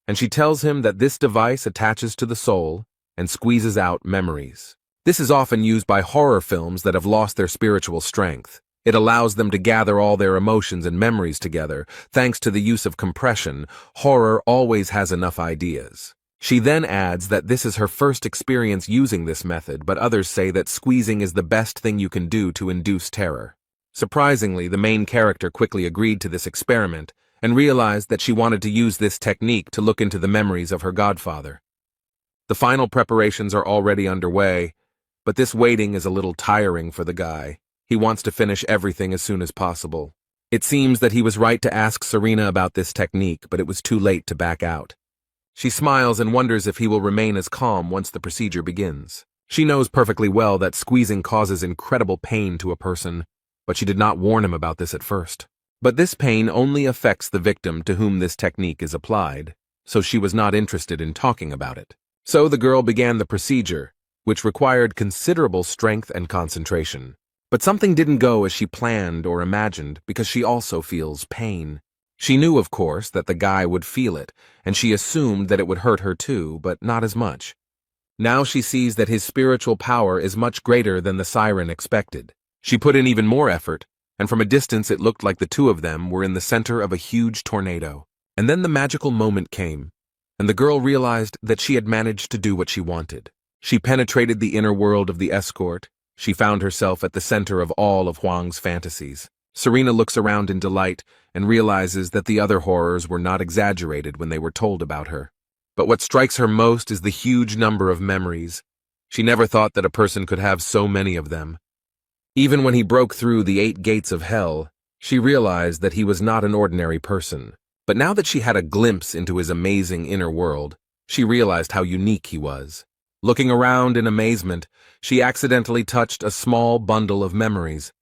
and she tells him that this device attaches to the soul and squeezes out memories. This is often used by horror films that have lost their spiritual strength. It allows them to gather all their emotions and memories together. Thanks to the use of compression, horror always has enough ideas. She then adds that this is her first experience using this method, but others say that squeezing is the best thing you can do to induce terror. Surprisingly, the main character quickly agreed to this experiment and realized that she wanted to use this technique to look into the memories of her godfather. The final preparations are already underway, but this waiting is a little tiring for the guy. He wants to finish everything as soon as possible. It seems that he was right to ask Serena about this technique, but it was too late to back out. She smiles and wonders if he will remain as calm once the procedure begins. She knows perfectly well that squeezing causes incredible pain to a person, but she did not warn him about this at first. But this pain only affects the victim to whom this technique is applied, so she was not interested in talking about it. So the girl began the procedure, which required considerable strength and concentration. But something didn't go as she planned or imagined because she also feels pain. She knew, of course, that the guy would feel it, and she assumed that it would hurt her too, but not as much. Now she sees that his spiritual power is much greater than the siren expected. She put in even more effort, and from a distance it looked like the two of them were in the center of a huge tornado. And then the magical moment came, and the girl realized that she had managed to do what she wanted. She penetrated the inner world of the escort. She found herself at the center of all of Huang's fantasies. Serena looks around in delight and realizes that the other horrors were not exaggerated when they were told about her. But what strikes her most is the huge number of memories. She never thought that a person could have so many of them. Even when he broke through the 8 gates of hell, she realized that he was not an ordinary person. But now that she had a glimpse into his amazing inner world, she realized how unique he was. Looking around in amazement, she accidentally touched a small bundle of memories.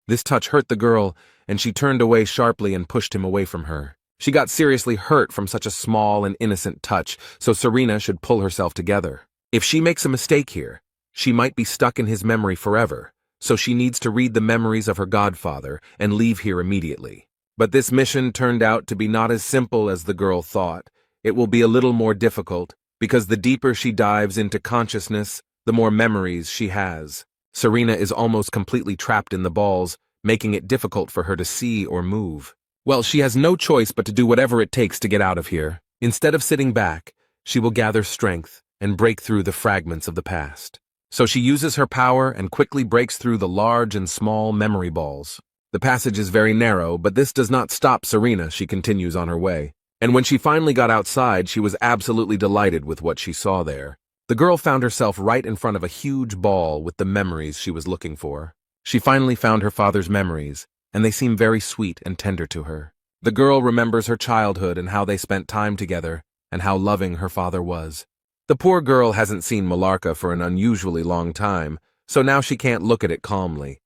This touch hurt the girl, and she turned away sharply and pushed him away from her. She got seriously hurt from such a small and innocent touch, so Serena should pull herself together. If she makes a mistake here, she might be stuck in his memory forever, so she needs to read the memories of her godfather and leave here immediately. But this mission turned out to be not as simple as the girl thought. It will be a little more difficult, because the deeper she dives into consciousness, the more memories she has. Serena is almost completely trapped in the balls, making it difficult for her to see or move. Well, she has no choice but to do whatever it takes to get out of here. Instead of sitting back, she will gather strength and break through the fragments of the past. So she uses her power and quickly breaks through the large and small memory balls. The passage is very narrow, but this does not stop Serena. She continues on her way. And when she finally got outside, she was absolutely delighted with what she saw there. The girl found herself right in front of a huge ball with the memories she was looking for. She finally found her father's memories, and they seem very sweet and tender to her. The girl remembers her childhood and how they spent time together, and how loving her father was. The poor girl hasn't seen Malarca for an unusually long time, so now she can't look at it calmly.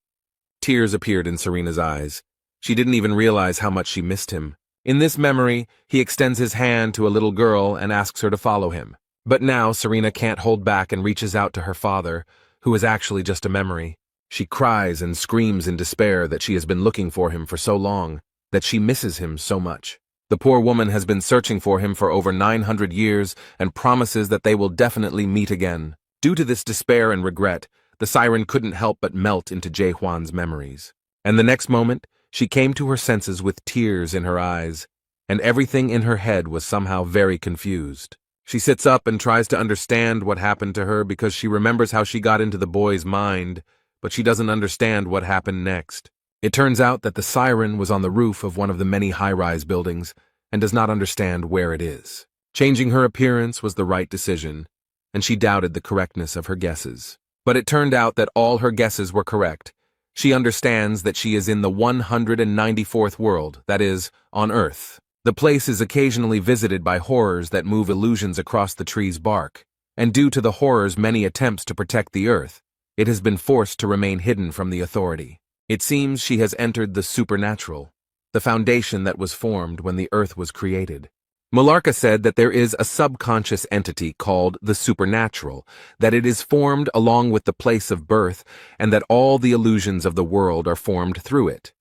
Tears appeared in Serena's eyes. She didn't even realize how much she missed him. In this memory, he extends his hand to a little girl and asks her to follow him. But now Serena can't hold back and reaches out to her father, who is actually just a memory. She cries and screams in despair that she has been looking for him for so long, that she misses him so much. The poor woman has been searching for him for over 900 years and promises that they will definitely meet again. Due to this despair and regret, the siren couldn't help but melt into Jae-hwan's memories. And the next moment, she came to her senses with tears in her eyes, and everything in her head was somehow very confused. She sits up and tries to understand what happened to her because she remembers how she got into the boy's mind, but she doesn't understand what happened next. It turns out that the siren was on the roof of one of the many high-rise buildings and does not understand where it is. Changing her appearance was the right decision, and she doubted the correctness of her guesses. But it turned out that all her guesses were correct. She understands that she is in the 194th world, that is, on Earth. The place is occasionally visited by horrors that move illusions across the tree's bark, and due to the horrors' many attempts to protect the Earth, It has been forced to remain hidden from the authority. It seems she has entered the supernatural, the foundation that was formed when the earth was created. Malarka said that there is a subconscious entity called the supernatural, that it is formed along with the place of birth, and that all the illusions of the world are formed through it.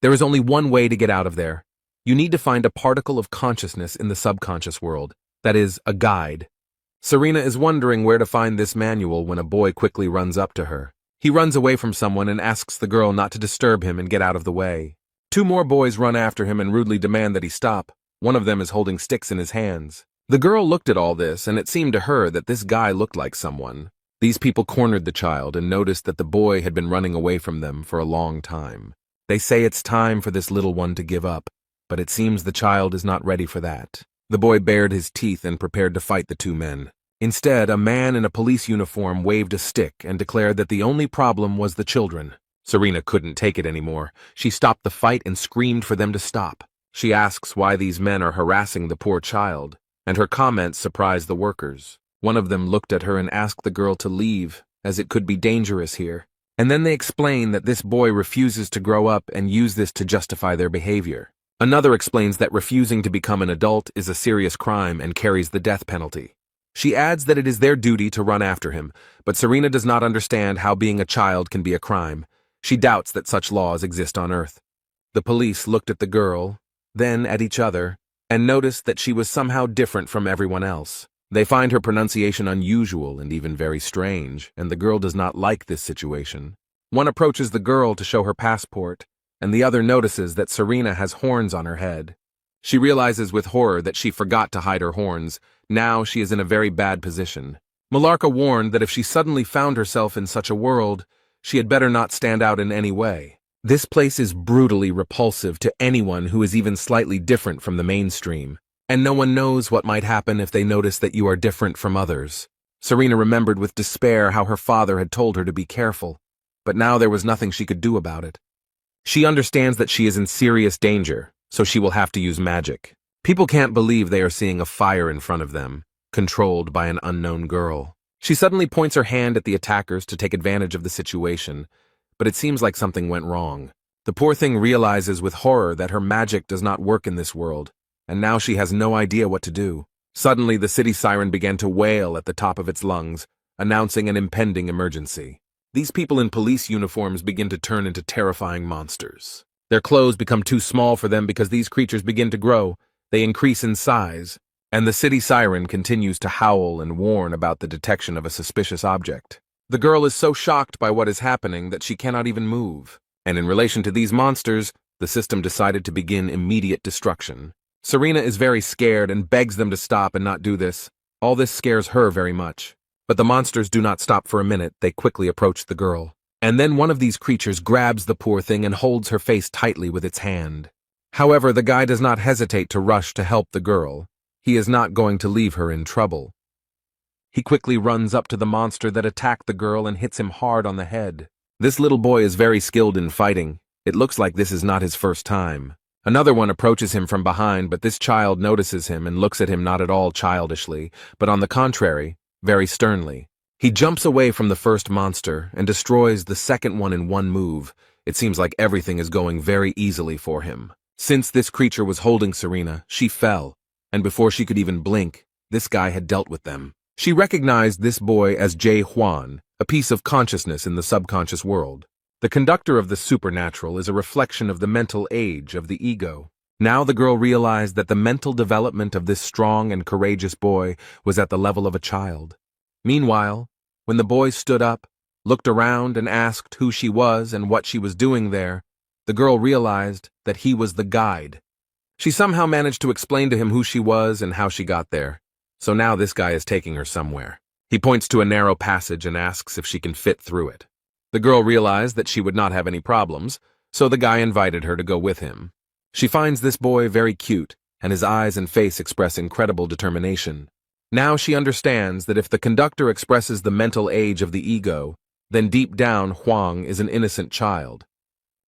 There is only one way to get out of there. You need to find a particle of consciousness in the subconscious world, that is, a guide. Serena is wondering where to find this manual when a boy quickly runs up to her. He runs away from someone and asks the girl not to disturb him and get out of the way. Two more boys run after him and rudely demand that he stop. One of them is holding sticks in his hands. The girl looked at all this, and it seemed to her that this guy looked like someone. These people cornered the child and noticed that the boy had been running away from them for a long time. They say it's time for this little one to give up, but it seems the child is not ready for that. The boy bared his teeth and prepared to fight the two men. Instead, a man in a police uniform waved a stick and declared that the only problem was the children. Serena couldn't take it anymore. She stopped the fight and screamed for them to stop. She asks why these men are harassing the poor child, and her comments surprised the workers. One of them looked at her and asked the girl to leave, as it could be dangerous here. And then they explain that this boy refuses to grow up and use this to justify their behavior. Another explains that refusing to become an adult is a serious crime and carries the death penalty. She adds that it is their duty to run after him, but Serena does not understand how being a child can be a crime. She doubts that such laws exist on Earth. The police looked at the girl, then at each other, and noticed that she was somehow different from everyone else. They find her pronunciation unusual and even very strange, and the girl does not like this situation. One approaches the girl to show her passport, and the other notices that Serena has horns on her head. She realizes with horror that she forgot to hide her horns. Now she is in a very bad position. Malarka warned that if she suddenly found herself in such a world, she had better not stand out in any way. This place is brutally repulsive to anyone who is even slightly different from the mainstream, and no one knows what might happen if they notice that you are different from others. Serena remembered with despair how her father had told her to be careful, but now there was nothing she could do about it. She understands that she is in serious danger, so she will have to use magic. People can't believe they are seeing a fire in front of them, controlled by an unknown girl. She suddenly points her hand at the attackers to take advantage of the situation, but it seems like something went wrong. The poor thing realizes with horror that her magic does not work in this world, and now she has no idea what to do. Suddenly, the city siren began to wail at the top of its lungs, announcing an impending emergency. These people in police uniforms begin to turn into terrifying monsters. Their clothes become too small for them because these creatures begin to grow. They increase in size, and the city siren continues to howl and warn about the detection of a suspicious object. The girl is so shocked by what is happening that she cannot even move. And in relation to these monsters, the system decided to begin immediate destruction. Serena is very scared and begs them to stop and not do this. All this scares her very much. But the monsters do not stop for a minute. They quickly approach the girl. And then one of these creatures grabs the poor thing and holds her face tightly with its hand. However, the guy does not hesitate to rush to help the girl. He is not going to leave her in trouble. He quickly runs up to the monster that attacked the girl and hits him hard on the head. This little boy is very skilled in fighting. It looks like this is not his first time. Another one approaches him from behind, but this child notices him and looks at him not at all childishly, but on the contrary, very sternly. He jumps away from the first monster and destroys the second one in one move. It seems like everything is going very easily for him. Since this creature was holding Serena, she fell, and before she could even blink, this guy had dealt with them. She recognized this boy as Jay Huan, a piece of consciousness in the subconscious world. The conductor of the supernatural is a reflection of the mental age of the ego. Now the girl realized that the mental development of this strong and courageous boy was at the level of a child. Meanwhile, when the boy stood up, looked around and asked who she was and what she was doing there, the girl realized that he was the guide. She somehow managed to explain to him who she was and how she got there. So now this guy is taking her somewhere. He points to a narrow passage and asks if she can fit through it. The girl realized that she would not have any problems, so the guy invited her to go with him. She finds this boy very cute, and his eyes and face express incredible determination. Now she understands that if the conductor expresses the mental age of the ego, then deep down Huang is an innocent child.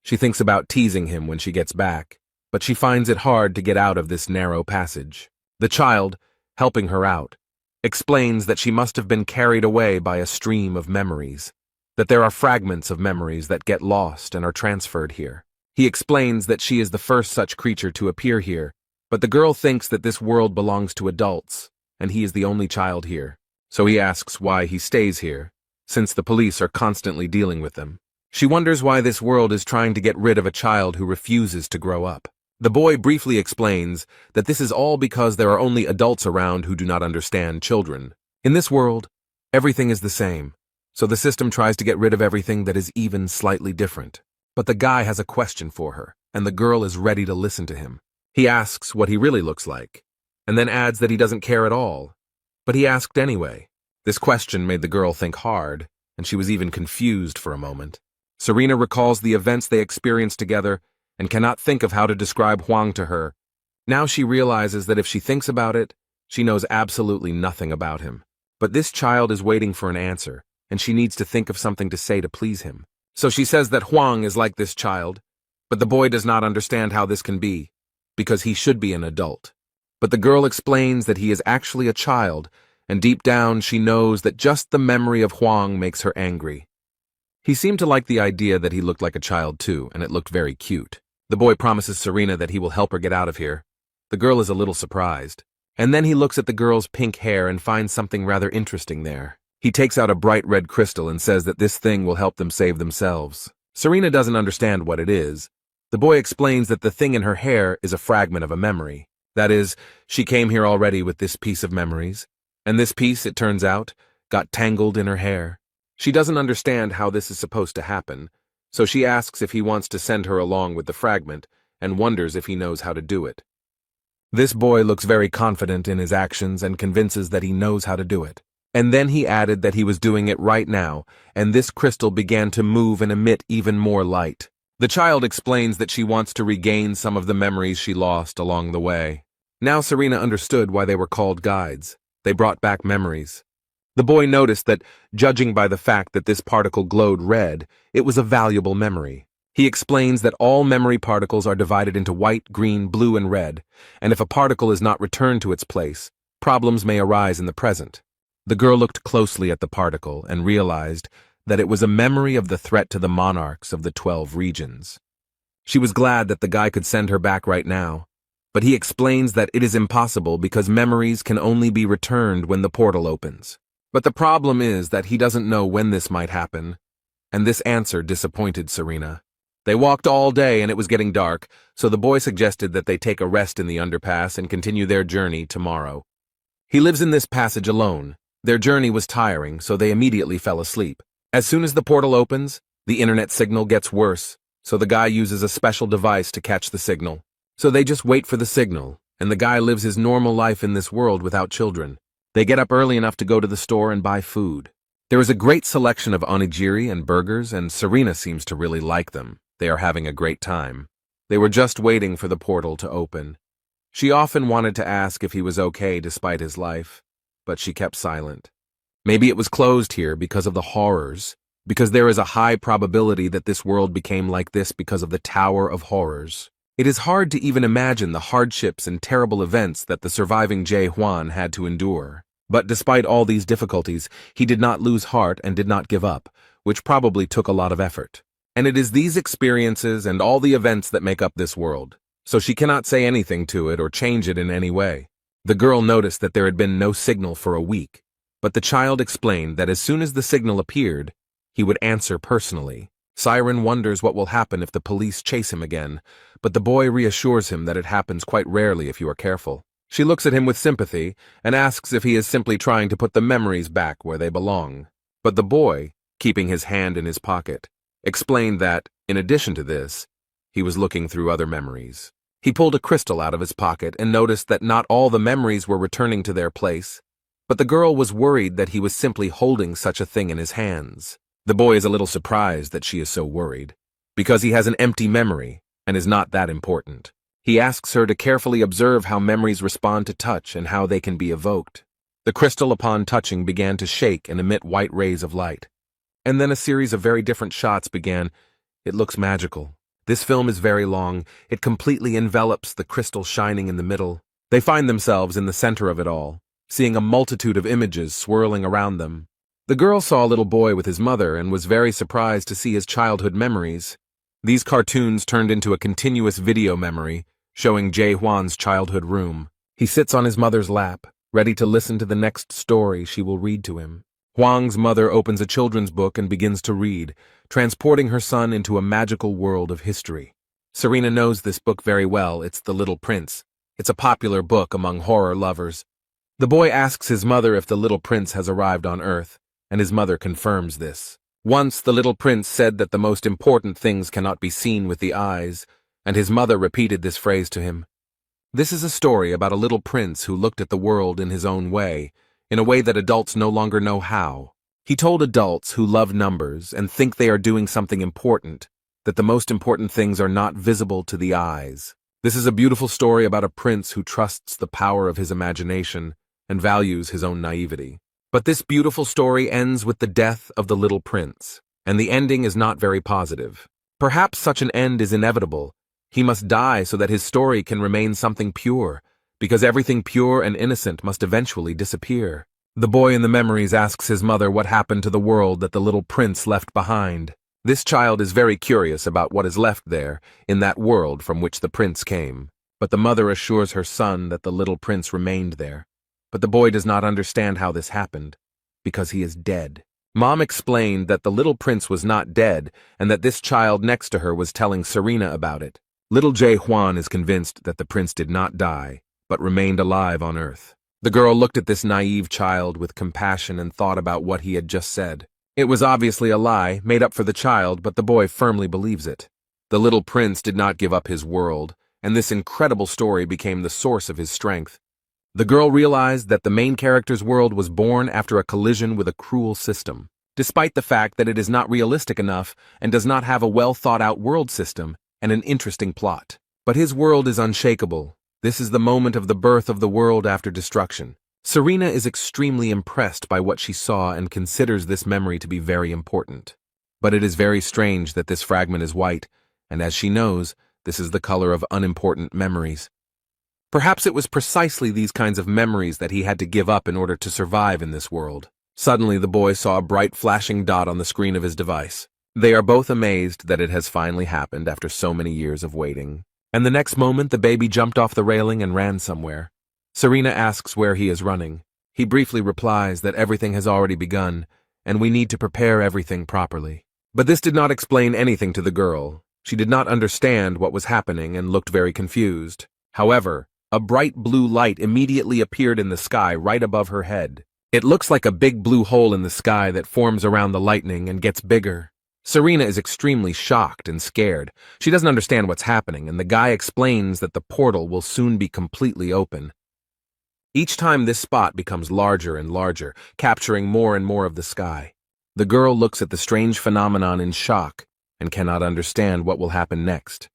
She thinks about teasing him when she gets back, but she finds it hard to get out of this narrow passage. The child, helping her out, explains that she must have been carried away by a stream of memories. that there are fragments of memories that get lost and are transferred here. He explains that she is the first such creature to appear here, but the girl thinks that this world belongs to adults, and he is the only child here. So he asks why he stays here, since the police are constantly dealing with them. She wonders why this world is trying to get rid of a child who refuses to grow up. The boy briefly explains that this is all because there are only adults around who do not understand children. In this world, everything is the same, so the system tries to get rid of everything that is even slightly different. But the guy has a question for her, and the girl is ready to listen to him. He asks what he really looks like, and then adds that he doesn't care at all. But he asked anyway. This question made the girl think hard, and she was even confused for a moment. Serena recalls the events they experienced together and cannot think of how to describe Huang to her. Now she realizes that if she thinks about it, she knows absolutely nothing about him. But this child is waiting for an answer, and she needs to think of something to say to please him. So she says that Huang is like this child, but the boy does not understand how this can be, because he should be an adult. But the girl explains that he is actually a child, and deep down she knows that just the memory of Huang makes her angry. He seemed to like the idea that he looked like a child too, and it looked very cute. The boy promises Serena that he will help her get out of here. The girl is a little surprised. And then he looks at the girl's pink hair and finds something rather interesting there. He takes out a bright red crystal and says that this thing will help them save themselves. Serena doesn't understand what it is. The boy explains that the thing in her hair is a fragment of a memory. That is, she came here already with this piece of memories, and this piece, it turns out, got tangled in her hair. She doesn't understand how this is supposed to happen, so she asks if he wants to send her along with the fragment and wonders if he knows how to do it. This boy looks very confident in his actions and convinces that he knows how to do it. And then he added that he was doing it right now, and this crystal began to move and emit even more light. The child explains that she wants to regain some of the memories she lost along the way. Now Serena understood why they were called guides. They brought back memories. The boy noticed that, judging by the fact that this particle glowed red, it was a valuable memory. He explains that all memory particles are divided into white, green, blue, and red, and if a particle is not returned to its place, problems may arise in the present. The girl looked closely at the particle and realized that it was a memory of the threat to the monarchs of the 12 regions. She was glad that the guy could send her back right now, but he explains that it is impossible because memories can only be returned when the portal opens. But the problem is that he doesn't know when this might happen, and this answer disappointed Serena. They walked all day and it was getting dark, so the boy suggested that they take a rest in the underpass and continue their journey tomorrow. He lives in this passage alone. Their journey was tiring, so they immediately fell asleep. As soon as the portal opens, the internet signal gets worse, so the guy uses a special device to catch the signal. So they just wait for the signal, and the guy lives his normal life in this world without children. They get up early enough to go to the store and buy food. There is a great selection of onigiri and burgers, and Serena seems to really like them. They are having a great time. They were just waiting for the portal to open. She often wanted to ask if he was okay despite his life, but she kept silent. Maybe it was closed here because of the horrors, because there is a high probability that this world became like this because of the Tower of Horrors. It is hard to even imagine the hardships and terrible events that the surviving Jae Hwan had to endure. But despite all these difficulties, he did not lose heart and did not give up, which probably took a lot of effort. And it is these experiences and all the events that make up this world, so she cannot say anything to it or change it in any way. The girl noticed that there had been no signal for a week, but the child explained that as soon as the signal appeared, he would answer personally. Siren wonders what will happen if the police chase him again, but the boy reassures him that it happens quite rarely if you are careful. She looks at him with sympathy and asks if he is simply trying to put the memories back where they belong. But the boy, keeping his hand in his pocket, explained that, in addition to this, he was looking through other memories. He pulled a crystal out of his pocket and noticed that not all the memories were returning to their place, but the girl was worried that he was simply holding such a thing in his hands. The boy is a little surprised that she is so worried, because he has an empty memory and is not that important. He asks her to carefully observe how memories respond to touch and how they can be evoked. The crystal upon touching began to shake and emit white rays of light. And then a series of very different shots began. It looks magical. This film is very long. It completely envelops the crystal shining in the middle. They find themselves in the center of it all, seeing a multitude of images swirling around them. The girl saw a little boy with his mother and was very surprised to see his childhood memories. These cartoons turned into a continuous video memory, showing Jae-hwan's childhood room. He sits on his mother's lap, ready to listen to the next story she will read to him. Hwang's mother opens a children's book and begins to read, transporting her son into a magical world of history. Serena knows this book very well. It's The Little Prince. It's a popular book among horror lovers. The boy asks his mother if the little prince has arrived on Earth, and his mother confirms this. Once the little prince said that the most important things cannot be seen with the eyes, and his mother repeated this phrase to him. This is a story about a little prince who looked at the world in his own way, in a way that adults no longer know how. He told adults who love numbers and think they are doing something important, that the most important things are not visible to the eyes. This is a beautiful story about a prince who trusts the power of his imagination and values his own naivety. But this beautiful story ends with the death of the little prince, and the ending is not very positive. Perhaps such an end is inevitable. He must die so that his story can remain something pure, because everything pure and innocent must eventually disappear. The boy in the memories asks his mother what happened to the world that the little prince left behind. This child is very curious about what is left there, in that world from which the prince came. But the mother assures her son that the little prince remained there. But the boy does not understand how this happened, because he is dead. Mom explained that the little prince was not dead, and that this child next to her was telling Serena about it. Little Jae-hwan is convinced that the prince did not die, but remained alive on Earth. The girl looked at this naive child with compassion and thought about what he had just said. It was obviously a lie, made up for the child, but the boy firmly believes it. The little prince did not give up his world, and this incredible story became the source of his strength. The girl realized that the main character's world was born after a collision with a cruel system. Despite the fact that it is not realistic enough and does not have a well-thought-out world system and an interesting plot. But his world is unshakable. This is the moment of the birth of the world after destruction. Serena is extremely impressed by what she saw and considers this memory to be very important. But it is very strange that this fragment is white, and as she knows, this is the color of unimportant memories. Perhaps it was precisely these kinds of memories that he had to give up in order to survive in this world. Suddenly, the boy saw a bright flashing dot on the screen of his device. They are both amazed that it has finally happened after so many years of waiting. And the next moment, the baby jumped off the railing and ran somewhere. Serena asks where he is running. He briefly replies that everything has already begun, and we need to prepare everything properly. But this did not explain anything to the girl. She did not understand what was happening and looked very confused. However, a bright blue light immediately appeared in the sky right above her head. It looks like a big blue hole in the sky that forms around the lightning and gets bigger. Serena is extremely shocked and scared. She doesn't understand what's happening, and the guy explains that the portal will soon be completely open. Each time this spot becomes larger and larger, capturing more and more of the sky. The girl looks at the strange phenomenon in shock and cannot understand what will happen next.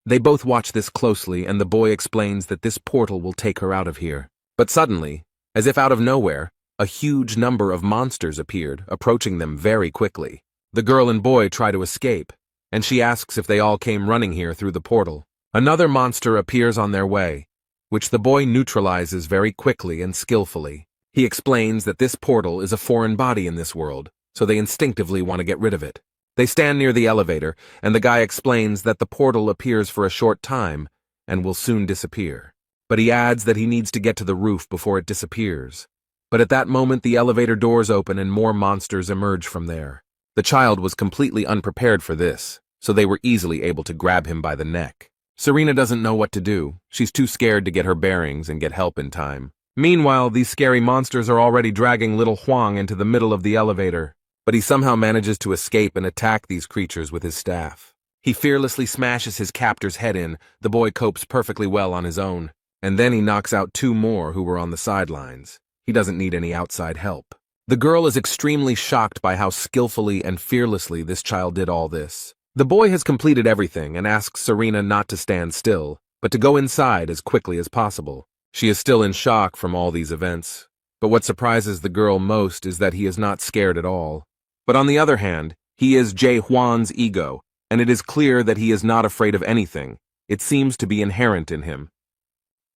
They both watch this closely, and the boy explains that this portal will take her out of here. But suddenly, as if out of nowhere, a huge number of monsters appeared, approaching them very quickly. The girl and boy try to escape, and she asks if they all came running here through the portal. Another monster appears on their way, which the boy neutralizes very quickly and skillfully. He explains that this portal is a foreign body in this world, so they instinctively want to get rid of it. They stand near the elevator, and the guy explains that the portal appears for a short time and will soon disappear. But he adds that he needs to get to the roof before it disappears. But at that moment, the elevator doors open and more monsters emerge from there. The child was completely unprepared for this, so they were easily able to grab him by the neck. Serena doesn't know what to do. She's too scared to get her bearings and get help in time. Meanwhile, these scary monsters are already dragging little Hwang into the middle of the elevator. But he somehow manages to escape and attack these creatures with his staff. He fearlessly smashes his captor's head in. The boy copes perfectly well on his own. And then he knocks out two more who were on the sidelines. He doesn't need any outside help. The girl is extremely shocked by how skillfully and fearlessly this child did all this. The boy has completed everything and asks Serena not to stand still, but to go inside as quickly as possible. She is still in shock from all these events. But what surprises the girl most is that he is not scared at all. But on the other hand, he is Jae-hwan's ego, and it is clear that he is not afraid of anything. It seems to be inherent in him.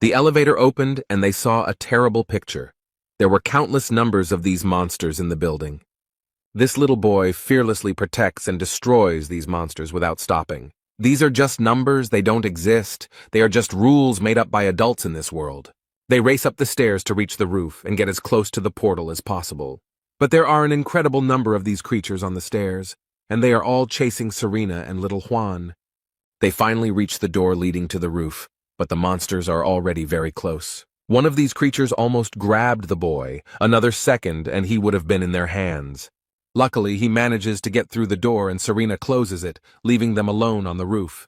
The elevator opened, and they saw a terrible picture. There were countless numbers of these monsters in the building. This little boy fearlessly protects and destroys these monsters without stopping. These are just numbers, they don't exist. They are just rules made up by adults in this world. They race up the stairs to reach the roof and get as close to the portal as possible. But there are an incredible number of these creatures on the stairs, and they are all chasing Serena and little Juan. They finally reach the door leading to the roof, but the monsters are already very close. One of these creatures almost grabbed the boy. Another second, and he would have been in their hands. Luckily, he manages to get through the door and Serena closes it, leaving them alone on the roof.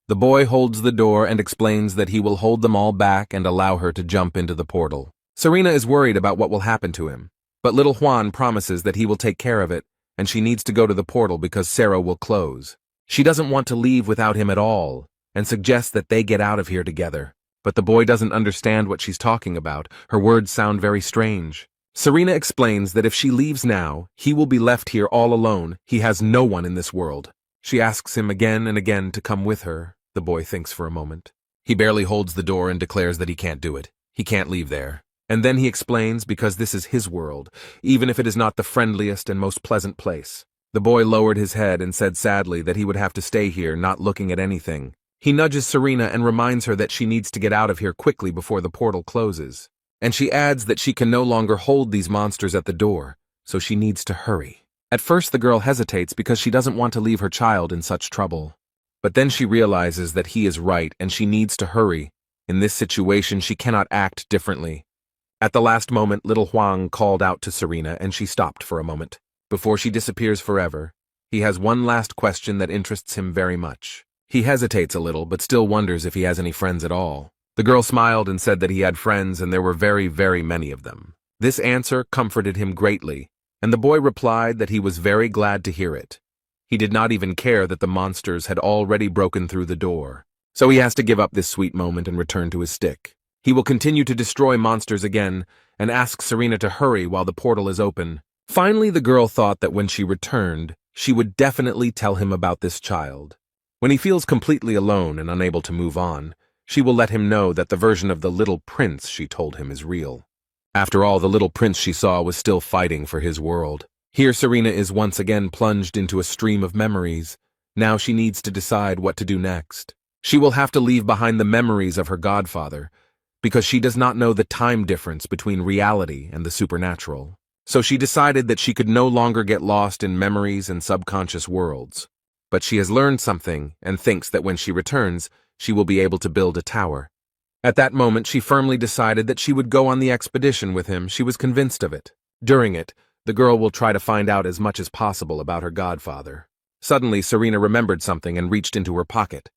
The boy holds the door and explains that he will hold them all back and allow her to jump into the portal. Serena is worried about what will happen to him, but little Juan promises that he will take care of it, and she needs to go to the portal because Sarah will close. She doesn't want to leave without him at all, and suggests that they get out of here together. But the boy doesn't understand what she's talking about. Her words sound very strange. Serena explains that if she leaves now, he will be left here all alone. He has no one in this world. She asks him again and again to come with her. The boy thinks for a moment. He barely holds the door and declares that he can't do it. He can't leave there. And then he explains because this is his world, even if it is not the friendliest and most pleasant place. The boy lowered his head and said sadly that he would have to stay here, not looking at anything. He nudges Serena and reminds her that she needs to get out of here quickly before the portal closes. And she adds that she can no longer hold these monsters at the door, so she needs to hurry. At first the girl hesitates because she doesn't want to leave her child in such trouble. But then she realizes that he is right and she needs to hurry. In this situation she cannot act differently. At the last moment, little Huang called out to Serena and she stopped for a moment. Before she disappears forever, he has one last question that interests him very much. He hesitates a little but still wonders if he has any friends at all. The girl smiled and said that he had friends and there were very, very many of them. This answer comforted him greatly, and the boy replied that he was very glad to hear it. He did not even care that the monsters had already broken through the door. So he has to give up this sweet moment and return to his stick. He will continue to destroy monsters again and ask Serena to hurry while the portal is open. Finally, the girl thought that when she returned, she would definitely tell him about this child. When he feels completely alone and unable to move on, she will let him know that the version of the little prince she told him is real. After all, the little prince she saw was still fighting for his world. Here Serena is once again plunged into a stream of memories. Now she needs to decide what to do next. She will have to leave behind the memories of her godfather, because she does not know the time difference between reality and the supernatural. So she decided that she could no longer get lost in memories and subconscious worlds. But she has learned something and thinks that when she returns, she will be able to build a tower. At that moment, she firmly decided that she would go on the expedition with him. She was convinced of it. During it, the girl will try to find out as much as possible about her godfather. Suddenly, Serena remembered something and reached into her pocket.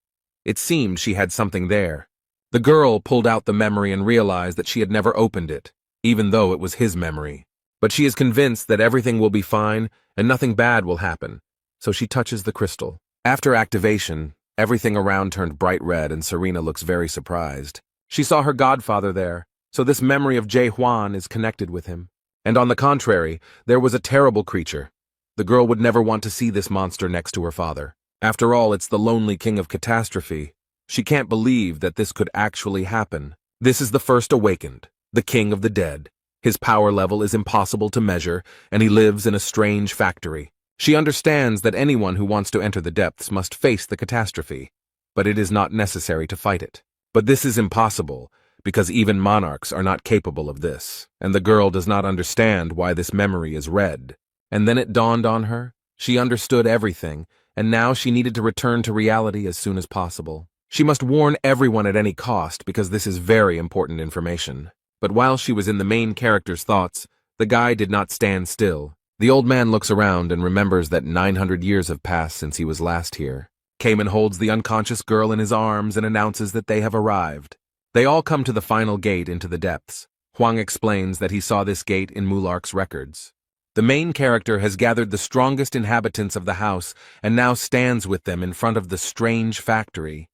It seemed she had something there. The girl pulled out the memory and realized that she had never opened it, even though it was his memory. But she is convinced that everything will be fine and nothing bad will happen, so she touches the crystal. After activation, everything around turned bright red and Serena looks very surprised. She saw her godfather there, so this memory of Jay Huan is connected with him. And on the contrary, there was a terrible creature. The girl would never want to see this monster next to her father. After all, it's the lonely king of catastrophe. She can't believe that this could actually happen. This is the first awakened, the king of the dead. His power level is impossible to measure, and he lives in a strange factory. She understands that anyone who wants to enter the depths must face the catastrophe, but it is not necessary to fight it. But this is impossible, because even monarchs are not capable of this, and the girl does not understand why this memory is red. And then it dawned on her. She understood everything, and now she needed to return to reality as soon as possible. She must warn everyone at any cost, because this is very important information. But while she was in the main character's thoughts, the guy did not stand still. The old man looks around and remembers that 900 years have passed since he was last here. Cayman holds the unconscious girl in his arms and announces that they have arrived. They all come to the final gate into the depths. Huang explains that he saw this gate in Mulark's records. The main character has gathered the strongest inhabitants of the house and now stands with them in front of the strange factory.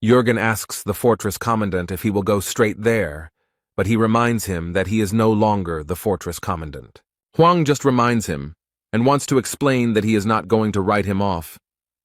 Jürgen asks the fortress commandant if he will go straight there, but he reminds him that he is no longer the fortress commandant. Huang just reminds him and wants to explain that he is not going to write him off.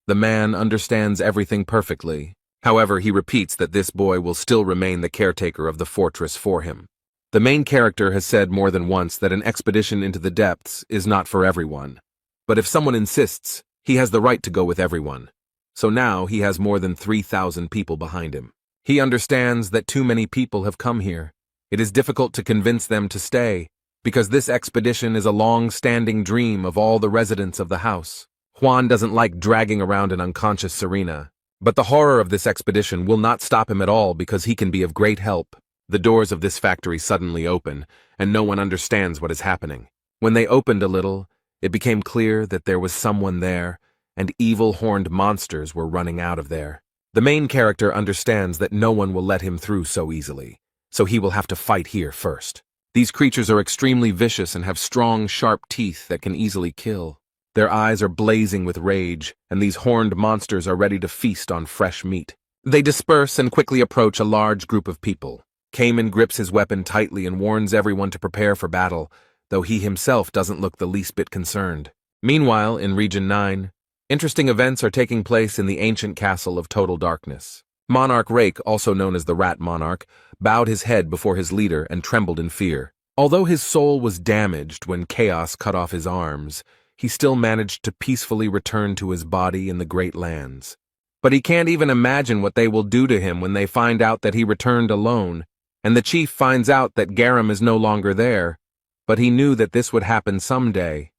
The man understands everything perfectly. However, he repeats that this boy will still remain the caretaker of the fortress for him. The main character has said more than once that an expedition into the depths is not for everyone. But if someone insists, he has the right to go with everyone. So now he has more than 3,000 people behind him. He understands that too many people have come here. It is difficult to convince them to stay, because this expedition is a long-standing dream of all the residents of the house. Juan doesn't like dragging around an unconscious Serena, but the horror of this expedition will not stop him at all because he can be of great help. The doors of this factory suddenly open, and no one understands what is happening. When they opened a little, it became clear that there was someone there, and evil horned monsters were running out of there. The main character understands that no one will let him through so easily, so he will have to fight here first. These creatures are extremely vicious and have strong, sharp teeth that can easily kill. Their eyes are blazing with rage, and these horned monsters are ready to feast on fresh meat. They disperse and quickly approach a large group of people. Cayman grips his weapon tightly and warns everyone to prepare for battle, though he himself doesn't look the least bit concerned. Meanwhile, in Region 9, interesting events are taking place in the ancient castle of Total Darkness. Monarch Rake, also known as the Rat Monarch, bowed his head before his leader and trembled in fear. Although his soul was damaged when chaos cut off his arms, he still managed to peacefully return to his body in the Great Lands. But he can't even imagine what they will do to him when they find out that he returned alone, and the chief finds out that Garam is no longer there, but he knew that this would happen someday.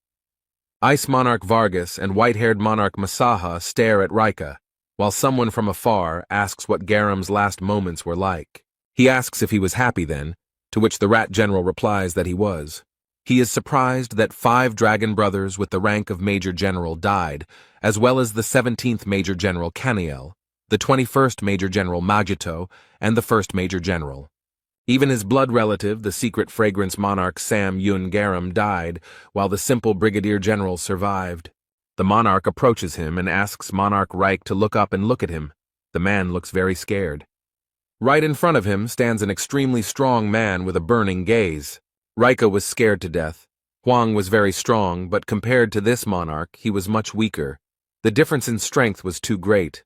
Ice Monarch Vargas and white-haired Monarch Masaha stare at Rika, while someone from afar asks what Garam's last moments were like. He asks if he was happy then, to which the Rat General replies that he was. He is surprised that 5 dragon brothers with the rank of Major General died, as well as the 17th Major General Caniel, the 21st Major General Magito, and the 1st Major General. Even his blood relative, the secret fragrance monarch Sam Yun Garam, died, while the simple Brigadier General survived. The monarch approaches him and asks Monarch Reich to look up and look at him. The man looks very scared. Right in front of him stands an extremely strong man with a burning gaze. Rika was scared to death. Huang was very strong, but compared to this monarch, he was much weaker. The difference in strength was too great.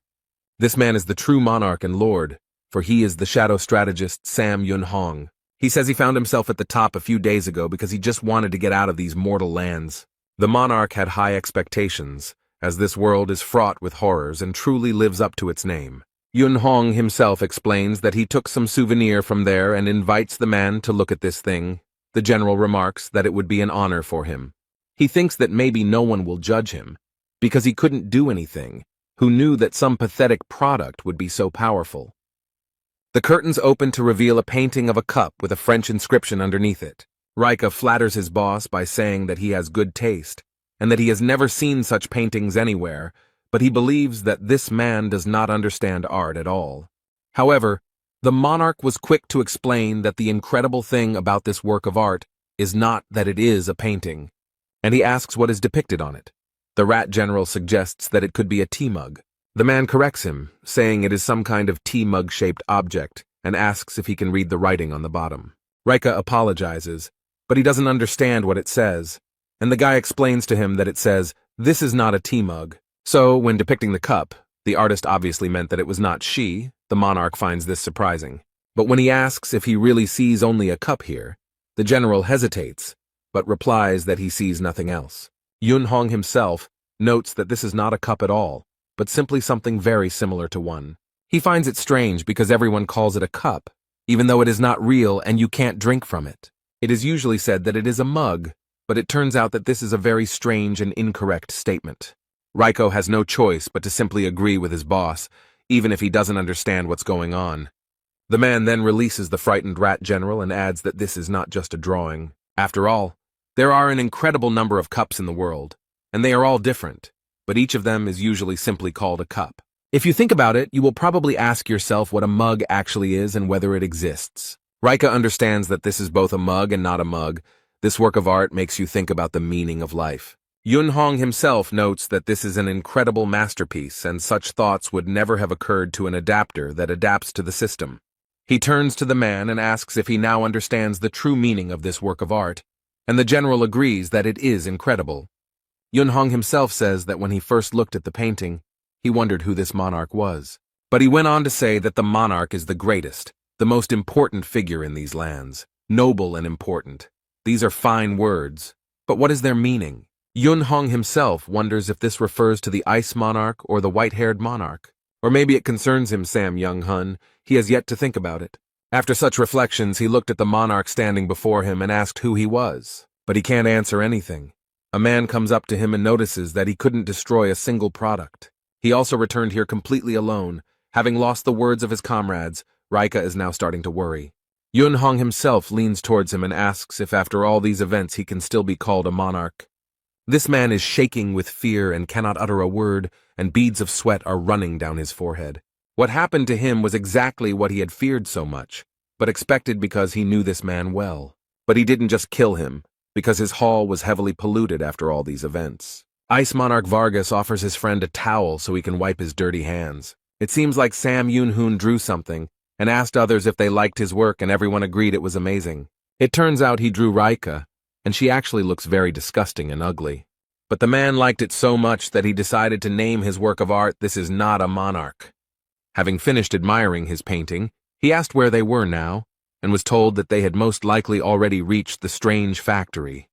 This man is the true monarch and lord, for he is the shadow strategist Sam Yun Hong. He says he found himself at the top a few days ago because he just wanted to get out of these mortal lands. The monarch had high expectations, as this world is fraught with horrors and truly lives up to its name. Yun Hong himself explains that he took some souvenir from there and invites the man to look at this thing. The general remarks that it would be an honor for him. He thinks that maybe no one will judge him, because he couldn't do anything, who knew that some pathetic product would be so powerful. The curtains open to reveal a painting of a cup with a French inscription underneath it. Rika flatters his boss by saying that he has good taste, and that he has never seen such paintings anywhere, but he believes that this man does not understand art at all. However, the monarch was quick to explain that the incredible thing about this work of art is not that it is a painting, and he asks what is depicted on it. The Rat General suggests that it could be a tea mug. The man corrects him, saying it is some kind of tea mug-shaped object, and asks if he can read the writing on the bottom. Rika apologizes, but he doesn't understand what it says, and the guy explains to him that it says, "This is not a tea mug." So, when depicting the cup, the artist obviously meant that it was not she. The monarch finds this surprising. But when he asks if he really sees only a cup here, the general hesitates, but replies that he sees nothing else. Yun Hong himself notes that this is not a cup at all, but simply something very similar to one. He finds it strange because everyone calls it a cup, even though it is not real and you can't drink from it. It is usually said that it is a mug, but it turns out that this is a very strange and incorrect statement. Rika has no choice but to simply agree with his boss, even if he doesn't understand what's going on. The man then releases the frightened Rat General and adds that this is not just a drawing. After all, there are an incredible number of cups in the world, and they are all different, but each of them is usually simply called a cup. If you think about it, you will probably ask yourself what a mug actually is and whether it exists. Rika understands that this is both a mug and not a mug. This work of art makes you think about the meaning of life. Yun Hong himself notes that this is an incredible masterpiece and such thoughts would never have occurred to an adapter that adapts to the system. He turns to the man and asks if he now understands the true meaning of this work of art, and the general agrees that it is incredible. Yun Hong himself says that when he first looked at the painting, he wondered who this monarch was. But he went on to say that the monarch is the greatest, the most important figure in these lands. Noble and important. These are fine words. But what is their meaning? Yun-hong himself wonders if this refers to the ice monarch or the white-haired monarch. Or maybe it concerns him, Sam Young-hun. He has yet to think about it. After such reflections, he looked at the monarch standing before him and asked who he was. But he can't answer anything. A man comes up to him and notices that he couldn't destroy a single product. He also returned here completely alone. Having lost the words of his comrades, Rika is now starting to worry. Yun-hong himself leans towards him and asks if after all these events he can still be called a monarch. This man is shaking with fear and cannot utter a word, and beads of sweat are running down his forehead. What happened to him was exactly what he had feared so much, but expected because he knew this man well. But he didn't just kill him, because his hall was heavily polluted after all these events. Ice Monarch Vargas offers his friend a towel so he can wipe his dirty hands. It seems like Sam Yoon-hoon drew something, and asked others if they liked his work, and everyone agreed it was amazing. It turns out he drew Rika, and she actually looks very disgusting and ugly. But the man liked it so much that he decided to name his work of art "This Is Not a Monarch." Having finished admiring his painting, he asked where they were now, and was told that they had most likely already reached the strange factory.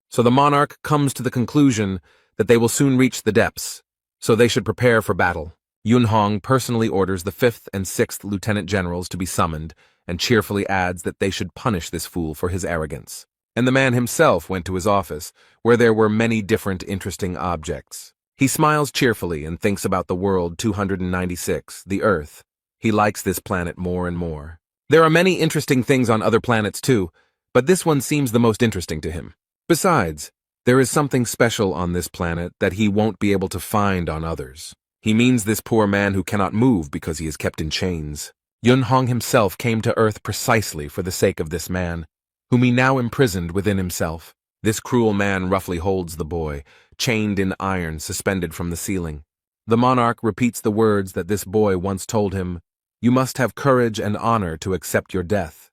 So the monarch comes to the conclusion that they will soon reach the depths, so they should prepare for battle. Yun-hong personally orders the 5th and 6th lieutenant generals to be summoned, and cheerfully adds that they should punish this fool for his arrogance. And the man himself went to his office, where there were many different interesting objects. He smiles cheerfully and thinks about the world 296, the Earth. He likes this planet more and more. There are many interesting things on other planets too, but this one seems the most interesting to him. Besides, there is something special on this planet that he won't be able to find on others. He means this poor man who cannot move because he is kept in chains. Yun-hong himself came to Earth precisely for the sake of this man, whom he now imprisoned within himself. This cruel man roughly holds the boy, chained in iron, suspended from the ceiling. The monarch repeats the words that this boy once told him: "You must have courage and honor to accept your death."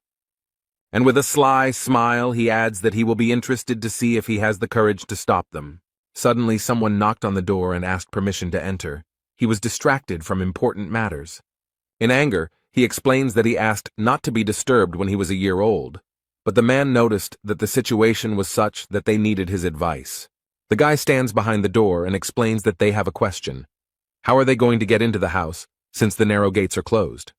And with a sly smile, he adds that he will be interested to see if he has the courage to stop them. Suddenly, someone knocked on the door and asked permission to enter. He was distracted from important matters. In anger, he explains that he asked not to be disturbed when he was a year old, but the man noticed that the situation was such that they needed his advice. The guy stands behind the door and explains that they have a question. How are they going to get into the house, since the narrow gates are closed?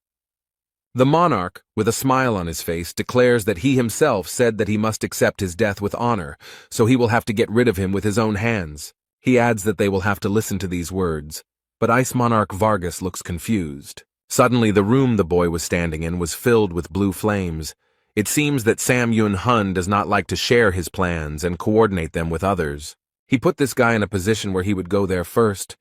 The monarch, with a smile on his face, declares that he himself said that he must accept his death with honor, so he will have to get rid of him with his own hands. He adds that they will have to listen to these words. But Ice Monarch Vargas looks confused. Suddenly, the room the boy was standing in was filled with blue flames. It seems that Sam Yoon-hun does not like to share his plans and coordinate them with others. He put this guy in a position where he would go there first,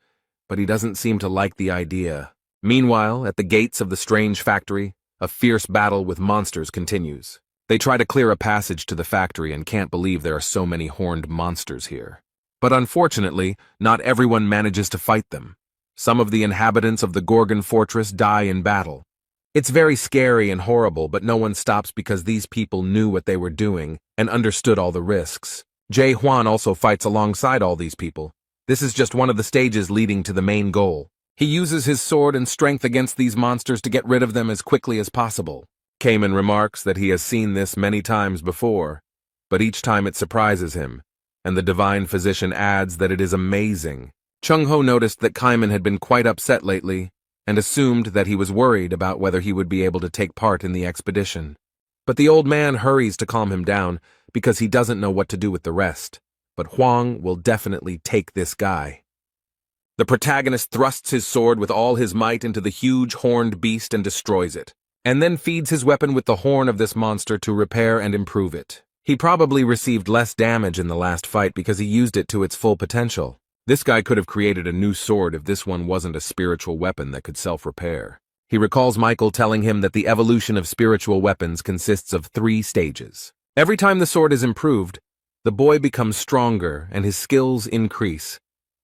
but he doesn't seem to like the idea. Meanwhile, at the gates of the strange factory, a fierce battle with monsters continues. They try to clear a passage to the factory and can't believe there are so many horned monsters here. But unfortunately, not everyone manages to fight them. Some of the inhabitants of the Gorgon Fortress die in battle. It's very scary and horrible, but no one stops because these people knew what they were doing and understood all the risks. Jae Hwan also fights alongside all these people. This is just one of the stages leading to the main goal. He uses his sword and strength against these monsters to get rid of them as quickly as possible. Kamen remarks that he has seen this many times before, but each time it surprises him, and the divine physician adds that it is amazing. Chung-ho noticed that Kamen had been quite upset lately, and assumed that he was worried about whether he would be able to take part in the expedition. But the old man hurries to calm him down, because he doesn't know what to do with the rest. But Huang will definitely take this guy. The protagonist thrusts his sword with all his might into the huge horned beast and destroys it, and then feeds his weapon with the horn of this monster to repair and improve it. He probably received less damage in the last fight because he used it to its full potential. This guy could have created a new sword if this one wasn't a spiritual weapon that could self-repair. He recalls Michael telling him that the evolution of spiritual weapons consists of 3 stages. Every time the sword is improved, the boy becomes stronger and his skills increase.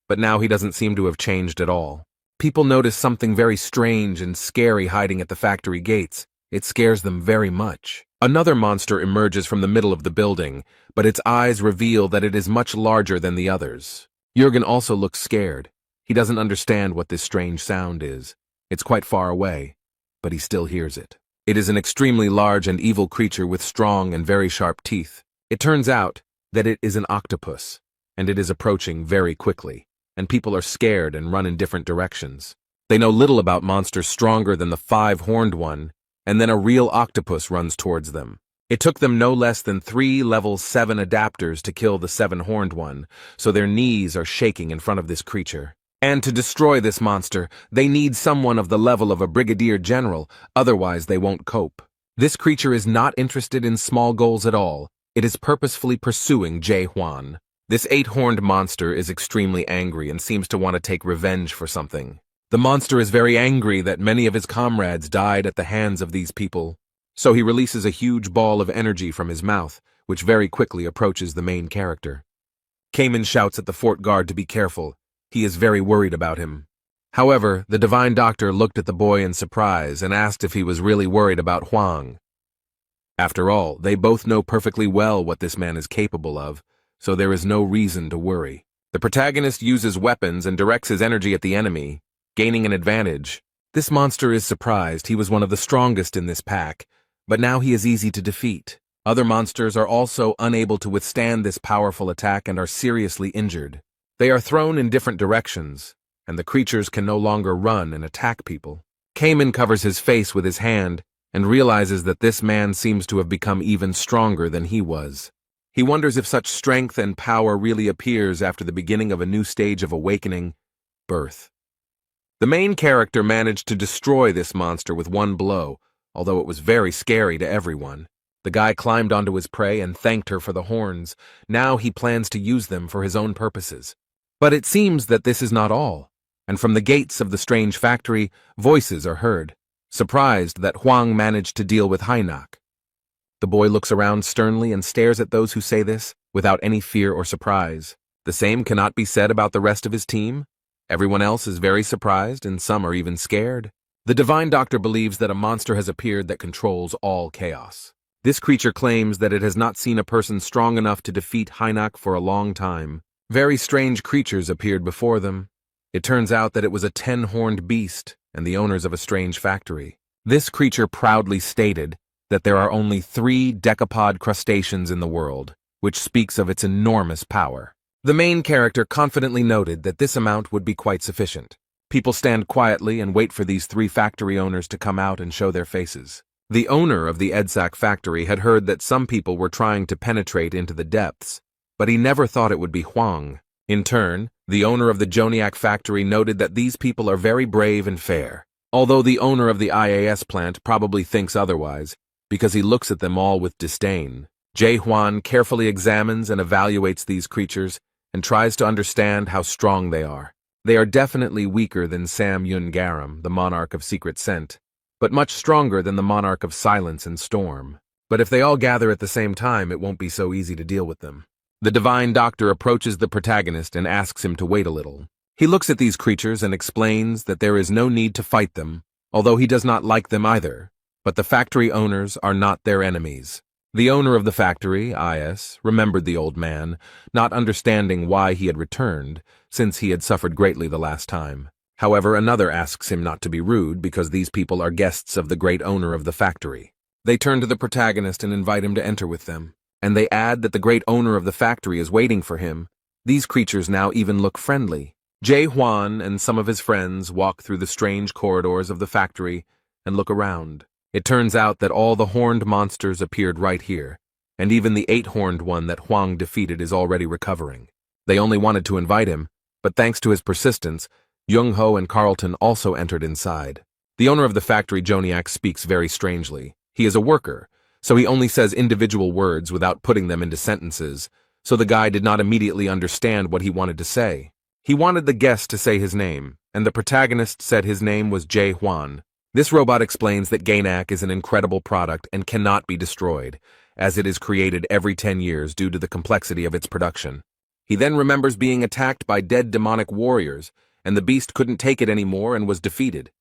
But now he doesn't seem to have changed at all. People notice something very strange and scary hiding at the factory gates. It scares them very much. Another monster emerges from the middle of the building, but its eyes reveal that it is much larger than the others. Jürgen also looks scared. He doesn't understand what this strange sound is. It's quite far away, but he still hears it. It is an extremely large and evil creature with strong and very sharp teeth. It turns out that it is an octopus, and it is approaching very quickly, and people are scared and run in different directions. They know little about monsters stronger than the five-horned one, and then a real octopus runs towards them. It took them no less than 3 level 7 adapters to kill the 7-horned one, so their knees are shaking in front of this creature. And to destroy this monster, they need someone of the level of a brigadier general, otherwise they won't cope. This creature is not interested in small goals at all. It is purposefully pursuing Jae-hwan. This 8-horned monster is extremely angry and seems to want to take revenge for something. The monster is very angry that many of his comrades died at the hands of these people. So he releases a huge ball of energy from his mouth, which very quickly approaches the main character. Cayman shouts at the fort guard to be careful. He is very worried about him. However, the divine doctor looked at the boy in surprise and asked if he was really worried about Hwang. After all, they both know perfectly well what this man is capable of, so there is no reason to worry. The protagonist uses weapons and directs his energy at the enemy, gaining an advantage. This monster is surprised. He was one of the strongest in this pack, but now he is easy to defeat. Other monsters are also unable to withstand this powerful attack and are seriously injured. They are thrown in different directions, and the creatures can no longer run and attack people. Cayman covers his face with his hand and realizes that this man seems to have become even stronger than he was. He wonders if such strength and power really appears after the beginning of a new stage of awakening, birth. The main character managed to destroy this monster with one blow, although it was very scary to everyone. The guy climbed onto his prey and thanked her for the horns. Now he plans to use them for his own purposes. But it seems that this is not all, and from the gates of the strange factory, voices are heard, surprised that Hwang managed to deal with Hainak. The boy looks around sternly and stares at those who say this, without any fear or surprise. The same cannot be said about the rest of his team. Everyone else is very surprised, and some are even scared. The divine doctor believes that a monster has appeared that controls all chaos. This creature claims that it has not seen a person strong enough to defeat Hainak for a long time. Very strange creatures appeared before them. It turns out that it was a 10-horned beast and the owners of a strange factory. This creature proudly stated that there are only 3 decapod crustaceans in the world, which speaks of its enormous power. The main character confidently noted that this amount would be quite sufficient. People stand quietly and wait for these 3 factory owners to come out and show their faces. The owner of the Edsac factory had heard that some people were trying to penetrate into the depths, but he never thought it would be Hwang. In turn, the owner of the Joniak factory noted that these people are very brave and fair, although the owner of the IAS plant probably thinks otherwise, because he looks at them all with disdain. Jae-hwan carefully examines and evaluates these creatures and tries to understand how strong they are. They are definitely weaker than Sam Yun Garam, the monarch of Secret Scent, but much stronger than the monarch of Silence and Storm. But if they all gather at the same time, it won't be so easy to deal with them. The divine doctor approaches the protagonist and asks him to wait a little. He looks at these creatures and explains that there is no need to fight them, although he does not like them either, but the factory owners are not their enemies. The owner of the factory, IS, remembered the old man, not understanding why he had returned, since he had suffered greatly the last time. However, another asks him not to be rude because these people are guests of the great owner of the factory. They turn to the protagonist and invite him to enter with them, and they add that the great owner of the factory is waiting for him. These creatures now even look friendly. Jae-hwan and some of his friends walk through the strange corridors of the factory and look around. It turns out that all the horned monsters appeared right here, and even the 8-horned one that Hwang defeated is already recovering. They only wanted to invite him, but thanks to his persistence, Young-ho and Carlton also entered inside. The owner of the factory, Joniak, speaks very strangely. He is a worker, so he only says individual words without putting them into sentences, so the guy did not immediately understand what he wanted to say. He wanted the guest to say his name, and the protagonist said his name was Jae-hwan. This robot explains that Gainak is an incredible product and cannot be destroyed, as it is created every 10 years due to the complexity of its production. He then remembers being attacked by dead demonic warriors, and the beast couldn't take it anymore and was defeated.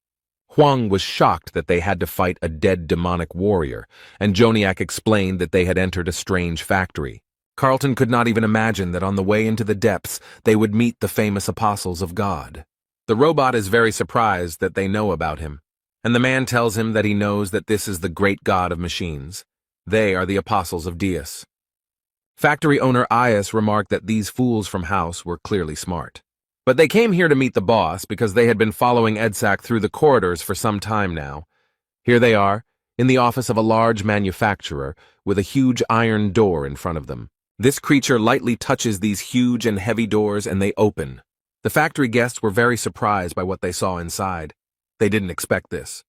Hwang was shocked that they had to fight a dead demonic warrior, and Joniak explained that they had entered a strange factory. Carlton could not even imagine that on the way into the depths they would meet the famous apostles of God. The robot is very surprised that they know about him, And the man tells him that he knows that this is the great god of machines. They are the apostles of Dias. Factory owner Ias remarked that these fools from house were clearly smart. But they came here to meet the boss because they had been following Edsack through the corridors for some time now. Here they are, in the office of a large manufacturer, with a huge iron door in front of them. This creature lightly touches these huge and heavy doors and they open. The factory guests were very surprised by what they saw inside. They didn't expect this.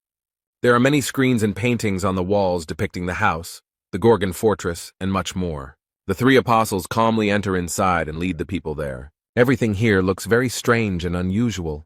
There are many screens and paintings on the walls depicting the house, the Gorgon fortress, and much more. The three apostles calmly enter inside and lead the people there. Everything here looks very strange and unusual.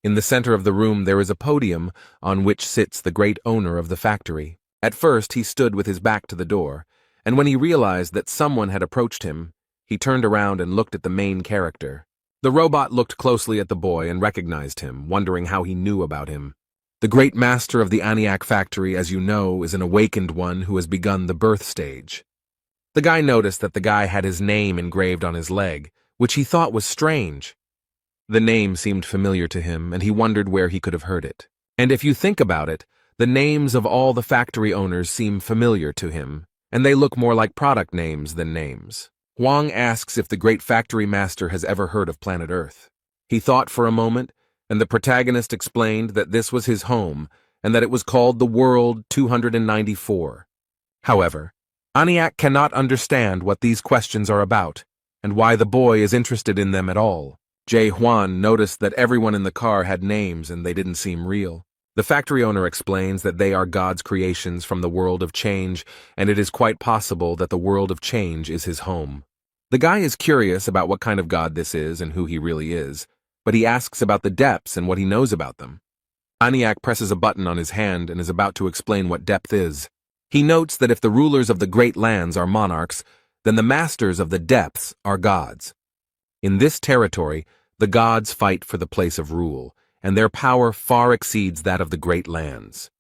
In the center of the room there is a podium on which sits the great owner of the factory. At first he stood with his back to the door, and when he realized that someone had approached him, he turned around and looked at the main character. The robot looked closely at the boy and recognized him, wondering how he knew about him. The great master of the Aniac factory, as you know, is an awakened one who has begun the birth stage. The guy noticed that the guy had his name engraved on his leg, which he thought was strange. The name seemed familiar to him, and he wondered where he could have heard it. And if you think about it, the names of all the factory owners seem familiar to him, and they look more like product names than names. Huang asks if the great factory master has ever heard of planet Earth. He thought for a moment, and the protagonist explained that this was his home, and that it was called the World 294. However, Aniak cannot understand what these questions are about, and why the boy is interested in them at all. Jae Hwan noticed that everyone in the car had names and they didn't seem real. The factory owner explains that they are God's creations from the world of change, and it is quite possible that the world of change is his home. The guy is curious about what kind of God this is and who he really is, but he asks about the depths and what he knows about them. Aniak presses a button on his hand and is about to explain what depth is. He notes that if the rulers of the great lands are monarchs, then the masters of the depths are gods. In this territory, the gods fight for the place of rule, and their power far exceeds that of the great lands.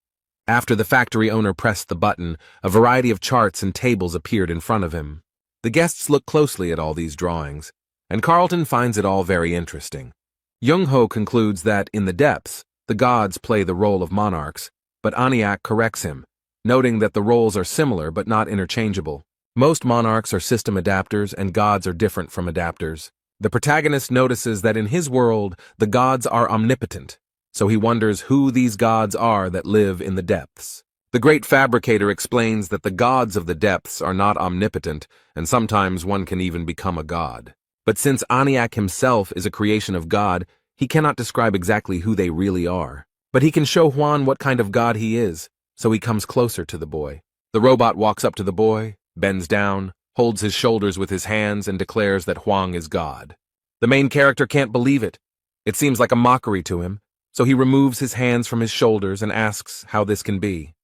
After the factory owner pressed the button, a variety of charts and tables appeared in front of him. The guests look closely at all these drawings, and Carlton finds it all very interesting. Young-ho concludes that, in the depths, the gods play the role of monarchs, but Aniak corrects him, noting that the roles are similar but not interchangeable. Most monarchs are system adapters and gods are different from adapters. The protagonist notices that in his world, the gods are omnipotent, so he wonders who these gods are that live in the depths. The great fabricator explains that the gods of the depths are not omnipotent, and sometimes one can even become a god. But since Aniak himself is a creation of God, he cannot describe exactly who they really are. But he can show Juan what kind of god he is, so he comes closer to the boy. The robot walks up to the boy, bends down, holds his shoulders with his hands, and declares that Huang is God. The main character can't believe it. It seems like a mockery to him, so he removes his hands from his shoulders and asks how this can be.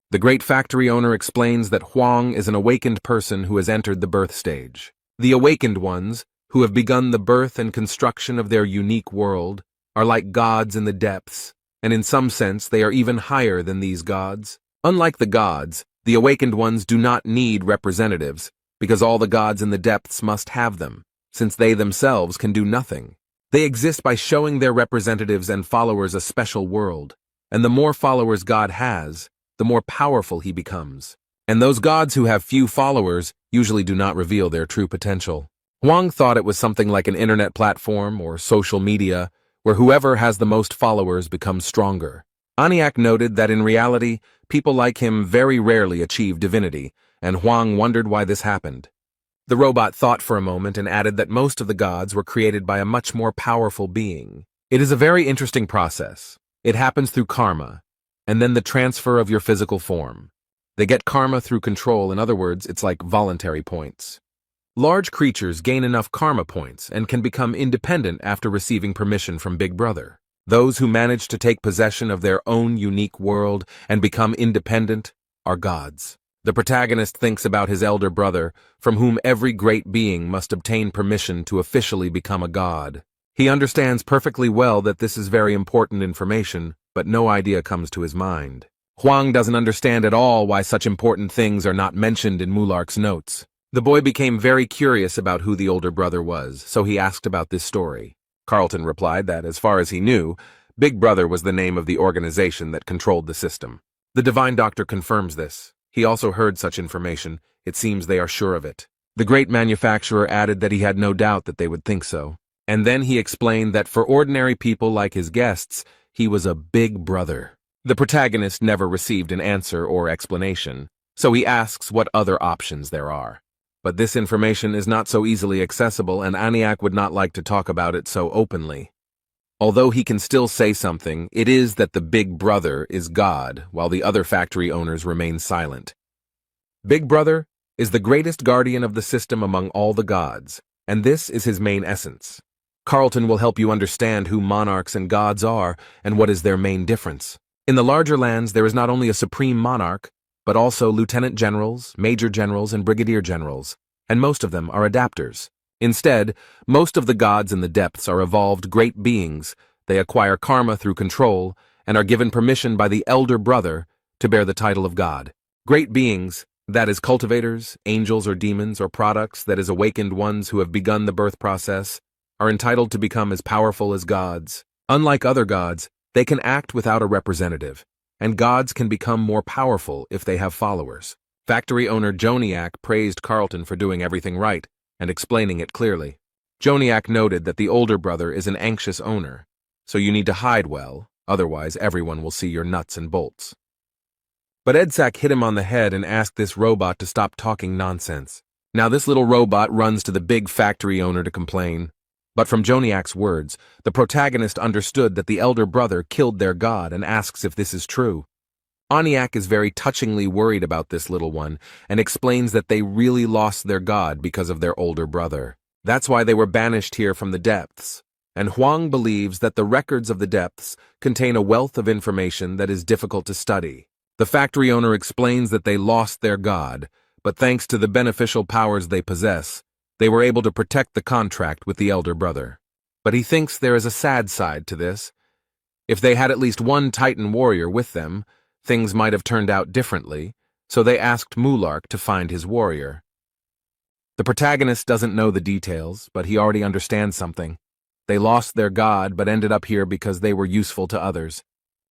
The great factory owner explains that Huang is an awakened person who has entered the birth stage. The awakened ones, who have begun the birth and construction of their unique world, are like gods in the depths, and in some sense they are even higher than these gods. Unlike the gods, the awakened ones do not need representatives, because all the gods in the depths must have them, since they themselves can do nothing. They exist by showing their representatives and followers a special world, and the more followers God has, the more powerful he becomes. And those gods who have few followers usually do not reveal their true potential. Huang thought it was something like an internet platform or social media, where whoever has the most followers becomes stronger. Aniak noted that in reality, people like him very rarely achieve divinity, and Huang wondered why this happened. The robot thought for a moment and added that most of the gods were created by a much more powerful being. It is a very interesting process. It happens through karma, and then the transfer of your physical form. They get karma through control. In other words, it's like voluntary points. Large creatures gain enough karma points and can become independent after receiving permission from Big Brother. Those who manage to take possession of their own unique world and become independent are gods. The protagonist thinks about his elder brother, from whom every great being must obtain permission to officially become a god. He understands perfectly well that this is very important information, but no idea comes to his mind. Huang doesn't understand at all why such important things are not mentioned in Mulark's notes. The boy became very curious about who the older brother was, so he asked about this story. Carlton replied that, as far as he knew, Big Brother was the name of the organization that controlled the system. The Divine Doctor confirms this. He also heard such information. It seems they are sure of it. The great manufacturer added that he had no doubt that they would think so. And then he explained that for ordinary people like his guests, he was a big brother. The protagonist never received an answer or explanation, so he asks what other options there are. But this information is not so easily accessible, and Aniak would not like to talk about it so openly. Although he can still say something, it is that the Big Brother is God, while the other factory owners remain silent. Big Brother is the greatest guardian of the system among all the gods, and this is his main essence. Carlton will help you understand who monarchs and gods are and what is their main difference. In the larger lands, there is not only a supreme monarch, but also lieutenant generals, major generals, and brigadier generals, and most of them are adapters. Instead, most of the gods in the depths are evolved great beings. They acquire karma through control and are given permission by the elder brother to bear the title of god. Great beings, that is cultivators, angels or demons or products, that is awakened ones who have begun the birth process, are entitled to become as powerful as gods. Unlike other gods, they can act without a representative, and gods can become more powerful if they have followers. Factory owner Joniak praised Carlton for doing everything right and explaining it clearly. Joniak noted that the older brother is an anxious owner, so you need to hide well, otherwise everyone will see your nuts and bolts. But Edsak hit him on the head and asked this robot to stop talking nonsense. Now this little robot runs to the big factory owner to complain. But from Joniak's words, the protagonist understood that the elder brother killed their god and asks if this is true. Aniak is very touchingly worried about this little one and explains that they really lost their god because of their older brother. That's why they were banished here from the depths. And Huang believes that the records of the depths contain a wealth of information that is difficult to study. The factory owner explains that they lost their god, but thanks to the beneficial powers they possess, they were able to protect the contract with the elder brother. But he thinks there is a sad side to this. If they had at least one Titan warrior with them, things might have turned out differently, so they asked Mulark to find his warrior. The protagonist doesn't know the details, but he already understands something. They lost their god but ended up here because they were useful to others.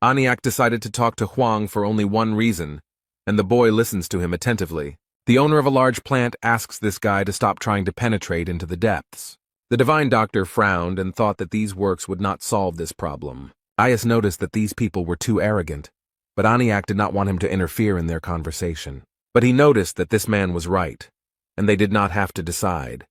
Aniak decided to talk to Huang for only one reason, and the boy listens to him attentively. The owner of a large plant asks this guy to stop trying to penetrate into the depths. The Divine Doctor frowned and thought that these works would not solve this problem. Ias noticed that these people were too arrogant, but Aniak did not want him to interfere in their conversation. But he noticed that this man was right, and they did not have to decide.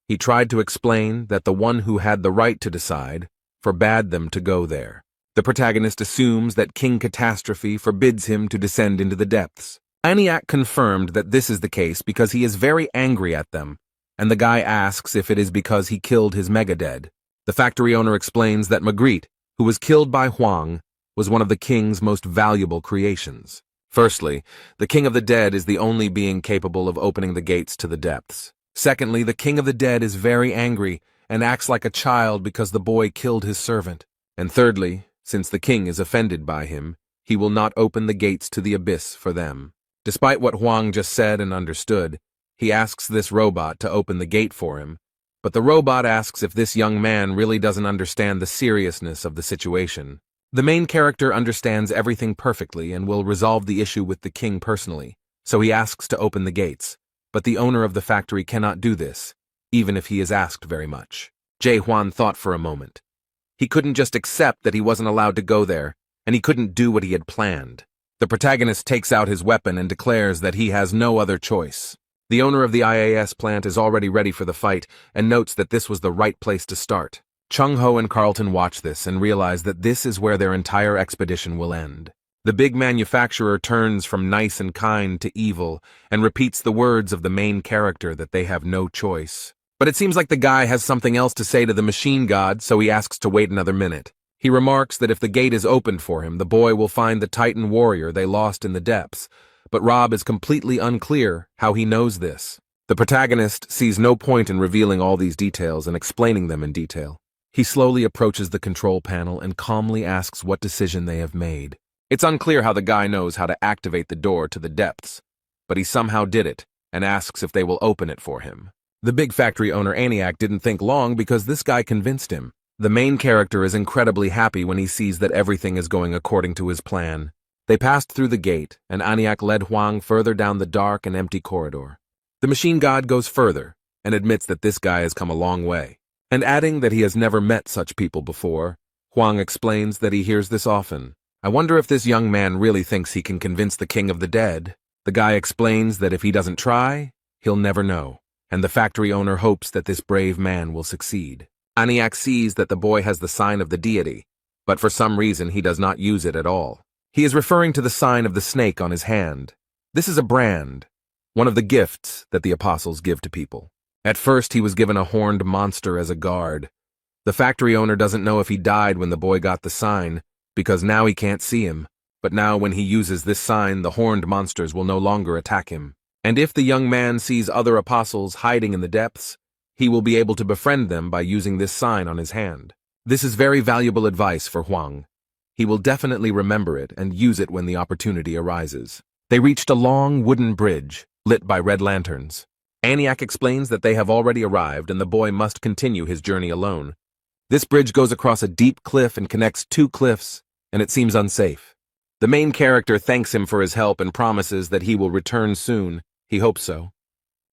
He tried to explain that the one who had the right to decide forbade them to go there. The protagonist assumes that King Catastrophe forbids him to descend into the depths. Aniak confirmed that this is the case because he is very angry at them, and the guy asks if it is because he killed his Megadead. The factory owner explains that Magritte, who was killed by Huang, was one of the king's most valuable creations. Firstly, the King of the Dead is the only being capable of opening the gates to the depths. Secondly, the King of the Dead is very angry and acts like a child because the boy killed his servant. And thirdly, since the king is offended by him, he will not open the gates to the abyss for them. Despite what Huang just said and understood, he asks this robot to open the gate for him, but the robot asks if this young man really doesn't understand the seriousness of the situation. The main character understands everything perfectly and will resolve the issue with the king personally, so he asks to open the gates, but the owner of the factory cannot do this, even if he is asked very much. Jae Hwan thought for a moment. He couldn't just accept that he wasn't allowed to go there, and he couldn't do what he had planned. The protagonist takes out his weapon and declares that he has no other choice. The owner of the IAS plant is already ready for the fight and notes that this was the right place to start. Chung Ho and Carlton watch this and realize that this is where their entire expedition will end. The big manufacturer turns from nice and kind to evil and repeats the words of the main character that they have no choice. But it seems like the guy has something else to say to the machine god, so he asks to wait another minute. He remarks that if the gate is opened for him, the boy will find the Titan warrior they lost in the depths, but Rob is completely unclear how he knows this. The protagonist sees no point in revealing all these details and explaining them in detail. He slowly approaches the control panel and calmly asks what decision they have made. It's unclear how the guy knows how to activate the door to the depths, but he somehow did it and asks if they will open it for him. The big factory owner Aniak didn't think long because this guy convinced him. The main character is incredibly happy when he sees that everything is going according to his plan. They passed through the gate, and Aniak led Huang further down the dark and empty corridor. The machine god goes further, and admits that this guy has come a long way. And adding that he has never met such people before, Huang explains that he hears this often. I wonder if this young man really thinks he can convince the king of the dead. The guy explains that if he doesn't try, he'll never know, and the factory owner hopes that this brave man will succeed. Aniak sees that the boy has the sign of the deity, but for some reason he does not use it at all. He is referring to the sign of the snake on his hand. This is a brand, one of the gifts that the apostles give to people. At first he was given a horned monster as a guard. The factory owner doesn't know if he died when the boy got the sign, because now he can't see him. But now when he uses this sign, the horned monsters will no longer attack him. And if the young man sees other apostles hiding in the depths, he will be able to befriend them by using this sign on his hand. This is very valuable advice for Huang. He will definitely remember it and use it when the opportunity arises. They reached a long wooden bridge, lit by red lanterns. Aniak explains that they have already arrived and the boy must continue his journey alone. This bridge goes across a deep cliff and connects two cliffs, and it seems unsafe. The main character thanks him for his help and promises that he will return soon. He hopes so.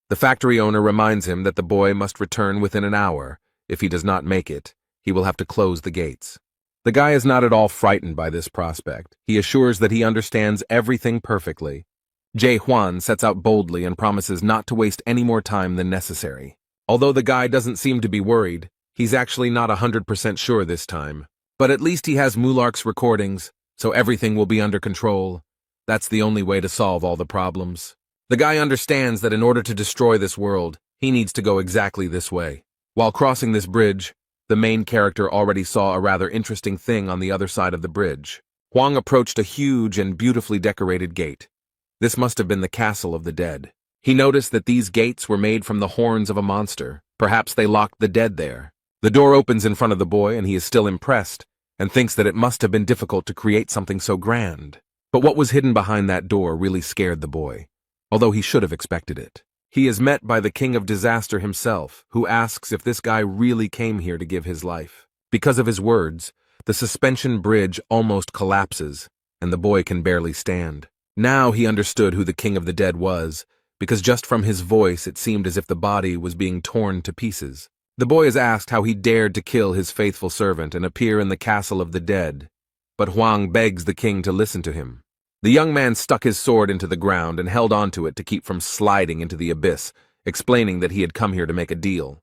The factory owner reminds him that the boy must return within an hour. If he does not make it, he will have to close the gates. The guy is not at all frightened by this prospect. He assures that he understands everything perfectly. Jae Hwan sets out boldly and promises not to waste any more time than necessary. Although the guy doesn't seem to be worried, he's actually not 100% sure this time. But at least he has Mulark's recordings, so everything will be under control. That's the only way to solve all the problems. The guy understands that in order to destroy this world, he needs to go exactly this way. While crossing this bridge, the main character already saw a rather interesting thing on the other side of the bridge. Huang approached a huge and beautifully decorated gate. This must have been the castle of the dead. He noticed that these gates were made from the horns of a monster. Perhaps they locked the dead there. The door opens in front of the boy and he is still impressed, and thinks that it must have been difficult to create something so grand. But what was hidden behind that door really scared the boy, although he should have expected it. He is met by the King of Disaster himself, who asks if this guy really came here to give his life. Because of his words, the suspension bridge almost collapses, and the boy can barely stand. Now he understood who the King of the Dead was, because just from his voice it seemed as if the body was being torn to pieces. The boy is asked how he dared to kill his faithful servant and appear in the castle of the dead, but Huang begs the king to listen to him. The young man stuck his sword into the ground and held onto it to keep from sliding into the abyss, explaining that he had come here to make a deal.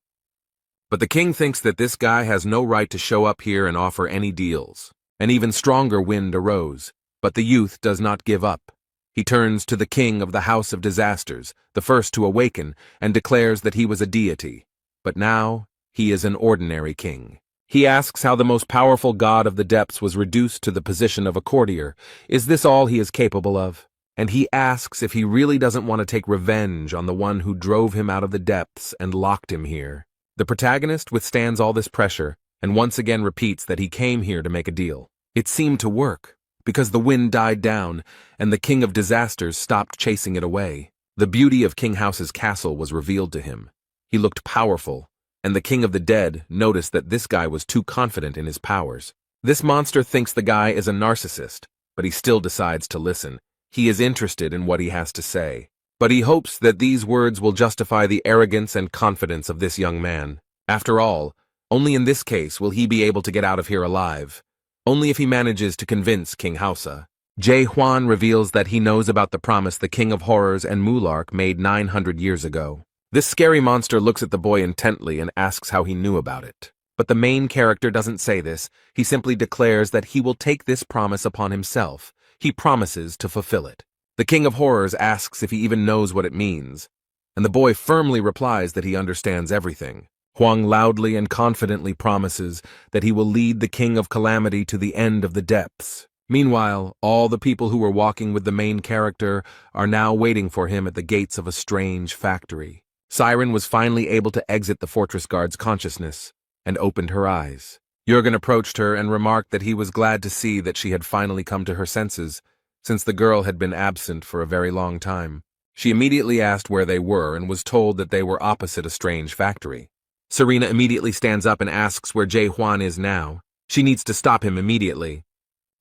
But the king thinks that this guy has no right to show up here and offer any deals. An even stronger wind arose, but the youth does not give up. He turns to the king of the House of Disasters, the first to awaken, and declares that he was a deity. But now, he is an ordinary king. He asks how the most powerful god of the depths was reduced to the position of a courtier. Is this all he is capable of? And he asks if he really doesn't want to take revenge on the one who drove him out of the depths and locked him here. The protagonist withstands all this pressure and once again repeats that he came here to make a deal. It seemed to work, because the wind died down and the King of Disasters stopped chasing it away. The beauty of King House's castle was revealed to him. He looked powerful, and the King of the Dead noticed that this guy was too confident in his powers. This monster thinks the guy is a narcissist, but he still decides to listen. He is interested in what he has to say, but he hopes that these words will justify the arrogance and confidence of this young man. After all, only in this case will he be able to get out of here alive. Only if he manages to convince King Hausa. Jae Hwan reveals that he knows about the promise the King of Horrors and Mulark made 900 years ago. This scary monster looks at the boy intently and asks how he knew about it. But the main character doesn't say this. He simply declares that he will take this promise upon himself. He promises to fulfill it. The King of Horrors asks if he even knows what it means, and the boy firmly replies that he understands everything. Huang loudly and confidently promises that he will lead the King of Calamity to the end of the depths. Meanwhile, all the people who were walking with the main character are now waiting for him at the gates of a strange factory. Siren was finally able to exit the fortress guard's consciousness and opened her eyes. Jurgen approached her and remarked that he was glad to see that she had finally come to her senses, since the girl had been absent for a very long time. She immediately asked where they were and was told that they were opposite a strange factory. Serena immediately stands up and asks where Jae Hwan is now. She needs to stop him immediately.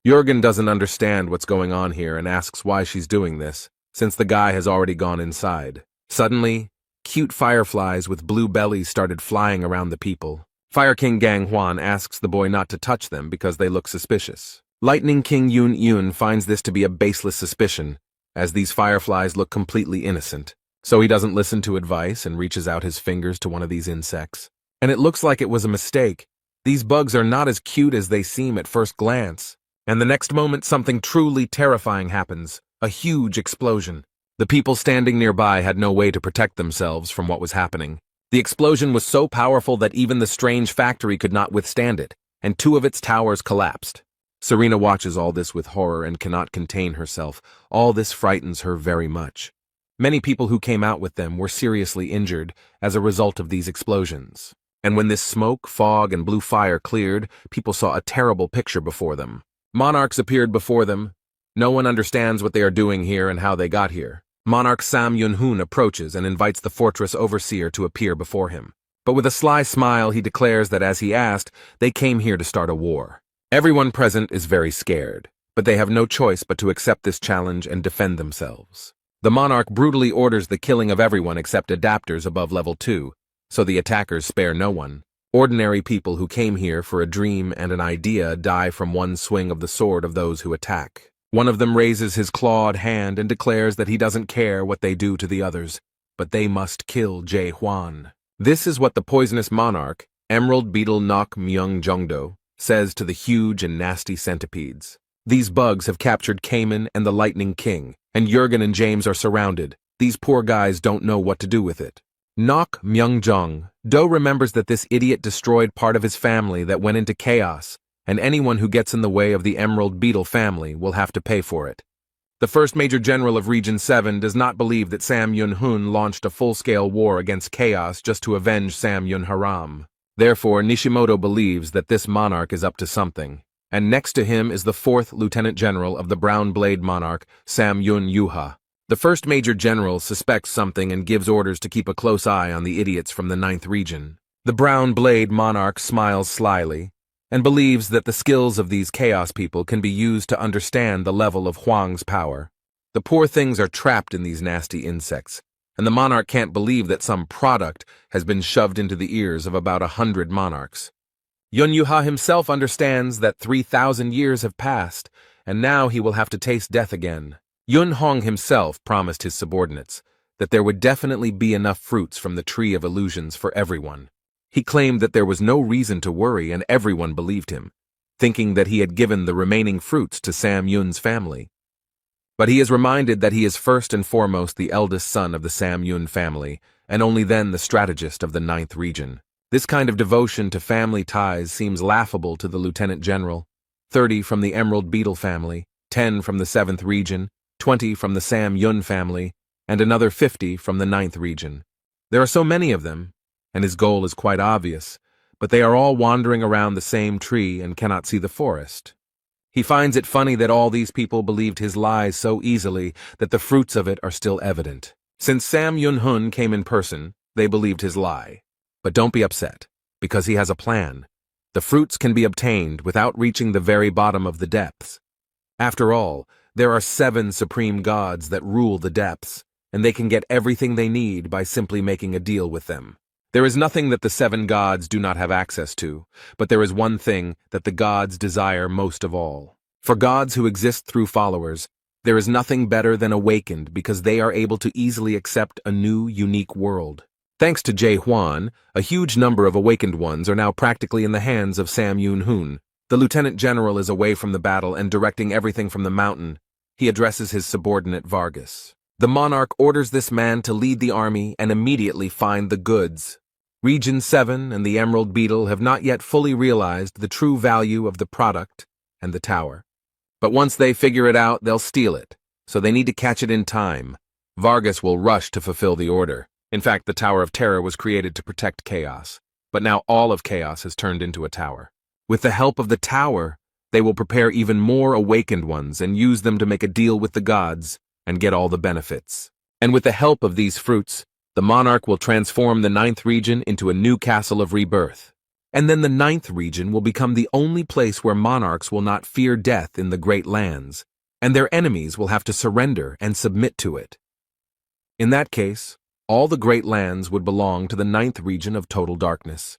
Jurgen doesn't understand what's going on here and asks why she's doing this, since the guy has already gone inside. Suddenly, cute fireflies with blue bellies started flying around the people. Fire King Gang Hwan asks the boy not to touch them because they look suspicious. Lightning King Yoon Yoon finds this to be a baseless suspicion, as these fireflies look completely innocent. So he doesn't listen to advice and reaches out his fingers to one of these insects. And it looks like it was a mistake. These bugs are not as cute as they seem at first glance. And the next moment something truly terrifying happens. A huge explosion. The people standing nearby had no way to protect themselves from what was happening. The explosion was so powerful that even the strange factory could not withstand it, and 2 of its towers collapsed. Serena watches all this with horror and cannot contain herself. All this frightens her very much. Many people who came out with them were seriously injured as a result of these explosions. And when this smoke, fog, and blue fire cleared, people saw a terrible picture before them. Monarchs appeared before them. No one understands what they are doing here and how they got here. Monarch Sam Yun-hoon approaches and invites the fortress overseer to appear before him. But with a sly smile, he declares that as he asked, they came here to start a war. Everyone present is very scared, but they have no choice but to accept this challenge and defend themselves. The monarch brutally orders the killing of everyone except adapters above level 2, so the attackers spare no one. Ordinary people who came here for a dream and an idea die from one swing of the sword of those who attack. One of them raises his clawed hand and declares that he doesn't care what they do to the others, but they must kill Jae Hwan. This is what the poisonous monarch, Emerald Beetle Nok Myung Jongdo, says to the huge and nasty centipedes. These bugs have captured Cayman and the Lightning King, and Jurgen and James are surrounded. These poor guys don't know what to do with it. Nok Myung-jong Do remembers that this idiot destroyed part of his family that went into chaos, and anyone who gets in the way of the Emerald Beetle family will have to pay for it. The first Major General of Region 7 does not believe that Sam Yun-hoon launched a full-scale war against chaos just to avenge Sam Yun-haram. Therefore, Nishimoto believes that this monarch is up to something. And next to him is the 4th Lieutenant General of the Brown Blade Monarch, Sam Yun-yuha. The first Major General suspects something and gives orders to keep a close eye on the idiots from the 9th region. The Brown Blade Monarch smiles slyly and believes that the skills of these chaos people can be used to understand the level of Huang's power. The poor things are trapped in these nasty insects, and the monarch can't believe that some product has been shoved into the ears of about 100 monarchs. Yun-yuha himself understands that 3,000 years have passed, and now he will have to taste death again. Yun-hong himself promised his subordinates that there would definitely be enough fruits from the Tree of Illusions for everyone. He claimed that there was no reason to worry, and everyone believed him, thinking that he had given the remaining fruits to Sam Yun's family. But he is reminded that he is first and foremost the eldest son of the Sam Yun family, and only then the strategist of the 9th region. This kind of devotion to family ties seems laughable to the Lieutenant General. 30 from the Emerald Beetle family, 10 from the 7th region, 20 from the Sam Yun family, and another 50 from the 9th region. There are so many of them, and his goal is quite obvious, but they are all wandering around the same tree and cannot see the forest. He finds it funny that all these people believed his lies so easily that the fruits of it are still evident. Since Sam Yun-hoon came in person, they believed his lie. But don't be upset, because he has a plan. The fruits can be obtained without reaching the very bottom of the depths. After all, there are 7 supreme gods that rule the depths, and they can get everything they need by simply making a deal with them. There is nothing that the 7 gods do not have access to, but there is one thing that the gods desire most of all. For gods who exist through followers, there is nothing better than awakened because they are able to easily accept a new, unique world. Thanks to Jae Hwan, a huge number of awakened ones are now practically in the hands of Sam Yun-hoon. The Lieutenant General is away from the battle and directing everything from the mountain. He addresses his subordinate Vargas. The monarch orders this man to lead the army and immediately find the goods. Region 7 and the Emerald Beetle have not yet fully realized the true value of the product and the tower. But once they figure it out, they'll steal it, so they need to catch it in time. Vargas will rush to fulfill the order. In fact, the Tower of Terror was created to protect chaos, but now all of chaos has turned into a tower. With the help of the tower, they will prepare even more awakened ones and use them to make a deal with the gods and get all the benefits. And with the help of these fruits, The monarch will transform the ninth region into a new castle of rebirth. And then the ninth region will become the only place where monarchs will not fear death in the great lands, and their enemies will have to surrender and submit to it. In that case, all the great lands would belong to the ninth region of total darkness.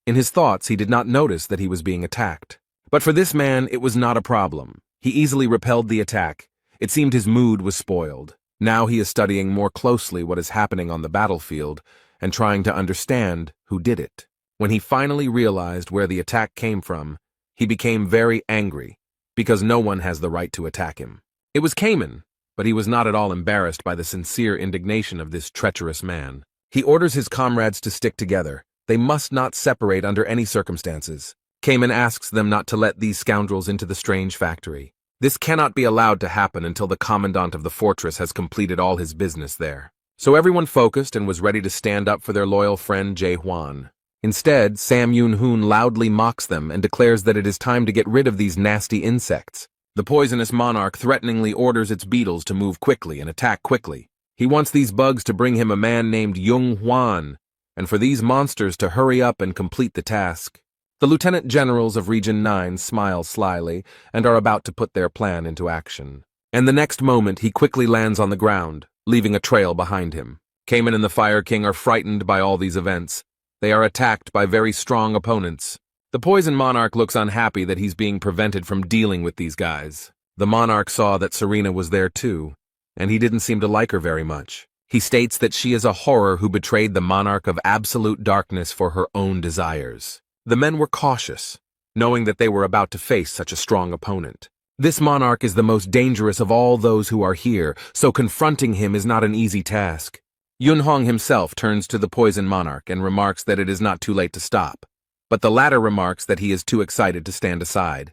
In his thoughts, he did not notice that he was being attacked. But for this man, it was not a problem. He easily repelled the attack. It seemed his mood was spoiled. Now he is studying more closely what is happening on the battlefield and trying to understand who did it. When he finally realized where the attack came from, he became very angry because no one has the right to attack him. It was Cayman, but he was not at all embarrassed by the sincere indignation of this treacherous man. He orders his comrades to stick together. They must not separate under any circumstances. Cayman asks them not to let these scoundrels into the strange factory. This cannot be allowed to happen until the commandant of the fortress has completed all his business there. So everyone focused and was ready to stand up for their loyal friend Jae-hwan. Instead, Sam Yoon-hoon loudly mocks them and declares that it is time to get rid of these nasty insects. The poisonous monarch threateningly orders its beetles to move quickly and attack quickly. He wants these bugs to bring him a man named Young-hwan, and for these monsters to hurry up and complete the task. The lieutenant generals of Region 9 smile slyly and are about to put their plan into action. And the next moment he quickly lands on the ground, leaving a trail behind him. Cayman and the Fire King are frightened by all these events. They are attacked by very strong opponents. The Poison Monarch looks unhappy that he's being prevented from dealing with these guys. The monarch saw that Serena was there too, and he didn't seem to like her very much. He states that she is a horror who betrayed the monarch of absolute darkness for her own desires. The men were cautious, knowing that they were about to face such a strong opponent. This monarch is the most dangerous of all those who are here, so confronting him is not an easy task. Yun-hong himself turns to the Poison Monarch and remarks that it is not too late to stop, but the latter remarks that he is too excited to stand aside.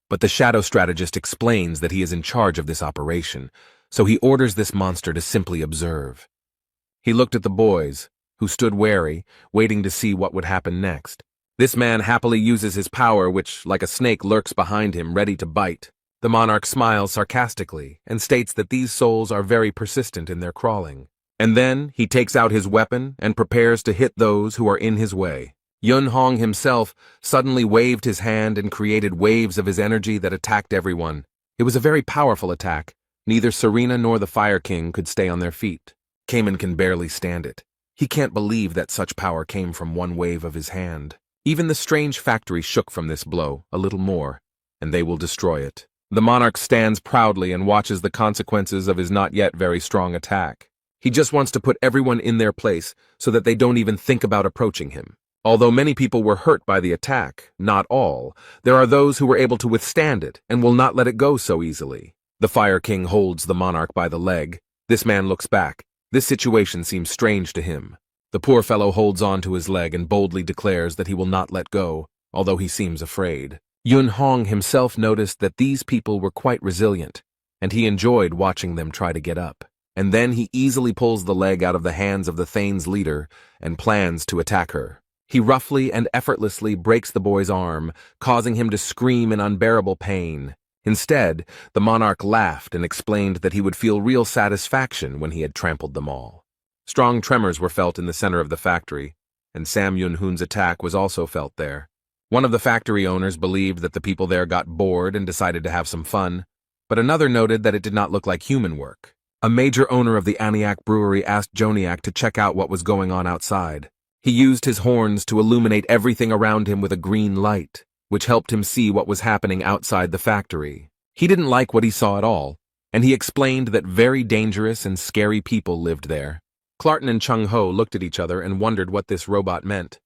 But the shadow strategist explains that he is in charge of this operation, so he orders this monster to simply observe. He looked at the boys, who stood wary, waiting to see what would happen next. This man happily uses his power, which, like a snake, lurks behind him, ready to bite. The monarch smiles sarcastically and states that these souls are very persistent in their crawling. And then he takes out his weapon and prepares to hit those who are in his way. Yun-hong himself suddenly waved his hand and created waves of his energy that attacked everyone. It was a very powerful attack. Neither Serena nor the Fire King could stay on their feet. Cayman can barely stand it. He can't believe that such power came from one wave of his hand. Even the strange factory shook from this blow, a little more, and they will destroy it. The monarch stands proudly and watches the consequences of his not yet very strong attack. He just wants to put everyone in their place so that they don't even think about approaching him. Although many people were hurt by the attack, not all, there are those who were able to withstand it and will not let it go so easily. The Fire King holds the monarch by the leg. This man looks back. This situation seems strange to him. The poor fellow holds on to his leg and boldly declares that he will not let go, although he seems afraid. Yun-hong himself noticed that these people were quite resilient, and he enjoyed watching them try to get up. And then he easily pulls the leg out of the hands of the Thane's leader and plans to attack her. He roughly and effortlessly breaks the boy's arm, causing him to scream in unbearable pain. Instead, the monarch laughed and explained that he would feel real satisfaction when he had trampled them all. Strong tremors were felt in the center of the factory, and Sam Yun-hoon's attack was also felt there. One of the factory owners believed that the people there got bored and decided to have some fun, but another noted that it did not look like human work. A major owner of the Aniak brewery asked Joniak to check out what was going on outside. He used his horns to illuminate everything around him with a green light, which helped him see what was happening outside the factory. He didn't like what he saw at all, and he explained that very dangerous and scary people lived there. Clarton and Chung-ho looked at each other and wondered what this robot meant.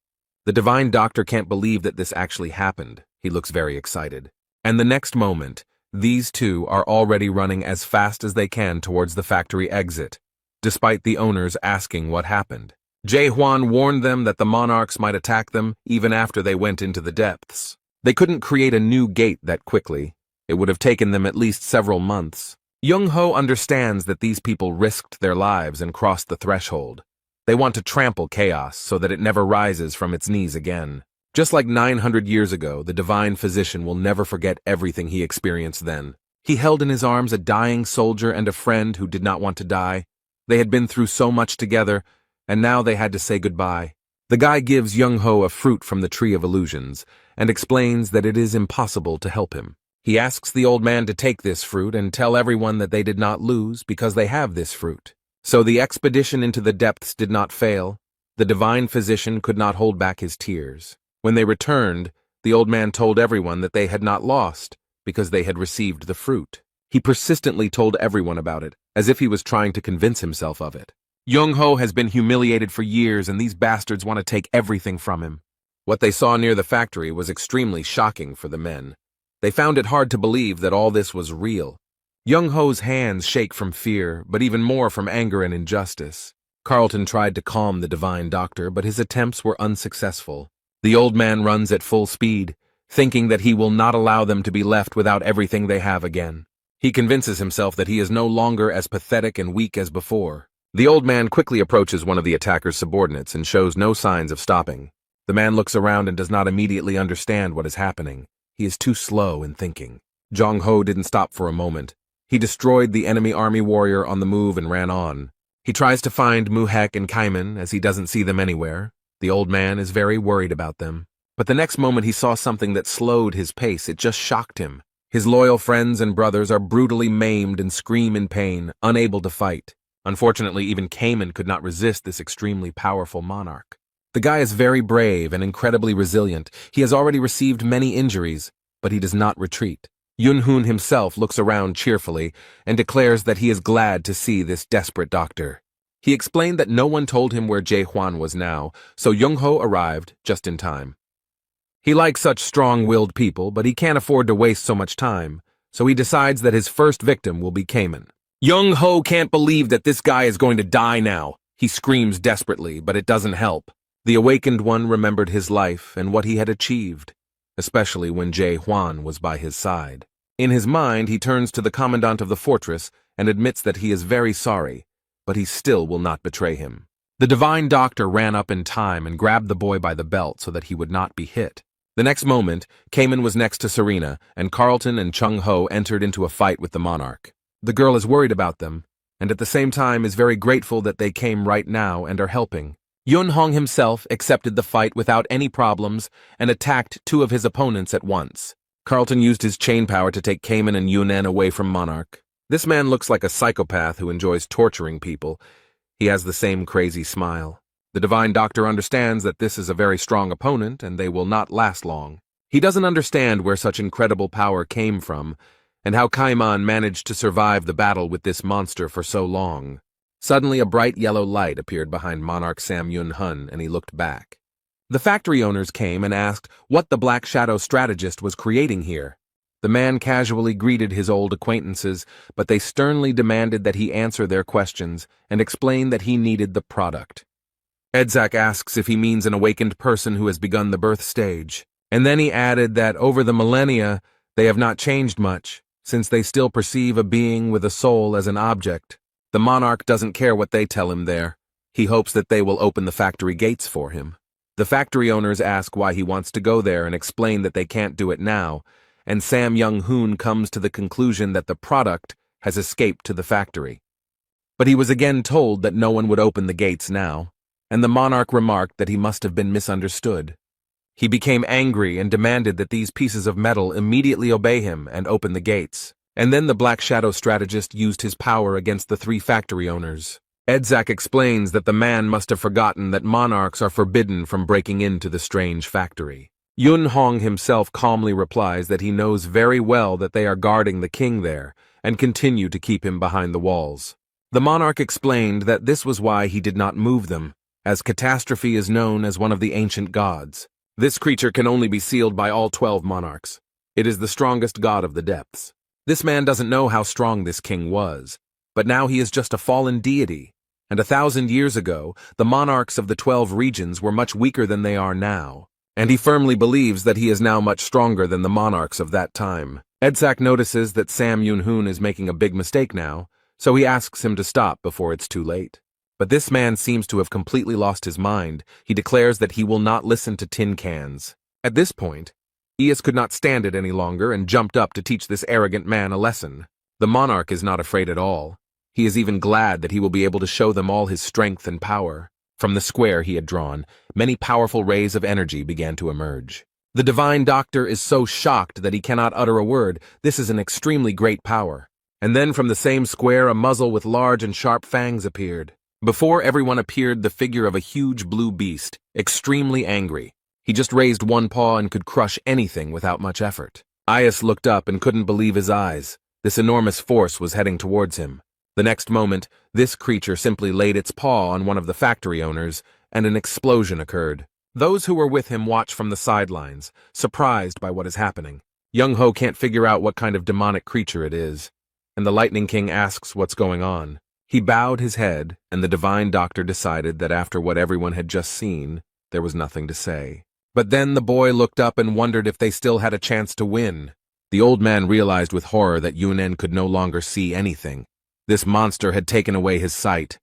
The divine doctor can't believe that this actually happened. He looks very excited. And the next moment, these two are already running as fast as they can towards the factory exit, despite the owners asking what happened. Jae-hwan warned them that the monarchs might attack them even after they went into the depths. They couldn't create a new gate that quickly. It would have taken them at least several months. Young-ho understands that these people risked their lives and crossed the threshold. They want to trample chaos so that it never rises from its knees again. Just like 900 years ago, the divine physician will never forget everything he experienced then. He held in his arms a dying soldier and a friend who did not want to die. They had been through so much together, and now they had to say goodbye. The guy gives Young-ho a fruit from the Tree of Illusions, and explains that it is impossible to help him. He asks the old man to take this fruit and tell everyone that they did not lose because they have this fruit. So the expedition into the depths did not fail. The divine physician could not hold back his tears. When they returned, the old man told everyone that they had not lost because they had received the fruit. He persistently told everyone about it, as if he was trying to convince himself of it. Young-ho has been humiliated for years, and these bastards want to take everything from him. What they saw near the factory was extremely shocking for the men. They found it hard to believe that all this was real. Young-ho's hands shake from fear, but even more from anger and injustice. Carlton tried to calm the divine doctor, but his attempts were unsuccessful. The old man runs at full speed, thinking that he will not allow them to be left without everything they have again. He convinces himself that he is no longer as pathetic and weak as before. The old man quickly approaches one of the attacker's subordinates and shows no signs of stopping. The man looks around and does not immediately understand what is happening. He is too slow in thinking. Jong-ho didn't stop for a moment. He destroyed the enemy army warrior on the move and ran on. He tries to find Muhek and Kaiman as he doesn't see them anywhere. The old man is very worried about them. But the next moment he saw something that slowed his pace. It just shocked him. His loyal friends and brothers are brutally maimed and scream in pain, unable to fight. Unfortunately, even Kaiman could not resist this extremely powerful monarch. The guy is very brave and incredibly resilient. He has already received many injuries, but he does not retreat. Yun-hoon himself looks around cheerfully and declares that he is glad to see this desperate doctor. He explained that no one told him where Jae-hwan was now, so Young-ho arrived just in time. He likes such strong-willed people, but he can't afford to waste so much time, so he decides that his first victim will be Kaiman. Young-ho can't believe that this guy is going to die now. He screams desperately, but it doesn't help. The awakened one remembered his life and what he had achieved, especially when Jae-hwan was by his side. In his mind, he turns to the commandant of the fortress and admits that he is very sorry, but he still will not betray him. The divine doctor ran up in time and grabbed the boy by the belt so that he would not be hit. The next moment, Kaiman was next to Serena, and Carlton and Chung-ho entered into a fight with the monarch. The girl is worried about them, and at the same time is very grateful that they came right now and are helping. Yun-hong himself accepted the fight without any problems and attacked two of his opponents at once. Carlton used his chain power to take Kaiman and Yunen away from Monarch. This man looks like a psychopath who enjoys torturing people. He has the same crazy smile. The divine doctor understands that this is a very strong opponent and they will not last long. He doesn't understand where such incredible power came from, and how Kaiman managed to survive the battle with this monster for so long. Suddenly a bright yellow light appeared behind Monarch Sam Yun-hun, and he looked back. The factory owners came and asked what the Black Shadow strategist was creating here. The man casually greeted his old acquaintances, but they sternly demanded that he answer their questions and explain that he needed the product. Edzak asks if he means an awakened person who has begun the birth stage, and then he added that over the millennia they have not changed much, since they still perceive a being with a soul as an object. The monarch doesn't care what they tell him there. He hopes that they will open the factory gates for him. The factory owners ask why he wants to go there and explain that they can't do it now, and Sam Young-hoon comes to the conclusion that the product has escaped to the factory. But he was again told that no one would open the gates now, and the monarch remarked that he must have been misunderstood. He became angry and demanded that these pieces of metal immediately obey him and open the gates. And then the Black Shadow strategist used his power against the three factory owners. Edzak explains that the man must have forgotten that monarchs are forbidden from breaking into the strange factory. Yun-hong himself calmly replies that he knows very well that they are guarding the king there and continue to keep him behind the walls. The monarch explained that this was why he did not move them, as catastrophe is known as one of the ancient gods. This creature can only be sealed by all 12 monarchs. It is the strongest god of the depths. This man doesn't know how strong this king was, but now he is just a fallen deity, and 1,000 years ago, the monarchs of the 12 regions were much weaker than they are now, and he firmly believes that he is now much stronger than the monarchs of that time. Edzak notices that Sam Yun-hoon is making a big mistake now, so he asks him to stop before it's too late. But this man seems to have completely lost his mind. He declares that he will not listen to tin cans. At this point, Ias could not stand it any longer and jumped up to teach this arrogant man a lesson. The monarch is not afraid at all. He is even glad that he will be able to show them all his strength and power. From the square he had drawn, many powerful rays of energy began to emerge. The divine doctor is so shocked that he cannot utter a word. This is an extremely great power. And then from the same square a muzzle with large and sharp fangs appeared. Before everyone appeared the figure of a huge blue beast, extremely angry. He just raised one paw and could crush anything without much effort. Aias looked up and couldn't believe his eyes. This enormous force was heading towards him. The next moment, this creature simply laid its paw on one of the factory owners, and an explosion occurred. Those who were with him watch from the sidelines, surprised by what is happening. Young-ho can't figure out what kind of demonic creature it is, and the Lightning King asks what's going on. He bowed his head, and the divine doctor decided that after what everyone had just seen, there was nothing to say. But then the boy looked up and wondered if they still had a chance to win. The old man realized with horror that Yunen could no longer see anything. This monster had taken away his sight.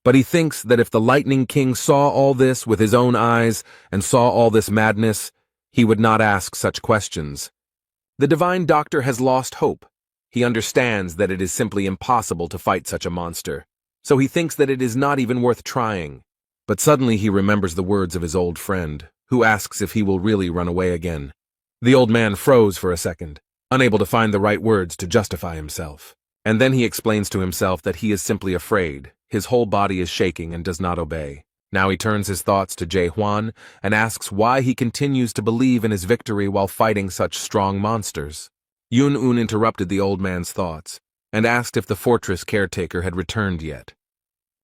But he thinks that if the Lightning King saw all this with his own eyes and saw all this madness, he would not ask such questions. The divine doctor has lost hope. He understands that it is simply impossible to fight such a monster, so he thinks that it is not even worth trying. But suddenly he remembers the words of his old friend, who asks if he will really run away again. The old man froze for a second, unable to find the right words to justify himself. And then he explains to himself that he is simply afraid. His whole body is shaking and does not obey. Now he turns his thoughts to Jae-hwan and asks why he continues to believe in his victory while fighting such strong monsters. Yun-un interrupted the old man's thoughts and asked if the fortress caretaker had returned yet.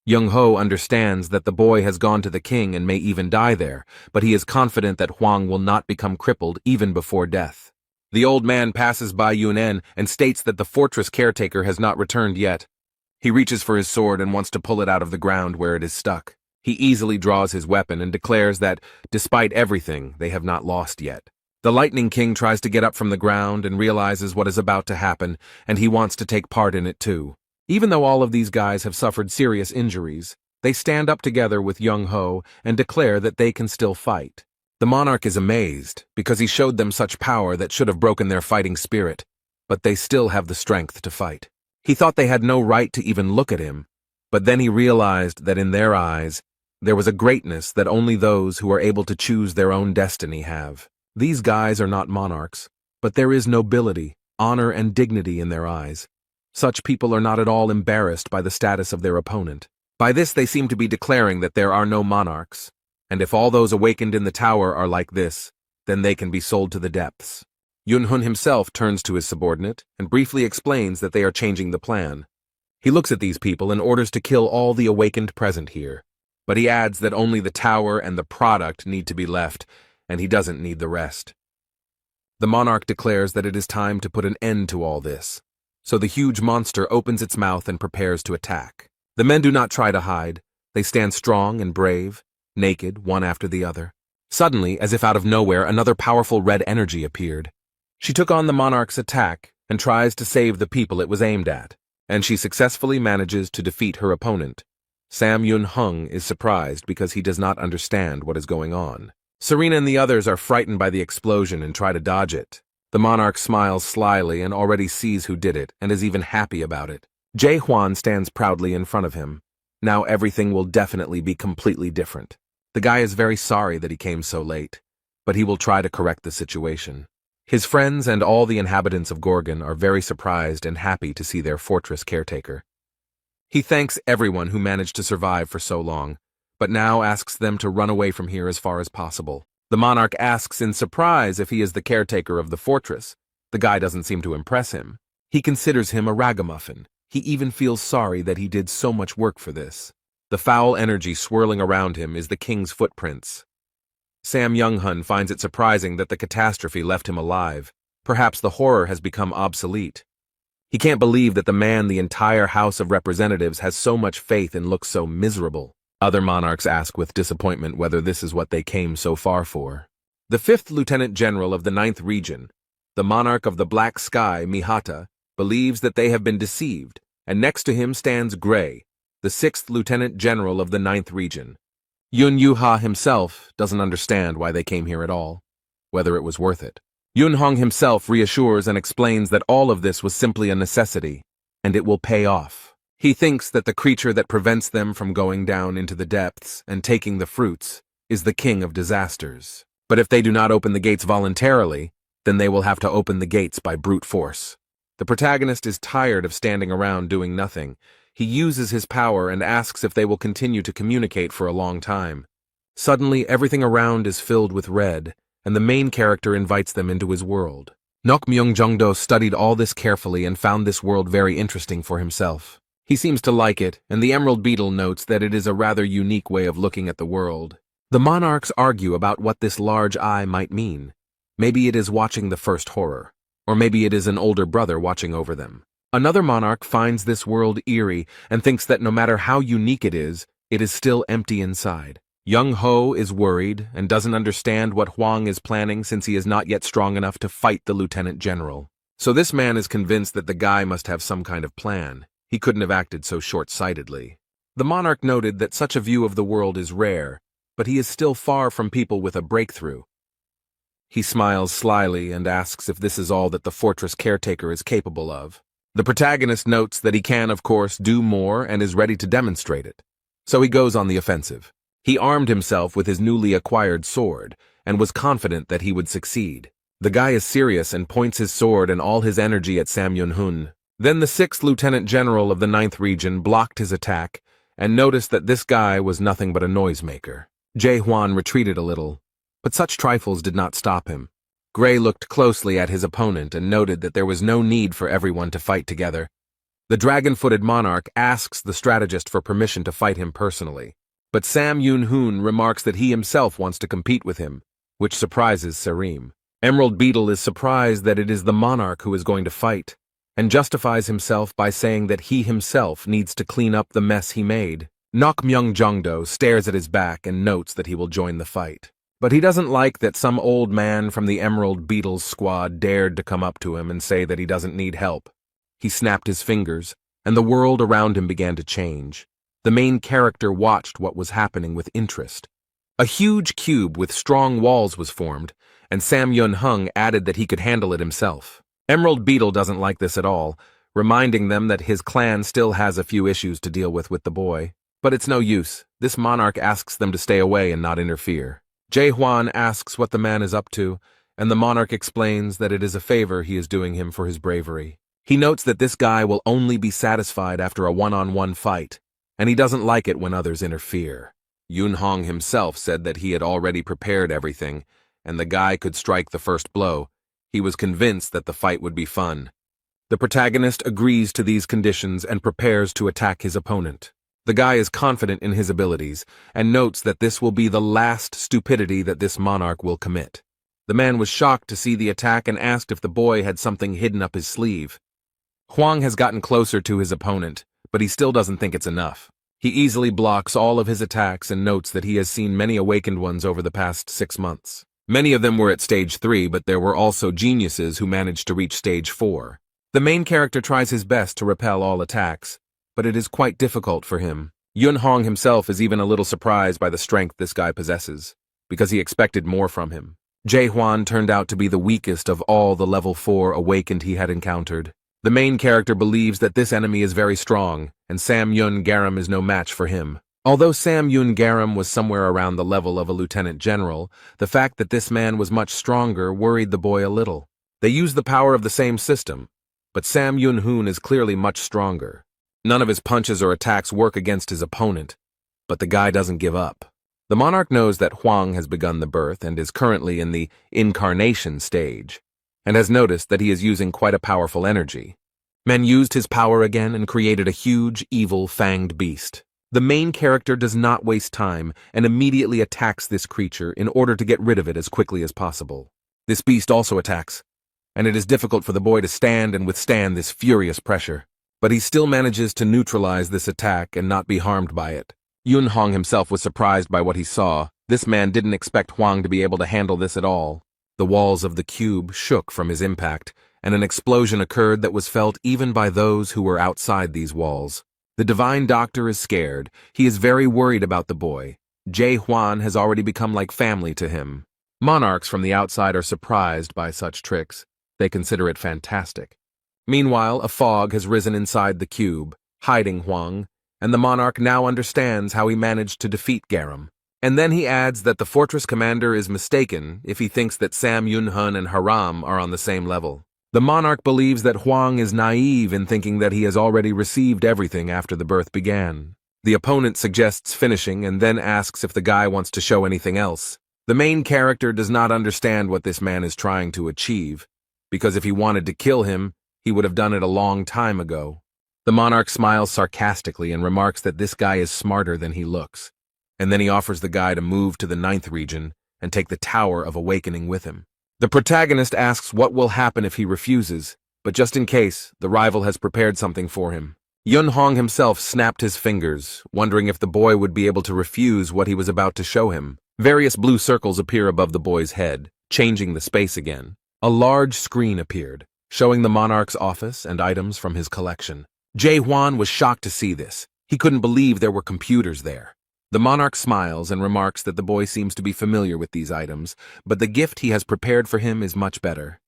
Young-ho understands that the boy has gone to the king and may even die there, but he is confident that Hwang will not become crippled even before death. The old man passes by Yun-en and states that the fortress caretaker has not returned yet. He reaches for his sword and wants to pull it out of the ground where it is stuck. He easily draws his weapon and declares that, despite everything, they have not lost yet. The Lightning King tries to get up from the ground and realizes what is about to happen, and he wants to take part in it too. Even though all of these guys have suffered serious injuries, they stand up together with Young-ho and declare that they can still fight. The monarch is amazed, because he showed them such power that should have broken their fighting spirit, but they still have the strength to fight. He thought they had no right to even look at him, but then he realized that in their eyes, there was a greatness that only those who are able to choose their own destiny have. These guys are not monarchs, but there is nobility, honor, and dignity in their eyes. Such people are not at all embarrassed by the status of their opponent. By this they seem to be declaring that there are no monarchs, and if all those awakened in the tower are like this, then they can be sold to the depths. Yun-hun himself turns to his subordinate and briefly explains that they are changing the plan. He looks at these people and orders to kill all the awakened present here, but he adds that only the tower and the product need to be left, and he doesn't need the rest. The monarch declares that it is time to put an end to all this, so the huge monster opens its mouth and prepares to attack. The men do not try to hide. They stand strong and brave, naked, one after the other. Suddenly, as if out of nowhere, another powerful red energy appeared. She took on the monarch's attack and tries to save the people it was aimed at, and she successfully manages to defeat her opponent. Sam Yun-hung is surprised because he does not understand what is going on. Serena and the others are frightened by the explosion and try to dodge it. The monarch smiles slyly and already sees who did it and is even happy about it. Jae-hwan stands proudly in front of him. Now everything will definitely be completely different. The guy is very sorry that he came so late, but he will try to correct the situation. His friends and all the inhabitants of Gorgon are very surprised and happy to see their fortress caretaker. He thanks everyone who managed to survive for so long, but now asks them to run away from here as far as possible. The monarch asks in surprise if he is the caretaker of the fortress. The guy doesn't seem to impress him. He considers him a ragamuffin. He even feels sorry that he did so much work for this. The foul energy swirling around him is the king's footprints. Sam Young-hun finds it surprising that the catastrophe left him alive. Perhaps the horror has become obsolete. He can't believe that the man the entire House of Representatives has so much faith in looks so miserable. Other monarchs ask with disappointment whether this is what they came so far for. The 5th Lieutenant General of the 9th Region, the monarch of the Black Sky, Mihata, believes that they have been deceived, and next to him stands Gray, the 6th Lieutenant General of the 9th Region. Yun Yuha himself doesn't understand why they came here at all, whether it was worth it. Yun-hong himself reassures and explains that all of this was simply a necessity, and it will pay off. He thinks that the creature that prevents them from going down into the depths and taking the fruits is the king of disasters. But if they do not open the gates voluntarily, then they will have to open the gates by brute force. The protagonist is tired of standing around doing nothing. He uses his power and asks if they will continue to communicate for a long time. Suddenly, everything around is filled with red, and the main character invites them into his world. Nok Myung-jongdo studied all this carefully and found this world very interesting for himself. He seems to like it, and the Emerald Beetle notes that it is a rather unique way of looking at the world. The monarchs argue about what this large eye might mean. Maybe it is watching the first horror, or maybe it is an older brother watching over them. Another monarch finds this world eerie and thinks that no matter how unique it is still empty inside. Young Ho is worried and doesn't understand what Hwang is planning since he is not yet strong enough to fight the lieutenant general. So this man is convinced that the guy must have some kind of plan. He couldn't have acted so short-sightedly. The monarch noted that such a view of the world is rare, but he is still far from people with a breakthrough. He smiles slyly and asks if this is all that the fortress caretaker is capable of. The protagonist notes that he can, of course, do more and is ready to demonstrate it. So he goes on the offensive. He armed himself with his newly acquired sword and was confident that he would succeed. The guy is serious and points his sword and all his energy at Sam Yun-hun. Then the 6th Lieutenant General of the 9th Region blocked his attack and noticed that this guy was nothing but a noisemaker. Jae-hwan retreated a little, but such trifles did not stop him. Gray looked closely at his opponent and noted that there was no need for everyone to fight together. The dragon-footed monarch asks the strategist for permission to fight him personally, but Sam Yun-hun remarks that he himself wants to compete with him, which surprises Sareem. Emerald Beetle is surprised that it is the monarch who is going to fight, and justifies himself by saying that he himself needs to clean up the mess he made. Nok Myung-jongdo stares at his back and notes that he will join the fight. But he doesn't like that some old man from the Emerald Beetle's squad dared to come up to him and say that he doesn't need help. He snapped his fingers, and the world around him began to change. The main character watched what was happening with interest. A huge cube with strong walls was formed, and Sam Yun-hung added that he could handle it himself. Emerald Beetle doesn't like this at all, reminding them that his clan still has a few issues to deal with the boy. But it's no use. This monarch asks them to stay away and not interfere. Jae-hwan asks what the man is up to, and the monarch explains that it is a favor he is doing him for his bravery. He notes that this guy will only be satisfied after a one-on-one fight, and he doesn't like it when others interfere. Yun-hong himself said that he had already prepared everything, and the guy could strike the first blow. He was convinced that the fight would be fun. The protagonist agrees to these conditions and prepares to attack his opponent. The guy is confident in his abilities, and notes that this will be the last stupidity that this monarch will commit. The man was shocked to see the attack and asked if the boy had something hidden up his sleeve. Hwang has gotten closer to his opponent, but he still doesn't think it's enough. He easily blocks all of his attacks and notes that he has seen many awakened ones over the past 6 months. Many of them were at stage 3, but there were also geniuses who managed to reach stage 4. The main character tries his best to repel all attacks, but it is quite difficult for him. Yun-hong himself is even a little surprised by the strength this guy possesses, because he expected more from him. Jae-hwan turned out to be the weakest of all the level 4 awakened he had encountered. The main character believes that this enemy is very strong, and Sam Yun-garam is no match for him. Although Sam Yun-garam was somewhere around the level of a lieutenant general, the fact that this man was much stronger worried the boy a little. They use the power of the same system, but Sam Yun-hun is clearly much stronger. None of his punches or attacks work against his opponent, but the guy doesn't give up. The monarch knows that Hwang has begun the birth and is currently in the incarnation stage, and has noticed that he is using quite a powerful energy. Men used his power again and created a huge, evil, fanged beast. The main character does not waste time and immediately attacks this creature in order to get rid of it as quickly as possible. This beast also attacks, and it is difficult for the boy to stand and withstand this furious pressure. But he still manages to neutralize this attack and not be harmed by it. Yun-hong himself was surprised by what he saw. This man didn't expect Hwang to be able to handle this at all. The walls of the cube shook from his impact, and an explosion occurred that was felt even by those who were outside these walls. The divine doctor is scared. He is very worried about the boy. Jae-hwan has already become like family to him. Monarchs from the outside are surprised by such tricks. They consider it fantastic. Meanwhile, a fog has risen inside the cube. hiding Huang, and the monarch now understands how he managed to defeat Garam. And then he adds that the fortress commander is mistaken if he thinks that Sam Yunhun and Haram are on the same level. The monarch believes that Huang is naive in thinking that he has already received everything after the birth began. The opponent suggests finishing and then asks if the guy wants to show anything else. The main character does not understand what this man is trying to achieve, because if he wanted to kill him, he would have done it a long time ago. The monarch smiles sarcastically and remarks that this guy is smarter than he looks, and then he offers the guy to move to the 9th region and take the Tower of Awakening with him. The protagonist asks what will happen if he refuses, but just in case, the rival has prepared something for him. Yun Hong himself snapped his fingers, wondering if the boy would be able to refuse what he was about to show him. Various blue circles appear above the boy's head, changing the space again. A large screen appeared, showing the monarch's office and items from his collection. Jae Hwan was shocked to see this. He couldn't believe there were computers there. The monarch smiles and remarks that the boy seems to be familiar with these items, but the gift he has prepared for him is much better.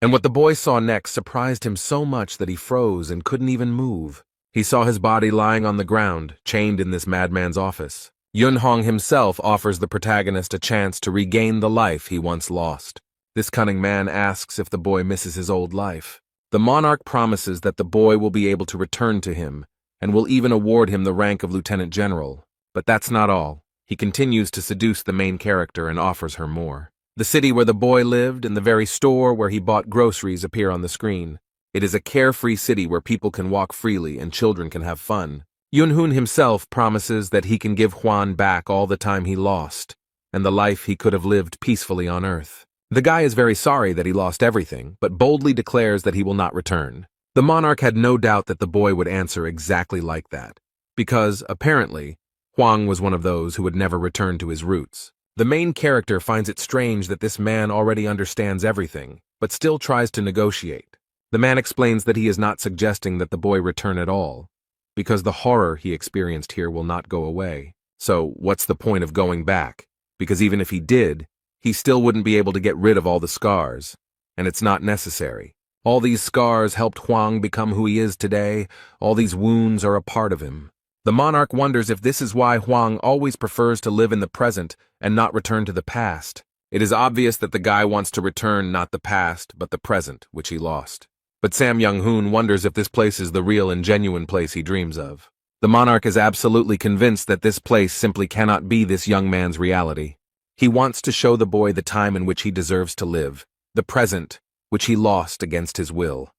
And what the boy saw next surprised him so much that he froze and couldn't even move. He saw his body lying on the ground, chained in this madman's office. Yun Hong himself offers the protagonist a chance to regain the life he once lost. This cunning man asks if the boy misses his old life. The monarch promises that the boy will be able to return to him, and will even award him the rank of lieutenant general. But that's not all. He continues to seduce the main character and offers her more. The city where the boy lived and the very store where he bought groceries appear on the screen. It is a carefree city where people can walk freely and children can have fun. Yunhoon himself promises that he can give Huan back all the time he lost, and the life he could have lived peacefully on Earth. The guy is very sorry that he lost everything, but boldly declares that he will not return. The monarch had no doubt that the boy would answer exactly like that, because, apparently, Huang was one of those who would never return to his roots. The main character finds it strange that this man already understands everything, but still tries to negotiate. The man explains that he is not suggesting that the boy return at all, because the horror he experienced here will not go away. So, what's the point of going back? Because even if he did, he still wouldn't be able to get rid of all the scars, and it's not necessary. All these scars helped Huang become who he is today. All these wounds are a part of him. The monarch wonders if this is why Huang always prefers to live in the present and not return to the past. It is obvious that the guy wants to return not the past, but the present, which he lost. But Sam Young-hoon wonders if this place is the real and genuine place he dreams of. The monarch is absolutely convinced that this place simply cannot be this young man's reality. He wants to show the boy the time in which he deserves to live, the present, which he lost against his will.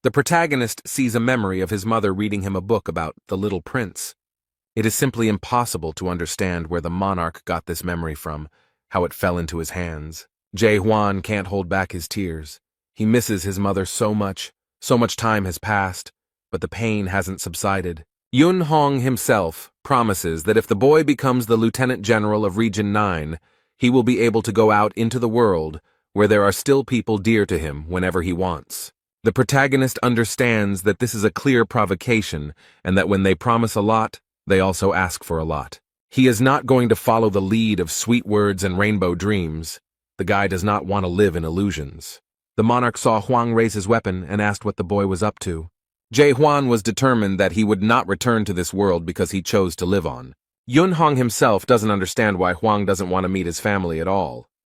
The protagonist sees a memory of his mother reading him a book about the Little Prince. It is simply impossible to understand where the monarch got this memory from, how it fell into his hands. Jae Hwan can't hold back his tears. He misses his mother so much time has passed, but the pain hasn't subsided. Yun Hong himself promises that if the boy becomes the Lieutenant General of Region 9, he will be able to go out into the world where there are still people dear to him whenever he wants. The protagonist understands that this is a clear provocation and that when they promise a lot, they also ask for a lot. He is not going to follow the lead of sweet words and rainbow dreams. The guy does not want to live in illusions. The monarch saw Huang raise his weapon and asked what the boy was up to. Jae Hwan was determined that he would not return to this world because he chose to live on. Yun Hong himself doesn't understand why Huang doesn't want to meet his family at all.